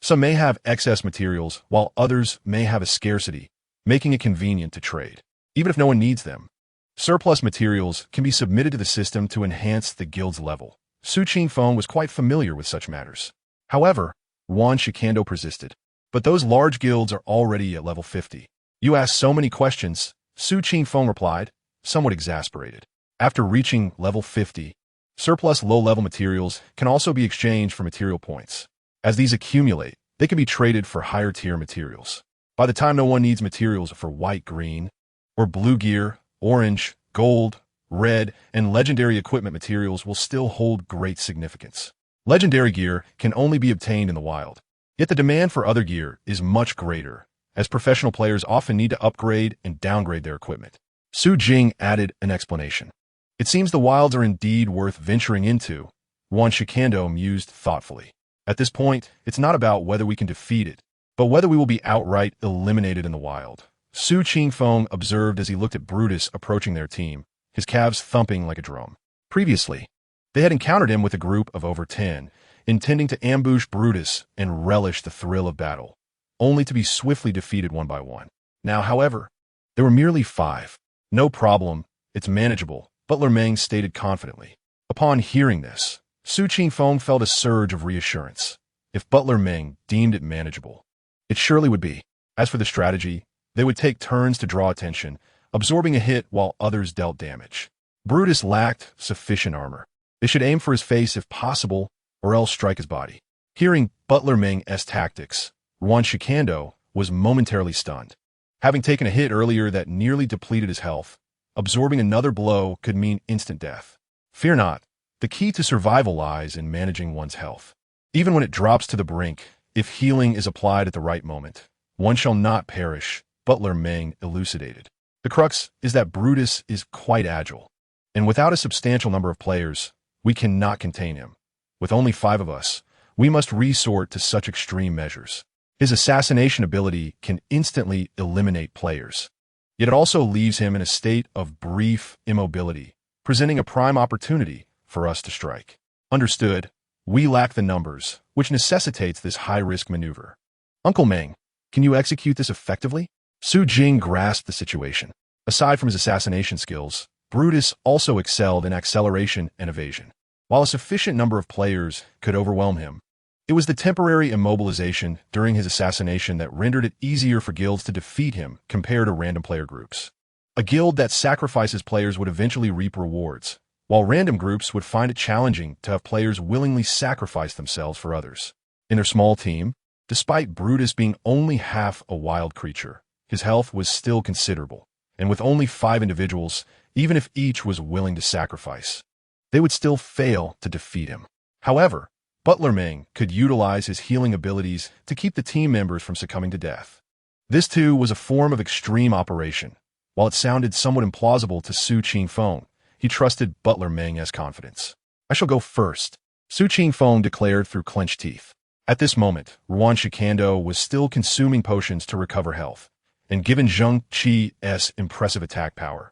Some may have excess materials, while others may have a scarcity, making it convenient to trade, even if no one needs them. Surplus materials can be submitted to the system to enhance the guild's level. Su Qingfeng was quite familiar with such matters. However, Ruan Shikando persisted. But those large guilds are already at level 50. You ask so many questions, Su Qingfeng replied, somewhat exasperated. After reaching level 50, surplus low-level materials can also be exchanged for material points. As these accumulate, they can be traded for higher-tier materials. By the time no one needs materials for white, green, or blue gear, orange, gold, red, and legendary equipment materials will still hold great significance. Legendary gear can only be obtained in the wild. Yet the demand for other gear is much greater, as professional players often need to upgrade and downgrade their equipment. Su Jing added an explanation. It seems the wilds are indeed worth venturing into, Ruan Shikando mused thoughtfully. At this point, it's not about whether we can defeat it, but whether we will be outright eliminated in the wild. Su Qingfeng observed as he looked at Brutus approaching their team, his calves thumping like a drum. Previously, they had encountered him with a group of over 10, intending to ambush Brutus and relish the thrill of battle, only to be swiftly defeated one by one. Now, however, there were merely 5. No problem, it's manageable, Butler Meng stated confidently. Upon hearing this, Su Qingfeng felt a surge of reassurance. If Butler Meng deemed it manageable, it surely would be. As for the strategy, they would take turns to draw attention, absorbing a hit while others dealt damage. Brutus lacked sufficient armor. They should aim for his face if possible, or else strike his body. Hearing Butler Meng's tactics, Ruan Shikando was momentarily stunned. Having taken a hit earlier that nearly depleted his health, absorbing another blow could mean instant death. Fear not, the key to survival lies in managing one's health. Even when it drops to the brink, if healing is applied at the right moment, one shall not perish, Butler Meng elucidated. The crux is that Brutus is quite agile, and without a substantial number of players, we cannot contain him. With only 5 of us, we must resort to such extreme measures. His assassination ability can instantly eliminate players, yet it also leaves him in a state of brief immobility, presenting a prime opportunity for us to strike. Understood, we lack the numbers, which necessitates this high-risk maneuver. Uncle Meng, can you execute this effectively? Su Jing grasped the situation. Aside from his assassination skills, Brutus also excelled in acceleration and evasion. While a sufficient number of players could overwhelm him, it was the temporary immobilization during his assassination that rendered it easier for guilds to defeat him compared to random player groups. A guild that sacrifices players would eventually reap rewards, while random groups would find it challenging to have players willingly sacrifice themselves for others. In their small team, despite Brutus being only half a wild creature, his health was still considerable, and with only 5 individuals, even if each was willing to sacrifice, they would still fail to defeat him. However, Butler Meng could utilize his healing abilities to keep the team members from succumbing to death. This too was a form of extreme operation. While it sounded somewhat implausible to Su Qingfeng, he trusted Butler Meng's confidence. I shall go first, Su Qingfeng declared through clenched teeth. At this moment, Ruan Shikando was still consuming potions to recover health, and given Zheng Qi's impressive attack power,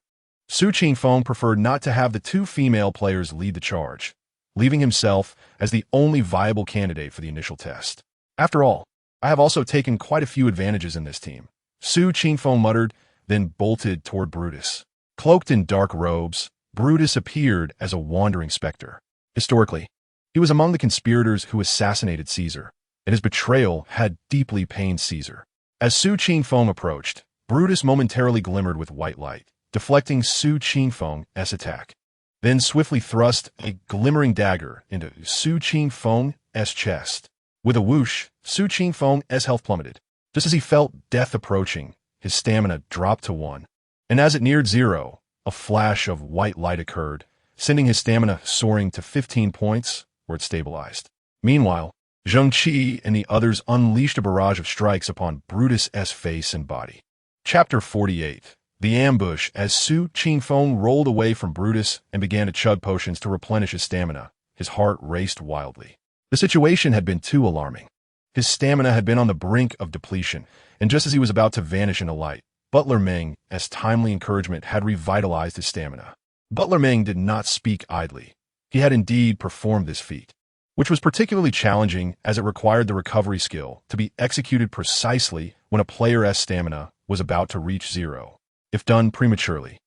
Su Qingfeng preferred not to have the 2 female players lead the charge, leaving himself as the only viable candidate for the initial test. After all, I have also taken quite a few advantages in this team, Su Qingfeng muttered, then bolted toward Brutus. Cloaked in dark robes, Brutus appeared as a wandering specter. Historically, he was among the conspirators who assassinated Caesar, and his betrayal had deeply pained Caesar. As Su Qingfeng approached, Brutus momentarily glimmered with white light, deflecting Su Qingfeng's attack, then swiftly thrust a glimmering dagger into Su Qingfeng's chest. With a whoosh, Su Qingfeng's health plummeted. Just as he felt death approaching, his stamina dropped to 1. And as it neared 0, a flash of white light occurred, sending his stamina soaring to 15 points, where it stabilized. Meanwhile, Zheng Qi and the others unleashed a barrage of strikes upon Brutus's face and body. Chapter 48. The Ambush. As Su Qingfeng rolled away from Brutus and began to chug potions to replenish his stamina, his heart raced wildly. The situation had been too alarming. His stamina had been on the brink of depletion, and just as he was about to vanish into light, Butler Meng, as timely encouragement, had revitalized his stamina. Butler Meng did not speak idly. He had indeed performed this feat, which was particularly challenging as it required the recovery skill to be executed precisely when a player's stamina was about to reach 0. If done prematurely,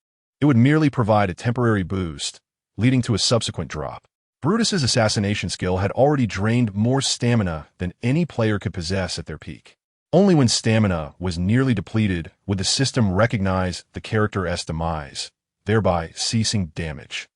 it would merely provide a temporary boost, leading to a subsequent drop. Brutus's assassination skill had already drained more stamina than any player could possess at their peak. Only when stamina was nearly depleted would the system recognize the character's demise, thereby ceasing damage.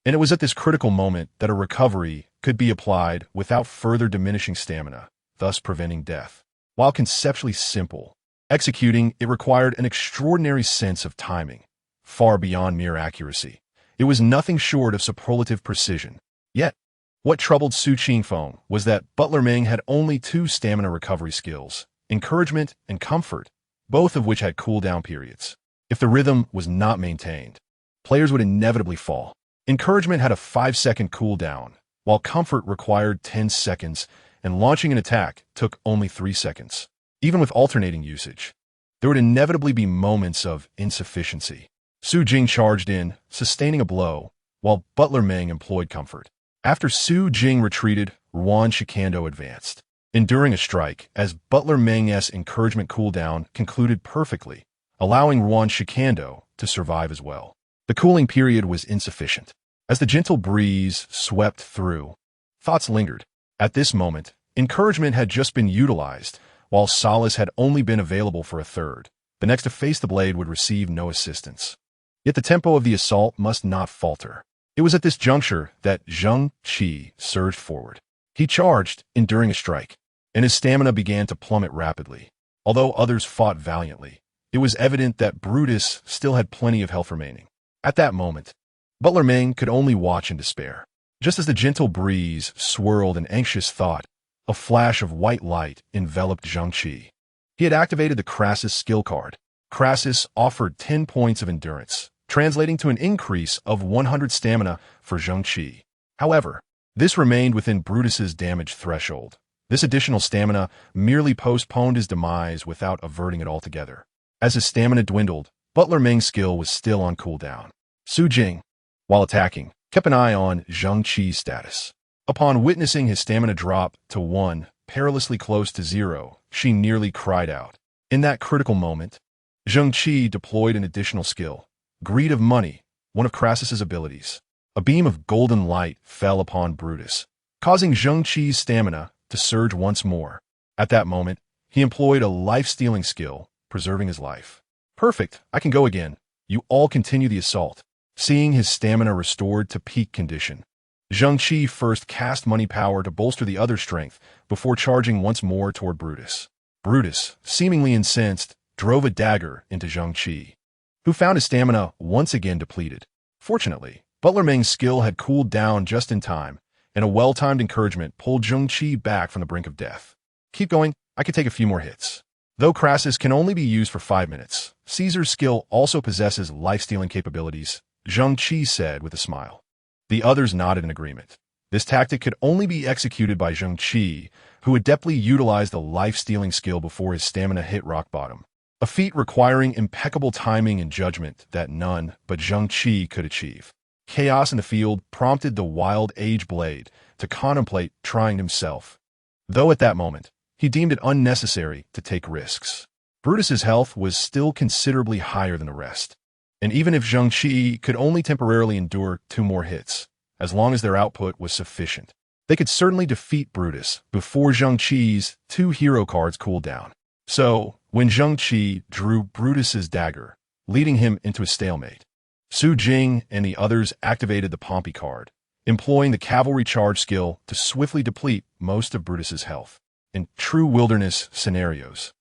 And it was at this critical moment that a recovery could be applied without further diminishing stamina, thus preventing death. While conceptually simple, executing it required an extraordinary sense of timing, far beyond mere accuracy. It was nothing short of superlative precision. Yet, what troubled Su Qingfeng was that Butler Meng had only 2 stamina recovery skills, encouragement and comfort, both of which had cooldown periods. If the rhythm was not maintained, players would inevitably fall. Encouragement had a 5-second cooldown, while comfort required 10 seconds, and launching an attack took only 3 seconds. Even with alternating usage, there would inevitably be moments of insufficiency. Su Jing charged in, sustaining a blow, while Butler Meng employed comfort. After Su Jing retreated, Ruan Shikando advanced, enduring a strike as Butler Meng's encouragement cooldown concluded perfectly, allowing Ruan Shikando to survive as well. The cooling period was insufficient. As the gentle breeze swept through, thoughts lingered. At this moment, encouragement had just been utilized, while solace had only been available for a third. The next to face the blade would receive no assistance. Yet the tempo of the assault must not falter. It was at this juncture that Zheng Qi surged forward. He charged, enduring a strike, and his stamina began to plummet rapidly. Although others fought valiantly, it was evident that Brutus still had plenty of health remaining. At that moment, Butler Meng could only watch in despair. Just as the gentle breeze swirled in anxious thought, a flash of white light enveloped Zheng Qi. He had activated the Crassus skill card. Crassus offered 10 points of endurance, translating to an increase of 100 stamina for Zheng Qi. However, this remained within Brutus's damage threshold. This additional stamina merely postponed his demise without averting it altogether. As his stamina dwindled, Butler Meng's skill was still on cooldown. Su Jing, while attacking, kept an eye on Zheng Qi's status. Upon witnessing his stamina drop to 1, perilously close to 0, she nearly cried out. In that critical moment, Zheng Qi deployed an additional skill, Greed of Money, one of Crassus's abilities. A beam of golden light fell upon Brutus, causing Zheng Qi's stamina to surge once more. At that moment, he employed a life-stealing skill, preserving his life. Perfect, I can go again. You all continue the assault. Seeing his stamina restored to peak condition, Zheng Qi first cast money power to bolster the other strength before charging once more toward Brutus. Brutus, seemingly incensed, drove a dagger into Zheng Qi, who found his stamina once again depleted. Fortunately, Butler Meng's skill had cooled down just in time, and a well-timed encouragement pulled Zheng Qi back from the brink of death. Keep going, I could take a few more hits. Though Crassus can only be used for 5 minutes, Caesar's skill also possesses life-stealing capabilities, Zheng Qi said with a smile. The others nodded in agreement. This tactic could only be executed by Zheng Qi, who adeptly utilized the life-stealing skill before his stamina hit rock bottom. A feat requiring impeccable timing and judgment that none but Zheng Qi could achieve. Chaos in the field prompted the Wild Age Blade to contemplate trying himself, though at that moment, he deemed it unnecessary to take risks. Brutus's health was still considerably higher than the rest, and even if Zheng Qi could only temporarily endure 2 more hits, as long as their output was sufficient, they could certainly defeat Brutus before Zheng Qi's 2 hero cards cooled down. So, when Zheng Qi drew Brutus's dagger, leading him into a stalemate, Su Jing and the others activated the Pompey card, employing the cavalry charge skill to swiftly deplete most of Brutus's health. In true wilderness scenarios,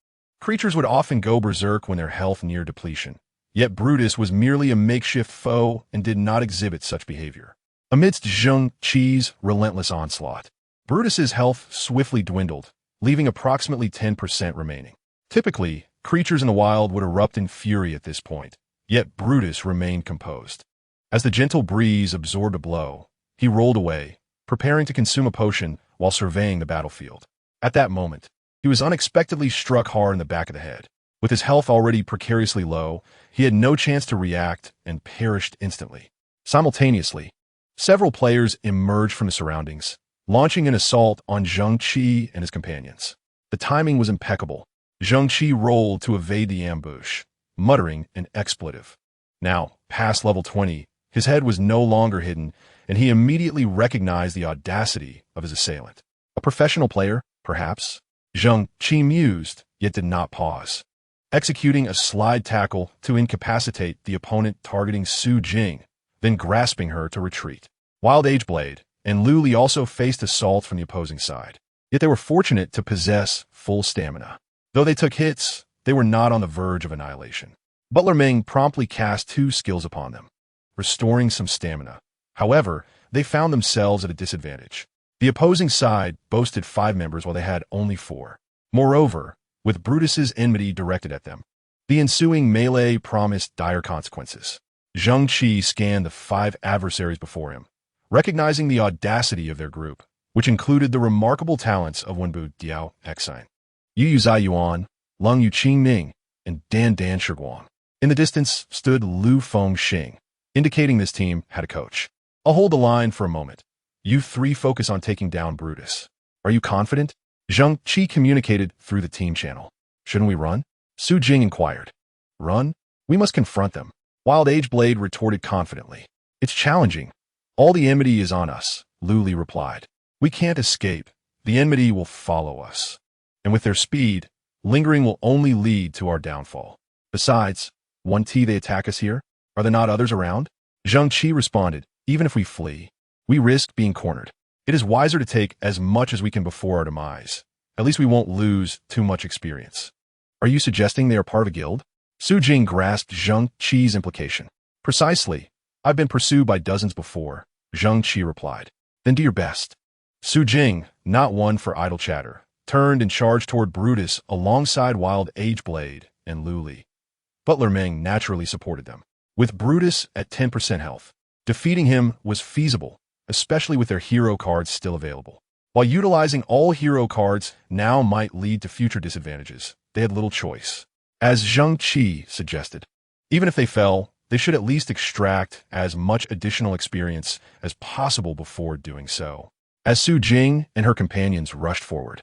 Creatures would often go berserk when their health neared depletion. Yet Brutus was merely a makeshift foe and did not exhibit such behavior. Amidst Zheng Qi's relentless onslaught, Brutus's health swiftly dwindled, leaving approximately 10% remaining. Typically, creatures in the wild would erupt in fury at this point, yet Brutus remained composed. As the gentle breeze absorbed a blow, he rolled away, preparing to consume a potion while surveying the battlefield. At that moment, he was unexpectedly struck hard in the back of the head. With his health already precariously low, he had no chance to react and perished instantly. Simultaneously, several players emerged from the surroundings, launching an assault on Zheng Qi and his companions. The timing was impeccable. Zheng Qi rolled to evade the ambush, muttering an expletive. Now, past level 20, his head was no longer hidden, and he immediately recognized the audacity of his assailant. A professional player, perhaps? Zheng Qi mused, yet did not pause. Executing a slide tackle to incapacitate the opponent targeting Su Jing, then grasping her to retreat. Wild Ageblade and Lu Li also faced assault from the opposing side, yet they were fortunate to possess full stamina. Though they took hits, they were not on the verge of annihilation. Butler Ming promptly cast 2 skills upon them, restoring some stamina. However, they found themselves at a disadvantage. The opposing side boasted 5 members while they had only 4. Moreover, with Brutus's enmity directed at them, the ensuing melee promised dire consequences. Zheng Qi scanned the 5 adversaries before him, recognizing the audacity of their group, which included the remarkable talents of Wenbu Diao Xine, Yu Zai Yuan, Lung Yu Qing Ning, and Dan Shiguang. In the distance stood Lu Feng Xing, indicating this team had a coach. I'll hold the line for a moment. You 3 focus on taking down Brutus. Are you confident? Zheng Qi communicated through the team channel. Shouldn't we run? Su Jing inquired. Run? We must confront them. Wild Ageblade retorted confidently. It's challenging. All the enmity is on us, Lu Li replied. We can't escape. The enmity will follow us. And with their speed, lingering will only lead to our downfall. Besides, won't they attack us here? Are there not others around? Zheng Qi responded. Even if we flee, we risk being cornered. It is wiser to take as much as we can before our demise. At least we won't lose too much experience. Are you suggesting they are part of a guild? Su Jing grasped Zheng Qi's implication. Precisely. I've been pursued by dozens before, Zheng Qi replied. Then do your best. Su Jing, not one for idle chatter, turned and charged toward Brutus alongside Wild Ageblade and Lu Li. Butler Ming naturally supported them. With Brutus at 10% health, defeating him was feasible, especially with their hero cards still available. While utilizing all hero cards now might lead to future disadvantages, they had little choice. As Zheng Qi suggested, even if they fell, they should at least extract as much additional experience as possible before doing so. As Su Jing and her companions rushed forward,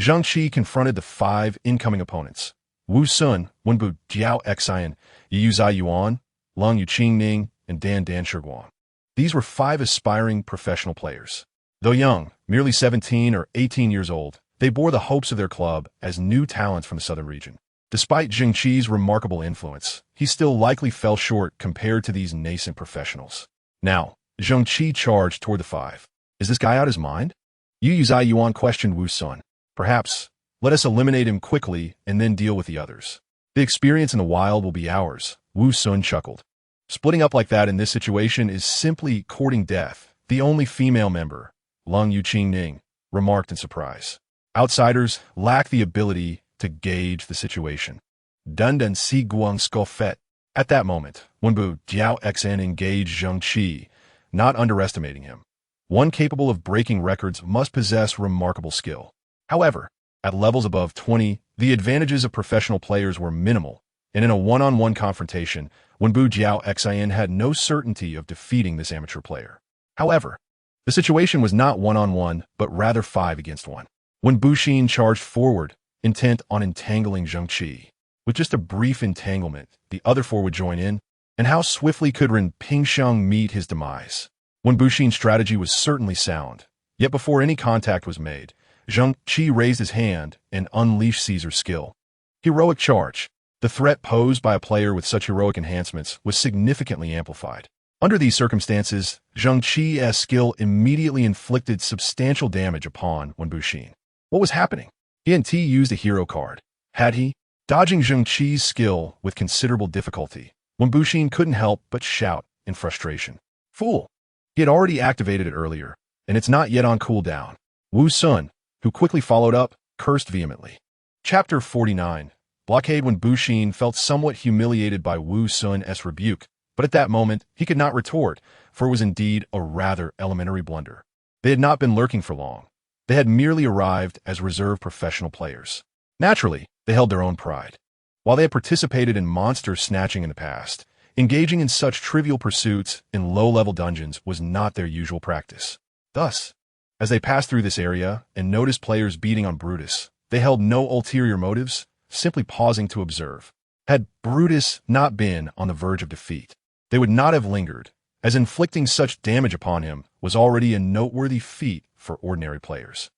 Zheng Qi confronted the 5 incoming opponents. Wu Sun, Wenbu Jiao Xine, Yu Zai Yuan, Lung Yu Qing Ning, and Dan Shiguang. These were 5 aspiring professional players. Though young, merely 17 or 18 years old, they bore the hopes of their club as new talents from the southern region. Despite Zheng Qi's remarkable influence, he still likely fell short compared to these nascent professionals. Now, Zheng Qi charged toward the 5. Is this guy out his mind? Yu Zai Yuan questioned Wu Sun. Perhaps, let us eliminate him quickly and then deal with the others. The experience in the wild will be ours, Wu Sun chuckled. Splitting up like that in this situation is simply courting death. The only female member, Lung Yu Qing Ning, remarked in surprise. Outsiders lack the ability to gauge the situation. Dundan Si Guang Scoffet. At that moment, Wenbu Jiao Xn engaged Zheng Qi, not underestimating him. One capable of breaking records must possess remarkable skill. However, at levels above 20, the advantages of professional players were minimal, and in a one-on-one confrontation, Wenbu Jiao Xin had no certainty of defeating this amateur player. However, the situation was not one-on-one, but rather 5 against 1. When Buxin charged forward, intent on entangling Zheng Qi. With just a brief entanglement, the other 4 would join in, and how swiftly could Ren Pingsheng meet his demise? When Buxin's strategy was certainly sound, yet before any contact was made, Zheng Qi raised his hand and unleashed Caesar's skill. Heroic charge. The threat posed by a player with such heroic enhancements was significantly amplified. Under these circumstances, Zheng Qi's skill immediately inflicted substantial damage upon Wen Buxin. What was happening? He used a hero card. Had he? dodging Zheng Qi's skill with considerable difficulty, when Buxin couldn't help but shout in frustration. Fool! He had already activated it earlier, and it's not yet on cooldown. Wu Sun, who quickly followed up, cursed vehemently. Chapter 49. Blockade. When Buxin felt somewhat humiliated by Wu Sun's rebuke, but at that moment he could not retort, for it was indeed a rather elementary blunder. They had not been lurking for long. They had merely arrived as reserve professional players. Naturally, they held their own pride. While they had participated in monster snatching in the past, engaging in such trivial pursuits in low-level dungeons was not their usual practice. Thus, as they passed through this area and noticed players beating on Brutus, they held no ulterior motives, simply pausing to observe. Had Brutus not been on the verge of defeat, they would not have lingered, as inflicting such damage upon him was already a noteworthy feat for ordinary players.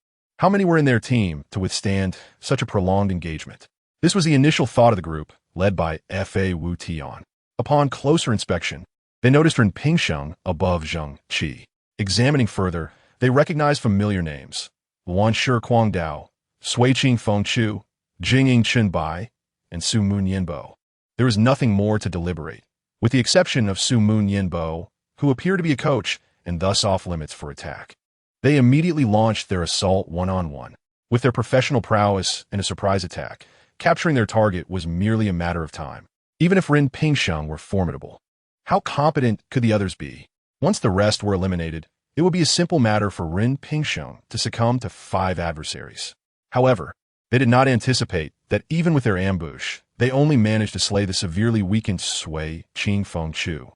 How many were in their team to withstand such a prolonged engagement? This was the initial thought of the group, led by Fa Wu Tian. Upon closer inspection, they noticed Ren Pingsheng above Zheng Qi. Examining further, they recognized familiar names: Luan Shi Quang Dao, Sui Qing Feng Chu, Jing Chen Bai, and Su Mun Yinbo. There was nothing more to deliberate, with the exception of Su Mun Yinbo, who appeared to be a coach and thus off limits for attack. They immediately launched their assault one-on-one. With their professional prowess and a surprise attack, capturing their target was merely a matter of time. Even if Ren Pingsheng were formidable, how competent could the others be? Once the rest were eliminated, it would be a simple matter for Ren Pingsheng to succumb to 5 adversaries. However, they did not anticipate that even with their ambush, they only managed to slay the severely weakened Sui Qing Feng Chu.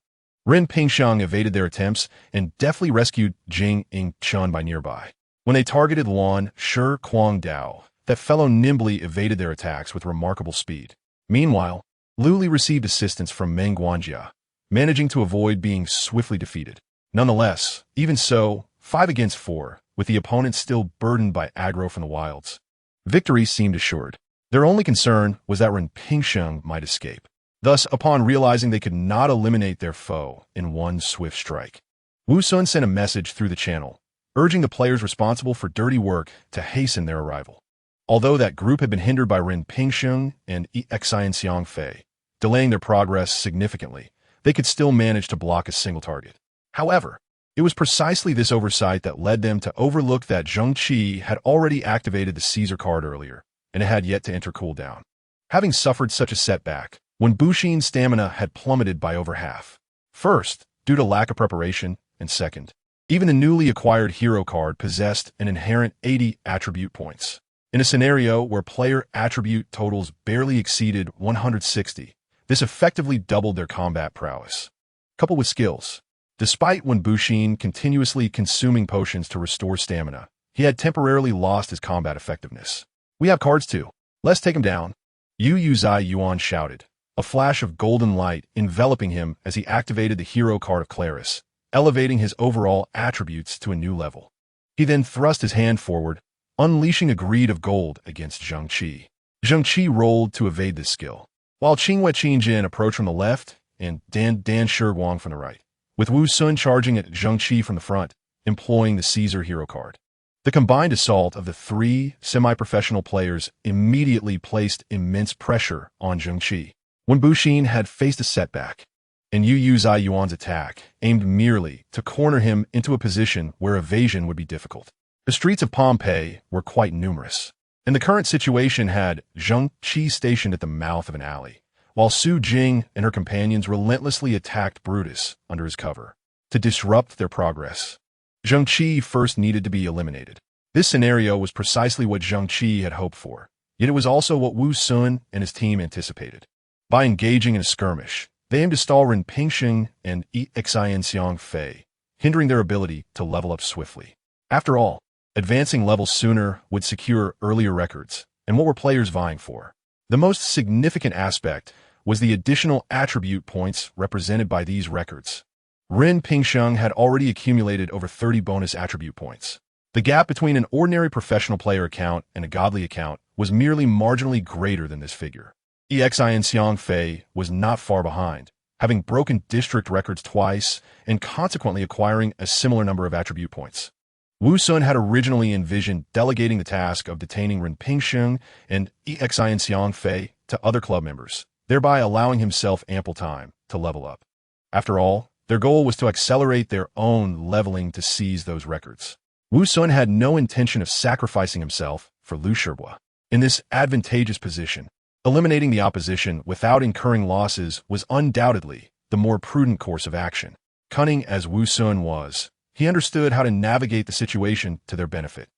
Ren Pingsheng evaded their attempts and deftly rescued Jing Chen by nearby. When they targeted Luan Shi Quang Dao, that fellow nimbly evaded their attacks with remarkable speed. Meanwhile, Lu Li received assistance from Meng Guanjia, managing to avoid being swiftly defeated. Nonetheless, even so, 5 against 4, with the opponent still burdened by aggro from the wilds, victory seemed assured. Their only concern was that Ren Pingsheng might escape. Thus, upon realizing they could not eliminate their foe in one swift strike, Wu Sun sent a message through the channel, urging the players responsible for dirty work to hasten their arrival. Although that group had been hindered by Ren Pingsheng and Xian Xiangfei, delaying their progress significantly, they could still manage to block a single target. However, it was precisely this oversight that led them to overlook that Zheng Qi had already activated the Caesar card earlier, and it had yet to enter cooldown. Having suffered such a setback, when Buxin's stamina had plummeted by over half. First, due to lack of preparation, and second, even the newly acquired hero card possessed an inherent 80 attribute points. In a scenario where player attribute totals barely exceeded 160, this effectively doubled their combat prowess. Coupled with skills, despite when Buxin continuously consuming potions to restore stamina, he had temporarily lost his combat effectiveness. We have cards too. Let's take him down. Yu Zai Yuan shouted, a flash of golden light enveloping him as he activated the hero card of Claris, elevating his overall attributes to a new level. He then thrust his hand forward, unleashing a greed of gold against Zheng Qi. Zheng Qi rolled to evade this skill, while Qingwei Qingjin approached from the left and Dan Shiguang from the right, with Wu Sun charging at Zheng Qi from the front, employing the Caesar hero card. The combined assault of the 3 semi-professional players immediately placed immense pressure on Zheng Qi. When Buxin had faced a setback, and Yu Zai Yuan's attack aimed merely to corner him into a position where evasion would be difficult. The streets of Pompeii were quite numerous, and the current situation had Zheng Qi stationed at the mouth of an alley, while Su Jing and her companions relentlessly attacked Brutus under his cover. To disrupt their progress, Zheng Qi first needed to be eliminated. This scenario was precisely what Zheng Qi had hoped for, yet it was also what Wu Sun and his team anticipated. By engaging in a skirmish, they aimed to stall Ren Pingsheng and Xian Xiangfei, hindering their ability to level up swiftly. After all, advancing levels sooner would secure earlier records, and what were players vying for? The most significant aspect was the additional attribute points represented by these records. Ren Pingsheng had already accumulated over 30 bonus attribute points. The gap between an ordinary professional player account and a godly account was merely marginally greater than this figure. Xian Xiangfei was not far behind, having broken district records twice and consequently acquiring a similar number of attribute points. Wu Sun had originally envisioned delegating the task of detaining Ren Pingsheng and Xian Xiangfei to other club members, thereby allowing himself ample time to level up. After all, their goal was to accelerate their own leveling to seize those records. Wu Sun had no intention of sacrificing himself for Liu Shihua. In this advantageous position, eliminating the opposition without incurring losses was undoubtedly the more prudent course of action. Cunning as Wu Sun was, he understood how to navigate the situation to their benefit.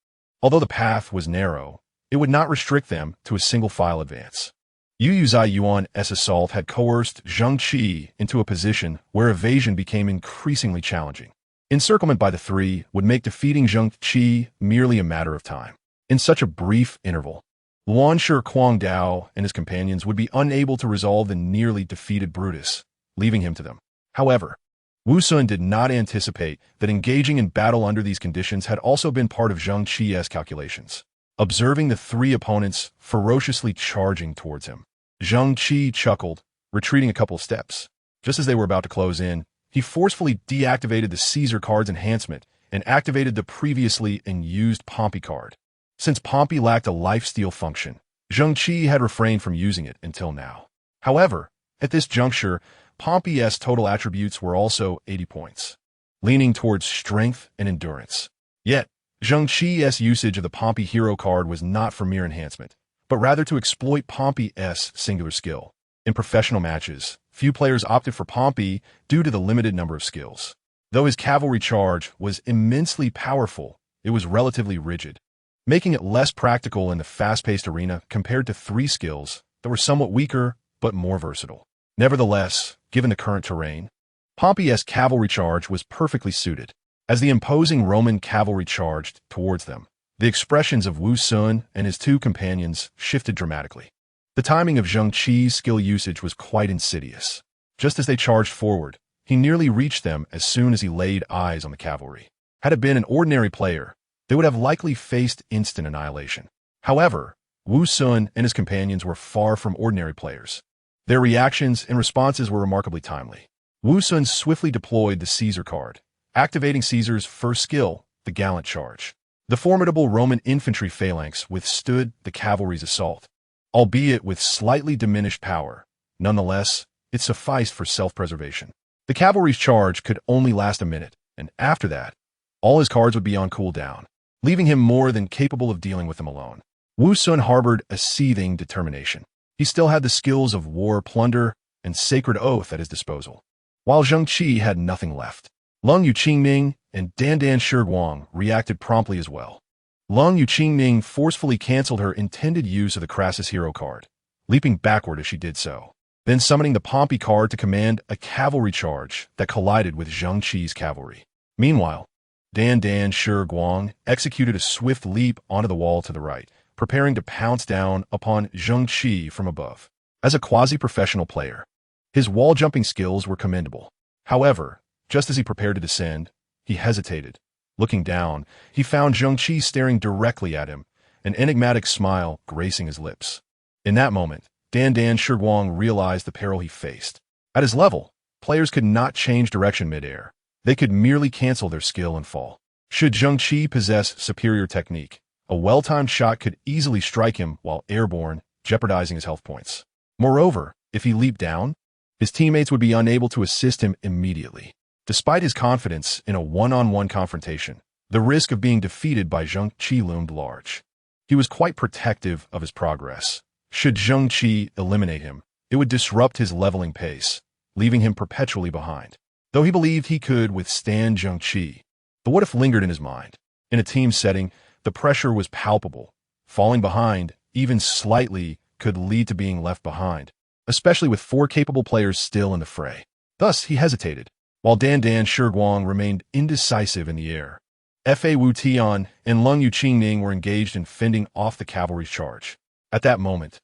Although the path was narrow, it would not restrict them to a single-file advance. Yu Zhaiyuan's assault had coerced Zheng Qi into a position where evasion became increasingly challenging. Encirclement by the three would make defeating Zheng Qi merely a matter of time. In such a brief interval, Luanshi Guangdao and his companions would be unable to resolve the nearly defeated Brutus, leaving him to them. However, Wu Sun did not anticipate that engaging in battle under these conditions had also been part of Zheng Qi's calculations. Observing the three opponents ferociously charging towards him, Zheng Qi chuckled, retreating a couple of steps. Just as they were about to close in, he forcefully deactivated the Caesar card's enhancement and activated the previously unused Pompey card. Since Pompey lacked a lifesteal function, Zheng Qi had refrained from using it until now. However, at this juncture, Pompey's total attributes were also 80 points, leaning towards strength and endurance. Yet, Zheng Qi's usage of the Pompey hero card was not for mere enhancement, but rather to exploit Pompey's singular skill. In professional matches, few players opted for Pompey due to the limited number of skills. Though his cavalry charge was immensely powerful, it was relatively rigid, making it less practical in the fast-paced arena compared to three skills that were somewhat weaker but more versatile. Nevertheless, given the current terrain, Pompey's cavalry charge was perfectly suited. As the imposing Roman cavalry charged towards them, the expressions of Wu Sun and his two companions shifted dramatically. The timing of Zheng Qi's skill usage was quite insidious. Just as they charged forward, he nearly reached them as soon as he laid eyes on the cavalry. Had it been an ordinary player, they would have likely faced instant annihilation. However, Wu Sun and his companions were far from ordinary players. Their reactions and responses were remarkably timely. Wu Sun swiftly deployed the Caesar card, activating Caesar's first skill, the gallant charge. The formidable Roman infantry phalanx withstood the cavalry's assault, albeit with slightly diminished power. Nonetheless, it sufficed for self-preservation. The cavalry's charge could only last a minute, and after that, all his cards would be on cooldown, leaving him more than capable of dealing with them alone. Wu Sun harbored a seething determination. He still had the skills of war, plunder, and sacred oath at his disposal, while Zheng Qi had nothing left. Lung Yuqingming and Dan Shiguang reacted promptly as well. Lung Yuqingming forcefully canceled her intended use of the Crassus hero card, leaping backward as she did so, then summoning the Pompey card to command a cavalry charge that collided with Zheng Qi's cavalry. Meanwhile, Dan Shiguang executed a swift leap onto the wall to the right, preparing to pounce down upon Zheng Qi from above. As a quasi-professional player, his wall-jumping skills were commendable. However, just as he prepared to descend, he hesitated. Looking down, he found Zheng Qi staring directly at him, an enigmatic smile gracing his lips. In that moment, Dan Shiguang realized the peril he faced. At his level, players could not change direction mid-air. They could merely cancel their skill and fall. Should Zheng Qi possess superior technique, a well-timed shot could easily strike him while airborne, jeopardizing his health points. Moreover, if he leaped down, his teammates would be unable to assist him immediately. Despite his confidence in a one-on-one confrontation, the risk of being defeated by Zheng Qi loomed large. He was quite protective of his progress. Should Zheng Qi eliminate him, it would disrupt his leveling pace, leaving him perpetually behind. Though he believed he could withstand Zheng Qi, the what-if lingered in his mind. In a team setting, the pressure was palpable. Falling behind, even slightly, could lead to being left behind, especially with four capable players still in the fray. Thus, he hesitated, while Dan Shiguang remained indecisive in the air. Fa Wu Tian and Lung Yuqingming were engaged in fending off the cavalry's charge. At that moment,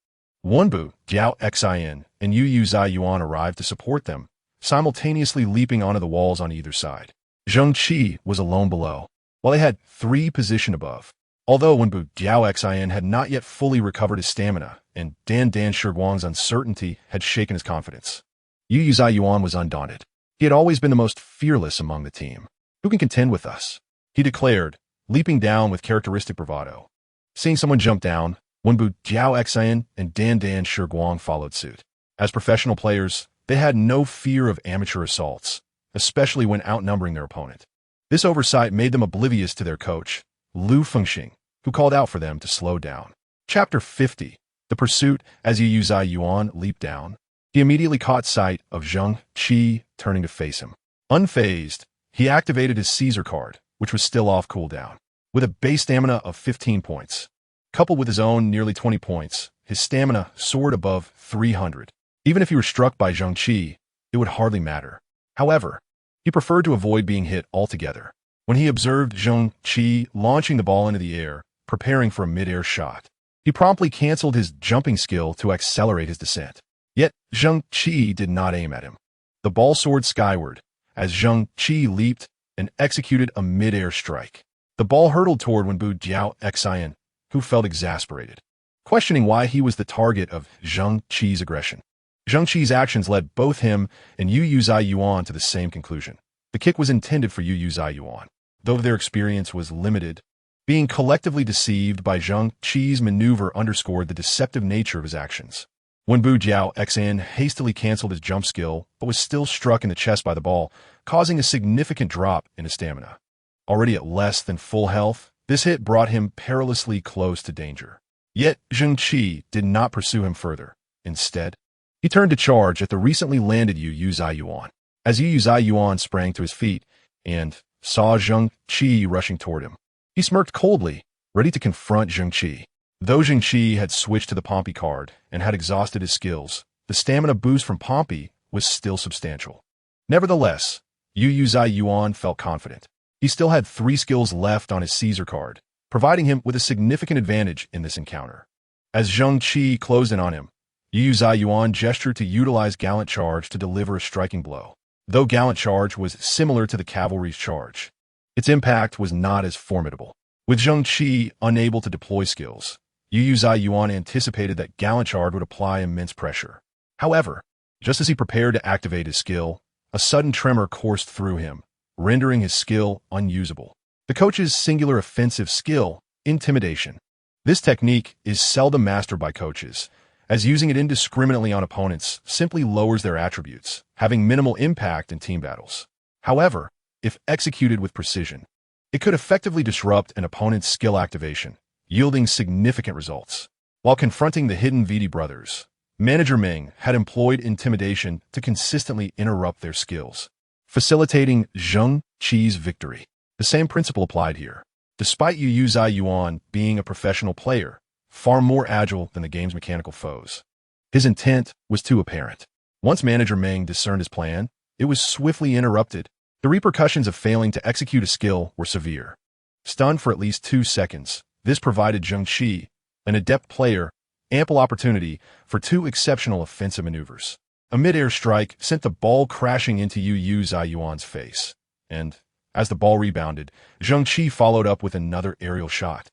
Wenbu, Jiao Xin, and Yu Zhaiyuan arrived to support them, simultaneously leaping onto the walls on either side. Zheng Qi was alone below, while they had three positioned above. Although Wenbu Jiao Xin had not yet fully recovered his stamina, and Dan Shiguang's uncertainty had shaken his confidence, Yu Zhaiyuan was undaunted. He had always been the most fearless among the team. Who can contend with us? He declared, leaping down with characteristic bravado. Seeing someone jump down, Wenbu Jiao Xian and Dan Shiguang followed suit. As professional players, they had no fear of amateur assaults, especially when outnumbering their opponent. This oversight made them oblivious to their coach, Lu Fengxing, who called out for them to slow down. Chapter 50. The Pursuit. As Yu Zai Yuan leaped down, he immediately caught sight of Zheng Qi turning to face him. Unfazed, he activated his Caesar card, which was still off cooldown. With a base stamina of 15 points, coupled with his own nearly 20 points, his stamina soared above 300. Even if he were struck by Zheng Qi, it would hardly matter. However, he preferred to avoid being hit altogether. When he observed Zheng Qi launching the ball into the air, preparing for a mid-air shot, he promptly canceled his jumping skill to accelerate his descent. Yet, Zheng Qi did not aim at him. The ball soared skyward as Zheng Qi leaped and executed a mid-air strike. The ball hurtled toward Wenbu Jiao Xian, who felt exasperated, questioning why he was the target of Zheng Qi's aggression. Zheng Qi's actions led both him and Yu Zai Yuan to the same conclusion. The kick was intended for Yu Zai Yuan, though their experience was limited. Being collectively deceived by Zheng Qi's maneuver underscored the deceptive nature of his actions. Wenbu Jiao Xian hastily canceled his jump skill, but was still struck in the chest by the ball, causing a significant drop in his stamina. Already at less than full health, this hit brought him perilously close to danger. Yet Zheng Qi did not pursue him further. Instead, he turned to charge at the recently landed Yu Zai Yuan. As Yu Zai Yuan sprang to his feet and saw Zheng Qi rushing toward him, he smirked coldly, ready to confront Zheng Qi. Though Zheng Qi had switched to the Pompey card and had exhausted his skills, the stamina boost from Pompey was still substantial. Nevertheless, Yu Zai Yuan felt confident. He still had 3 skills left on his Caesar card, providing him with a significant advantage in this encounter. As Zheng Qi closed in on him, Yu Zai Yuan gestured to utilize Gallant Charge to deliver a striking blow. Though Gallant Charge was similar to the cavalry's charge, its impact was not as formidable. With Zheng Qi unable to deploy skills, Yu Zai Yuan anticipated that Gallant Charge would apply immense pressure. However, just as he prepared to activate his skill, a sudden tremor coursed through him, rendering his skill unusable. The coach's singular offensive skill, Intimidation. This technique is seldom mastered by coaches, as using it indiscriminately on opponents simply lowers their attributes, having minimal impact in team battles. However, if executed with precision, it could effectively disrupt an opponent's skill activation, yielding significant results. While confronting the hidden VD brothers, Manager Meng had employed intimidation to consistently interrupt their skills, facilitating Zheng Qi's victory. The same principle applied here. Despite Yu Zai Yuan being a professional player, far more agile than the game's mechanical foes, his intent was too apparent. Once Manager Meng discerned his plan, it was swiftly interrupted. The repercussions of failing to execute a skill were severe. Stunned for at least 2 seconds, this provided Zheng Qi, an adept player, ample opportunity for 2 exceptional offensive maneuvers. A mid-air strike sent the ball crashing into Yu Zai Yuan's face, and, as the ball rebounded, Zheng Qi followed up with another aerial shot.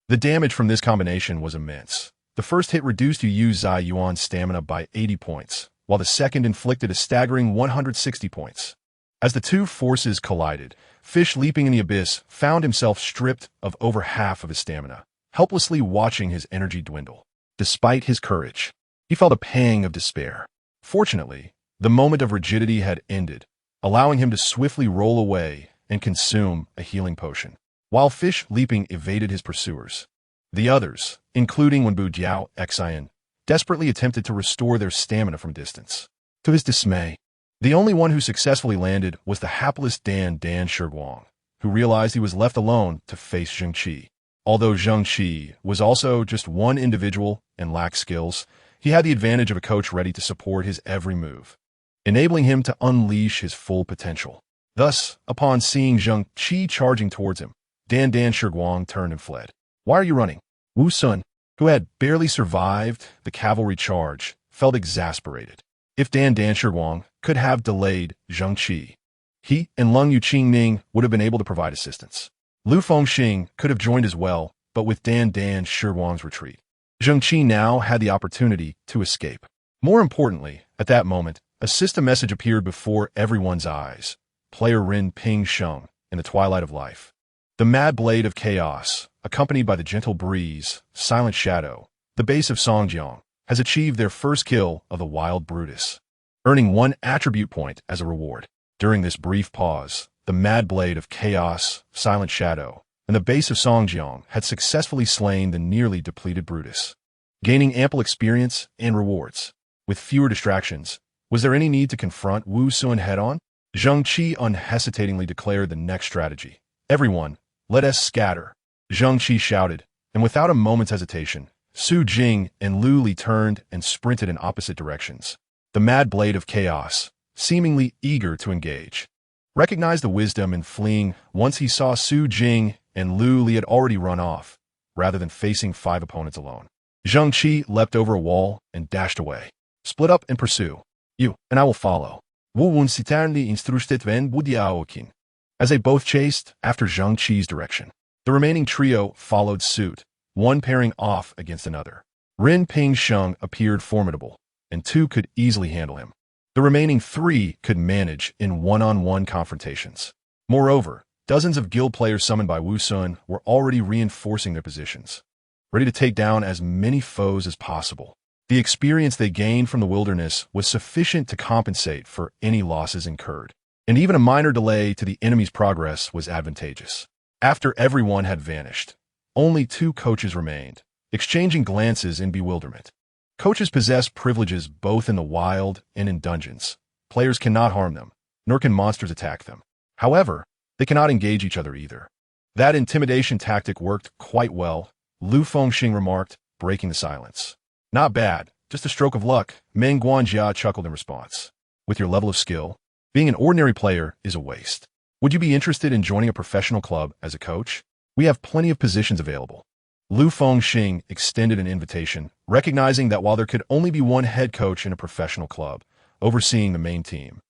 The damage from this combination was immense. The first hit reduced Yu Zai Yuan's stamina by 80 points, while the second inflicted a staggering 160 points. As the 2 forces collided, Fish leaping in the abyss found himself stripped of over half of his stamina, helplessly watching his energy dwindle. Despite his courage, he felt a pang of despair. Fortunately, the moment of rigidity had ended, allowing him to swiftly roll away and consume a healing potion. While Fish leaping evaded his pursuers, the others, including Wenbu Jiao Xian, desperately attempted to restore their stamina from distance. To his dismay, the only one who successfully landed was the hapless Dan Shiguang, who realized he was left alone to face Zheng Qi. Although Zheng Qi was also just one individual and lacked skills, he had the advantage of a coach ready to support his every move, enabling him to unleash his full potential. Thus, upon seeing Zheng Qi charging towards him, Dan Shiguang turned and fled. "Why are you running?" Wu Sun, who had barely survived the cavalry charge, felt exasperated. If Dan Shiguang could have delayed Zheng Qi, he and Lung Yuqingning would have been able to provide assistance. Lu Fengxing could have joined as well, but with Dan Shiguang's retreat, Zheng Qi now had the opportunity to escape. More importantly, at that moment, a system message appeared before everyone's eyes. Player Rin Ping Sheng in the twilight of life. The mad blade of chaos, accompanied by the gentle breeze, silent shadow, the base of Songjiang, has achieved their first kill of the wild Brutus, earning 1 attribute point as a reward. During this brief pause, the Mad Blade of Chaos, Silent Shadow, and the base of Songjiang had successfully slain the nearly depleted Brutus, gaining ample experience and rewards. With fewer distractions, was there any need to confront Wu Sun head-on? Zheng Qi unhesitatingly declared the next strategy. Everyone, let us scatter. Zheng Qi shouted, and without a moment's hesitation, Su Jing and Lu Li turned and sprinted in opposite directions. The Mad Blade of Chaos, seemingly eager to engage, recognized the wisdom in fleeing once he saw Su Jing and Lu Li had already run off, rather than facing 5 opponents alone. Zheng Qi leapt over a wall and dashed away. Split up and pursue. You and I will follow. Wu Wun Siternli instructed Wen Budiaokin. As they both chased after Zheng Qi's direction, the remaining trio followed suit, one pairing off against another. Rin Ping Sheng appeared formidable, and 2 could easily handle him. The remaining 3 could manage in one-on-one confrontations. Moreover, dozens of guild players summoned by Wu Sun were already reinforcing their positions, ready to take down as many foes as possible. The experience they gained from the wilderness was sufficient to compensate for any losses incurred, and even a minor delay to the enemy's progress was advantageous. After everyone had vanished, only 2 coaches remained, exchanging glances in bewilderment. Coaches possess privileges both in the wild and in dungeons. Players cannot harm them, nor can monsters attack them. However, they cannot engage each other either. That intimidation tactic worked quite well, Lu Fengxing remarked, breaking the silence. Not bad, just a stroke of luck, Meng Guanjia chuckled in response. With your level of skill, being an ordinary player is a waste. Would you be interested in joining a professional club as a coach? We have plenty of positions available. Lu Fengxing extended an invitation, recognizing that while there could only be one head coach in a professional club, overseeing the main team,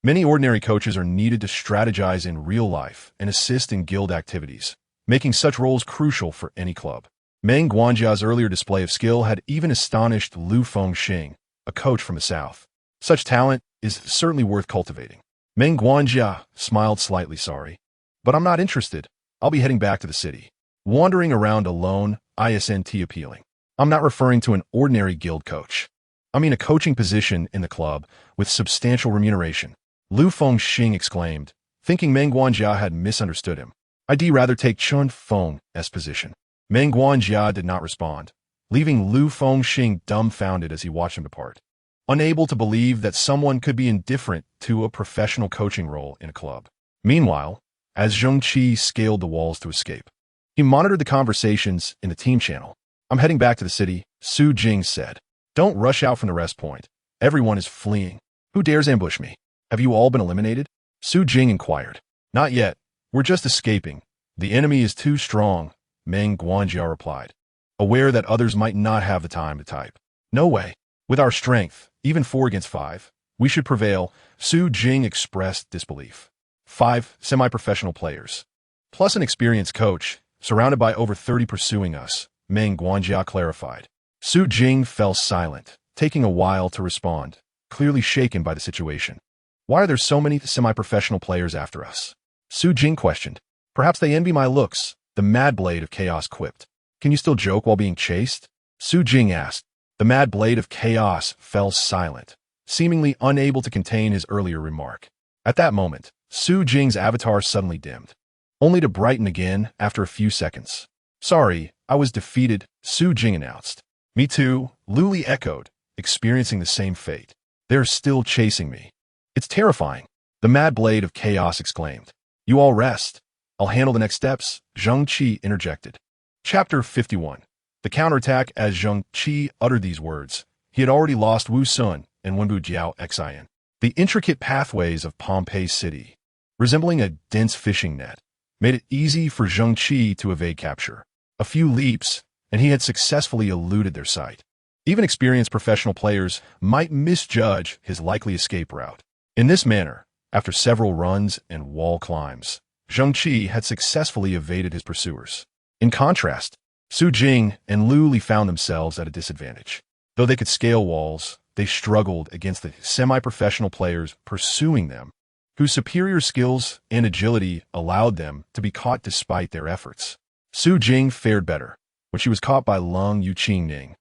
many ordinary coaches are needed to strategize in real life and assist in guild activities, making such roles crucial for any club. Meng Guanjia's earlier display of skill had even astonished Lu Fengxing, a coach from the south. Such talent is certainly worth cultivating. Meng Guanjia smiled slightly sorry. But I'm not interested. I'll be heading back to the city. Wandering around alone, isn't appealing. I'm not referring to an ordinary guild coach. I mean a coaching position in the club with substantial remuneration. Lu Fengxing exclaimed, thinking Meng Guanjia had misunderstood him. I'd rather take Chun Feng's position. Meng Guanjia did not respond, leaving Lu Fengxing dumbfounded as he watched him depart, unable to believe that someone could be indifferent to a professional coaching role in a club. Meanwhile, as Zheng Qi scaled the walls to escape, he monitored the conversations in the team channel. I'm heading back to the city, Su Jing said. Don't rush out from the rest point. Everyone is fleeing. Who dares ambush me? Have you all been eliminated? Su Jing inquired. Not yet. We're just escaping. The enemy is too strong, Meng Guanjia replied, aware that others might not have the time to type. No way. With our strength, even 4 against 5, we should prevail, Su Jing expressed disbelief. 5 semi-professional players, plus an experienced coach, surrounded by over 30 pursuing us, Meng Guanjia clarified. Su Jing fell silent, taking a while to respond, clearly shaken by the situation. Why are there so many semi-professional players after us? Su Jing questioned. Perhaps they envy my looks, the Mad Blade of Chaos quipped. Can you still joke while being chased? Su Jing asked. The Mad Blade of Chaos fell silent, seemingly unable to contain his earlier remark. At that moment, Su Jing's avatar suddenly dimmed, only to brighten again after a few seconds. Sorry, I was defeated, Su Jing announced. Me too, Lu Li echoed, experiencing the same fate. They're still chasing me. It's terrifying, the Mad Blade of Chaos exclaimed. You all rest. I'll handle the next steps, Zheng Qi interjected. Chapter 51. The counterattack. As Zheng Qi uttered these words, he had already lost Wu Sun and Wenbu Jiao Xian. The intricate pathways of Pompeii City, resembling a dense fishing net, made it easy for Zheng Qi to evade capture. A few leaps, and he had successfully eluded their sight. Even experienced professional players might misjudge his likely escape route. In this manner, after several runs and wall climbs, Zheng Qi had successfully evaded his pursuers. In contrast, Su Jing and Lu Li found themselves at a disadvantage. Though they could scale walls, they struggled against the semi-professional players pursuing them, whose superior skills and agility allowed them to be caught despite their efforts. Su Jing fared better when she was caught by Lung Yuqing Ning,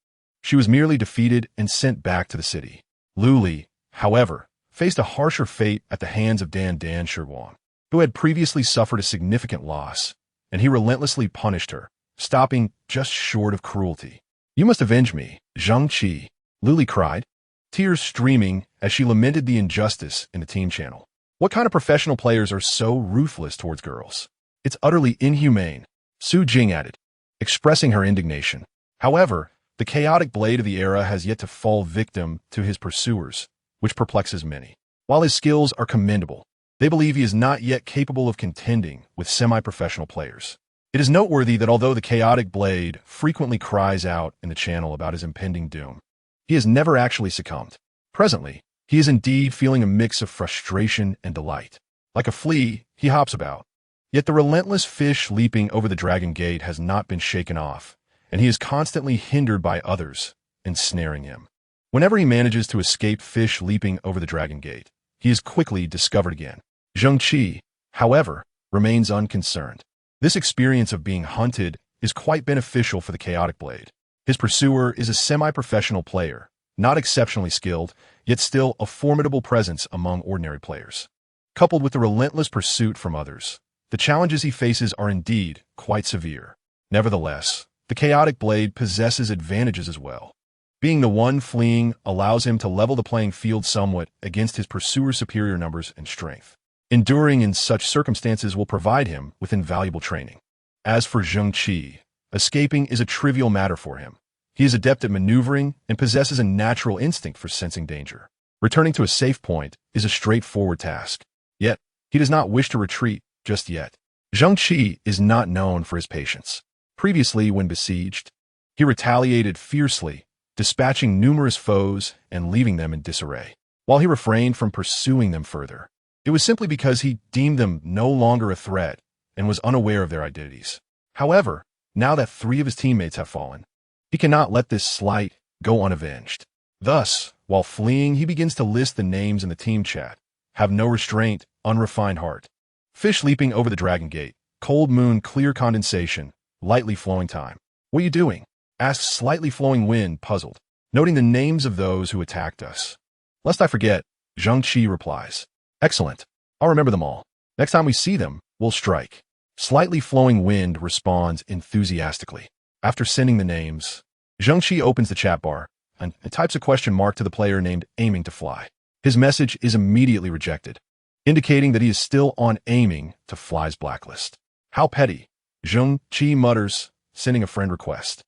She was merely defeated and sent back to the city. Lu Li, however, faced a harsher fate at the hands of Dan Shuang, who had previously suffered a significant loss, and he relentlessly punished her, stopping just short of cruelty. "You must avenge me, Zheng Qi," Lu Li cried, tears streaming as she lamented the injustice in the team channel. "What kind of professional players are so ruthless towards girls? It's utterly inhumane," Su Jing added, expressing her indignation. However, the chaotic blade of the era has yet to fall victim to his pursuers, which perplexes many. While his skills are commendable, they believe he is not yet capable of contending with semi-professional players. It is noteworthy that although the chaotic blade frequently cries out in the channel about his impending doom, he has never actually succumbed. Presently, he is indeed feeling a mix of frustration and delight. Like a flea, he hops about. Yet the relentless fish leaping over the Dragon Gate has not been shaken off, and he is constantly hindered by others, ensnaring him. Whenever he manages to escape fish leaping over the Dragon Gate, he is quickly discovered again. Zheng Qi, however, remains unconcerned. This experience of being hunted is quite beneficial for the chaotic blade. His pursuer is a semi-professional player, not exceptionally skilled, yet still a formidable presence among ordinary players. Coupled with the relentless pursuit from others, the challenges he faces are indeed quite severe. Nevertheless, the chaotic blade possesses advantages as well. Being the one fleeing allows him to level the playing field somewhat against his pursuer's superior numbers and strength. Enduring in such circumstances will provide him with invaluable training. As for Zheng Qi, escaping is a trivial matter for him. He is adept at maneuvering and possesses a natural instinct for sensing danger. Returning to a safe point is a straightforward task. Yet, he does not wish to retreat just yet. Zheng Qi is not known for his patience. Previously, when besieged, he retaliated fiercely, dispatching numerous foes and leaving them in disarray. While he refrained from pursuing them further, it was simply because he deemed them no longer a threat and was unaware of their identities. However, now that 3 of his teammates have fallen, he cannot let this slight go unavenged. Thus, while fleeing, he begins to list the names in the team chat. Have no restraint, unrefined heart. Fish leaping over the Dragon Gate, cold moon, clear condensation, lightly flowing time. "What are you doing?" asks slightly flowing wind, puzzled, noting the names of those who attacked us. "Lest I forget," Zheng Qi replies. "Excellent. I'll remember them all. Next time we see them, we'll strike." Slightly flowing wind responds enthusiastically. After sending the names, Zheng Qi opens the chat bar and types a question mark to the player named Aiming to Fly. His message is immediately rejected, indicating that he is still on Aiming to Fly's blacklist. "How petty," Zheng Qi mutters, sending a friend request.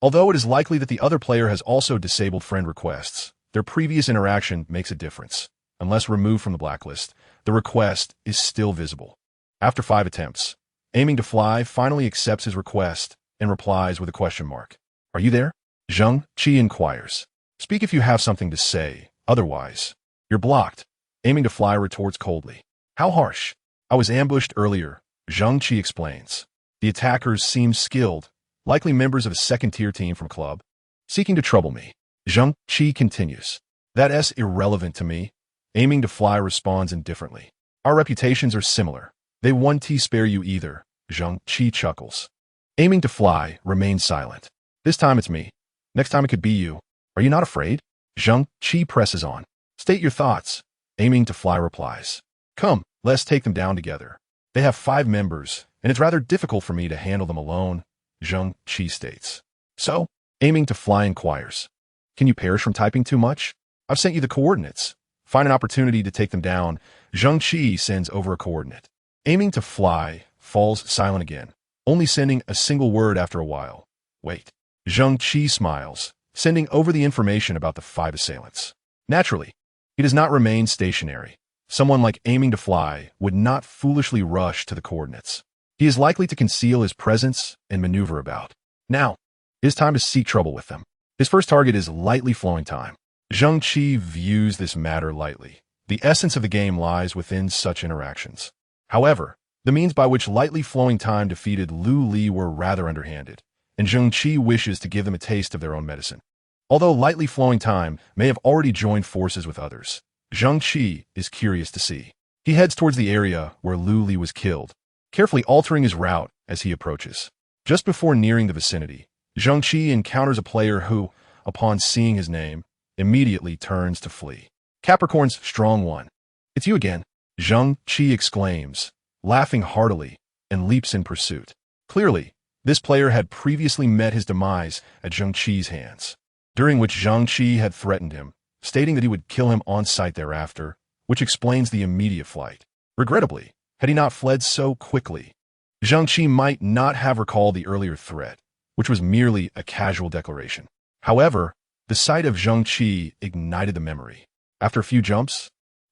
Although it is likely that the other player has also disabled friend requests, their previous interaction makes a difference. Unless removed from the blacklist, the request is still visible. After 5 attempts, Aiming to Fly finally accepts his request and replies with a question mark. "Are you there?" Zheng Qi inquires. "Speak if you have something to say, otherwise, you're blocked." Aiming to Fly retorts coldly. "How harsh." "I was ambushed earlier," Zheng Qi explains. "The attackers seem skilled, likely members of a second-tier team from club, seeking to trouble me." Zheng Qi continues. "That's irrelevant to me." Aiming to Fly responds indifferently. "Our reputations are similar. They won't spare you either," Zheng Qi chuckles. Aiming to Fly remains silent. "This time it's me. Next time it could be you. Are you not afraid?" Zheng Qi presses on. "State your thoughts," Aiming to Fly replies. "Come, let's take them down together. They have 5 members, and it's rather difficult for me to handle them alone," Zheng Qi states. "So?" Aiming to Fly inquires. "Can you perish from typing too much? I've sent you the coordinates. Find an opportunity to take them down." Zheng Qi sends over a coordinate. Aiming to Fly falls silent again, only sending a single word after a while. "Wait." Zheng Qi smiles, sending over the information about the 5 assailants. Naturally, he does not remain stationary. Someone like Aiming to Fly would not foolishly rush to the coordinates. He is likely to conceal his presence and maneuver about. Now, it is time to seek trouble with them. His first target is lightly flowing time. Zheng Qi views this matter lightly. The essence of the game lies within such interactions. However, the means by which lightly flowing time defeated Lu Li were rather underhanded, and Zheng Qi wishes to give them a taste of their own medicine. Although lightly flowing time may have already joined forces with others, Zheng Qi is curious to see. He heads towards the area where Lu Li was killed, carefully altering his route as he approaches. Just before nearing the vicinity, Zheng Qi encounters a player who, upon seeing his name, immediately turns to flee. Capricorn's strong one. It's you again, Zheng Qi exclaims, laughing heartily, and leaps in pursuit. Clearly, this player had previously met his demise at Zheng Qi's hands, during which Zheng Qi had threatened him, stating that he would kill him on sight thereafter, which explains the immediate flight. Regrettably, had he not fled so quickly, Zheng Qi might not have recalled the earlier threat, which was merely a casual declaration. However, the sight of Zheng Qi ignited the memory. After a few jumps,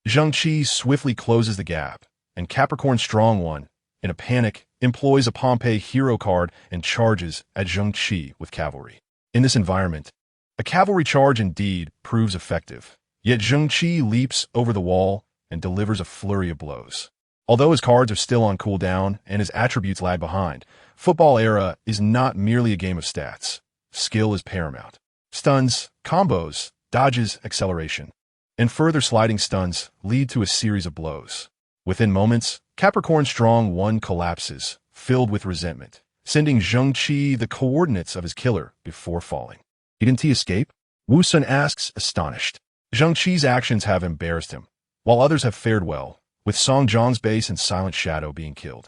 Zheng Qi swiftly closes the gap, and Capricorn Strong One, in a panic, employs a Pompey hero card and charges at Zheng Qi with cavalry. In this environment, a cavalry charge indeed proves effective, yet Zheng Qi leaps over the wall and delivers a flurry of blows. Although his cards are still on cooldown and his attributes lag behind, Football Era is not merely a game of stats. Skill is paramount. Stuns, combos, dodges, acceleration, and further sliding stuns lead to a series of blows. Within moments, Capricorn Strong One collapses, filled with resentment, sending Zheng Qi the coordinates of his killer before falling. Didn't he escape? Wu Sun asks, astonished. Zheng Qi's actions have embarrassed him, while others have fared well, with Song Jiang's base and Silent Shadow being killed.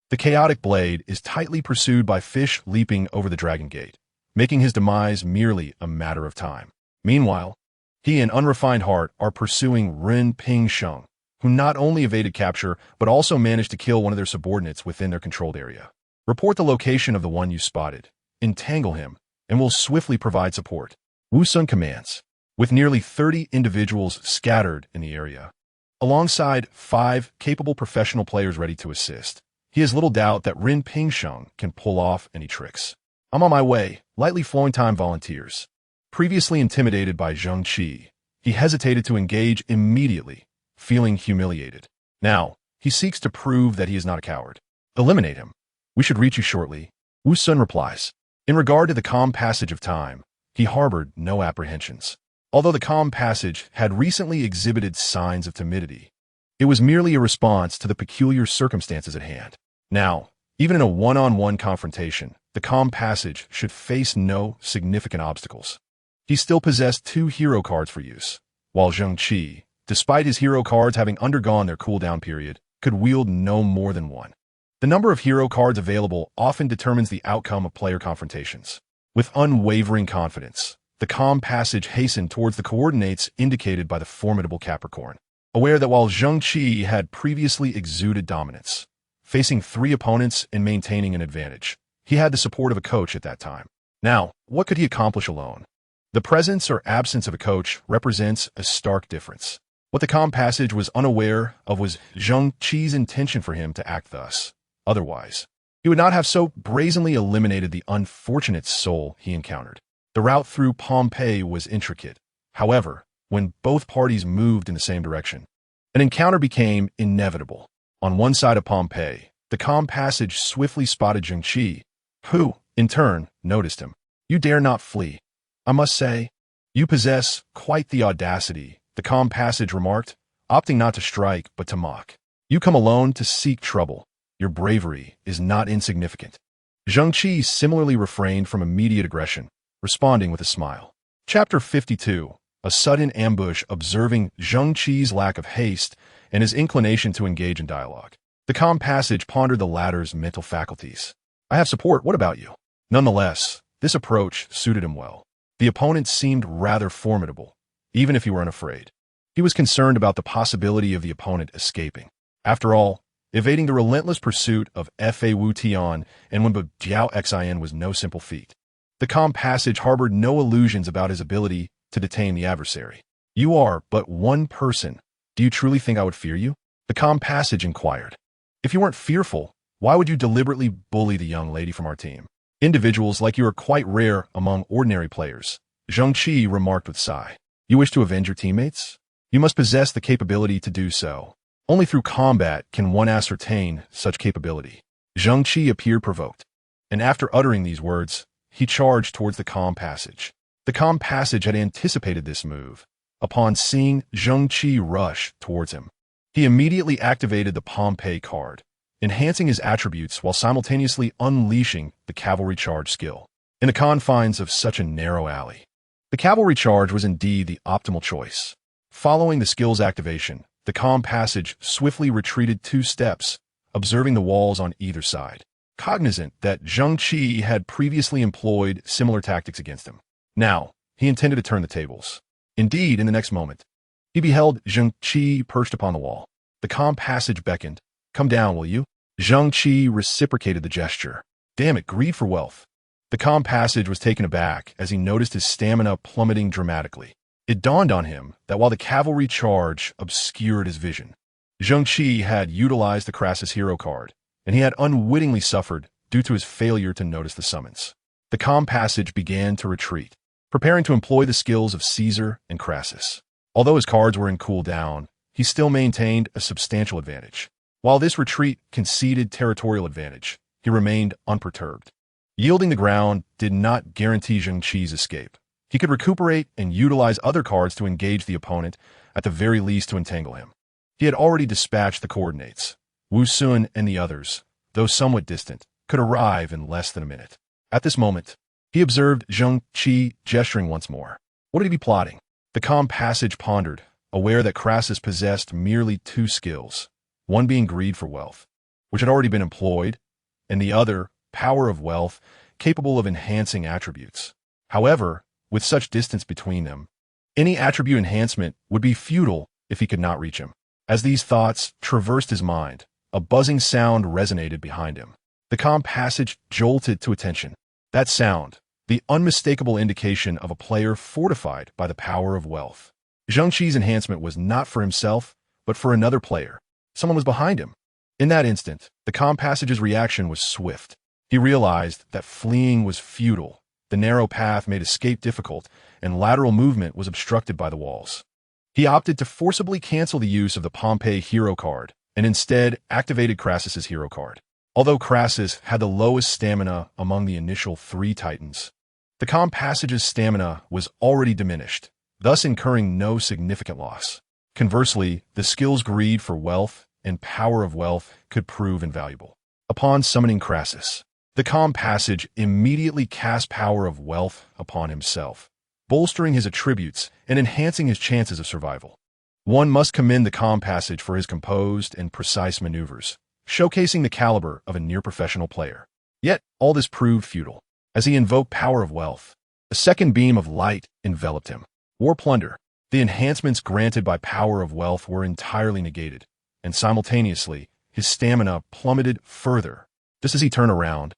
The Chaotic Blade is tightly pursued by Fish leaping over the Dragon Gate, making his demise merely a matter of time. Meanwhile, he and Unrefined Heart are pursuing Ren Ping Sheng, who not only evaded capture, but also managed to kill one of their subordinates within their controlled area. Report the location of the one you spotted, entangle him, and will swiftly provide support. Wu Sun commands, with nearly 30 individuals scattered in the area. Alongside 5 capable professional players ready to assist, he has little doubt that Ren Ping Sheng can pull off any tricks. I'm on my way, lightly flowing time volunteers. Previously intimidated by Zheng Qi, he hesitated to engage immediately, feeling humiliated. Now, he seeks to prove that he is not a coward. Eliminate him. We should reach you shortly. Wu Sun replies. In regard to the calm passage of time, he harbored no apprehensions. Although the calm passage had recently exhibited signs of timidity, it was merely a response to the peculiar circumstances at hand. Now, even in a one-on-one confrontation, the calm passage should face no significant obstacles. He still possessed 2 hero cards for use, while Zheng Qi, despite his hero cards having undergone their cooldown period, could wield no more than 1. The number of hero cards available often determines the outcome of player confrontations. With unwavering confidence, the calm passage hastened towards the coordinates indicated by the formidable Capricorn, aware that while Zheng Qi had previously exuded dominance, facing 3 opponents and maintaining an advantage, he had the support of a coach at that time. Now, what could he accomplish alone? The presence or absence of a coach represents a stark difference. What the calm passage was unaware of was Zheng Qi's intention for him to act thus. Otherwise, he would not have so brazenly eliminated the unfortunate soul he encountered. The route through Pompeii was intricate. However, when both parties moved in the same direction, an encounter became inevitable. On one side of Pompeii, the calm passage swiftly spotted Zheng Qi, who, in turn, noticed him. You dare not flee. I must say, you possess quite the audacity, the calm passage remarked, opting not to strike but to mock. You come alone to seek trouble. Your bravery is not insignificant. Zheng Qi similarly refrained from immediate aggression, responding with a smile. Chapter 52. A sudden ambush. Observing Zheng Qi's lack of haste and his inclination to engage in dialogue, the calm passage pondered the latter's mental faculties. I have support, what about you? Nonetheless, this approach suited him well. The opponent seemed rather formidable, even if he were unafraid. He was concerned about the possibility of the opponent escaping. After all, evading the relentless pursuit of Fa Wu Tian and Wenbo Jiao Xin was no simple feat. The calm passage harbored no illusions about his ability to detain the adversary. You are but one person. Do you truly think I would fear you? The calm passage inquired. If you weren't fearful, why would you deliberately bully the young lady from our team? Individuals like you are quite rare among ordinary players, Zheng Qi remarked with sigh. You wish to avenge your teammates? You must possess the capability to do so. Only through combat can one ascertain such capability. Zheng Qi appeared provoked, and after uttering these words, he charged towards the calm passage. The calm passage had anticipated this move. Upon seeing Zheng Qi rush towards him, he immediately activated the Pompeii card, enhancing his attributes while simultaneously unleashing the cavalry charge skill. In the confines of such a narrow alley, The cavalry charge was indeed the optimal choice. Following the skill's activation, the calm passage swiftly retreated 2 steps, observing the walls on either side, cognizant that Zheng Qi had previously employed similar tactics against him. Now, he intended to turn the tables. Indeed, in the next moment, he beheld Zheng Qi perched upon the wall. The calm passage beckoned. "Come down, will you?" Zheng Qi reciprocated the gesture. Damn it, greed for wealth. The calm passage was taken aback as he noticed his stamina plummeting dramatically. It dawned on him that while the cavalry charge obscured his vision, Zheng Qi had utilized the Crassus hero card, and he had unwittingly suffered due to his failure to notice the summons. The calm passage began to retreat, preparing to employ the skills of Caesar and Crassus. Although his cards were in cooldown, he still maintained a substantial advantage. While this retreat conceded territorial advantage, he remained unperturbed. Yielding the ground did not guarantee Zheng Qi's escape. He could recuperate and utilize other cards to engage the opponent, at the very least to entangle him. He had already dispatched the coordinates. Wu Sun and the others, though somewhat distant, could arrive in less than a minute. At this moment, he observed Zheng Qi gesturing once more. What did he be plotting? The calm passage pondered, aware that Crassus possessed merely 2 skills, one being greed for wealth, which had already been employed, and the other, power of wealth, capable of enhancing attributes. However, with such distance between them, any attribute enhancement would be futile if he could not reach him. As these thoughts traversed his mind, a buzzing sound resonated behind him. The calm passage jolted to attention. That sound, the unmistakable indication of a player fortified by the power of wealth. Zheng Qi's enhancement was not for himself, but for another player. Someone was behind him. In that instant, the calm passage's reaction was swift. He realized that fleeing was futile. The narrow path made escape difficult, and lateral movement was obstructed by the walls. He opted to forcibly cancel the use of the Pompey hero card, and instead activated Crassus's hero card. Although Crassus had the lowest stamina among the initial 3 titans, the calm passage's stamina was already diminished, thus incurring no significant loss. Conversely, the skill's greed for wealth and power of wealth could prove invaluable. Upon summoning Crassus, the calm passage immediately cast power of wealth upon himself, bolstering his attributes and enhancing his chances of survival. One must commend the calm passage for his composed and precise maneuvers, showcasing the caliber of a near-professional player. Yet, all this proved futile. As he invoked power of wealth, a second beam of light enveloped him. War plunder. The enhancements granted by power of wealth were entirely negated, and simultaneously, his stamina plummeted further. Just as he turned around,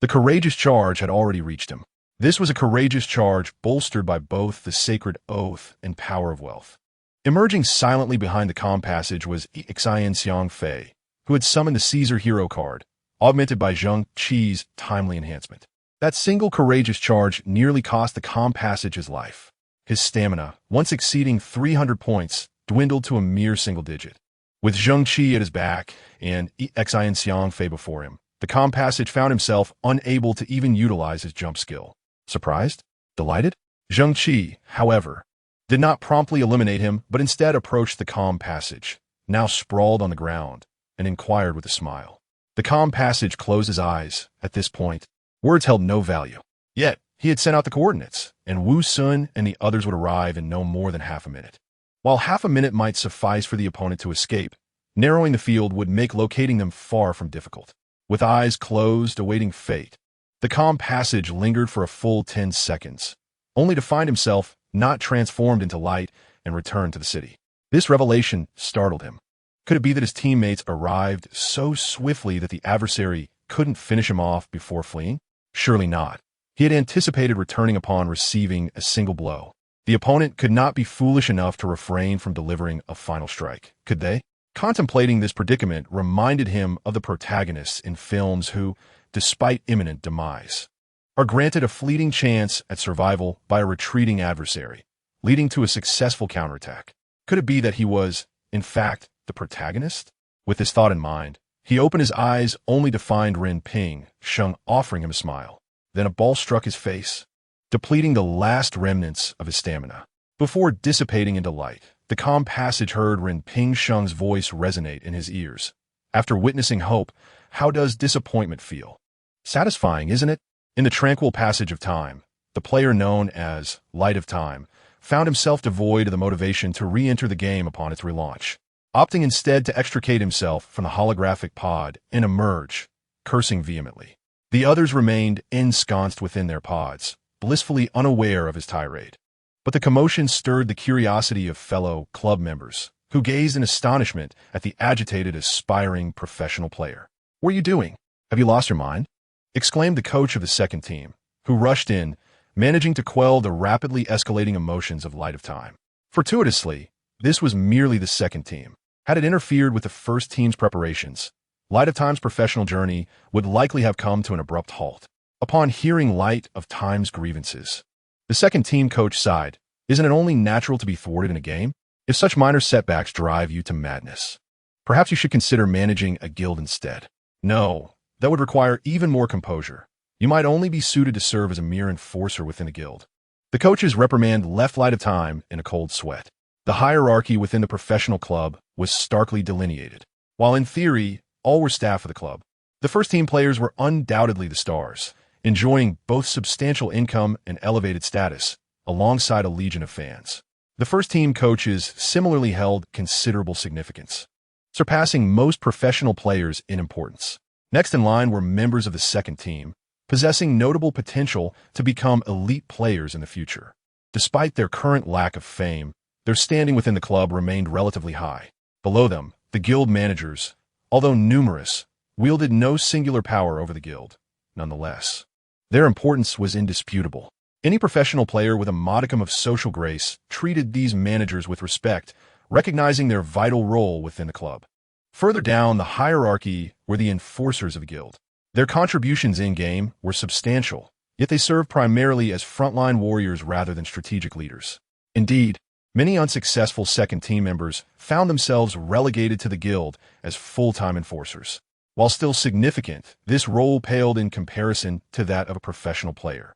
the courageous charge had already reached him. This was a courageous charge bolstered by both the sacred oath and power of wealth. Emerging silently behind the calm passage was Xian Fei, who had summoned the Caesar hero card, augmented by Zheng Qi's timely enhancement. That single courageous charge nearly cost the calm passage his life. His stamina, once exceeding 300 points, dwindled to a mere single digit. With Zheng Qi at his back and Xian Fei before him, the calm passage found himself unable to even utilize his jump skill. Surprised? Delighted? Zheng Qi, however, did not promptly eliminate him, but instead approached the calm passage, now sprawled on the ground, and inquired with a smile. The calm passage closed his eyes. At this point, words held no value. Yet, he had sent out the coordinates, and Wu Sun and the others would arrive in no more than half a minute. While half a minute might suffice for the opponent to escape, narrowing the field would make locating them far from difficult. With eyes closed, awaiting fate, the calm passage lingered for a full 10 seconds, only to find himself not transformed into light and return to the city. This revelation startled him. Could it be that his teammates arrived so swiftly that the adversary couldn't finish him off before fleeing? Surely not. He had anticipated returning upon receiving a single blow. The opponent could not be foolish enough to refrain from delivering a final strike, could they? Contemplating this predicament reminded him of the protagonists in films who, despite imminent demise, are granted a fleeting chance at survival by a retreating adversary, leading to a successful counterattack. Could it be that he was, in fact, the protagonist? With this thought in mind, he opened his eyes only to find Ren Ping Sheng offering him a smile. Then a ball struck his face, depleting the last remnants of his stamina. Before dissipating into light, the calm passage heard Ren Ping Sheng's voice resonate in his ears. After witnessing hope, how does disappointment feel? Satisfying, isn't it? In the tranquil passage of time, the player known as Light of Time, found himself devoid of the motivation to re-enter the game upon its relaunch, opting instead to extricate himself from the holographic pod and emerge, cursing vehemently. The others remained ensconced within their pods, blissfully unaware of his tirade. But the commotion stirred the curiosity of fellow club members, who gazed in astonishment at the agitated, aspiring professional player. "What are you doing? Have you lost your mind?" exclaimed the coach of the second team, who rushed in, managing to quell the rapidly escalating emotions of Light of Time. Fortuitously, this was merely the second team. Had it interfered with the first team's preparations, Light of Time's professional journey would likely have come to an abrupt halt. Upon hearing Light of Time's grievances, the second team coach sighed. "Isn't it only natural to be thwarted in a game? If such minor setbacks drive you to madness, perhaps you should consider managing a guild instead." "No, that would require even more composure. You might only be suited to serve as a mere enforcer within a guild." The coach's reprimand left Light of Time in a cold sweat. The hierarchy within the professional club was starkly delineated. While in theory, all were staff of the club, the first team players were undoubtedly the stars, enjoying both substantial income and elevated status, alongside a legion of fans. The first team coaches similarly held considerable significance, surpassing most professional players in importance. Next in line were members of the second team, possessing notable potential to become elite players in the future. Despite their current lack of fame, their standing within the club remained relatively high. Below them, the guild managers, although numerous, wielded no singular power over the guild. Nonetheless, their importance was indisputable. Any professional player with a modicum of social grace treated these managers with respect, recognizing their vital role within the club. Further down the hierarchy were the enforcers of the guild. Their contributions in-game were substantial, yet they served primarily as frontline warriors rather than strategic leaders. Indeed, many unsuccessful second team members found themselves relegated to the guild as full-time enforcers. While still significant, this role paled in comparison to that of a professional player.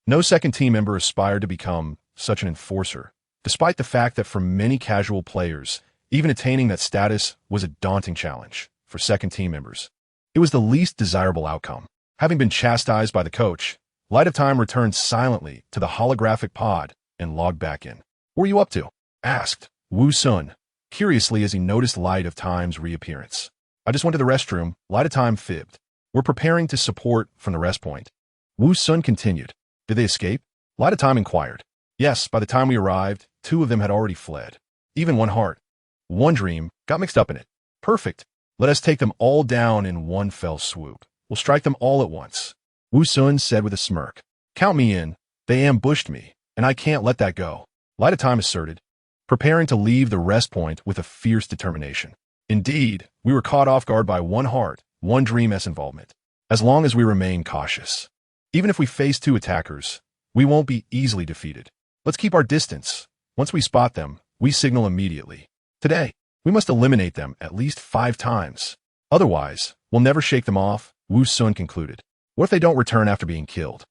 No second team member aspired to become such an enforcer, despite the fact that for many casual players, even attaining that status was a daunting challenge. For second team members, it was the least desirable outcome. Having been chastised by the coach, Light of Time returned silently to the holographic pod and logged back in. "What are you up to?" asked Wu Sun, curiously as he noticed Light of Time's reappearance. "I just went to the restroom," Light of Time fibbed. "We're preparing to support from the rest point." Wu Sun continued. "Did they escape?" Light of Time inquired. "Yes, by the time we arrived, 2 of them had already fled. Even one heart. One dream got mixed up in it." "Perfect. Let us take them all down in one fell swoop. We'll strike them all at once," Wu Sun said with a smirk. "Count me in. They ambushed me, and I can't let that go," Light of Time asserted, preparing to leave the rest point with a fierce determination. "Indeed, we were caught off guard by one heart, one dream's involvement. As long as we remain cautious, even if we face 2 attackers, we won't be easily defeated. Let's keep our distance. Once we spot them, we signal immediately. Today, we must eliminate them at least 5 times. Otherwise, we'll never shake them off," Wu Sun concluded. "What if they don't return after being killed?"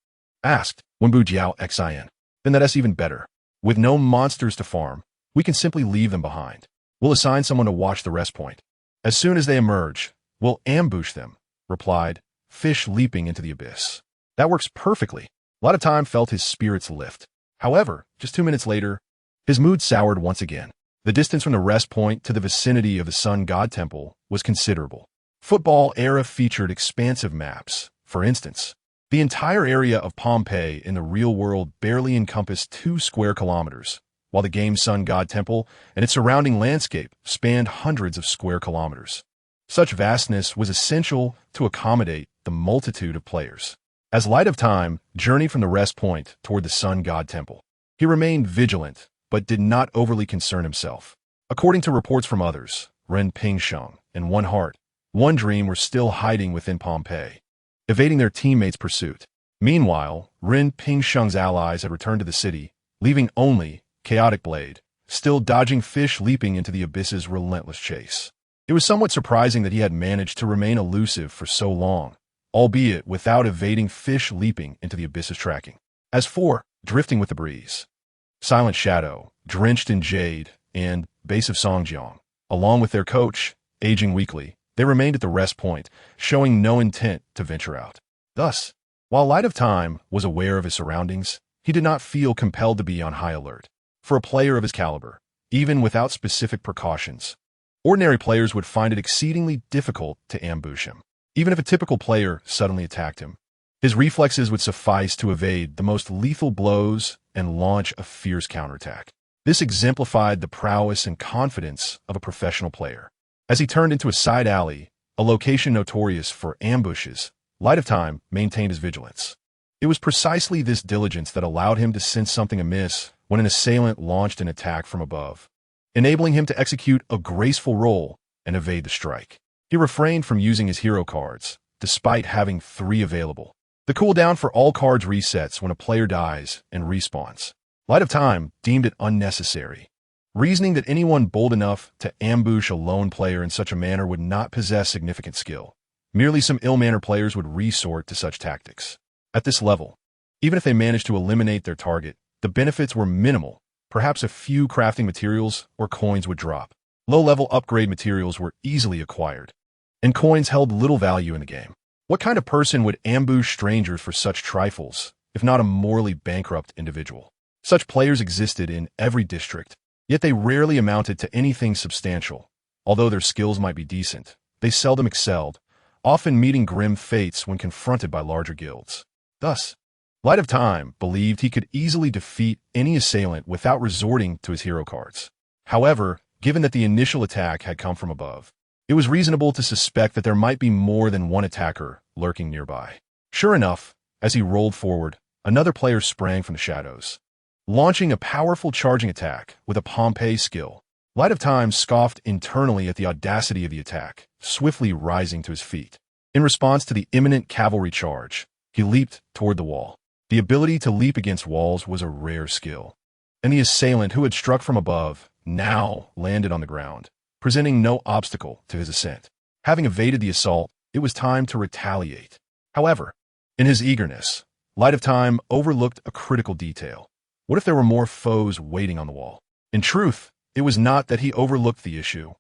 asked Wenbu Jiao Xin. "Then that's even better. With no monsters to farm, we can simply leave them behind. We'll assign someone to watch the rest point. As soon as they emerge, we'll ambush them," replied Fish, leaping into the abyss. "That works perfectly." Light of Time felt his spirits lift. However, just 2 minutes later, his mood soured once again. The distance from the rest point to the vicinity of the Sun God Temple was considerable. Football era featured expansive maps. For instance, the entire area of Pompeii in the real world barely encompassed 2 square kilometers, while the game's Sun God Temple and its surrounding landscape spanned hundreds of square kilometers. Such vastness was essential to accommodate the multitude of players. As Light of Time journeyed from the rest point toward the Sun God Temple, he remained vigilant, but did not overly concern himself. According to reports from others, Ren Pingsheng and One Heart, One Dream were still hiding within Pompeii, evading their teammates' pursuit. Meanwhile, Ren Pingsheng's allies had returned to the city, leaving only Chaotic Blade, still dodging Fish leaping into the abyss's relentless chase. It was somewhat surprising that he had managed to remain elusive for so long, albeit without evading Fish leaping into the abyss's tracking. As for Drifting with the Breeze, Silent Shadow, Drenched in Jade, and Base of Songjiang, along with their coach, aging weakly, they remained at the rest point, showing no intent to venture out. Thus, while Light of Time was aware of his surroundings, he did not feel compelled to be on high alert. For a player of his caliber, even without specific precautions, ordinary players would find it exceedingly difficult to ambush him. Even if a typical player suddenly attacked him, his reflexes would suffice to evade the most lethal blows and launch a fierce counterattack. This exemplified the prowess and confidence of a professional player. As he turned into a side alley, a location notorious for ambushes, Light of Time maintained his vigilance. It was precisely this diligence that allowed him to sense something amiss when an assailant launched an attack from above, enabling him to execute a graceful roll and evade the strike. He refrained from using his hero cards, despite having 3 available. The cooldown for all cards resets when a player dies and respawns. Light of Time deemed it unnecessary, reasoning that anyone bold enough to ambush a lone player in such a manner would not possess significant skill. Merely some ill-mannered players would resort to such tactics. At this level, even if they managed to eliminate their target, the benefits were minimal. Perhaps a few crafting materials or coins would drop. Low-level upgrade materials were easily acquired, and coins held little value in the game. What kind of person would ambush strangers for such trifles, if not a morally bankrupt individual? Such players existed in every district, yet they rarely amounted to anything substantial. Although their skills might be decent, they seldom excelled, often meeting grim fates when confronted by larger guilds. Thus, Light of Time believed he could easily defeat any assailant without resorting to his hero cards. However, given that the initial attack had come from above, it was reasonable to suspect that there might be more than one attacker lurking nearby. Sure enough, as he rolled forward, another player sprang from the shadows, launching a powerful charging attack with a Pompeii skill. Light of Time scoffed internally at the audacity of the attack, swiftly rising to his feet. In response to the imminent cavalry charge, he leaped toward the wall. The ability to leap against walls was a rare skill, and the assailant who had struck from above now landed on the ground, presenting no obstacle to his ascent. Having evaded the assault, it was time to retaliate. However, in his eagerness, Light of Time overlooked a critical detail. What if there were more foes waiting on the wall? In truth, it was not that he overlooked the issue.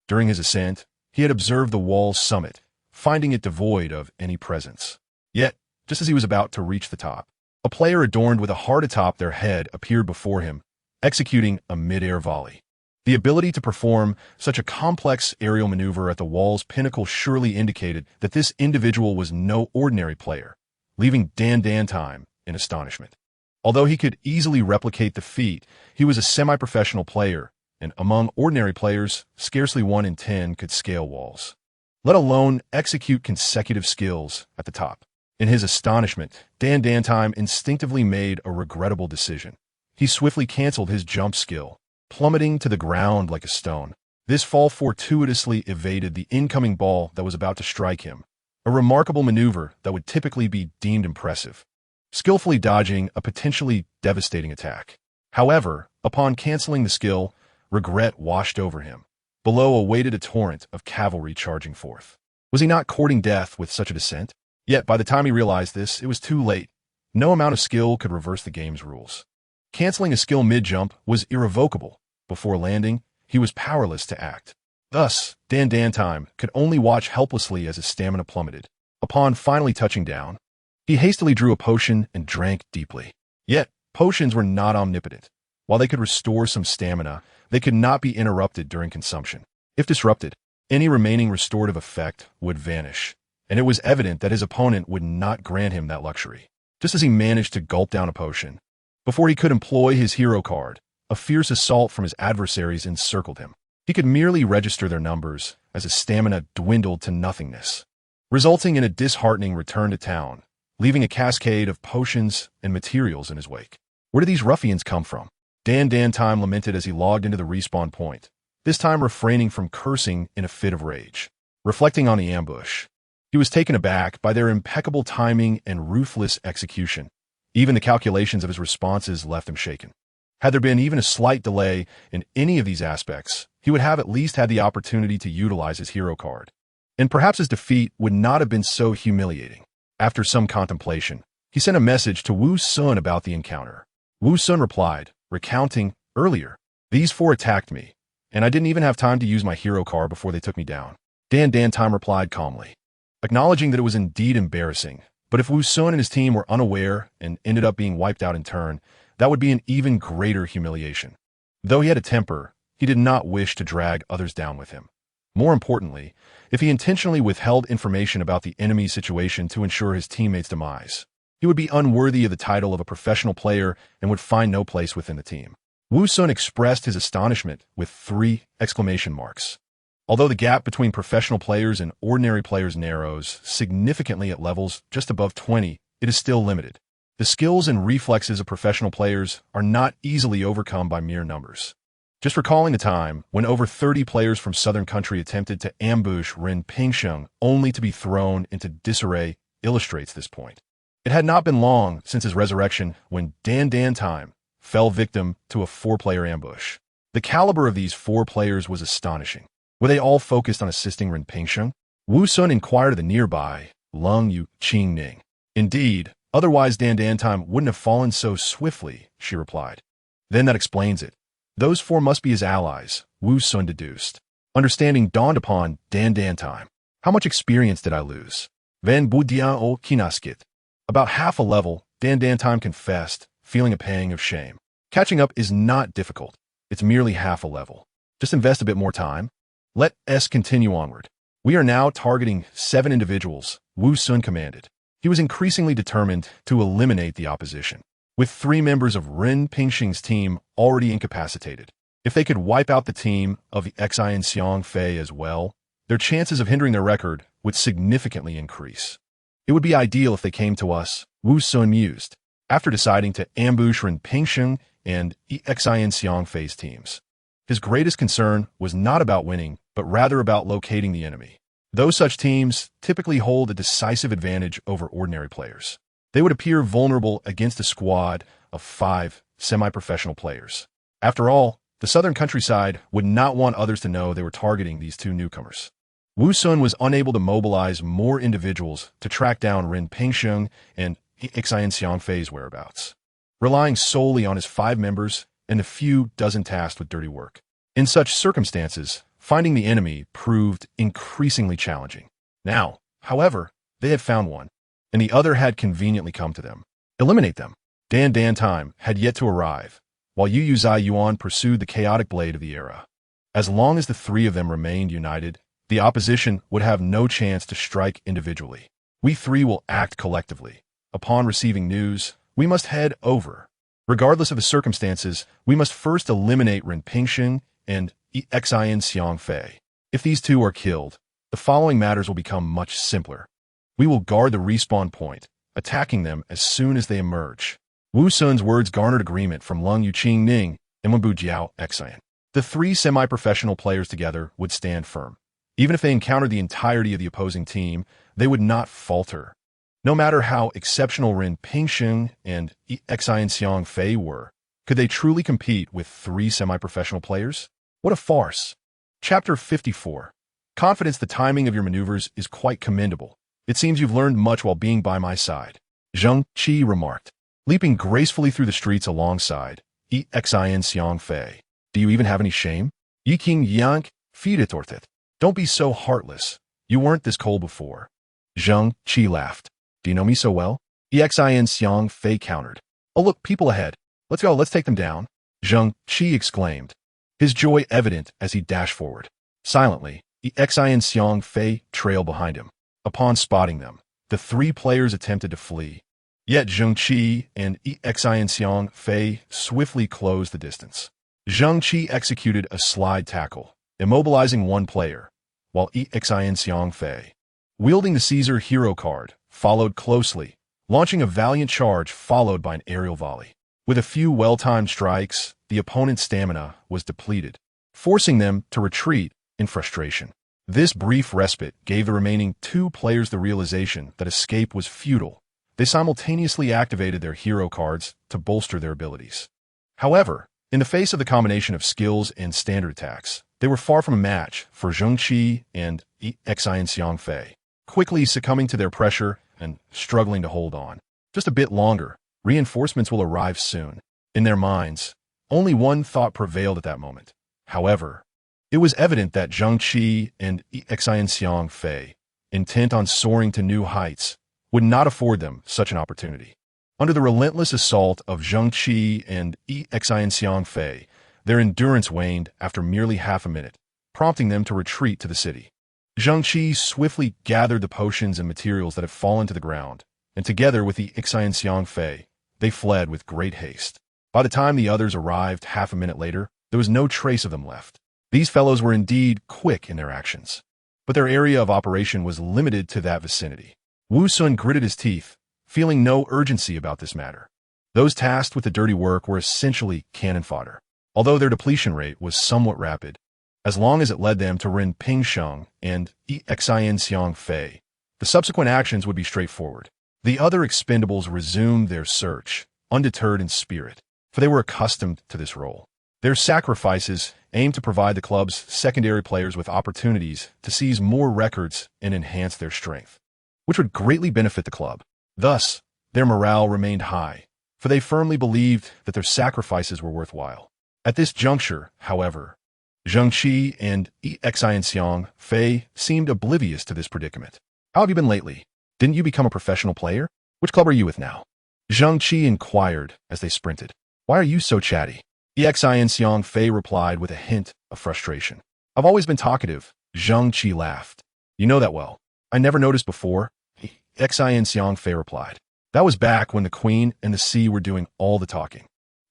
During his ascent, he had observed the wall's summit, finding it devoid of any presence. Yet, just as he was about to reach the top, a player adorned with a heart atop their head appeared before him, executing a mid-air volley. The ability to perform such a complex aerial maneuver at the wall's pinnacle surely indicated that this individual was no ordinary player, leaving Dan Time in astonishment. Although he could easily replicate the feat, he was a semi-professional player, and among ordinary players, scarcely 1 in 10 could scale walls, let alone execute consecutive skills at the top. In his astonishment, Dan Time instinctively made a regrettable decision. He swiftly canceled his jump skill, plummeting to the ground like a stone. This fall fortuitously evaded the incoming ball that was about to strike him, a remarkable maneuver that would typically be deemed impressive, skillfully dodging a potentially devastating attack. However, upon canceling the skill, regret washed over him. Below awaited a torrent of cavalry charging forth. Was he not courting death with such a descent? Yet, by the time he realized this, it was too late. No amount of skill could reverse the game's rules. Canceling a skill mid-jump was irrevocable. Before landing, he was powerless to act. Thus, Dan Time could only watch helplessly as his stamina plummeted. Upon finally touching down, he hastily drew a potion and drank deeply. Yet, potions were not omnipotent. While they could restore some stamina, they could not be interrupted during consumption. If disrupted, any remaining restorative effect would vanish, and it was evident that his opponent would not grant him that luxury. Just as he managed to gulp down a potion, before he could employ his hero card, a fierce assault from his adversaries encircled him. He could merely register their numbers as his stamina dwindled to nothingness, resulting in a disheartening return to town, leaving a cascade of potions and materials in his wake. Where did these ruffians come from? Dan Time lamented as he logged into the respawn point, this time refraining from cursing in a fit of rage. Reflecting on the ambush, he was taken aback by their impeccable timing and ruthless execution. Even the calculations of his responses left him shaken. Had there been even a slight delay in any of these aspects, he would have at least had the opportunity to utilize his hero card, and perhaps his defeat would not have been so humiliating. After some contemplation, he sent a message to Wu Sun about the encounter. Wu Sun replied, recounting, earlier, these 4 attacked me, and I didn't even have time to use my hero card before they took me down. Dan Time replied calmly, acknowledging that it was indeed embarrassing, But if Wu Sun and his team were unaware and ended up being wiped out in turn, that would be an even greater humiliation. Though he had a temper, he did not wish to drag others down with him. More importantly, if he intentionally withheld information about the enemy's situation to ensure his teammates' demise, he would be unworthy of the title of a professional player and would find no place within the team. Wu Sun expressed his astonishment with 3 exclamation marks. Although the gap between professional players and ordinary players narrows significantly at levels just above 20, it is still limited. The skills and reflexes of professional players are not easily overcome by mere numbers. Just recalling the time when over 30 players from southern country attempted to ambush Ren Pingsheng only to be thrown into disarray illustrates this point. It had not been long since his resurrection when Dan Time fell victim to a 4-player ambush. The caliber of these 4 players was astonishing. Were they all focused on assisting Ren Pingsheng? Wu Sun inquired of the nearby Lung Yu Qing Ning. Indeed, otherwise Dan Time wouldn't have fallen so swiftly, she replied. Then that explains it. Those 4 must be his allies, Wu Sun deduced. Understanding dawned upon Dan Time. How much experience did I lose? Van Budian o Kinaskit. About half a level, Dan Time confessed, feeling a pang of shame. Catching up is not difficult. It's merely half a level. Just invest a bit more time. Let us continue onward. We are now targeting 7 individuals, Wu Sun commanded. He was increasingly determined to eliminate the opposition. With 3 members of Ren Pingsheng's team already incapacitated, if they could wipe out the team of the Xi and Xiang Fei as well, their chances of hindering their record would significantly increase. It would be ideal if they came to us, Wu Sun mused, after deciding to ambush Ren Pingsheng and Xi and Xiang Fei's teams. His greatest concern was not about winning, but rather about locating the enemy. Though such teams typically hold a decisive advantage over ordinary players, they would appear vulnerable against a squad of 5 semi-professional players. After all, the southern countryside would not want others to know they were targeting these 2 newcomers. Wu Sun was unable to mobilize more individuals to track down Ren Pingsheng and Xi and Xiang Fei's whereabouts, relying solely on his 5 members and the few dozen tasked with dirty work. In such circumstances, finding the enemy proved increasingly challenging. Now, however, they had found one, and the other had conveniently come to them. Eliminate them. Dan Time had yet to arrive, while Yu Zai Yuan pursued the chaotic blade of the era. As long as the 3 of them remained united, the opposition would have no chance to strike individually. We 3 will act collectively. Upon receiving news, we must head over. Regardless of the circumstances, we must first eliminate Ren Pingsheng and Xi and Xiang Fei. If these 2 are killed, the following matters will become much simpler. We will guard the respawn point, attacking them as soon as they emerge. Wu Sun's words garnered agreement from Lung Yu Qing Ning and Wenbu Jiao Xian. The 3 semi-professional players together would stand firm. Even if they encountered the entirety of the opposing team, they would not falter. No matter how exceptional Ren Pingsheng and Xi and Xiang Fei were, could they truly compete with 3 semi-professional players? What a farce. Chapter 54. Confidence. The timing of your maneuvers is quite commendable. It seems you've learned much while being by my side, Zheng Qi remarked, leaping gracefully through the streets alongside Xi and Xiang Fei. Do you even have any shame? Yiking Yang, feed it or it. Don't be so heartless. You weren't this cold before. Zheng Qi laughed. Do you know me so well? Xi and Xiang Fei countered. Oh look, people ahead. Let's go, let's take them down. Zheng Qi exclaimed, his joy evident as he dashed forward. Silently, Xi and Xiang Fei trailed behind him. Upon spotting them, the 3 players attempted to flee. Yet Zheng Qi and Xi and Xiang Fei swiftly closed the distance. Zheng Qi executed a slide tackle, immobilizing 1 player, while Xi and Xiang Fei, wielding the Caesar hero card, followed closely, launching a valiant charge followed by an aerial volley. With a few well-timed strikes, the opponent's stamina was depleted, forcing them to retreat in frustration. This brief respite gave the remaining 2 players the realization that escape was futile. They simultaneously activated their hero cards to bolster their abilities. However, in the face of the combination of skills and standard attacks, they were far from a match for Zheng Qi and Xi and Xiang Fei, quickly succumbing to their pressure and struggling to hold on. Just a bit longer, reinforcements will arrive soon. In their minds, only one thought prevailed at that moment. However, it was evident that Zheng Qi and Xi and Xiang Fei, intent on soaring to new heights, would not afford them such an opportunity. Under the relentless assault of Zheng Qi and Xian Fei, their endurance waned after merely half a minute, prompting them to retreat to the city. Zheng Qi swiftly gathered the potions and materials that had fallen to the ground, and together with the Xian Fei, they fled with great haste. By the time the others arrived half a minute later, there was no trace of them left. These fellows were indeed quick in their actions, but their area of operation was limited to that vicinity. Wu Sun gritted his teeth, feeling no urgency about this matter. Those tasked with the dirty work were essentially cannon fodder, although their depletion rate was somewhat rapid. As long as it led them to Ren Pingsheng and Xian Fei, the subsequent actions would be straightforward. The other expendables resumed their search, undeterred in spirit, for they were accustomed to this role. Their sacrifices aimed to provide the club's secondary players with opportunities to seize more records and enhance their strength, which would greatly benefit the club. Thus, their morale remained high, for they firmly believed that their sacrifices were worthwhile. At this juncture, however, Zheng Qi and Xian Fei seemed oblivious to this predicament. How have you been lately? Didn't you become a professional player? Which club are you with now? Zheng Qi inquired as they sprinted. Why are you so chatty? Xian Fei replied with a hint of frustration. I've always been talkative. Zheng Qi laughed. You know that well. I never noticed before. Xian Fei replied. That was back when the Queen and the Sea were doing all the talking.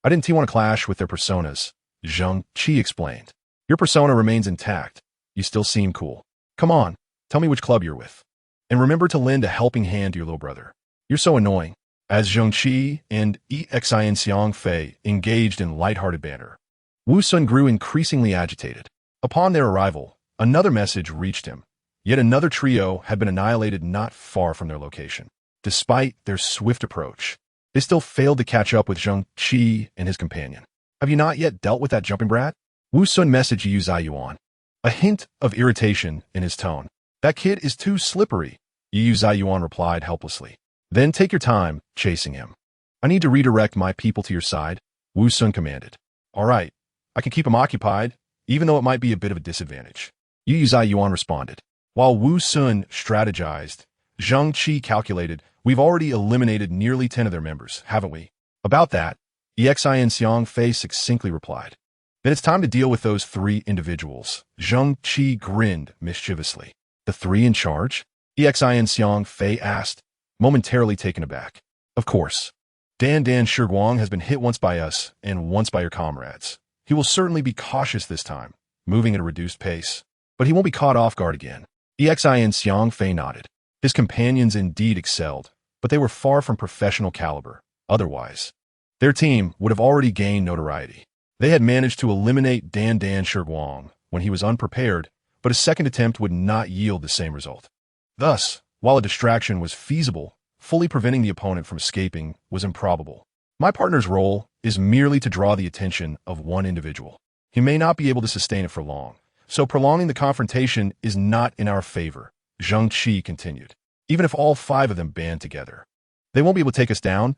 I didn't want to clash with their personas, Zheng Qi explained. Your persona remains intact. You still seem cool. Come on, tell me which club you're with. And remember to lend a helping hand to your little brother. You're so annoying. As Zheng Qi and Xian Fei engaged in lighthearted banter, Wu Sun grew increasingly agitated. Upon their arrival, another message reached him. Yet another trio had been annihilated not far from their location. Despite their swift approach, they still failed to catch up with Zheng Qi and his companion. Have you not yet dealt with that jumping brat? Wu Sun messaged Yu Ziyuan, a hint of irritation in his tone. That kid is too slippery, Yu Ziyuan replied helplessly. Then take your time chasing him. I need to redirect my people to your side, Wu Sun commanded. All right, I can keep him occupied, even though it might be a bit of a disadvantage. Yu Ziyuan responded. While Wu Sun strategized, Zheng Qi calculated, we've already eliminated nearly 10 of their members, haven't we? About that, Xian Fei succinctly replied. Then it's time to deal with those 3 individuals. Zheng Qi grinned mischievously. The 3 in charge? Xian Fei asked, momentarily taken aback. Of course. Dan Shiguang has been hit once by us and once by your comrades. He will certainly be cautious this time, moving at a reduced pace. But he won't be caught off guard again. Xian Fei nodded. His companions indeed excelled, but they were far from professional caliber. Otherwise, their team would have already gained notoriety. They had managed to eliminate Dan Shiguang when he was unprepared, but a second attempt would not yield the same result. Thus, while a distraction was feasible, fully preventing the opponent from escaping was improbable. My partner's role is merely to draw the attention of one individual. He may not be able to sustain it for long, so prolonging the confrontation is not in our favor, Zheng Qi continued. Even if all 5 of them band together, they won't be able to take us down,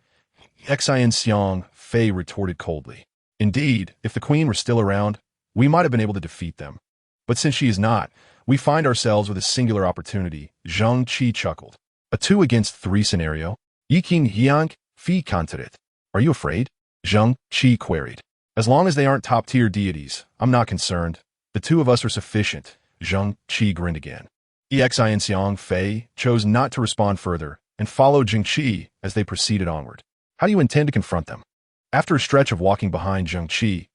Xian Fei retorted coldly. Indeed, if the Queen were still around, we might have been able to defeat them. But since she is not, we find ourselves with a singular opportunity, Zheng Qi chuckled. A 2 against 3 scenario? Yiqin Yang Fi Kantaret. Are you afraid? Zheng Qi queried. As long as they aren't top-tier deities, I'm not concerned. The 2 of us are sufficient, Zheng Qi grinned again. Xian Fei chose not to respond further and followed Zheng Qi as they proceeded onward. How do you intend to confront them? After a stretch of walking behind Zheng Qi,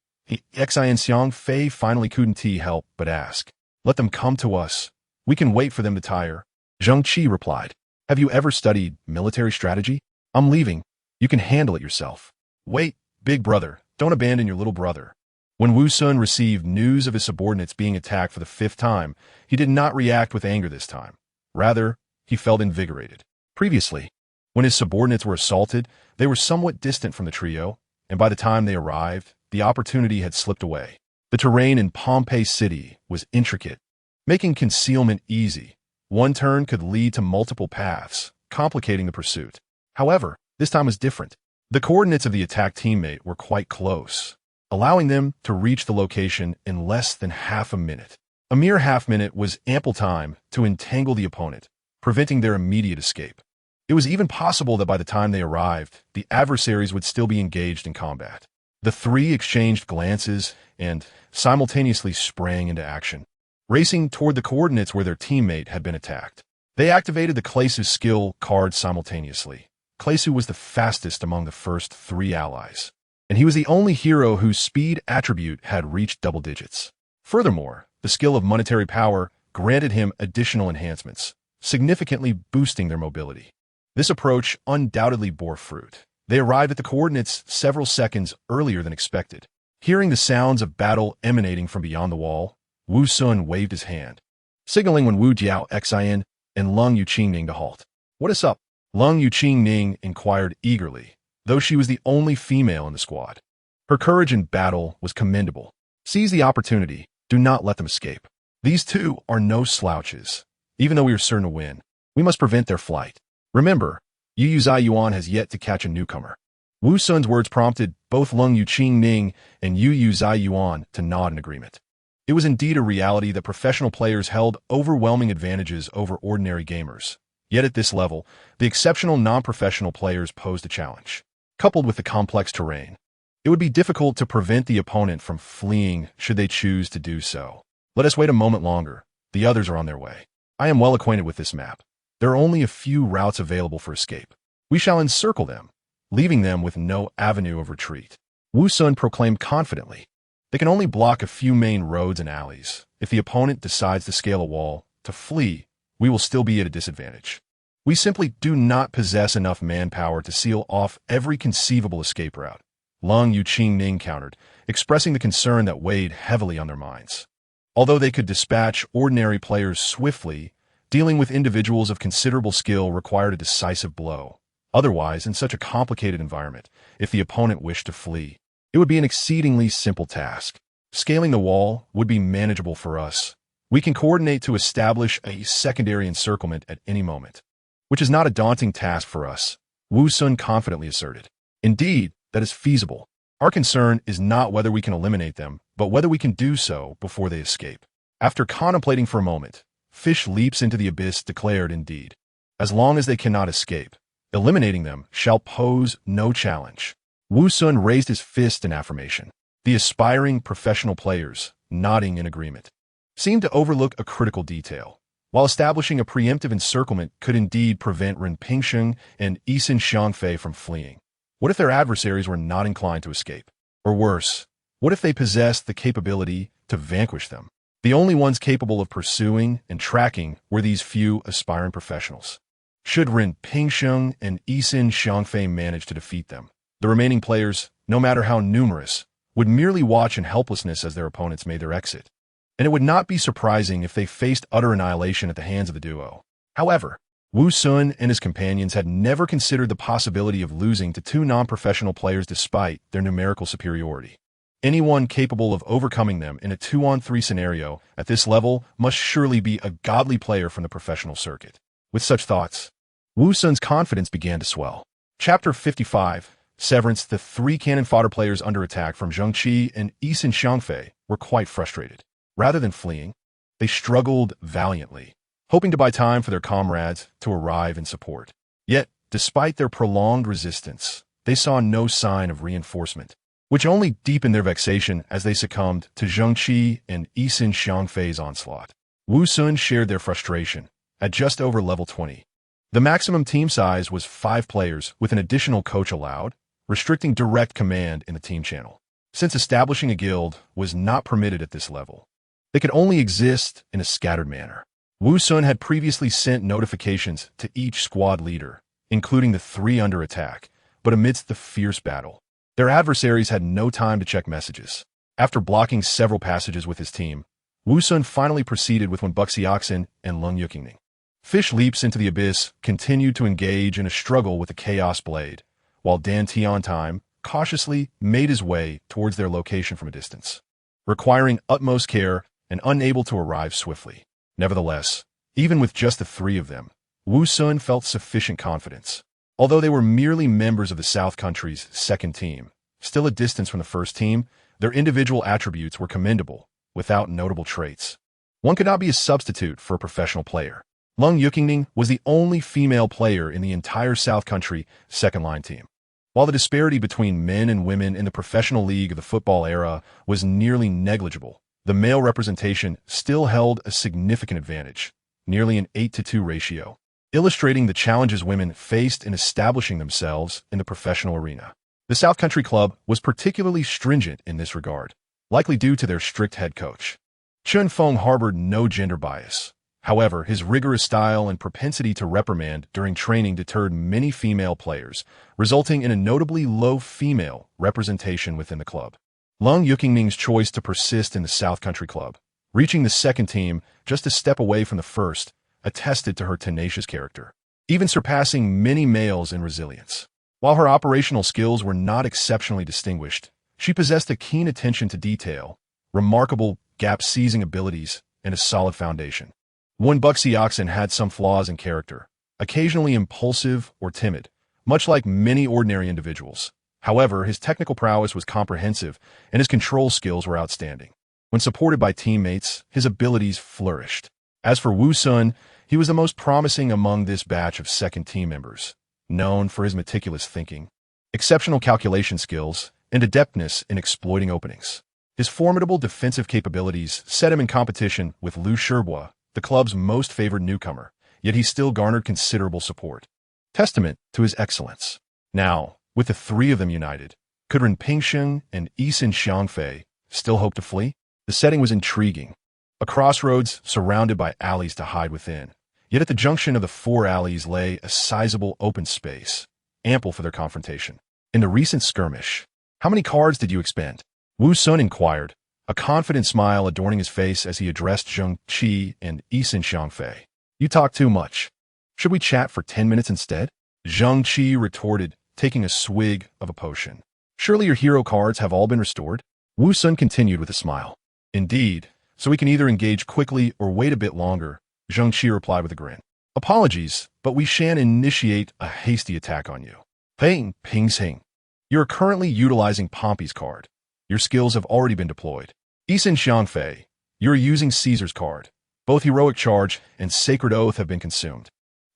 Xian Fei finally couldn't help but ask. Let them come to us. We can wait for them to tire. Zheng Qi replied. Have you ever studied military strategy? I'm leaving. You can handle it yourself. Wait, big brother, don't abandon your little brother. When Wu Sun received news of his subordinates being attacked for the 5th time, he did not react with anger this time. Rather, he felt invigorated. Previously, when his subordinates were assaulted, they were somewhat distant from the trio, and by the time they arrived, the opportunity had slipped away. The terrain in Pompeii City was intricate, making concealment easy. One turn could lead to multiple paths, complicating the pursuit. However, this time was different. The coordinates of the attack teammate were quite close, allowing them to reach the location in less than half a minute. A mere half minute was ample time to entangle the opponent, preventing their immediate escape. It was even possible that by the time they arrived, the adversaries would still be engaged in combat. The three exchanged glances and simultaneously sprang into action, racing toward the coordinates where their teammate had been attacked. They activated the Klesu's skill card simultaneously. Klesu was the fastest among the first three allies, and he was the only hero whose speed attribute had reached double digits. Furthermore, the skill of monetary power granted him additional enhancements, significantly boosting their mobility. This approach undoubtedly bore fruit. They arrived at the coordinates several seconds earlier than expected. Hearing the sounds of battle emanating from beyond the wall, Wu Sun waved his hand, signaling when Wu Jiao Xin and Lung Yuqing to halt. "What is up?" Lung Yuqing inquired eagerly, though she was the only female in the squad. Her courage in battle was commendable. "Seize the opportunity. Do not let them escape. These two are no slouches. Even though we are certain to win, we must prevent their flight. Remember, Yu Ziyuan has yet to catch a newcomer." Wu Sun's words prompted both Lung Yuqing and Yu Ziyuan to nod in agreement. It was indeed a reality that professional players held overwhelming advantages over ordinary gamers. Yet at this level, the exceptional non-professional players posed a challenge. Coupled with the complex terrain, it would be difficult to prevent the opponent from fleeing should they choose to do so. Let us wait a moment longer. The others are on their way. I am well acquainted with this map. There are only a few routes available for escape. We shall encircle them, leaving them with no avenue of retreat. Wu Sun proclaimed confidently. They can only block a few main roads and alleys. If the opponent decides to scale a wall, to flee, we will still be at a disadvantage. We simply do not possess enough manpower to seal off every conceivable escape route. Lung Yuqing countered, expressing the concern that weighed heavily on their minds. Although they could dispatch ordinary players swiftly, dealing with individuals of considerable skill required a decisive blow. Otherwise, in such a complicated environment, if the opponent wished to flee, it would be an exceedingly simple task. Scaling the wall would be manageable for us. We can coordinate to establish a secondary encirclement at any moment, which is not a daunting task for us, Wu Sun confidently asserted. Indeed, that is feasible. Our concern is not whether we can eliminate them, but whether we can do so before they escape. After contemplating for a moment, Fish Leaps into the Abyss declared indeed, as long as they cannot escape, eliminating them shall pose no challenge. Wu Sun raised his fist in affirmation. The aspiring professional players, nodding in agreement, seemed to overlook a critical detail. While establishing a preemptive encirclement could indeed prevent Ren Pingsheng and Yisun Xiangfei from fleeing, what if their adversaries were not inclined to escape? Or worse, what if they possessed the capability to vanquish them? The only ones capable of pursuing and tracking were these few aspiring professionals. Should Ren Pingsheng and Yisun Xiangfei manage to defeat them, the remaining players, no matter how numerous, would merely watch in helplessness as their opponents made their exit. And it would not be surprising if they faced utter annihilation at the hands of the duo. However, Wu Sun and his companions had never considered the possibility of losing to two non-professional players despite their numerical superiority. Anyone capable of overcoming them in a 2-on-3 scenario at this level must surely be a godly player from the professional circuit. With such thoughts, Wu Sun's confidence began to swell. Chapter 55, Severance. The three cannon fodder players under attack from Zheng Qi and Yisun Xiangfei were quite frustrated. Rather than fleeing, they struggled valiantly, hoping to buy time for their comrades to arrive in support. Yet, despite their prolonged resistance, they saw no sign of reinforcement, which only deepened their vexation as they succumbed to Zheng Qi and Yisun Xiangfei's onslaught. Wu Sun shared their frustration. At just over level 20, the maximum team size was 5 players with an additional coach allowed, restricting direct command in the team channel. Since establishing a guild was not permitted at this level, they could only exist in a scattered manner. Wu Sun had previously sent notifications to each squad leader, including the 3 under attack, but amidst the fierce battle, their adversaries had no time to check messages. After blocking several passages with his team, Wu Sun finally proceeded with Wen Buxiaoxin and Lung Yuqing. Fish Leaps into the Abyss continued to engage in a struggle with the Chaos Blade, while Dan Tiantime cautiously made his way towards their location from a distance, requiring utmost care and unable to arrive swiftly. Nevertheless, even with just the 3 of them, Wu Sun felt sufficient confidence. Although they were merely members of the South Country's second team, still a distance from the first team, their individual attributes were commendable, without notable traits. One could not be a substitute for a professional player. Lung Yuqingning was the only female player in the entire South Country second-line team. While the disparity between men and women in the professional league of the football era was nearly negligible, the male representation still held a significant advantage, nearly an 8-to-2 ratio, illustrating the challenges women faced in establishing themselves in the professional arena. The South Country Club was particularly stringent in this regard, likely due to their strict head coach. Chun Feng harbored no gender bias. However, his rigorous style and propensity to reprimand during training deterred many female players, resulting in a notably low female representation within the club. Lung Yuqingning's choice to persist in the South Country Club, reaching the second team just a step away from the first, attested to her tenacious character, even surpassing many males in resilience. While her operational skills were not exceptionally distinguished, she possessed a keen attention to detail, remarkable gap-seizing abilities, and a solid foundation. Wen Buxiaoxin had some flaws in character, occasionally impulsive or timid, much like many ordinary individuals. However, his technical prowess was comprehensive, and his control skills were outstanding. When supported by teammates, his abilities flourished. As for Wu Sun, he was the most promising among this batch of second team members, known for his meticulous thinking, exceptional calculation skills, and adeptness in exploiting openings. His formidable defensive capabilities set him in competition with Liu Shibois, the club's most favored newcomer, yet he still garnered considerable support. Testament to his excellence. Now, with the three of them united, could Ren Pingsheng and Yisin Xiangfei still hope to flee? The setting was intriguing. A crossroads surrounded by alleys to hide within. Yet at the junction of the four alleys lay a sizable open space, ample for their confrontation. In the recent skirmish, how many cards did you expend? Wu Sun inquired, a confident smile adorning his face as he addressed Zheng Qi and Yisin Xiangfei. You talk too much. Should we chat for 10 minutes instead? Zheng Qi retorted, taking a swig of a potion. Surely your hero cards have all been restored? Wu Sun continued with a smile. Indeed, so we can either engage quickly or wait a bit longer, Zheng Qi replied with a grin. Apologies, but we shan't initiate a hasty attack on you. Ping Sing. You are currently utilizing Pompey's card. Your skills have already been deployed. Yisin Xiangfei, you are using Caesar's card. Both Heroic Charge and Sacred Oath have been consumed,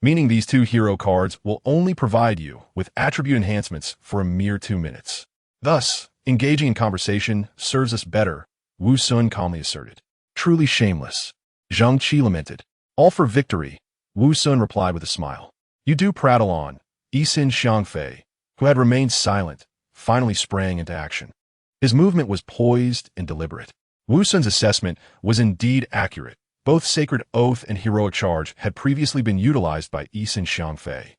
meaning these two hero cards will only provide you with attribute enhancements for a mere 2 minutes. Thus, engaging in conversation serves us better, Wu Sun calmly asserted. Truly shameless. Zheng Qi lamented. All for victory, Wu Sun replied with a smile. You do prattle on, Yisin Xiangfei, who had remained silent, finally sprang into action. His movement was poised and deliberate. Wu Sun's assessment was indeed accurate. Both Sacred Oath and Heroic Charge had previously been utilized by Yisin Xiangfei.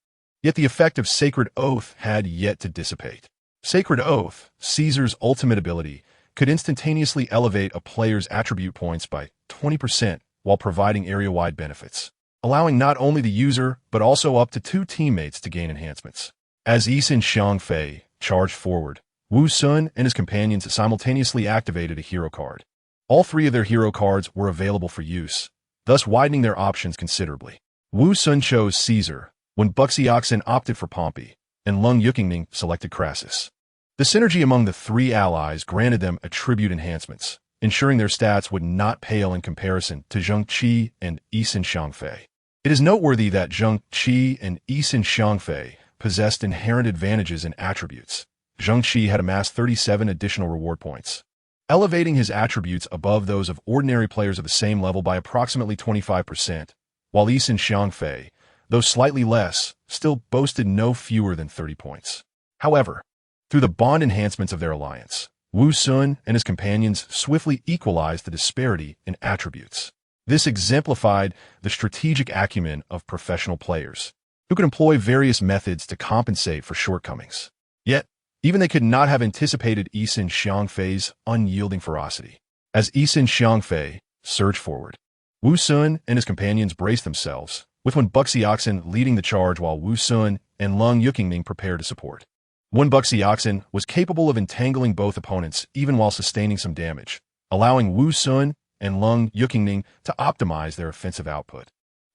Yet the effect of Sacred Oath had yet to dissipate. Sacred Oath, Caesar's ultimate ability, could instantaneously elevate a player's attribute points by 20% while providing area-wide benefits, allowing not only the user but also up to 2 teammates to gain enhancements. As Yisin Xiangfei charged forward, Wu Sun and his companions simultaneously activated a hero card. All 3 of their hero cards were available for use, thus widening their options considerably. Wu Sun chose Caesar, when Buxiaoxin opted for Pompey, and Lung Yuqingning selected Crassus. The synergy among the 3 allies granted them attribute enhancements, ensuring their stats would not pale in comparison to Zheng Qi and Yisin Xiangfei. It is noteworthy that Zheng Qi and Yisin Xiangfei possessed inherent advantages in attributes. Zheng Qi had amassed 37 additional reward points, elevating his attributes above those of ordinary players of the same level by approximately 25%, while Yisin Xiangfei, though slightly less, still boasted no fewer than 30 points. However, through the bond enhancements of their alliance, Wu Sun and his companions swiftly equalized the disparity in attributes. This exemplified the strategic acumen of professional players, who could employ various methods to compensate for shortcomings. Yet, even they could not have anticipated Yisin Xiangfei's unyielding ferocity. As Yisin Xiangfei surged forward, Wu Sun and his companions braced themselves, with Wen Buxiaoxin leading the charge while Wu Sun and Lung Yuqingning prepared to support. Wen Buxiaoxin was capable of entangling both opponents even while sustaining some damage, allowing Wu Sun and Lung Yuqingning to optimize their offensive output.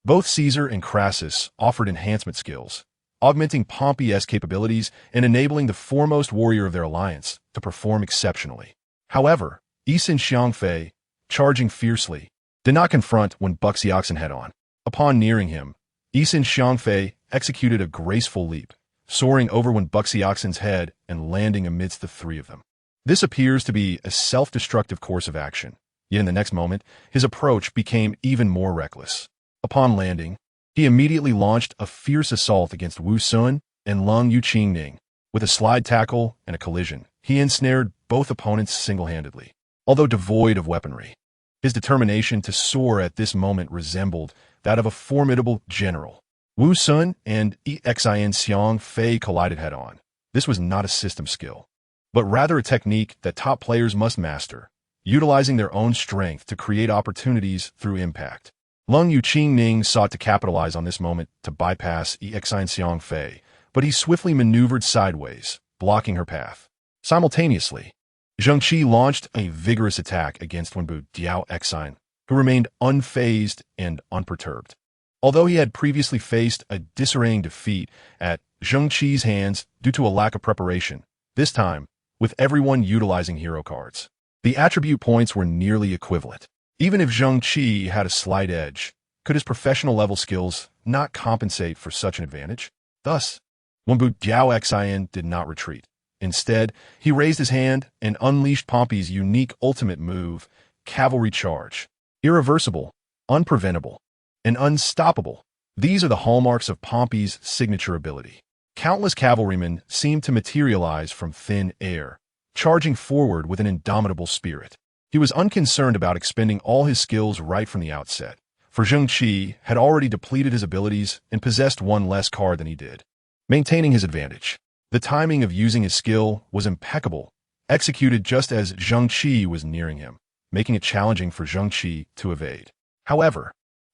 Both Caesar and Crassus offered enhancement skills, augmenting Pompey's capabilities and enabling the foremost warrior of their alliance to perform exceptionally. However, Yisin Xiangfei, charging fiercely, did not confront Wen Buxiaoxin head-on. Upon nearing him, Yisun Xiangfei executed a graceful leap, soaring over Wen Buxiaoxin's head and landing amidst the three of them. This appears to be a self-destructive course of action, yet in the next moment, his approach became even more reckless. Upon landing, he immediately launched a fierce assault against Wu Sun and Lung Yuqingning. With a slide tackle and a collision, he ensnared both opponents single-handedly. Although devoid of weaponry, his determination to soar at this moment resembled that of a formidable general. Wu Sun and Exin Xiang Fei collided head-on. This was not a system skill, but rather a technique that top players must master, utilizing their own strength to create opportunities through impact. Lung Yuqingning sought to capitalize on this moment to bypass Exin Xiang Fei, but he swiftly maneuvered sideways, blocking her path. Simultaneously, Zheng Qi launched a vigorous attack against Wenbu Diao Exine, who remained unfazed and unperturbed. Although he had previously faced a disarraying defeat at Zheng Qi's hands due to a lack of preparation, this time, with everyone utilizing hero cards, the attribute points were nearly equivalent. Even if Zheng Qi had a slight edge, could his professional-level skills not compensate for such an advantage? Thus, Wenbu Diao Exine did not retreat. Instead, he raised his hand and unleashed Pompey's unique ultimate move, Cavalry Charge. Irreversible, unpreventable, and unstoppable. These are the hallmarks of Pompey's signature ability. Countless cavalrymen seemed to materialize from thin air, charging forward with an indomitable spirit. He was unconcerned about expending all his skills right from the outset, for Zheng Qi had already depleted his abilities and possessed one less card than he did. Maintaining his advantage, the timing of using his skill was impeccable, executed just as Zheng Qi was nearing him, making it challenging for Zheng Qi to evade. However,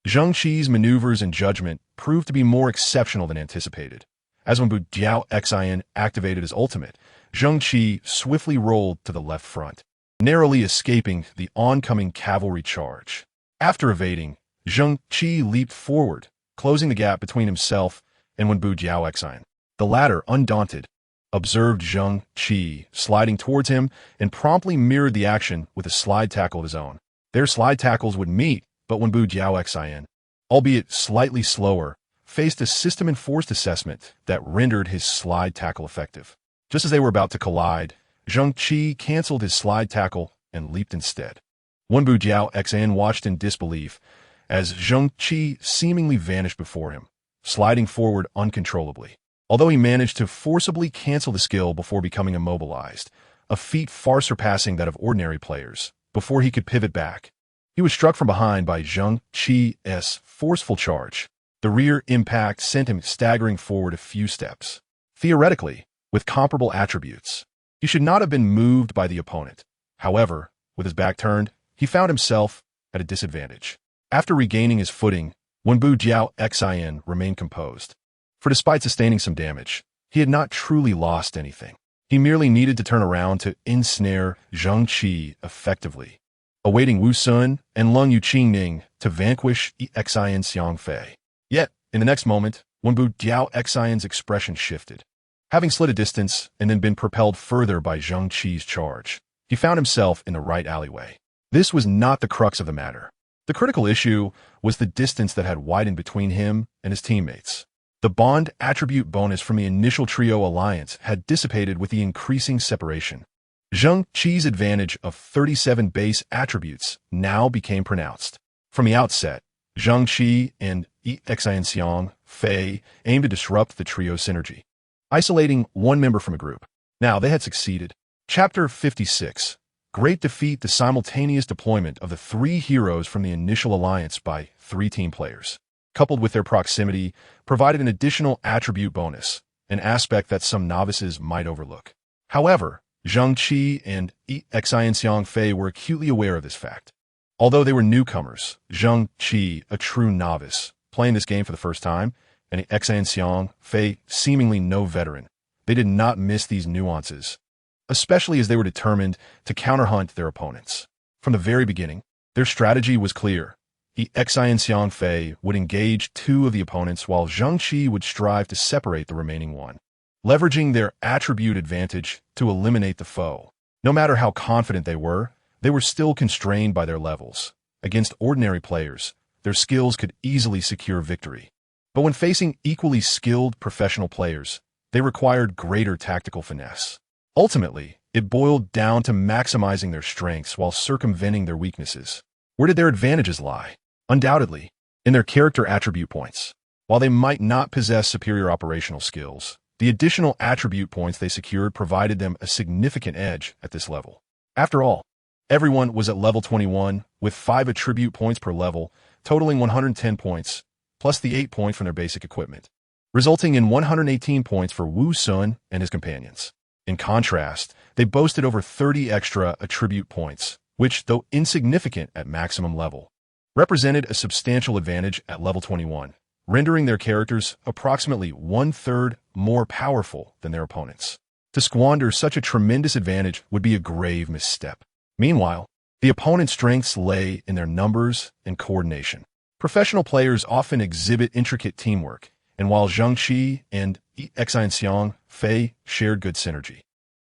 Zheng Qi's maneuvers and judgment proved to be more exceptional than anticipated. As Wenbu Diao Exine activated his ultimate, Zheng Qi swiftly rolled to the left front, narrowly escaping the oncoming cavalry charge. After evading, Zheng Qi leaped forward, closing the gap between himself and Wenbu Diao Exine. The latter, undaunted, observed Zheng Qi sliding towards him and promptly mirrored the action with a slide tackle of his own. Their slide tackles would meet, but Wenbu Diao Exine, albeit slightly slower, faced a system-enforced assessment that rendered his slide tackle effective. Just as they were about to collide, Zheng Qi canceled his slide tackle and leaped instead. Wenbu Diao Exine watched in disbelief as Zheng Qi seemingly vanished before him, sliding forward uncontrollably. Although he managed to forcibly cancel the skill before becoming immobilized, a feat far surpassing that of ordinary players, before he could pivot back, he was struck from behind by Zheng Qi's forceful charge. The rear impact sent him staggering forward a few steps. Theoretically, with comparable attributes, he should not have been moved by the opponent. However, with his back turned, he found himself at a disadvantage. After regaining his footing, Wenbu Diao Exine remained composed. For despite sustaining some damage, he had not truly lost anything. He merely needed to turn around to ensnare Zheng Qi effectively, awaiting Wu Sun and Lung Yuqingning to vanquish Exin Xiang Fei. Yet, in the next moment, Wenbu Diao Exine's expression shifted. Having slid a distance and then been propelled further by Zheng Qi's charge, he found himself in the right alleyway. This was not the crux of the matter. The critical issue was the distance that had widened between him and his teammates. The bond attribute bonus from the initial trio alliance had dissipated with the increasing separation. Zheng Qi's advantage of 37 base attributes now became pronounced. From the outset, Zheng Qi and Exin Xiang Fei aimed to disrupt the trio synergy, isolating one member from a group. Now they had succeeded. Chapter 56. Great defeat: the simultaneous deployment of the three heroes from the initial alliance by 3 team players, coupled with their proximity, provided an additional attribute bonus, an aspect that some novices might overlook. However, Zheng Qi and Exin Xiang Fei were acutely aware of this fact. Although they were newcomers, Zheng Qi, a true novice, playing this game for the first time, and Exin Xiang Fei, seemingly no veteran, they did not miss these nuances, especially as they were determined to counterhunt their opponents. From the very beginning, their strategy was clear. Exin Xiang Fei would engage 2 of the opponents while Zheng Qi would strive to separate the remaining 1, leveraging their attribute advantage to eliminate the foe. No matter how confident they were still constrained by their levels. Against ordinary players, their skills could easily secure victory. But when facing equally skilled professional players, they required greater tactical finesse. Ultimately, it boiled down to maximizing their strengths while circumventing their weaknesses. Where did their advantages lie? Undoubtedly, in their character attribute points. While they might not possess superior operational skills, the additional attribute points they secured provided them a significant edge at this level. After all, everyone was at level 21, with 5 attribute points per level, totaling 110 points, plus the 8 points from their basic equipment, resulting in 118 points for Wu Sun and his companions. In contrast, they boasted over 30 extra attribute points, which, though insignificant at maximum level, represented a substantial advantage at level 21, rendering their characters approximately 1/3 more powerful than their opponents. To squander such a tremendous advantage would be a grave misstep. Meanwhile, the opponent's strengths lay in their numbers and coordination. Professional players often exhibit intricate teamwork, and while Zheng Qi and Xian Fei shared good synergy,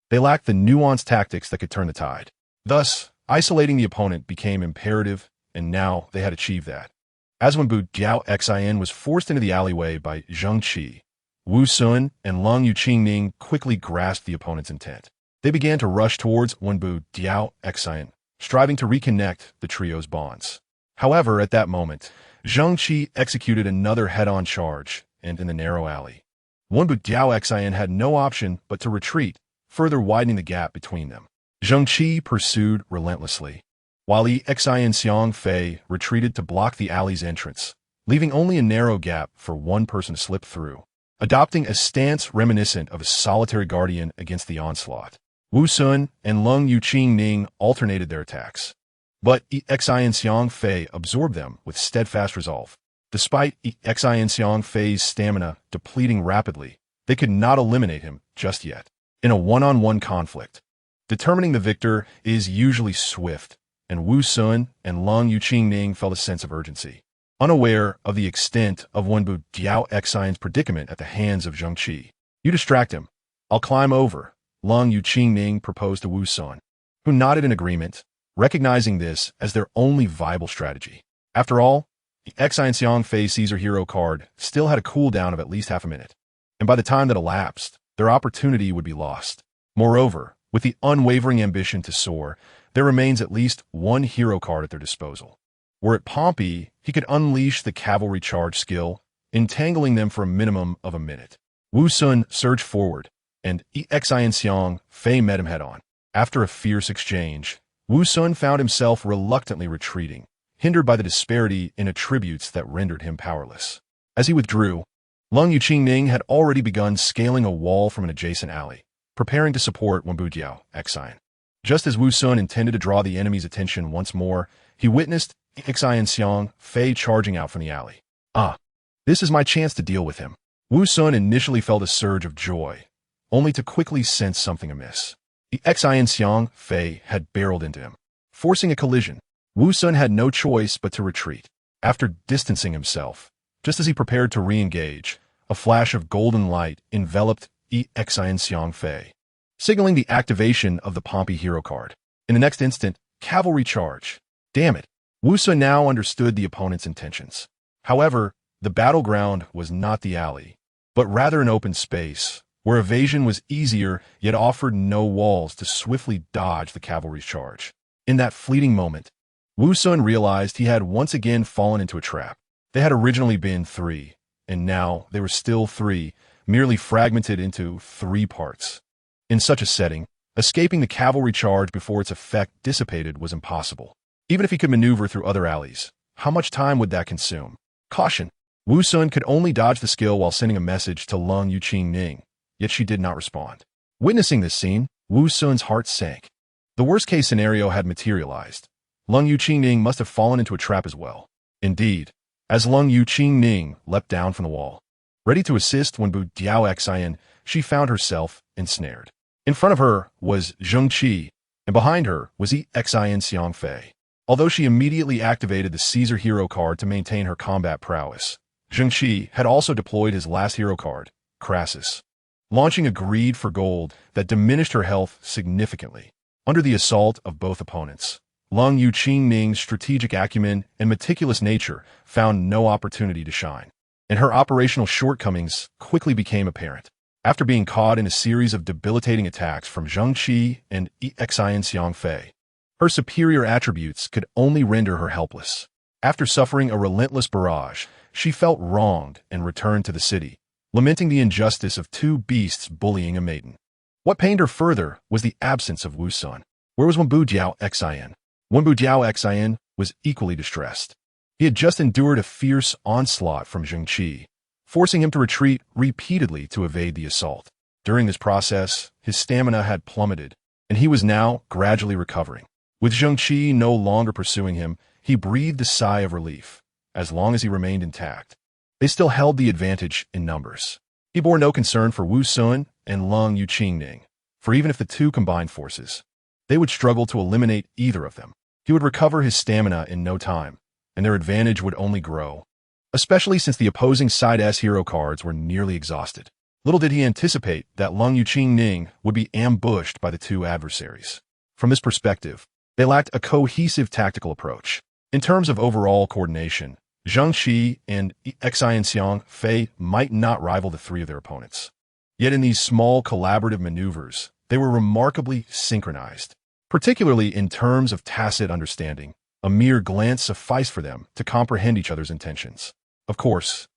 they lacked the nuanced tactics that could turn the tide. Thus, isolating the opponent became imperative, and now they had achieved that. As when Bu Jiao Xian was forced into the alleyway by Zheng Qi, Wu Sun and Lung Yuqingning quickly grasped the opponent's intent. They began to rush towards Wenbu Diao Xian, striving to reconnect the trio's bonds. However, at that moment, Zheng Qi executed another head-on charge, and in the narrow alley, Wenbu Diao Xian had no option but to retreat, further widening the gap between them. Zheng Qi pursued relentlessly, while Xian Fei retreated to block the alley's entrance, leaving only a narrow gap for one person to slip through. Adopting a stance reminiscent of a solitary guardian against the onslaught, Wu Sun and Lung Yuqingning alternated their attacks. But Xian Fei absorbed them with steadfast resolve. Despite Xian Fei's stamina depleting rapidly, they could not eliminate him just yet. In a one-on-one conflict, determining the victor is usually swift, and Wu Sun and Lung Yuqingning felt a sense of urgency. Unaware of the extent of Wenbu Diao Xian's predicament at the hands of Zheng Qi. "You distract him. I'll climb over," Lung Yuqingning proposed to Wu Sun, who nodded in agreement, recognizing this as their only viable strategy. After all, the Xian Fei Caesar Hero card still had a cooldown of at least half a minute, and by the time that elapsed, their opportunity would be lost. Moreover, with the unwavering ambition to soar, there remains at least one hero card at their disposal. Were it Pompey, he could unleash the cavalry charge skill, entangling them for a minimum of a minute. Wu Sun surged forward, and Xian Fei met him head-on. After a fierce exchange, Wu Sun found himself reluctantly retreating, hindered by the disparity in attributes that rendered him powerless. As he withdrew, Lung Yuqingning had already begun scaling a wall from an adjacent alley, preparing to support Wenbu Diao Xian. Just as Wu Sun intended to draw the enemy's attention once more, he witnessed Xian Fei charging out from the alley. This is my chance to deal with him. Wu Sun initially felt a surge of joy, only to quickly sense something amiss. Xian Fei had barreled into him, forcing a collision. Wu Sun had no choice but to retreat. After distancing himself, just as he prepared to re-engage, a flash of golden light enveloped Xian Fei, signaling the activation of the Pompey hero card. In the next instant, cavalry charge. Damn it. Wu Sun now understood the opponent's intentions. However, the battleground was not the alley, but rather an open space, where evasion was easier yet offered no walls to swiftly dodge the cavalry's charge. In that fleeting moment, Wu Sun realized he had once again fallen into a trap. They had originally been 3, and now they were still 3, merely fragmented into 3 parts. In such a setting, escaping the cavalry charge before its effect dissipated was impossible. Even if he could maneuver through other alleys, how much time would that consume? Caution! Wu Sun could only dodge the skill while sending a message to Lung Yuqingning, yet she did not respond. Witnessing this scene, Wu Sun's heart sank. The worst-case scenario had materialized. Lung Yuqingning must have fallen into a trap as well. Indeed, as Lung Yuqingning leapt down from the wall, ready to assist Wenbu Diao Xian, she found herself ensnared. In front of her was Zheng Qi, and behind her was Xian Fei. Although she immediately activated the Caesar hero card to maintain her combat prowess, Zheng Qi had also deployed his last hero card, Crassus, launching a greed for gold that diminished her health significantly. Under the assault of both opponents, Lung Yuqing-Ning's strategic acumen and meticulous nature found no opportunity to shine, and her operational shortcomings quickly became apparent. After being caught in a series of debilitating attacks from Zheng Qi and Xian Xiangfei, her superior attributes could only render her helpless. After suffering a relentless barrage, she felt wronged and returned to the city, lamenting the injustice of two beasts bullying a maiden. What pained her further was the absence of Wu Sun. Where was Wenbu Jiao Xian? Wenbu Jiao Xian was equally distressed. He had just endured a fierce onslaught from Zheng Qi, forcing him to retreat repeatedly to evade the assault. During this process, his stamina had plummeted, and he was now gradually recovering. With Zheng Qi no longer pursuing him, he breathed a sigh of relief. As long as he remained intact, they still held the advantage in numbers. He bore no concern for Wu Sun and Lung Yuqing-Ning, for even if the two combined forces, they would struggle to eliminate either of them. He would recover his stamina in no time, and their advantage would only grow, especially since the opposing side's hero cards were nearly exhausted. Little did he anticipate that Lung Yuqing-Ning would be ambushed by the two adversaries. From this perspective, they lacked a cohesive tactical approach. In terms of overall coordination, Zheng Qi and Xian Xiangfei might not rival the three of their opponents. Yet in these small collaborative maneuvers, they were remarkably synchronized. Particularly in terms of tacit understanding, a mere glance sufficed for them to comprehend each other's intentions. Of course,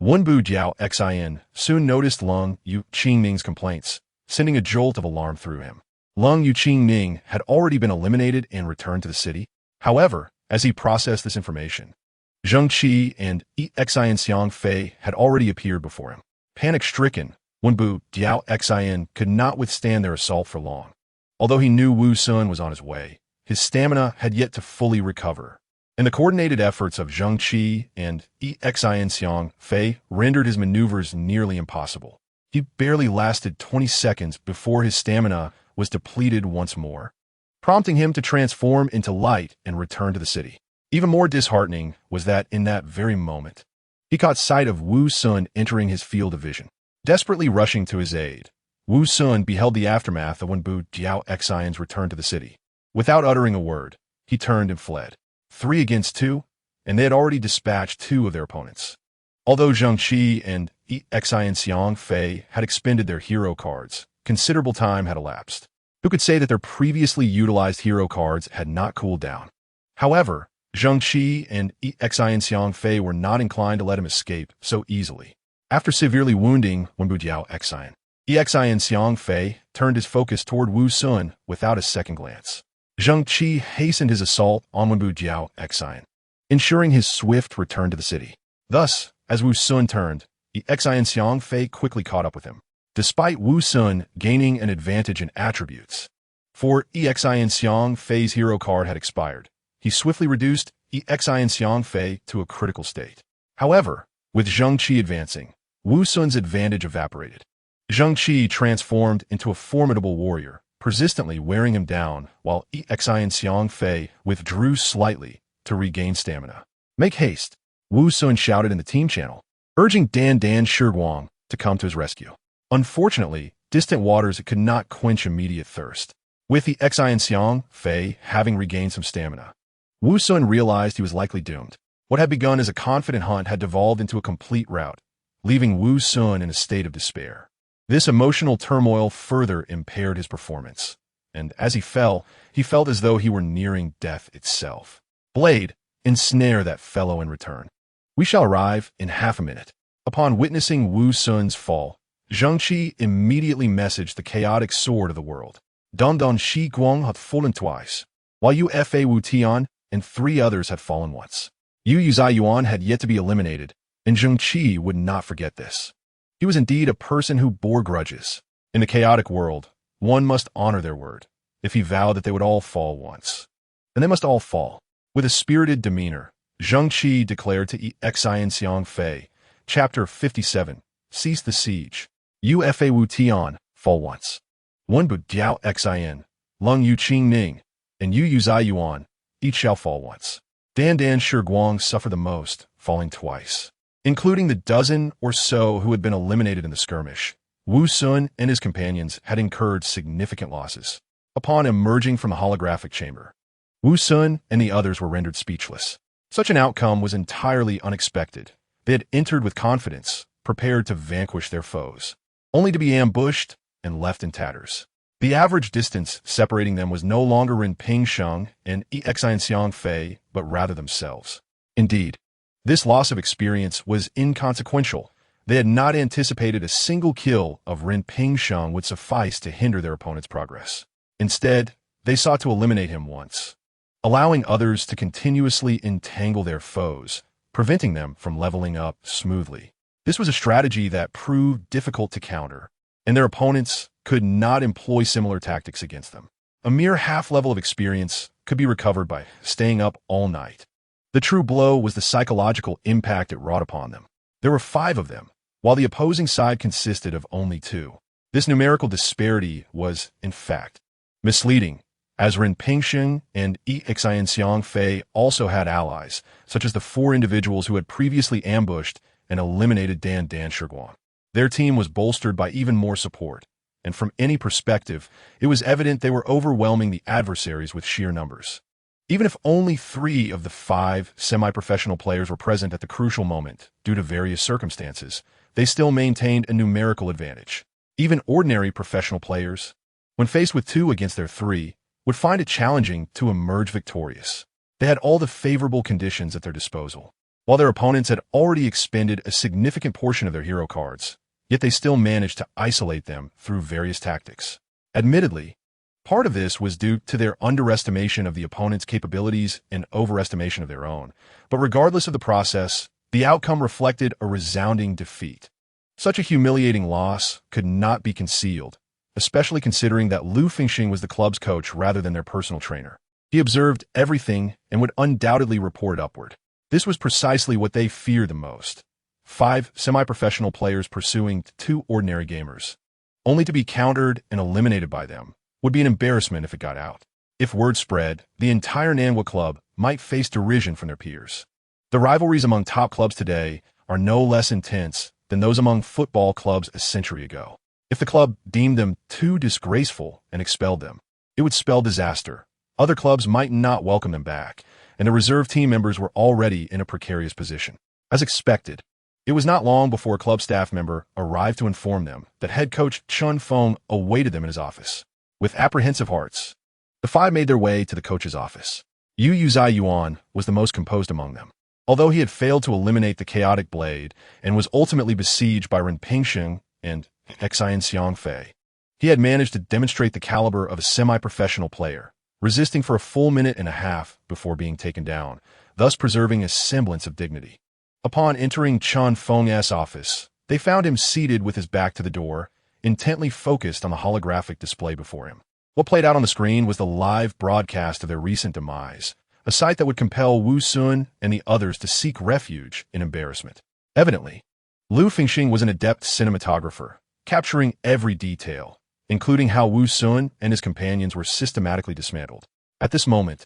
Wenbu Jiao Xian soon noticed Lung Yuqing-Ning's complaints, sending a jolt of alarm through him. Lung Yuqing-Ning had already been eliminated and returned to the city. However, as he processed this information, Zheng Qi and Xian Xiangfei had already appeared before him. Panic-stricken, Wenbu Jiao Xian could not withstand their assault for long. Although he knew Wu Sun was on his way, his stamina had yet to fully recover, and the coordinated efforts of Zheng Qi and Xian Xiangfei rendered his maneuvers nearly impossible. He barely lasted 20 seconds before his stamina was depleted once more, prompting him to transform into light and return to the city. Even more disheartening was that in that very moment, he caught sight of Wu Sun entering his field of vision. Desperately rushing to his aid, Wu Sun beheld the aftermath of Wenbu Jiao Xian's return to the city. Without uttering a word, he turned and fled. 3 against 2, and they had already dispatched 2 of their opponents. Although Zheng Qi and Xian Xiangfei had expended their hero cards, considerable time had elapsed. Who could say that their previously utilized hero cards had not cooled down? However, Zheng Qi and Xian Xiangfei were not inclined to let him escape so easily. After severely wounding Wenbu Jiao Xian, Xian Xiangfei turned his focus toward Wu Sun without a second glance. Zheng Qi hastened his assault on Wenbu Jiao Xian, ensuring his swift return to the city. Thus, as Wu Sun turned, Xian Xiangfei quickly caught up with him. Despite Wu Sun gaining an advantage in attributes, for Xian Xiangfei's hero card had expired, he swiftly reduced Xian Xiangfei to a critical state. However, with Zheng Qi advancing, Wu Sun's advantage evaporated. Zheng Qi transformed into a formidable warrior, persistently wearing him down, while Xian Xiangfei withdrew slightly to regain stamina. Make haste, Wu Sun shouted in the team channel, urging Dan Shiguang to come to his rescue. Unfortunately, distant waters could not quench immediate thirst. With the Xian Xiangfei having regained some stamina, Wu Sun realized he was likely doomed. What had begun as a confident hunt had devolved into a complete rout, leaving Wu Sun in a state of despair. This emotional turmoil further impaired his performance, and as he fell, he felt as though he were nearing death itself. Blade, ensnare that fellow in return. We shall arrive in half a minute. Upon witnessing Wu Sun's fall, Zheng Qi immediately messaged the chaotic sword of the world. Dan Shi Guang had fallen twice, while Yu Fa Wu Tian and 3 others had fallen once. Yu Zai Yuan had yet to be eliminated, and Zheng Qi would not forget this. He was indeed a person who bore grudges. In the chaotic world, one must honor their word. If he vowed that they would all fall once, then they must all fall. With a spirited demeanor, Zheng Qi declared to Xian Xiangfei, Chapter 57, Cease the siege. Yu Fa Wu Tian, fall once. Wenbu Jiao Xian, Lung Yuqing-Ning, and Yu Zai Yuan, each shall fall once. Dan Shiguang suffered the most, falling twice. Including the dozen or so who had been eliminated in the skirmish, Wu Sun and his companions had incurred significant losses. Upon emerging from the holographic chamber, Wu Sun and the others were rendered speechless. Such an outcome was entirely unexpected. They had entered with confidence, prepared to vanquish their foes, only to be ambushed and left in tatters. The average distance separating them was no longer Ren Pingsheng and Xianxiang Fei, but rather themselves. Indeed, this loss of experience was inconsequential. They had not anticipated a single kill of Ren Pingsheng would suffice to hinder their opponent's progress. Instead, they sought to eliminate him once, allowing others to continuously entangle their foes, preventing them from leveling up smoothly. This was a strategy that proved difficult to counter, and their opponents could not employ similar tactics against them. A mere half level of experience could be recovered by staying up all night. The true blow was the psychological impact it wrought upon them. There were 5 of them, while the opposing side consisted of only 2. This numerical disparity was, in fact, misleading, as Ren Pingsheng and Xianxiang Fei also had allies, such as the 4 individuals who had previously ambushed and eliminated Dan Shiguan. Their team was bolstered by even more support, and from any perspective, it was evident they were overwhelming the adversaries with sheer numbers. Even if only 3 of the 5 semi-professional players were present at the crucial moment due to various circumstances, they still maintained a numerical advantage. Even ordinary professional players, when faced with 2 against their 3, would find it challenging to emerge victorious. They had all the favorable conditions at their disposal. While their opponents had already expended a significant portion of their hero cards, yet they still managed to isolate them through various tactics. Admittedly, part of this was due to their underestimation of the opponent's capabilities and overestimation of their own, but regardless of the process, the outcome reflected a resounding defeat. Such a humiliating loss could not be concealed, especially considering that Lu Fengxing was the club's coach rather than their personal trainer. He observed everything and would undoubtedly report upward. This was precisely what they feared the most. 5 semi-professional players pursuing 2 ordinary gamers, only to be countered and eliminated by them, would be an embarrassment if it got out. If word spread, the entire Nangua club might face derision from their peers. The rivalries among top clubs today are no less intense than those among football clubs a century ago. If the club deemed them too disgraceful and expelled them, it would spell disaster. Other clubs might not welcome them back, and the reserve team members were already in a precarious position. As expected, it was not long before a club staff member arrived to inform them that head coach Chun Feng awaited them in his office. With apprehensive hearts, the 5 made their way to the coach's office. Yu Yuzai Yuan was the most composed among them. Although he had failed to eliminate the chaotic blade and was ultimately besieged by Ren Pingsheng and Xianxiang Fei, he had managed to demonstrate the caliber of a semi-professional player, resisting for a full minute and a half before being taken down, thus preserving a semblance of dignity. Upon entering Chun Feng's office, they found him seated with his back to the door, intently focused on the holographic display before him. What played out on the screen was the live broadcast of their recent demise, a sight that would compel Wu Sun and the others to seek refuge in embarrassment. Evidently, Lu Fengxing was an adept cinematographer, capturing every detail, including how Wu Sun and his companions were systematically dismantled. At this moment,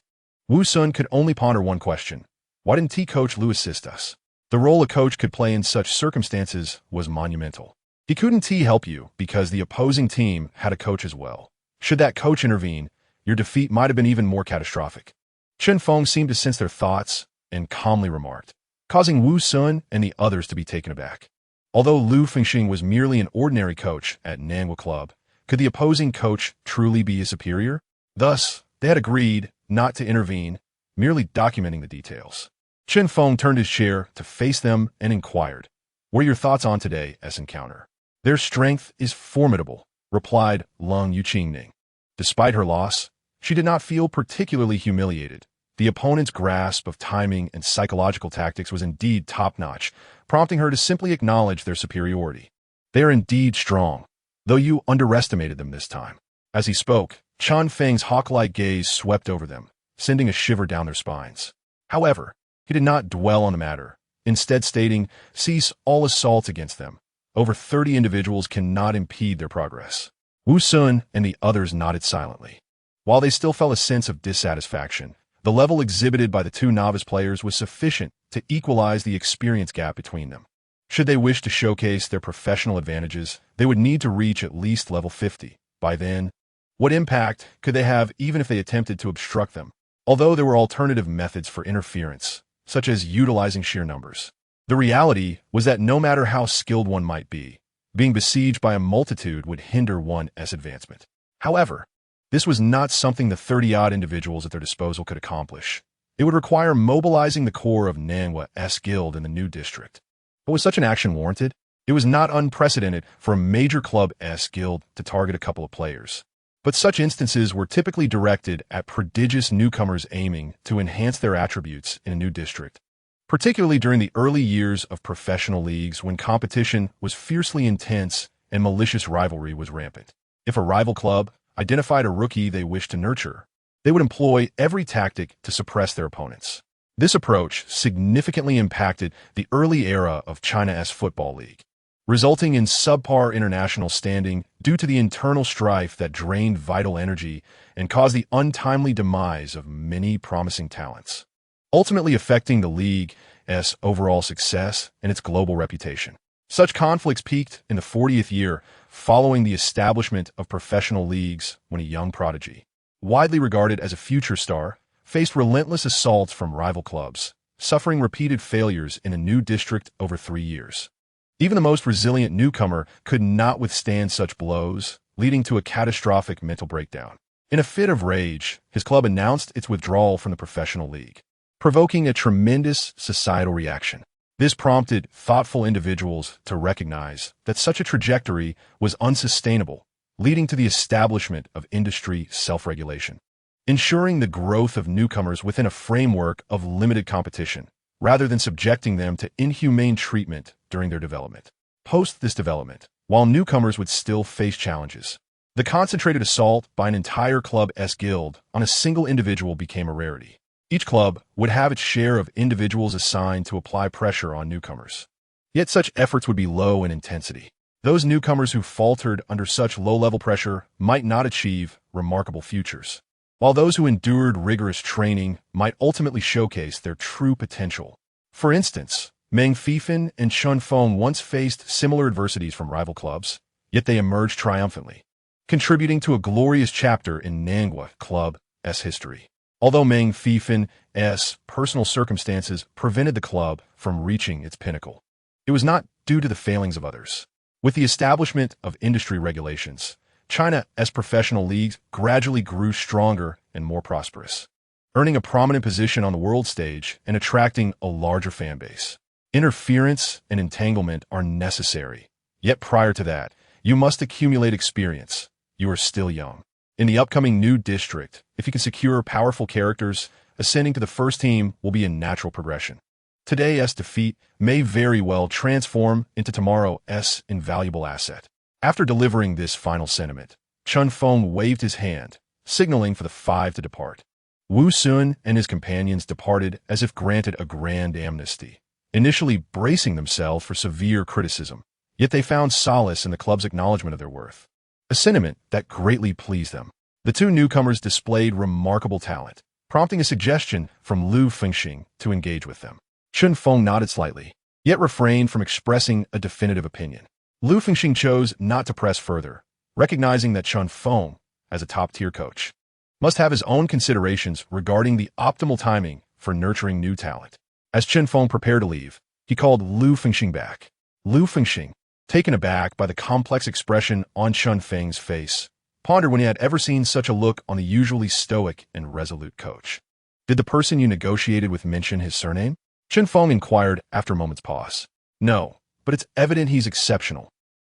Wu Sun could only ponder one question: why didn't Coach Lu assist us? The role a coach could play in such circumstances was monumental. He couldn't help you because the opposing team had a coach as well. Should that coach intervene, your defeat might have been even more catastrophic. Chun Feng seemed to sense their thoughts and calmly remarked, causing Wu Sun and the others to be taken aback. Although Lu Fengxing was merely an ordinary coach at Nangua Club, could the opposing coach truly be a superior? Thus, they had agreed not to intervene, merely documenting the details. Chun Feng turned his chair to face them and inquired, "What are your thoughts on today's encounter?" "Their strength is formidable," replied Lung Yuqingning. Despite her loss, she did not feel particularly humiliated. The opponent's grasp of timing and psychological tactics was indeed top-notch, prompting her to simply acknowledge their superiority. "They are indeed strong, though you underestimated them this time." As he spoke, Chun Feng's hawk-like gaze swept over them, sending a shiver down their spines. However, he did not dwell on the matter, instead stating, "Cease all assaults against them. Over 30 individuals cannot impede their progress." Wu Sun and the others nodded silently. While they still felt a sense of dissatisfaction, the level exhibited by the 2 novice players was sufficient to equalize the experience gap between them. Should they wish to showcase their professional advantages, they would need to reach at least level 50. By then, what impact could they have even if they attempted to obstruct them? although there were alternative methods for interference, such as utilizing sheer numbers. The reality was that no matter how skilled one might be, being besieged by a multitude would hinder one's advancement. However, this was not something the 30-odd individuals at their disposal could accomplish. It would require mobilizing the core of Nangwa's guild in the new district. But was such an action warranted? It was not unprecedented for a major club's guild to target a couple of players. But such instances were typically directed at prodigious newcomers aiming to enhance their attributes in a new district, particularly during the early years of professional leagues when competition was fiercely intense and malicious rivalry was rampant. If a rival club identified a rookie they wished to nurture, they would employ every tactic to suppress their opponents. This approach significantly impacted the early era of China's football league, resulting in subpar international standing due to the internal strife that drained vital energy and caused the untimely demise of many promising talents, ultimately affecting the league's overall success and its global reputation. Such conflicts peaked in the 40th year following the establishment of professional leagues when a young prodigy, widely regarded as a future star, faced relentless assaults from rival clubs, suffering repeated failures in a new district over 3 years. Even the most resilient newcomer could not withstand such blows, leading to a catastrophic mental breakdown. In a fit of rage, his club announced its withdrawal from the professional league, provoking a tremendous societal reaction. This prompted thoughtful individuals to recognize that such a trajectory was unsustainable, leading to the establishment of industry self-regulation, ensuring the growth of newcomers within a framework of limited competition, rather than subjecting them to inhumane treatment during their development. Post this development, while newcomers would still face challenges, the concentrated assault by an entire club's guild on a single individual became a rarity. Each club would have its share of individuals assigned to apply pressure on newcomers. Yet such efforts would be low in intensity. Those newcomers who faltered under such low-level pressure might not achieve remarkable futures, while those who endured rigorous training might ultimately showcase their true potential. For instance, Meng Fifan and Chun Feng once faced similar adversities from rival clubs, yet they emerged triumphantly, contributing to a glorious chapter in Nangwa Club's history. Although Meng Fifan's personal circumstances prevented the club from reaching its pinnacle, it was not due to the failings of others. With the establishment of industry regulations, China's professional leagues gradually grew stronger and more prosperous, earning a prominent position on the world stage and attracting a larger fan base. Interference and entanglement are necessary, yet prior to that, you must accumulate experience. You are still young. In the upcoming new district, if you can secure powerful characters, ascending to the first team will be a natural progression. Today's defeat may very well transform into tomorrow's invaluable asset. After delivering this final sentiment, Chun Feng waved his hand, signaling for the 5 to depart. Wu Sun and his companions departed as if granted a grand amnesty, initially bracing themselves for severe criticism, yet they found solace in the club's acknowledgement of their worth, a sentiment that greatly pleased them. The 2 newcomers displayed remarkable talent, prompting a suggestion from Lu Fengxing to engage with them. Chun Feng nodded slightly, yet refrained from expressing a definitive opinion. Lu Fengxing chose not to press further, recognizing that Chun Feng, as a top-tier coach, must have his own considerations regarding the optimal timing for nurturing new talent. As Chun Feng prepared to leave, he called Lu Fengxing back. Lu Fengxing, taken aback by the complex expression on Chun Feng's face, pondered when he had ever seen such a look on the usually stoic and resolute coach. Did the person you negotiated with mention his surname? Chun Feng inquired after a moment's pause. No, but it's evident he's exceptional.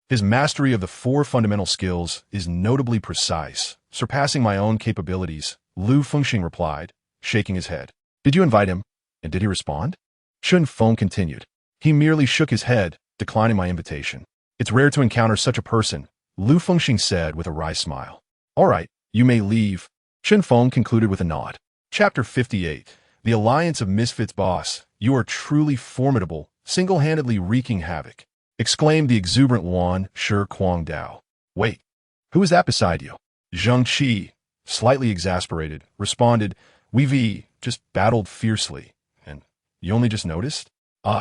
His mastery of the 4 fundamental skills is notably precise, surpassing my own capabilities, Lu Fengxing replied, shaking his head. Did you invite him? And did he respond? Chun Feng continued. He merely shook his head, declining my invitation. It's rare to encounter such a person, Lu Fengxing said with a wry smile. All right, you may leave. Chun Feng concluded with a nod. Chapter 58. The Alliance of Misfits. Boss, you are truly formidable, single-handedly wreaking havoc, exclaimed the exuberant Wan Shi Kuang Dao. Wait, who is that beside you? Zheng Qi, slightly exasperated, responded, We've just battled fiercely, and you only just noticed?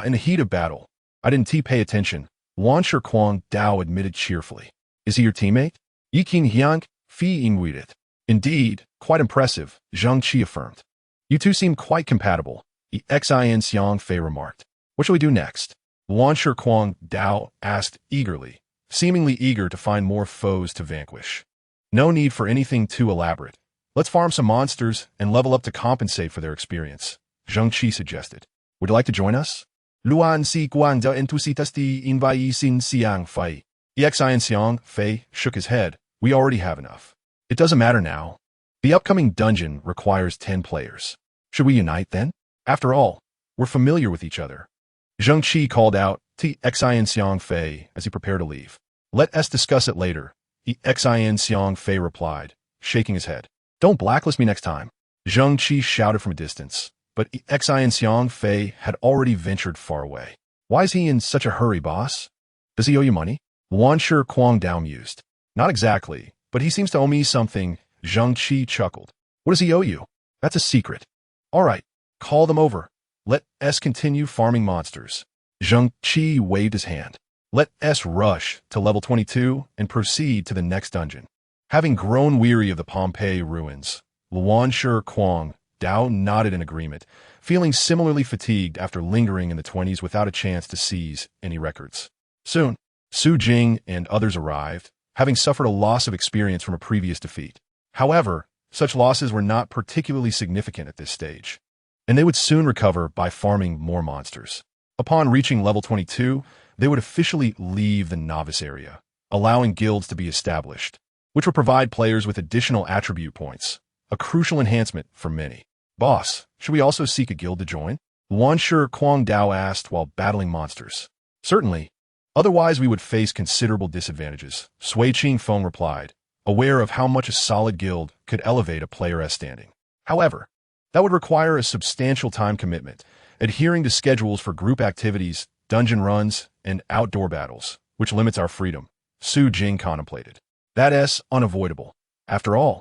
In the heat of battle. I didn't pay attention, Wan Shi Kuang Dao admitted cheerfully. Is he your teammate? Yiqin Hyang, Fi Ingweedit. Indeed, quite impressive, Zheng Qi affirmed. You two seem quite compatible, the Xin Xiang Fei remarked. What shall we do next? Luan Kwang Dao asked eagerly, seemingly eager to find more foes to vanquish. No need for anything too elaborate. Let's farm some monsters and level up to compensate for their experience, Zheng Qi suggested. Would you like to join us? Luan Si Guang de Entusiasti Invai Sin Xiang Fei. Xin Xiang Fei shook his head. We already have enough. It doesn't matter now. The upcoming dungeon requires 10 players. Should we unite then? After all, we're familiar with each other. Zheng Qi called out to Xin Xiang Fei as he prepared to leave. Let us discuss it later, Xin Xiang Fei replied, shaking his head. Don't blacklist me next time. Zheng Qi shouted from a distance, but Xin Xiang Fei had already ventured far away. Why is he in such a hurry, boss? Does he owe you money? Luan Kwang Dao mused. Not exactly, but he seems to owe me something, Zheng Qi chuckled. What does he owe you? That's a secret. All right, call them over. Let us continue farming monsters. Zheng Qi waved his hand. Let us rush to level 22 and proceed to the next dungeon. Having grown weary of the Pompeii ruins, Luan Kwang Dao nodded in agreement, feeling similarly fatigued after lingering in the 20s without a chance to seize any records. Soon, Su Jing and others arrived, having suffered a loss of experience from a previous defeat. However, such losses were not particularly significant at this stage, and they would soon recover by farming more monsters. Upon reaching level 22, they would officially leave the novice area, allowing guilds to be established, which would provide players with additional attribute points, a crucial enhancement for many. Boss, should we also seek a guild to join? Luan Kwang Dao asked while battling monsters. Certainly. Otherwise we would face considerable disadvantages, Sui Qing Feng replied, aware of how much a solid guild could elevate a player's standing. However, that would require a substantial time commitment, adhering to schedules for group activities, dungeon runs, and outdoor battles, which limits our freedom, Su Jing contemplated. That is unavoidable. After all,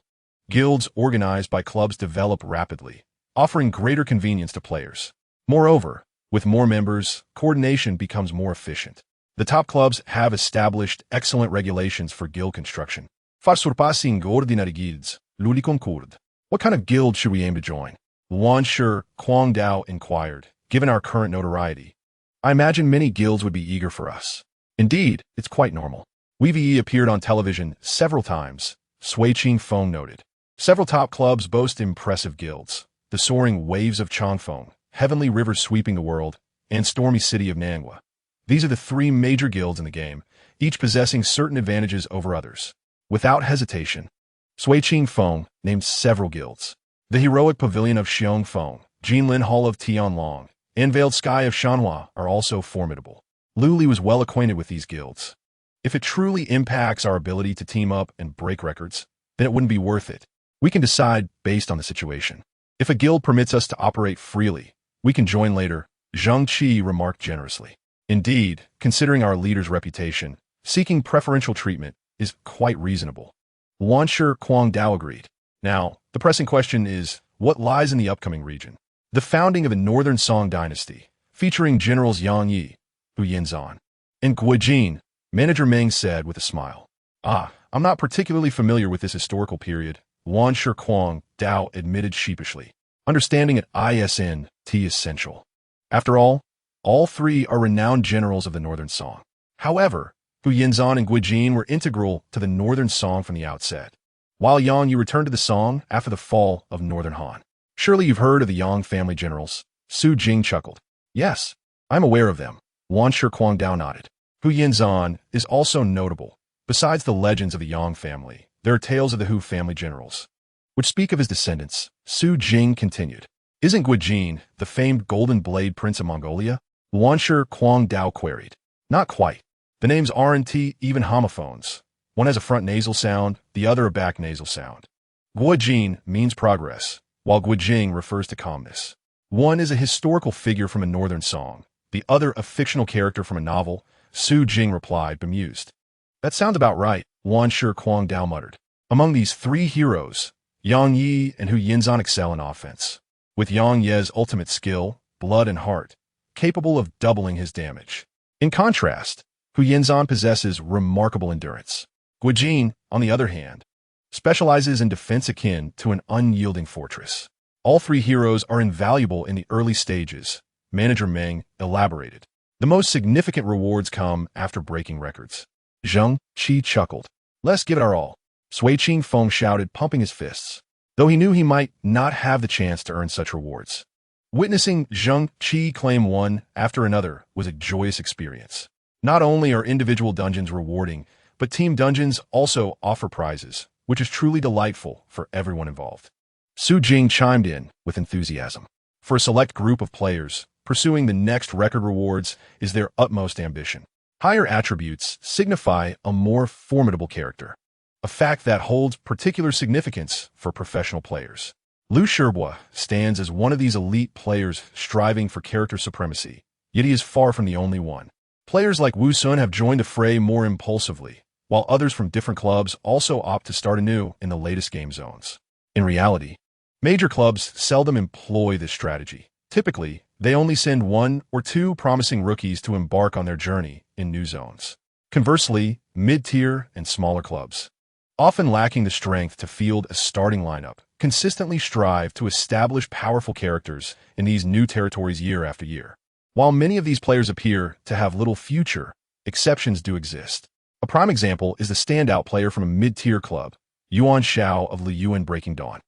guilds organized by clubs develop rapidly, offering greater convenience to players. Moreover, with more members, coordination becomes more efficient. The top clubs have established excellent regulations for guild construction. Far surpassing ordinary guilds, Luli concord. What kind of guild should we aim to join? Luan Kwang Dao inquired, given our current notoriety. I imagine many guilds would be eager for us. Indeed, it's quite normal. WeVE appeared on television several times, Sui Qing Feng noted. Several top clubs boast impressive guilds, the soaring waves of Changfeng, heavenly rivers sweeping the world, and stormy city of Nangua. These are the 3 major guilds in the game, each possessing certain advantages over others. Without hesitation, Sui Qing Feng named several guilds. The heroic pavilion of Xiongfeng, Jinlin Hall of Tianlong, and Veiled Sky of Shanhua are also formidable. Luli was well acquainted with these guilds. If it truly impacts our ability to team up and break records, then it wouldn't be worth it. We can decide based on the situation. If a guild permits us to operate freely, we can join later, Zheng Qi remarked generously. Indeed, considering our leader's reputation, seeking preferential treatment is quite reasonable. Luan Kwang Dao agreed. Now, the pressing question is, what lies in the upcoming region? The founding of the Northern Song dynasty, featuring generals Yang Yi, Hu Yinzan, and Guojin, Manager Meng said with a smile. I'm not particularly familiar with this historical period, Luan Kwang Dao admitted sheepishly. Understanding at ISNT is essential. After all 3 are renowned generals of the Northern Song. However, Hu Yinzan and Guojin were integral to the Northern Song from the outset, while Yang Yi returned to the Song after the fall of Northern Han. Surely you've heard of the Yang family generals, Su Jing chuckled. Yes, I'm aware of them, Luan Kwang Dao nodded. Hu Yinzan is also notable. Besides the legends of the Yang family, there are tales of the Hu family generals, which speak of his descendants, Su Jing continued. Isn't Guojin the famed Golden Blade Prince of Mongolia? Luan Kwang Dao queried. Not quite. The names aren't even homophones. One has a front nasal sound, the other a back nasal sound. Guojin means progress, while Guojing refers to calmness. One is a historical figure from a Northern Song, the other a fictional character from a novel, Su Jing replied, bemused. That sounds about right, Luan Kwang Dao muttered. Among these 3 heroes, Yang Yi and Hu Yinzan excel in offense, with Yang Ye's ultimate skill, blood and heart, capable of doubling his damage. In contrast, Hu Yinzan possesses remarkable endurance. Guojin, on the other hand, specializes in defense akin to an unyielding fortress. All three heroes are invaluable in the early stages, Manager Meng elaborated. The most significant rewards come after breaking records. Zheng Qi chuckled. Let's give it our all. Sui Qingfeng shouted, pumping his fists, though he knew he might not have the chance to earn such rewards. Witnessing Zheng Qi claim one after another was a joyous experience. Not only are individual dungeons rewarding, but team dungeons also offer prizes, which is truly delightful for everyone involved. Su Jing chimed in with enthusiasm. For a select group of players, pursuing the next record rewards is their utmost ambition. Higher attributes signify a more formidable character, a fact that holds particular significance for professional players. Liu Shibua stands as one of these elite players striving for character supremacy, yet he is far from the only one. Players like Wu Sun have joined the fray more impulsively, while others from different clubs also opt to start anew in the latest game zones. In reality, major clubs seldom employ this strategy. Typically, they only send one or two promising rookies to embark on their journey in new zones. Conversely, mid-tier and smaller clubs, often lacking the strength to field a starting lineup, consistently strive to establish powerful characters in these new territories year after year. While many of these players appear to have little future, exceptions do exist. A prime example is the standout player from a mid-tier club, Yuan Xiao of Liyuan Breaking Dawn,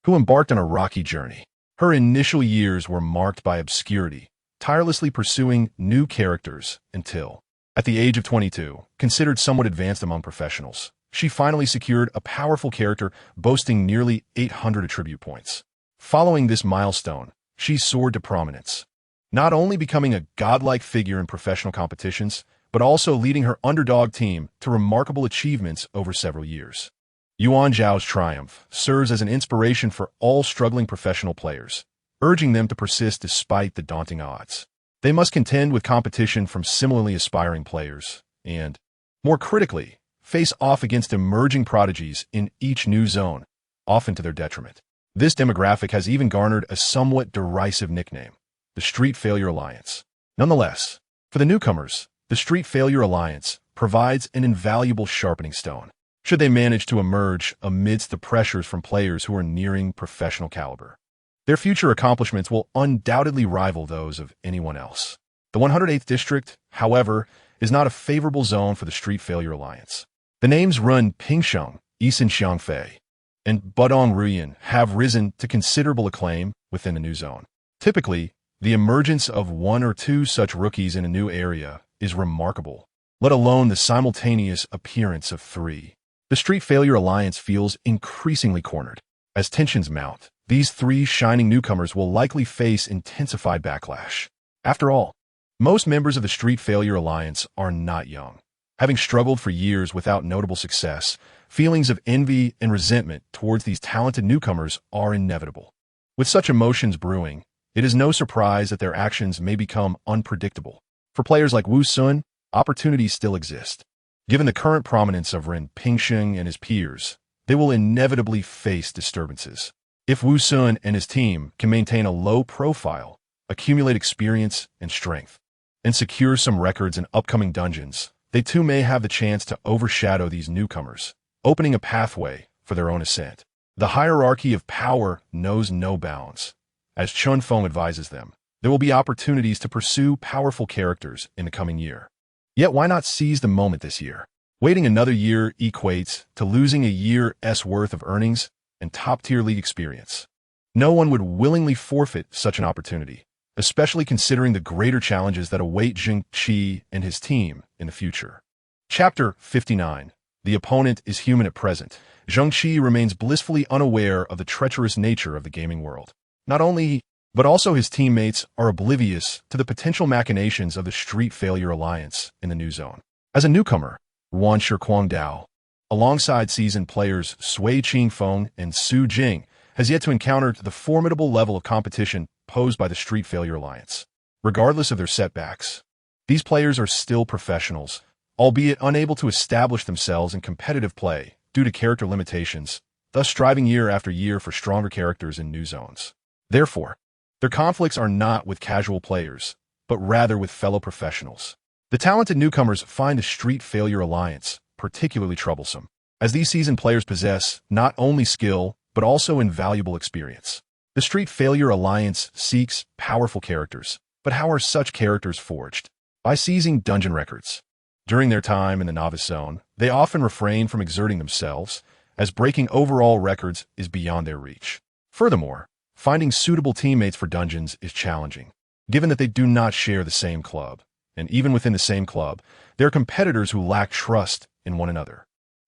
who embarked on a rocky journey. Her initial years were marked by obscurity, tirelessly pursuing new characters until, at the age of 22, considered somewhat advanced among professionals, she finally secured a powerful character boasting nearly 800 attribute points. Following this milestone, she soared to prominence, not only becoming a godlike figure in professional competitions, but also leading her underdog team to remarkable achievements over several years. Yuan Zhao's triumph serves as an inspiration for all struggling professional players, urging them to persist despite the daunting odds. They must contend with competition from similarly aspiring players and, more critically, face off against emerging prodigies in each new zone, often to their detriment. This demographic has even garnered a somewhat derisive nickname, the Street Failure Alliance. Nonetheless, for the newcomers, the Street Failure Alliance provides an invaluable sharpening stone, should they manage to emerge amidst the pressures from players who are nearing professional caliber. Their future accomplishments will undoubtedly rival those of anyone else. The 108th District, however, is not a favorable zone for the Street Failure Alliance. The names Run Pingsheng, Yisan Xiangfei, and Budong Ruyan have risen to considerable acclaim within the new zone. Typically, the emergence of one or two such rookies in a new area is remarkable, let alone the simultaneous appearance of three. The Street Failure Alliance feels increasingly cornered. As tensions mount, these three shining newcomers will likely face intensified backlash. After all, most members of the Street Failure Alliance are not young. Having struggled for years without notable success, feelings of envy and resentment towards these talented newcomers are inevitable. With such emotions brewing, it is no surprise that their actions may become unpredictable. For players like Wu Sun, opportunities still exist. Given the current prominence of Ren Pingsheng and his peers, they will inevitably face disturbances. If Wu Sun and his team can maintain a low profile, accumulate experience and strength, and secure some records in upcoming dungeons, they too may have the chance to overshadow these newcomers, opening a pathway for their own ascent. The hierarchy of power knows no bounds. As Chun Feng advises them, there will be opportunities to pursue powerful characters in the coming year. Yet why not seize the moment this year? Waiting another year equates to losing a year's worth of earnings and top-tier league experience. No one would willingly forfeit such an opportunity, especially considering the greater challenges that await Zheng Qi and his team in the future. Chapter 59. The opponent is human at present. Zheng Qi remains blissfully unaware of the treacherous nature of the gaming world. Not only he, but also his teammates are oblivious to the potential machinations of the Street Failure Alliance in the new zone. As a newcomer, Wan Shikuang Dao, alongside seasoned players Sui Qingfeng and Su Jing, has yet to encounter the formidable level of competition posed by the Street Failure Alliance. Regardless of their setbacks, these players are still professionals, albeit unable to establish themselves in competitive play due to character limitations, thus striving year after year for stronger characters in new zones. Therefore, their conflicts are not with casual players, but rather with fellow professionals. The talented newcomers find the Street Failure Alliance particularly troublesome, as these seasoned players possess not only skill, but also invaluable experience. The Street Failure Alliance seeks powerful characters, but how are such characters forged? By seizing dungeon records. During their time in the novice zone, they often refrain from exerting themselves, as breaking overall records is beyond their reach. Furthermore, finding suitable teammates for dungeons is challenging, given that they do not share the same club, and even within the same club, there are competitors who lack trust in one another.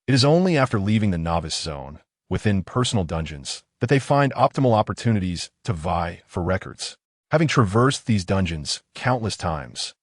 It is only after leaving the novice zone, within personal dungeons, that they find optimal opportunities to vie for records. Having traversed these dungeons countless times,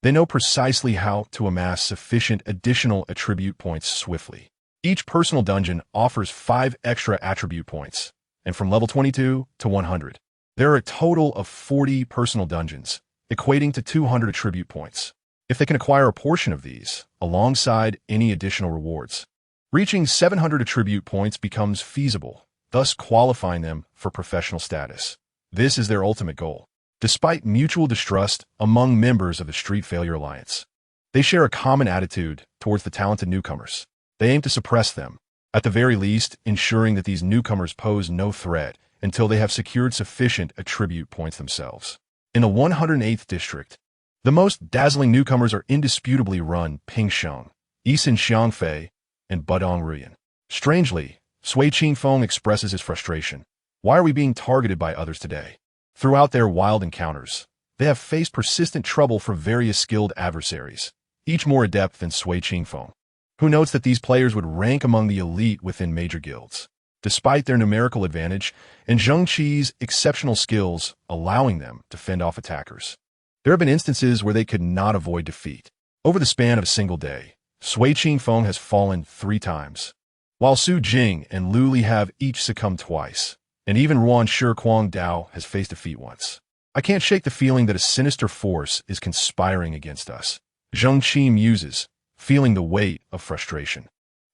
they know precisely how to amass sufficient additional attribute points swiftly. Each personal dungeon offers 5 extra attribute points, and from level 22 to 100. There are a total of 40 personal dungeons, equating to 200 attribute points. If they can acquire a portion of these, alongside any additional rewards, reaching 700 attribute points becomes feasible, thus qualifying them for professional status. This is their ultimate goal. Despite mutual distrust among members of the Street Failure Alliance, they share a common attitude towards the talented newcomers. They aim to suppress them, at the very least ensuring that these newcomers pose no threat until they have secured sufficient attribute points themselves. In the 108th district, the most dazzling newcomers are indisputably Run Pingsheng, Yisun Xiangfei, and Budong Ruyan. Strangely, Sui Qingfeng expresses his frustration. Why are we being targeted by others today? Throughout their wild encounters, they have faced persistent trouble from various skilled adversaries, each more adept than Sui Qingfeng, who notes that these players would rank among the elite within major guilds, despite their numerical advantage and Zheng Qi's exceptional skills allowing them to fend off attackers. There have been instances where they could not avoid defeat. Over the span of a single day, Sui Qingfeng has fallen 3 times, while Su Jing and Lu Li have each succumbed twice, and even Ruan Shi Kuang Dao has faced defeat once. I can't shake the feeling that a sinister force is conspiring against us. Zheng Qi muses, feeling the weight of frustration.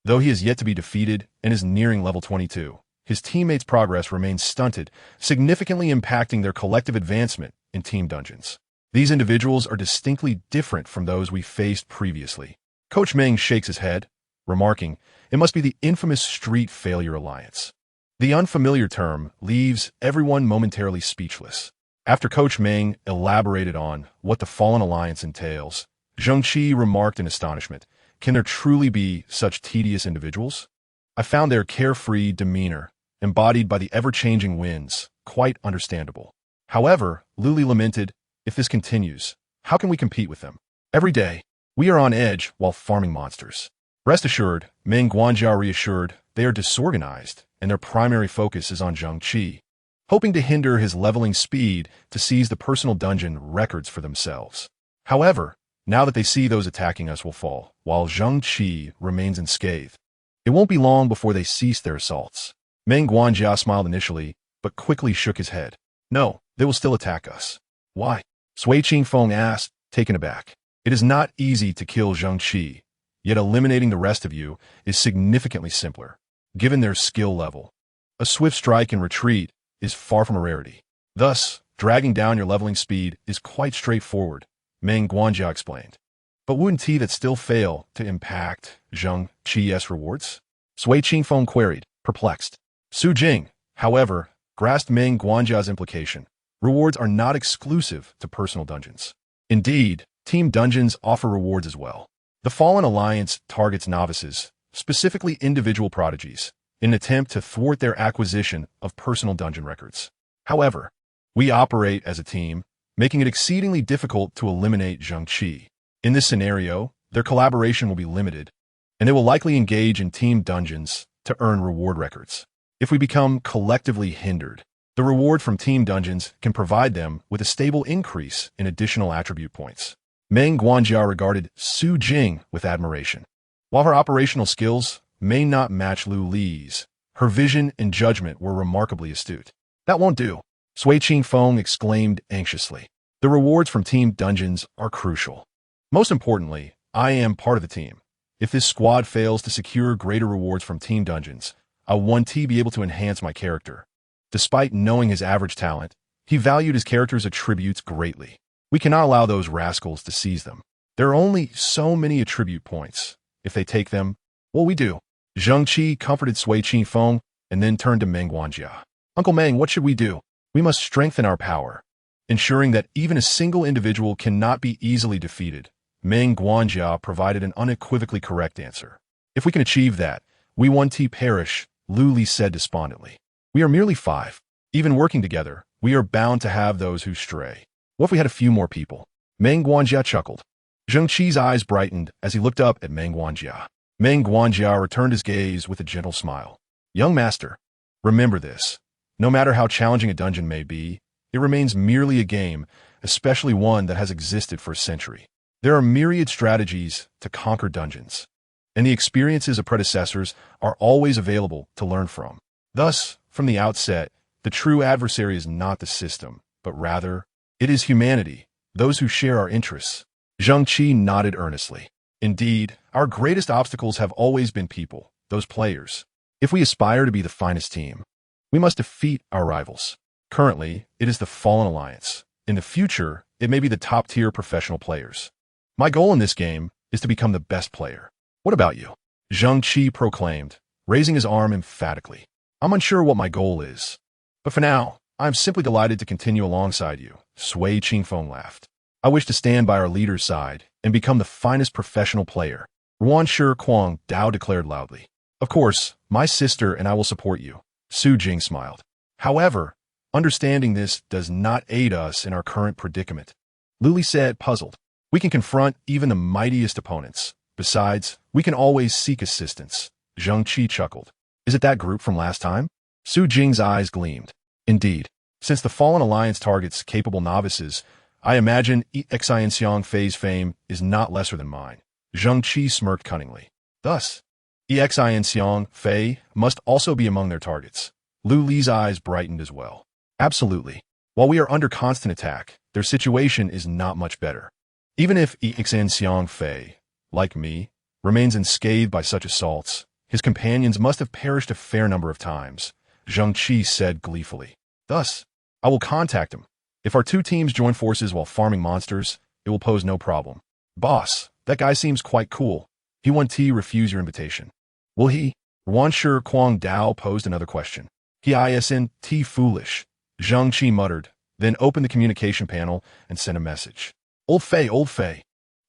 Though he is yet to be defeated and is nearing level 22, his teammates' progress remains stunted, significantly impacting their collective advancement in team dungeons. These individuals are distinctly different from those we faced previously. Coach Meng shakes his head, remarking, "It must be the infamous Street Failure Alliance." The unfamiliar term leaves everyone momentarily speechless. After Coach Meng elaborated on what the Fallen Alliance entails, Zheng Qi remarked in astonishment, "Can there truly be such tedious individuals? I found their carefree demeanor, embodied by the ever-changing winds, quite understandable. However," Lu Li lamented, "if this continues, how can we compete with them? Every day, we are on edge while farming monsters." Rest assured, Meng Guanjia reassured, they are disorganized, and their primary focus is on Zheng Qi, hoping to hinder his leveling speed to seize the personal dungeon records for themselves. However, now that they see those attacking us will fall, while Zheng Qi remains unscathed, it won't be long before they cease their assaults. Meng Guanjia smiled initially, but quickly shook his head. "No, they will still attack us." "Why?" Sui Qingfeng asked, taken aback. "It is not easy to kill Zheng Qi, yet eliminating the rest of you is significantly simpler. Given their skill level, a swift strike and retreat is far from a rarity. Thus, dragging down your leveling speed is quite straightforward," Meng Guanjia explained. "But wouldn't that still fail to impact Zheng Qi's rewards?" Sui Qingfeng queried, perplexed. Su Jing, however, grasped Meng Guanjia's implication. Rewards are not exclusive to personal dungeons. Indeed, team dungeons offer rewards as well. The Fallen Alliance targets novices, specifically individual prodigies, in an attempt to thwart their acquisition of personal dungeon records. However, we operate as a team, making it exceedingly difficult to eliminate Zheng Qi. In this scenario, their collaboration will be limited, and they will likely engage in team dungeons to earn reward records. If we become collectively hindered, the reward from team dungeons can provide them with a stable increase in additional attribute points. Meng Guanjia regarded Su Jing with admiration. While her operational skills may not match Lu Li's, her vision and judgment were remarkably astute. "That won't do," Sui Qingfeng exclaimed anxiously. "The rewards from team dungeons are crucial. Most importantly, I am part of the team. If this squad fails to secure greater rewards from team dungeons, I want to be able to enhance my character." Despite knowing his average talent, he valued his character's attributes greatly. "We cannot allow those rascals to seize them. There are only so many attribute points. If they take them, what will we do?" Zheng Qi comforted Sui Qingfeng and then turned to Meng Guanjia. "Uncle Meng, what should we do?" We must strengthen our power, ensuring that even a single individual cannot be easily defeated. Meng Guanjia provided an unequivocally correct answer. If we can achieve that, we won't perish, Lu Li said despondently. We are merely 5. Even working together, we are bound to have those who stray. What if we had a few more people? Meng Guanjia chuckled. Zheng Qi's eyes brightened as he looked up at Meng Guanjia. Meng Guanjia returned his gaze with a gentle smile. Young master, remember this. No matter how challenging a dungeon may be, it remains merely a game, especially one that has existed for a century. There are myriad strategies to conquer dungeons, and the experiences of predecessors are always available to learn from. Thus, from the outset, the true adversary is not the system, but rather, it is humanity, those who share our interests. Zheng Qi nodded earnestly. Indeed, our greatest obstacles have always been people, those players. If we aspire to be the finest team, we must defeat our rivals. Currently, it is the Fallen Alliance. In the future, it may be the top-tier professional players. My goal in this game is to become the best player. What about you? Zheng Qi proclaimed, raising his arm emphatically. I'm unsure what my goal is, but for now, I'm simply delighted to continue alongside you. Sui Qingfeng laughed. I wish to stand by our leader's side and become the finest professional player. Ruan Shi Kuang Dao declared loudly. Of course, my sister and I will support you. Su Jing smiled. However, understanding this does not aid us in our current predicament. Lu Li said, puzzled. We can confront even the mightiest opponents. Besides, we can always seek assistance. Zheng Qi chuckled. Is it that group from last time? Su Jing's eyes gleamed. Indeed. Since the Fallen Alliance targets capable novices, I imagine Xianxiang Fei's fame is not lesser than mine. Zheng Qi smirked cunningly. Thus, Xianxiang Fei must also be among their targets. Lu Li's eyes brightened as well. Absolutely. While we are under constant attack, their situation is not much better. Even if Xianxiang Fei, like me, remains unscathed by such assaults, his companions must have perished a fair number of times, Zheng Qi said gleefully. Thus, I will contact him. If our two teams join forces while farming monsters, it will pose no problem. Boss, that guy seems quite cool. He won't refuse your invitation. Will he? Ruan Shi Kuang Dao posed another question. He isn't foolish, Zheng Qi muttered, then opened the communication panel and sent a message. Old Fei.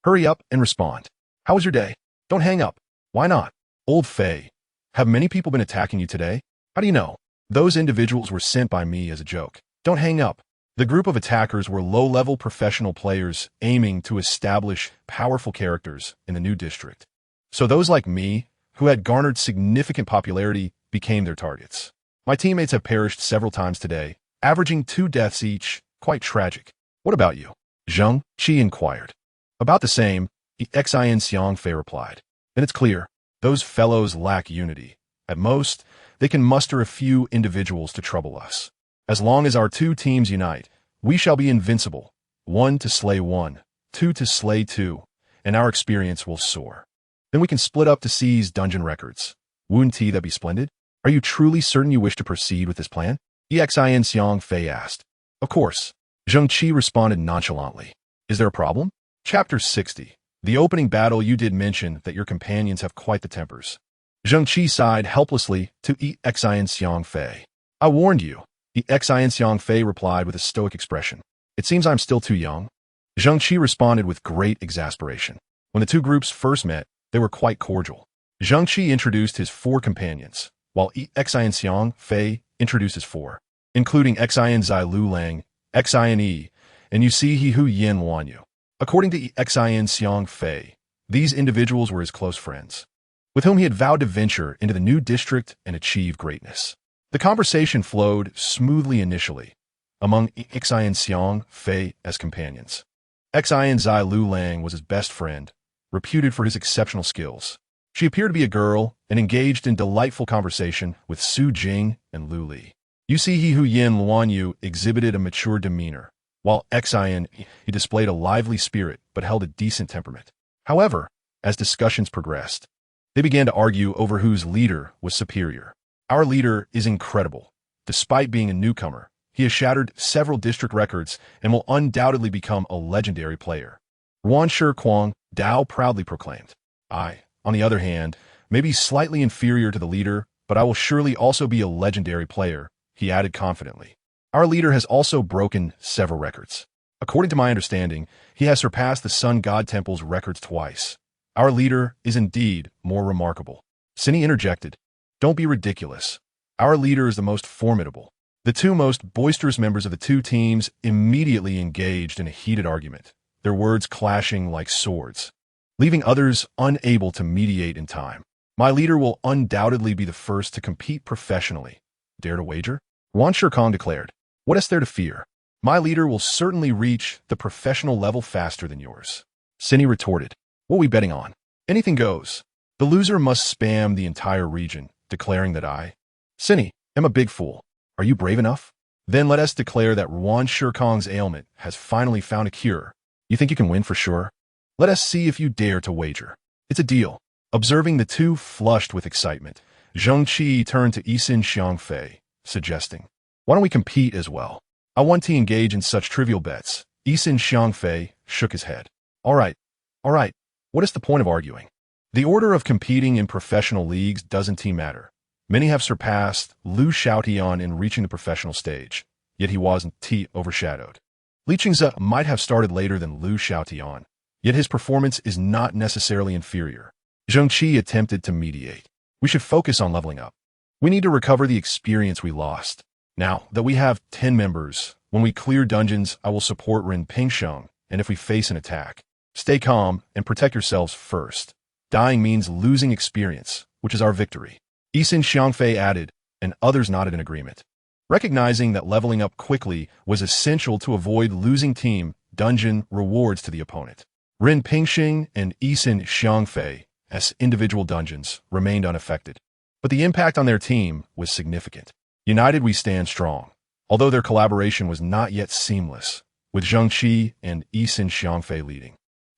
Hurry up and respond. How was your day? Don't hang up. Why not? Old Fei. Have many people been attacking you today? How do you know? Those individuals were sent by me as a joke. Don't hang up. The group of attackers were low-level professional players aiming to establish powerful characters in the new district. So those like me, who had garnered significant popularity, became their targets. My teammates have perished several times today, averaging 2 deaths each. Quite tragic. What about you? Zheng Qi inquired. About the same, Xianxiang Fei replied. Then it's clear, those fellows lack unity. At most, they can muster a few individuals to trouble us. As long as our two teams unite, we shall be invincible. 1 to slay 1, 2 to slay 2, and our experience will soar. Then we can split up to seize dungeon records. Wouldn't that be splendid? Are you truly certain you wish to proceed with this plan? Xianxiang Fei asked. Of course. Zheng Qi responded nonchalantly. Is there a problem? Chapter 60. The opening battle you did mention that your companions have quite the tempers. Zheng Qi sighed helplessly to Xianxiang Fei. I warned you. Xianxiang Fei replied with a stoic expression. It seems I'm still too young. Zheng Qi responded with great exasperation. When the two groups first met, they were quite cordial. Zheng Qi introduced his 4 companions, while Xianxiang Fei introduced his 4, including Xian Zai Lu Lang, Xian Yi, and you see He Hu Yin Wan Yu. According to Xianxiang Fei, these individuals were his close friends, with whom he had vowed to venture into the new district and achieve greatness. The conversation flowed smoothly initially, among Xianxiang Fei as companions. Xian Zai Lu Lang was his best friend, reputed for his exceptional skills. She appeared to be a girl and engaged in delightful conversation with Su Jing and Lu Li. You see He Hu Yin Luan Yu exhibited a mature demeanor, while Xian he displayed a lively spirit but held a decent temperament. However, as discussions progressed, they began to argue over whose leader was superior. Our leader is incredible. Despite being a newcomer, he has shattered several district records and will undoubtedly become a legendary player. Ruan Shi Kuang Dao proudly proclaimed. I, on the other hand, may be slightly inferior to the leader, but I will surely also be a legendary player, he added confidently. Our leader has also broken several records. According to my understanding, he has surpassed the Sun God Temple's records twice. Our leader is indeed more remarkable. Cini interjected. Don't be ridiculous. Our leader is the most formidable. The two most boisterous members of the two teams immediately engaged in a heated argument, their words clashing like swords, leaving others unable to mediate in time. My leader will undoubtedly be the first to compete professionally. Dare to wager? Yuan Shikong declared. What is there to fear? My leader will certainly reach the professional level faster than yours. Cini retorted. What are we betting on? Anything goes. The loser must spam the entire region, declaring that I, Cini, am a big fool. Are you brave enough? Then let us declare that Yuan Shikong's ailment has finally found a cure. You think you can win for sure? Let us see if you dare to wager. It's a deal. Observing the two flushed with excitement, Zheng Qi turned to Yisin Xiangfei, suggesting, why don't we compete as well? I want to engage in such trivial bets. Yisin Xiangfei shook his head. All right. What is the point of arguing? The order of competing in professional leagues doesn't matter. Many have surpassed Liu Xiaotian in reaching the professional stage, yet he wasn't overshadowed. Li Qingze might have started later than Liu Xiaotian, yet his performance is not necessarily inferior. Zheng Qi attempted to mediate. We should focus on leveling up. We need to recover the experience we lost. Now that we have 10 members, when we clear dungeons, I will support Ren Pingsheng, and if we face an attack, stay calm and protect yourselves first. Dying means losing experience, which is our victory. Yisin Xiangfei added, and others nodded in agreement. Recognizing that leveling up quickly was essential to avoid losing team dungeon rewards to the opponent, Ren Pingsheng and Yisin Xiangfei, as individual dungeons, remained unaffected. But the impact on their team was significant. United we stand strong, although their collaboration was not yet seamless, with Zheng Qi and Yisin Xiangfei leading.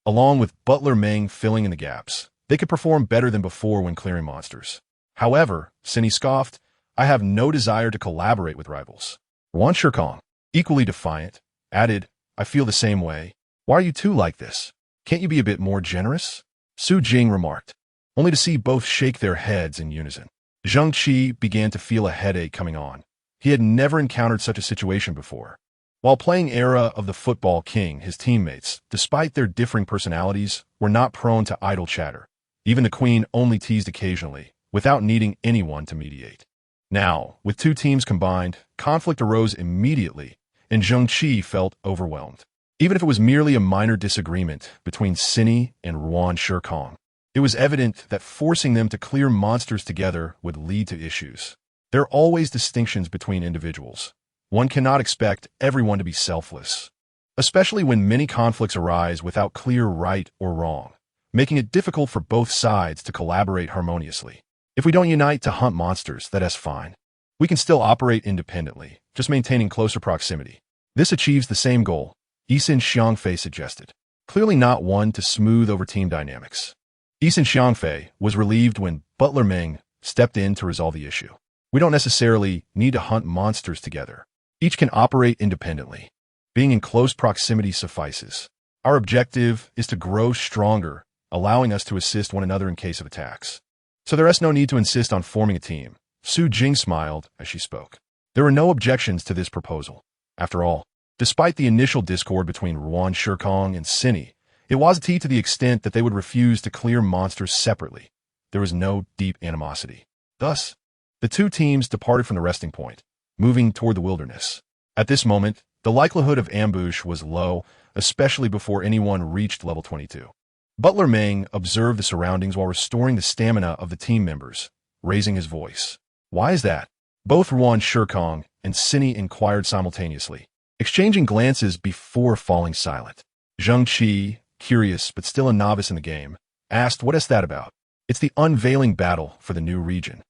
Along with Butler Meng filling in the gaps, they could perform better than before when clearing monsters. However, Cini scoffed, I have no desire to collaborate with rivals. Yuan Shikong, equally defiant, added, I feel the same way. Why are you two like this? Can't you be a bit more generous? Su Jing remarked, only to see both shake their heads in unison. Zheng Qi began to feel a headache coming on. He had never encountered such a situation before. While playing Era of the Football King, his teammates, despite their differing personalities, were not prone to idle chatter. Even the queen only teased occasionally, without needing anyone to mediate. Now, with two teams combined, conflict arose immediately, and Zheng Qi felt overwhelmed. Even if it was merely a minor disagreement between Cini and Yuan Shikong, it was evident that forcing them to clear monsters together would lead to issues. There are always distinctions between individuals. One cannot expect everyone to be selfless, especially when many conflicts arise without clear right or wrong, making it difficult for both sides to collaborate harmoniously. If we don't unite to hunt monsters, that's fine. We can still operate independently, just maintaining closer proximity. This achieves the same goal, Yisin Xiangfei suggested, clearly not one to smooth over team dynamics. Yisin Xiangfei was relieved when Butler Meng stepped in to resolve the issue. We don't necessarily need to hunt monsters together. Each can operate independently. Being in close proximity suffices. Our objective is to grow stronger, allowing us to assist one another in case of attacks. So there is no need to insist on forming a team. Su Jing smiled as she spoke. There were no objections to this proposal. After all, despite the initial discord between Yuan Shikong and Cini, it was a tea to the extent that they would refuse to clear monsters separately. There was no deep animosity. Thus, the two teams departed from the resting point, moving toward the wilderness. At this moment, the likelihood of ambush was low, especially before anyone reached level 22. Butler Meng observed the surroundings while restoring the stamina of the team members, raising his voice. Why is that? Both Yuan Shikong and Cini inquired simultaneously, exchanging glances before falling silent. Zheng Qi, curious but still a novice in the game, asked, what is that about? It's the unveiling battle for the new region.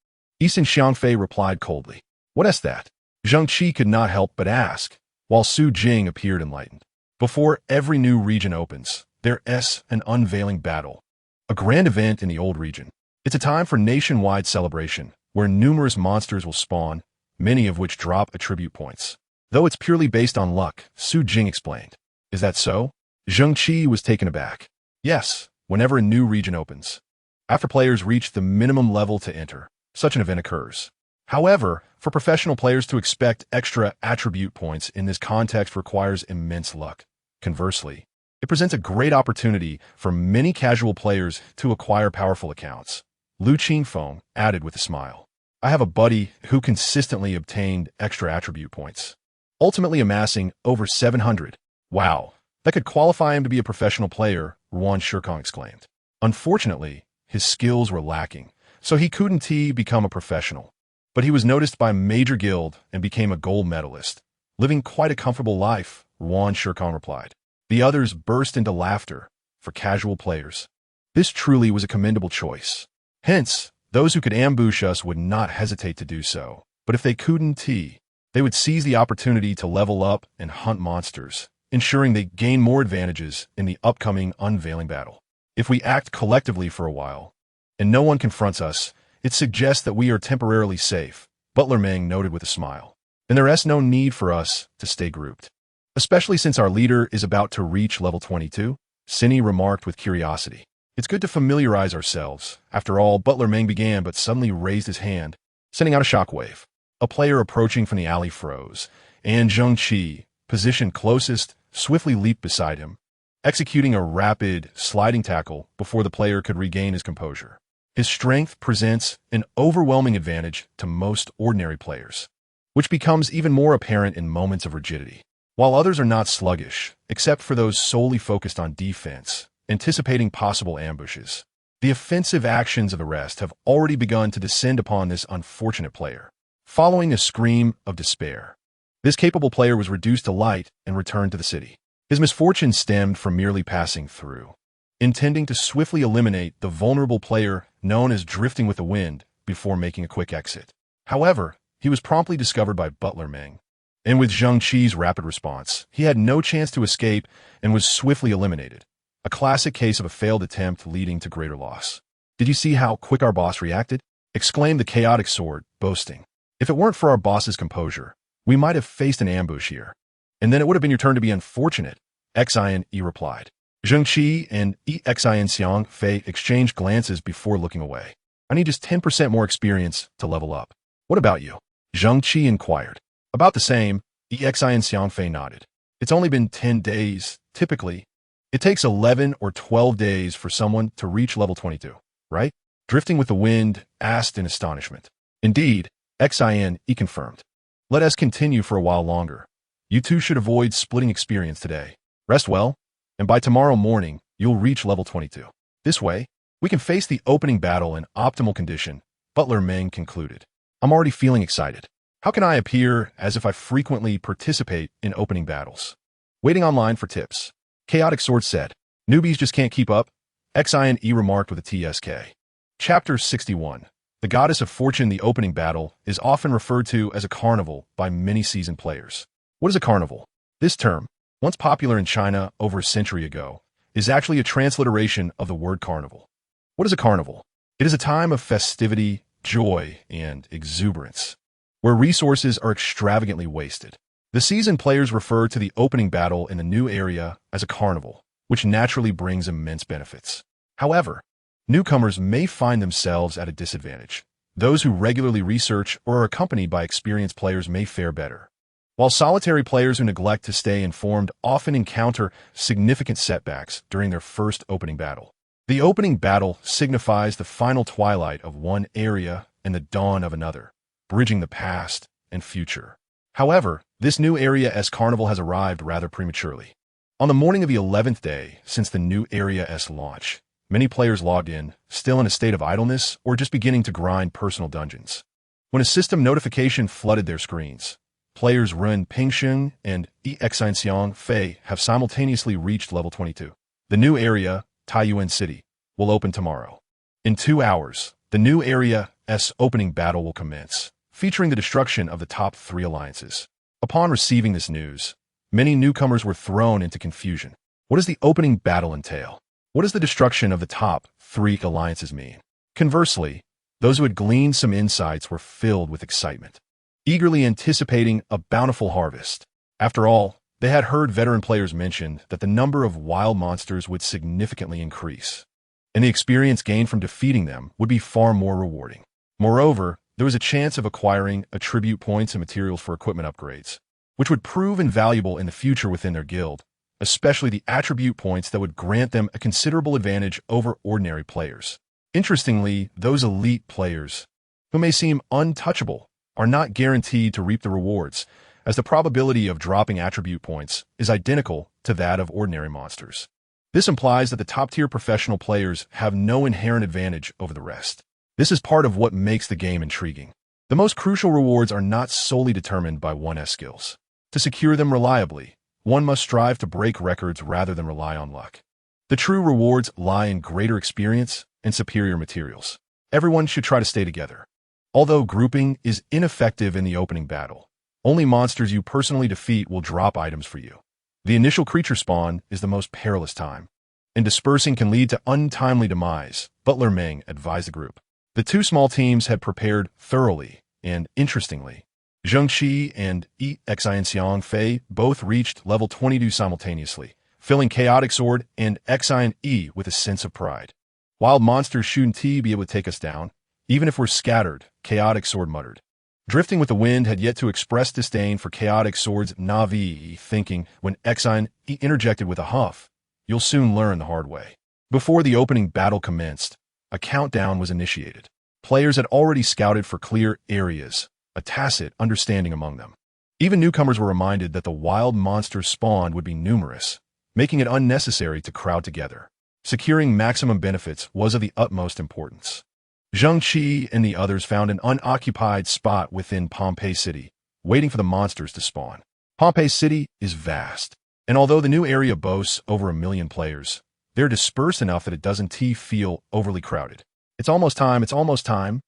Yisin Xiangfei replied coldly. What is that? Zheng Qi could not help but ask, while Su Jing appeared enlightened. Before every new region opens, there is an unveiling battle, a grand event in the old region. It's a time for nationwide celebration, where numerous monsters will spawn, many of which drop attribute points. Though it's purely based on luck, Su Jing explained. Is that so? Zheng Qi was taken aback. Yes, whenever a new region opens. After players reach the minimum level to enter, such an event occurs. However, for professional players to expect extra attribute points in this context requires immense luck. Conversely, it presents a great opportunity for many casual players to acquire powerful accounts. Lu Qingfeng added with a smile. I have a buddy who consistently obtained extra attribute points, ultimately amassing over 700. Wow, that could qualify him to be a professional player, Ruan Shirkong exclaimed. Unfortunately, his skills were lacking, so he couldn't become a professional. But he was noticed by a major guild and became a gold medalist, living quite a comfortable life, Ruan Shirkong replied. The others burst into laughter. For casual players, this truly was a commendable choice. Hence, those who could ambush us would not hesitate to do so. But if they couldn't, they would seize the opportunity to level up and hunt monsters, ensuring they gain more advantages in the upcoming unveiling battle. If we act collectively for a while, and no one confronts us, it suggests that we are temporarily safe, Butler Meng noted with a smile. Then there is no need for us to stay grouped. Especially since our leader is about to reach level 22, Cinny remarked with curiosity. It's good to familiarize ourselves. After all, Butler Meng began but suddenly raised his hand, sending out a shockwave. A player approaching from the alley froze, and Zheng Qi, positioned closest, swiftly leaped beside him, executing a rapid, sliding tackle before the player could regain his composure. His strength presents an overwhelming advantage to most ordinary players, which becomes even more apparent in moments of rigidity. While others are not sluggish, except for those solely focused on defense, anticipating possible ambushes, the offensive actions of the rest have already begun to descend upon this unfortunate player. Following a scream of despair, this capable player was reduced to light and returned to the city. His misfortune stemmed from merely passing through, intending to swiftly eliminate the vulnerable player known as drifting with the wind before making a quick exit. However, he was promptly discovered by Butler Meng, and with Zheng Qi's rapid response, he had no chance to escape and was swiftly eliminated. A classic case of a failed attempt leading to greater loss. Did you see how quick our boss reacted? Exclaimed the chaotic sword, boasting. If it weren't for our boss's composure, we might have faced an ambush here. And then it would have been your turn to be unfortunate, Xin Yi replied. Zheng Qi and Xin Xiang Fei exchanged glances before looking away. I need just 10% more experience to level up. What about you? Zheng Qi inquired. About the same, Xin Xiang Fei nodded. It's only been 10 days, typically. It takes 11 or 12 days for someone to reach level 22, right? Drifting with the wind asked in astonishment. Indeed, Xin Yi confirmed. Let us continue for a while longer. You two should avoid splitting experience today. Rest well, and by tomorrow morning, you'll reach level 22. This way, we can face the opening battle in optimal condition, Butler Meng concluded. I'm already feeling excited. How can I appear as if I frequently participate in opening battles? Waiting online for tips. Chaotic Sword said. Newbies just can't keep up, Xin remarked with a TSK. Chapter 61. The Goddess of Fortune. The opening battle is often referred to as a carnival by many seasoned players. What is a carnival? This term, once popular in China over a century ago, is actually a transliteration of the word carnival. What is a carnival? It is a time of festivity, joy, and exuberance, where resources are extravagantly wasted. The seasoned players refer to the opening battle in the new area as a carnival, which naturally brings immense benefits. However, newcomers may find themselves at a disadvantage. Those who regularly research or are accompanied by experienced players may fare better, while solitary players who neglect to stay informed often encounter significant setbacks during their first opening battle. The opening battle signifies the final twilight of one area and the dawn of another, bridging the past and future. However, this new area S carnival has arrived rather prematurely. On the morning of the 11th day since the new area S launch, many players logged in, still in a state of idleness or just beginning to grind personal dungeons. When a system notification flooded their screens, players Ren Pingsheng and Xiang Fei have simultaneously reached level 22. The new area, Taiyuan City, will open tomorrow. In 2 hours, the new area S opening battle will commence, featuring the destruction of the top 3 alliances. Upon receiving this news, many newcomers were thrown into confusion. What does the opening battle entail? What does the destruction of the top 3 alliances mean? Conversely, those who had gleaned some insights were filled with excitement, eagerly anticipating a bountiful harvest. After all, they had heard veteran players mention that the number of wild monsters would significantly increase, and the experience gained from defeating them would be far more rewarding. Moreover, there was a chance of acquiring attribute points and materials for equipment upgrades, which would prove invaluable in the future within their guild, especially the attribute points that would grant them a considerable advantage over ordinary players. Interestingly, those elite players, who may seem untouchable, are not guaranteed to reap the rewards, as the probability of dropping attribute points is identical to that of ordinary monsters. This implies that the top-tier professional players have no inherent advantage over the rest. This is part of what makes the game intriguing. The most crucial rewards are not solely determined by one's skills. To secure them reliably, one must strive to break records rather than rely on luck. The true rewards lie in greater experience and superior materials. Everyone should try to stay together. Although grouping is ineffective in the opening battle, only monsters you personally defeat will drop items for you. The initial creature spawn is the most perilous time, and dispersing can lead to untimely demise, but Meng advised the group. The two small teams had prepared thoroughly, and interestingly, Zheng Qi and Xian Fei both reached level 22 simultaneously, filling Chaotic Sword and Xian E with a sense of pride. Wild monsters shouldn't be able to take us down, even if we're scattered, Chaotic Sword muttered. Drifting with the Wind had yet to express disdain for Chaotic Sword's Navi, thinking when Xian E interjected with a huff, "You'll soon learn the hard way." Before the opening battle commenced, a countdown was initiated. Players had already scouted for clear areas, a tacit understanding among them. Even newcomers were reminded that the wild monsters spawned would be numerous, making it unnecessary to crowd together. Securing maximum benefits was of the utmost importance. Zheng Qi and the others found an unoccupied spot within Pompeii City, waiting for the monsters to spawn. Pompeii City is vast, and although the new area boasts over 1 million players, they're dispersed enough that it doesn't feel overly crowded. It's almost time,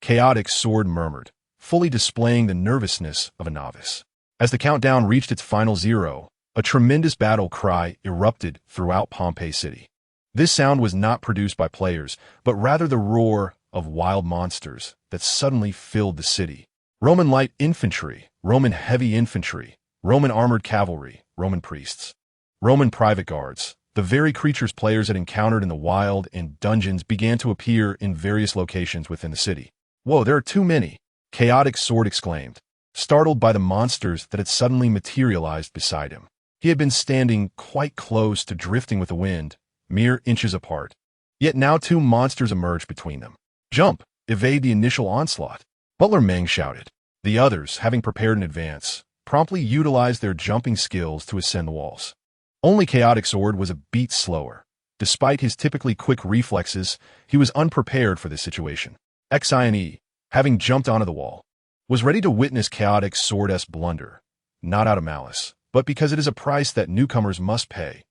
Chaotic Sword murmured, fully displaying the nervousness of a novice. As the countdown reached its final 0, a tremendous battle cry erupted throughout Pompeii City. This sound was not produced by players, but rather the roar of wild monsters that suddenly filled the city. Roman light infantry, Roman heavy infantry, Roman armored cavalry, Roman priests, Roman private guards. The very creatures players had encountered in the wild and dungeons began to appear in various locations within the city. "Whoa, there are too many," Chaotic Sword exclaimed, startled by the monsters that had suddenly materialized beside him. He had been standing quite close to drifting with the wind, mere inches apart. Yet now 2 monsters emerged between them. "Jump! Evade the initial onslaught!" Meng shouted. The others, having prepared in advance, promptly utilized their jumping skills to ascend the walls. Only Chaotic Sword was a beat slower. Despite his typically quick reflexes, he was unprepared for this situation. Xian E, having jumped onto the wall, was ready to witness Chaotic Sword's blunder, not out of malice, but because it is a price that newcomers must pay.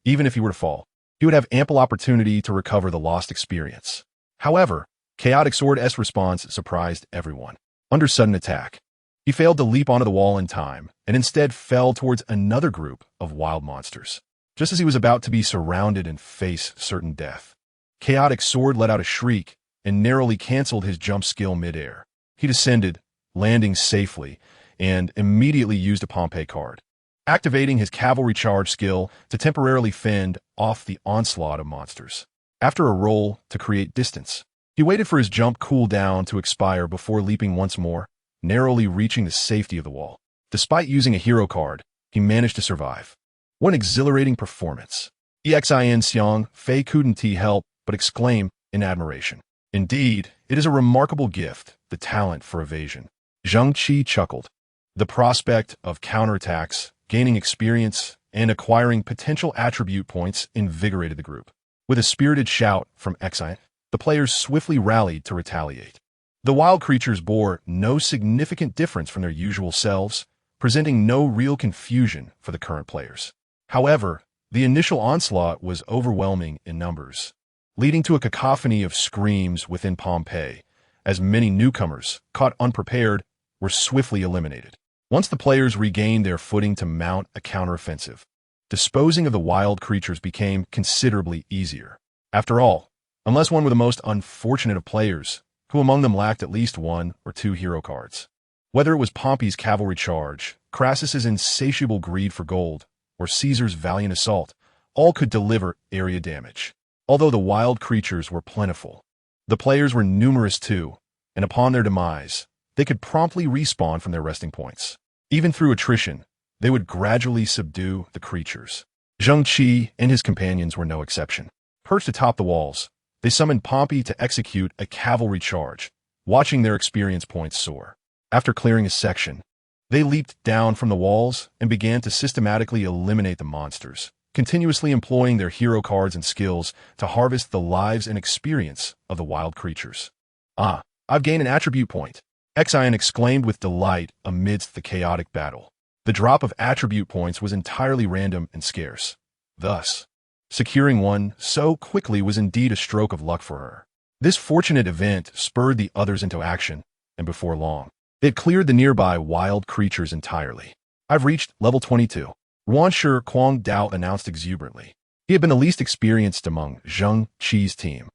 Even if he were to fall, he would have ample opportunity to recover the lost experience. However, Chaotic Sword's response surprised everyone. Under sudden attack, he failed to leap onto the wall in time, and instead fell towards another group of wild monsters. Just as he was about to be surrounded and face certain death, Chaotic Sword let out a shriek and narrowly canceled his jump skill midair. He descended, landing safely, and immediately used a Pompeii card, activating his cavalry charge skill to temporarily fend off the onslaught of monsters. After a roll to create distance, he waited for his jump cooldown to expire before leaping once more, narrowly reaching the safety of the wall. Despite using a hero card, he managed to survive. What an exhilarating performance. Xian Fei couldn't help but exclaim in admiration. Indeed, it is a remarkable gift, the talent for evasion. Zheng Qi chuckled. The prospect of counterattacks, gaining experience, and acquiring potential attribute points invigorated the group. With a spirited shout from Xian, the players swiftly rallied to retaliate. The wild creatures bore no significant difference from their usual selves, presenting no real confusion for the current players. However, the initial onslaught was overwhelming in numbers, leading to a cacophony of screams within Pompeii, as many newcomers, caught unprepared, were swiftly eliminated. Once the players regained their footing to mount a counteroffensive, disposing of the wild creatures became considerably easier. After all, unless one were the most unfortunate of players, who among them lacked at least 1 or 2 hero cards. Whether it was Pompey's cavalry charge, Crassus's insatiable greed for gold, or Caesar's valiant assault, all could deliver area damage. Although the wild creatures were plentiful, the players were numerous too, and upon their demise, they could promptly respawn from their resting points. Even through attrition, they would gradually subdue the creatures. Zheng Qi and his companions were no exception. Perched atop the walls, they summoned Pompey to execute a cavalry charge, watching their experience points soar. After clearing a section, they leaped down from the walls and began to systematically eliminate the monsters, continuously employing their hero cards and skills to harvest the lives and experience of the wild creatures. "Ah, I've gained an attribute point," Xian exclaimed with delight amidst the chaotic battle. The drop of attribute points was entirely random and scarce. Thus, securing one so quickly was indeed a stroke of luck for her. This fortunate event spurred the others into action, and before long, they had cleared the nearby wild creatures entirely. "I've reached level 22. Ruanshi Quang Dao announced exuberantly. He had been the least experienced among Zheng Qi's team,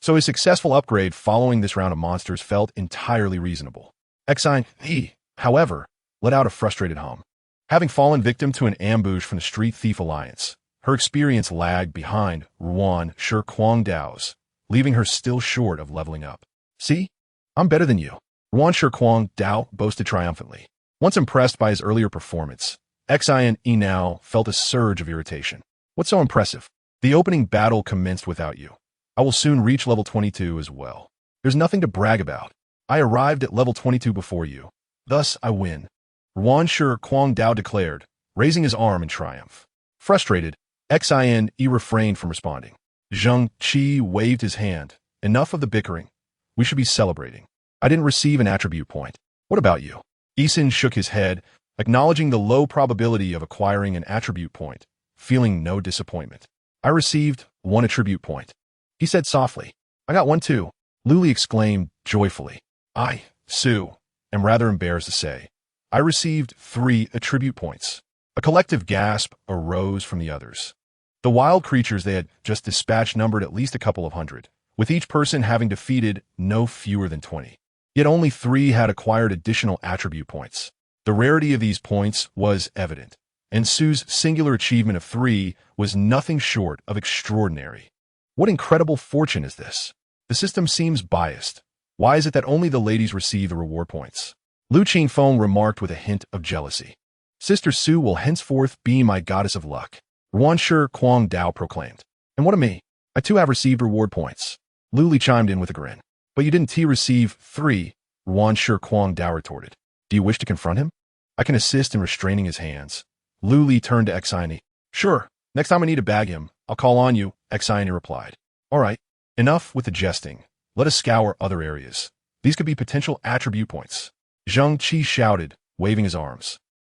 so his successful upgrade following this round of monsters felt entirely reasonable. Xian, however, let out a frustrated hum. Having fallen victim to an ambush from the Street Thief Alliance, her experience lagged behind Ruanshi Quang Dao's, leaving her still short of leveling up. "See? I'm better than you," Ruanshi Quang Dao boasted triumphantly. Once impressed by his earlier performance, Xian now felt a surge of irritation. "What's so impressive? The opening battle commenced without you. I will soon reach level 22 as well. There's nothing to brag about. I arrived at level 22 before you. Thus, I win," Ruanshi Quang Dao declared, raising his arm in triumph. Frustrated, Xian refrained from responding. Zheng Qi waved his hand. "Enough of the bickering. We should be celebrating. I didn't receive an attribute point. What about you?" Isin shook his head, acknowledging the low probability of acquiring an attribute point, feeling no disappointment. "I received one attribute point," he said softly. "I got one too," Luli exclaimed joyfully. "I, Sue, am rather embarrassed to say, I received 3 attribute points." A collective gasp arose from the others. The wild creatures they had just dispatched numbered at least a couple of hundred, with each person having defeated no fewer than 20. Yet only 3 had acquired additional attribute points. The rarity of these points was evident, and Sue's singular achievement of 3 was nothing short of extraordinary. What incredible fortune is this? The system seems biased. Why is it that only the ladies receive the reward points? Lu Qingfeng remarked with a hint of jealousy. "Sister Sue will henceforth be my goddess of luck," Ruanshi Quang Dao proclaimed. "And what of me? I too have received reward points." Luli chimed in with a grin. "But you didn't receive 3, Ruanshi Quang Dao retorted. "Do you wish to confront him? I can assist in restraining his hands." Luli turned to Xian. "Sure, next time I need to bag him, I'll call on you," Xian replied. "All right, enough with the jesting. Let us scour other areas. These could be potential attribute points." Zheng Qi shouted, waving his arms.